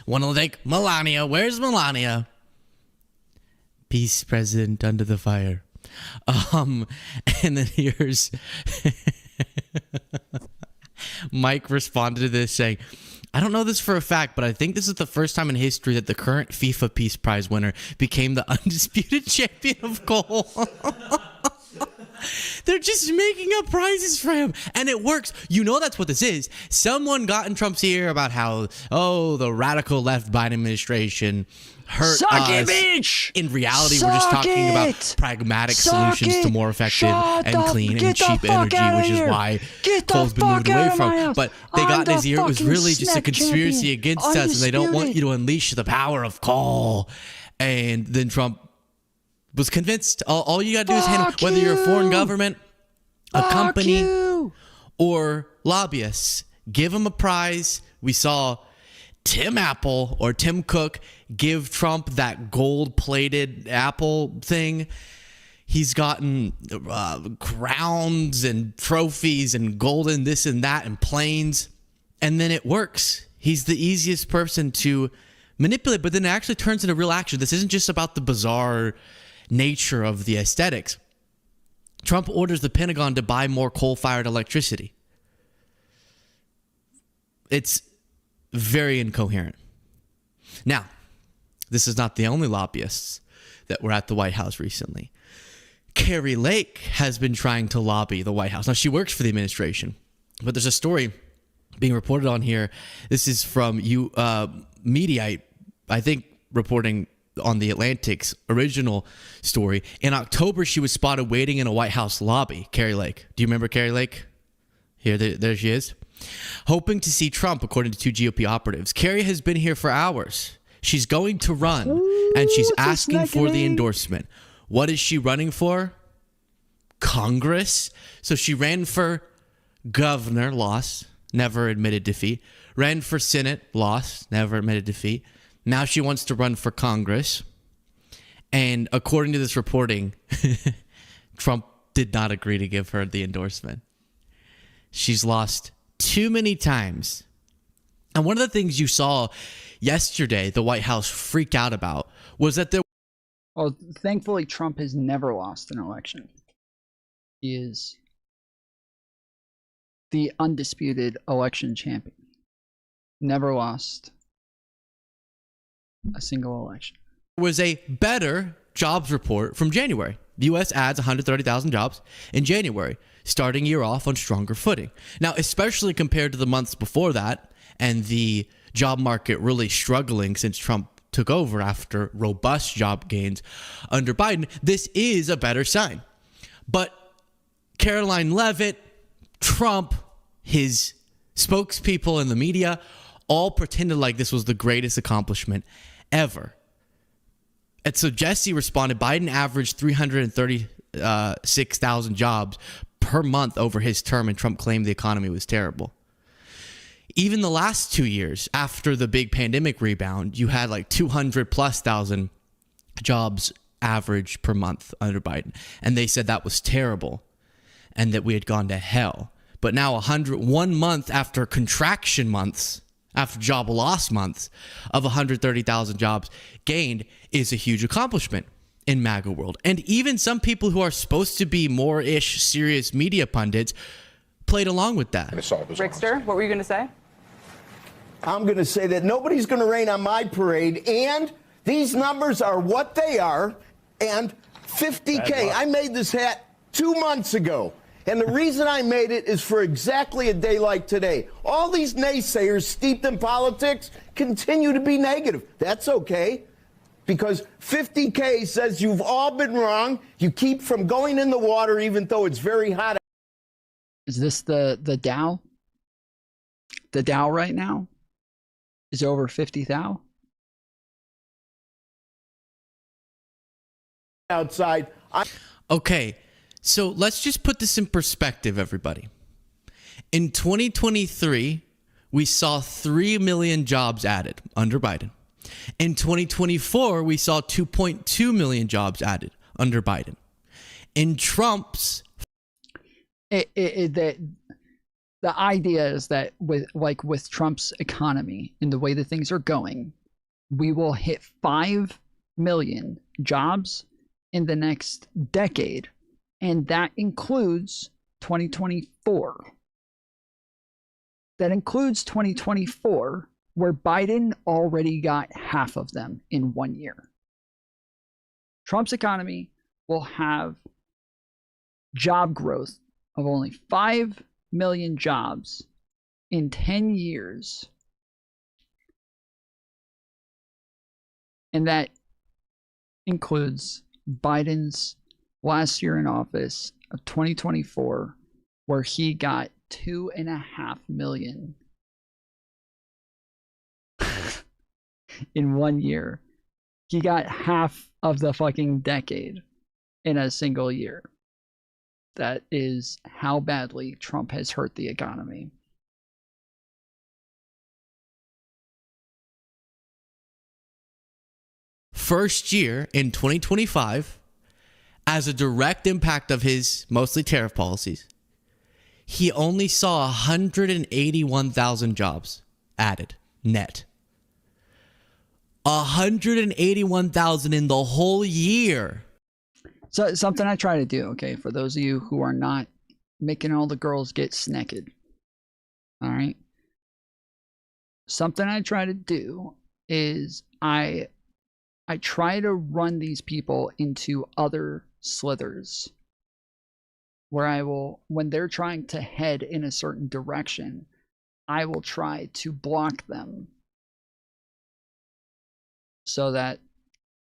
I want to thank Melania. Where's Melania? Peace, President, under the fire. And then here's Mike responded to this saying, I don't know this for a fact, but I think this is the first time in history that the current FIFA Peace Prize winner became the undisputed champion of coal. They're just making up prizes for him, and it works. You know that's what this is. Someone got in Trump's ear about how, the radical left Biden administration hurt us. It, bitch! In reality, we're just talking about pragmatic solutions to more effective and clean and cheap energy, which is why coal's been moved away from. But they got in his ear. It was really just a conspiracy against us, and they don't want you to unleash the power of coal. And then Trump was convinced. All you gotta do is handle, whether you're a foreign government, a company, or lobbyists, give them a prize. We saw Tim Apple or Tim Cook give Trump that gold-plated Apple thing. He's gotten crowns and trophies and golden this and that and planes, and then it works. He's the easiest person to manipulate, but then it actually turns into real action. This isn't just about the bizarre nature of the aesthetics. Trump orders the Pentagon to buy more coal-fired electricity. It's very incoherent. Now, this is not the only lobbyists that were at the White House recently. Carrie Lake has been trying to lobby the White House. Now, she works for the administration, but there's a story being reported on here. This is from Mediaite, I think, reporting on the Atlantic's original story. In October, she was spotted waiting in a White House lobby. Carrie Lake. Do you remember Carrie Lake? Here, there she is. Hoping to see Trump, according to two GOP operatives. Carrie has been here for hours. She's going to run, and she's asking for the endorsement. What is she running for? Congress. So she ran for governor, lost, never admitted defeat. Ran for Senate, lost, never admitted defeat. Now she wants to run for Congress. And according to this reporting, Trump did not agree to give her the endorsement. She's lost too many times. And one of the things you saw yesterday, the White House freak out about, was that there... Well, thankfully, Trump has never lost an election. He is the undisputed election champion. Never lost a single election. Was a better jobs report from January. The U.S. adds 130,000 jobs in January, starting year off on stronger footing. Now, especially compared to the months before that and the job market really struggling since Trump took over after robust job gains under Biden, this is a better sign. But Caroline Leavitt, Trump, his spokespeople in the media, all pretended like this was the greatest accomplishment ever. And so Jesse responded, Biden averaged 336,000 jobs per month over his term, and Trump claimed the economy was terrible. Even the last 2 years after the big pandemic rebound, you had like 200,000+ jobs average per month under Biden. And they said that was terrible and that we had gone to hell. But now 1 month after contraction months, after job loss months of 130,000 jobs gained is a huge accomplishment in MAGA world. And even some people who are supposed to be more-ish serious media pundits played along with that. Rickster, what were you going to say? I'm going to say that nobody's going to rain on my parade, and these numbers are what they are, and 50K. I made this hat 2 months ago, And the reason I made it is for exactly a day like today. All these naysayers steeped in politics continue to be negative. That's okay, because 50K says you've all been wrong. You keep from going in the water even though it's very hot. Is this the Dow? The Dow right now is over 50,000. Outside. Okay, so let's just put this in perspective, everybody. In 2023, we saw 3 million jobs added under Biden. In 2024, we saw 2.2 million jobs added under Biden. In Trump's... The idea is that with Trump's economy and the way that things are going, we will hit 5 million jobs in the next decade, and that includes 2024. That includes 2024, where Biden already got half of them in 1 year. Trump's economy will have job growth of only 5 million jobs in 10 years. And that includes Biden's last year in office of 2024, where he got 2.5 million in 1 year. He got half of the fucking decade in a single year. That is how badly Trump has hurt the economy. First year in 2025, as a direct impact of his mostly tariff policies, he only saw 181,000 jobs added net. 181,000 in the whole year. So something I try to do, okay, for those of you who are not making all the girls get naked, all right? Something I try to do is I try to run these people into other slithers where I will, when they're trying to head in a certain direction, I will try to block them so that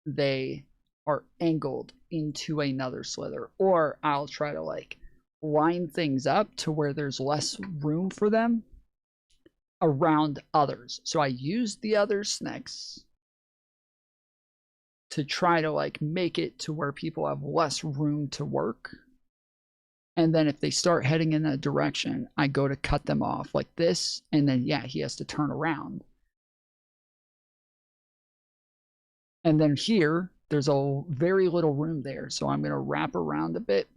they are angled into another slither, or I'll try to like line things up to where there's less room for them around others. So I use the other snakes to try to like make it to where people have less room to work. And then if they start heading in that direction, I go to cut them off like this, and then yeah, he has to turn around. And then here, there's a very little room there, so I'm going to wrap around a bit,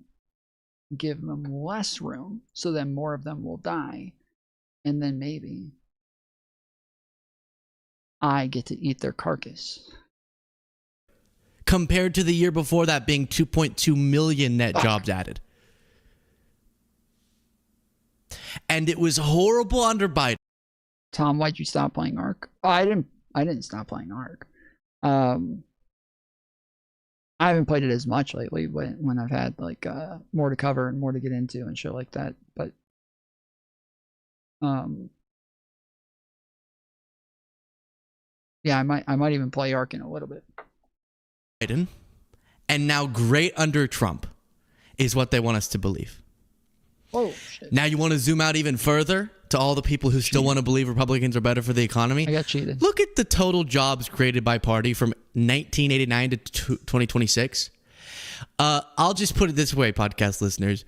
give them less room, so then more of them will die, and then maybe I get to eat their carcass. Compared to the year before that being 2.2 million net jobs added. And it was horrible under Biden. Tom, why'd you stop playing Ark? Oh, I didn't stop playing Ark. I haven't played it as much lately when I've had like more to cover and more to get into and shit like that. But yeah, I might even play Ark in a little bit. Biden, and now great under Trump is what they want us to believe. Oh shit. Now you want to zoom out even further to all the people who still want to believe Republicans are better for the economy? I got cheated. Look at the total jobs created by party from 1989 to 2026. I'll just put it this way, podcast listeners.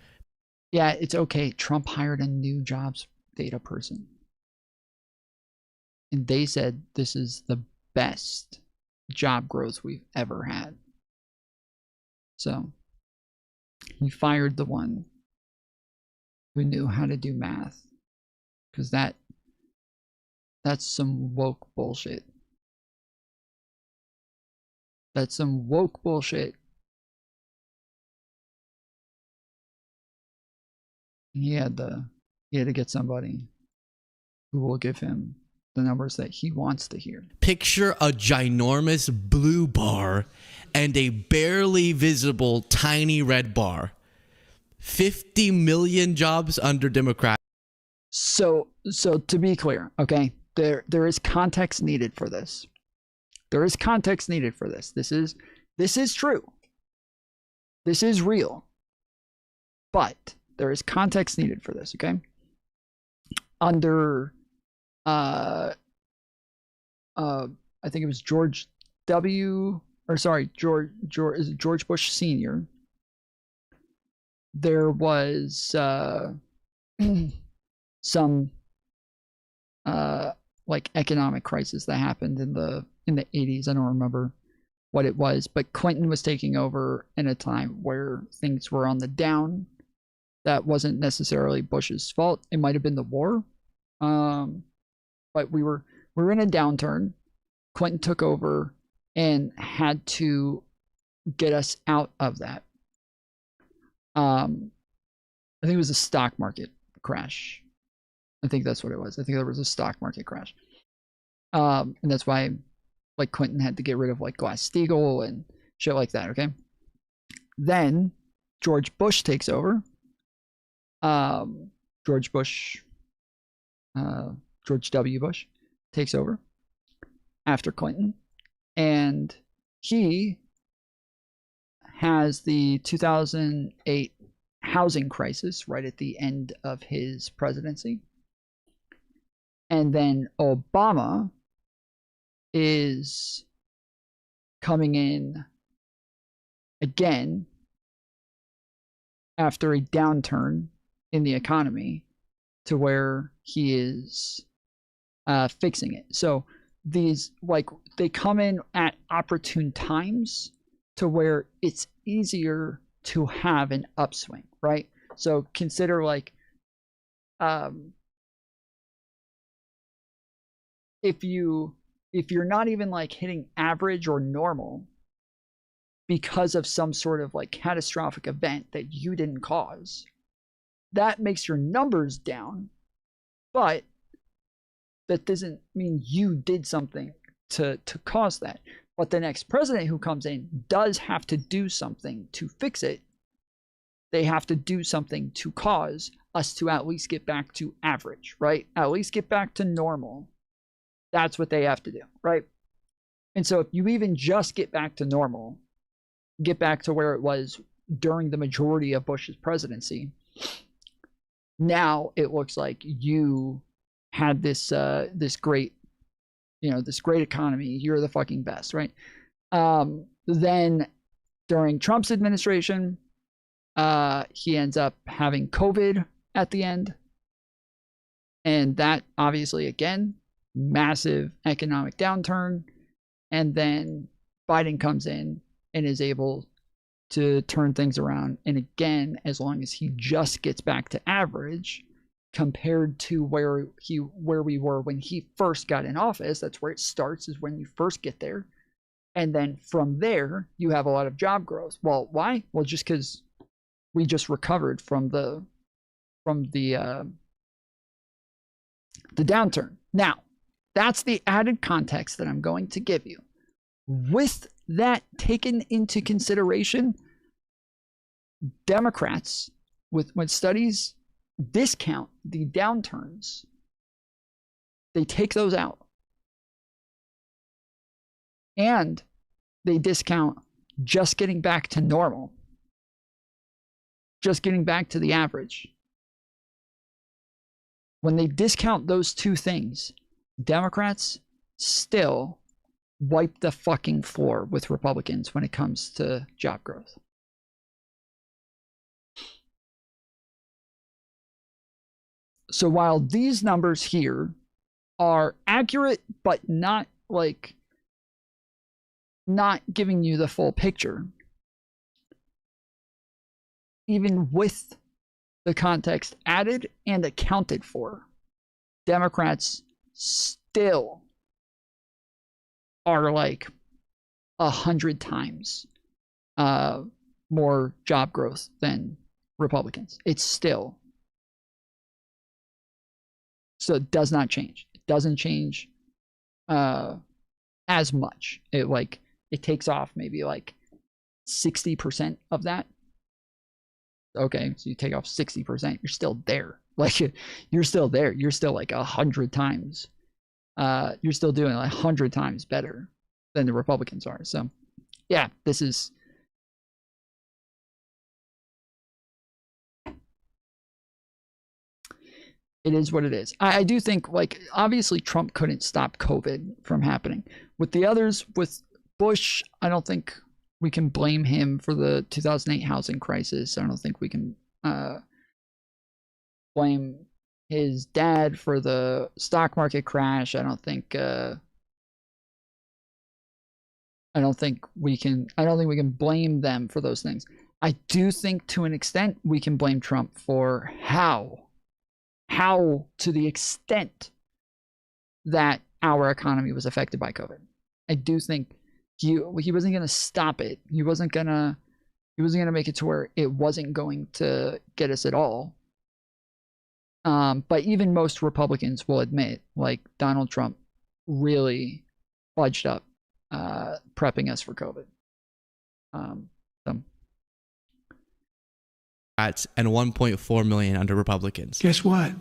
Yeah, it's okay. Trump hired a new jobs data person. And they said this is the best job growth we've ever had. So he fired the one who knew how to do math. Because that's some woke bullshit. That's some woke bullshit. He had to get somebody who will give him the numbers that he wants to hear. Picture a ginormous blue bar and a barely visible tiny red bar. 50 million jobs under Democrats. So to be clear, okay, there is context needed for this. There is context needed for this. This is true. This is real. But there is context needed for this, okay? Under I think it was George Bush Sr. There was some like economic crisis that happened in the 80s. I don't remember what it was, but Clinton was taking over in a time where things were on the down. That wasn't necessarily Bush's fault. It might have been the war. But we were in a downturn. Clinton took over and had to get us out of that. I think it was a stock market crash. I think that's what it was. I think there was a stock market crash. And that's why like Clinton had to get rid of like Glass-Steagall and shit like that, okay? Then George Bush takes over. George W. Bush takes over after Clinton, and he has the 2008 housing crisis right at the end of his presidency. And then Obama is coming in again after a downturn in the economy to where he is fixing it. So these, like, they come in at opportune times to where it's easier to have an upswing, right? So consider like if you're not even like hitting average or normal because of some sort of like catastrophic event that you didn't cause, that makes your numbers down, but that doesn't mean you did something to cause that. But the next president who comes in does have to do something to fix it. They have to do something to cause us to at least get back to average, right? At least get back to normal. That's what they have to do, right? And so if you even just get back to normal, get back to where it was during the majority of Bush's presidency, now it looks like you had this great, this great economy. You're the fucking best, right? Then during Trump's administration, he ends up having COVID at the end. And that obviously, again, massive economic downturn. And then Biden comes in and is able to turn things around. And again, as long as he just gets back to average compared to where we were when he first got in office, that's where it starts, is when you first get there. And then from there, you have a lot of job growth. Well, why? Well, just because we just recovered from the downturn. Now, that's the added context that I'm going to give you. With that taken into consideration, Democrats, when studies discount the downturns, they take those out. And they discount just getting back to normal, just getting back to the average. When they discount those two things, Democrats still wipe the fucking floor with Republicans when it comes to job growth. So while these numbers here are accurate, but not giving you the full picture, even with the context added and accounted for, Democrats still are like 100 times more job growth than Republicans. It's still. So it does not change. It doesn't change as much. It takes off maybe like 60% of that. Okay, so you take off 60%, you're still there. Like, you're still there. You're still like 100 times. You're still doing like 100 times better than the Republicans are. So, yeah, this is. It is what it is. I do think, like, obviously Trump couldn't stop COVID from happening. With the others, with Bush, I don't think we can blame him for the 2008 housing crisis. I don't think we can blame his dad for the stock market crash. I don't think we can blame them for those things. I do think to an extent we can blame Trump for how to the extent that our economy was affected by COVID. I do think he wasn't going to stop it. He wasn't going to make it to where it wasn't going to get us at all. But even most Republicans will admit, like, Donald Trump really fudged up prepping us for COVID. And 1.4 million under Republicans. Guess what?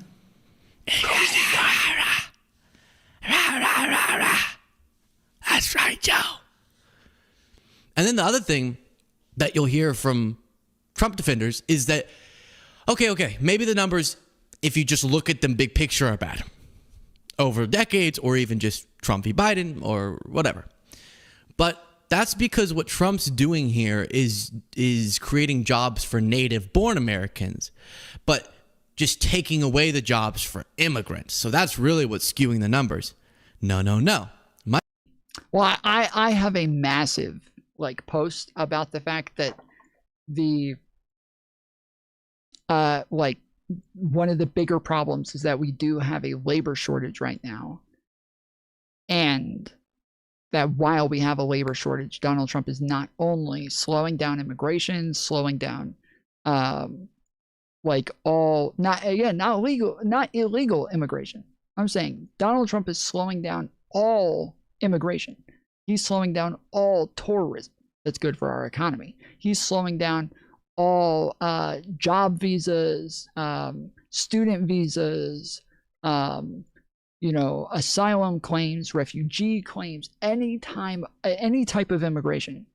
That's right, Joe. And then the other thing that you'll hear from Trump defenders is that, okay, maybe the numbers, if you just look at them big picture, are bad over decades, or even just Trump v. Biden or whatever. But that's because what Trump's doing here is creating jobs for native-born Americans, but just taking away the jobs for immigrants. So that's really what's skewing the numbers. No. Well, I have a massive post about the fact that the one of the bigger problems is that we do have a labor shortage right now, and that while we have a labor shortage, Donald Trump is not only slowing down immigration, slowing down not illegal immigration. I'm saying Donald Trump is slowing down all immigration. He's slowing down all tourism that's good for our economy. He's slowing down all job visas, student visas, asylum claims, refugee claims, any type of immigration.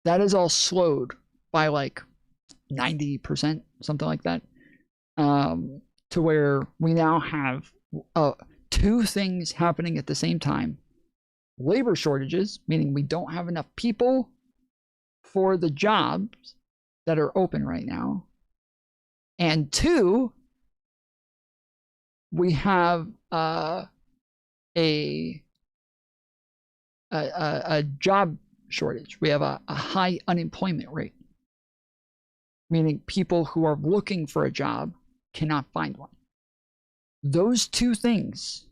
That is all slowed by 90%, something like that, to where we now have two things happening at the same time. Labor shortages, meaning we don't have enough people for the jobs that are open right now. And two, we have a job shortage. We have a high unemployment rate, meaning people who are looking for a job cannot find one. Those two things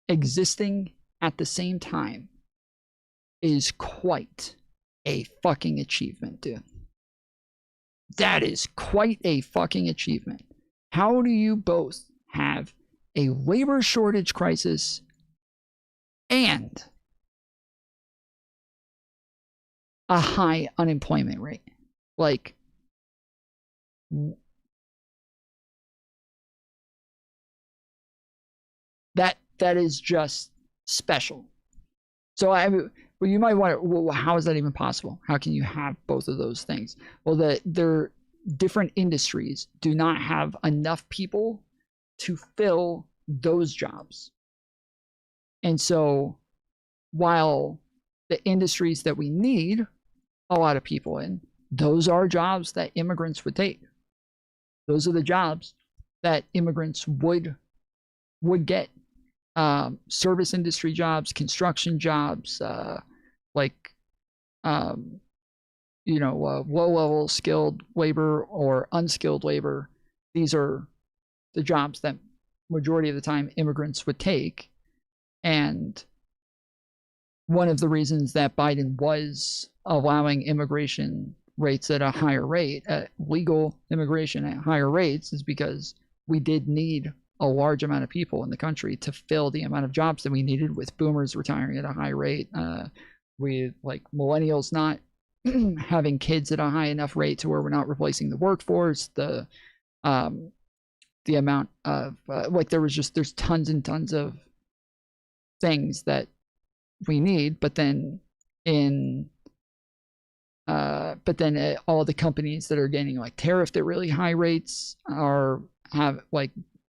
existing at the same time is quite a fucking achievement, dude. That is quite a fucking achievement. How do you both have a labor shortage crisis and a high unemployment rate? That is just special. So you might wonder, well, how is that even possible? How can you have both of those things? Well, their different industries do not have enough people to fill those jobs. And so while the industries that we need a lot of people in, those are jobs that immigrants would take. Those are the jobs that immigrants would get. Service industry jobs, construction jobs, low-level skilled labor or unskilled labor. These are the jobs that majority of the time immigrants would take. And one of the reasons that Biden was allowing immigration rates at a higher rate, legal immigration at higher rates, is because we did need a large amount of people in the country to fill the amount of jobs that we needed, with boomers retiring at a high rate, with millennials not having kids at a high enough rate to where we're not replacing the workforce, the amount of like there's tons and tons of things that we need, but then all the companies that are getting like tariffed at really high rates have like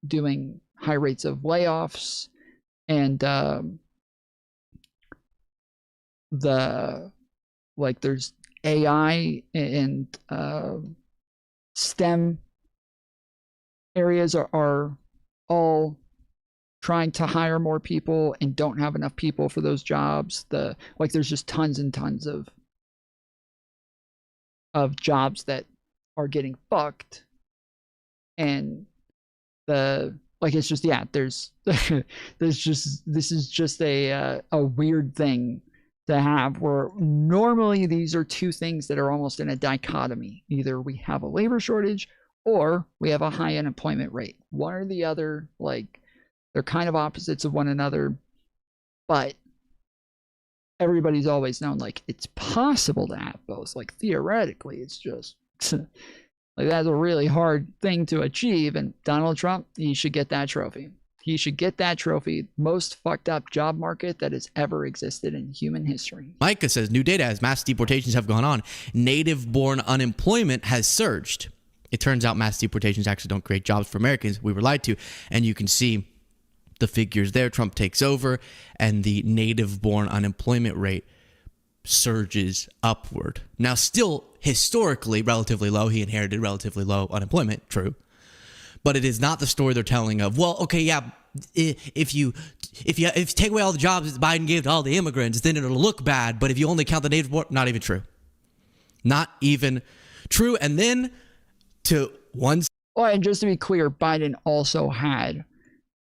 doing high rates of layoffs, and there's AI and STEM areas are all trying to hire more people and don't have enough people for those jobs. There's just tons and tons of jobs that are getting fucked, and it's just this is just a weird thing to have, where normally these are two things that are almost in a dichotomy. Either we have a labor shortage or we have a high unemployment rate. One or the other, like, they're kind of opposites of one another, but everybody's always known, like, it's possible to have both. Like, theoretically, it's just like, that's a really hard thing to achieve. And Donald Trump, he should get that trophy. He should get that trophy. Most fucked up job market that has ever existed in human history. Micah says, new data as mass deportations have gone on, native-born unemployment has surged. It turns out mass deportations actually don't create jobs for Americans. We were lied to. And you can see the figures there. Trump takes over, and the native-born unemployment rate surges upward. Now, still historically relatively low. He inherited relatively low unemployment, true. But it is not the story they're telling of, well, okay, yeah, if you take away all the jobs that Biden gave to all the immigrants, then it'll look bad. But if you only count the native born, not even true. Not even true. And then to one. Oh, and just to be clear, Biden also had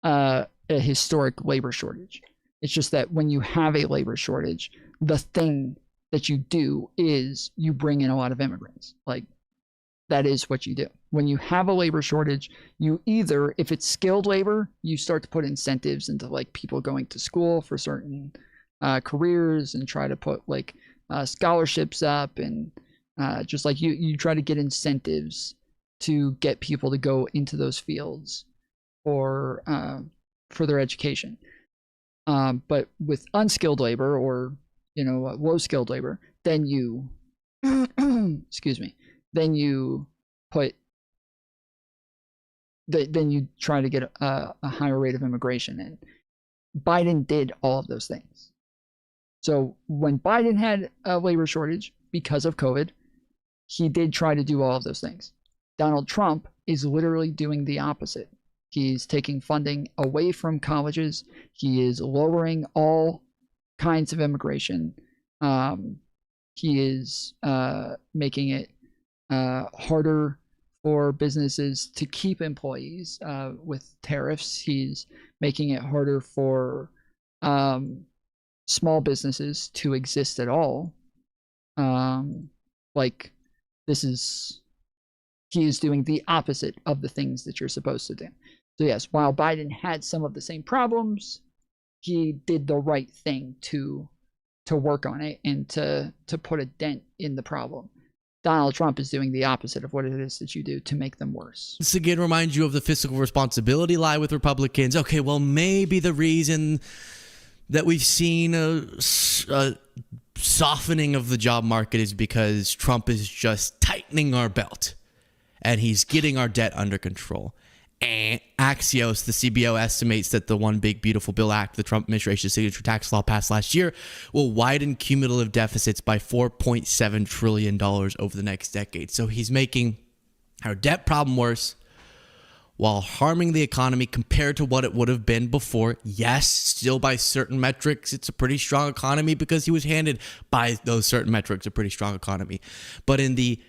a historic labor shortage. It's just that when you have a labor shortage, the thing that you do is you bring in a lot of immigrants. Like, that is what you do. When you have a labor shortage, you either, if it's skilled labor, you start to put incentives into like people going to school for certain careers and try to put like scholarships up, and just like you try to get incentives to get people to go into those fields for their education. But with unskilled labor, or low skilled labor, then you excuse me, then you try to get a higher rate of immigration in. Biden did all of those things. So when Biden had a labor shortage because of COVID, he did try to do all of those things. Donald Trump is literally doing the opposite. He's taking funding away from colleges. He is lowering all kinds of immigration. He is making it harder for businesses to keep employees with tariffs. He's making it harder for small businesses to exist at all. He is doing the opposite of the things that you're supposed to do. So yes, while Biden had some of the same problems, he did the right thing to work on it and to put a dent in the problem. Donald Trump is doing the opposite of what it is that you do to make them worse. This again reminds you of the fiscal responsibility lie with Republicans. Okay, well, maybe the reason that we've seen a softening of the job market is because Trump is just tightening our belt and he's getting our debt under control. And Axios, the CBO, estimates that the One Big Beautiful Bill Act, the Trump administration's signature tax law passed last year, will widen cumulative deficits by $4.7 trillion over the next decade. So he's making our debt problem worse while harming the economy compared to what it would have been before. Yes, still by certain metrics, it's a pretty strong economy because he was handed by those certain metrics a pretty strong economy. But in the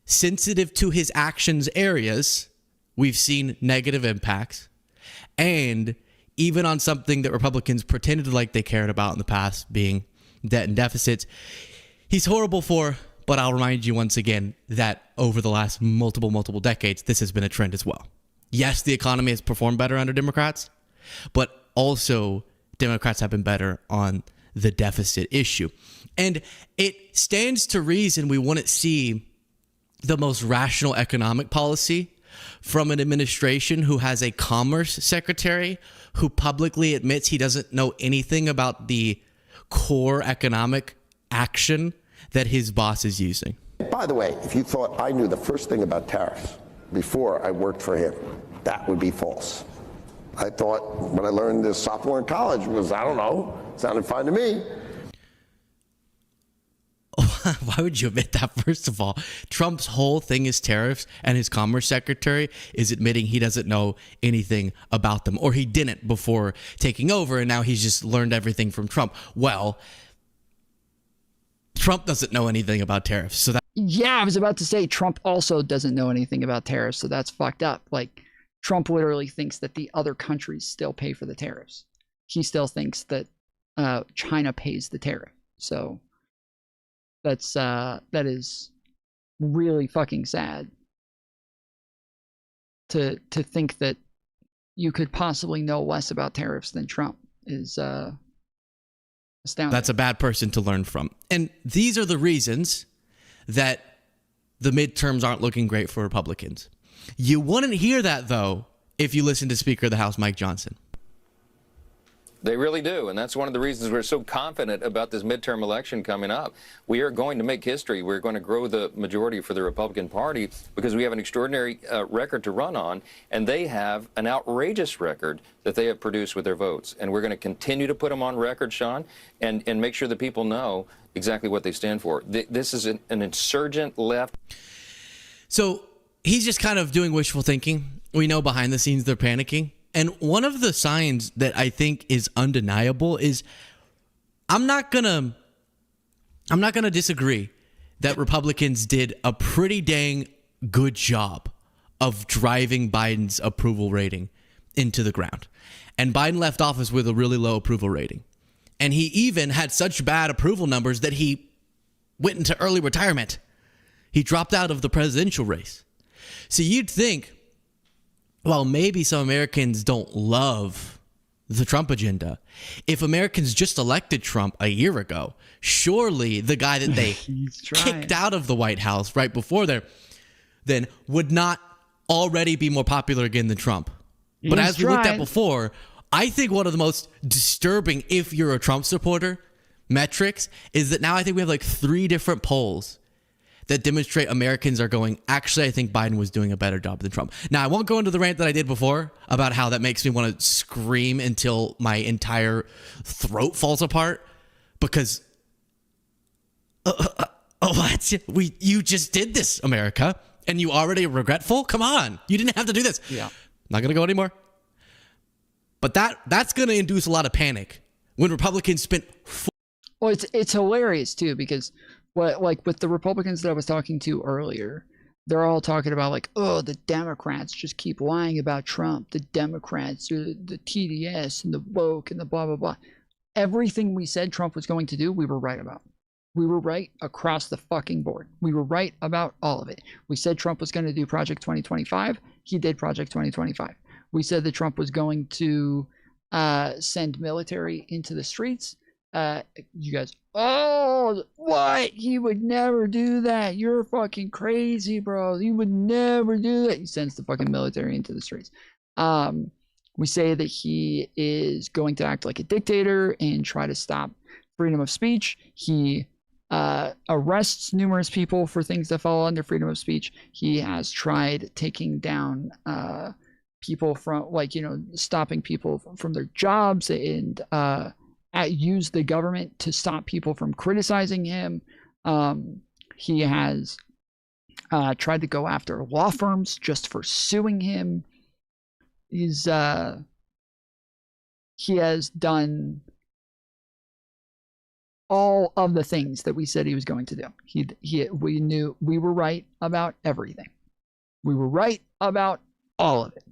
sensitive to his actions areas, we've seen negative impacts. And even on something that Republicans pretended like they cared about in the past, being debt and deficits, he's horrible for. But I'll remind you once again that over the last multiple decades, this has been a trend as well. Yes, the economy has performed better under Democrats, but also Democrats have been better on the deficit issue. And it stands to reason we wouldn't see the most rational economic policy from an administration who has a commerce secretary who publicly admits he doesn't know anything about the core economic action that his boss is using. By the way, if you thought I knew the first thing about tariffs before I worked for him, that would be false. I thought when I learned this sophomore in college was, I don't know, sounded fine to me. Why would you admit that, first of all? Trump's whole thing is tariffs, and his commerce secretary is admitting he doesn't know anything about them, or he didn't before taking over, and now he's just learned everything from Trump. Well, Trump doesn't know anything about tariffs, so that... Yeah, I was about to say Trump also doesn't know anything about tariffs, so that's fucked up. Like, Trump literally thinks that the other countries still pay for the tariffs. He still thinks that China pays the tariff. So that is really fucking sad to think that you could possibly know less about tariffs than Trump is astounding. That's a bad person to learn from. And these are the reasons that the midterms aren't looking great for Republicans. You wouldn't hear that, though, if you listen to Speaker of the House Mike Johnson. They really do, and that's one of the reasons we're so confident about this midterm election coming up. We are going to make history. We're going to grow the majority for the Republican Party because we have an extraordinary record to run on, and they have an outrageous record that they have produced with their votes. And we're going to continue to put them on record, Sean, and make sure that people know exactly what they stand for. This is an insurgent left. So he's just kind of doing wishful thinking. We know behind the scenes they're panicking. And one of the signs that I think is undeniable is I'm not gonna disagree that Republicans did a pretty dang good job of driving Biden's approval rating into the ground. And Biden left office with a really low approval rating. And he even had such bad approval numbers that he went into early retirement. He dropped out of the presidential race. So you'd think, well, maybe some Americans don't love the Trump agenda. If Americans just elected Trump a year ago, surely the guy that they kicked out of the White House right before there then would not already be more popular again than Trump. But as we looked at before, I think one of the most disturbing, if you're a Trump supporter, metrics is that now I think we have like 3 different polls that demonstrate Americans are going, actually, I think Biden was doing a better job than Trump. Now, I won't go into the rant that I did before about how that makes me want to scream until my entire throat falls apart because, you just did this, America, and you already regretful? Come on. You didn't have to do this. Yeah. Not going to go anymore. But that's going to induce a lot of panic when Republicans spent... Well, it's hilarious, too, because... like with the Republicans that I was talking to earlier, they're all talking about like, oh, the Democrats just keep lying about Trump. The Democrats, the TDS and the woke and the blah, blah, blah. Everything we said Trump was going to do, we were right about. We were right across the fucking board. We were right about all of it. We said Trump was going to do Project 2025. He did Project 2025. We said that Trump was going to send military into the streets. You guys, oh, what? He would never do that. You're fucking crazy, bro. He would never do that. He sends the fucking military into the streets. We say that he is going to act like a dictator and try to stop freedom of speech. He arrests numerous people for things that fall under freedom of speech. He has tried taking down people from, like, stopping people from their jobs and use the government to stop people from criticizing him. He has tried to go after law firms just for suing him. He has done all of the things that we said he was going to do. We knew we were right about everything. We were right about all of it.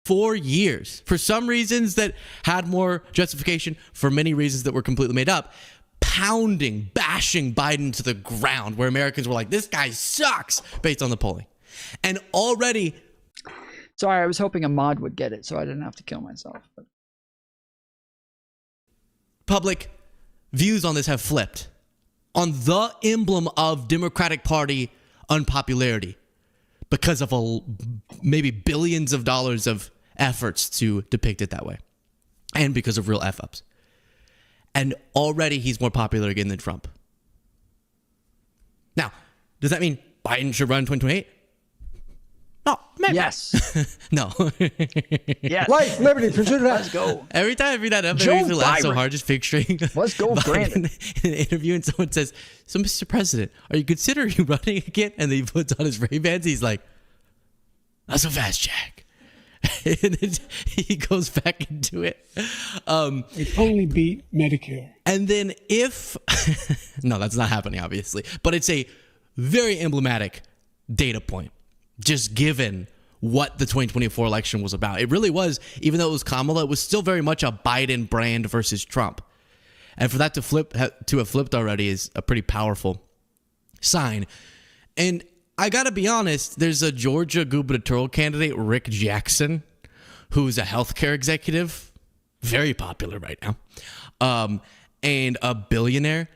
For years, for some reasons that had more justification, for many reasons that were completely made up, pounding, bashing Biden to the ground, where Americans were like, this guy sucks, based on the polling. And already... Sorry, I was hoping a mod would get it so I didn't have to kill myself. But... Public views on this have flipped on the emblem of Democratic Party unpopularity because of maybe billions of dollars of efforts to depict it that way, and because of real F-ups. And already he's more popular again than Trump. Now, does that mean Biden should run in 2028? No. Maybe. Yes. No. Yes. Life, liberty, pursuit of Let's go. Every time I read that up, it Joe makes me laugh so Biden. hard just picturing Let's go, Brandon. Biden in an interview, and someone says, so Mr. President, are you considering running again? And then he puts on his Ray-Bans. He's like, not so fast, Jack. And then he goes back into it. It only beat Medicare. And then if, no, that's not happening, obviously, but it's a very emblematic data point, just given what the 2024 election was about. It really was, even though it was Kamala, it was still very much a Biden brand versus Trump. And for that to have flipped already is a pretty powerful sign. And I gotta be honest, there's a Georgia gubernatorial candidate, Rick Jackson, who's a healthcare executive, very popular right now, and a billionaire.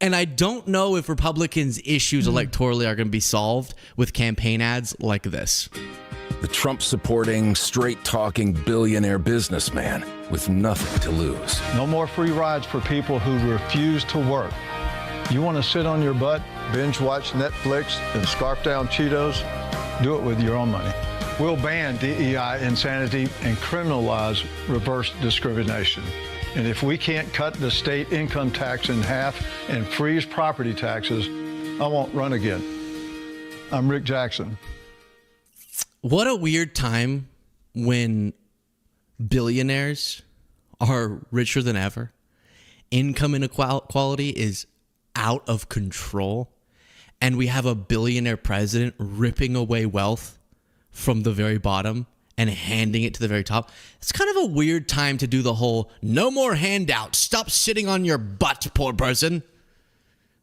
And I don't know if Republicans' issues electorally are going to be solved with campaign ads like this. The Trump-supporting, straight-talking billionaire businessman with nothing to lose. No more free rides for people who refuse to work. You want to sit on your butt, binge watch Netflix, and scarf down Cheetos? Do it with your own money. We'll ban DEI insanity and criminalize reverse discrimination. And if we can't cut the state income tax in half and freeze property taxes, I won't run again. I'm Rick Jackson. What a weird time when billionaires are richer than ever. Income inequality is out of control. And we have a billionaire president ripping away wealth from the very bottom and handing it to the very top. It's kind of a weird time to do the whole, no more handouts, stop sitting on your butt, poor person.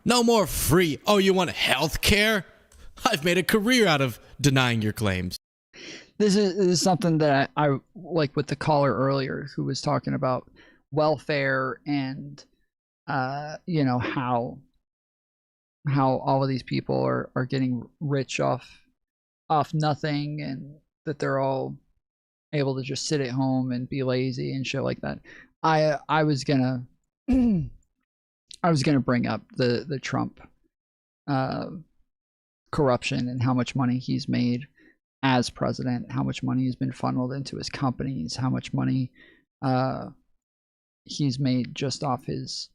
No more free. Oh, you want health care? I've made a career out of denying your claims. This is something that I like with the caller earlier who was talking about welfare and, you know, how all of these people are getting rich off nothing, and that they're all able to just sit at home and be lazy and shit like that. I was gonna bring up the Trump corruption and how much money he's made as president, how much money has been funneled into his companies, how much money he's made just off his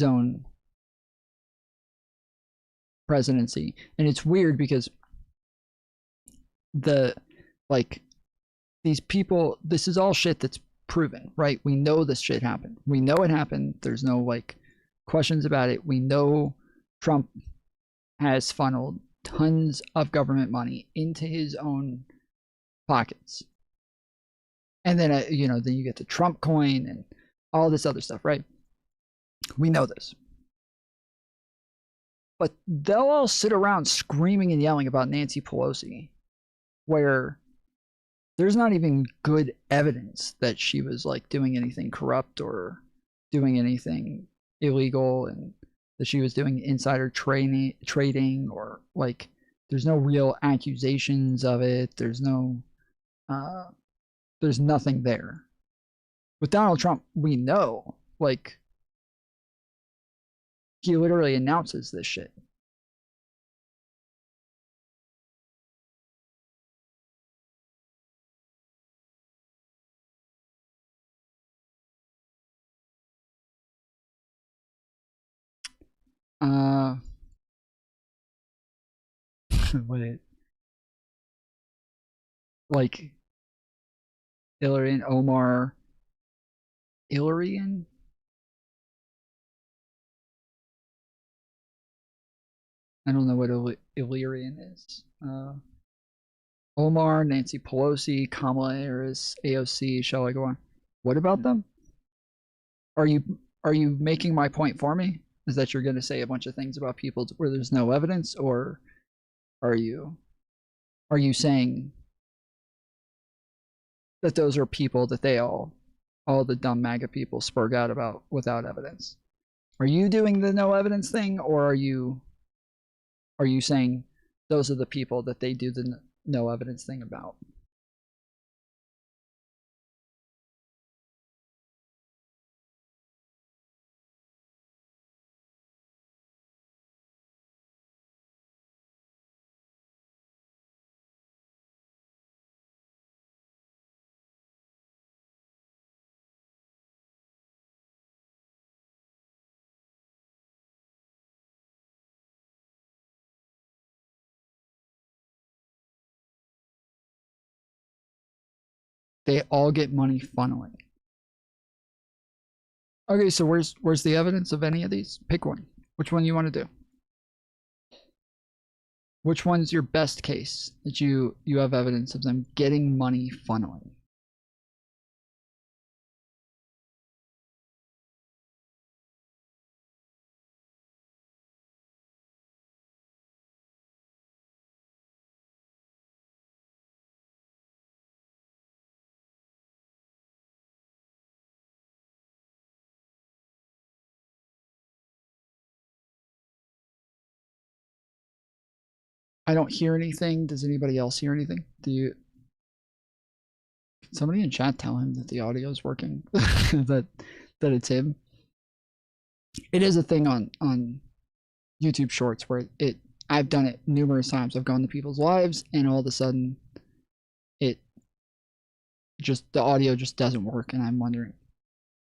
own presidency. And it's weird because these people, this is all shit that's proven, right? We know this shit happened. We know it happened. There's no questions about it. We know Trump has funneled tons of government money into his own pockets. And then, then you get the Trump coin and all this other stuff, right? We know this. But they'll all sit around screaming and yelling about Nancy Pelosi, where there's not even good evidence that she was doing anything corrupt or doing anything illegal, and that she was doing insider trading, or there's no real accusations of it. There's nothing there. With Donald Trump, we know, he literally announces this shit. Illyrian, Omar, Illyrian? I don't know what Illyrian is. Omar, Nancy Pelosi, Kamala Harris, AOC, shall I go on? What about them? Are you are you making my point for me? Is that you're going to say a bunch of things about people where there's no evidence, or are you saying that those are people that they all the dumb MAGA people spurg out about without evidence? Are you doing the no evidence thing, or are you saying those are the people that they do the no evidence thing about? They all get money funneling. Okay, so where's the evidence of any of these? Pick one. Which one you want to do? Which one's your best case that you have evidence of them getting money funneling? I don't hear anything. Does anybody else hear anything? Can somebody in chat tell him that the audio is working? that it's him? It is a thing on YouTube Shorts where I've done it numerous times. I've gone to people's lives and all of a sudden the audio just doesn't work, and I'm wondering,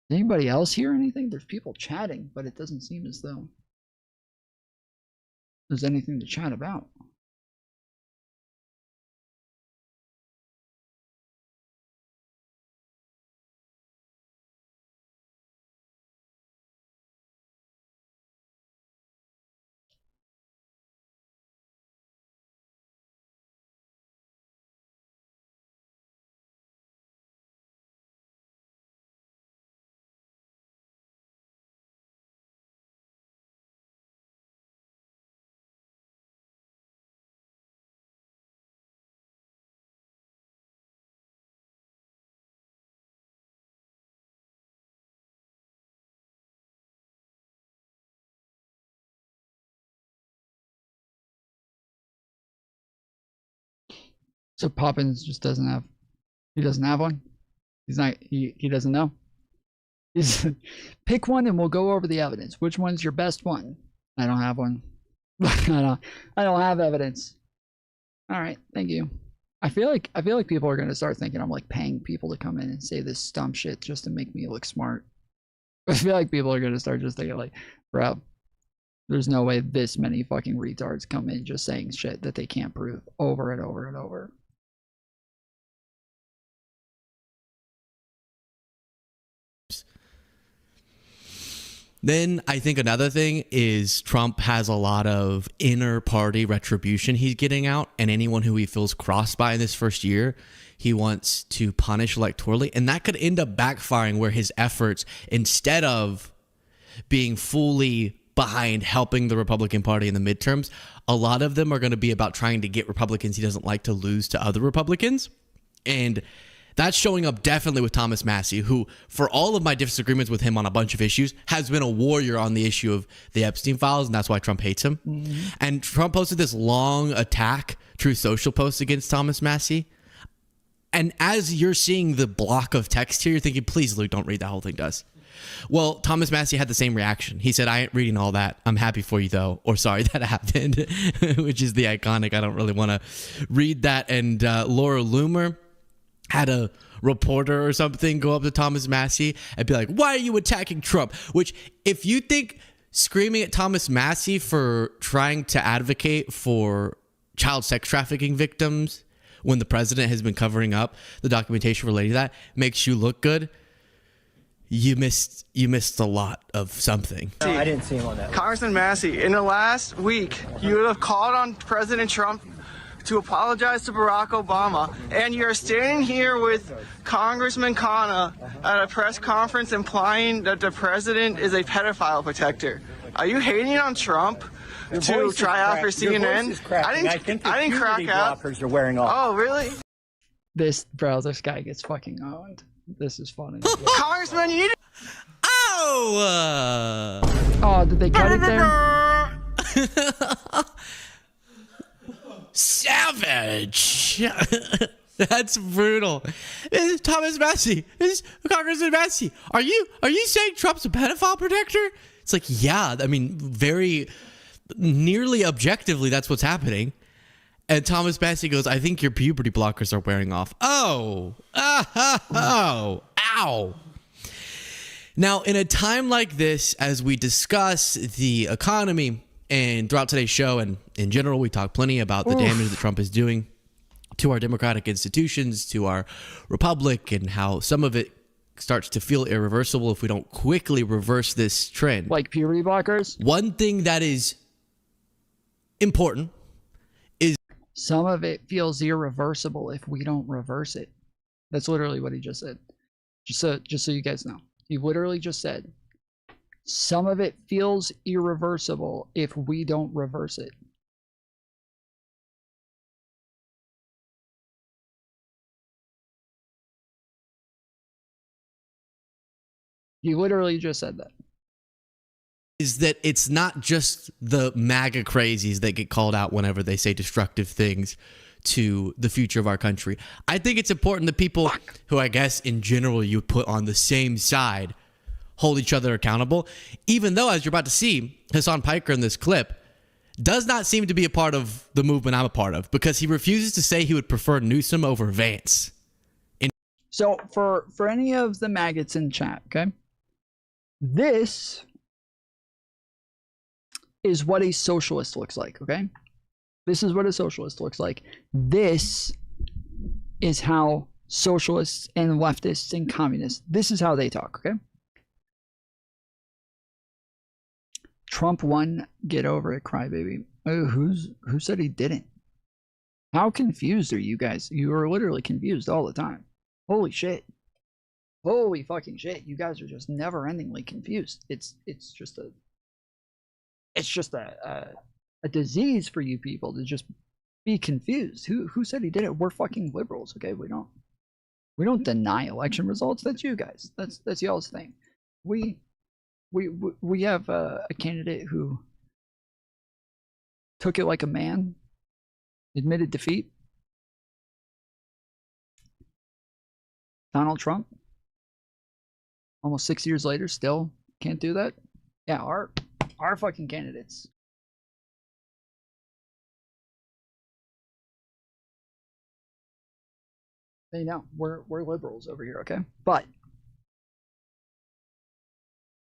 does anybody else hear anything? There's people chatting, but it doesn't seem as though there's anything to chat about. So Poppins just doesn't have one. He doesn't know. Pick one and we'll go over the evidence. Which one's your best one? I don't have one. I don't have evidence. All right, thank you. I feel like people are gonna start thinking I'm like paying people to come in and say this dumb shit just to make me look smart. I feel like people are gonna start just thinking like, bro, there's no way this many fucking retards come in just saying shit that they can't prove over and over and over. Then I think another thing is Trump has a lot of inner party retribution he's getting out, and anyone who he feels crossed by in this first year, he wants to punish electorally, and that could end up backfiring where his efforts, instead of being fully behind helping the Republican Party in the midterms, a lot of them are going to be about trying to get Republicans he doesn't like to lose to other Republicans. And that's showing up definitely with Thomas Massie, who, for all of my disagreements with him on a bunch of issues, has been a warrior on the issue of the Epstein files, and that's why Trump hates him. Mm-hmm. And Trump posted this long attack, Truth Social post against Thomas Massie. And as you're seeing the block of text here, you're thinking, please, Luke, don't read that whole thing, does. Well, Thomas Massie had the same reaction. He said, I ain't reading all that. I'm happy for you, though. Or sorry, that happened, which is the iconic. I don't really want to read that. And Laura Loomer had a reporter or something go up to Thomas Massie and be like, why are you attacking Trump? Which, if you think screaming at Thomas Massie for trying to advocate for child sex trafficking victims when the president has been covering up the documentation related to that makes you look good, you missed a lot of something. No, I didn't see him on that. Congressman Massie, in the last week, you would have called on President Trump to apologize to Barack Obama, and you're standing here with Congressman Khanna at a press conference implying that the president is a pedophile protector. Are you hating on Trump to try out for CNN? I didn't crack out. Blockers are wearing off. Oh, really? This guy gets fucking owned. This is funny. Congressman, you need to... Oh, did they cut it there? Savage. That's brutal. This is Thomas Massey. This is Congressman Massey. Are you saying Trump's a pedophile protector? It's like, yeah, I mean, very nearly objectively, that's what's happening. And Thomas Massey goes, I think your puberty blockers are wearing off. Oh, ow. Now, in a time like this, as we discuss the economy, and throughout today's show and in general, we talk plenty about the damage that Trump is doing to our democratic institutions, to our republic, and how some of it starts to feel irreversible if we don't quickly reverse this trend. Like puberty blockers? One thing that is important is some of it feels irreversible if we don't reverse it. That's literally what he just said. Just so you guys know. He literally just said, some of it feels irreversible if we don't reverse it. He literally just said that. Is that it's not just the MAGA crazies that get called out whenever they say destructive things to the future of our country. I think it's important that people who I guess in general you put on the same side hold each other accountable, even though, as you're about to see, Hasan Piker in this clip does not seem to be a part of the movement I'm a part of, because he refuses to say he would prefer Newsom over Vance. So for any of the maggots in chat, okay, this is what a socialist looks like, okay? This is what a socialist looks like. This is how socialists and leftists and communists, this is how they talk, okay? Trump won, get over it, crybaby. Oh, who said he didn't? How confused are you guys? You are literally confused all the time. Holy shit. Holy fucking shit. You guys are just never-endingly confused. It's just a disease for you people to just be confused. Who said he did it? We're fucking liberals, okay? We don't deny election results. That's you guys. That's y'all's thing. We have a candidate who took it like a man, admitted defeat. Donald Trump, almost 6 years later, still can't do that. Yeah, our fucking candidates. They know we're liberals over here, okay? But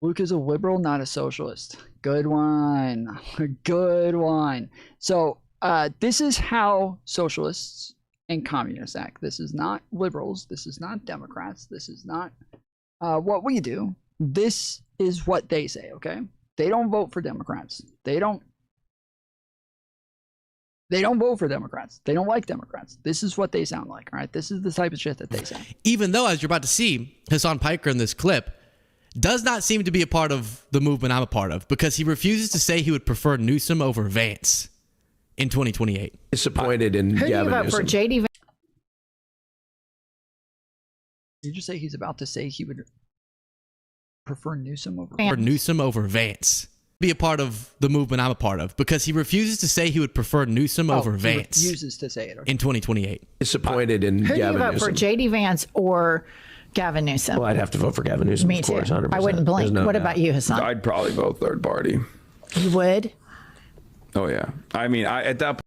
Luke is a liberal, not a socialist. Good one. Good one. So this is how socialists and communists act. This is not liberals. This is not Democrats. This is not what we do. This is what they say, okay? They don't vote for Democrats. They don't vote for Democrats. They don't like Democrats. This is what they sound like, all right? This is the type of shit that they say. Even though, as you're about to see, Hasan Piker in this clip does not seem to be a part of the movement I'm a part of, because he refuses to say he would prefer Newsom over Vance in 2028. Disappointed in Who do you Gavin vote Newsom. for, J.D. Vance? Did you just say he's about to say he would prefer Newsom over Or Newsom over Vance? Be a part of the movement I'm a part of, because he refuses to say he would prefer Newsom over Vance. He refuses to say it. Okay. In 2028. Disappointed in Who do you Gavin vote Newsom. for, J.D. Vance or Gavin Newsom? Well, I'd have to vote for Gavin Newsom, Me of course, too. 100%. I wouldn't blink. What about you, Hasan? I'd probably vote third party. You would? Oh, yeah. I mean, at that point.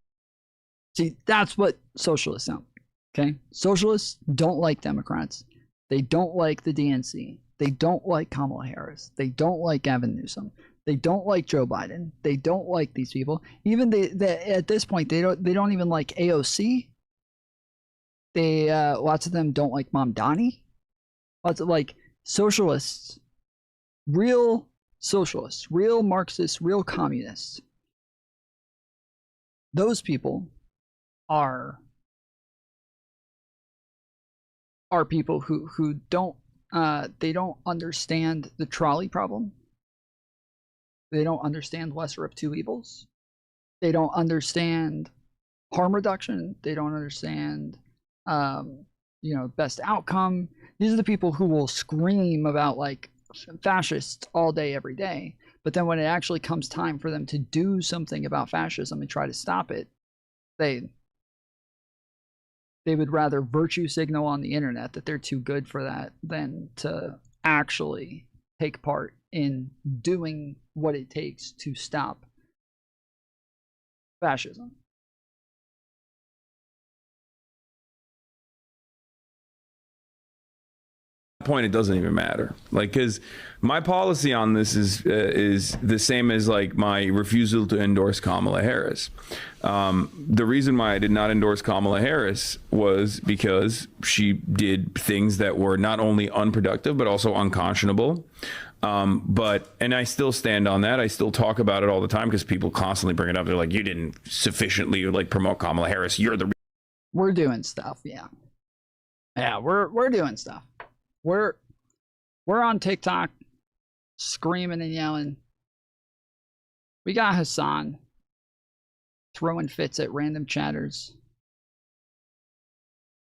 See, that's what socialists sound like, okay? Socialists don't like Democrats. They don't like the DNC. They don't like Kamala Harris. They don't like Gavin Newsom. They don't like Joe Biden. They don't like these people. Even they at this point, they don't even like AOC. They lots of them don't like Mamdani. Lots of like socialists, real Marxists, real communists. Those people are people who don't they don't understand the trolley problem. They don't understand lesser of two evils. They don't understand harm reduction. They don't understand best outcome. These are the people who will scream about like fascists all day, every day. But then when it actually comes time for them to do something about fascism and try to stop it, they would rather virtue signal on the internet that they're too good for that than to actually take part in doing what it takes to stop fascism. Point, it doesn't even matter, like, because my policy on this is the same as like my refusal to endorse Kamala Harris. The reason why I did not endorse Kamala Harris was because she did things that were not only unproductive but also unconscionable. And I still stand on that. I still talk about it all the time because people constantly bring it up. They're like, you didn't sufficiently like promote Kamala Harris. You're the. We're doing stuff, yeah. Yeah, we're doing stuff. We're on TikTok screaming and yelling. We got Hasan throwing fits at random chatters.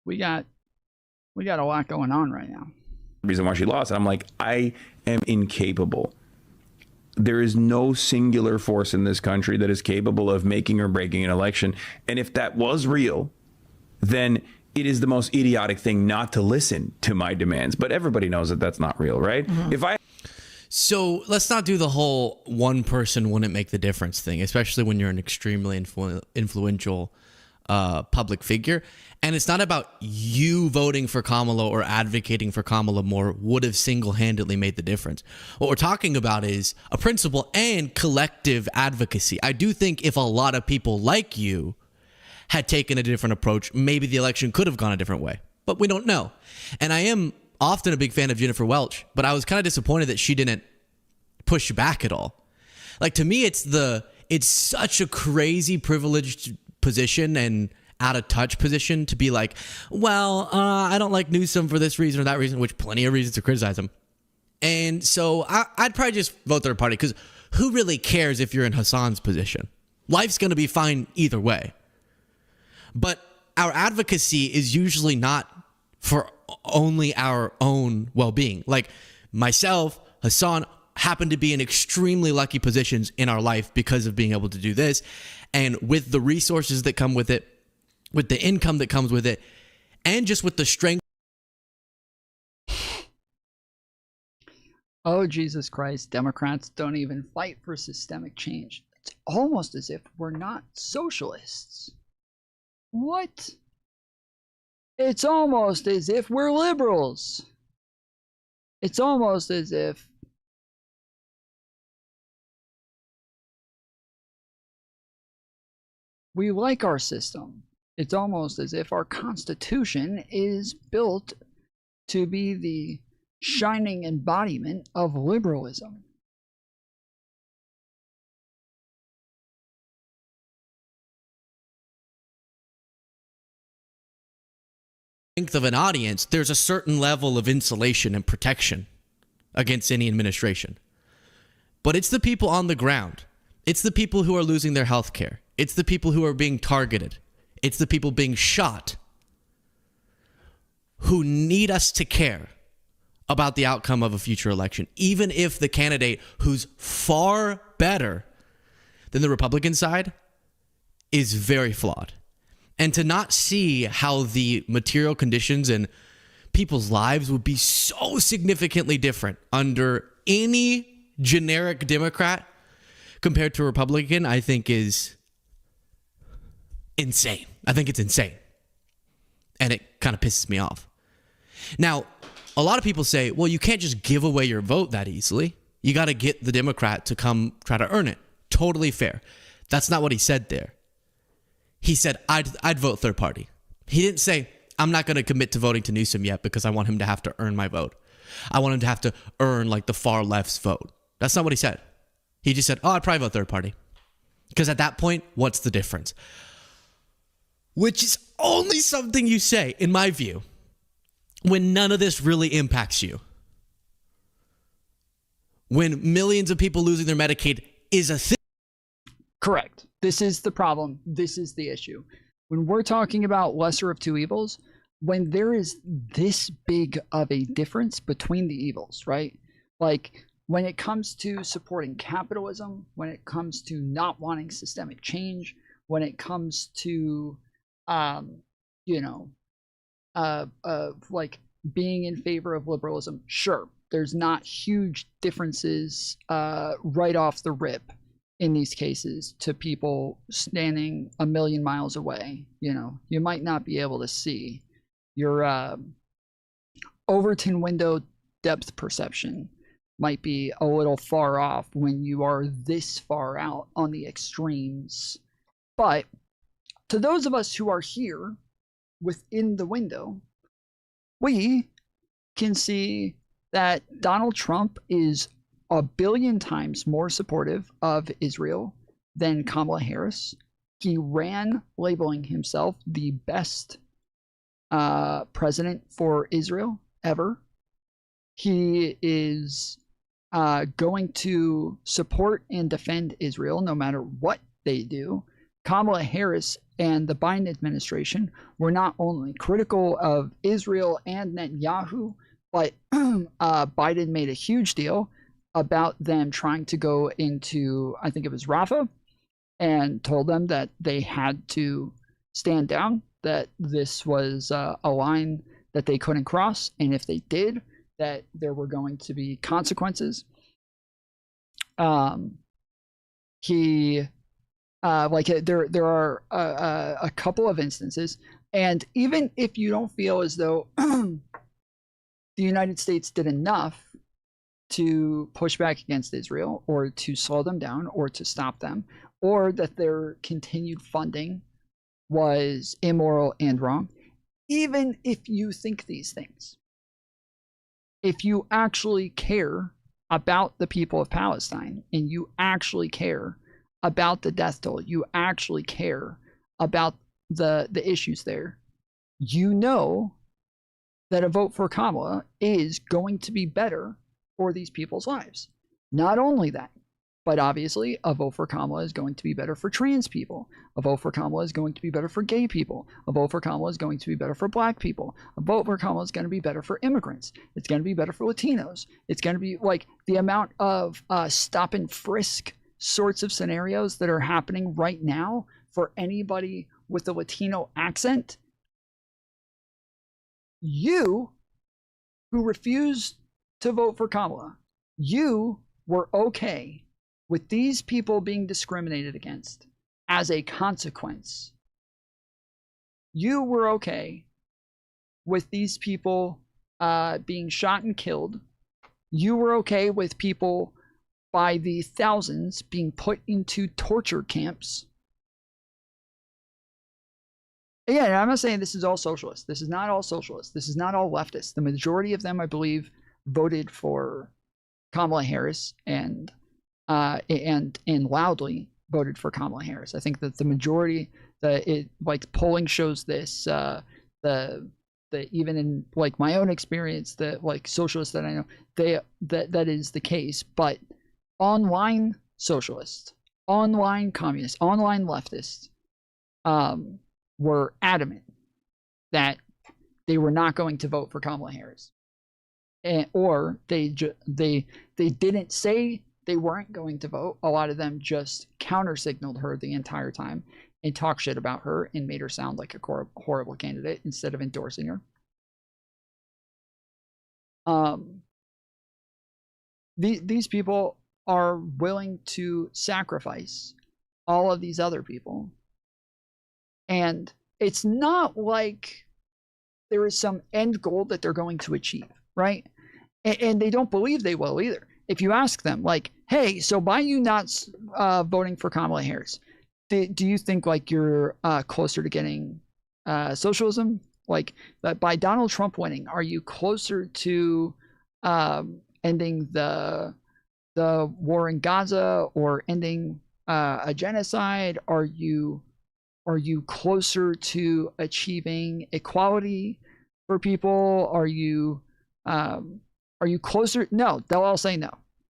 We got a lot going on right now. Reason why she lost. And I'm like, I am incapable. There is no singular force in this country that is capable of making or breaking an election. And if that was real, then it is the most idiotic thing not to listen to my demands. But everybody knows that that's not real, right? Mm-hmm. So let's not do the whole one person wouldn't make the difference thing, especially when you're an extremely influential public figure. And it's not about you voting for Kamala or advocating for Kamala more would have single-handedly made the difference. What we're talking about is a principle and collective advocacy. I do think if a lot of people like you had taken a different approach, maybe the election could have gone a different way, but we don't know. And I am often a big fan of Jennifer Welch, but I was kind of disappointed that she didn't push back at all. Like, to me, it's such a crazy privileged position and out of touch position to be like, well, I don't like Newsom for this reason or that reason, which plenty of reasons to criticize him. And so I'd probably just vote third party, because who really cares if you're in Hasan's position? Life's going to be fine either way. But our advocacy is usually not for only our own well-being. Like myself, Hasan, happen to be in extremely lucky positions in our life because of being able to do this. And with the resources that come with it, with the income that comes with it, and just with the strength. Oh, Jesus Christ, Democrats don't even fight for systemic change. It's almost as if we're not socialists. What? It's almost as if we're liberals. It's almost as if we like our system. It's almost as if our Constitution is built to be the shining embodiment of liberalism. Strength of an audience, there's a certain level of insulation and protection against any administration. But it's the people on the ground. It's the people who are losing their health care. It's the people who are being targeted. It's the people being shot who need us to care about the outcome of a future election, even if the candidate who's far better than the Republican side is very flawed. And to not see how the material conditions and people's lives would be so significantly different under any generic Democrat compared to a Republican, I think is insane. I think it's insane. And it kind of pisses me off. Now, a lot of people say, well, you can't just give away your vote that easily. You got to get the Democrat to come try to earn it. Totally fair. That's not what he said there. He said, I'd vote third party. He didn't say, I'm not going to commit to voting to Newsom yet because I want him to have to earn my vote. I want him to have to earn like the far left's vote. That's not what he said. He just said, I'd probably vote third party. Because at that point, what's the difference? which is only something you say, in my view, when none of this really impacts you. When millions of people losing their Medicaid is a thing. Correct. This is the problem. This is the issue. When we're talking about lesser of two evils, when there is this big of a difference between the evils, right? Like when it comes to supporting capitalism, when it comes to not wanting systemic change, when it comes to, like being in favor of liberalism, sure, there's not huge differences right off the rip in these cases to people standing a million miles away. You might not be able to see. Your Overton window depth perception might be a little far off when you are this far out on the extremes. But to those of us who are here within the window, we can see that Donald Trump is a billion times more supportive of Israel than Kamala Harris. He ran labeling himself the best president for Israel ever. He is going to support and defend Israel no matter what they do. Kamala Harris and the Biden administration were not only critical of Israel and Netanyahu, but Biden made a huge deal about them trying to go into, I think it was Rafah, and told them that they had to stand down, that this was a line that they couldn't cross, and if they did, that there were going to be consequences. There are a couple of instances, and even if you don't feel as though the United States did enough to push back against Israel or to slow them down or to stop them, or that their continued funding was immoral and wrong, even if you think these things, if you actually care about the people of Palestine and you actually care about the death toll, you actually care about the issues there, you know that a vote for Kamala is going to be better for these people's lives. Not only that, but obviously a vote for Kamala is going to be better for trans people. A vote for Kamala is going to be better for gay people. A vote for Kamala is going to be better for black people. A vote for Kamala is going to be better for immigrants. It's going to be better for Latinos. It's going to be like the amount of stop and frisk sorts of scenarios that are happening right now for anybody with a Latino accent. You who refused to vote for Kamala, you were okay with these people being discriminated against as a consequence. You were okay with these people being shot and killed. You were okay with people by the thousands being put into torture camps. Again, I'm not saying this is all socialist. This is not all socialist. This is not all leftist. The majority of them, I believe, voted for Kamala Harris and loudly voted for Kamala Harris. I think that the majority, polling shows this. Even in like my own experience, that like socialists that I know, that is the case. But online socialists, online communists, online leftists, were adamant that they were not going to vote for Kamala Harris, or they didn't say they weren't going to vote. A lot of them just counter-signaled her the entire time and talked shit about her and made her sound like a horrible candidate instead of endorsing her. These people are willing to sacrifice all of these other people. And it's not like there is some end goal that they're going to achieve, right? And they don't believe they will either. If you ask them, like, hey, so by you not voting for Kamala Harris, do you think like you're closer to getting socialism? Like, by Donald Trump winning, are you closer to ending the war in Gaza or ending a genocide? Are you Are you closer to achieving equality for people? Are you closer? No, they'll all say no.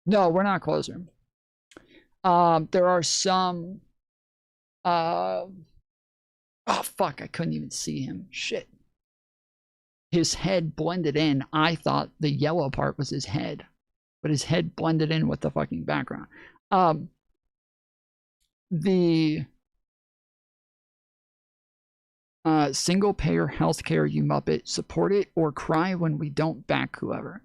No, we're not closer. There are some. Oh fuck! I couldn't even see him. Shit. His head blended in. I thought the yellow part was his head, but his head blended in with the fucking background. The single payer healthcare, you muppet, support it or cry when we don't back whoever.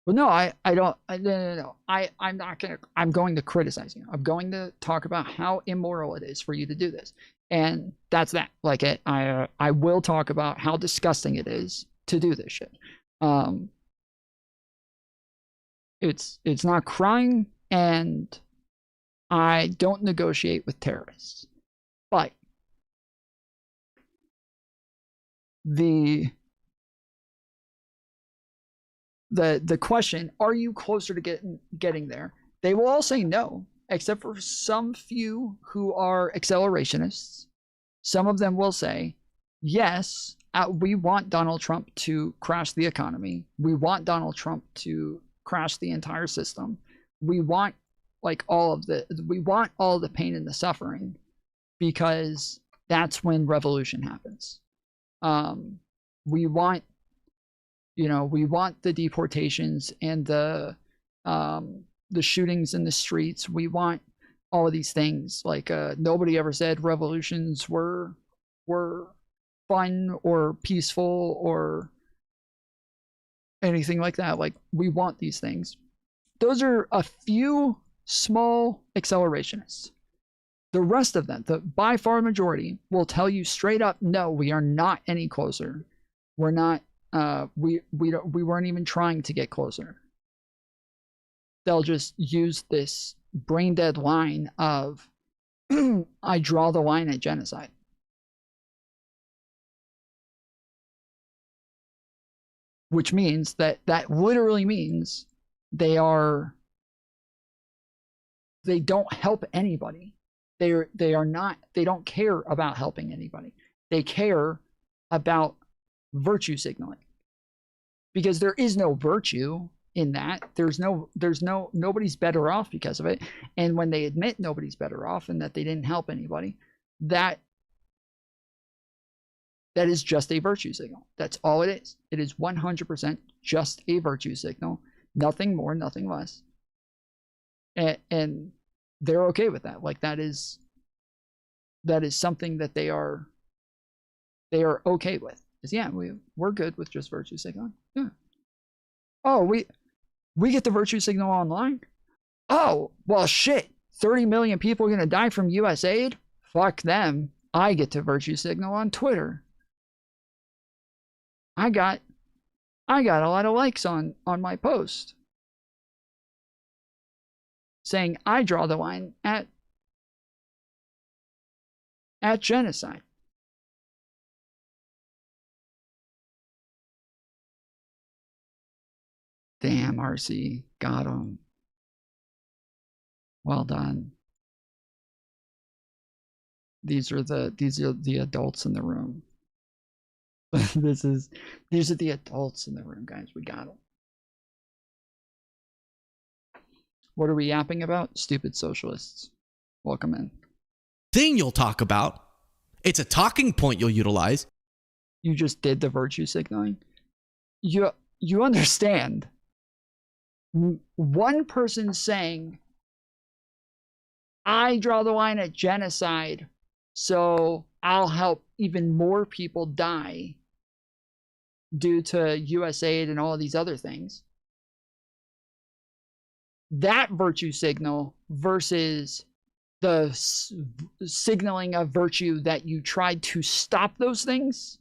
Well, no, I don't. No. I'm not gonna. I'm going to criticize you. I'm going to talk about how immoral it is for you to do this, and that's that. Like I will talk about how disgusting it is to do this shit. It's not crying, and I don't negotiate with terrorists, but the question, are you closer to getting there? They will all say no, except for some few who are accelerationists. Some of them will say, yes, we want Donald Trump to crash the economy. We want Donald Trump to crash the entire system. We want all the pain and the suffering, because that's when revolution happens. We want the deportations and the shootings in the streets. We want all of these things. Nobody ever said revolutions were fun or peaceful or anything like that. We want these things. Those are a few small accelerationists. The rest of them, the by far majority, will tell you straight up, no, we are not any closer. We're not. We weren't even trying to get closer. They'll just use this brain dead line of, I draw the line at genocide. Which means that literally means they don't help anybody. They don't care about helping anybody. They care about virtue signaling, because there is no virtue in that. Nobody's better off because of it. And when they admit nobody's better off and that they didn't help anybody, that is just a virtue signal. That's all it is. It is 100% just a virtue signal, nothing more, nothing less. And they're okay with that. That is something that they are okay with. Is, yeah, we're good with just virtue signaling. Yeah. Oh, we get the virtue signal online. Oh, well, shit. 30 million people are gonna die from US aid. Fuck them. I get to virtue signal on Twitter. I got a lot of likes on my post saying I draw the line at genocide. Damn, RC, got him. Well done. These are the adults in the room. These are the adults in the room, guys. We got them. What are we yapping about? Stupid socialists. Welcome in. Thing you'll talk about. It's a talking point you'll utilize. You just did the virtue signaling. You understand. One person saying, I draw the line at genocide, so I'll help even more people die due to US aid and all of these other things. That virtue signal versus the signaling of virtue that you tried to stop those things,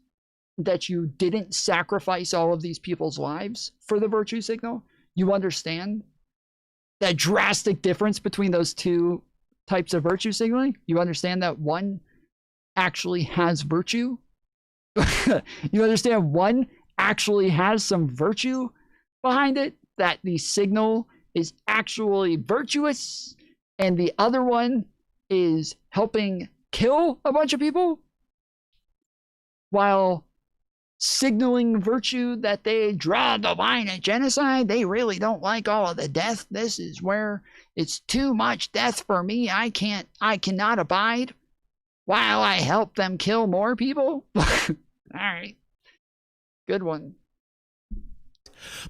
that you didn't sacrifice all of these people's lives for the virtue signal. You understand that drastic difference between those two types of virtue signaling? You understand that one actually has virtue? You understand one actually has some virtue behind it, that the signal is actually virtuous, and the other one is helping kill a bunch of people while signaling virtue that they draw the line at genocide. They really don't like all of the death. This is where it's too much death for me. I cannot abide while I help them kill more people. All right. Good one.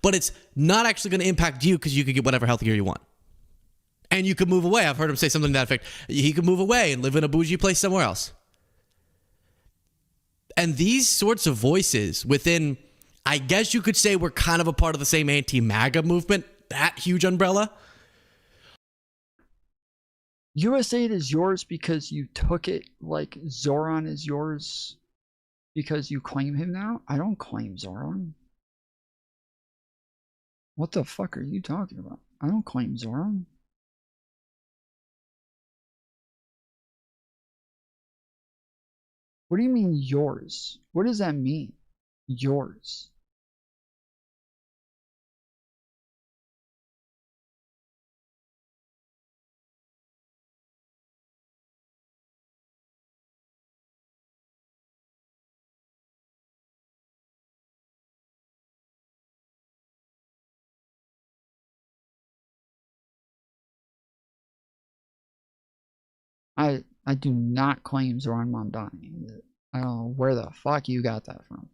But it's not actually going to impact you because you could get whatever healthcare you want. And you could move away. I've heard him say something to that effect. He could move away and live in a bougie place somewhere else. And these sorts of voices within, I guess you could say we're kind of a part of the same anti-MAGA movement, that huge umbrella. USAID is yours because you took it, like Zoran is yours because you claim him now? I don't claim Zoran. What the fuck are you talking about? I don't claim Zoran. What do you mean yours? What does that mean? Yours. I do not claim Zoran Mamdani. I don't know where the fuck you got that from.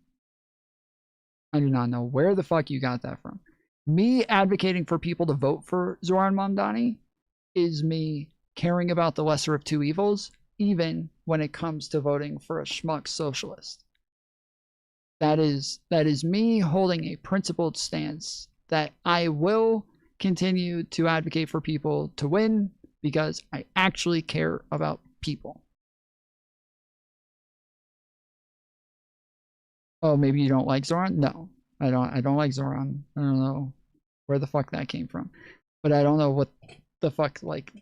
I do not know where the fuck you got that from. Me advocating for people to vote for Zoran Mamdani is me caring about the lesser of two evils, even when it comes to voting for a schmuck socialist. That is me holding a principled stance that I will continue to advocate for people to win because I actually care about people. Oh, maybe you don't like Zoran? No, I don't like Zoran. I don't know where the fuck that came from. But I don't know what the fuck, like,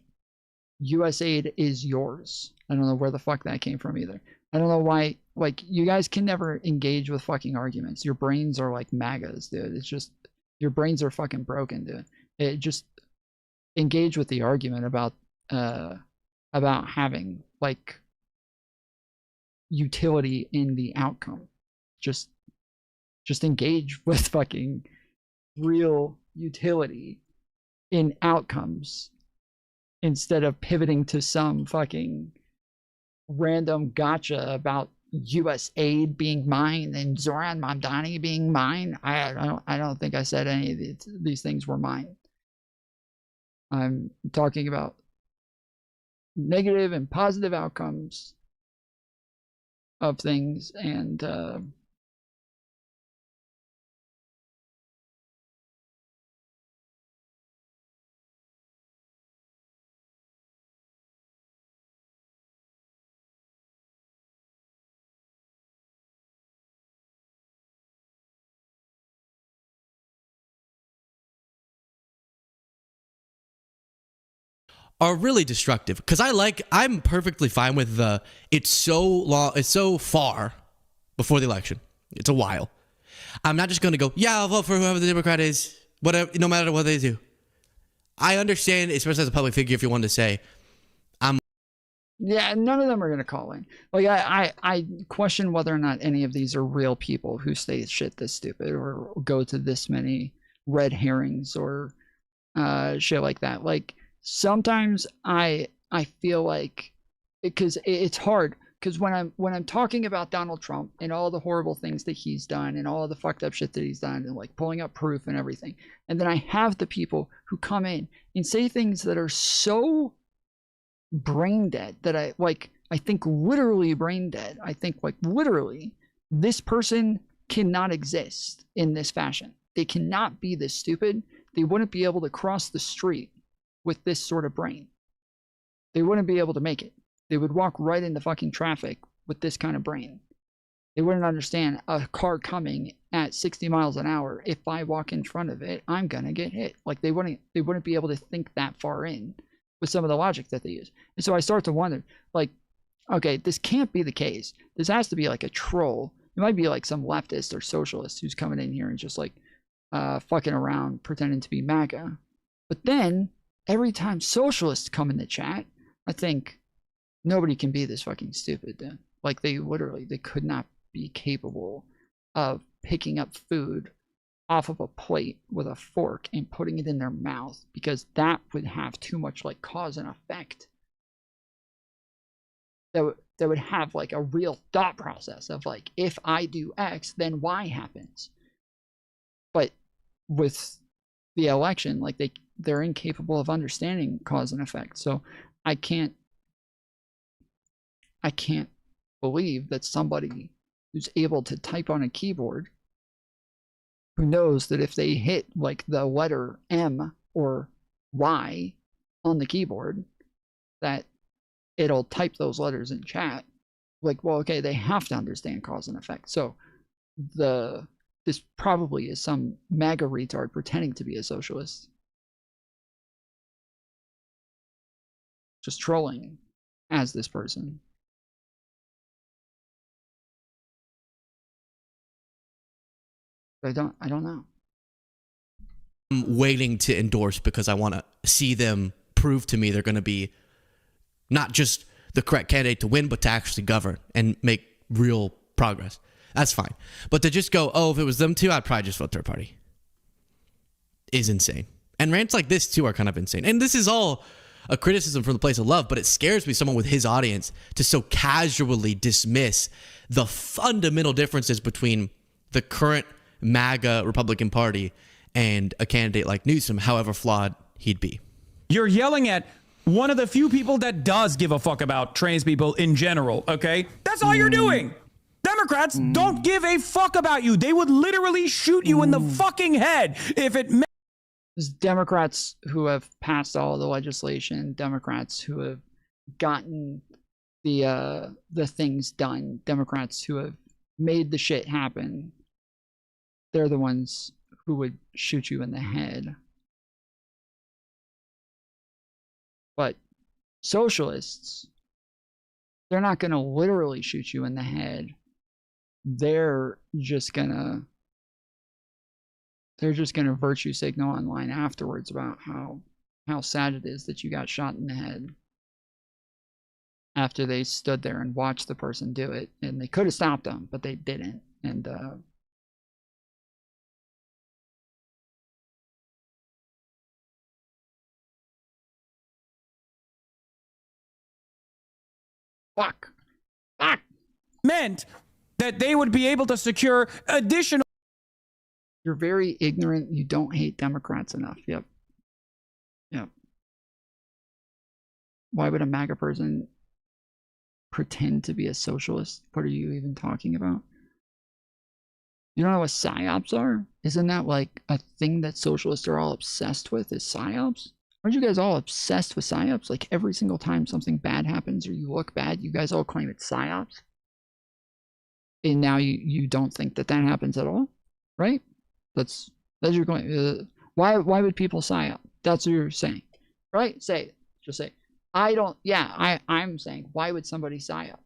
USAID is yours. I don't know where the fuck that came from either. I don't know why, like, you guys can never engage with fucking arguments. Your brains are like MAGAs, dude. It's just, your brains are fucking broken, dude. It just engage with the argument about having, like, utility in the outcome. Just engage with fucking real utility in outcomes instead of pivoting to some fucking random gotcha about USAID being mine and Zoran Mamdani being mine. I don't think I said any of these things were mine. I'm talking about negative and positive outcomes of things, and are really destructive. Because I'm perfectly fine with it's so far before the election. It's a while. I'm not just going to go, yeah, I'll vote for whoever the Democrat is, whatever, no matter what they do. I understand, especially as a public figure, if you want to say, yeah, none of them are going to call in. Like, I question whether or not any of these are real people who say shit this stupid or go to this many red herrings or shit like that. Like, sometimes I feel like, because it's hard, because when I'm talking about Donald Trump and all the horrible things that he's done and all the fucked up shit that he's done and like pulling up proof and everything, and then I have the people who come in and say things that are so brain dead that I think literally brain dead. I think, like, literally this person cannot exist in this fashion. They cannot be this stupid. They wouldn't be able to cross the street with this sort of brain. They wouldn't be able to make it. They would walk right into fucking traffic with this kind of brain. They wouldn't understand a car coming at 60 miles an hour. If I walk in front of it, I'm gonna get hit. Like, they wouldn't be able to think that far in with some of the logic that they use. And so I start to wonder, like, okay, this can't be the case. This has to be like a troll. It might be like some leftist or socialist who's coming in here and just like fucking around pretending to be MAGA. But then every time socialists come in the chat, I think, Nobody can be this fucking stupid, dude. Like, they could not be capable of picking up food off of a plate with a fork and putting it in their mouth, because that would have too much like cause and effect. That would have like a real thought process of like, if I do X, then Y happens. But with the election, like they're incapable of understanding cause and effect. So I can't believe that somebody who's able to type on a keyboard, who knows that if they hit like the letter M or Y on the keyboard, that it'll type those letters in chat. Like, well, okay, they have to understand cause and effect. So this probably is some MAGA retard pretending to be a socialist, just trolling as this person. I don't know. I'm waiting to endorse because I want to see them prove to me they're going to be not just the correct candidate to win, but to actually govern and make real progress. That's fine. But to just go, oh, if it was them two, I'd probably just vote third party, is insane. And rants like this too are kind of insane. And this is all a criticism from the place of love, but it scares me, someone with his audience, to so casually dismiss the fundamental differences between the current MAGA Republican Party and a candidate like Newsom, however flawed he'd be. You're yelling at one of the few people that does give a fuck about trans people in general, okay? That's all you're doing. Democrats don't give a fuck about you. They would literally shoot you in the fucking head if it meant. There's Democrats who have passed all the legislation, Democrats who have gotten the things done, Democrats who have made the shit happen. They're the ones who would shoot you in the head. But socialists, they're not going to literally shoot you in the head. They're just gonna virtue signal online afterwards about how sad it is that you got shot in the head, after they stood there and watched the person do it. And they could have stopped them, but they didn't. And fuck. Meant that they would be able to secure additional. You're very ignorant. You don't hate Democrats enough. Yep. Why would a MAGA person pretend to be a socialist? What are you even talking about? You don't know what psyops are? Isn't that like a thing that socialists are all obsessed with, is psyops? Aren't you guys all obsessed with psyops? Like every single time something bad happens or you look bad, you guys all claim it's psyops. And now you don't think that happens at all, right? That's your claim. Why would people psyop? That's what you're saying, right? Say it. Just say, I don't. Yeah, I'm saying, why would somebody psyop?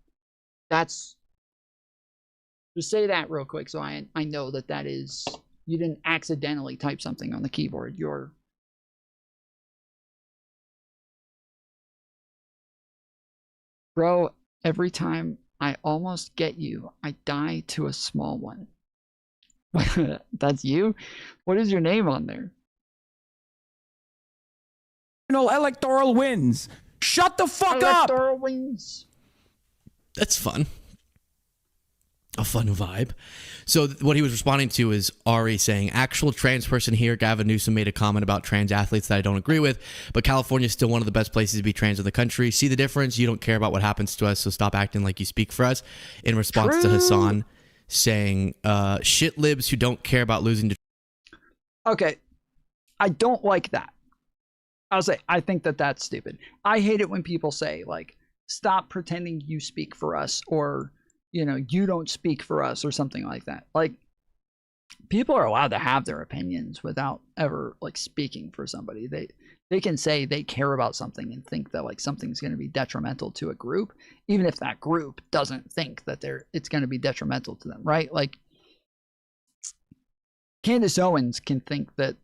That's. Just say that real quick, so I know that is, you didn't accidentally type something on the keyboard. You're. Bro, every time I almost get you, I die to a small one. That's you? What is your name on there? Electoral wins. Shut the fuck up. Electoral wins. That's fun. A fun vibe. So what he was responding to is Ari saying, actual trans person here, Gavin Newsom, made a comment about trans athletes that I don't agree with, but California is still one of the best places to be trans in the country. See the difference? You don't care about what happens to us, so stop acting like you speak for us. In response to Hasan saying, shit libs who don't care about losing to. Okay. I don't like that. I'll say, I think that's stupid. I hate it when people say, like, stop pretending you speak for us, or, you know, you don't speak for us, or something like that. Like, people are allowed to have their opinions without ever, like, speaking for somebody. They can say they care about something and think that, like, something's going to be detrimental to a group, even if that group doesn't think that it's going to be detrimental to them, right? Like, Candace Owens can think that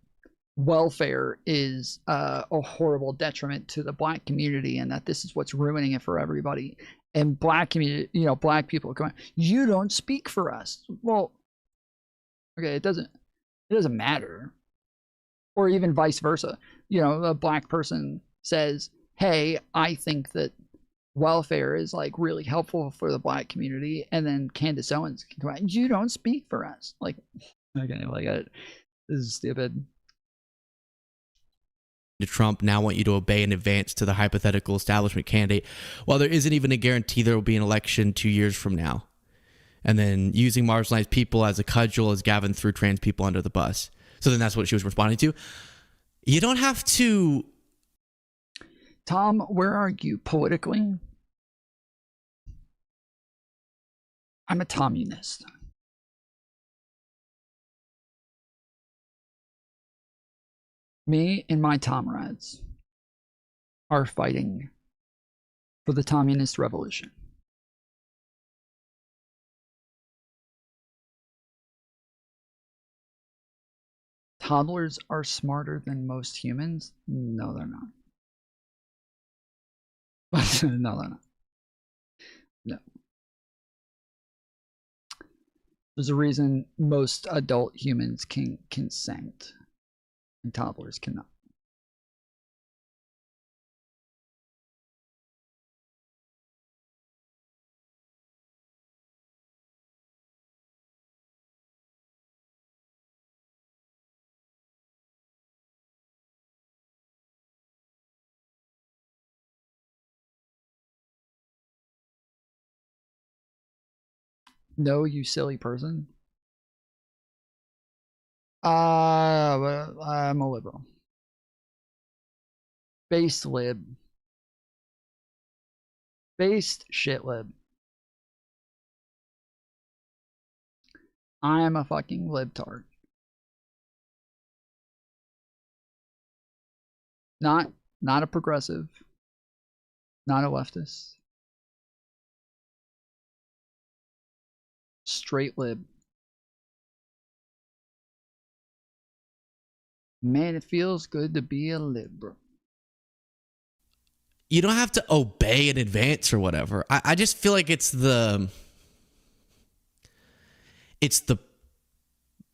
welfare is a horrible detriment to the black community, and that this is what's ruining it for everybody. And black community, black people are going, you don't speak for us. Well, okay, it doesn't matter. Or even vice versa. A black person says, hey, I think that welfare is like really helpful for the black community, and then Candace Owens can come out, you don't speak for us. Like, okay, like this is stupid. Trump now want you to obey in advance to the hypothetical establishment candidate, while there isn't even a guarantee there will be an election 2 years from now. And then using marginalized people as a cudgel as Gavin threw trans people under the bus. So then that's what she was responding to. You don't have to... Tom, where are you politically? I'm a communist. Me and my comrades are fighting for the communist revolution. Toddlers are smarter than most humans? No, they're not. No, they're not. No. There's a reason most adult humans can consent and toddlers cannot. No, you silly person. I'm a liberal. Based lib. Based shit lib. I am a fucking libtard. Not a progressive. Not a leftist. Straight lib. Man, it feels good to be a liberal. You don't have to obey in advance or whatever. I just feel like it's the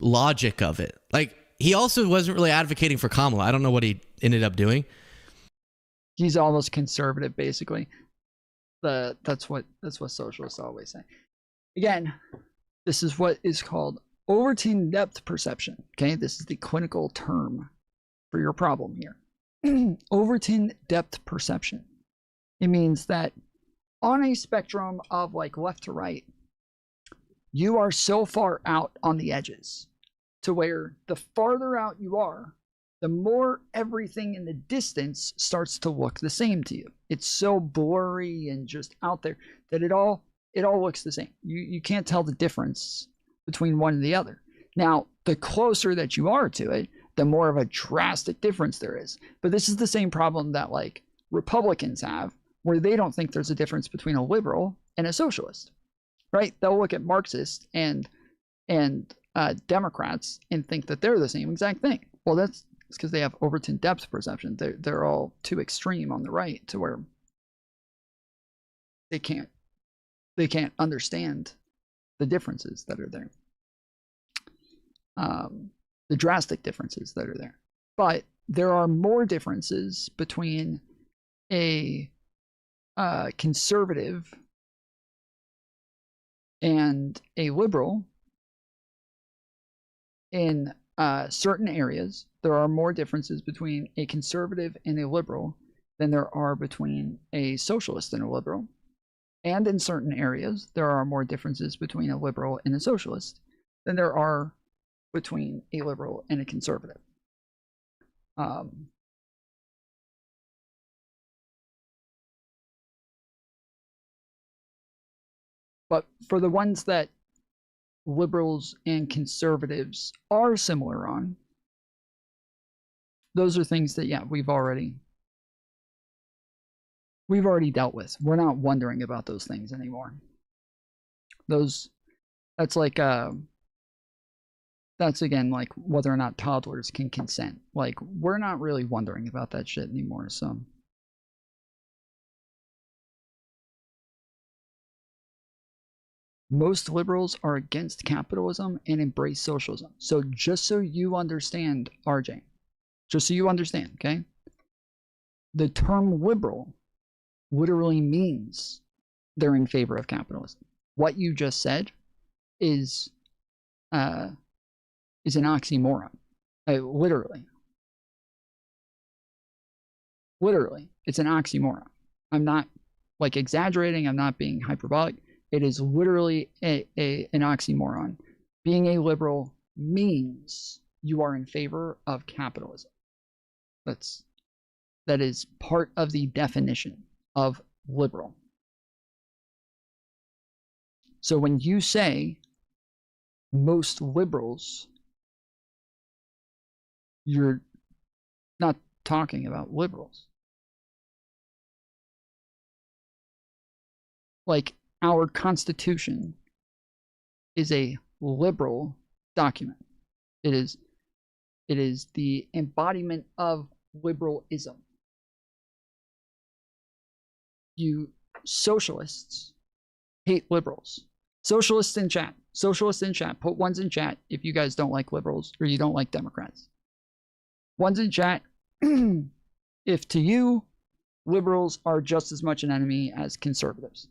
logic of it. Like, he also wasn't really advocating for Kamala. I don't know what he ended up doing. He's almost conservative, basically. That's what socialists always say. Again, this is what is called Overton depth perception. Okay, this is the clinical term for your problem here. Overton depth perception. It means that on a spectrum of like left to right, you are so far out on the edges to where the farther out you are, the more everything in the distance starts to look the same to you. It's so blurry and just out there that it all looks the same. You can't tell the difference between one and the other. Now, the closer that you are to it, the more of a drastic difference there is. But this is the same problem that like Republicans have, where they don't think there's a difference between a liberal and a socialist, right? They'll look at Marxists and Democrats and think that they're the same exact thing. Well, that's because they have Overton depth perception. They're all too extreme on the right to where they can't understand the differences that are there. The drastic differences that are there. But there are more differences between a conservative and a liberal in certain areas. There are more differences between a conservative and a liberal than there are between a socialist and a liberal. And in certain areas, there are more differences between a liberal and a socialist than there are between a liberal and a conservative. But for the ones that liberals and conservatives are similar on, those are things that, yeah, we've already dealt with. We're not wondering about those things anymore. That's like that's again like whether or not toddlers can consent. Like, we're not really wondering about that shit anymore, so. Most liberals are against capitalism and embrace socialism. So just so you understand, RJ, just so you understand, okay? The term liberal literally means they're in favor of capitalism. What you just said is an oxymoron. Literally, it's an oxymoron. I'm not like exaggerating. I'm not being hyperbolic. It is literally an oxymoron. Being a liberal means you are in favor of capitalism. That is part of the definition of liberal. So when you say most liberals, you're not talking about liberals. Like, our Constitution is a liberal document. It is the embodiment of liberalism. You socialists hate liberals. Socialists in chat. Socialists in chat. Put ones in chat if you guys don't like liberals or you don't like Democrats. Ones in chat if to you liberals are just as much an enemy as conservatives.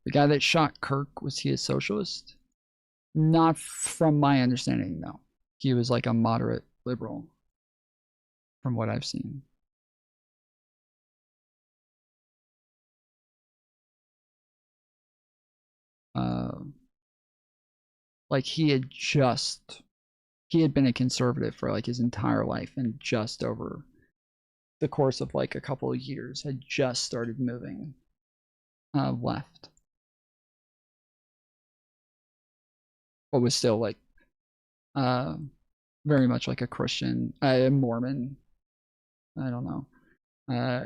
The guy that shot Kirk, was he a socialist? Not from my understanding, no. He was like a moderate liberal, from what I've seen. Like he had been a conservative for like his entire life, and just over the course of like a couple of years had just started moving left. But was still like very much like a Christian, a Mormon. I don't know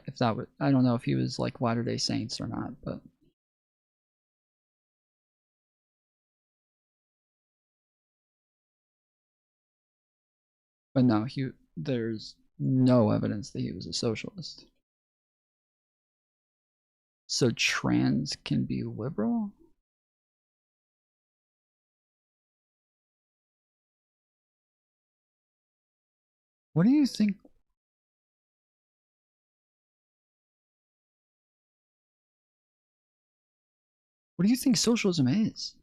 if that would. I don't know if he was like Latter-day Saints or not, but. But no, there's no evidence that he was a socialist. So trans can be liberal? What do you think? What do you think socialism is?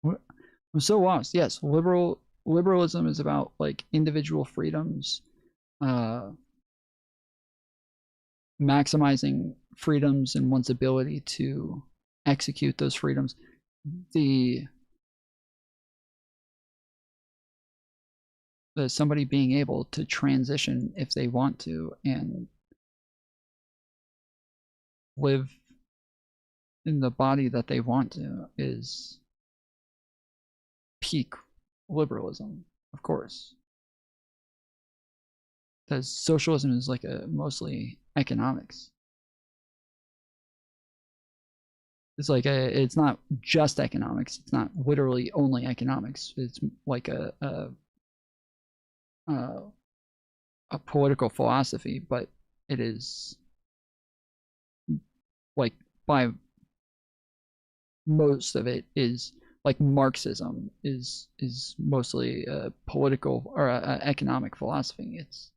What? I'm so lost. Yes, liberalism is about like individual freedoms, maximizing freedoms and one's ability to execute those freedoms. Somebody being able to transition if they want to and live in the body that they want to is peak liberalism, of course. Because socialism is like mostly economics. It's like it's not just economics. It's not literally only economics. It's like a political philosophy, but it is like by most of it is like Marxism is mostly a political or a economic philosophy. It's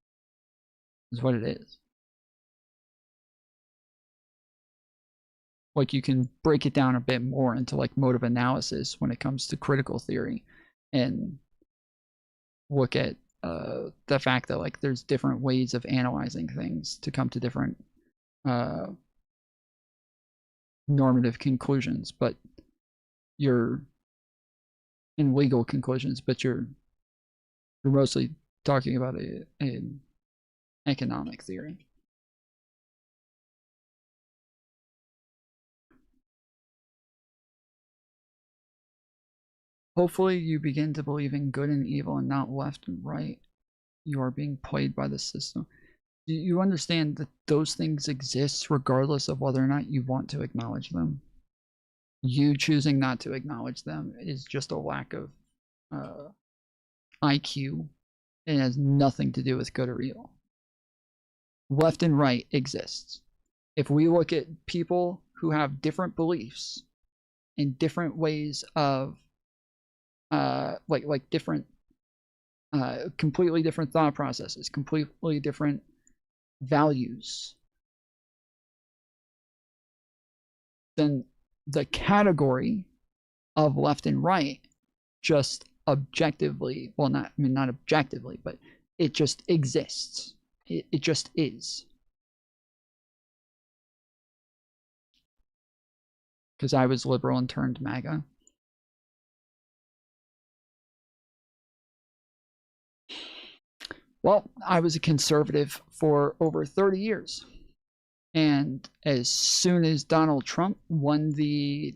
what it is. Like you can break it down a bit more into like motive analysis when it comes to critical theory, and look at the fact that like there's different ways of analyzing things to come to different normative conclusions, but you're in legal conclusions, but you're mostly talking about an economic theory. Hopefully you begin to believe in good and evil and not left and right. You are being played by the system. Do you understand that those things exist regardless of whether or not you want to acknowledge them? You choosing not to acknowledge them is just a lack of IQ. It has nothing to do with good or evil. Left and right exists. If we look at people who have different beliefs and different ways of like different completely different thought processes, completely different values, then the category of left and right just objectively, well, not objectively, but it just exists. It just is. Because I was liberal and turned MAGA. Well, I was a conservative for over 30 years. And as soon as Donald Trump won the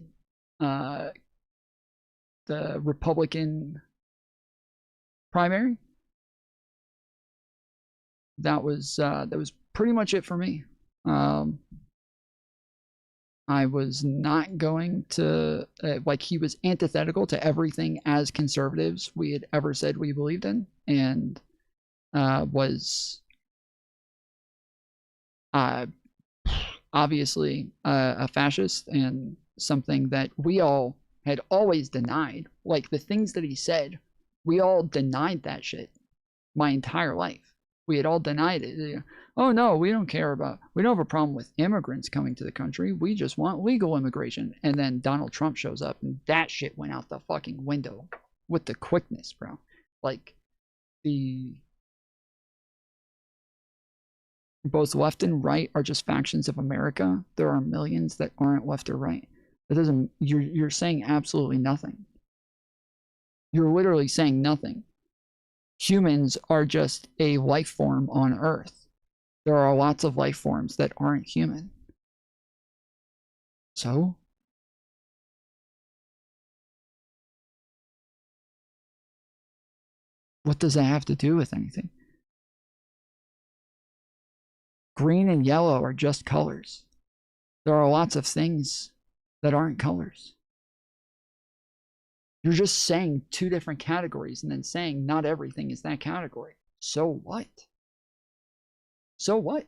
Republican primary, that was pretty much it for me. I was not going to like, he was antithetical to everything as conservatives we had ever said we believed in, and was obviously a fascist, and something that we all had always denied. Like the things that he said, we all denied that shit my entire life. We had all denied it. Oh no, we don't care about, we don't have a problem with immigrants coming to the country. We just want legal immigration. And then Donald Trump shows up and that shit went out the fucking window with the quickness, bro. Like both left and right are just factions of America. There are millions that aren't left or right. That doesn't, you're saying absolutely nothing. You're literally saying nothing. Humans are just a life form on Earth. There are lots of life forms that aren't human. So? What does that have to do with anything? Green and yellow are just colors. There are lots of things that aren't colors. You're just saying two different categories and then saying not everything is that category. So what? So what?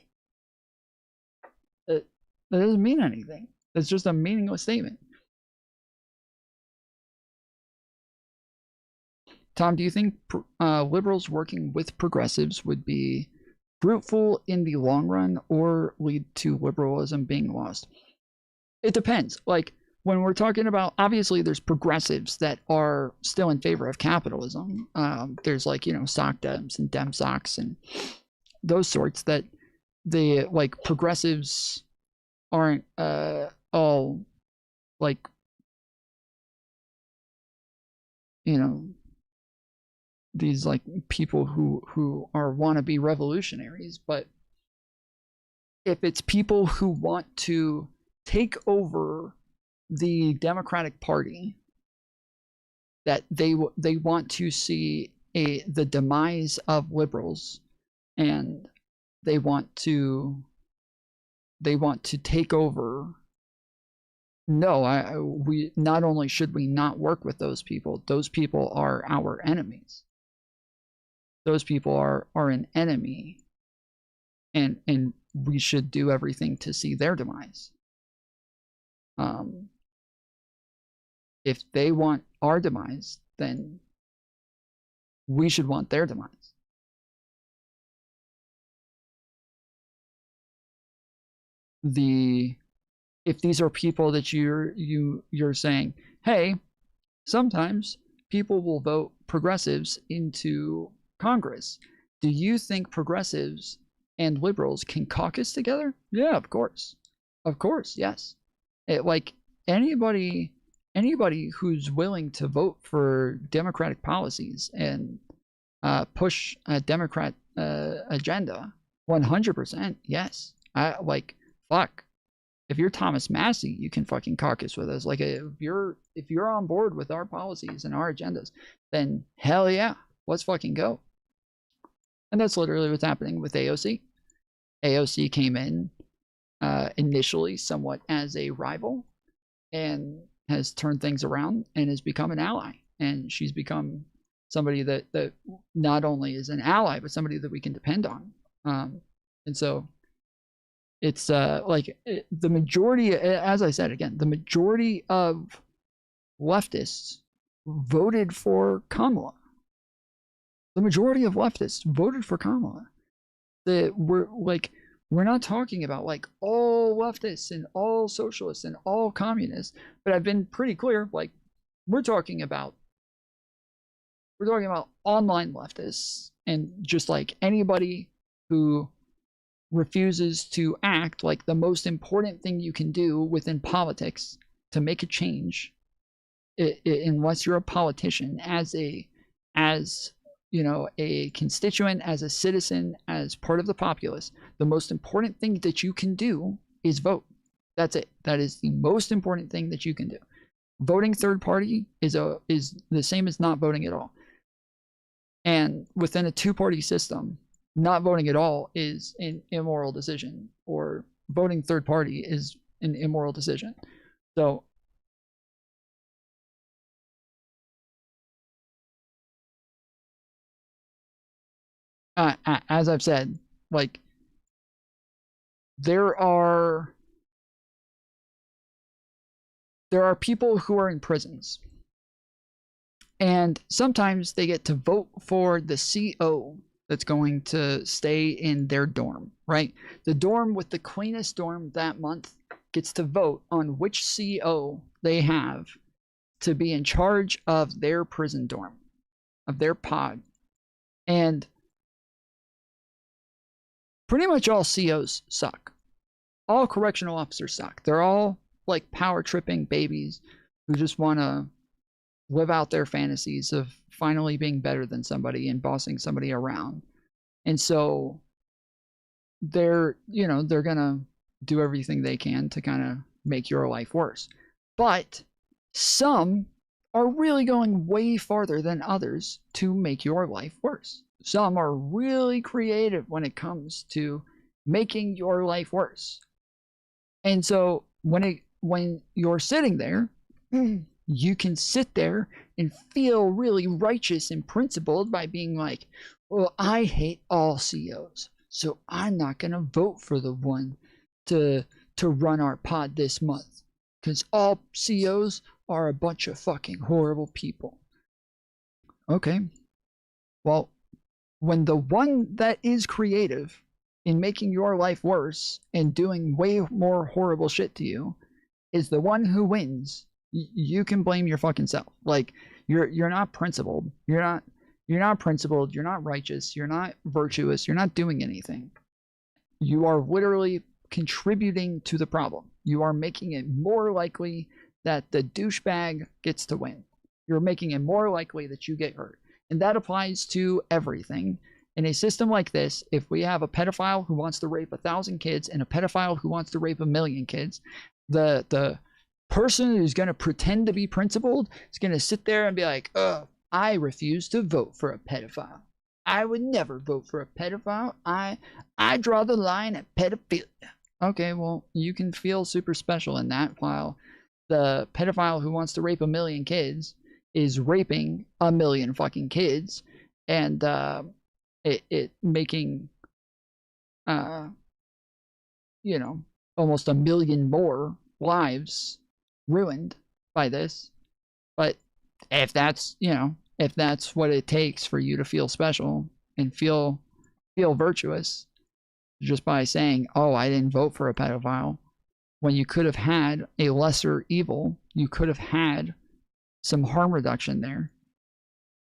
That doesn't mean anything. That's just a meaningless statement. Tom, do you think liberals working with progressives would be fruitful in the long run or lead to liberalism being lost? It depends. Like, when we're talking about, obviously there's progressives that are still in favor of capitalism. There's like, you know, soc dems and dem socs and those sorts, that the like progressives aren't all like, you know, these like people who are wannabe revolutionaries. But if it's people who want to take over the Democratic Party, that they want to see the demise of liberals, and they want to take over. No, we not only should we not work with those people are our enemies. Those people are an enemy, and we should do everything to see their demise. if they want our demise, then we should want their demise. If these are people that you're saying, hey, sometimes people will vote progressives into Congress. Do you think progressives and liberals can caucus together? Yeah, of course. Of course, yes. Like anybody who's willing to vote for democratic policies and push a Democrat agenda, 100%, yes. Fuck. If you're Thomas Massey, you can fucking caucus with us. Like if you're on board with our policies and our agendas, then hell yeah, let's fucking go. And that's literally what's happening with AOC. AOC came in initially somewhat as a rival and has turned things around and has become an ally. And she's become somebody that not only is an ally, but somebody that we can depend on. And so it's the majority, as I said again, the majority of leftists voted for Kamala. The majority of leftists voted for Kamala. We're not talking about like all leftists and all socialists and all communists, but I've been pretty clear. Like we're talking about online leftists and just like anybody who refuses to act like the most important thing you can do within politics to make a change, unless you're a politician, as you know, a constituent, as a citizen, as part of the populace, the most important thing that you can do is vote. That's it. That is the most important thing that you can do. Voting third party is the same as not voting at all. And within a two-party system, not voting at all is an immoral decision, or voting third party is an immoral decision. So as I've said, like there are people who are in prisons, and sometimes they get to vote for the CO that's going to stay in their dorm, right? The dorm with the cleanest dorm that month gets to vote on which CO they have to be in charge of their prison dorm, of their pod. And pretty much all COs suck. All correctional officers suck. They're all like power tripping babies who just want to live out their fantasies of finally being better than somebody and bossing somebody around. And so they're gonna do everything they can to kind of make your life worse. But some are really going way farther than others to make your life worse. Some are really creative when it comes to making your life worse. And so when you're sitting there, you can sit there and feel really righteous and principled by being like, well, I hate all COs, so I'm not going to vote for the one to run our pod this month, because all COs are a bunch of fucking horrible people. Okay. Well, when the one that is creative in making your life worse and doing way more horrible shit to you is the one who wins, you can blame your fucking self. Like you're not principled. You're not principled. You're not righteous. You're not virtuous. You're not doing anything. You are literally contributing to the problem. You are making it more likely that the douchebag gets to win. You're making it more likely that you get hurt. And that applies to everything. In a system like this, if we have a pedophile who wants to rape 1,000 kids and a pedophile who wants to rape 1,000,000 kids, the person who's going to pretend to be principled is going to sit there and be like, I refuse to vote for a pedophile. I would never vote for a pedophile. I draw the line at pedophilia. Okay, well, you can feel super special in that, while the pedophile who wants to rape 1,000,000 kids is raping 1,000,000 fucking kids, and it making almost 1,000,000 more lives ruined by this. But if that's, if that's what it takes for you to feel special and feel virtuous just by saying, oh, I didn't vote for a pedophile, when you could have had a lesser evil, you could have had some harm reduction there,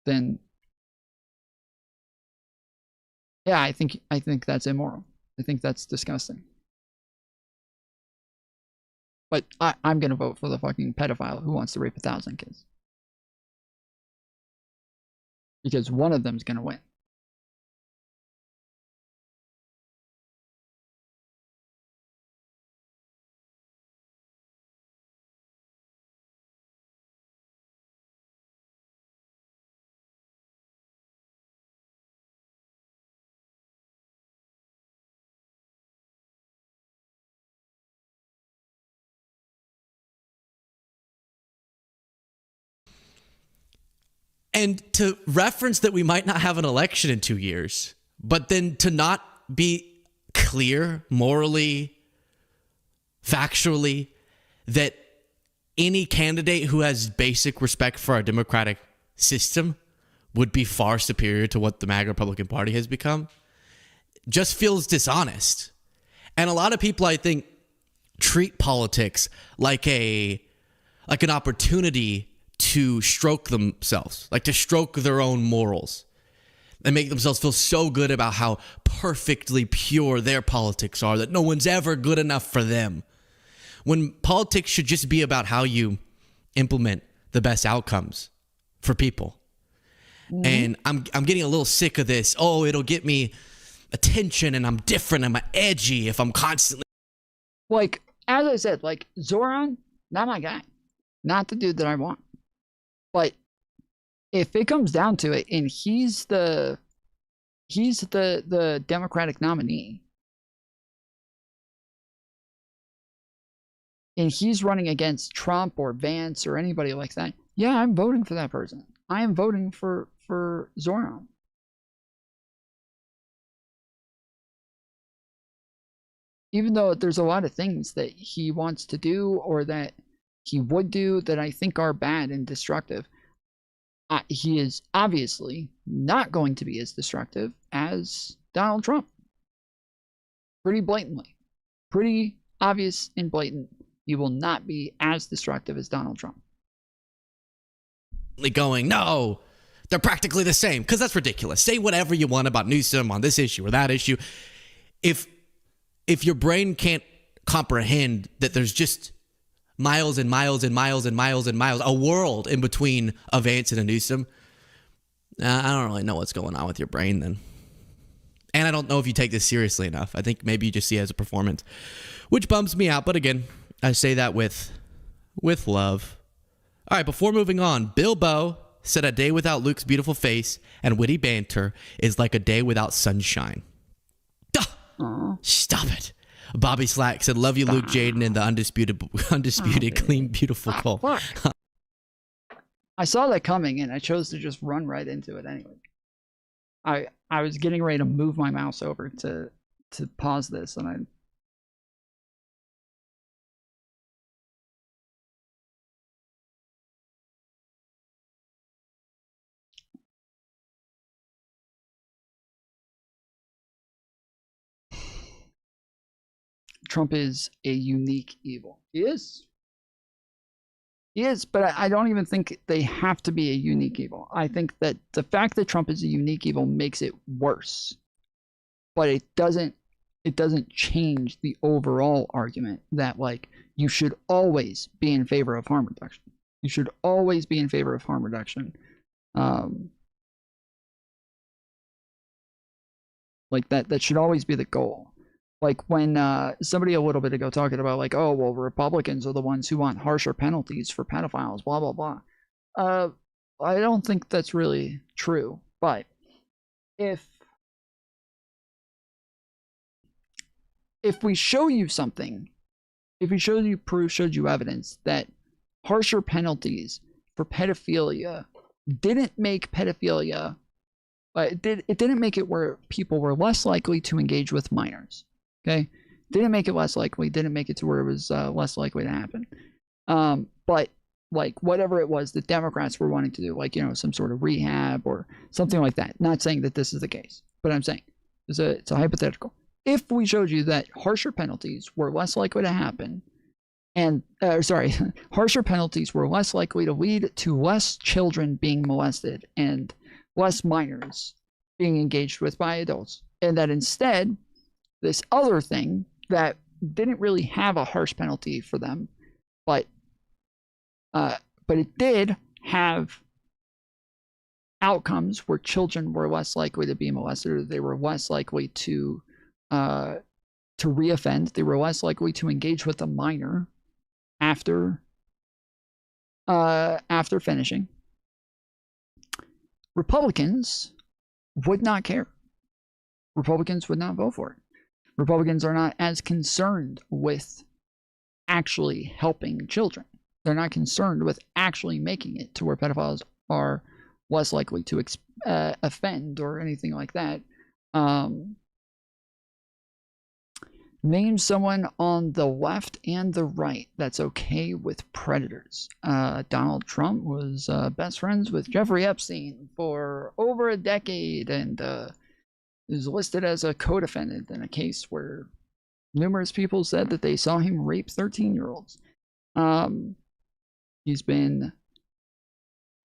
then yeah, I think that's immoral. I think that's disgusting. But I'm gonna vote for the fucking pedophile who wants to rape 1,000 kids. Because one of them's gonna win. And to reference that we might not have an election in 2 years, but then to not be clear morally, factually, that any candidate who has basic respect for our democratic system would be far superior to what the MAGA Republican Party has become, just feels dishonest. And a lot of people, I think, treat politics like an opportunity to stroke themselves, like to stroke their own morals and make themselves feel so good about how perfectly pure their politics are that no one's ever good enough for them. When politics should just be about how you implement the best outcomes for people. Mm-hmm. And I'm getting a little sick of this. Oh, it'll get me attention and I'm different. I'm edgy if I'm constantly. Like, as I said, like Zoran, not my guy. Not the dude that I want. But if it comes down to it, and he's the Democratic nominee, and he's running against Trump or Vance or anybody like that, yeah, I'm voting for that person. I am voting for Zoran. Even though there's a lot of things that he wants to do or that he would do that I think are bad and destructive, he is obviously not going to be as destructive as Donald Trump. Pretty blatantly. Pretty obvious and blatant. He will not be as destructive as Donald Trump. Going, no, they're practically the same, because that's ridiculous. Say whatever you want about Newsom on this issue or that issue. If your brain can't comprehend that there's just miles and miles and miles and miles and miles, a world in between a Vance and a Newsom, I don't really know what's going on with your brain then. And I don't know if you take this seriously enough. I think maybe you just see it as a performance, which bums me out. But again, I say that with love. All right, before moving on, Bilbo said a day without Luke's beautiful face and witty banter is like a day without sunshine. Stop it. Bobby Slack said, love you, Luke, Jaden, and the undisputed clean, beautiful Cole. I saw that coming, and I chose to just run right into it anyway. I was getting ready to move my mouse over to pause this, and I... Trump is a unique evil. He is. He is, but I don't even think they have to be a unique evil. I think that the fact that Trump is a unique evil makes it worse. But it doesn't change the overall argument that, like, you should always be in favor of harm reduction. You should always be in favor of harm reduction. Like that should always be the goal. Like when somebody a little bit ago talking about, like, oh, well, Republicans are the ones who want harsher penalties for pedophiles, blah, blah, blah. I don't think that's really true. But if we show you something, if we showed you proof, showed you evidence that harsher penalties for pedophilia didn't make pedophilia, it didn't make it where people were less likely to engage with minors. Okay, didn't make it less likely. Didn't make it to where it was less likely to happen. But like whatever it was the Democrats were wanting to do, like, you know, some sort of rehab or something like that. Not saying that this is the case, but I'm saying it's a hypothetical. If we showed you that harsher penalties were less likely to happen, and harsher penalties were less likely to lead to less children being molested and less minors being engaged with by adults, and that instead this other thing that didn't really have a harsh penalty for them, but it did have outcomes where children were less likely to be molested, or they were less likely to reoffend, they were less likely to engage with a minor after finishing. Republicans would not care. Republicans would not vote for it. Republicans are not as concerned with actually helping children. They're not concerned with actually making it to where pedophiles are less likely to offend or anything like that. Name someone on the left and the right that's okay with predators. Donald Trump was best friends with Jeffrey Epstein for over a decade and is listed as a co-defendant in a case where numerous people said that they saw him rape 13-year-olds. He's been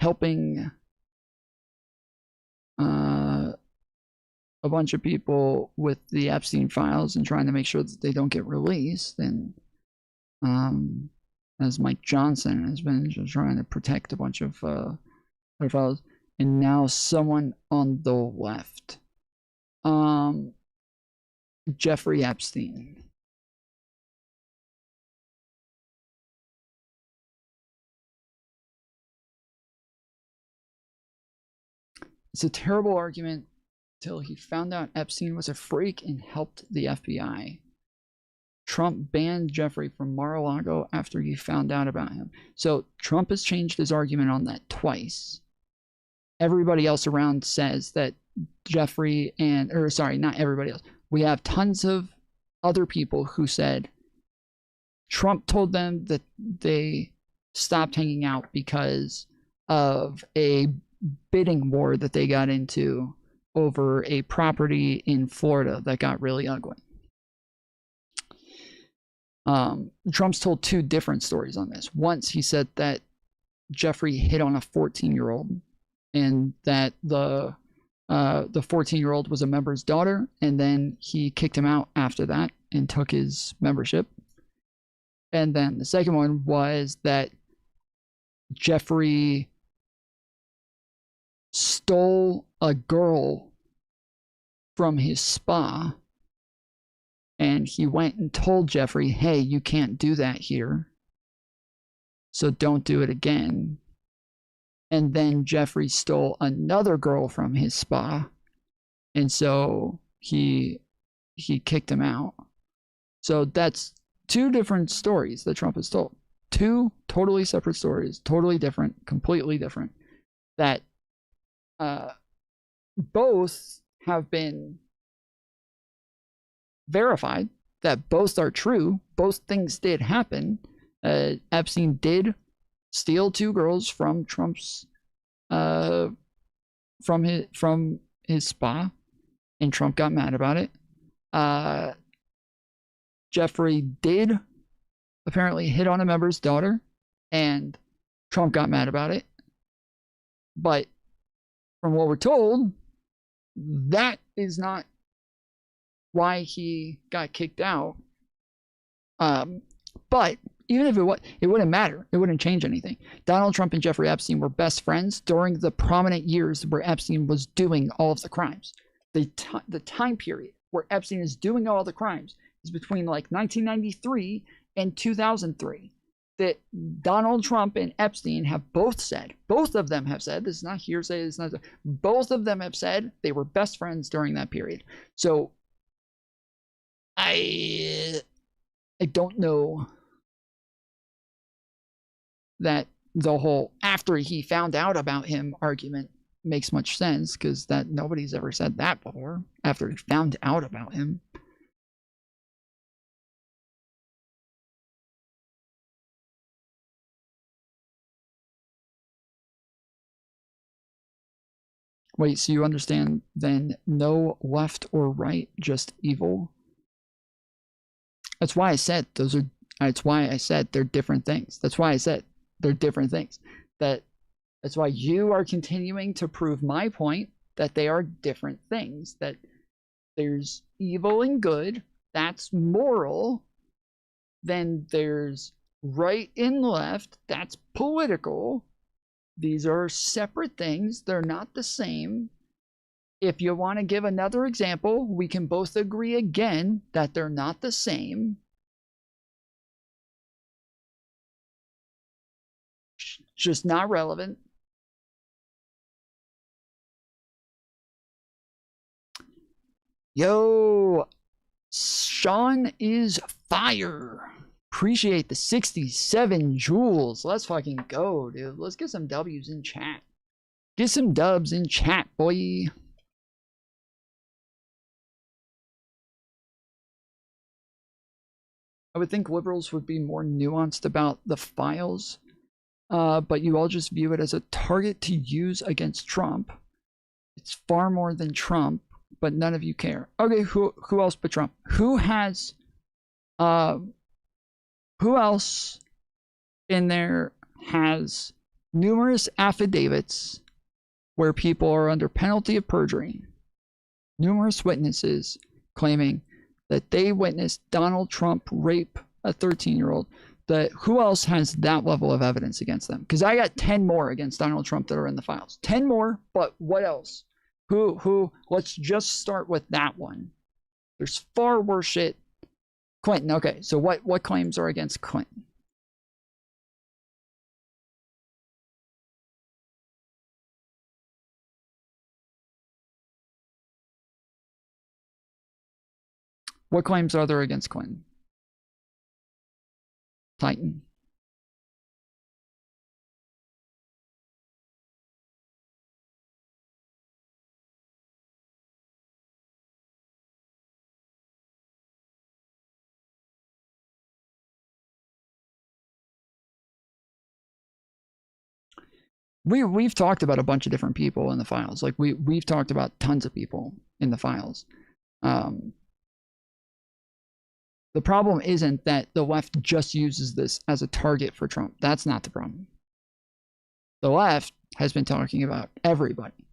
helping a bunch of people with the Epstein files and trying to make sure that they don't get released. And as Mike Johnson has been just trying to protect a bunch of pedophiles. And now someone on the left. Jeffrey Epstein. It's a terrible argument till he found out Epstein was a freak and helped the FBI. Trump banned Jeffrey from Mar-a-Lago after he found out about him. So Trump has changed his argument on that twice. Everybody else around says that Jeffrey not everybody else. We have tons of other people who said Trump told them that they stopped hanging out because of a bidding war that they got into over a property in Florida that got really ugly. Trump's told two different stories on this. Once he said that Jeffrey hit on a 14-year-old and that the 14-year-old was a member's daughter, and then he kicked him out after that and took his membership. And then the second one was that Jeffrey stole a girl from his spa, and he went and told Jeffrey, hey, you can't do that here, so don't do it again. And then Jeffrey stole another girl from his spa, and so he kicked him out. So that's two different stories that Trump has told. Two totally separate stories, totally different, completely different, that both have been verified, that both are true. Both things did happen. Epstein did steal two girls from Trump's from his spa, and Trump got mad about it. Jeffrey did apparently hit on a member's daughter, and Trump got mad about it. But from what we're told, that is not why he got kicked out. But even if it wouldn't matter. It wouldn't change anything. Donald Trump and Jeffrey Epstein were best friends during the prominent years where Epstein was doing all of the crimes. The time period where Epstein is doing all the crimes is between like 1993 and 2003. That Donald Trump and Epstein have both of them have said, this is not hearsay, both of them have said they were best friends during that period. So I don't know that the whole after he found out about him argument makes much sense, because that nobody's ever said that before, after he found out about him. Wait, so you understand then no left or right, just evil? That's why I said that's why I said they're different things. That's why I said they're different things. That's why you are continuing to prove my point that they are different things. That there's evil and good, that's moral. Then there's right and left, that's political. These are separate things. They're not the same. If you want to give another example, we can both agree again that they're not the same. Just not relevant. Yo, Sean is fire. Appreciate the 67 jewels. Let's fucking go, dude. Let's get some W's in chat. Get some dubs in chat, boy. I would think liberals would be more nuanced about the files, but you all just view it as a target to use against Trump. It's far more than Trump, but none of you care. Okay, who else but Trump? Who else in there has numerous affidavits where people are under penalty of perjury? Numerous witnesses claiming that they witnessed Donald Trump rape a 13-year-old. Who else has that level of evidence against them? Because I got 10 more against Donald Trump that are in the files. 10 more, but what else? Who? Let's just start with that one. There's far worse shit. Clinton. Okay, so what claims are against Clinton? What claims are there against Clinton? Titan. We've talked about a bunch of different people in the files. Like we've talked about tons of people in the files. The problem isn't that the left just uses this as a target for Trump. That's not the problem. The left has been talking about everybody.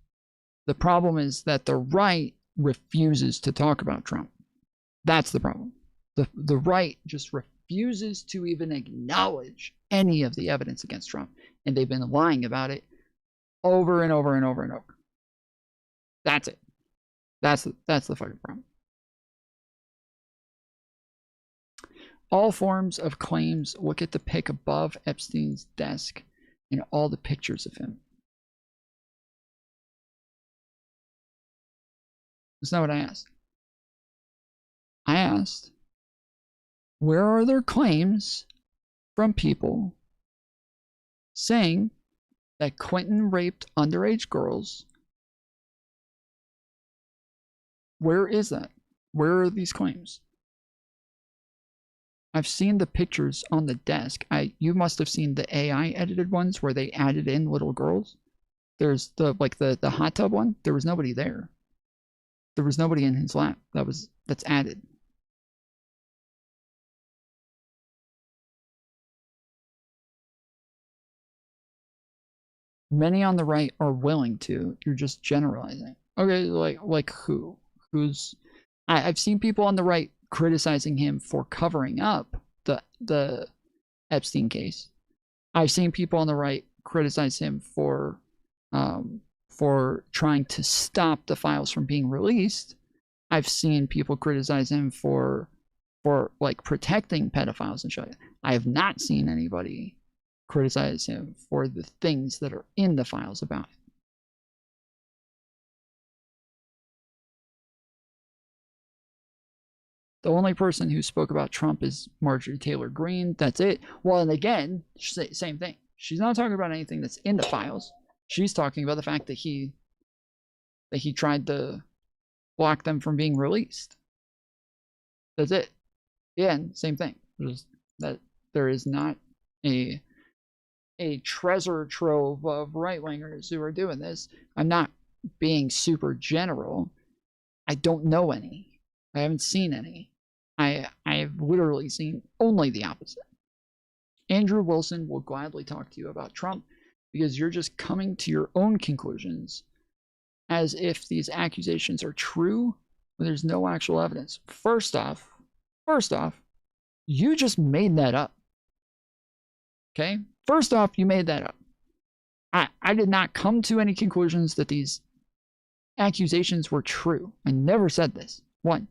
The problem is that the right refuses to talk about Trump. That's the problem. The right just refuses to even acknowledge any of the evidence against Trump. And they've been lying about it over and over and over and over. That's it. That's the fucking problem. All forms of claims look at the pic above Epstein's desk and all the pictures of him. That's not what I asked. I asked, where are there claims from people saying that Clinton raped underage girls? Where is that? Where are these claims? I've seen the pictures on the desk. You must have seen the AI edited ones where they added in little girls. There's the hot tub one. There was nobody there. There was nobody in his lap. That's added. Many on the right are willing to. You're just generalizing. Okay, like who? I've seen people on the right criticizing him for covering up the Epstein case. I've seen people on the right criticize him for trying to stop the files from being released. I've seen people criticize him for like protecting pedophiles and shit. I have not seen anybody criticize him for the things that are in the files about him. The only person who spoke about Trump is Marjorie Taylor Greene. That's it. Well, and again, same thing. She's not talking about anything that's in the files. She's talking about the fact that he tried to block them from being released. That's it. Yeah, and same thing. There is not a treasure trove of right-wingers who are doing this. I'm not being super general, I don't know any. I haven't seen any. I've literally seen only the opposite. Andrew Wilson will gladly talk to you about Trump because you're just coming to your own conclusions as if these accusations are true when there's no actual evidence. First off, you just made that up. Okay? First off, you made that up. I did not come to any conclusions that these accusations were true. I never said this. 1.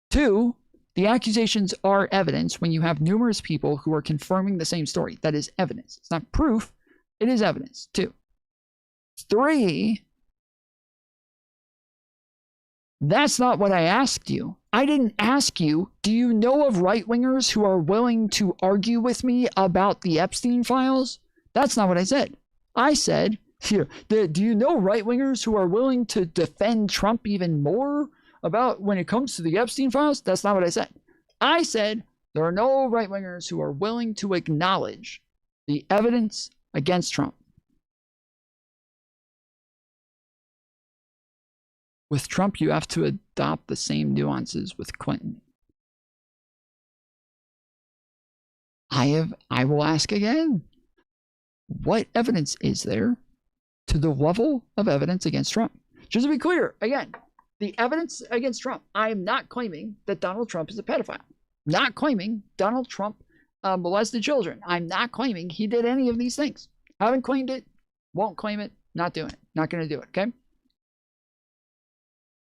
2, the accusations are evidence when you have numerous people who are confirming the same story. That is evidence. It's not proof. It is evidence. 2. 3, that's not what I asked you. I didn't ask you, do you know of right-wingers who are willing to argue with me about the Epstein files? That's not what I said. I said, here, do you know right-wingers who are willing to defend Trump even more about when it comes to the Epstein files? That's not what I said. I said there are no right-wingers who are willing to acknowledge the evidence against Trump. With Trump, you have to adopt the same nuances with Clinton. I will ask again, what evidence is there to the level of evidence against Trump? Just to be clear, again, the evidence against Trump, I am not claiming that Donald Trump is a pedophile. Not claiming Donald Trump molested children. I'm not claiming he did any of these things. Haven't claimed it, won't claim it, not doing it, not going to do it, okay?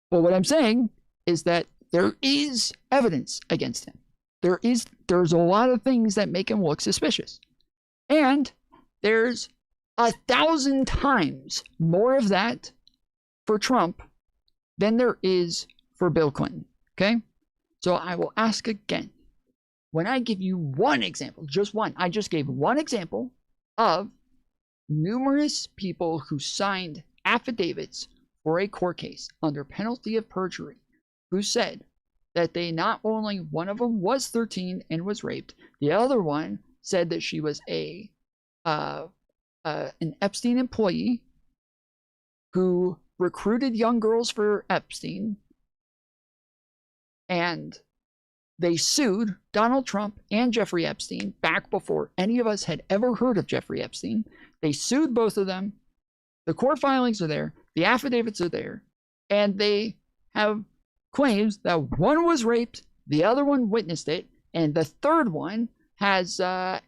But what I'm saying is that there is evidence against him. There's a lot of things that make him look suspicious. And there's 1,000 times more of that for Trump than there is for Bill Clinton, okay? So I will ask again, when I give you one example, just one, I just gave one example of numerous people who signed affidavits for a court case under penalty of perjury, who said that they not only, one of them was 13 and was raped, the other one said that she was an Epstein employee who recruited young girls for Epstein, and they sued Donald Trump and Jeffrey Epstein back before any of us had ever heard of Jeffrey Epstein. They sued both of them. The court filings are there. The affidavits are there. And they have claims that one was raped, the other one witnessed it, and the third one has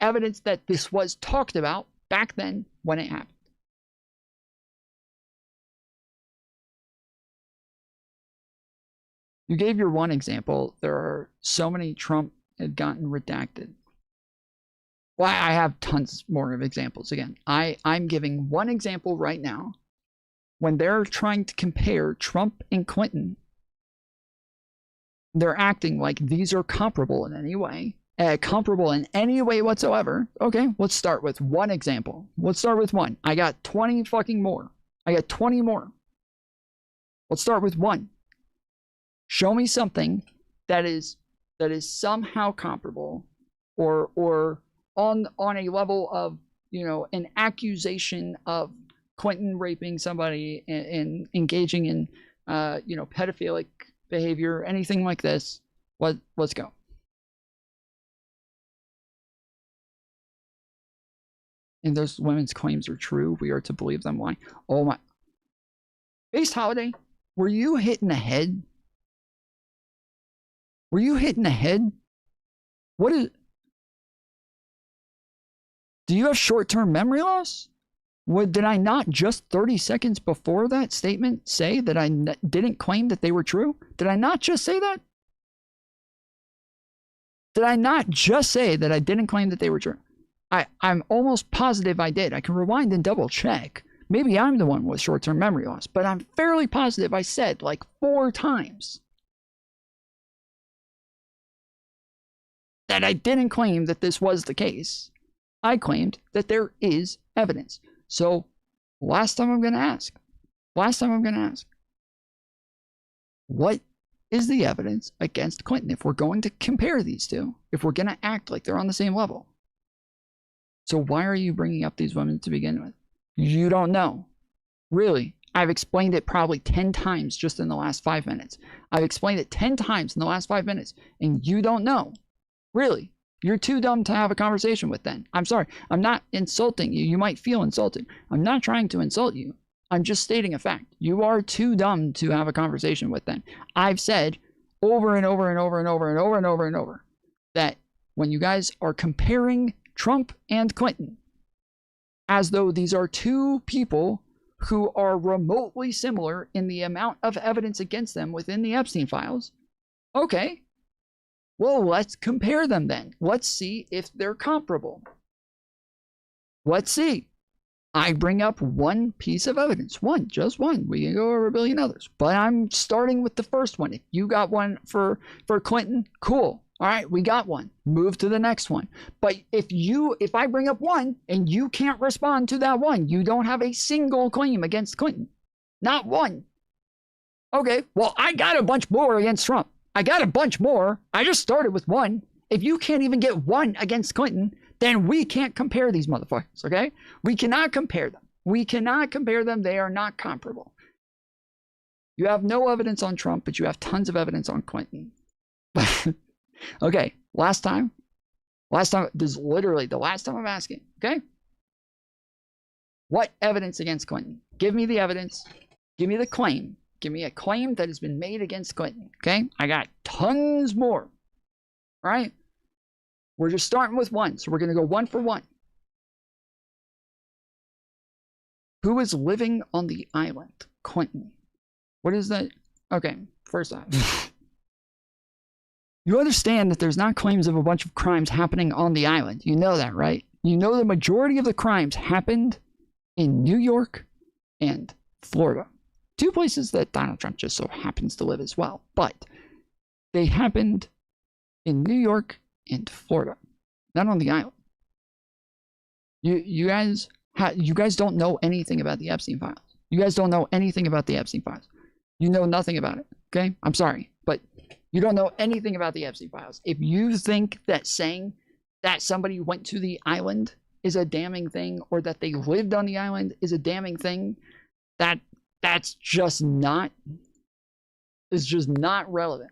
evidence that this was talked about back then when it happened. You gave your one example. There are so many Trump had gotten redacted. Well, I have tons more of examples. Again, I'm giving one example right now. When they're trying to compare Trump and Clinton, they're acting like these are comparable in any way. Whatsoever. Okay, let's start with one example. Let's start with one. I got 20 fucking more. I got 20 more. Let's start with one. Show me something that is somehow comparable or on a level of, you know, an accusation of Clinton raping somebody and engaging in pedophilic behavior, anything like this. Let's go. And those women's claims are true. We are to believe them. Why? Oh my. Based Holiday, were you hitting the head? Were you hitting the head? What is... Do you have short-term memory loss? Did I not just 30 seconds before that statement say that I didn't claim that they were true? Did I not just say that? Did I not just say that I didn't claim that they were true? I'm almost positive I did. I can rewind and double check. Maybe I'm the one with short-term memory loss, but I'm fairly positive I said like 4 times that I didn't claim that this was the case. I claimed that there is evidence. So last time I'm going to ask, what is the evidence against Clinton if we're going to compare these two, if we're going to act like they're on the same level? So why are you bringing up these women to begin with? You don't know. Really. I've explained it probably 10 times just in the last 5 minutes. I've explained it 10 times in the last 5 minutes, and you don't know. Really. You're too dumb to have a conversation with then. I'm sorry. I'm not insulting you. You might feel insulted. I'm not trying to insult you. I'm just stating a fact. You are too dumb to have a conversation with then. I've said over and over and over and over and over and over and over that when you guys are comparing Trump and Clinton as though these are two people who are remotely similar in the amount of evidence against them within the Epstein files, okay, well, let's compare them then. Let's see if they're comparable. Let's see. I bring up one piece of evidence. One, just one. We can go over a billion others. But I'm starting with the first one. If you got one for Clinton, cool. All right, we got one. Move to the next one. But if I bring up one and you can't respond to that one, you don't have a single claim against Clinton. Not one. Okay, well, I got a bunch more against Trump. I got a bunch more. I just started with one. If you can't even get one against Clinton, then we can't compare these motherfuckers, okay? We cannot compare them. We cannot compare them. They are not comparable. You have no evidence on Trump, but you have tons of evidence on Clinton. Okay, last time, this is literally the last time I'm asking, okay? What evidence against Clinton? Give me the evidence. Give me the claim. Give me a claim that has been made against Clinton, okay? I got tons more, all right? We're just starting with one, so we're going to go one for one. Who is living on the island? Clinton. What is that? Okay, first off. You understand that there's not claims of a bunch of crimes happening on the island. You know that, right? You know the majority of the crimes happened in New York and Florida. Two places that Donald Trump just so happens to live as well. But they happened in New York and Florida, not on the island. You guys don't know anything about the Epstein files. You guys don't know anything about the Epstein files. You know nothing about it, okay? I'm sorry, but you don't know anything about the Epstein files. If you think that saying that somebody went to the island is a damning thing, or that they lived on the island is a damning thing, that's just not, it's just not relevant.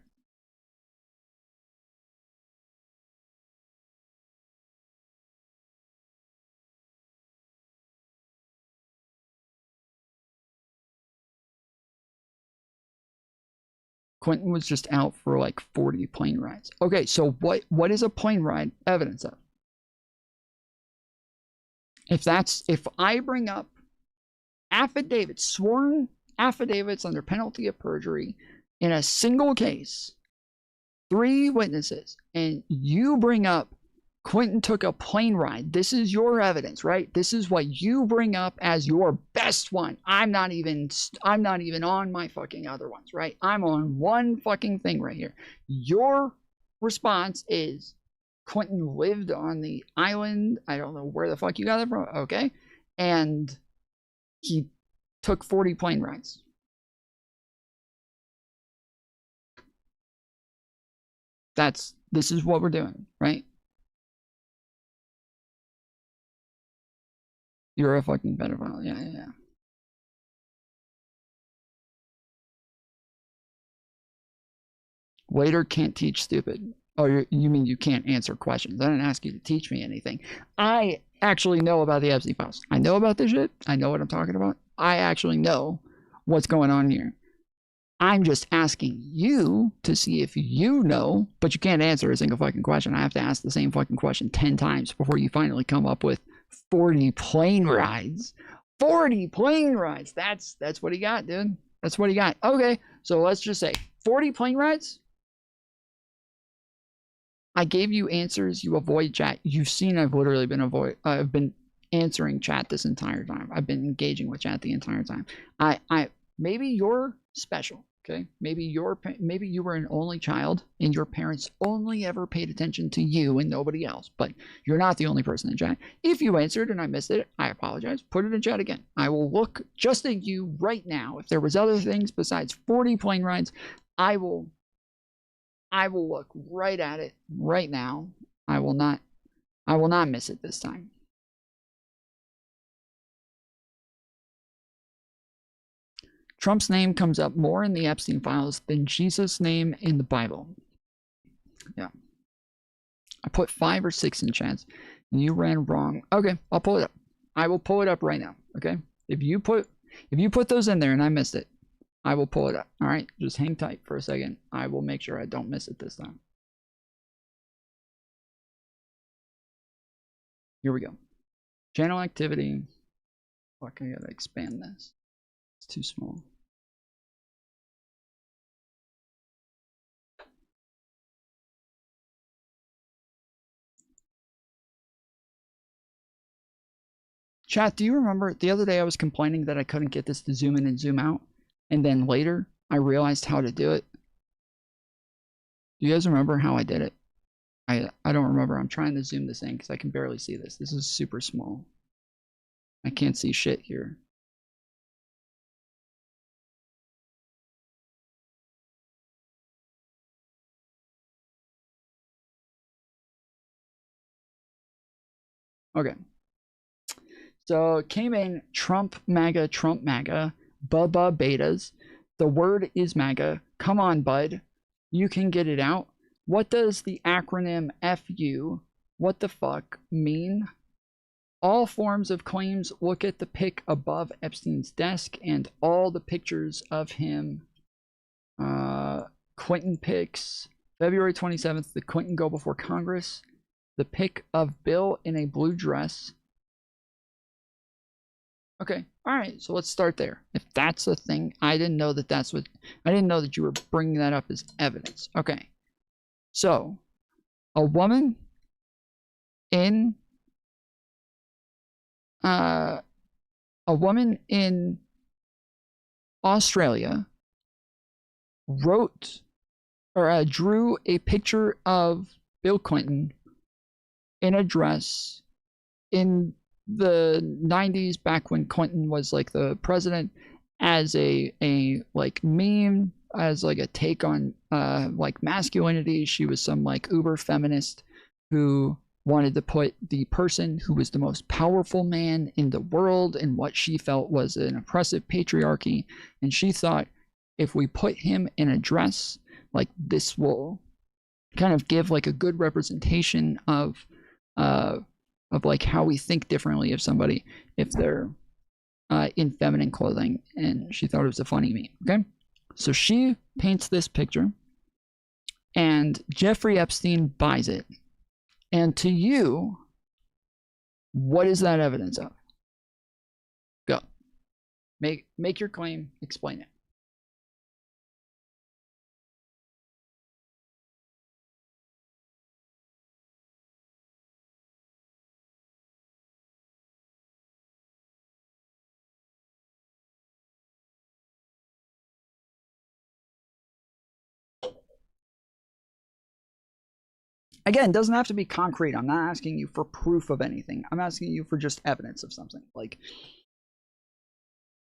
Clinton was just out for like 40 plane rides. Okay, so what is a plane ride evidence of? If I bring up affidavits, sworn affidavits under penalty of perjury in a single case, 3 witnesses, and you bring up Clinton took a plane ride, this is your evidence, right? This is what you bring up as your best one. I'm not even on my fucking other ones, right? I'm on one fucking thing right here. Your response is Clinton lived on the island. I don't know where the fuck you got that from. Okay. And he took 40 plane rides. This is what we're doing, right? You're a fucking pedophile. Yeah. Waiter can't teach stupid. Oh, you mean you can't answer questions? I didn't ask you to teach me anything. I actually know about the Epstein files. I know about this shit. I know what I'm talking about. I actually know what's going on here. I'm just asking you to see if you know, but you can't answer a single fucking question. I have to ask the same fucking question 10 times before you finally come up with 40 plane rides. 40 plane rides. That's what he got, dude. That's what he got. Okay, so let's just say 40 plane rides. I gave you answers. You avoid chat. You've seen I've literally I've been answering chat this entire time. I've been engaging with chat the entire time. Maybe you're special. Okay, maybe you were an only child and your parents only ever paid attention to you and nobody else, but you're not the only person in chat. If you answered and I missed it, I apologize. Put it in chat again. I will look just at you right now. If there was other things besides 40 plane rides, I will look right at it right now. I will not miss it this time. Trump's name comes up more in the Epstein files than Jesus' name in the Bible. Yeah. I put 5 or 6 in chance. You ran wrong. Okay, I'll pull it up. I will pull it up right now. Okay? If you put those in there and I missed it, I will pull it up. All right? Just hang tight for a second. I will make sure I don't miss it this time. Here we go. Channel activity. Fuck, I gotta expand this. It's too small. Chat, do you remember the other day I was complaining that I couldn't get this to zoom in and zoom out? And then later, I realized how to do it. Do you guys remember how I did it? I don't remember. I'm trying to zoom this in because I can barely see this. This is super small. I can't see shit here. Okay. So it came in Trump MAGA, Bubba Betas. The word is MAGA. Come on, bud. You can get it out. What does the acronym FU, what the fuck, mean? All forms of claims, look at the pic above Epstein's desk and all the pictures of him. Clinton pics. February 27th, the Clinton go before Congress. The pic of Bill in a blue dress. Okay, all right, so let's start there. If that's a thing, I didn't know that that's what, I didn't know that you were bringing that up as evidence. Okay, so a woman in Australia wrote or drew a picture of Bill Clinton in a dress in the 90s, back when Clinton was like the president, as a like meme, as like a take on like masculinity. She was some like uber feminist who wanted to put the person who was the most powerful man in the world in what she felt was an oppressive patriarchy, and she thought if we put him in a dress, like this will kind of give like a good representation of like how we think differently of somebody if they're in feminine clothing. And she thought it was a funny meme. Okay, so she paints this picture and Jeffrey Epstein buys it. And to you, what is that evidence of? Go. Make your claim, explain it. Again, it doesn't have to be concrete. I'm not asking you for proof of anything. I'm asking you for just evidence of something. Like,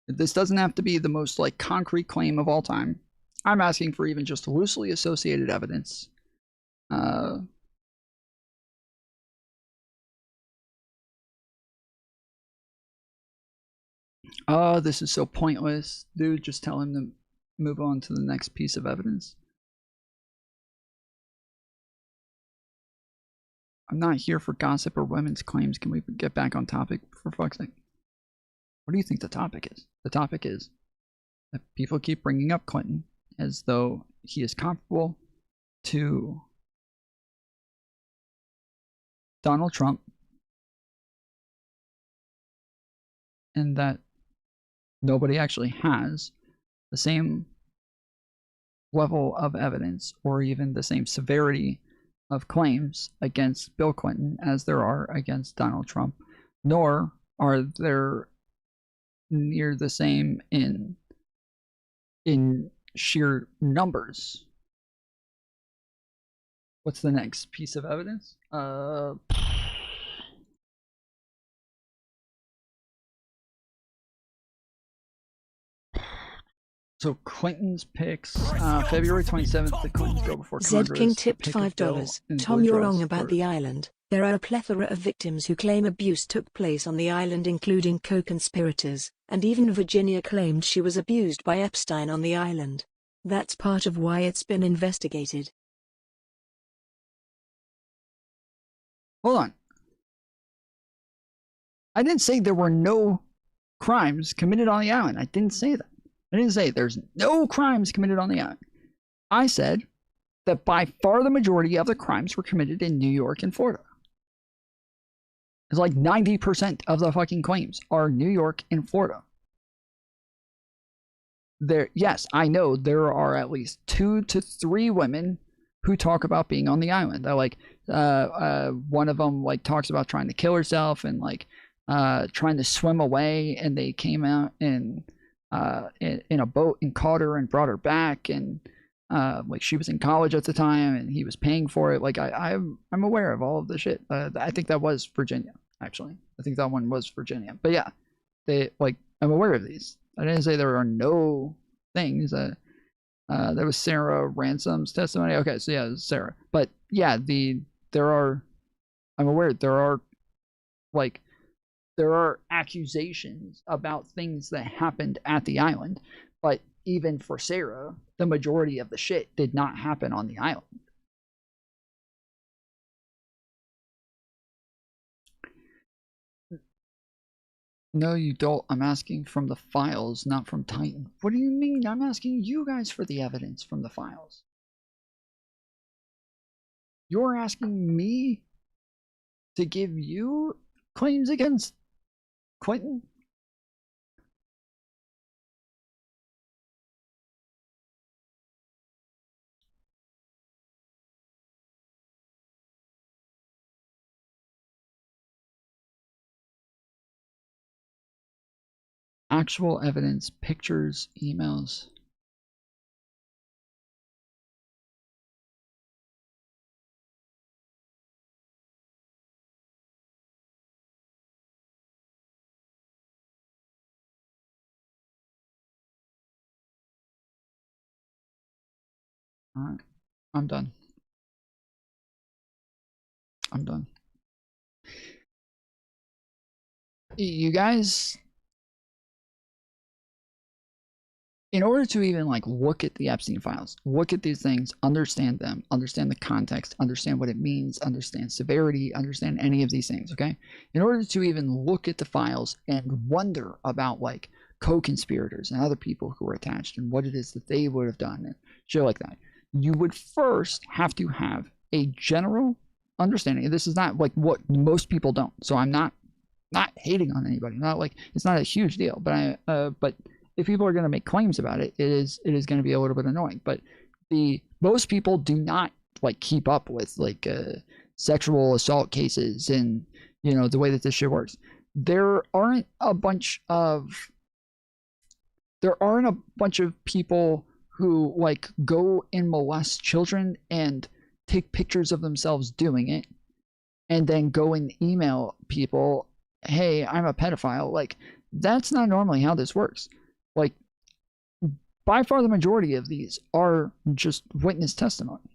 this doesn't have to be the most like concrete claim of all time. I'm asking for even just loosely associated evidence. Oh, this is so pointless. Dude, just tell him to move on to the next piece of evidence. I'm not here for gossip or women's claims. Can we get back on topic, for fuck's sake? What do you think the topic is? The topic is that people keep bringing up Clinton as though he is comparable to Donald Trump, and that nobody actually has the same level of evidence or even the same severity of claims against Bill Clinton as there are against Donald Trump, nor are there near the same in sheer numbers. What's the next piece of evidence? So Clinton's picks, February 27th, the Clintons go before Congress. Zed King tipped $5. Tom, you're wrong about the island. There are a plethora of victims who claim abuse took place on the island, including co-conspirators, and even Virginia claimed she was abused by Epstein on the island. That's part of why it's been investigated. Hold on. I didn't say there were no crimes committed on the island. I didn't say that. I didn't say there's no crimes committed on the island. I said that by far the majority of the crimes were committed in New York and Florida. It's like 90% of the fucking claims are New York and Florida. Yes, I know there are at least 2 to 3 women who talk about being on the island. They're like, one of them like talks about trying to kill herself and like trying to swim away, and they came out in a boat and caught her and brought her back, and like she was in college at the time and he was paying for it. Like I'm aware of all of the shit. I think that was Virginia, actually. I think that one was Virginia. But yeah, I'm aware of these. I didn't say there are no things. That was Sarah Ransom's testimony. Okay, so yeah, Sarah. But yeah, I'm aware there are accusations about things that happened at the island, but even for Sarah, the majority of the shit did not happen on the island. No, you don't. I'm asking from the files, not from Titan. What do you mean? I'm asking you guys for the evidence from the files. You're asking me to give you claims against Clinton? Actual evidence, pictures, emails. All right, I'm done. I'm done. You guys, in order to even like look at the Epstein files, look at these things, understand them, understand the context, understand what it means, understand severity, understand any of these things, okay? In order to even look at the files and wonder about like co-conspirators and other people who were attached and what it is that they would have done and shit like that, you would first have to have a general understanding. This is not like what most people don't. So I'm not hating on anybody. Not like it's not a huge deal, but but if people are going to make claims about it, it is going to be a little bit annoying. But most people do not like keep up with like sexual assault cases and the way that this shit works. There aren't a bunch of people who like go and molest children and take pictures of themselves doing it and then go and email people, hey, I'm a pedophile. Like that's not normally how this works. Like by far the majority of these are just witness testimony.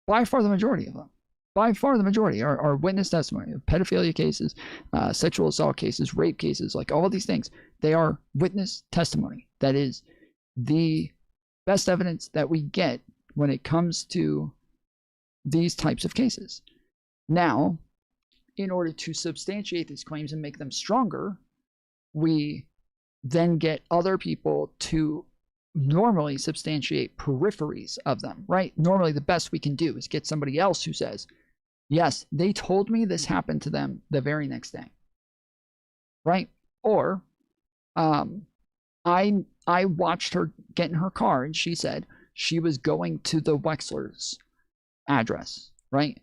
By far the majority of them. By far the majority are witness testimony. Pedophilia cases, sexual assault cases, rape cases, like all of these things, they are witness testimony. That is the best evidence that we get when it comes to these types of cases. Now, in order to substantiate these claims and make them stronger, we then get other people to normally substantiate peripheries of them, right? Normally the best we can do is get somebody else who says, yes, they told me this happened to them the very next day, right? Or I watched her get in her car and she said she was going to the Wexler's address, right?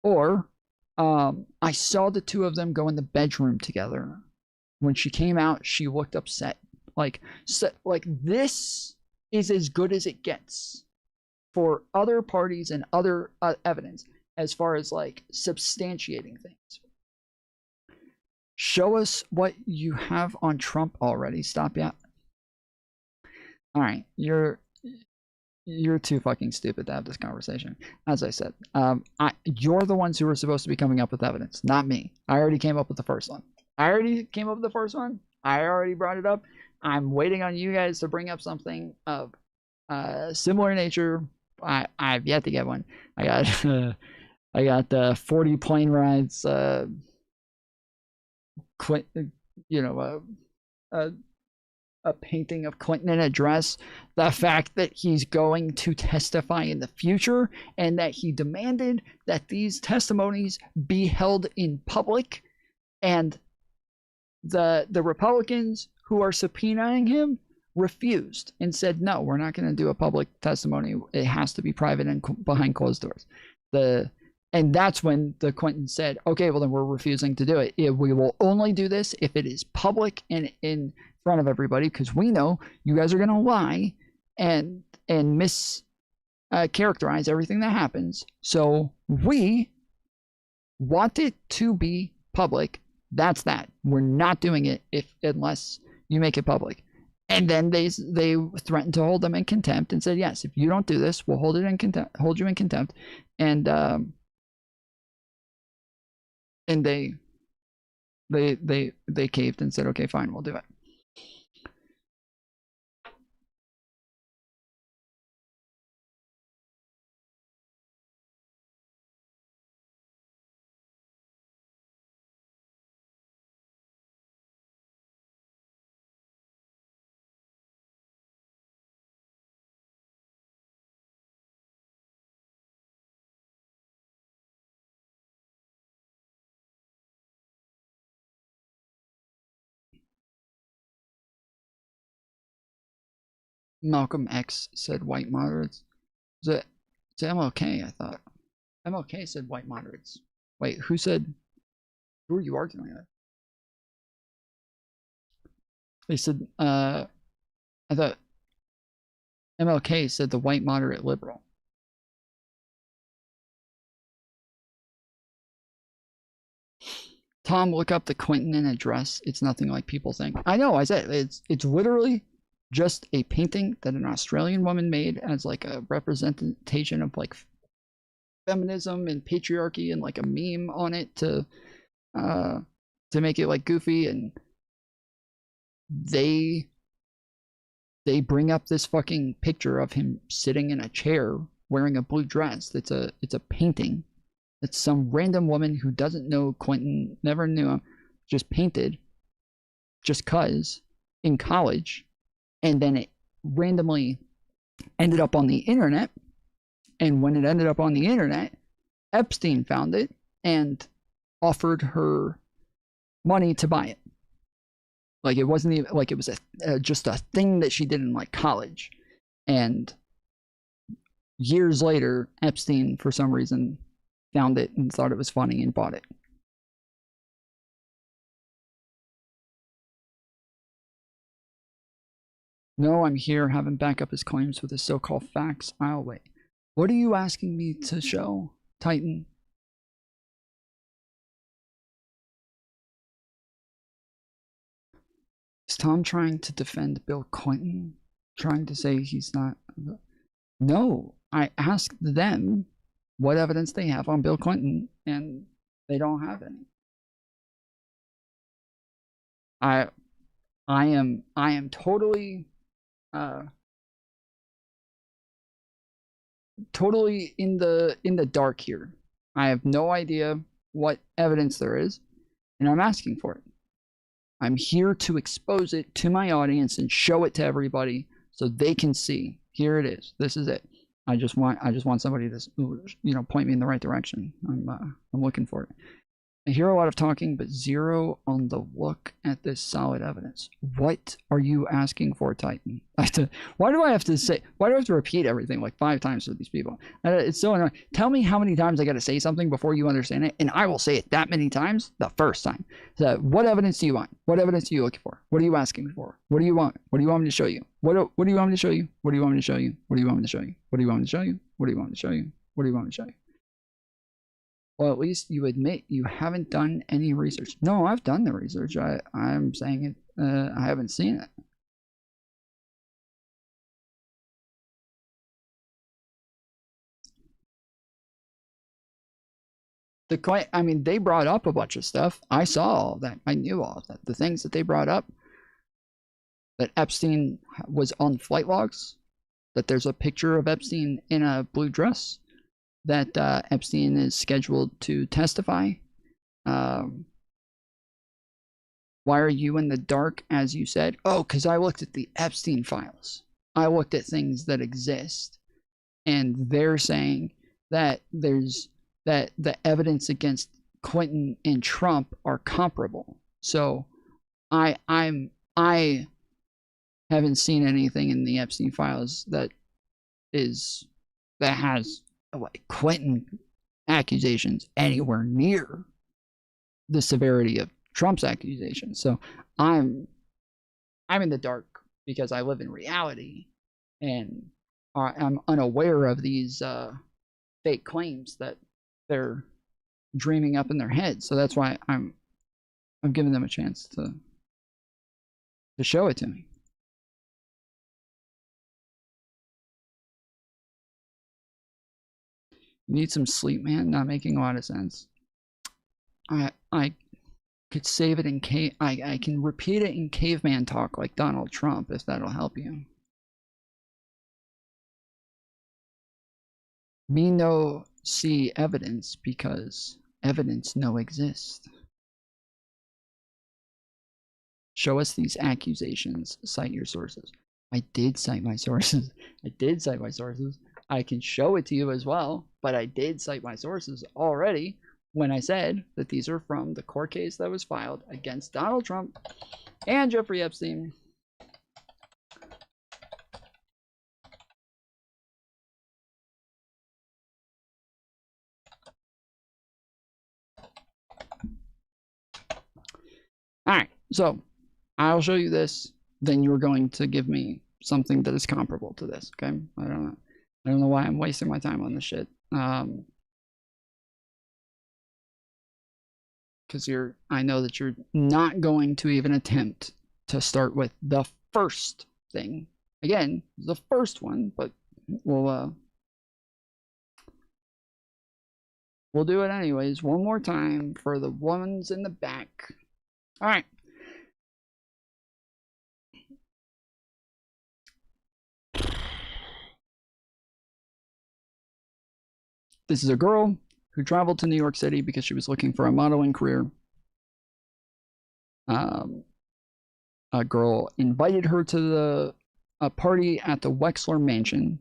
Or I saw the two of them go in the bedroom together. When she came out, she looked upset. Like this is as good as it gets for other parties and other evidence as far as like substantiating things. Show us what you have on Trump already. Stop yet. All right, you're you're too fucking stupid to have this conversation. As I said, you're the ones who are supposed to be coming up with evidence, not me. I already came up with the first one. I already brought it up. I'm waiting on you guys to bring up something of similar nature. I've yet to get one. I got 40 plane rides. A painting of Clinton in a dress, the fact that he's going to testify in the future, and that he demanded that these testimonies be held in public, and the Republicans who are subpoenaing him refused and said, no, we're not going to do a public testimony. It has to be private and behind closed doors. And that's when the Clintons said, okay, well then we're refusing to do it. We will only do this if it is public and in front of everybody, because we know you guys are going to lie and characterize everything that happens. So we want it to be public. That's that. We're not doing it unless you make it public. And then they threatened to hold them in contempt and said, yes, if you don't do this, we'll hold you in contempt. And they caved and said, okay, fine, we'll do it. Malcolm X said white moderates. It's MLK, I thought. MLK said white moderates. Wait, who are you arguing with? They said, I thought MLK said the white moderate liberal. Tom, look up the Clinton in a dress. It's nothing like people think. I know, I said, it's literally just a painting that an Australian woman made as like a representation of like feminism and patriarchy, and like a meme on it to make it like goofy. And they bring up this fucking picture of him sitting in a chair wearing a blue dress. It's a painting. It's some random woman who doesn't know Clinton, never knew him, just painted just cuz in college. And then it randomly ended up on the internet. And when it ended up on the internet, Epstein found it and offered her money to buy it. Like it wasn't even like it was just a thing that she did in like college. And years later, Epstein, for some reason, found it and thought it was funny and bought it. No, I'm here having back up his claims with his so-called facts. I'll wait. What are you asking me to show, Titan? Is Tom trying to defend Bill Clinton? Trying to say he's not? No, I asked them what evidence they have on Bill Clinton, and they don't have any. I am totally totally in the dark here. I have no idea what evidence there is, and I'm asking for it. I'm here to expose it to my audience and show it to everybody so they can see. Here it is. This is it. I just want somebody to point me in the right direction. I'm looking for it. I hear a lot of talking, but zero on the look at this solid evidence. What are you asking for, Titan? Why do I have to repeat everything like 5 times for these people? It's so annoying. Tell me how many times I got to say something before you understand it, and I will say it that many times the first time. So, what evidence do you want? What evidence are you looking for? What are you asking me for? What do you want? What do you want me to show you? What do you want me to show you? What do you want me to show you? What do you want me to show you? What do you want me to show you? What do you want me to show you? What do you want me to show you? Well, at least you admit you haven't done any research. No, I've done the research. I'm saying it. I haven't seen it. I mean, they brought up a bunch of stuff. I saw all that. I knew all of that. The things that they brought up, that Epstein was on flight logs, that there's a picture of Epstein in a blue dress, that Epstein is scheduled to testify. Why are you in the dark, as you said? Oh, because I looked at the Epstein files. I looked at things that exist. And they're saying that that the evidence against Clinton and Trump are comparable. So I haven't seen anything in the Epstein files that has like Clinton accusations anywhere near the severity of Trump's accusations. So I'm in the dark because I live in reality and I'm unaware of these fake claims that they're dreaming up in their heads. So that's why I'm giving them a chance to show it to me. You need some sleep, man. Not making a lot of sense. I could save it in I can repeat it in caveman talk like Donald Trump if that'll help you. Me no see evidence because evidence no exist. Show us these accusations. Cite your sources. I did cite my sources. I did cite my sources. I can show it to you as well, but I did cite my sources already when I said that these are from the court case that was filed against Donald Trump and Jeffrey Epstein. Alright, so I'll show you this, then you're going to give me something that is comparable to this, okay? I don't know why I'm wasting my time on this shit. Because I know that you're not going to even attempt to start with the first thing. Again, the first one, but we'll do it anyways. One more time for the ones in the back. All right. This is a girl who traveled to New York City because she was looking for a modeling career. A girl invited her to a party at the Wexler Mansion.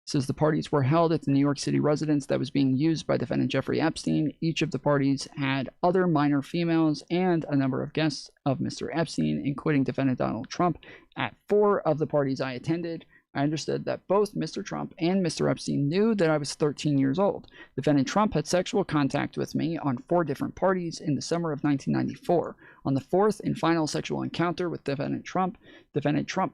It says the parties were held at the New York City residence that was being used by defendant Jeffrey Epstein. Each of the parties had other minor females and a number of guests of Mr. Epstein, including defendant Donald Trump. At 4 of the parties I attended, I understood that both Mr. Trump and Mr. Epstein knew that I was 13 years old. Defendant Trump had sexual contact with me on 4 different parties in the summer of 1994. On the 4th and final sexual encounter with defendant Trump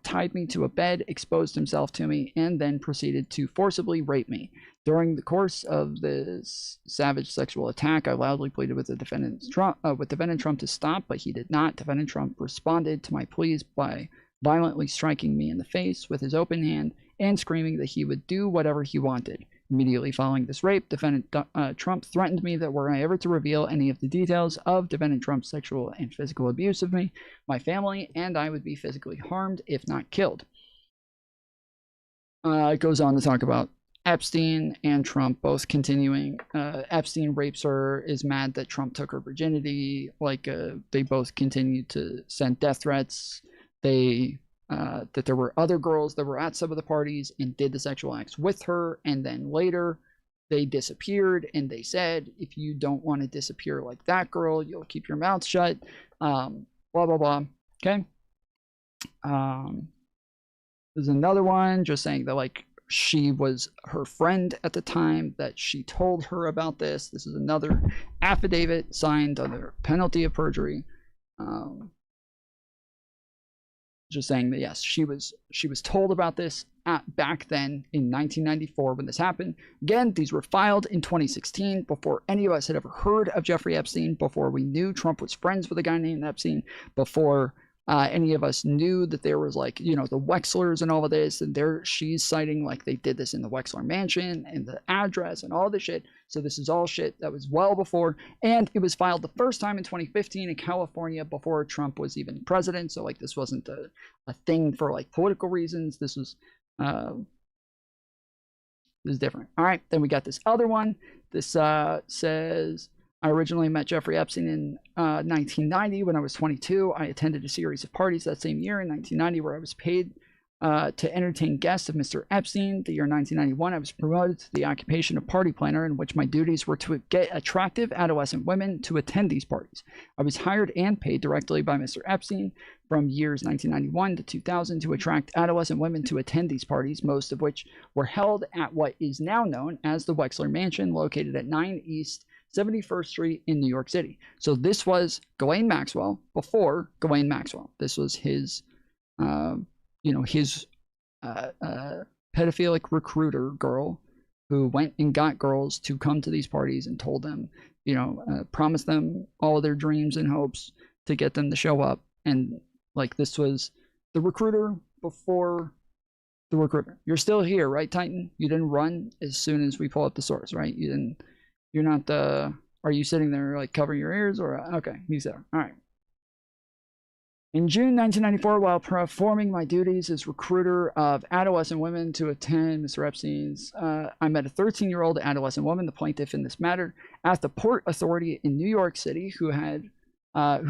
tied me to a bed, exposed himself to me, and then proceeded to forcibly rape me. During the course of this savage sexual attack, I loudly pleaded with defendant Trump to stop, but he did not. Defendant Trump responded to my pleas by violently striking me in the face with his open hand and screaming that he would do whatever he wanted. Immediately following this rape, defendant Trump threatened me that were I ever to reveal any of the details of defendant Trump's sexual and physical abuse of me, my family and I would be physically harmed, if not killed. It goes on to talk about Epstein and Trump both continuing. Epstein rapes her, is mad that Trump took her virginity. They both continued to send death threats. That there were other girls that were at some of the parties and did the sexual acts with her, and then later they disappeared, and they said, if you don't want to disappear like that girl, you'll keep your mouth shut, blah blah blah. Okay. There's another one just saying that she was her friend at the time, that she told her about this. This is another affidavit signed under penalty of perjury. Just saying that yes, she was told about this back then in 1994 when this happened. Again, these were filed in 2016 before any of us had ever heard of Jeffrey Epstein, before we knew Trump was friends with a guy named Epstein, before any of us knew that there was like, you know, the Wexlers and all of this, and she's citing like they did this in the Wexler mansion and the address and all this shit. So this is all shit that was well before, and it was filed the first time in 2015 in California before Trump was even president. So like this wasn't a thing for like political reasons. This was different. All right, then we got this other one. This says, I originally met Jeffrey Epstein in 1990 when I was 22. I attended a series of parties that same year in 1990 where I was paid to entertain guests of Mr. Epstein. The year 1991, I was promoted to the occupation of party planner, in which my duties were to get attractive adolescent women to attend these parties. I was hired and paid directly by Mr. Epstein from years 1991 to 2000 to attract adolescent women to attend these parties, most of which were held at what is now known as the Wexler Mansion, located at 9 East 71st Street in New York City. So this was Ghislaine Maxwell before Ghislaine Maxwell. This was his his pedophilic recruiter girl who went and got girls to come to these parties and told them, promised them all of their dreams and hopes to get them to show up. And like, this was the recruiter before the recruiter. You're still here, right, Titan? You didn't run as soon as we pull up the source, right? You're not are you sitting there like covering your ears, or okay, he's there. All right. In June 1994, while performing my duties as recruiter of adolescent women to attend Mr. Epstein's, I met a 13-year-old adolescent woman, the plaintiff in this matter, at the Port Authority in New York City, who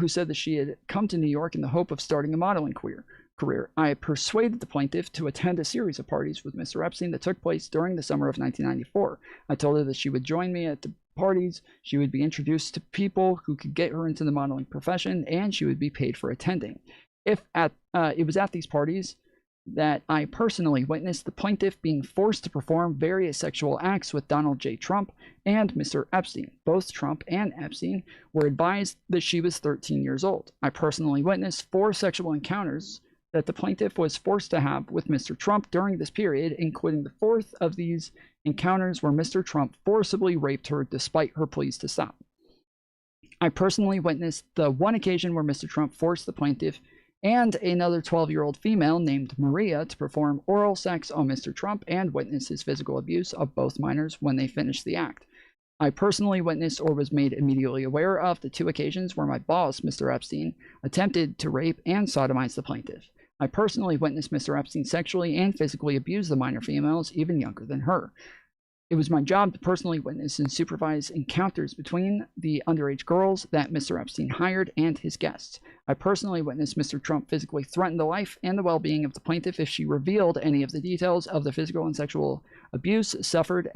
said that she had come to New York in the hope of starting a modeling career. I persuaded the plaintiff to attend a series of parties with Mr. Epstein that took place during the summer of 1994. I told her that she would join me at the parties, she would be introduced to people who could get her into the modeling profession, and she would be paid for attending. It was at these parties that I personally witnessed the plaintiff being forced to perform various sexual acts with Donald J. Trump and Mr. Epstein. Both Trump and Epstein were advised that she was 13 years old. I personally witnessed 4 sexual encounters that the plaintiff was forced to have with Mr. Trump during this period, including the 4th of these encounters where Mr. Trump forcibly raped her despite her pleas to stop. I personally witnessed the one occasion where Mr. Trump forced the plaintiff and another 12-year-old female named Maria to perform oral sex on Mr. Trump and witness his physical abuse of both minors when they finished the act. I personally witnessed or was made immediately aware of the 2 occasions where my boss, Mr. Epstein, attempted to rape and sodomize the plaintiff. I personally witnessed Mr. Epstein sexually and physically abuse the minor females, even younger than her. It was my job to personally witness and supervise encounters between the underage girls that Mr. Epstein hired and his guests. I personally witnessed Mr. Trump physically threaten the life and the well-being of the plaintiff if she revealed any of the details of the physical and sexual abuse suffered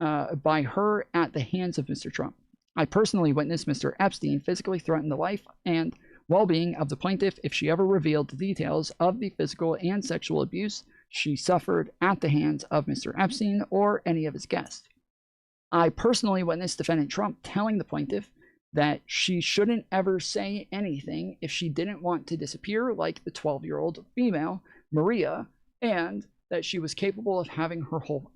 by her at the hands of Mr. Trump. I personally witnessed Mr. Epstein physically threaten the life and well-being of the plaintiff if she ever revealed the details of the physical and sexual abuse she suffered at the hands of Mr. Epstein or any of his guests. I personally witnessed defendant Trump telling the plaintiff that she shouldn't ever say anything if she didn't want to disappear like the 12-year-old female, Maria, and that he was capable of having her whole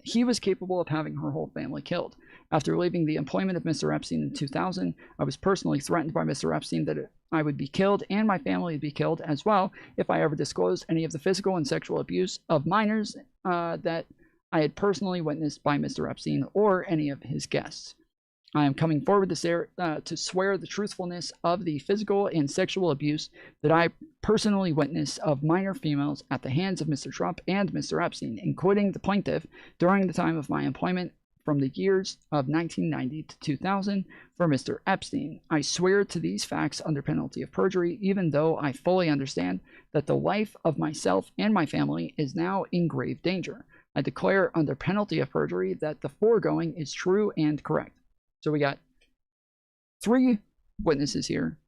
family killed. After leaving the employment of Mr. Epstein in 2000, I was personally threatened by Mr. Epstein that I would be killed and my family would be killed as well if I ever disclosed any of the physical and sexual abuse of minors that I had personally witnessed by Mr. Epstein or any of his guests. I am coming forward to swear the truthfulness of the physical and sexual abuse that I personally witnessed of minor females at the hands of Mr. Trump and Mr. Epstein, including the plaintiff, during the time of my employment from the years of 1990 to 2000 for Mr. Epstein. I swear to these facts under penalty of perjury, even though I fully understand that the life of myself and my family is now in grave danger. I declare under penalty of perjury that the foregoing is true and correct. So we got 3 witnesses here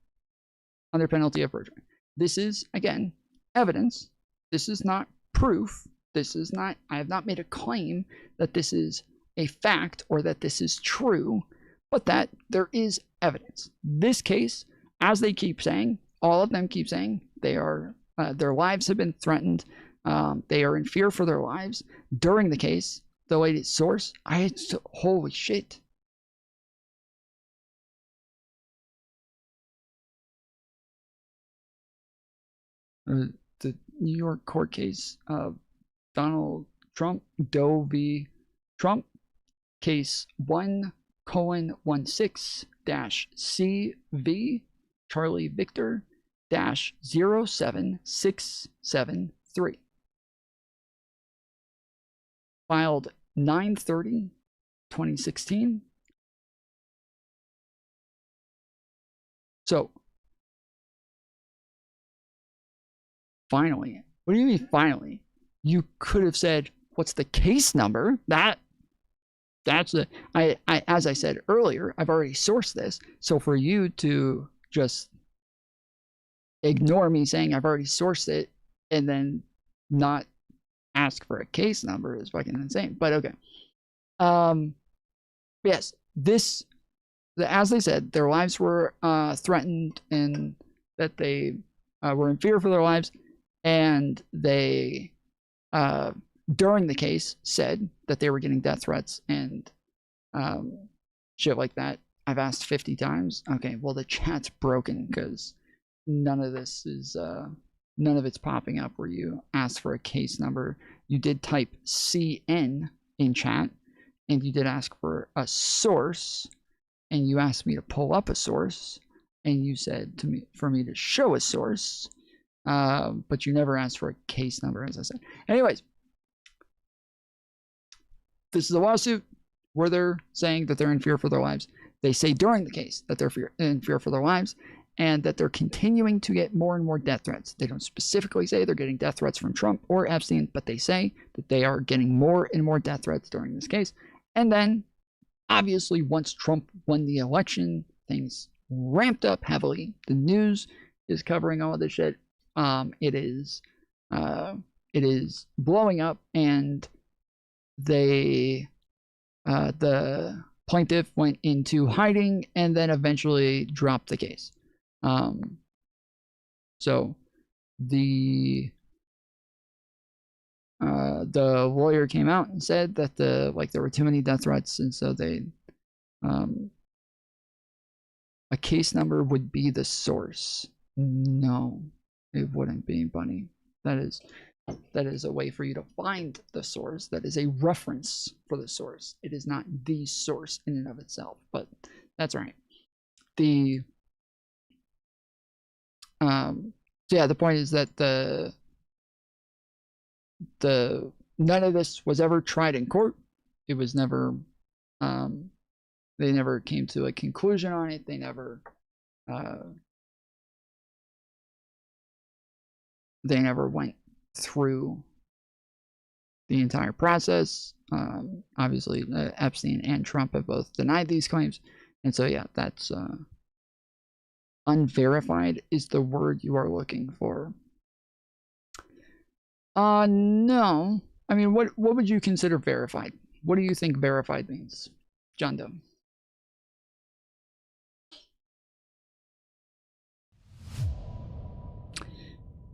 under penalty of perjury. This is, again, evidence. This is not proof. I have not made a claim that this is a fact or that this is true, but that there is evidence. This case, as they keep saying, all of them keep saying, their lives have been threatened. They are in fear for their lives. During the case, the latest source, holy shit. the New York court case of Donald Trump, Doe v. Trump, case 1:16-CV Charlie Victor -07673. Filed 9/30/2016. So, finally, what do you mean finally? You could have said, what's the case number? That's the, as I said earlier, I've already sourced this. So for you to just ignore me saying I've already sourced it and then not ask for a case number is fucking insane. But okay. Yes, this, as they said, their lives were threatened and that they were in fear for their lives, and they during the case said that they were getting death threats and shit like that. I've asked 50 times. Okay, well the chat's broken because none of this is none of it's popping up where you ask for a case number. You did type CN in chat, and you did ask for a source, and you asked me to pull up a source, and you said to me for me to show a source, but you never asked for a case number, as I said. Anyways, this is a lawsuit where they're saying that they're in fear for their lives. They say during the case that they're in fear for their lives, and that they're continuing to get more and more death threats. They don't specifically say they're getting death threats from Trump or Epstein, but they say that they are getting more and more death threats during this case. And then, obviously, once Trump won the election, things ramped up heavily. The news is covering all of this shit. It is blowing up, and they the plaintiff went into hiding and then eventually dropped the case. So the lawyer came out and said that there were too many death threats, and so they a case number would be the source. No, it wouldn't be, Bunny. That is a way for you to find the source. That is a reference for the source. It is not the source in and of itself, but that's right. So yeah, the point is that the none of this was ever tried in court. It was never they never came to a conclusion on it. They never went through the entire process. Obviously, Epstein and Trump have both denied these claims, and so yeah, that's unverified is the word you are looking for. No. I mean, what would you consider verified? What do you think verified means, John Doe?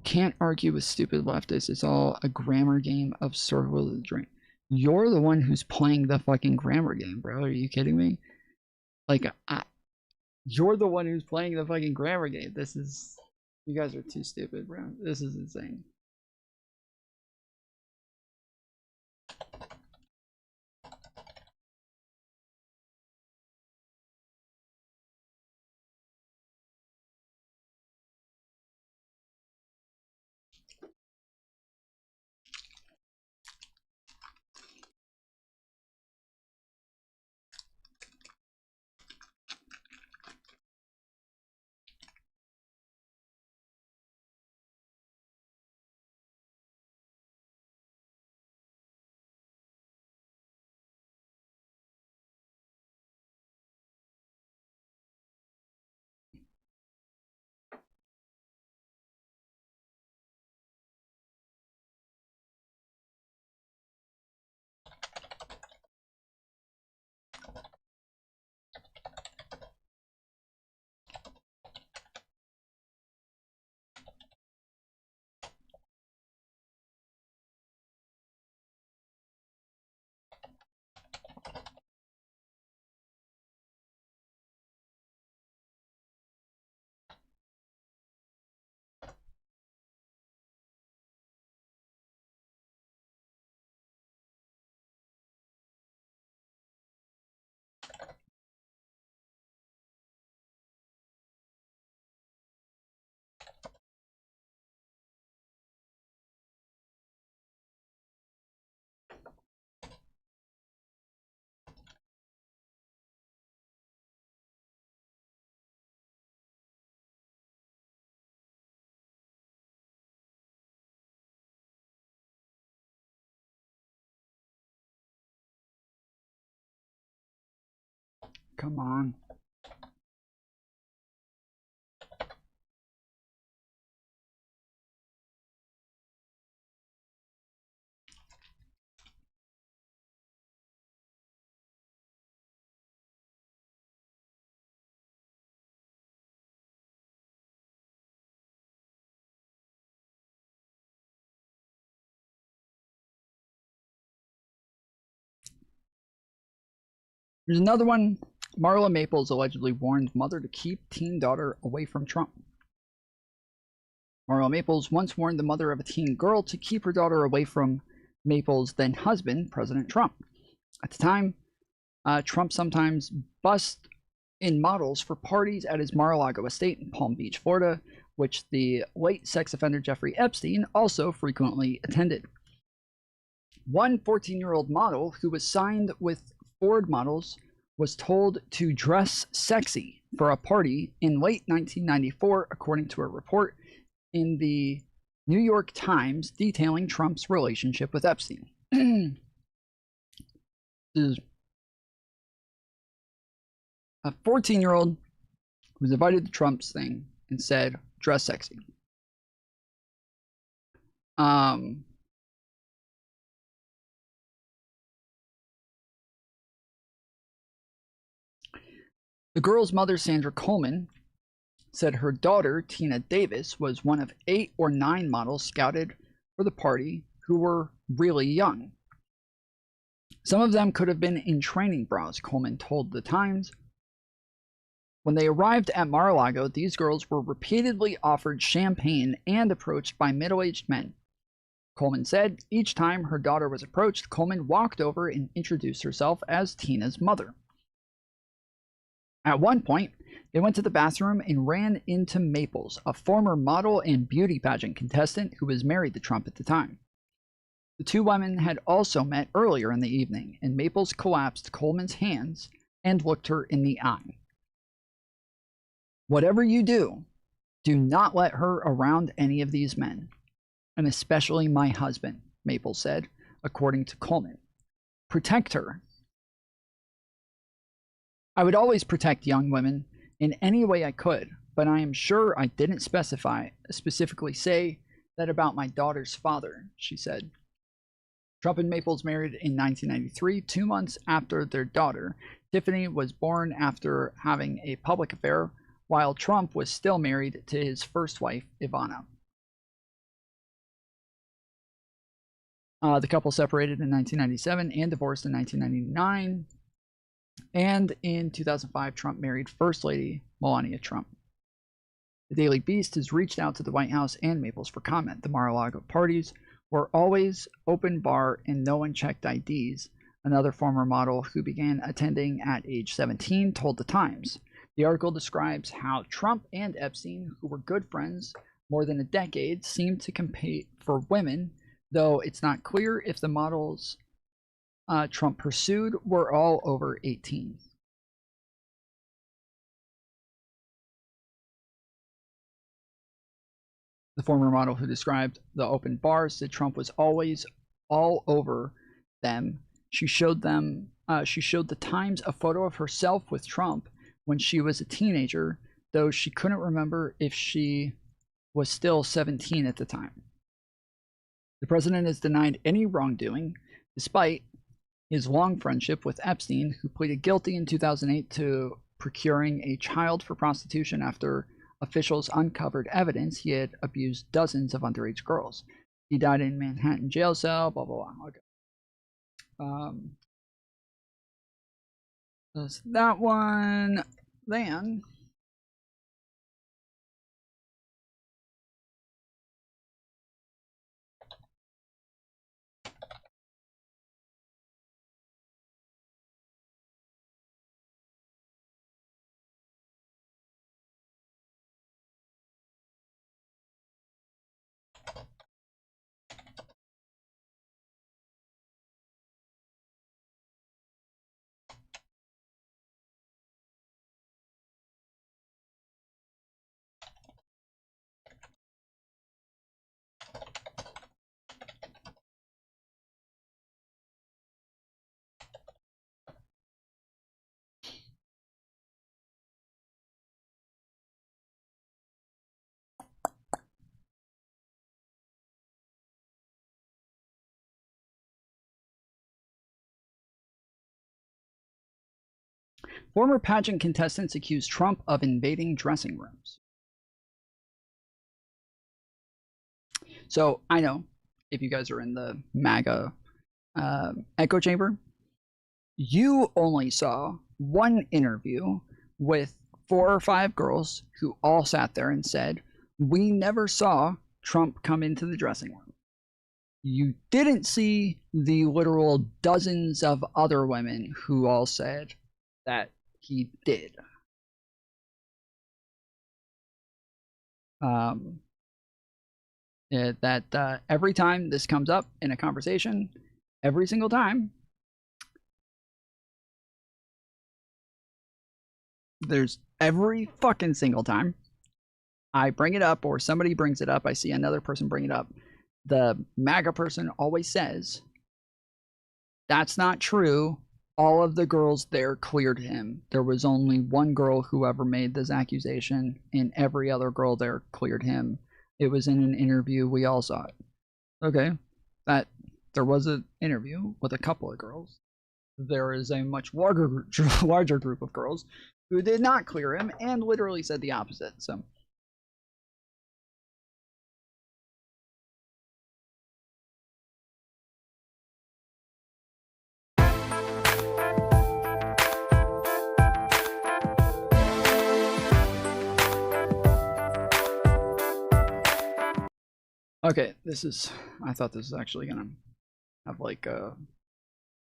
Can't argue with stupid leftists. It's all a grammar game of circle of the drain. You're the one who's playing the fucking grammar game, bro. Are you kidding me? Like, you're the one who's playing the fucking grammar game. You guys are too stupid, bro. This is insane. Come on. There's another one. Marla Maples allegedly warned mother to keep teen daughter away from Trump. Marla Maples once warned the mother of a teen girl to keep her daughter away from Maples' then husband, President Trump. At the time, Trump sometimes bussed in models for parties at his Mar-a-Lago estate in Palm Beach, Florida, which the late sex offender Jeffrey Epstein also frequently attended. One 14-year-old model who was signed with Ford Models was told to dress sexy for a party in late 1994, according to a report in the New York Times detailing Trump's relationship with Epstein. This is a 14-year-old who was invited to Trump's thing and said, dress sexy. The girl's mother, Sandra Coleman, said her daughter, Tina Davis, was one of 8 or 9 models scouted for the party who were really young. Some of them could have been in training bras, Coleman told the Times. When they arrived at Mar-a-Lago, these girls were repeatedly offered champagne and approached by middle-aged men. Coleman said each time her daughter was approached, Coleman walked over and introduced herself as Tina's mother. At one point, they went to the bathroom and ran into Maples, a former model and beauty pageant contestant who was married to Trump at the time. The two women had also met earlier in the evening, and Maples collapsed Coleman's hands and looked her in the eye. Whatever you do, do not let her around any of these men, and especially my husband, Maples said, according to Coleman. Protect her. I would always protect young women in any way I could, but I am sure I didn't specifically say that about my daughter's father, she said. Trump and Maples married in 1993, 2 months after their daughter, Tiffany, was born after having a public affair, while Trump was still married to his first wife, Ivana. The couple separated in 1997 and divorced in 1999. And in 2005, Trump married First Lady Melania Trump. The Daily Beast has reached out to the White House and Maples for comment. The Mar-a-Lago parties were always open bar and no one checked IDs, another former model who began attending at age 17 told the Times. The article describes how Trump and Epstein, who were good friends more than a decade, seemed to compete for women, though it's not clear if the models Trump pursued were all over 18. The former model who described the open bars said Trump was always all over them. She showed the Times a photo of herself with Trump when she was a teenager, though she couldn't remember if she was still 17 at the time. The president has denied any wrongdoing, despite his long friendship with Epstein, who pleaded guilty in 2008 to procuring a child for prostitution after officials uncovered evidence he had abused dozens of underage girls. He died in Manhattan jail cell, blah, blah, blah. Okay. That's that one. Then Former pageant contestants accuse Trump of invading dressing rooms. So I know if you guys are in the MAGA echo chamber, you only saw one interview with 4 or 5 girls who all sat there and said, we never saw Trump come into the dressing room. You didn't see the literal dozens of other women who all said that he did. Every time this comes up in a conversation, every single time, there's every fucking single time I bring it up or somebody brings it up, I see another person bring it up, the MAGA person always says, that's not true. All of the girls there cleared him. There was only one girl who ever made this accusation, and every other girl there cleared him. It was in an interview. We all saw it. Okay, that there was an interview with a couple of girls. There is a much larger group of girls who did not clear him and literally said the opposite. So. Okay, I thought this was actually gonna have like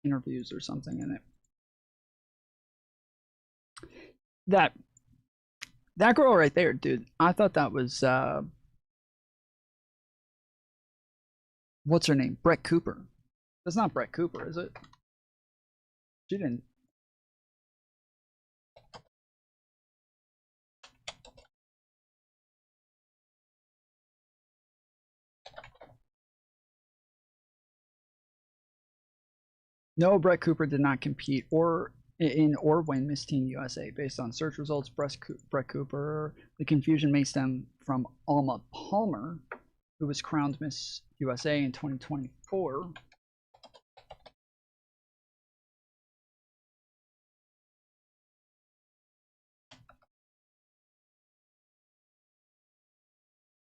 interviews or something in it. That girl right there, dude, I thought that was what's her name? Brett Cooper. That's not Brett Cooper, is it? She didn't. No, Brett Cooper did not compete or win Miss Teen USA based on search results. Brett Cooper. The confusion may stem from Alma Palmer, who was crowned Miss USA in 2024.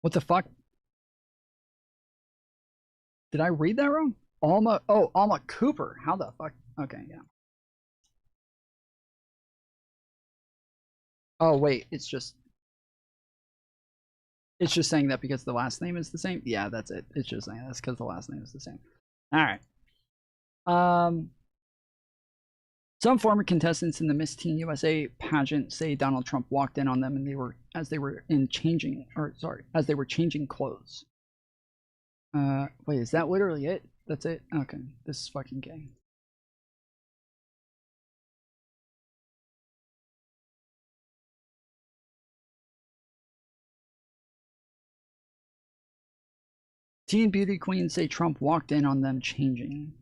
What the fuck? Did I read that wrong? Alma Cooper. How the fuck? Okay, yeah. Oh wait, it's just saying that because the last name is the same. Yeah, that's it. It's just saying that's because the last name is the same. All right. Some former contestants in the Miss Teen USA pageant say Donald Trump walked in on them and as they were changing clothes. Wait, is that literally it? That's it? Okay, this is fucking gay. Teen beauty queens say Trump walked in on them changing.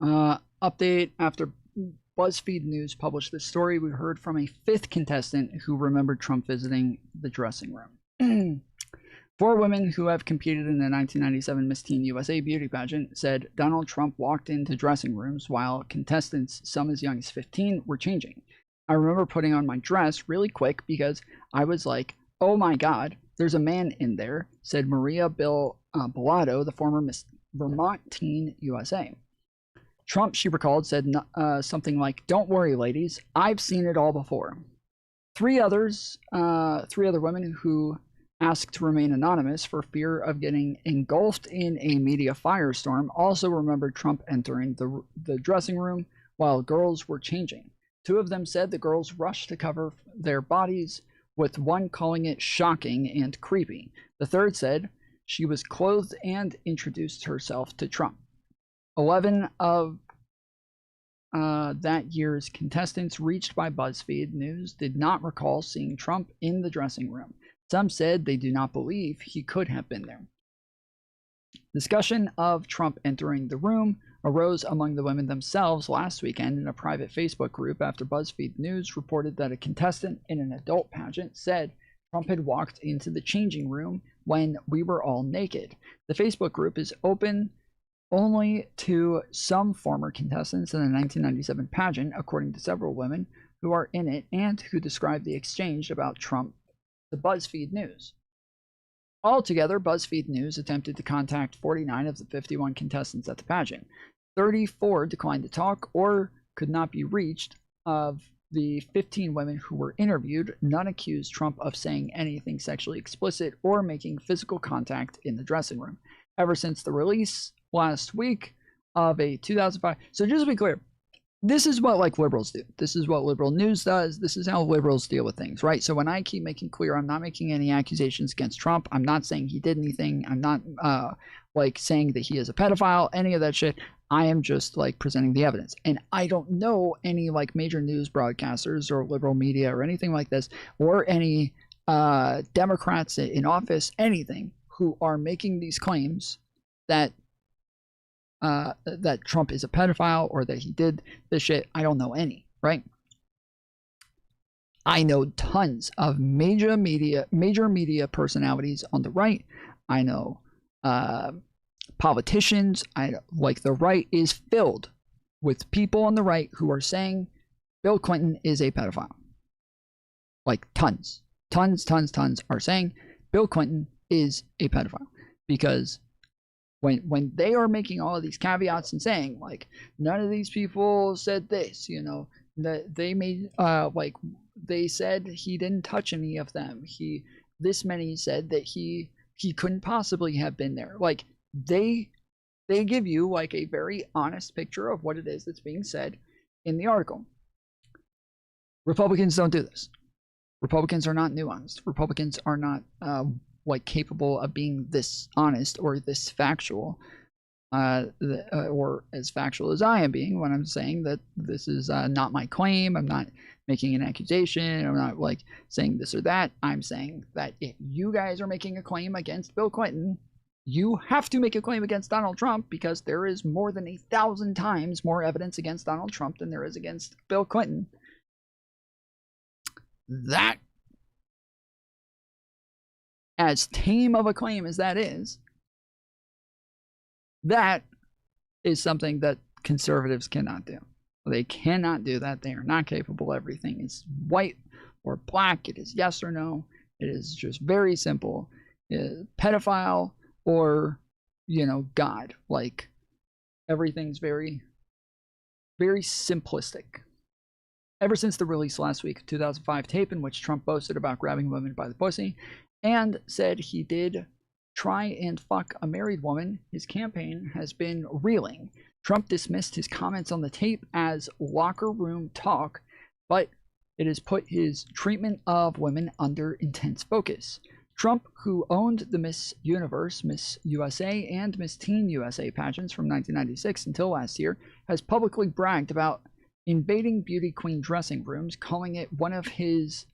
Update after BuzzFeed News published this story, we heard from a 5th contestant who remembered Trump visiting the dressing room. 4 women who have competed in the 1997 Miss Teen USA beauty pageant said Donald Trump walked into dressing rooms while contestants, some as young as 15, were changing. I remember putting on my dress really quick because I was like, oh my god, there's a man in there, said Maria Bellato, the former Miss Vermont Teen USA. Trump, she recalled, said something like, don't worry, ladies, I've seen it all before. 3 other women who asked to remain anonymous for fear of getting engulfed in a media firestorm also remembered Trump entering the dressing room while girls were changing. 2 of them said the girls rushed to cover their bodies, with one calling it shocking and creepy. The 3rd said she was clothed and introduced herself to Trump. 11 of that year's contestants reached by BuzzFeed News did not recall seeing Trump in the dressing room. Some said they do not believe he could have been there. Discussion of Trump entering the room arose among the women themselves last weekend in a private Facebook group after BuzzFeed News reported that a contestant in an adult pageant said Trump had walked into the changing room when we were all naked. The Facebook group is open only to some former contestants in the 1997 pageant, according to several women who are in it and who described the exchange about Trump to BuzzFeed News. Altogether, BuzzFeed News attempted to contact 49 of the 51 contestants at the pageant. 34 declined to talk or could not be reached. Of the 15 women who were interviewed, none accused Trump of saying anything sexually explicit or making physical contact in the dressing room. Ever since the release last week of a 2005... So just to be clear, this is what like liberals do. This is what liberal news does. This is how liberals deal with things, right? So when I keep making clear I'm not making any accusations against Trump, I'm not saying he did anything, I'm not like saying that he is a pedophile, any of that shit. I am just like presenting the evidence. And I don't know any like major news broadcasters or liberal media or anything like this, or any Democrats in office, anything, who are making these claims that that Trump is a pedophile or that he did this shit. I don't know any, right? I know tons of major media personalities on the right. I know politicians. Like the right is filled with people on the right who are saying Bill Clinton is a pedophile. Like tons are saying Bill Clinton is a pedophile, because when they are making all of these caveats and saying like none of these people said this, you know, that they made like they said he didn't touch any of them, this many said that he couldn't possibly have been there. Like they give you like a very honest picture of what it is that's being said in the article. Republicans don't do this. Republicans are not nuanced. Republicans are not like capable of being this honest or this factual, or as factual as I am being when I'm saying that this is not my claim. I'm not making an accusation. I'm not like saying this or that. I'm saying that if you guys are making a claim against Bill Clinton, you have to make a claim against Donald Trump, because there is more than 1,000 times more evidence against Donald Trump than there is against Bill Clinton. That, as tame of a claim as that is something that conservatives cannot do. They cannot do that. They are not capable. Everything is white or black. It is yes or no. It is just very simple. Pedophile or, you know, God. Like, everything's very, very simplistic. Ever since the release last week of 2005 tape in which Trump boasted about grabbing women by the pussy and said he did try and fuck a married woman, his campaign has been reeling. Trump dismissed his comments on the tape as locker room talk, but it has put his treatment of women under intense focus. Trump, who owned the Miss Universe, Miss USA, and Miss Teen USA pageants from 1996 until last year, has publicly bragged about invading beauty queen dressing rooms, calling it one of his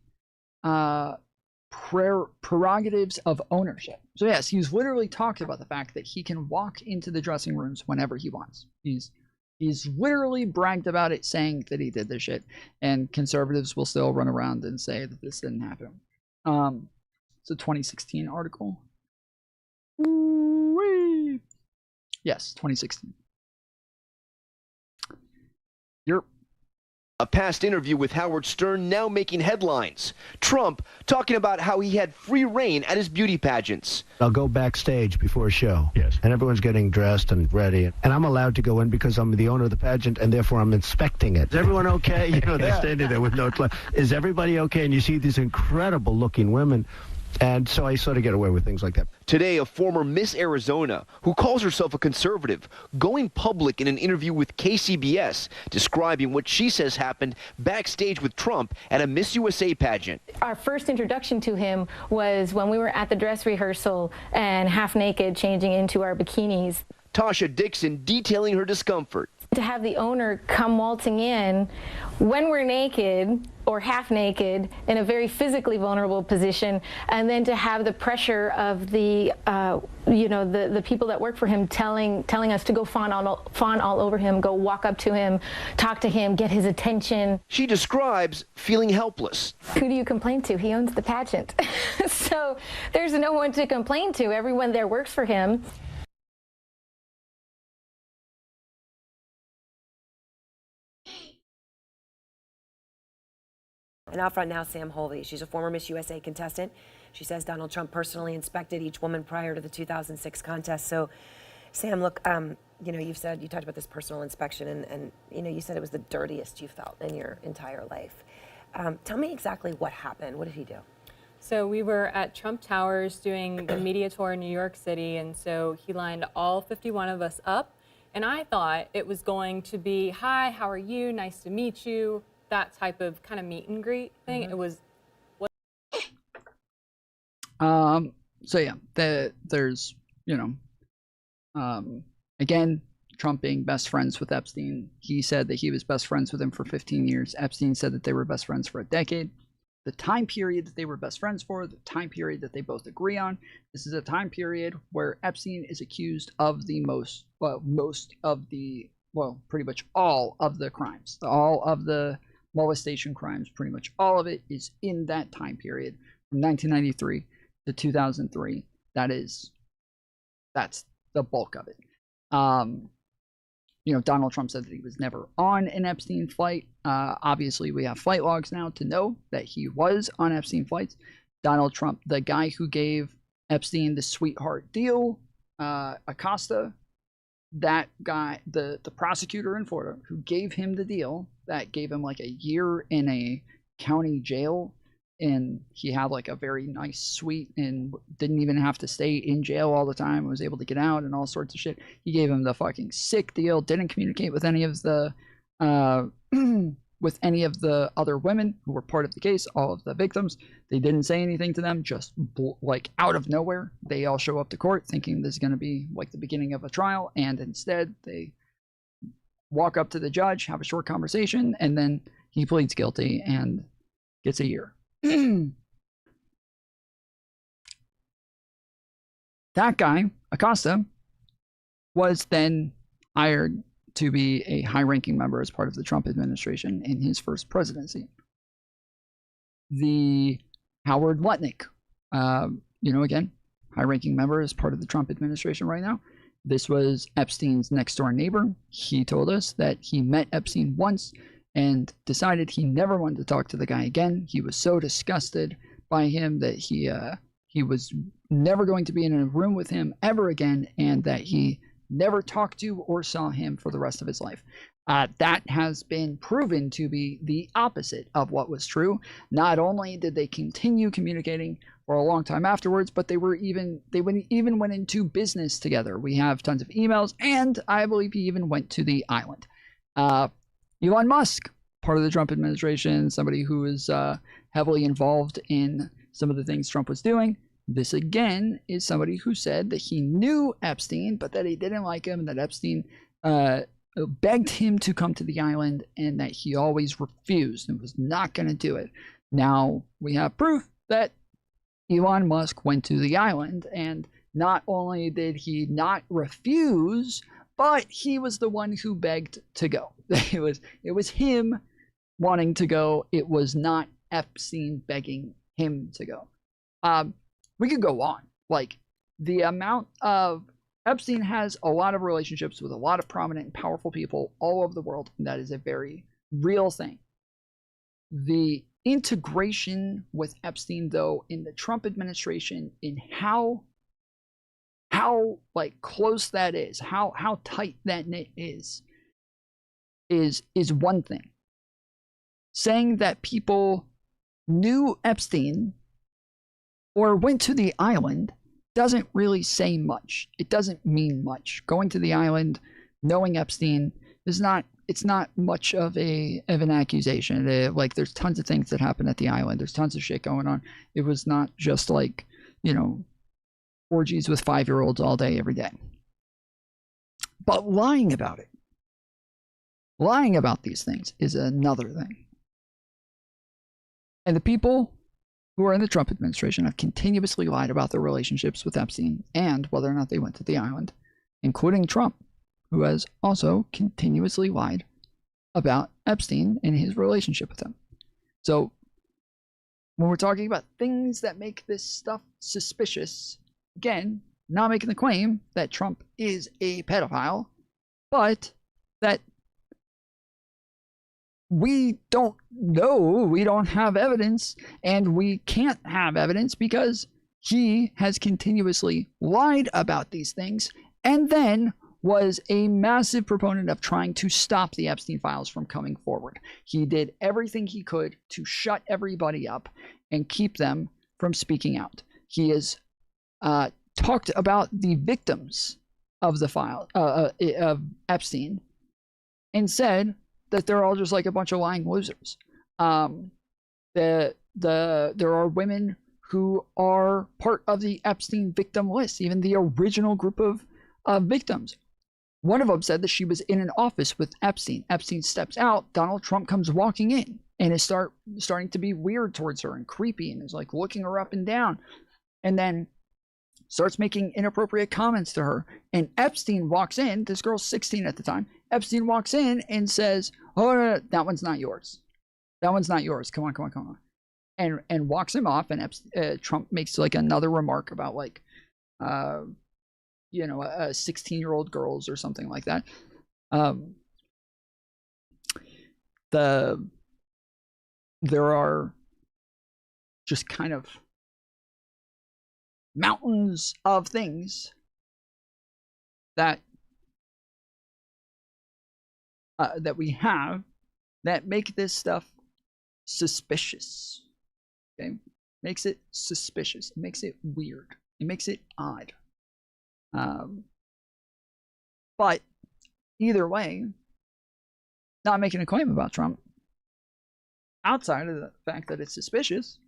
prerogatives of ownership. So yes, he's literally talked about the fact that he can walk into the dressing rooms whenever he wants. He's literally bragged about it, saying that he did this shit, and conservatives will still run around and say that this didn't happen. It's a 2016 article. Ooh-wee. Yes, 2016. A past interview with Howard Stern now making headlines. Trump talking about how he had free reign at his beauty pageants. I'll go backstage before a show. Yes. And everyone's getting dressed and ready. And I'm allowed to go in because I'm the owner of the pageant, and therefore I'm inspecting it. Is everyone okay? You know, they're standing there with no clothes. Is everybody okay? And you see these incredible looking women. And so I sort of get away with things like that. Today, a former Miss Arizona who calls herself a conservative, going public in an interview with KCBS, describing what she says happened backstage with Trump at a Miss USA pageant. Our first introduction to him was when we were at the dress rehearsal and half naked, changing into our bikinis. Tasha Dixon detailing her discomfort. To have the owner come waltzing in when we're naked or half naked in a very physically vulnerable position, and then to have the pressure of the the people that work for him telling us to go fawn all over him, go walk up to him, talk to him, get his attention. She describes feeling helpless. Who do you complain to? He owns the pageant. So there's no one to complain to. Everyone there works for him. And out front now, Sam Holvey. She's a former Miss USA contestant. She says Donald Trump personally inspected each woman prior to the 2006 contest. So, Sam, look, you know, you talked about this personal inspection, and you know, you said it was the dirtiest you felt in your entire life. Tell me exactly what happened. What did he do? So we were at Trump Towers doing the media tour in New York City, and so he lined all 51 of us up, and I thought it was going to be, hi, how are you, nice to meet you, that type of kind of meet and greet thing. It was... So yeah, there's, you know, again, Trump being best friends with Epstein. He said that he was best friends with him for 15 years. Epstein said that they were best friends for a decade. The time period that they were best friends for, the time period that they both agree on, this is a time period where Epstein is accused of the pretty much all of the crimes, all of the molestation crimes, pretty much all of it is in that time period from 1993 to 2003. That's the bulk of it. You know, Donald Trump said that he was never on an Epstein flight. Obviously, we have flight logs now to know that he was on Epstein flights. Donald Trump, the guy who gave Epstein the sweetheart deal, Acosta, that guy, the prosecutor in Florida who gave him the deal, that gave him like a year in a county jail, and he had like a very nice suite and didn't even have to stay in jail all the time, was able to get out and all sorts of shit. He gave him the fucking sick deal, didn't communicate with any of the with any of the other women who were part of the case, all of the victims. They didn't say anything to them, just like out of nowhere they all show up to court thinking this is going to be like the beginning of a trial, and instead they walk up to the judge, have a short conversation, and then he pleads guilty and gets a year. That guy, Acosta, was then hired to be a high-ranking member as part of the Trump administration in his first presidency. The Howard Lutnick, you know, again, high-ranking member as part of the Trump administration right now. This was Epstein's next-door neighbor. He told us that he met Epstein once and decided he never wanted to talk to the guy again. He was so disgusted by him that he was never going to be in a room with him ever again, and that he never talked to or saw him for the rest of his life. That has been proven to be the opposite of what was true. Not only did they continue communicating for a long time afterwards, but they even went into business together. We have tons of emails, and I believe he even went to the island. Elon Musk, part of the Trump administration, somebody who is heavily involved in some of the things Trump was doing. This, again, is somebody who said that he knew Epstein, but that he didn't like him, and that Epstein begged him to come to the island, and that he always refused and was not going to do it. Now, we have proof that Elon Musk went to the island, and not only did he not refuse, but he was the one who begged to go. It was him wanting to go. It was not Epstein begging him to go. We could go on. Like, the amount of Epstein has a lot of relationships with a lot of prominent and powerful people all over the world, and that is a very real thing. The integration with Epstein, though, in the Trump administration, in how like close that is, how tight that knit is one thing. Saying that people knew Epstein or went to the island doesn't really say much. It doesn't mean much. Going to the island, knowing Epstein, it's not much of an accusation. Like, there's tons of things that happen at the island. There's tons of shit going on. It was not just like, you know, orgies with 5-year-olds all day, every day. But lying about it, lying about these things is another thing. And the people who are in the Trump administration have continuously lied about their relationships with Epstein and whether or not they went to the island, including Trump, who has also continuously lied about Epstein and his relationship with him. So when we're talking about things that make this stuff suspicious, again, not making the claim that Trump is a pedophile, but that we don't know, we don't have evidence, and we can't have evidence because he has continuously lied about these things and then was a massive proponent of trying to stop the Epstein files from coming forward. He did everything he could to shut everybody up and keep them from speaking out. He has talked about the victims of the file of Epstein and said that they're all just like a bunch of lying losers. There are women who are part of the Epstein victim list, even the original group of victims. One of them said that she was in an office with Epstein. Epstein steps out, Donald Trump comes walking in and is starting to be weird towards her and creepy and is like looking her up and down, and then starts making inappropriate comments to her. And Epstein walks in, this girl's 16 at the time, Epstein walks in and says, oh, no, that one's not yours. That one's not yours. Come on. And walks him off, and Trump makes like another remark about like, a 16-year-old girls or something like that. There are just kind of mountains of things that we have that make this stuff suspicious. Okay, makes it suspicious. It makes it weird. It makes it odd. But either way, not making a claim about Trump outside of the fact that it's suspicious.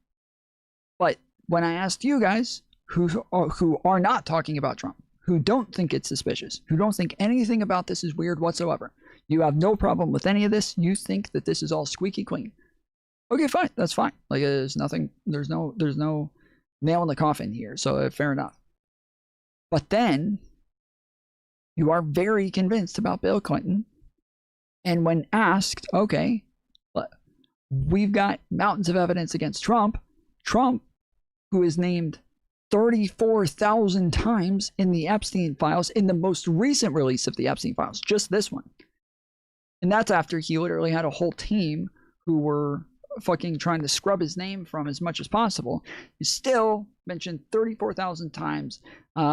But when I asked you guys who are not talking about Trump, who don't think it's suspicious, who don't think anything about this is weird whatsoever, you have no problem with any of this, you think that this is all squeaky clean. Okay, fine, that's fine. Like there's no nail in the coffin here, so fair enough. But then you are very convinced about Bill Clinton, and when asked, okay, we've got mountains of evidence against Trump, who is named 34,000 times in the Epstein files, in the most recent release of the Epstein files, just this one. And that's after he literally had a whole team who were fucking trying to scrub his name from as much as possible. He's still mentioned 34,000 times,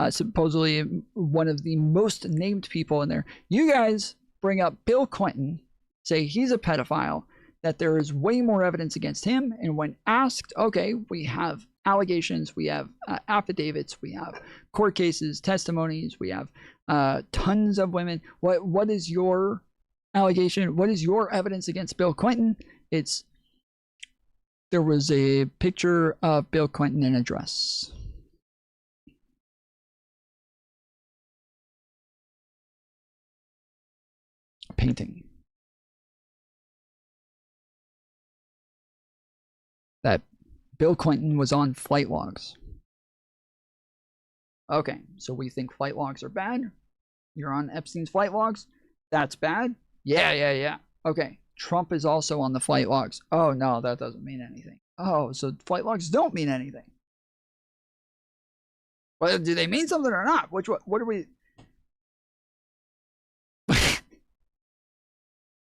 supposedly one of the most named people in there. You guys bring up Bill Clinton, say he's a pedophile, that there is way more evidence against him, and when asked, okay, we have allegations, we have affidavits, we have court cases, testimonies, we have tons of women. What is your allegation? What is your evidence against Bill Clinton? There was a picture of Bill Clinton in a dress. A painting. That Bill Clinton was on flight logs. Okay, so we think flight logs are bad. You're on Epstein's flight logs. That's bad. Yeah. Okay, Trump is also on the flight logs. Oh, no, that doesn't mean anything. Oh, so flight logs don't mean anything. Well, do they mean something or not? What are we...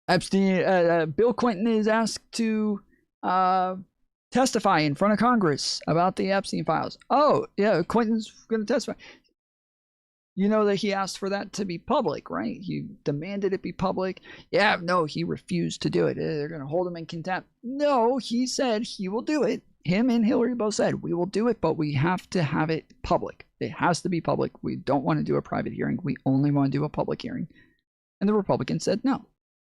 Epstein, Bill Clinton is asked to testify in front of Congress about the Epstein files. Oh, yeah, Clinton's going to testify. You know that he asked for that to be public, right? He demanded it be public. Yeah, no, he refused to do it. They're going to hold him in contempt. No, he said he will do it. Him and Hillary both said, we will do it, but we have to have it public. It has to be public. We don't want to do a private hearing. We only want to do a public hearing. And the Republicans said, no,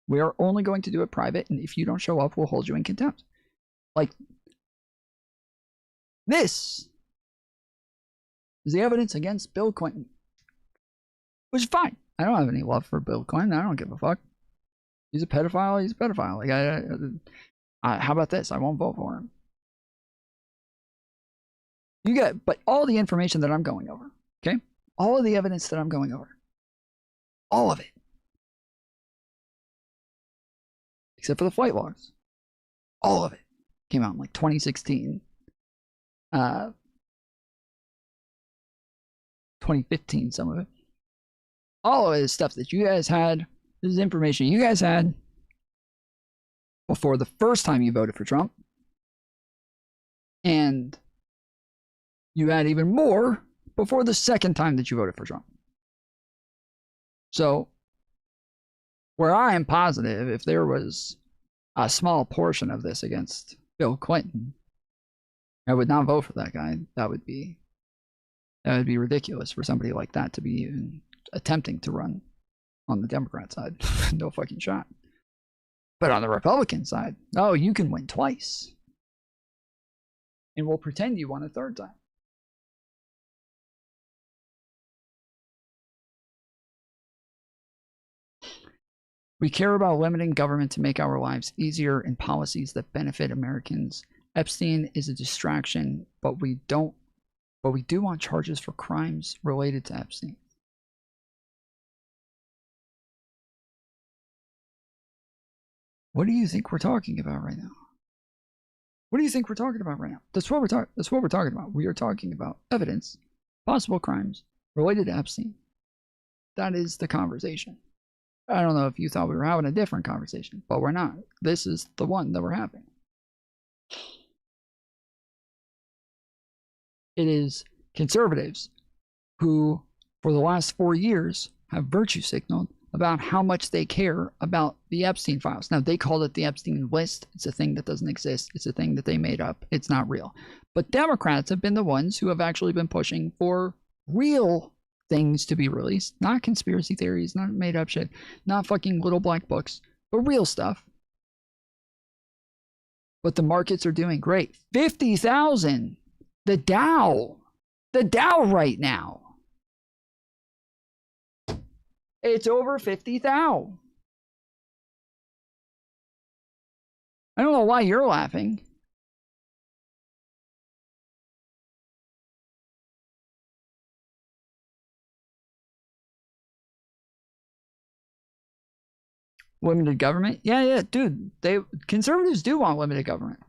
we are only going to do it private. And if you don't show up, we'll hold you in contempt. Like, this is the evidence against Bill Clinton. Which is fine. I don't have any love for Bill Clinton. I don't give a fuck. He's a pedophile. He's a pedophile. Like, how about this? I won't vote for him. But all the information that I'm going over, okay? All of the evidence that I'm going over, all of it, except for the flight logs, all of it came out in like 2016, 2015, some of it. All of it is stuff that you guys had. This is information you guys had. before the first time you voted for Trump. And you had even more before the second time that you voted for Trump. So, where I am positive, if there was a small portion of this against Bill Clinton, I would not vote for that guy. That would be ridiculous for somebody like that to be even attempting to run on the Democrat side. No fucking shot. But on the Republican side, oh, you can win twice. And we'll pretend you won a third time. We care about limiting government to make our lives easier and policies that benefit Americans. Epstein is a distraction, but we do want charges for crimes related to Epstein. What do you think we're talking about right now? What do you think we're talking about right now? That's what we're talking about. We are talking about evidence, possible crimes related to Epstein. That is the conversation. I don't know if you thought we were having a different conversation, but we're not. This is the one that we're having. It is conservatives who, for the last 4 years, have virtue signaled about how much they care about the Epstein files. Now, they called it the Epstein list. It's a thing that doesn't exist. It's a thing that they made up. It's not real. But Democrats have been the ones who have actually been pushing for real things to be released. Not conspiracy theories, not made up shit, not fucking little black books, but real stuff. But the markets are doing great. 50,000. The Dow right now. It's over 50,000. I don't know why you're laughing. Limited government? Yeah, dude. Conservatives do want limited government.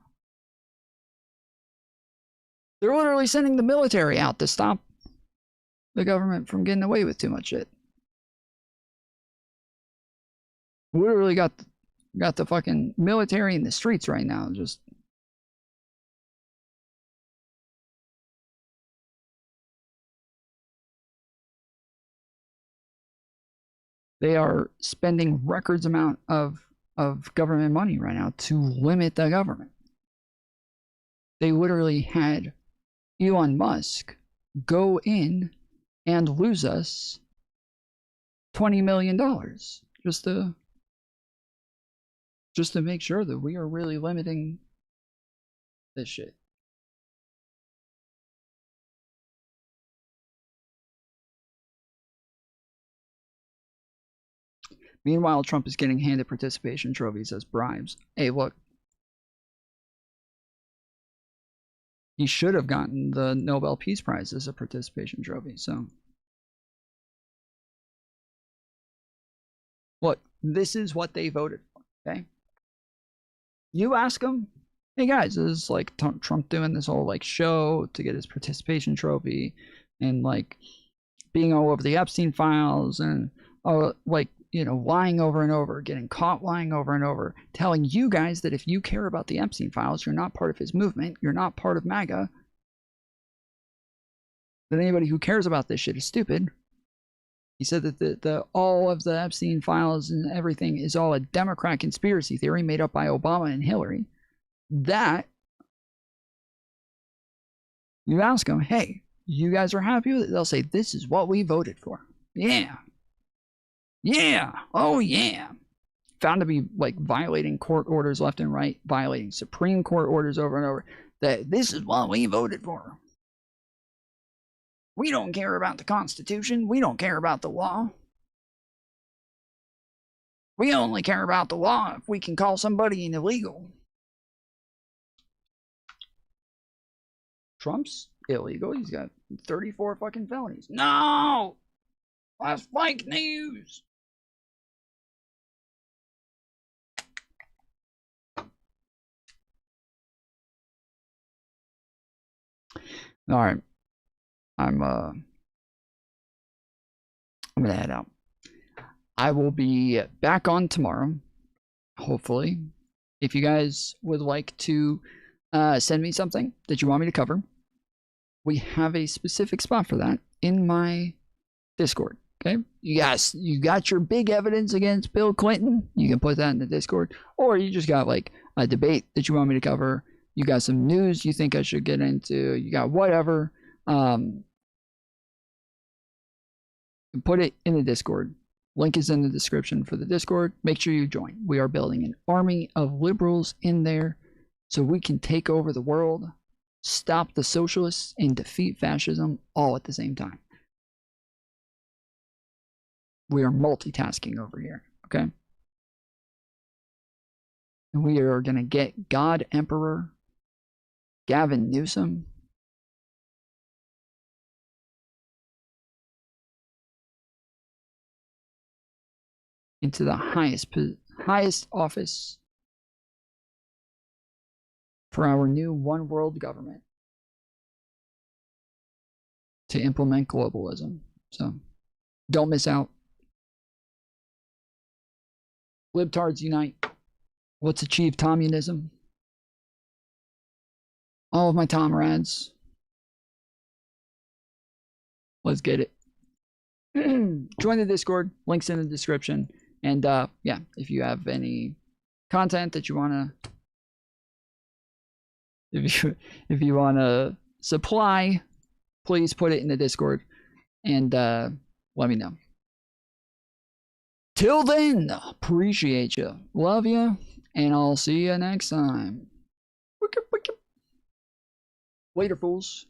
They're literally sending the military out to stop the government from getting away with too much shit. We literally got the fucking military in the streets right now. Just they are spending records amount of government money right now to limit the government. They literally had Elon Musk go in and lose us $20 million just to make sure that we are really limiting this shit. Meanwhile, Trump is getting handed participation trophies as bribes. Hey, look. He should have gotten the Nobel Peace Prize as a participation trophy, so. Look, this is what they voted for, okay? You ask them, hey guys, this is like Trump doing this whole like show to get his participation trophy and like being all over the Epstein files and like, you know, lying over and over, getting caught lying over and over, telling you guys that if you care about the Epstein files, you're not part of his movement, you're not part of MAGA, that anybody who cares about this shit is stupid. He said that all of the Epstein files and everything is all a Democrat conspiracy theory made up by Obama and Hillary. That, you ask them, hey, you guys are happy with it? They'll say, this is what we voted for. Yeah. Yeah. Oh, yeah. Found to be like violating court orders left and right, violating Supreme Court orders over and over. That this is what we voted for. We don't care about the Constitution. We don't care about the law. We only care about the law if we can call somebody an illegal. Trump's illegal. He's got 34 fucking felonies. No! That's fake news. All right. I'm gonna head out. I will be back on tomorrow, hopefully. if you guys would like to send me something that you want me to cover, we have a specific spot for that in my Discord. Okay, you got your big evidence against Bill Clinton. You can put that in the Discord, or you just got like a debate that you want me to cover. You got some news you think I should get into. You got whatever. Put it in the Discord. Link is in the description for the Discord. Make sure you join. We are building an army of liberals in there so we can take over the world, stop the socialists, and defeat fascism all at the same time. We are multitasking over here, okay? And we are going to get God Emperor Gavin Newsom into the highest office for our new one world government to implement globalism. So don't miss out. Libtards unite. Let's achieve communism. All of my comrades. Let's get it. Join the Discord. Links in the description. And yeah, if you have any content that you want to, if you want to supply, please put it in the Discord and let me know. Till then, appreciate you, love you, and I'll see you next time. Later, fools.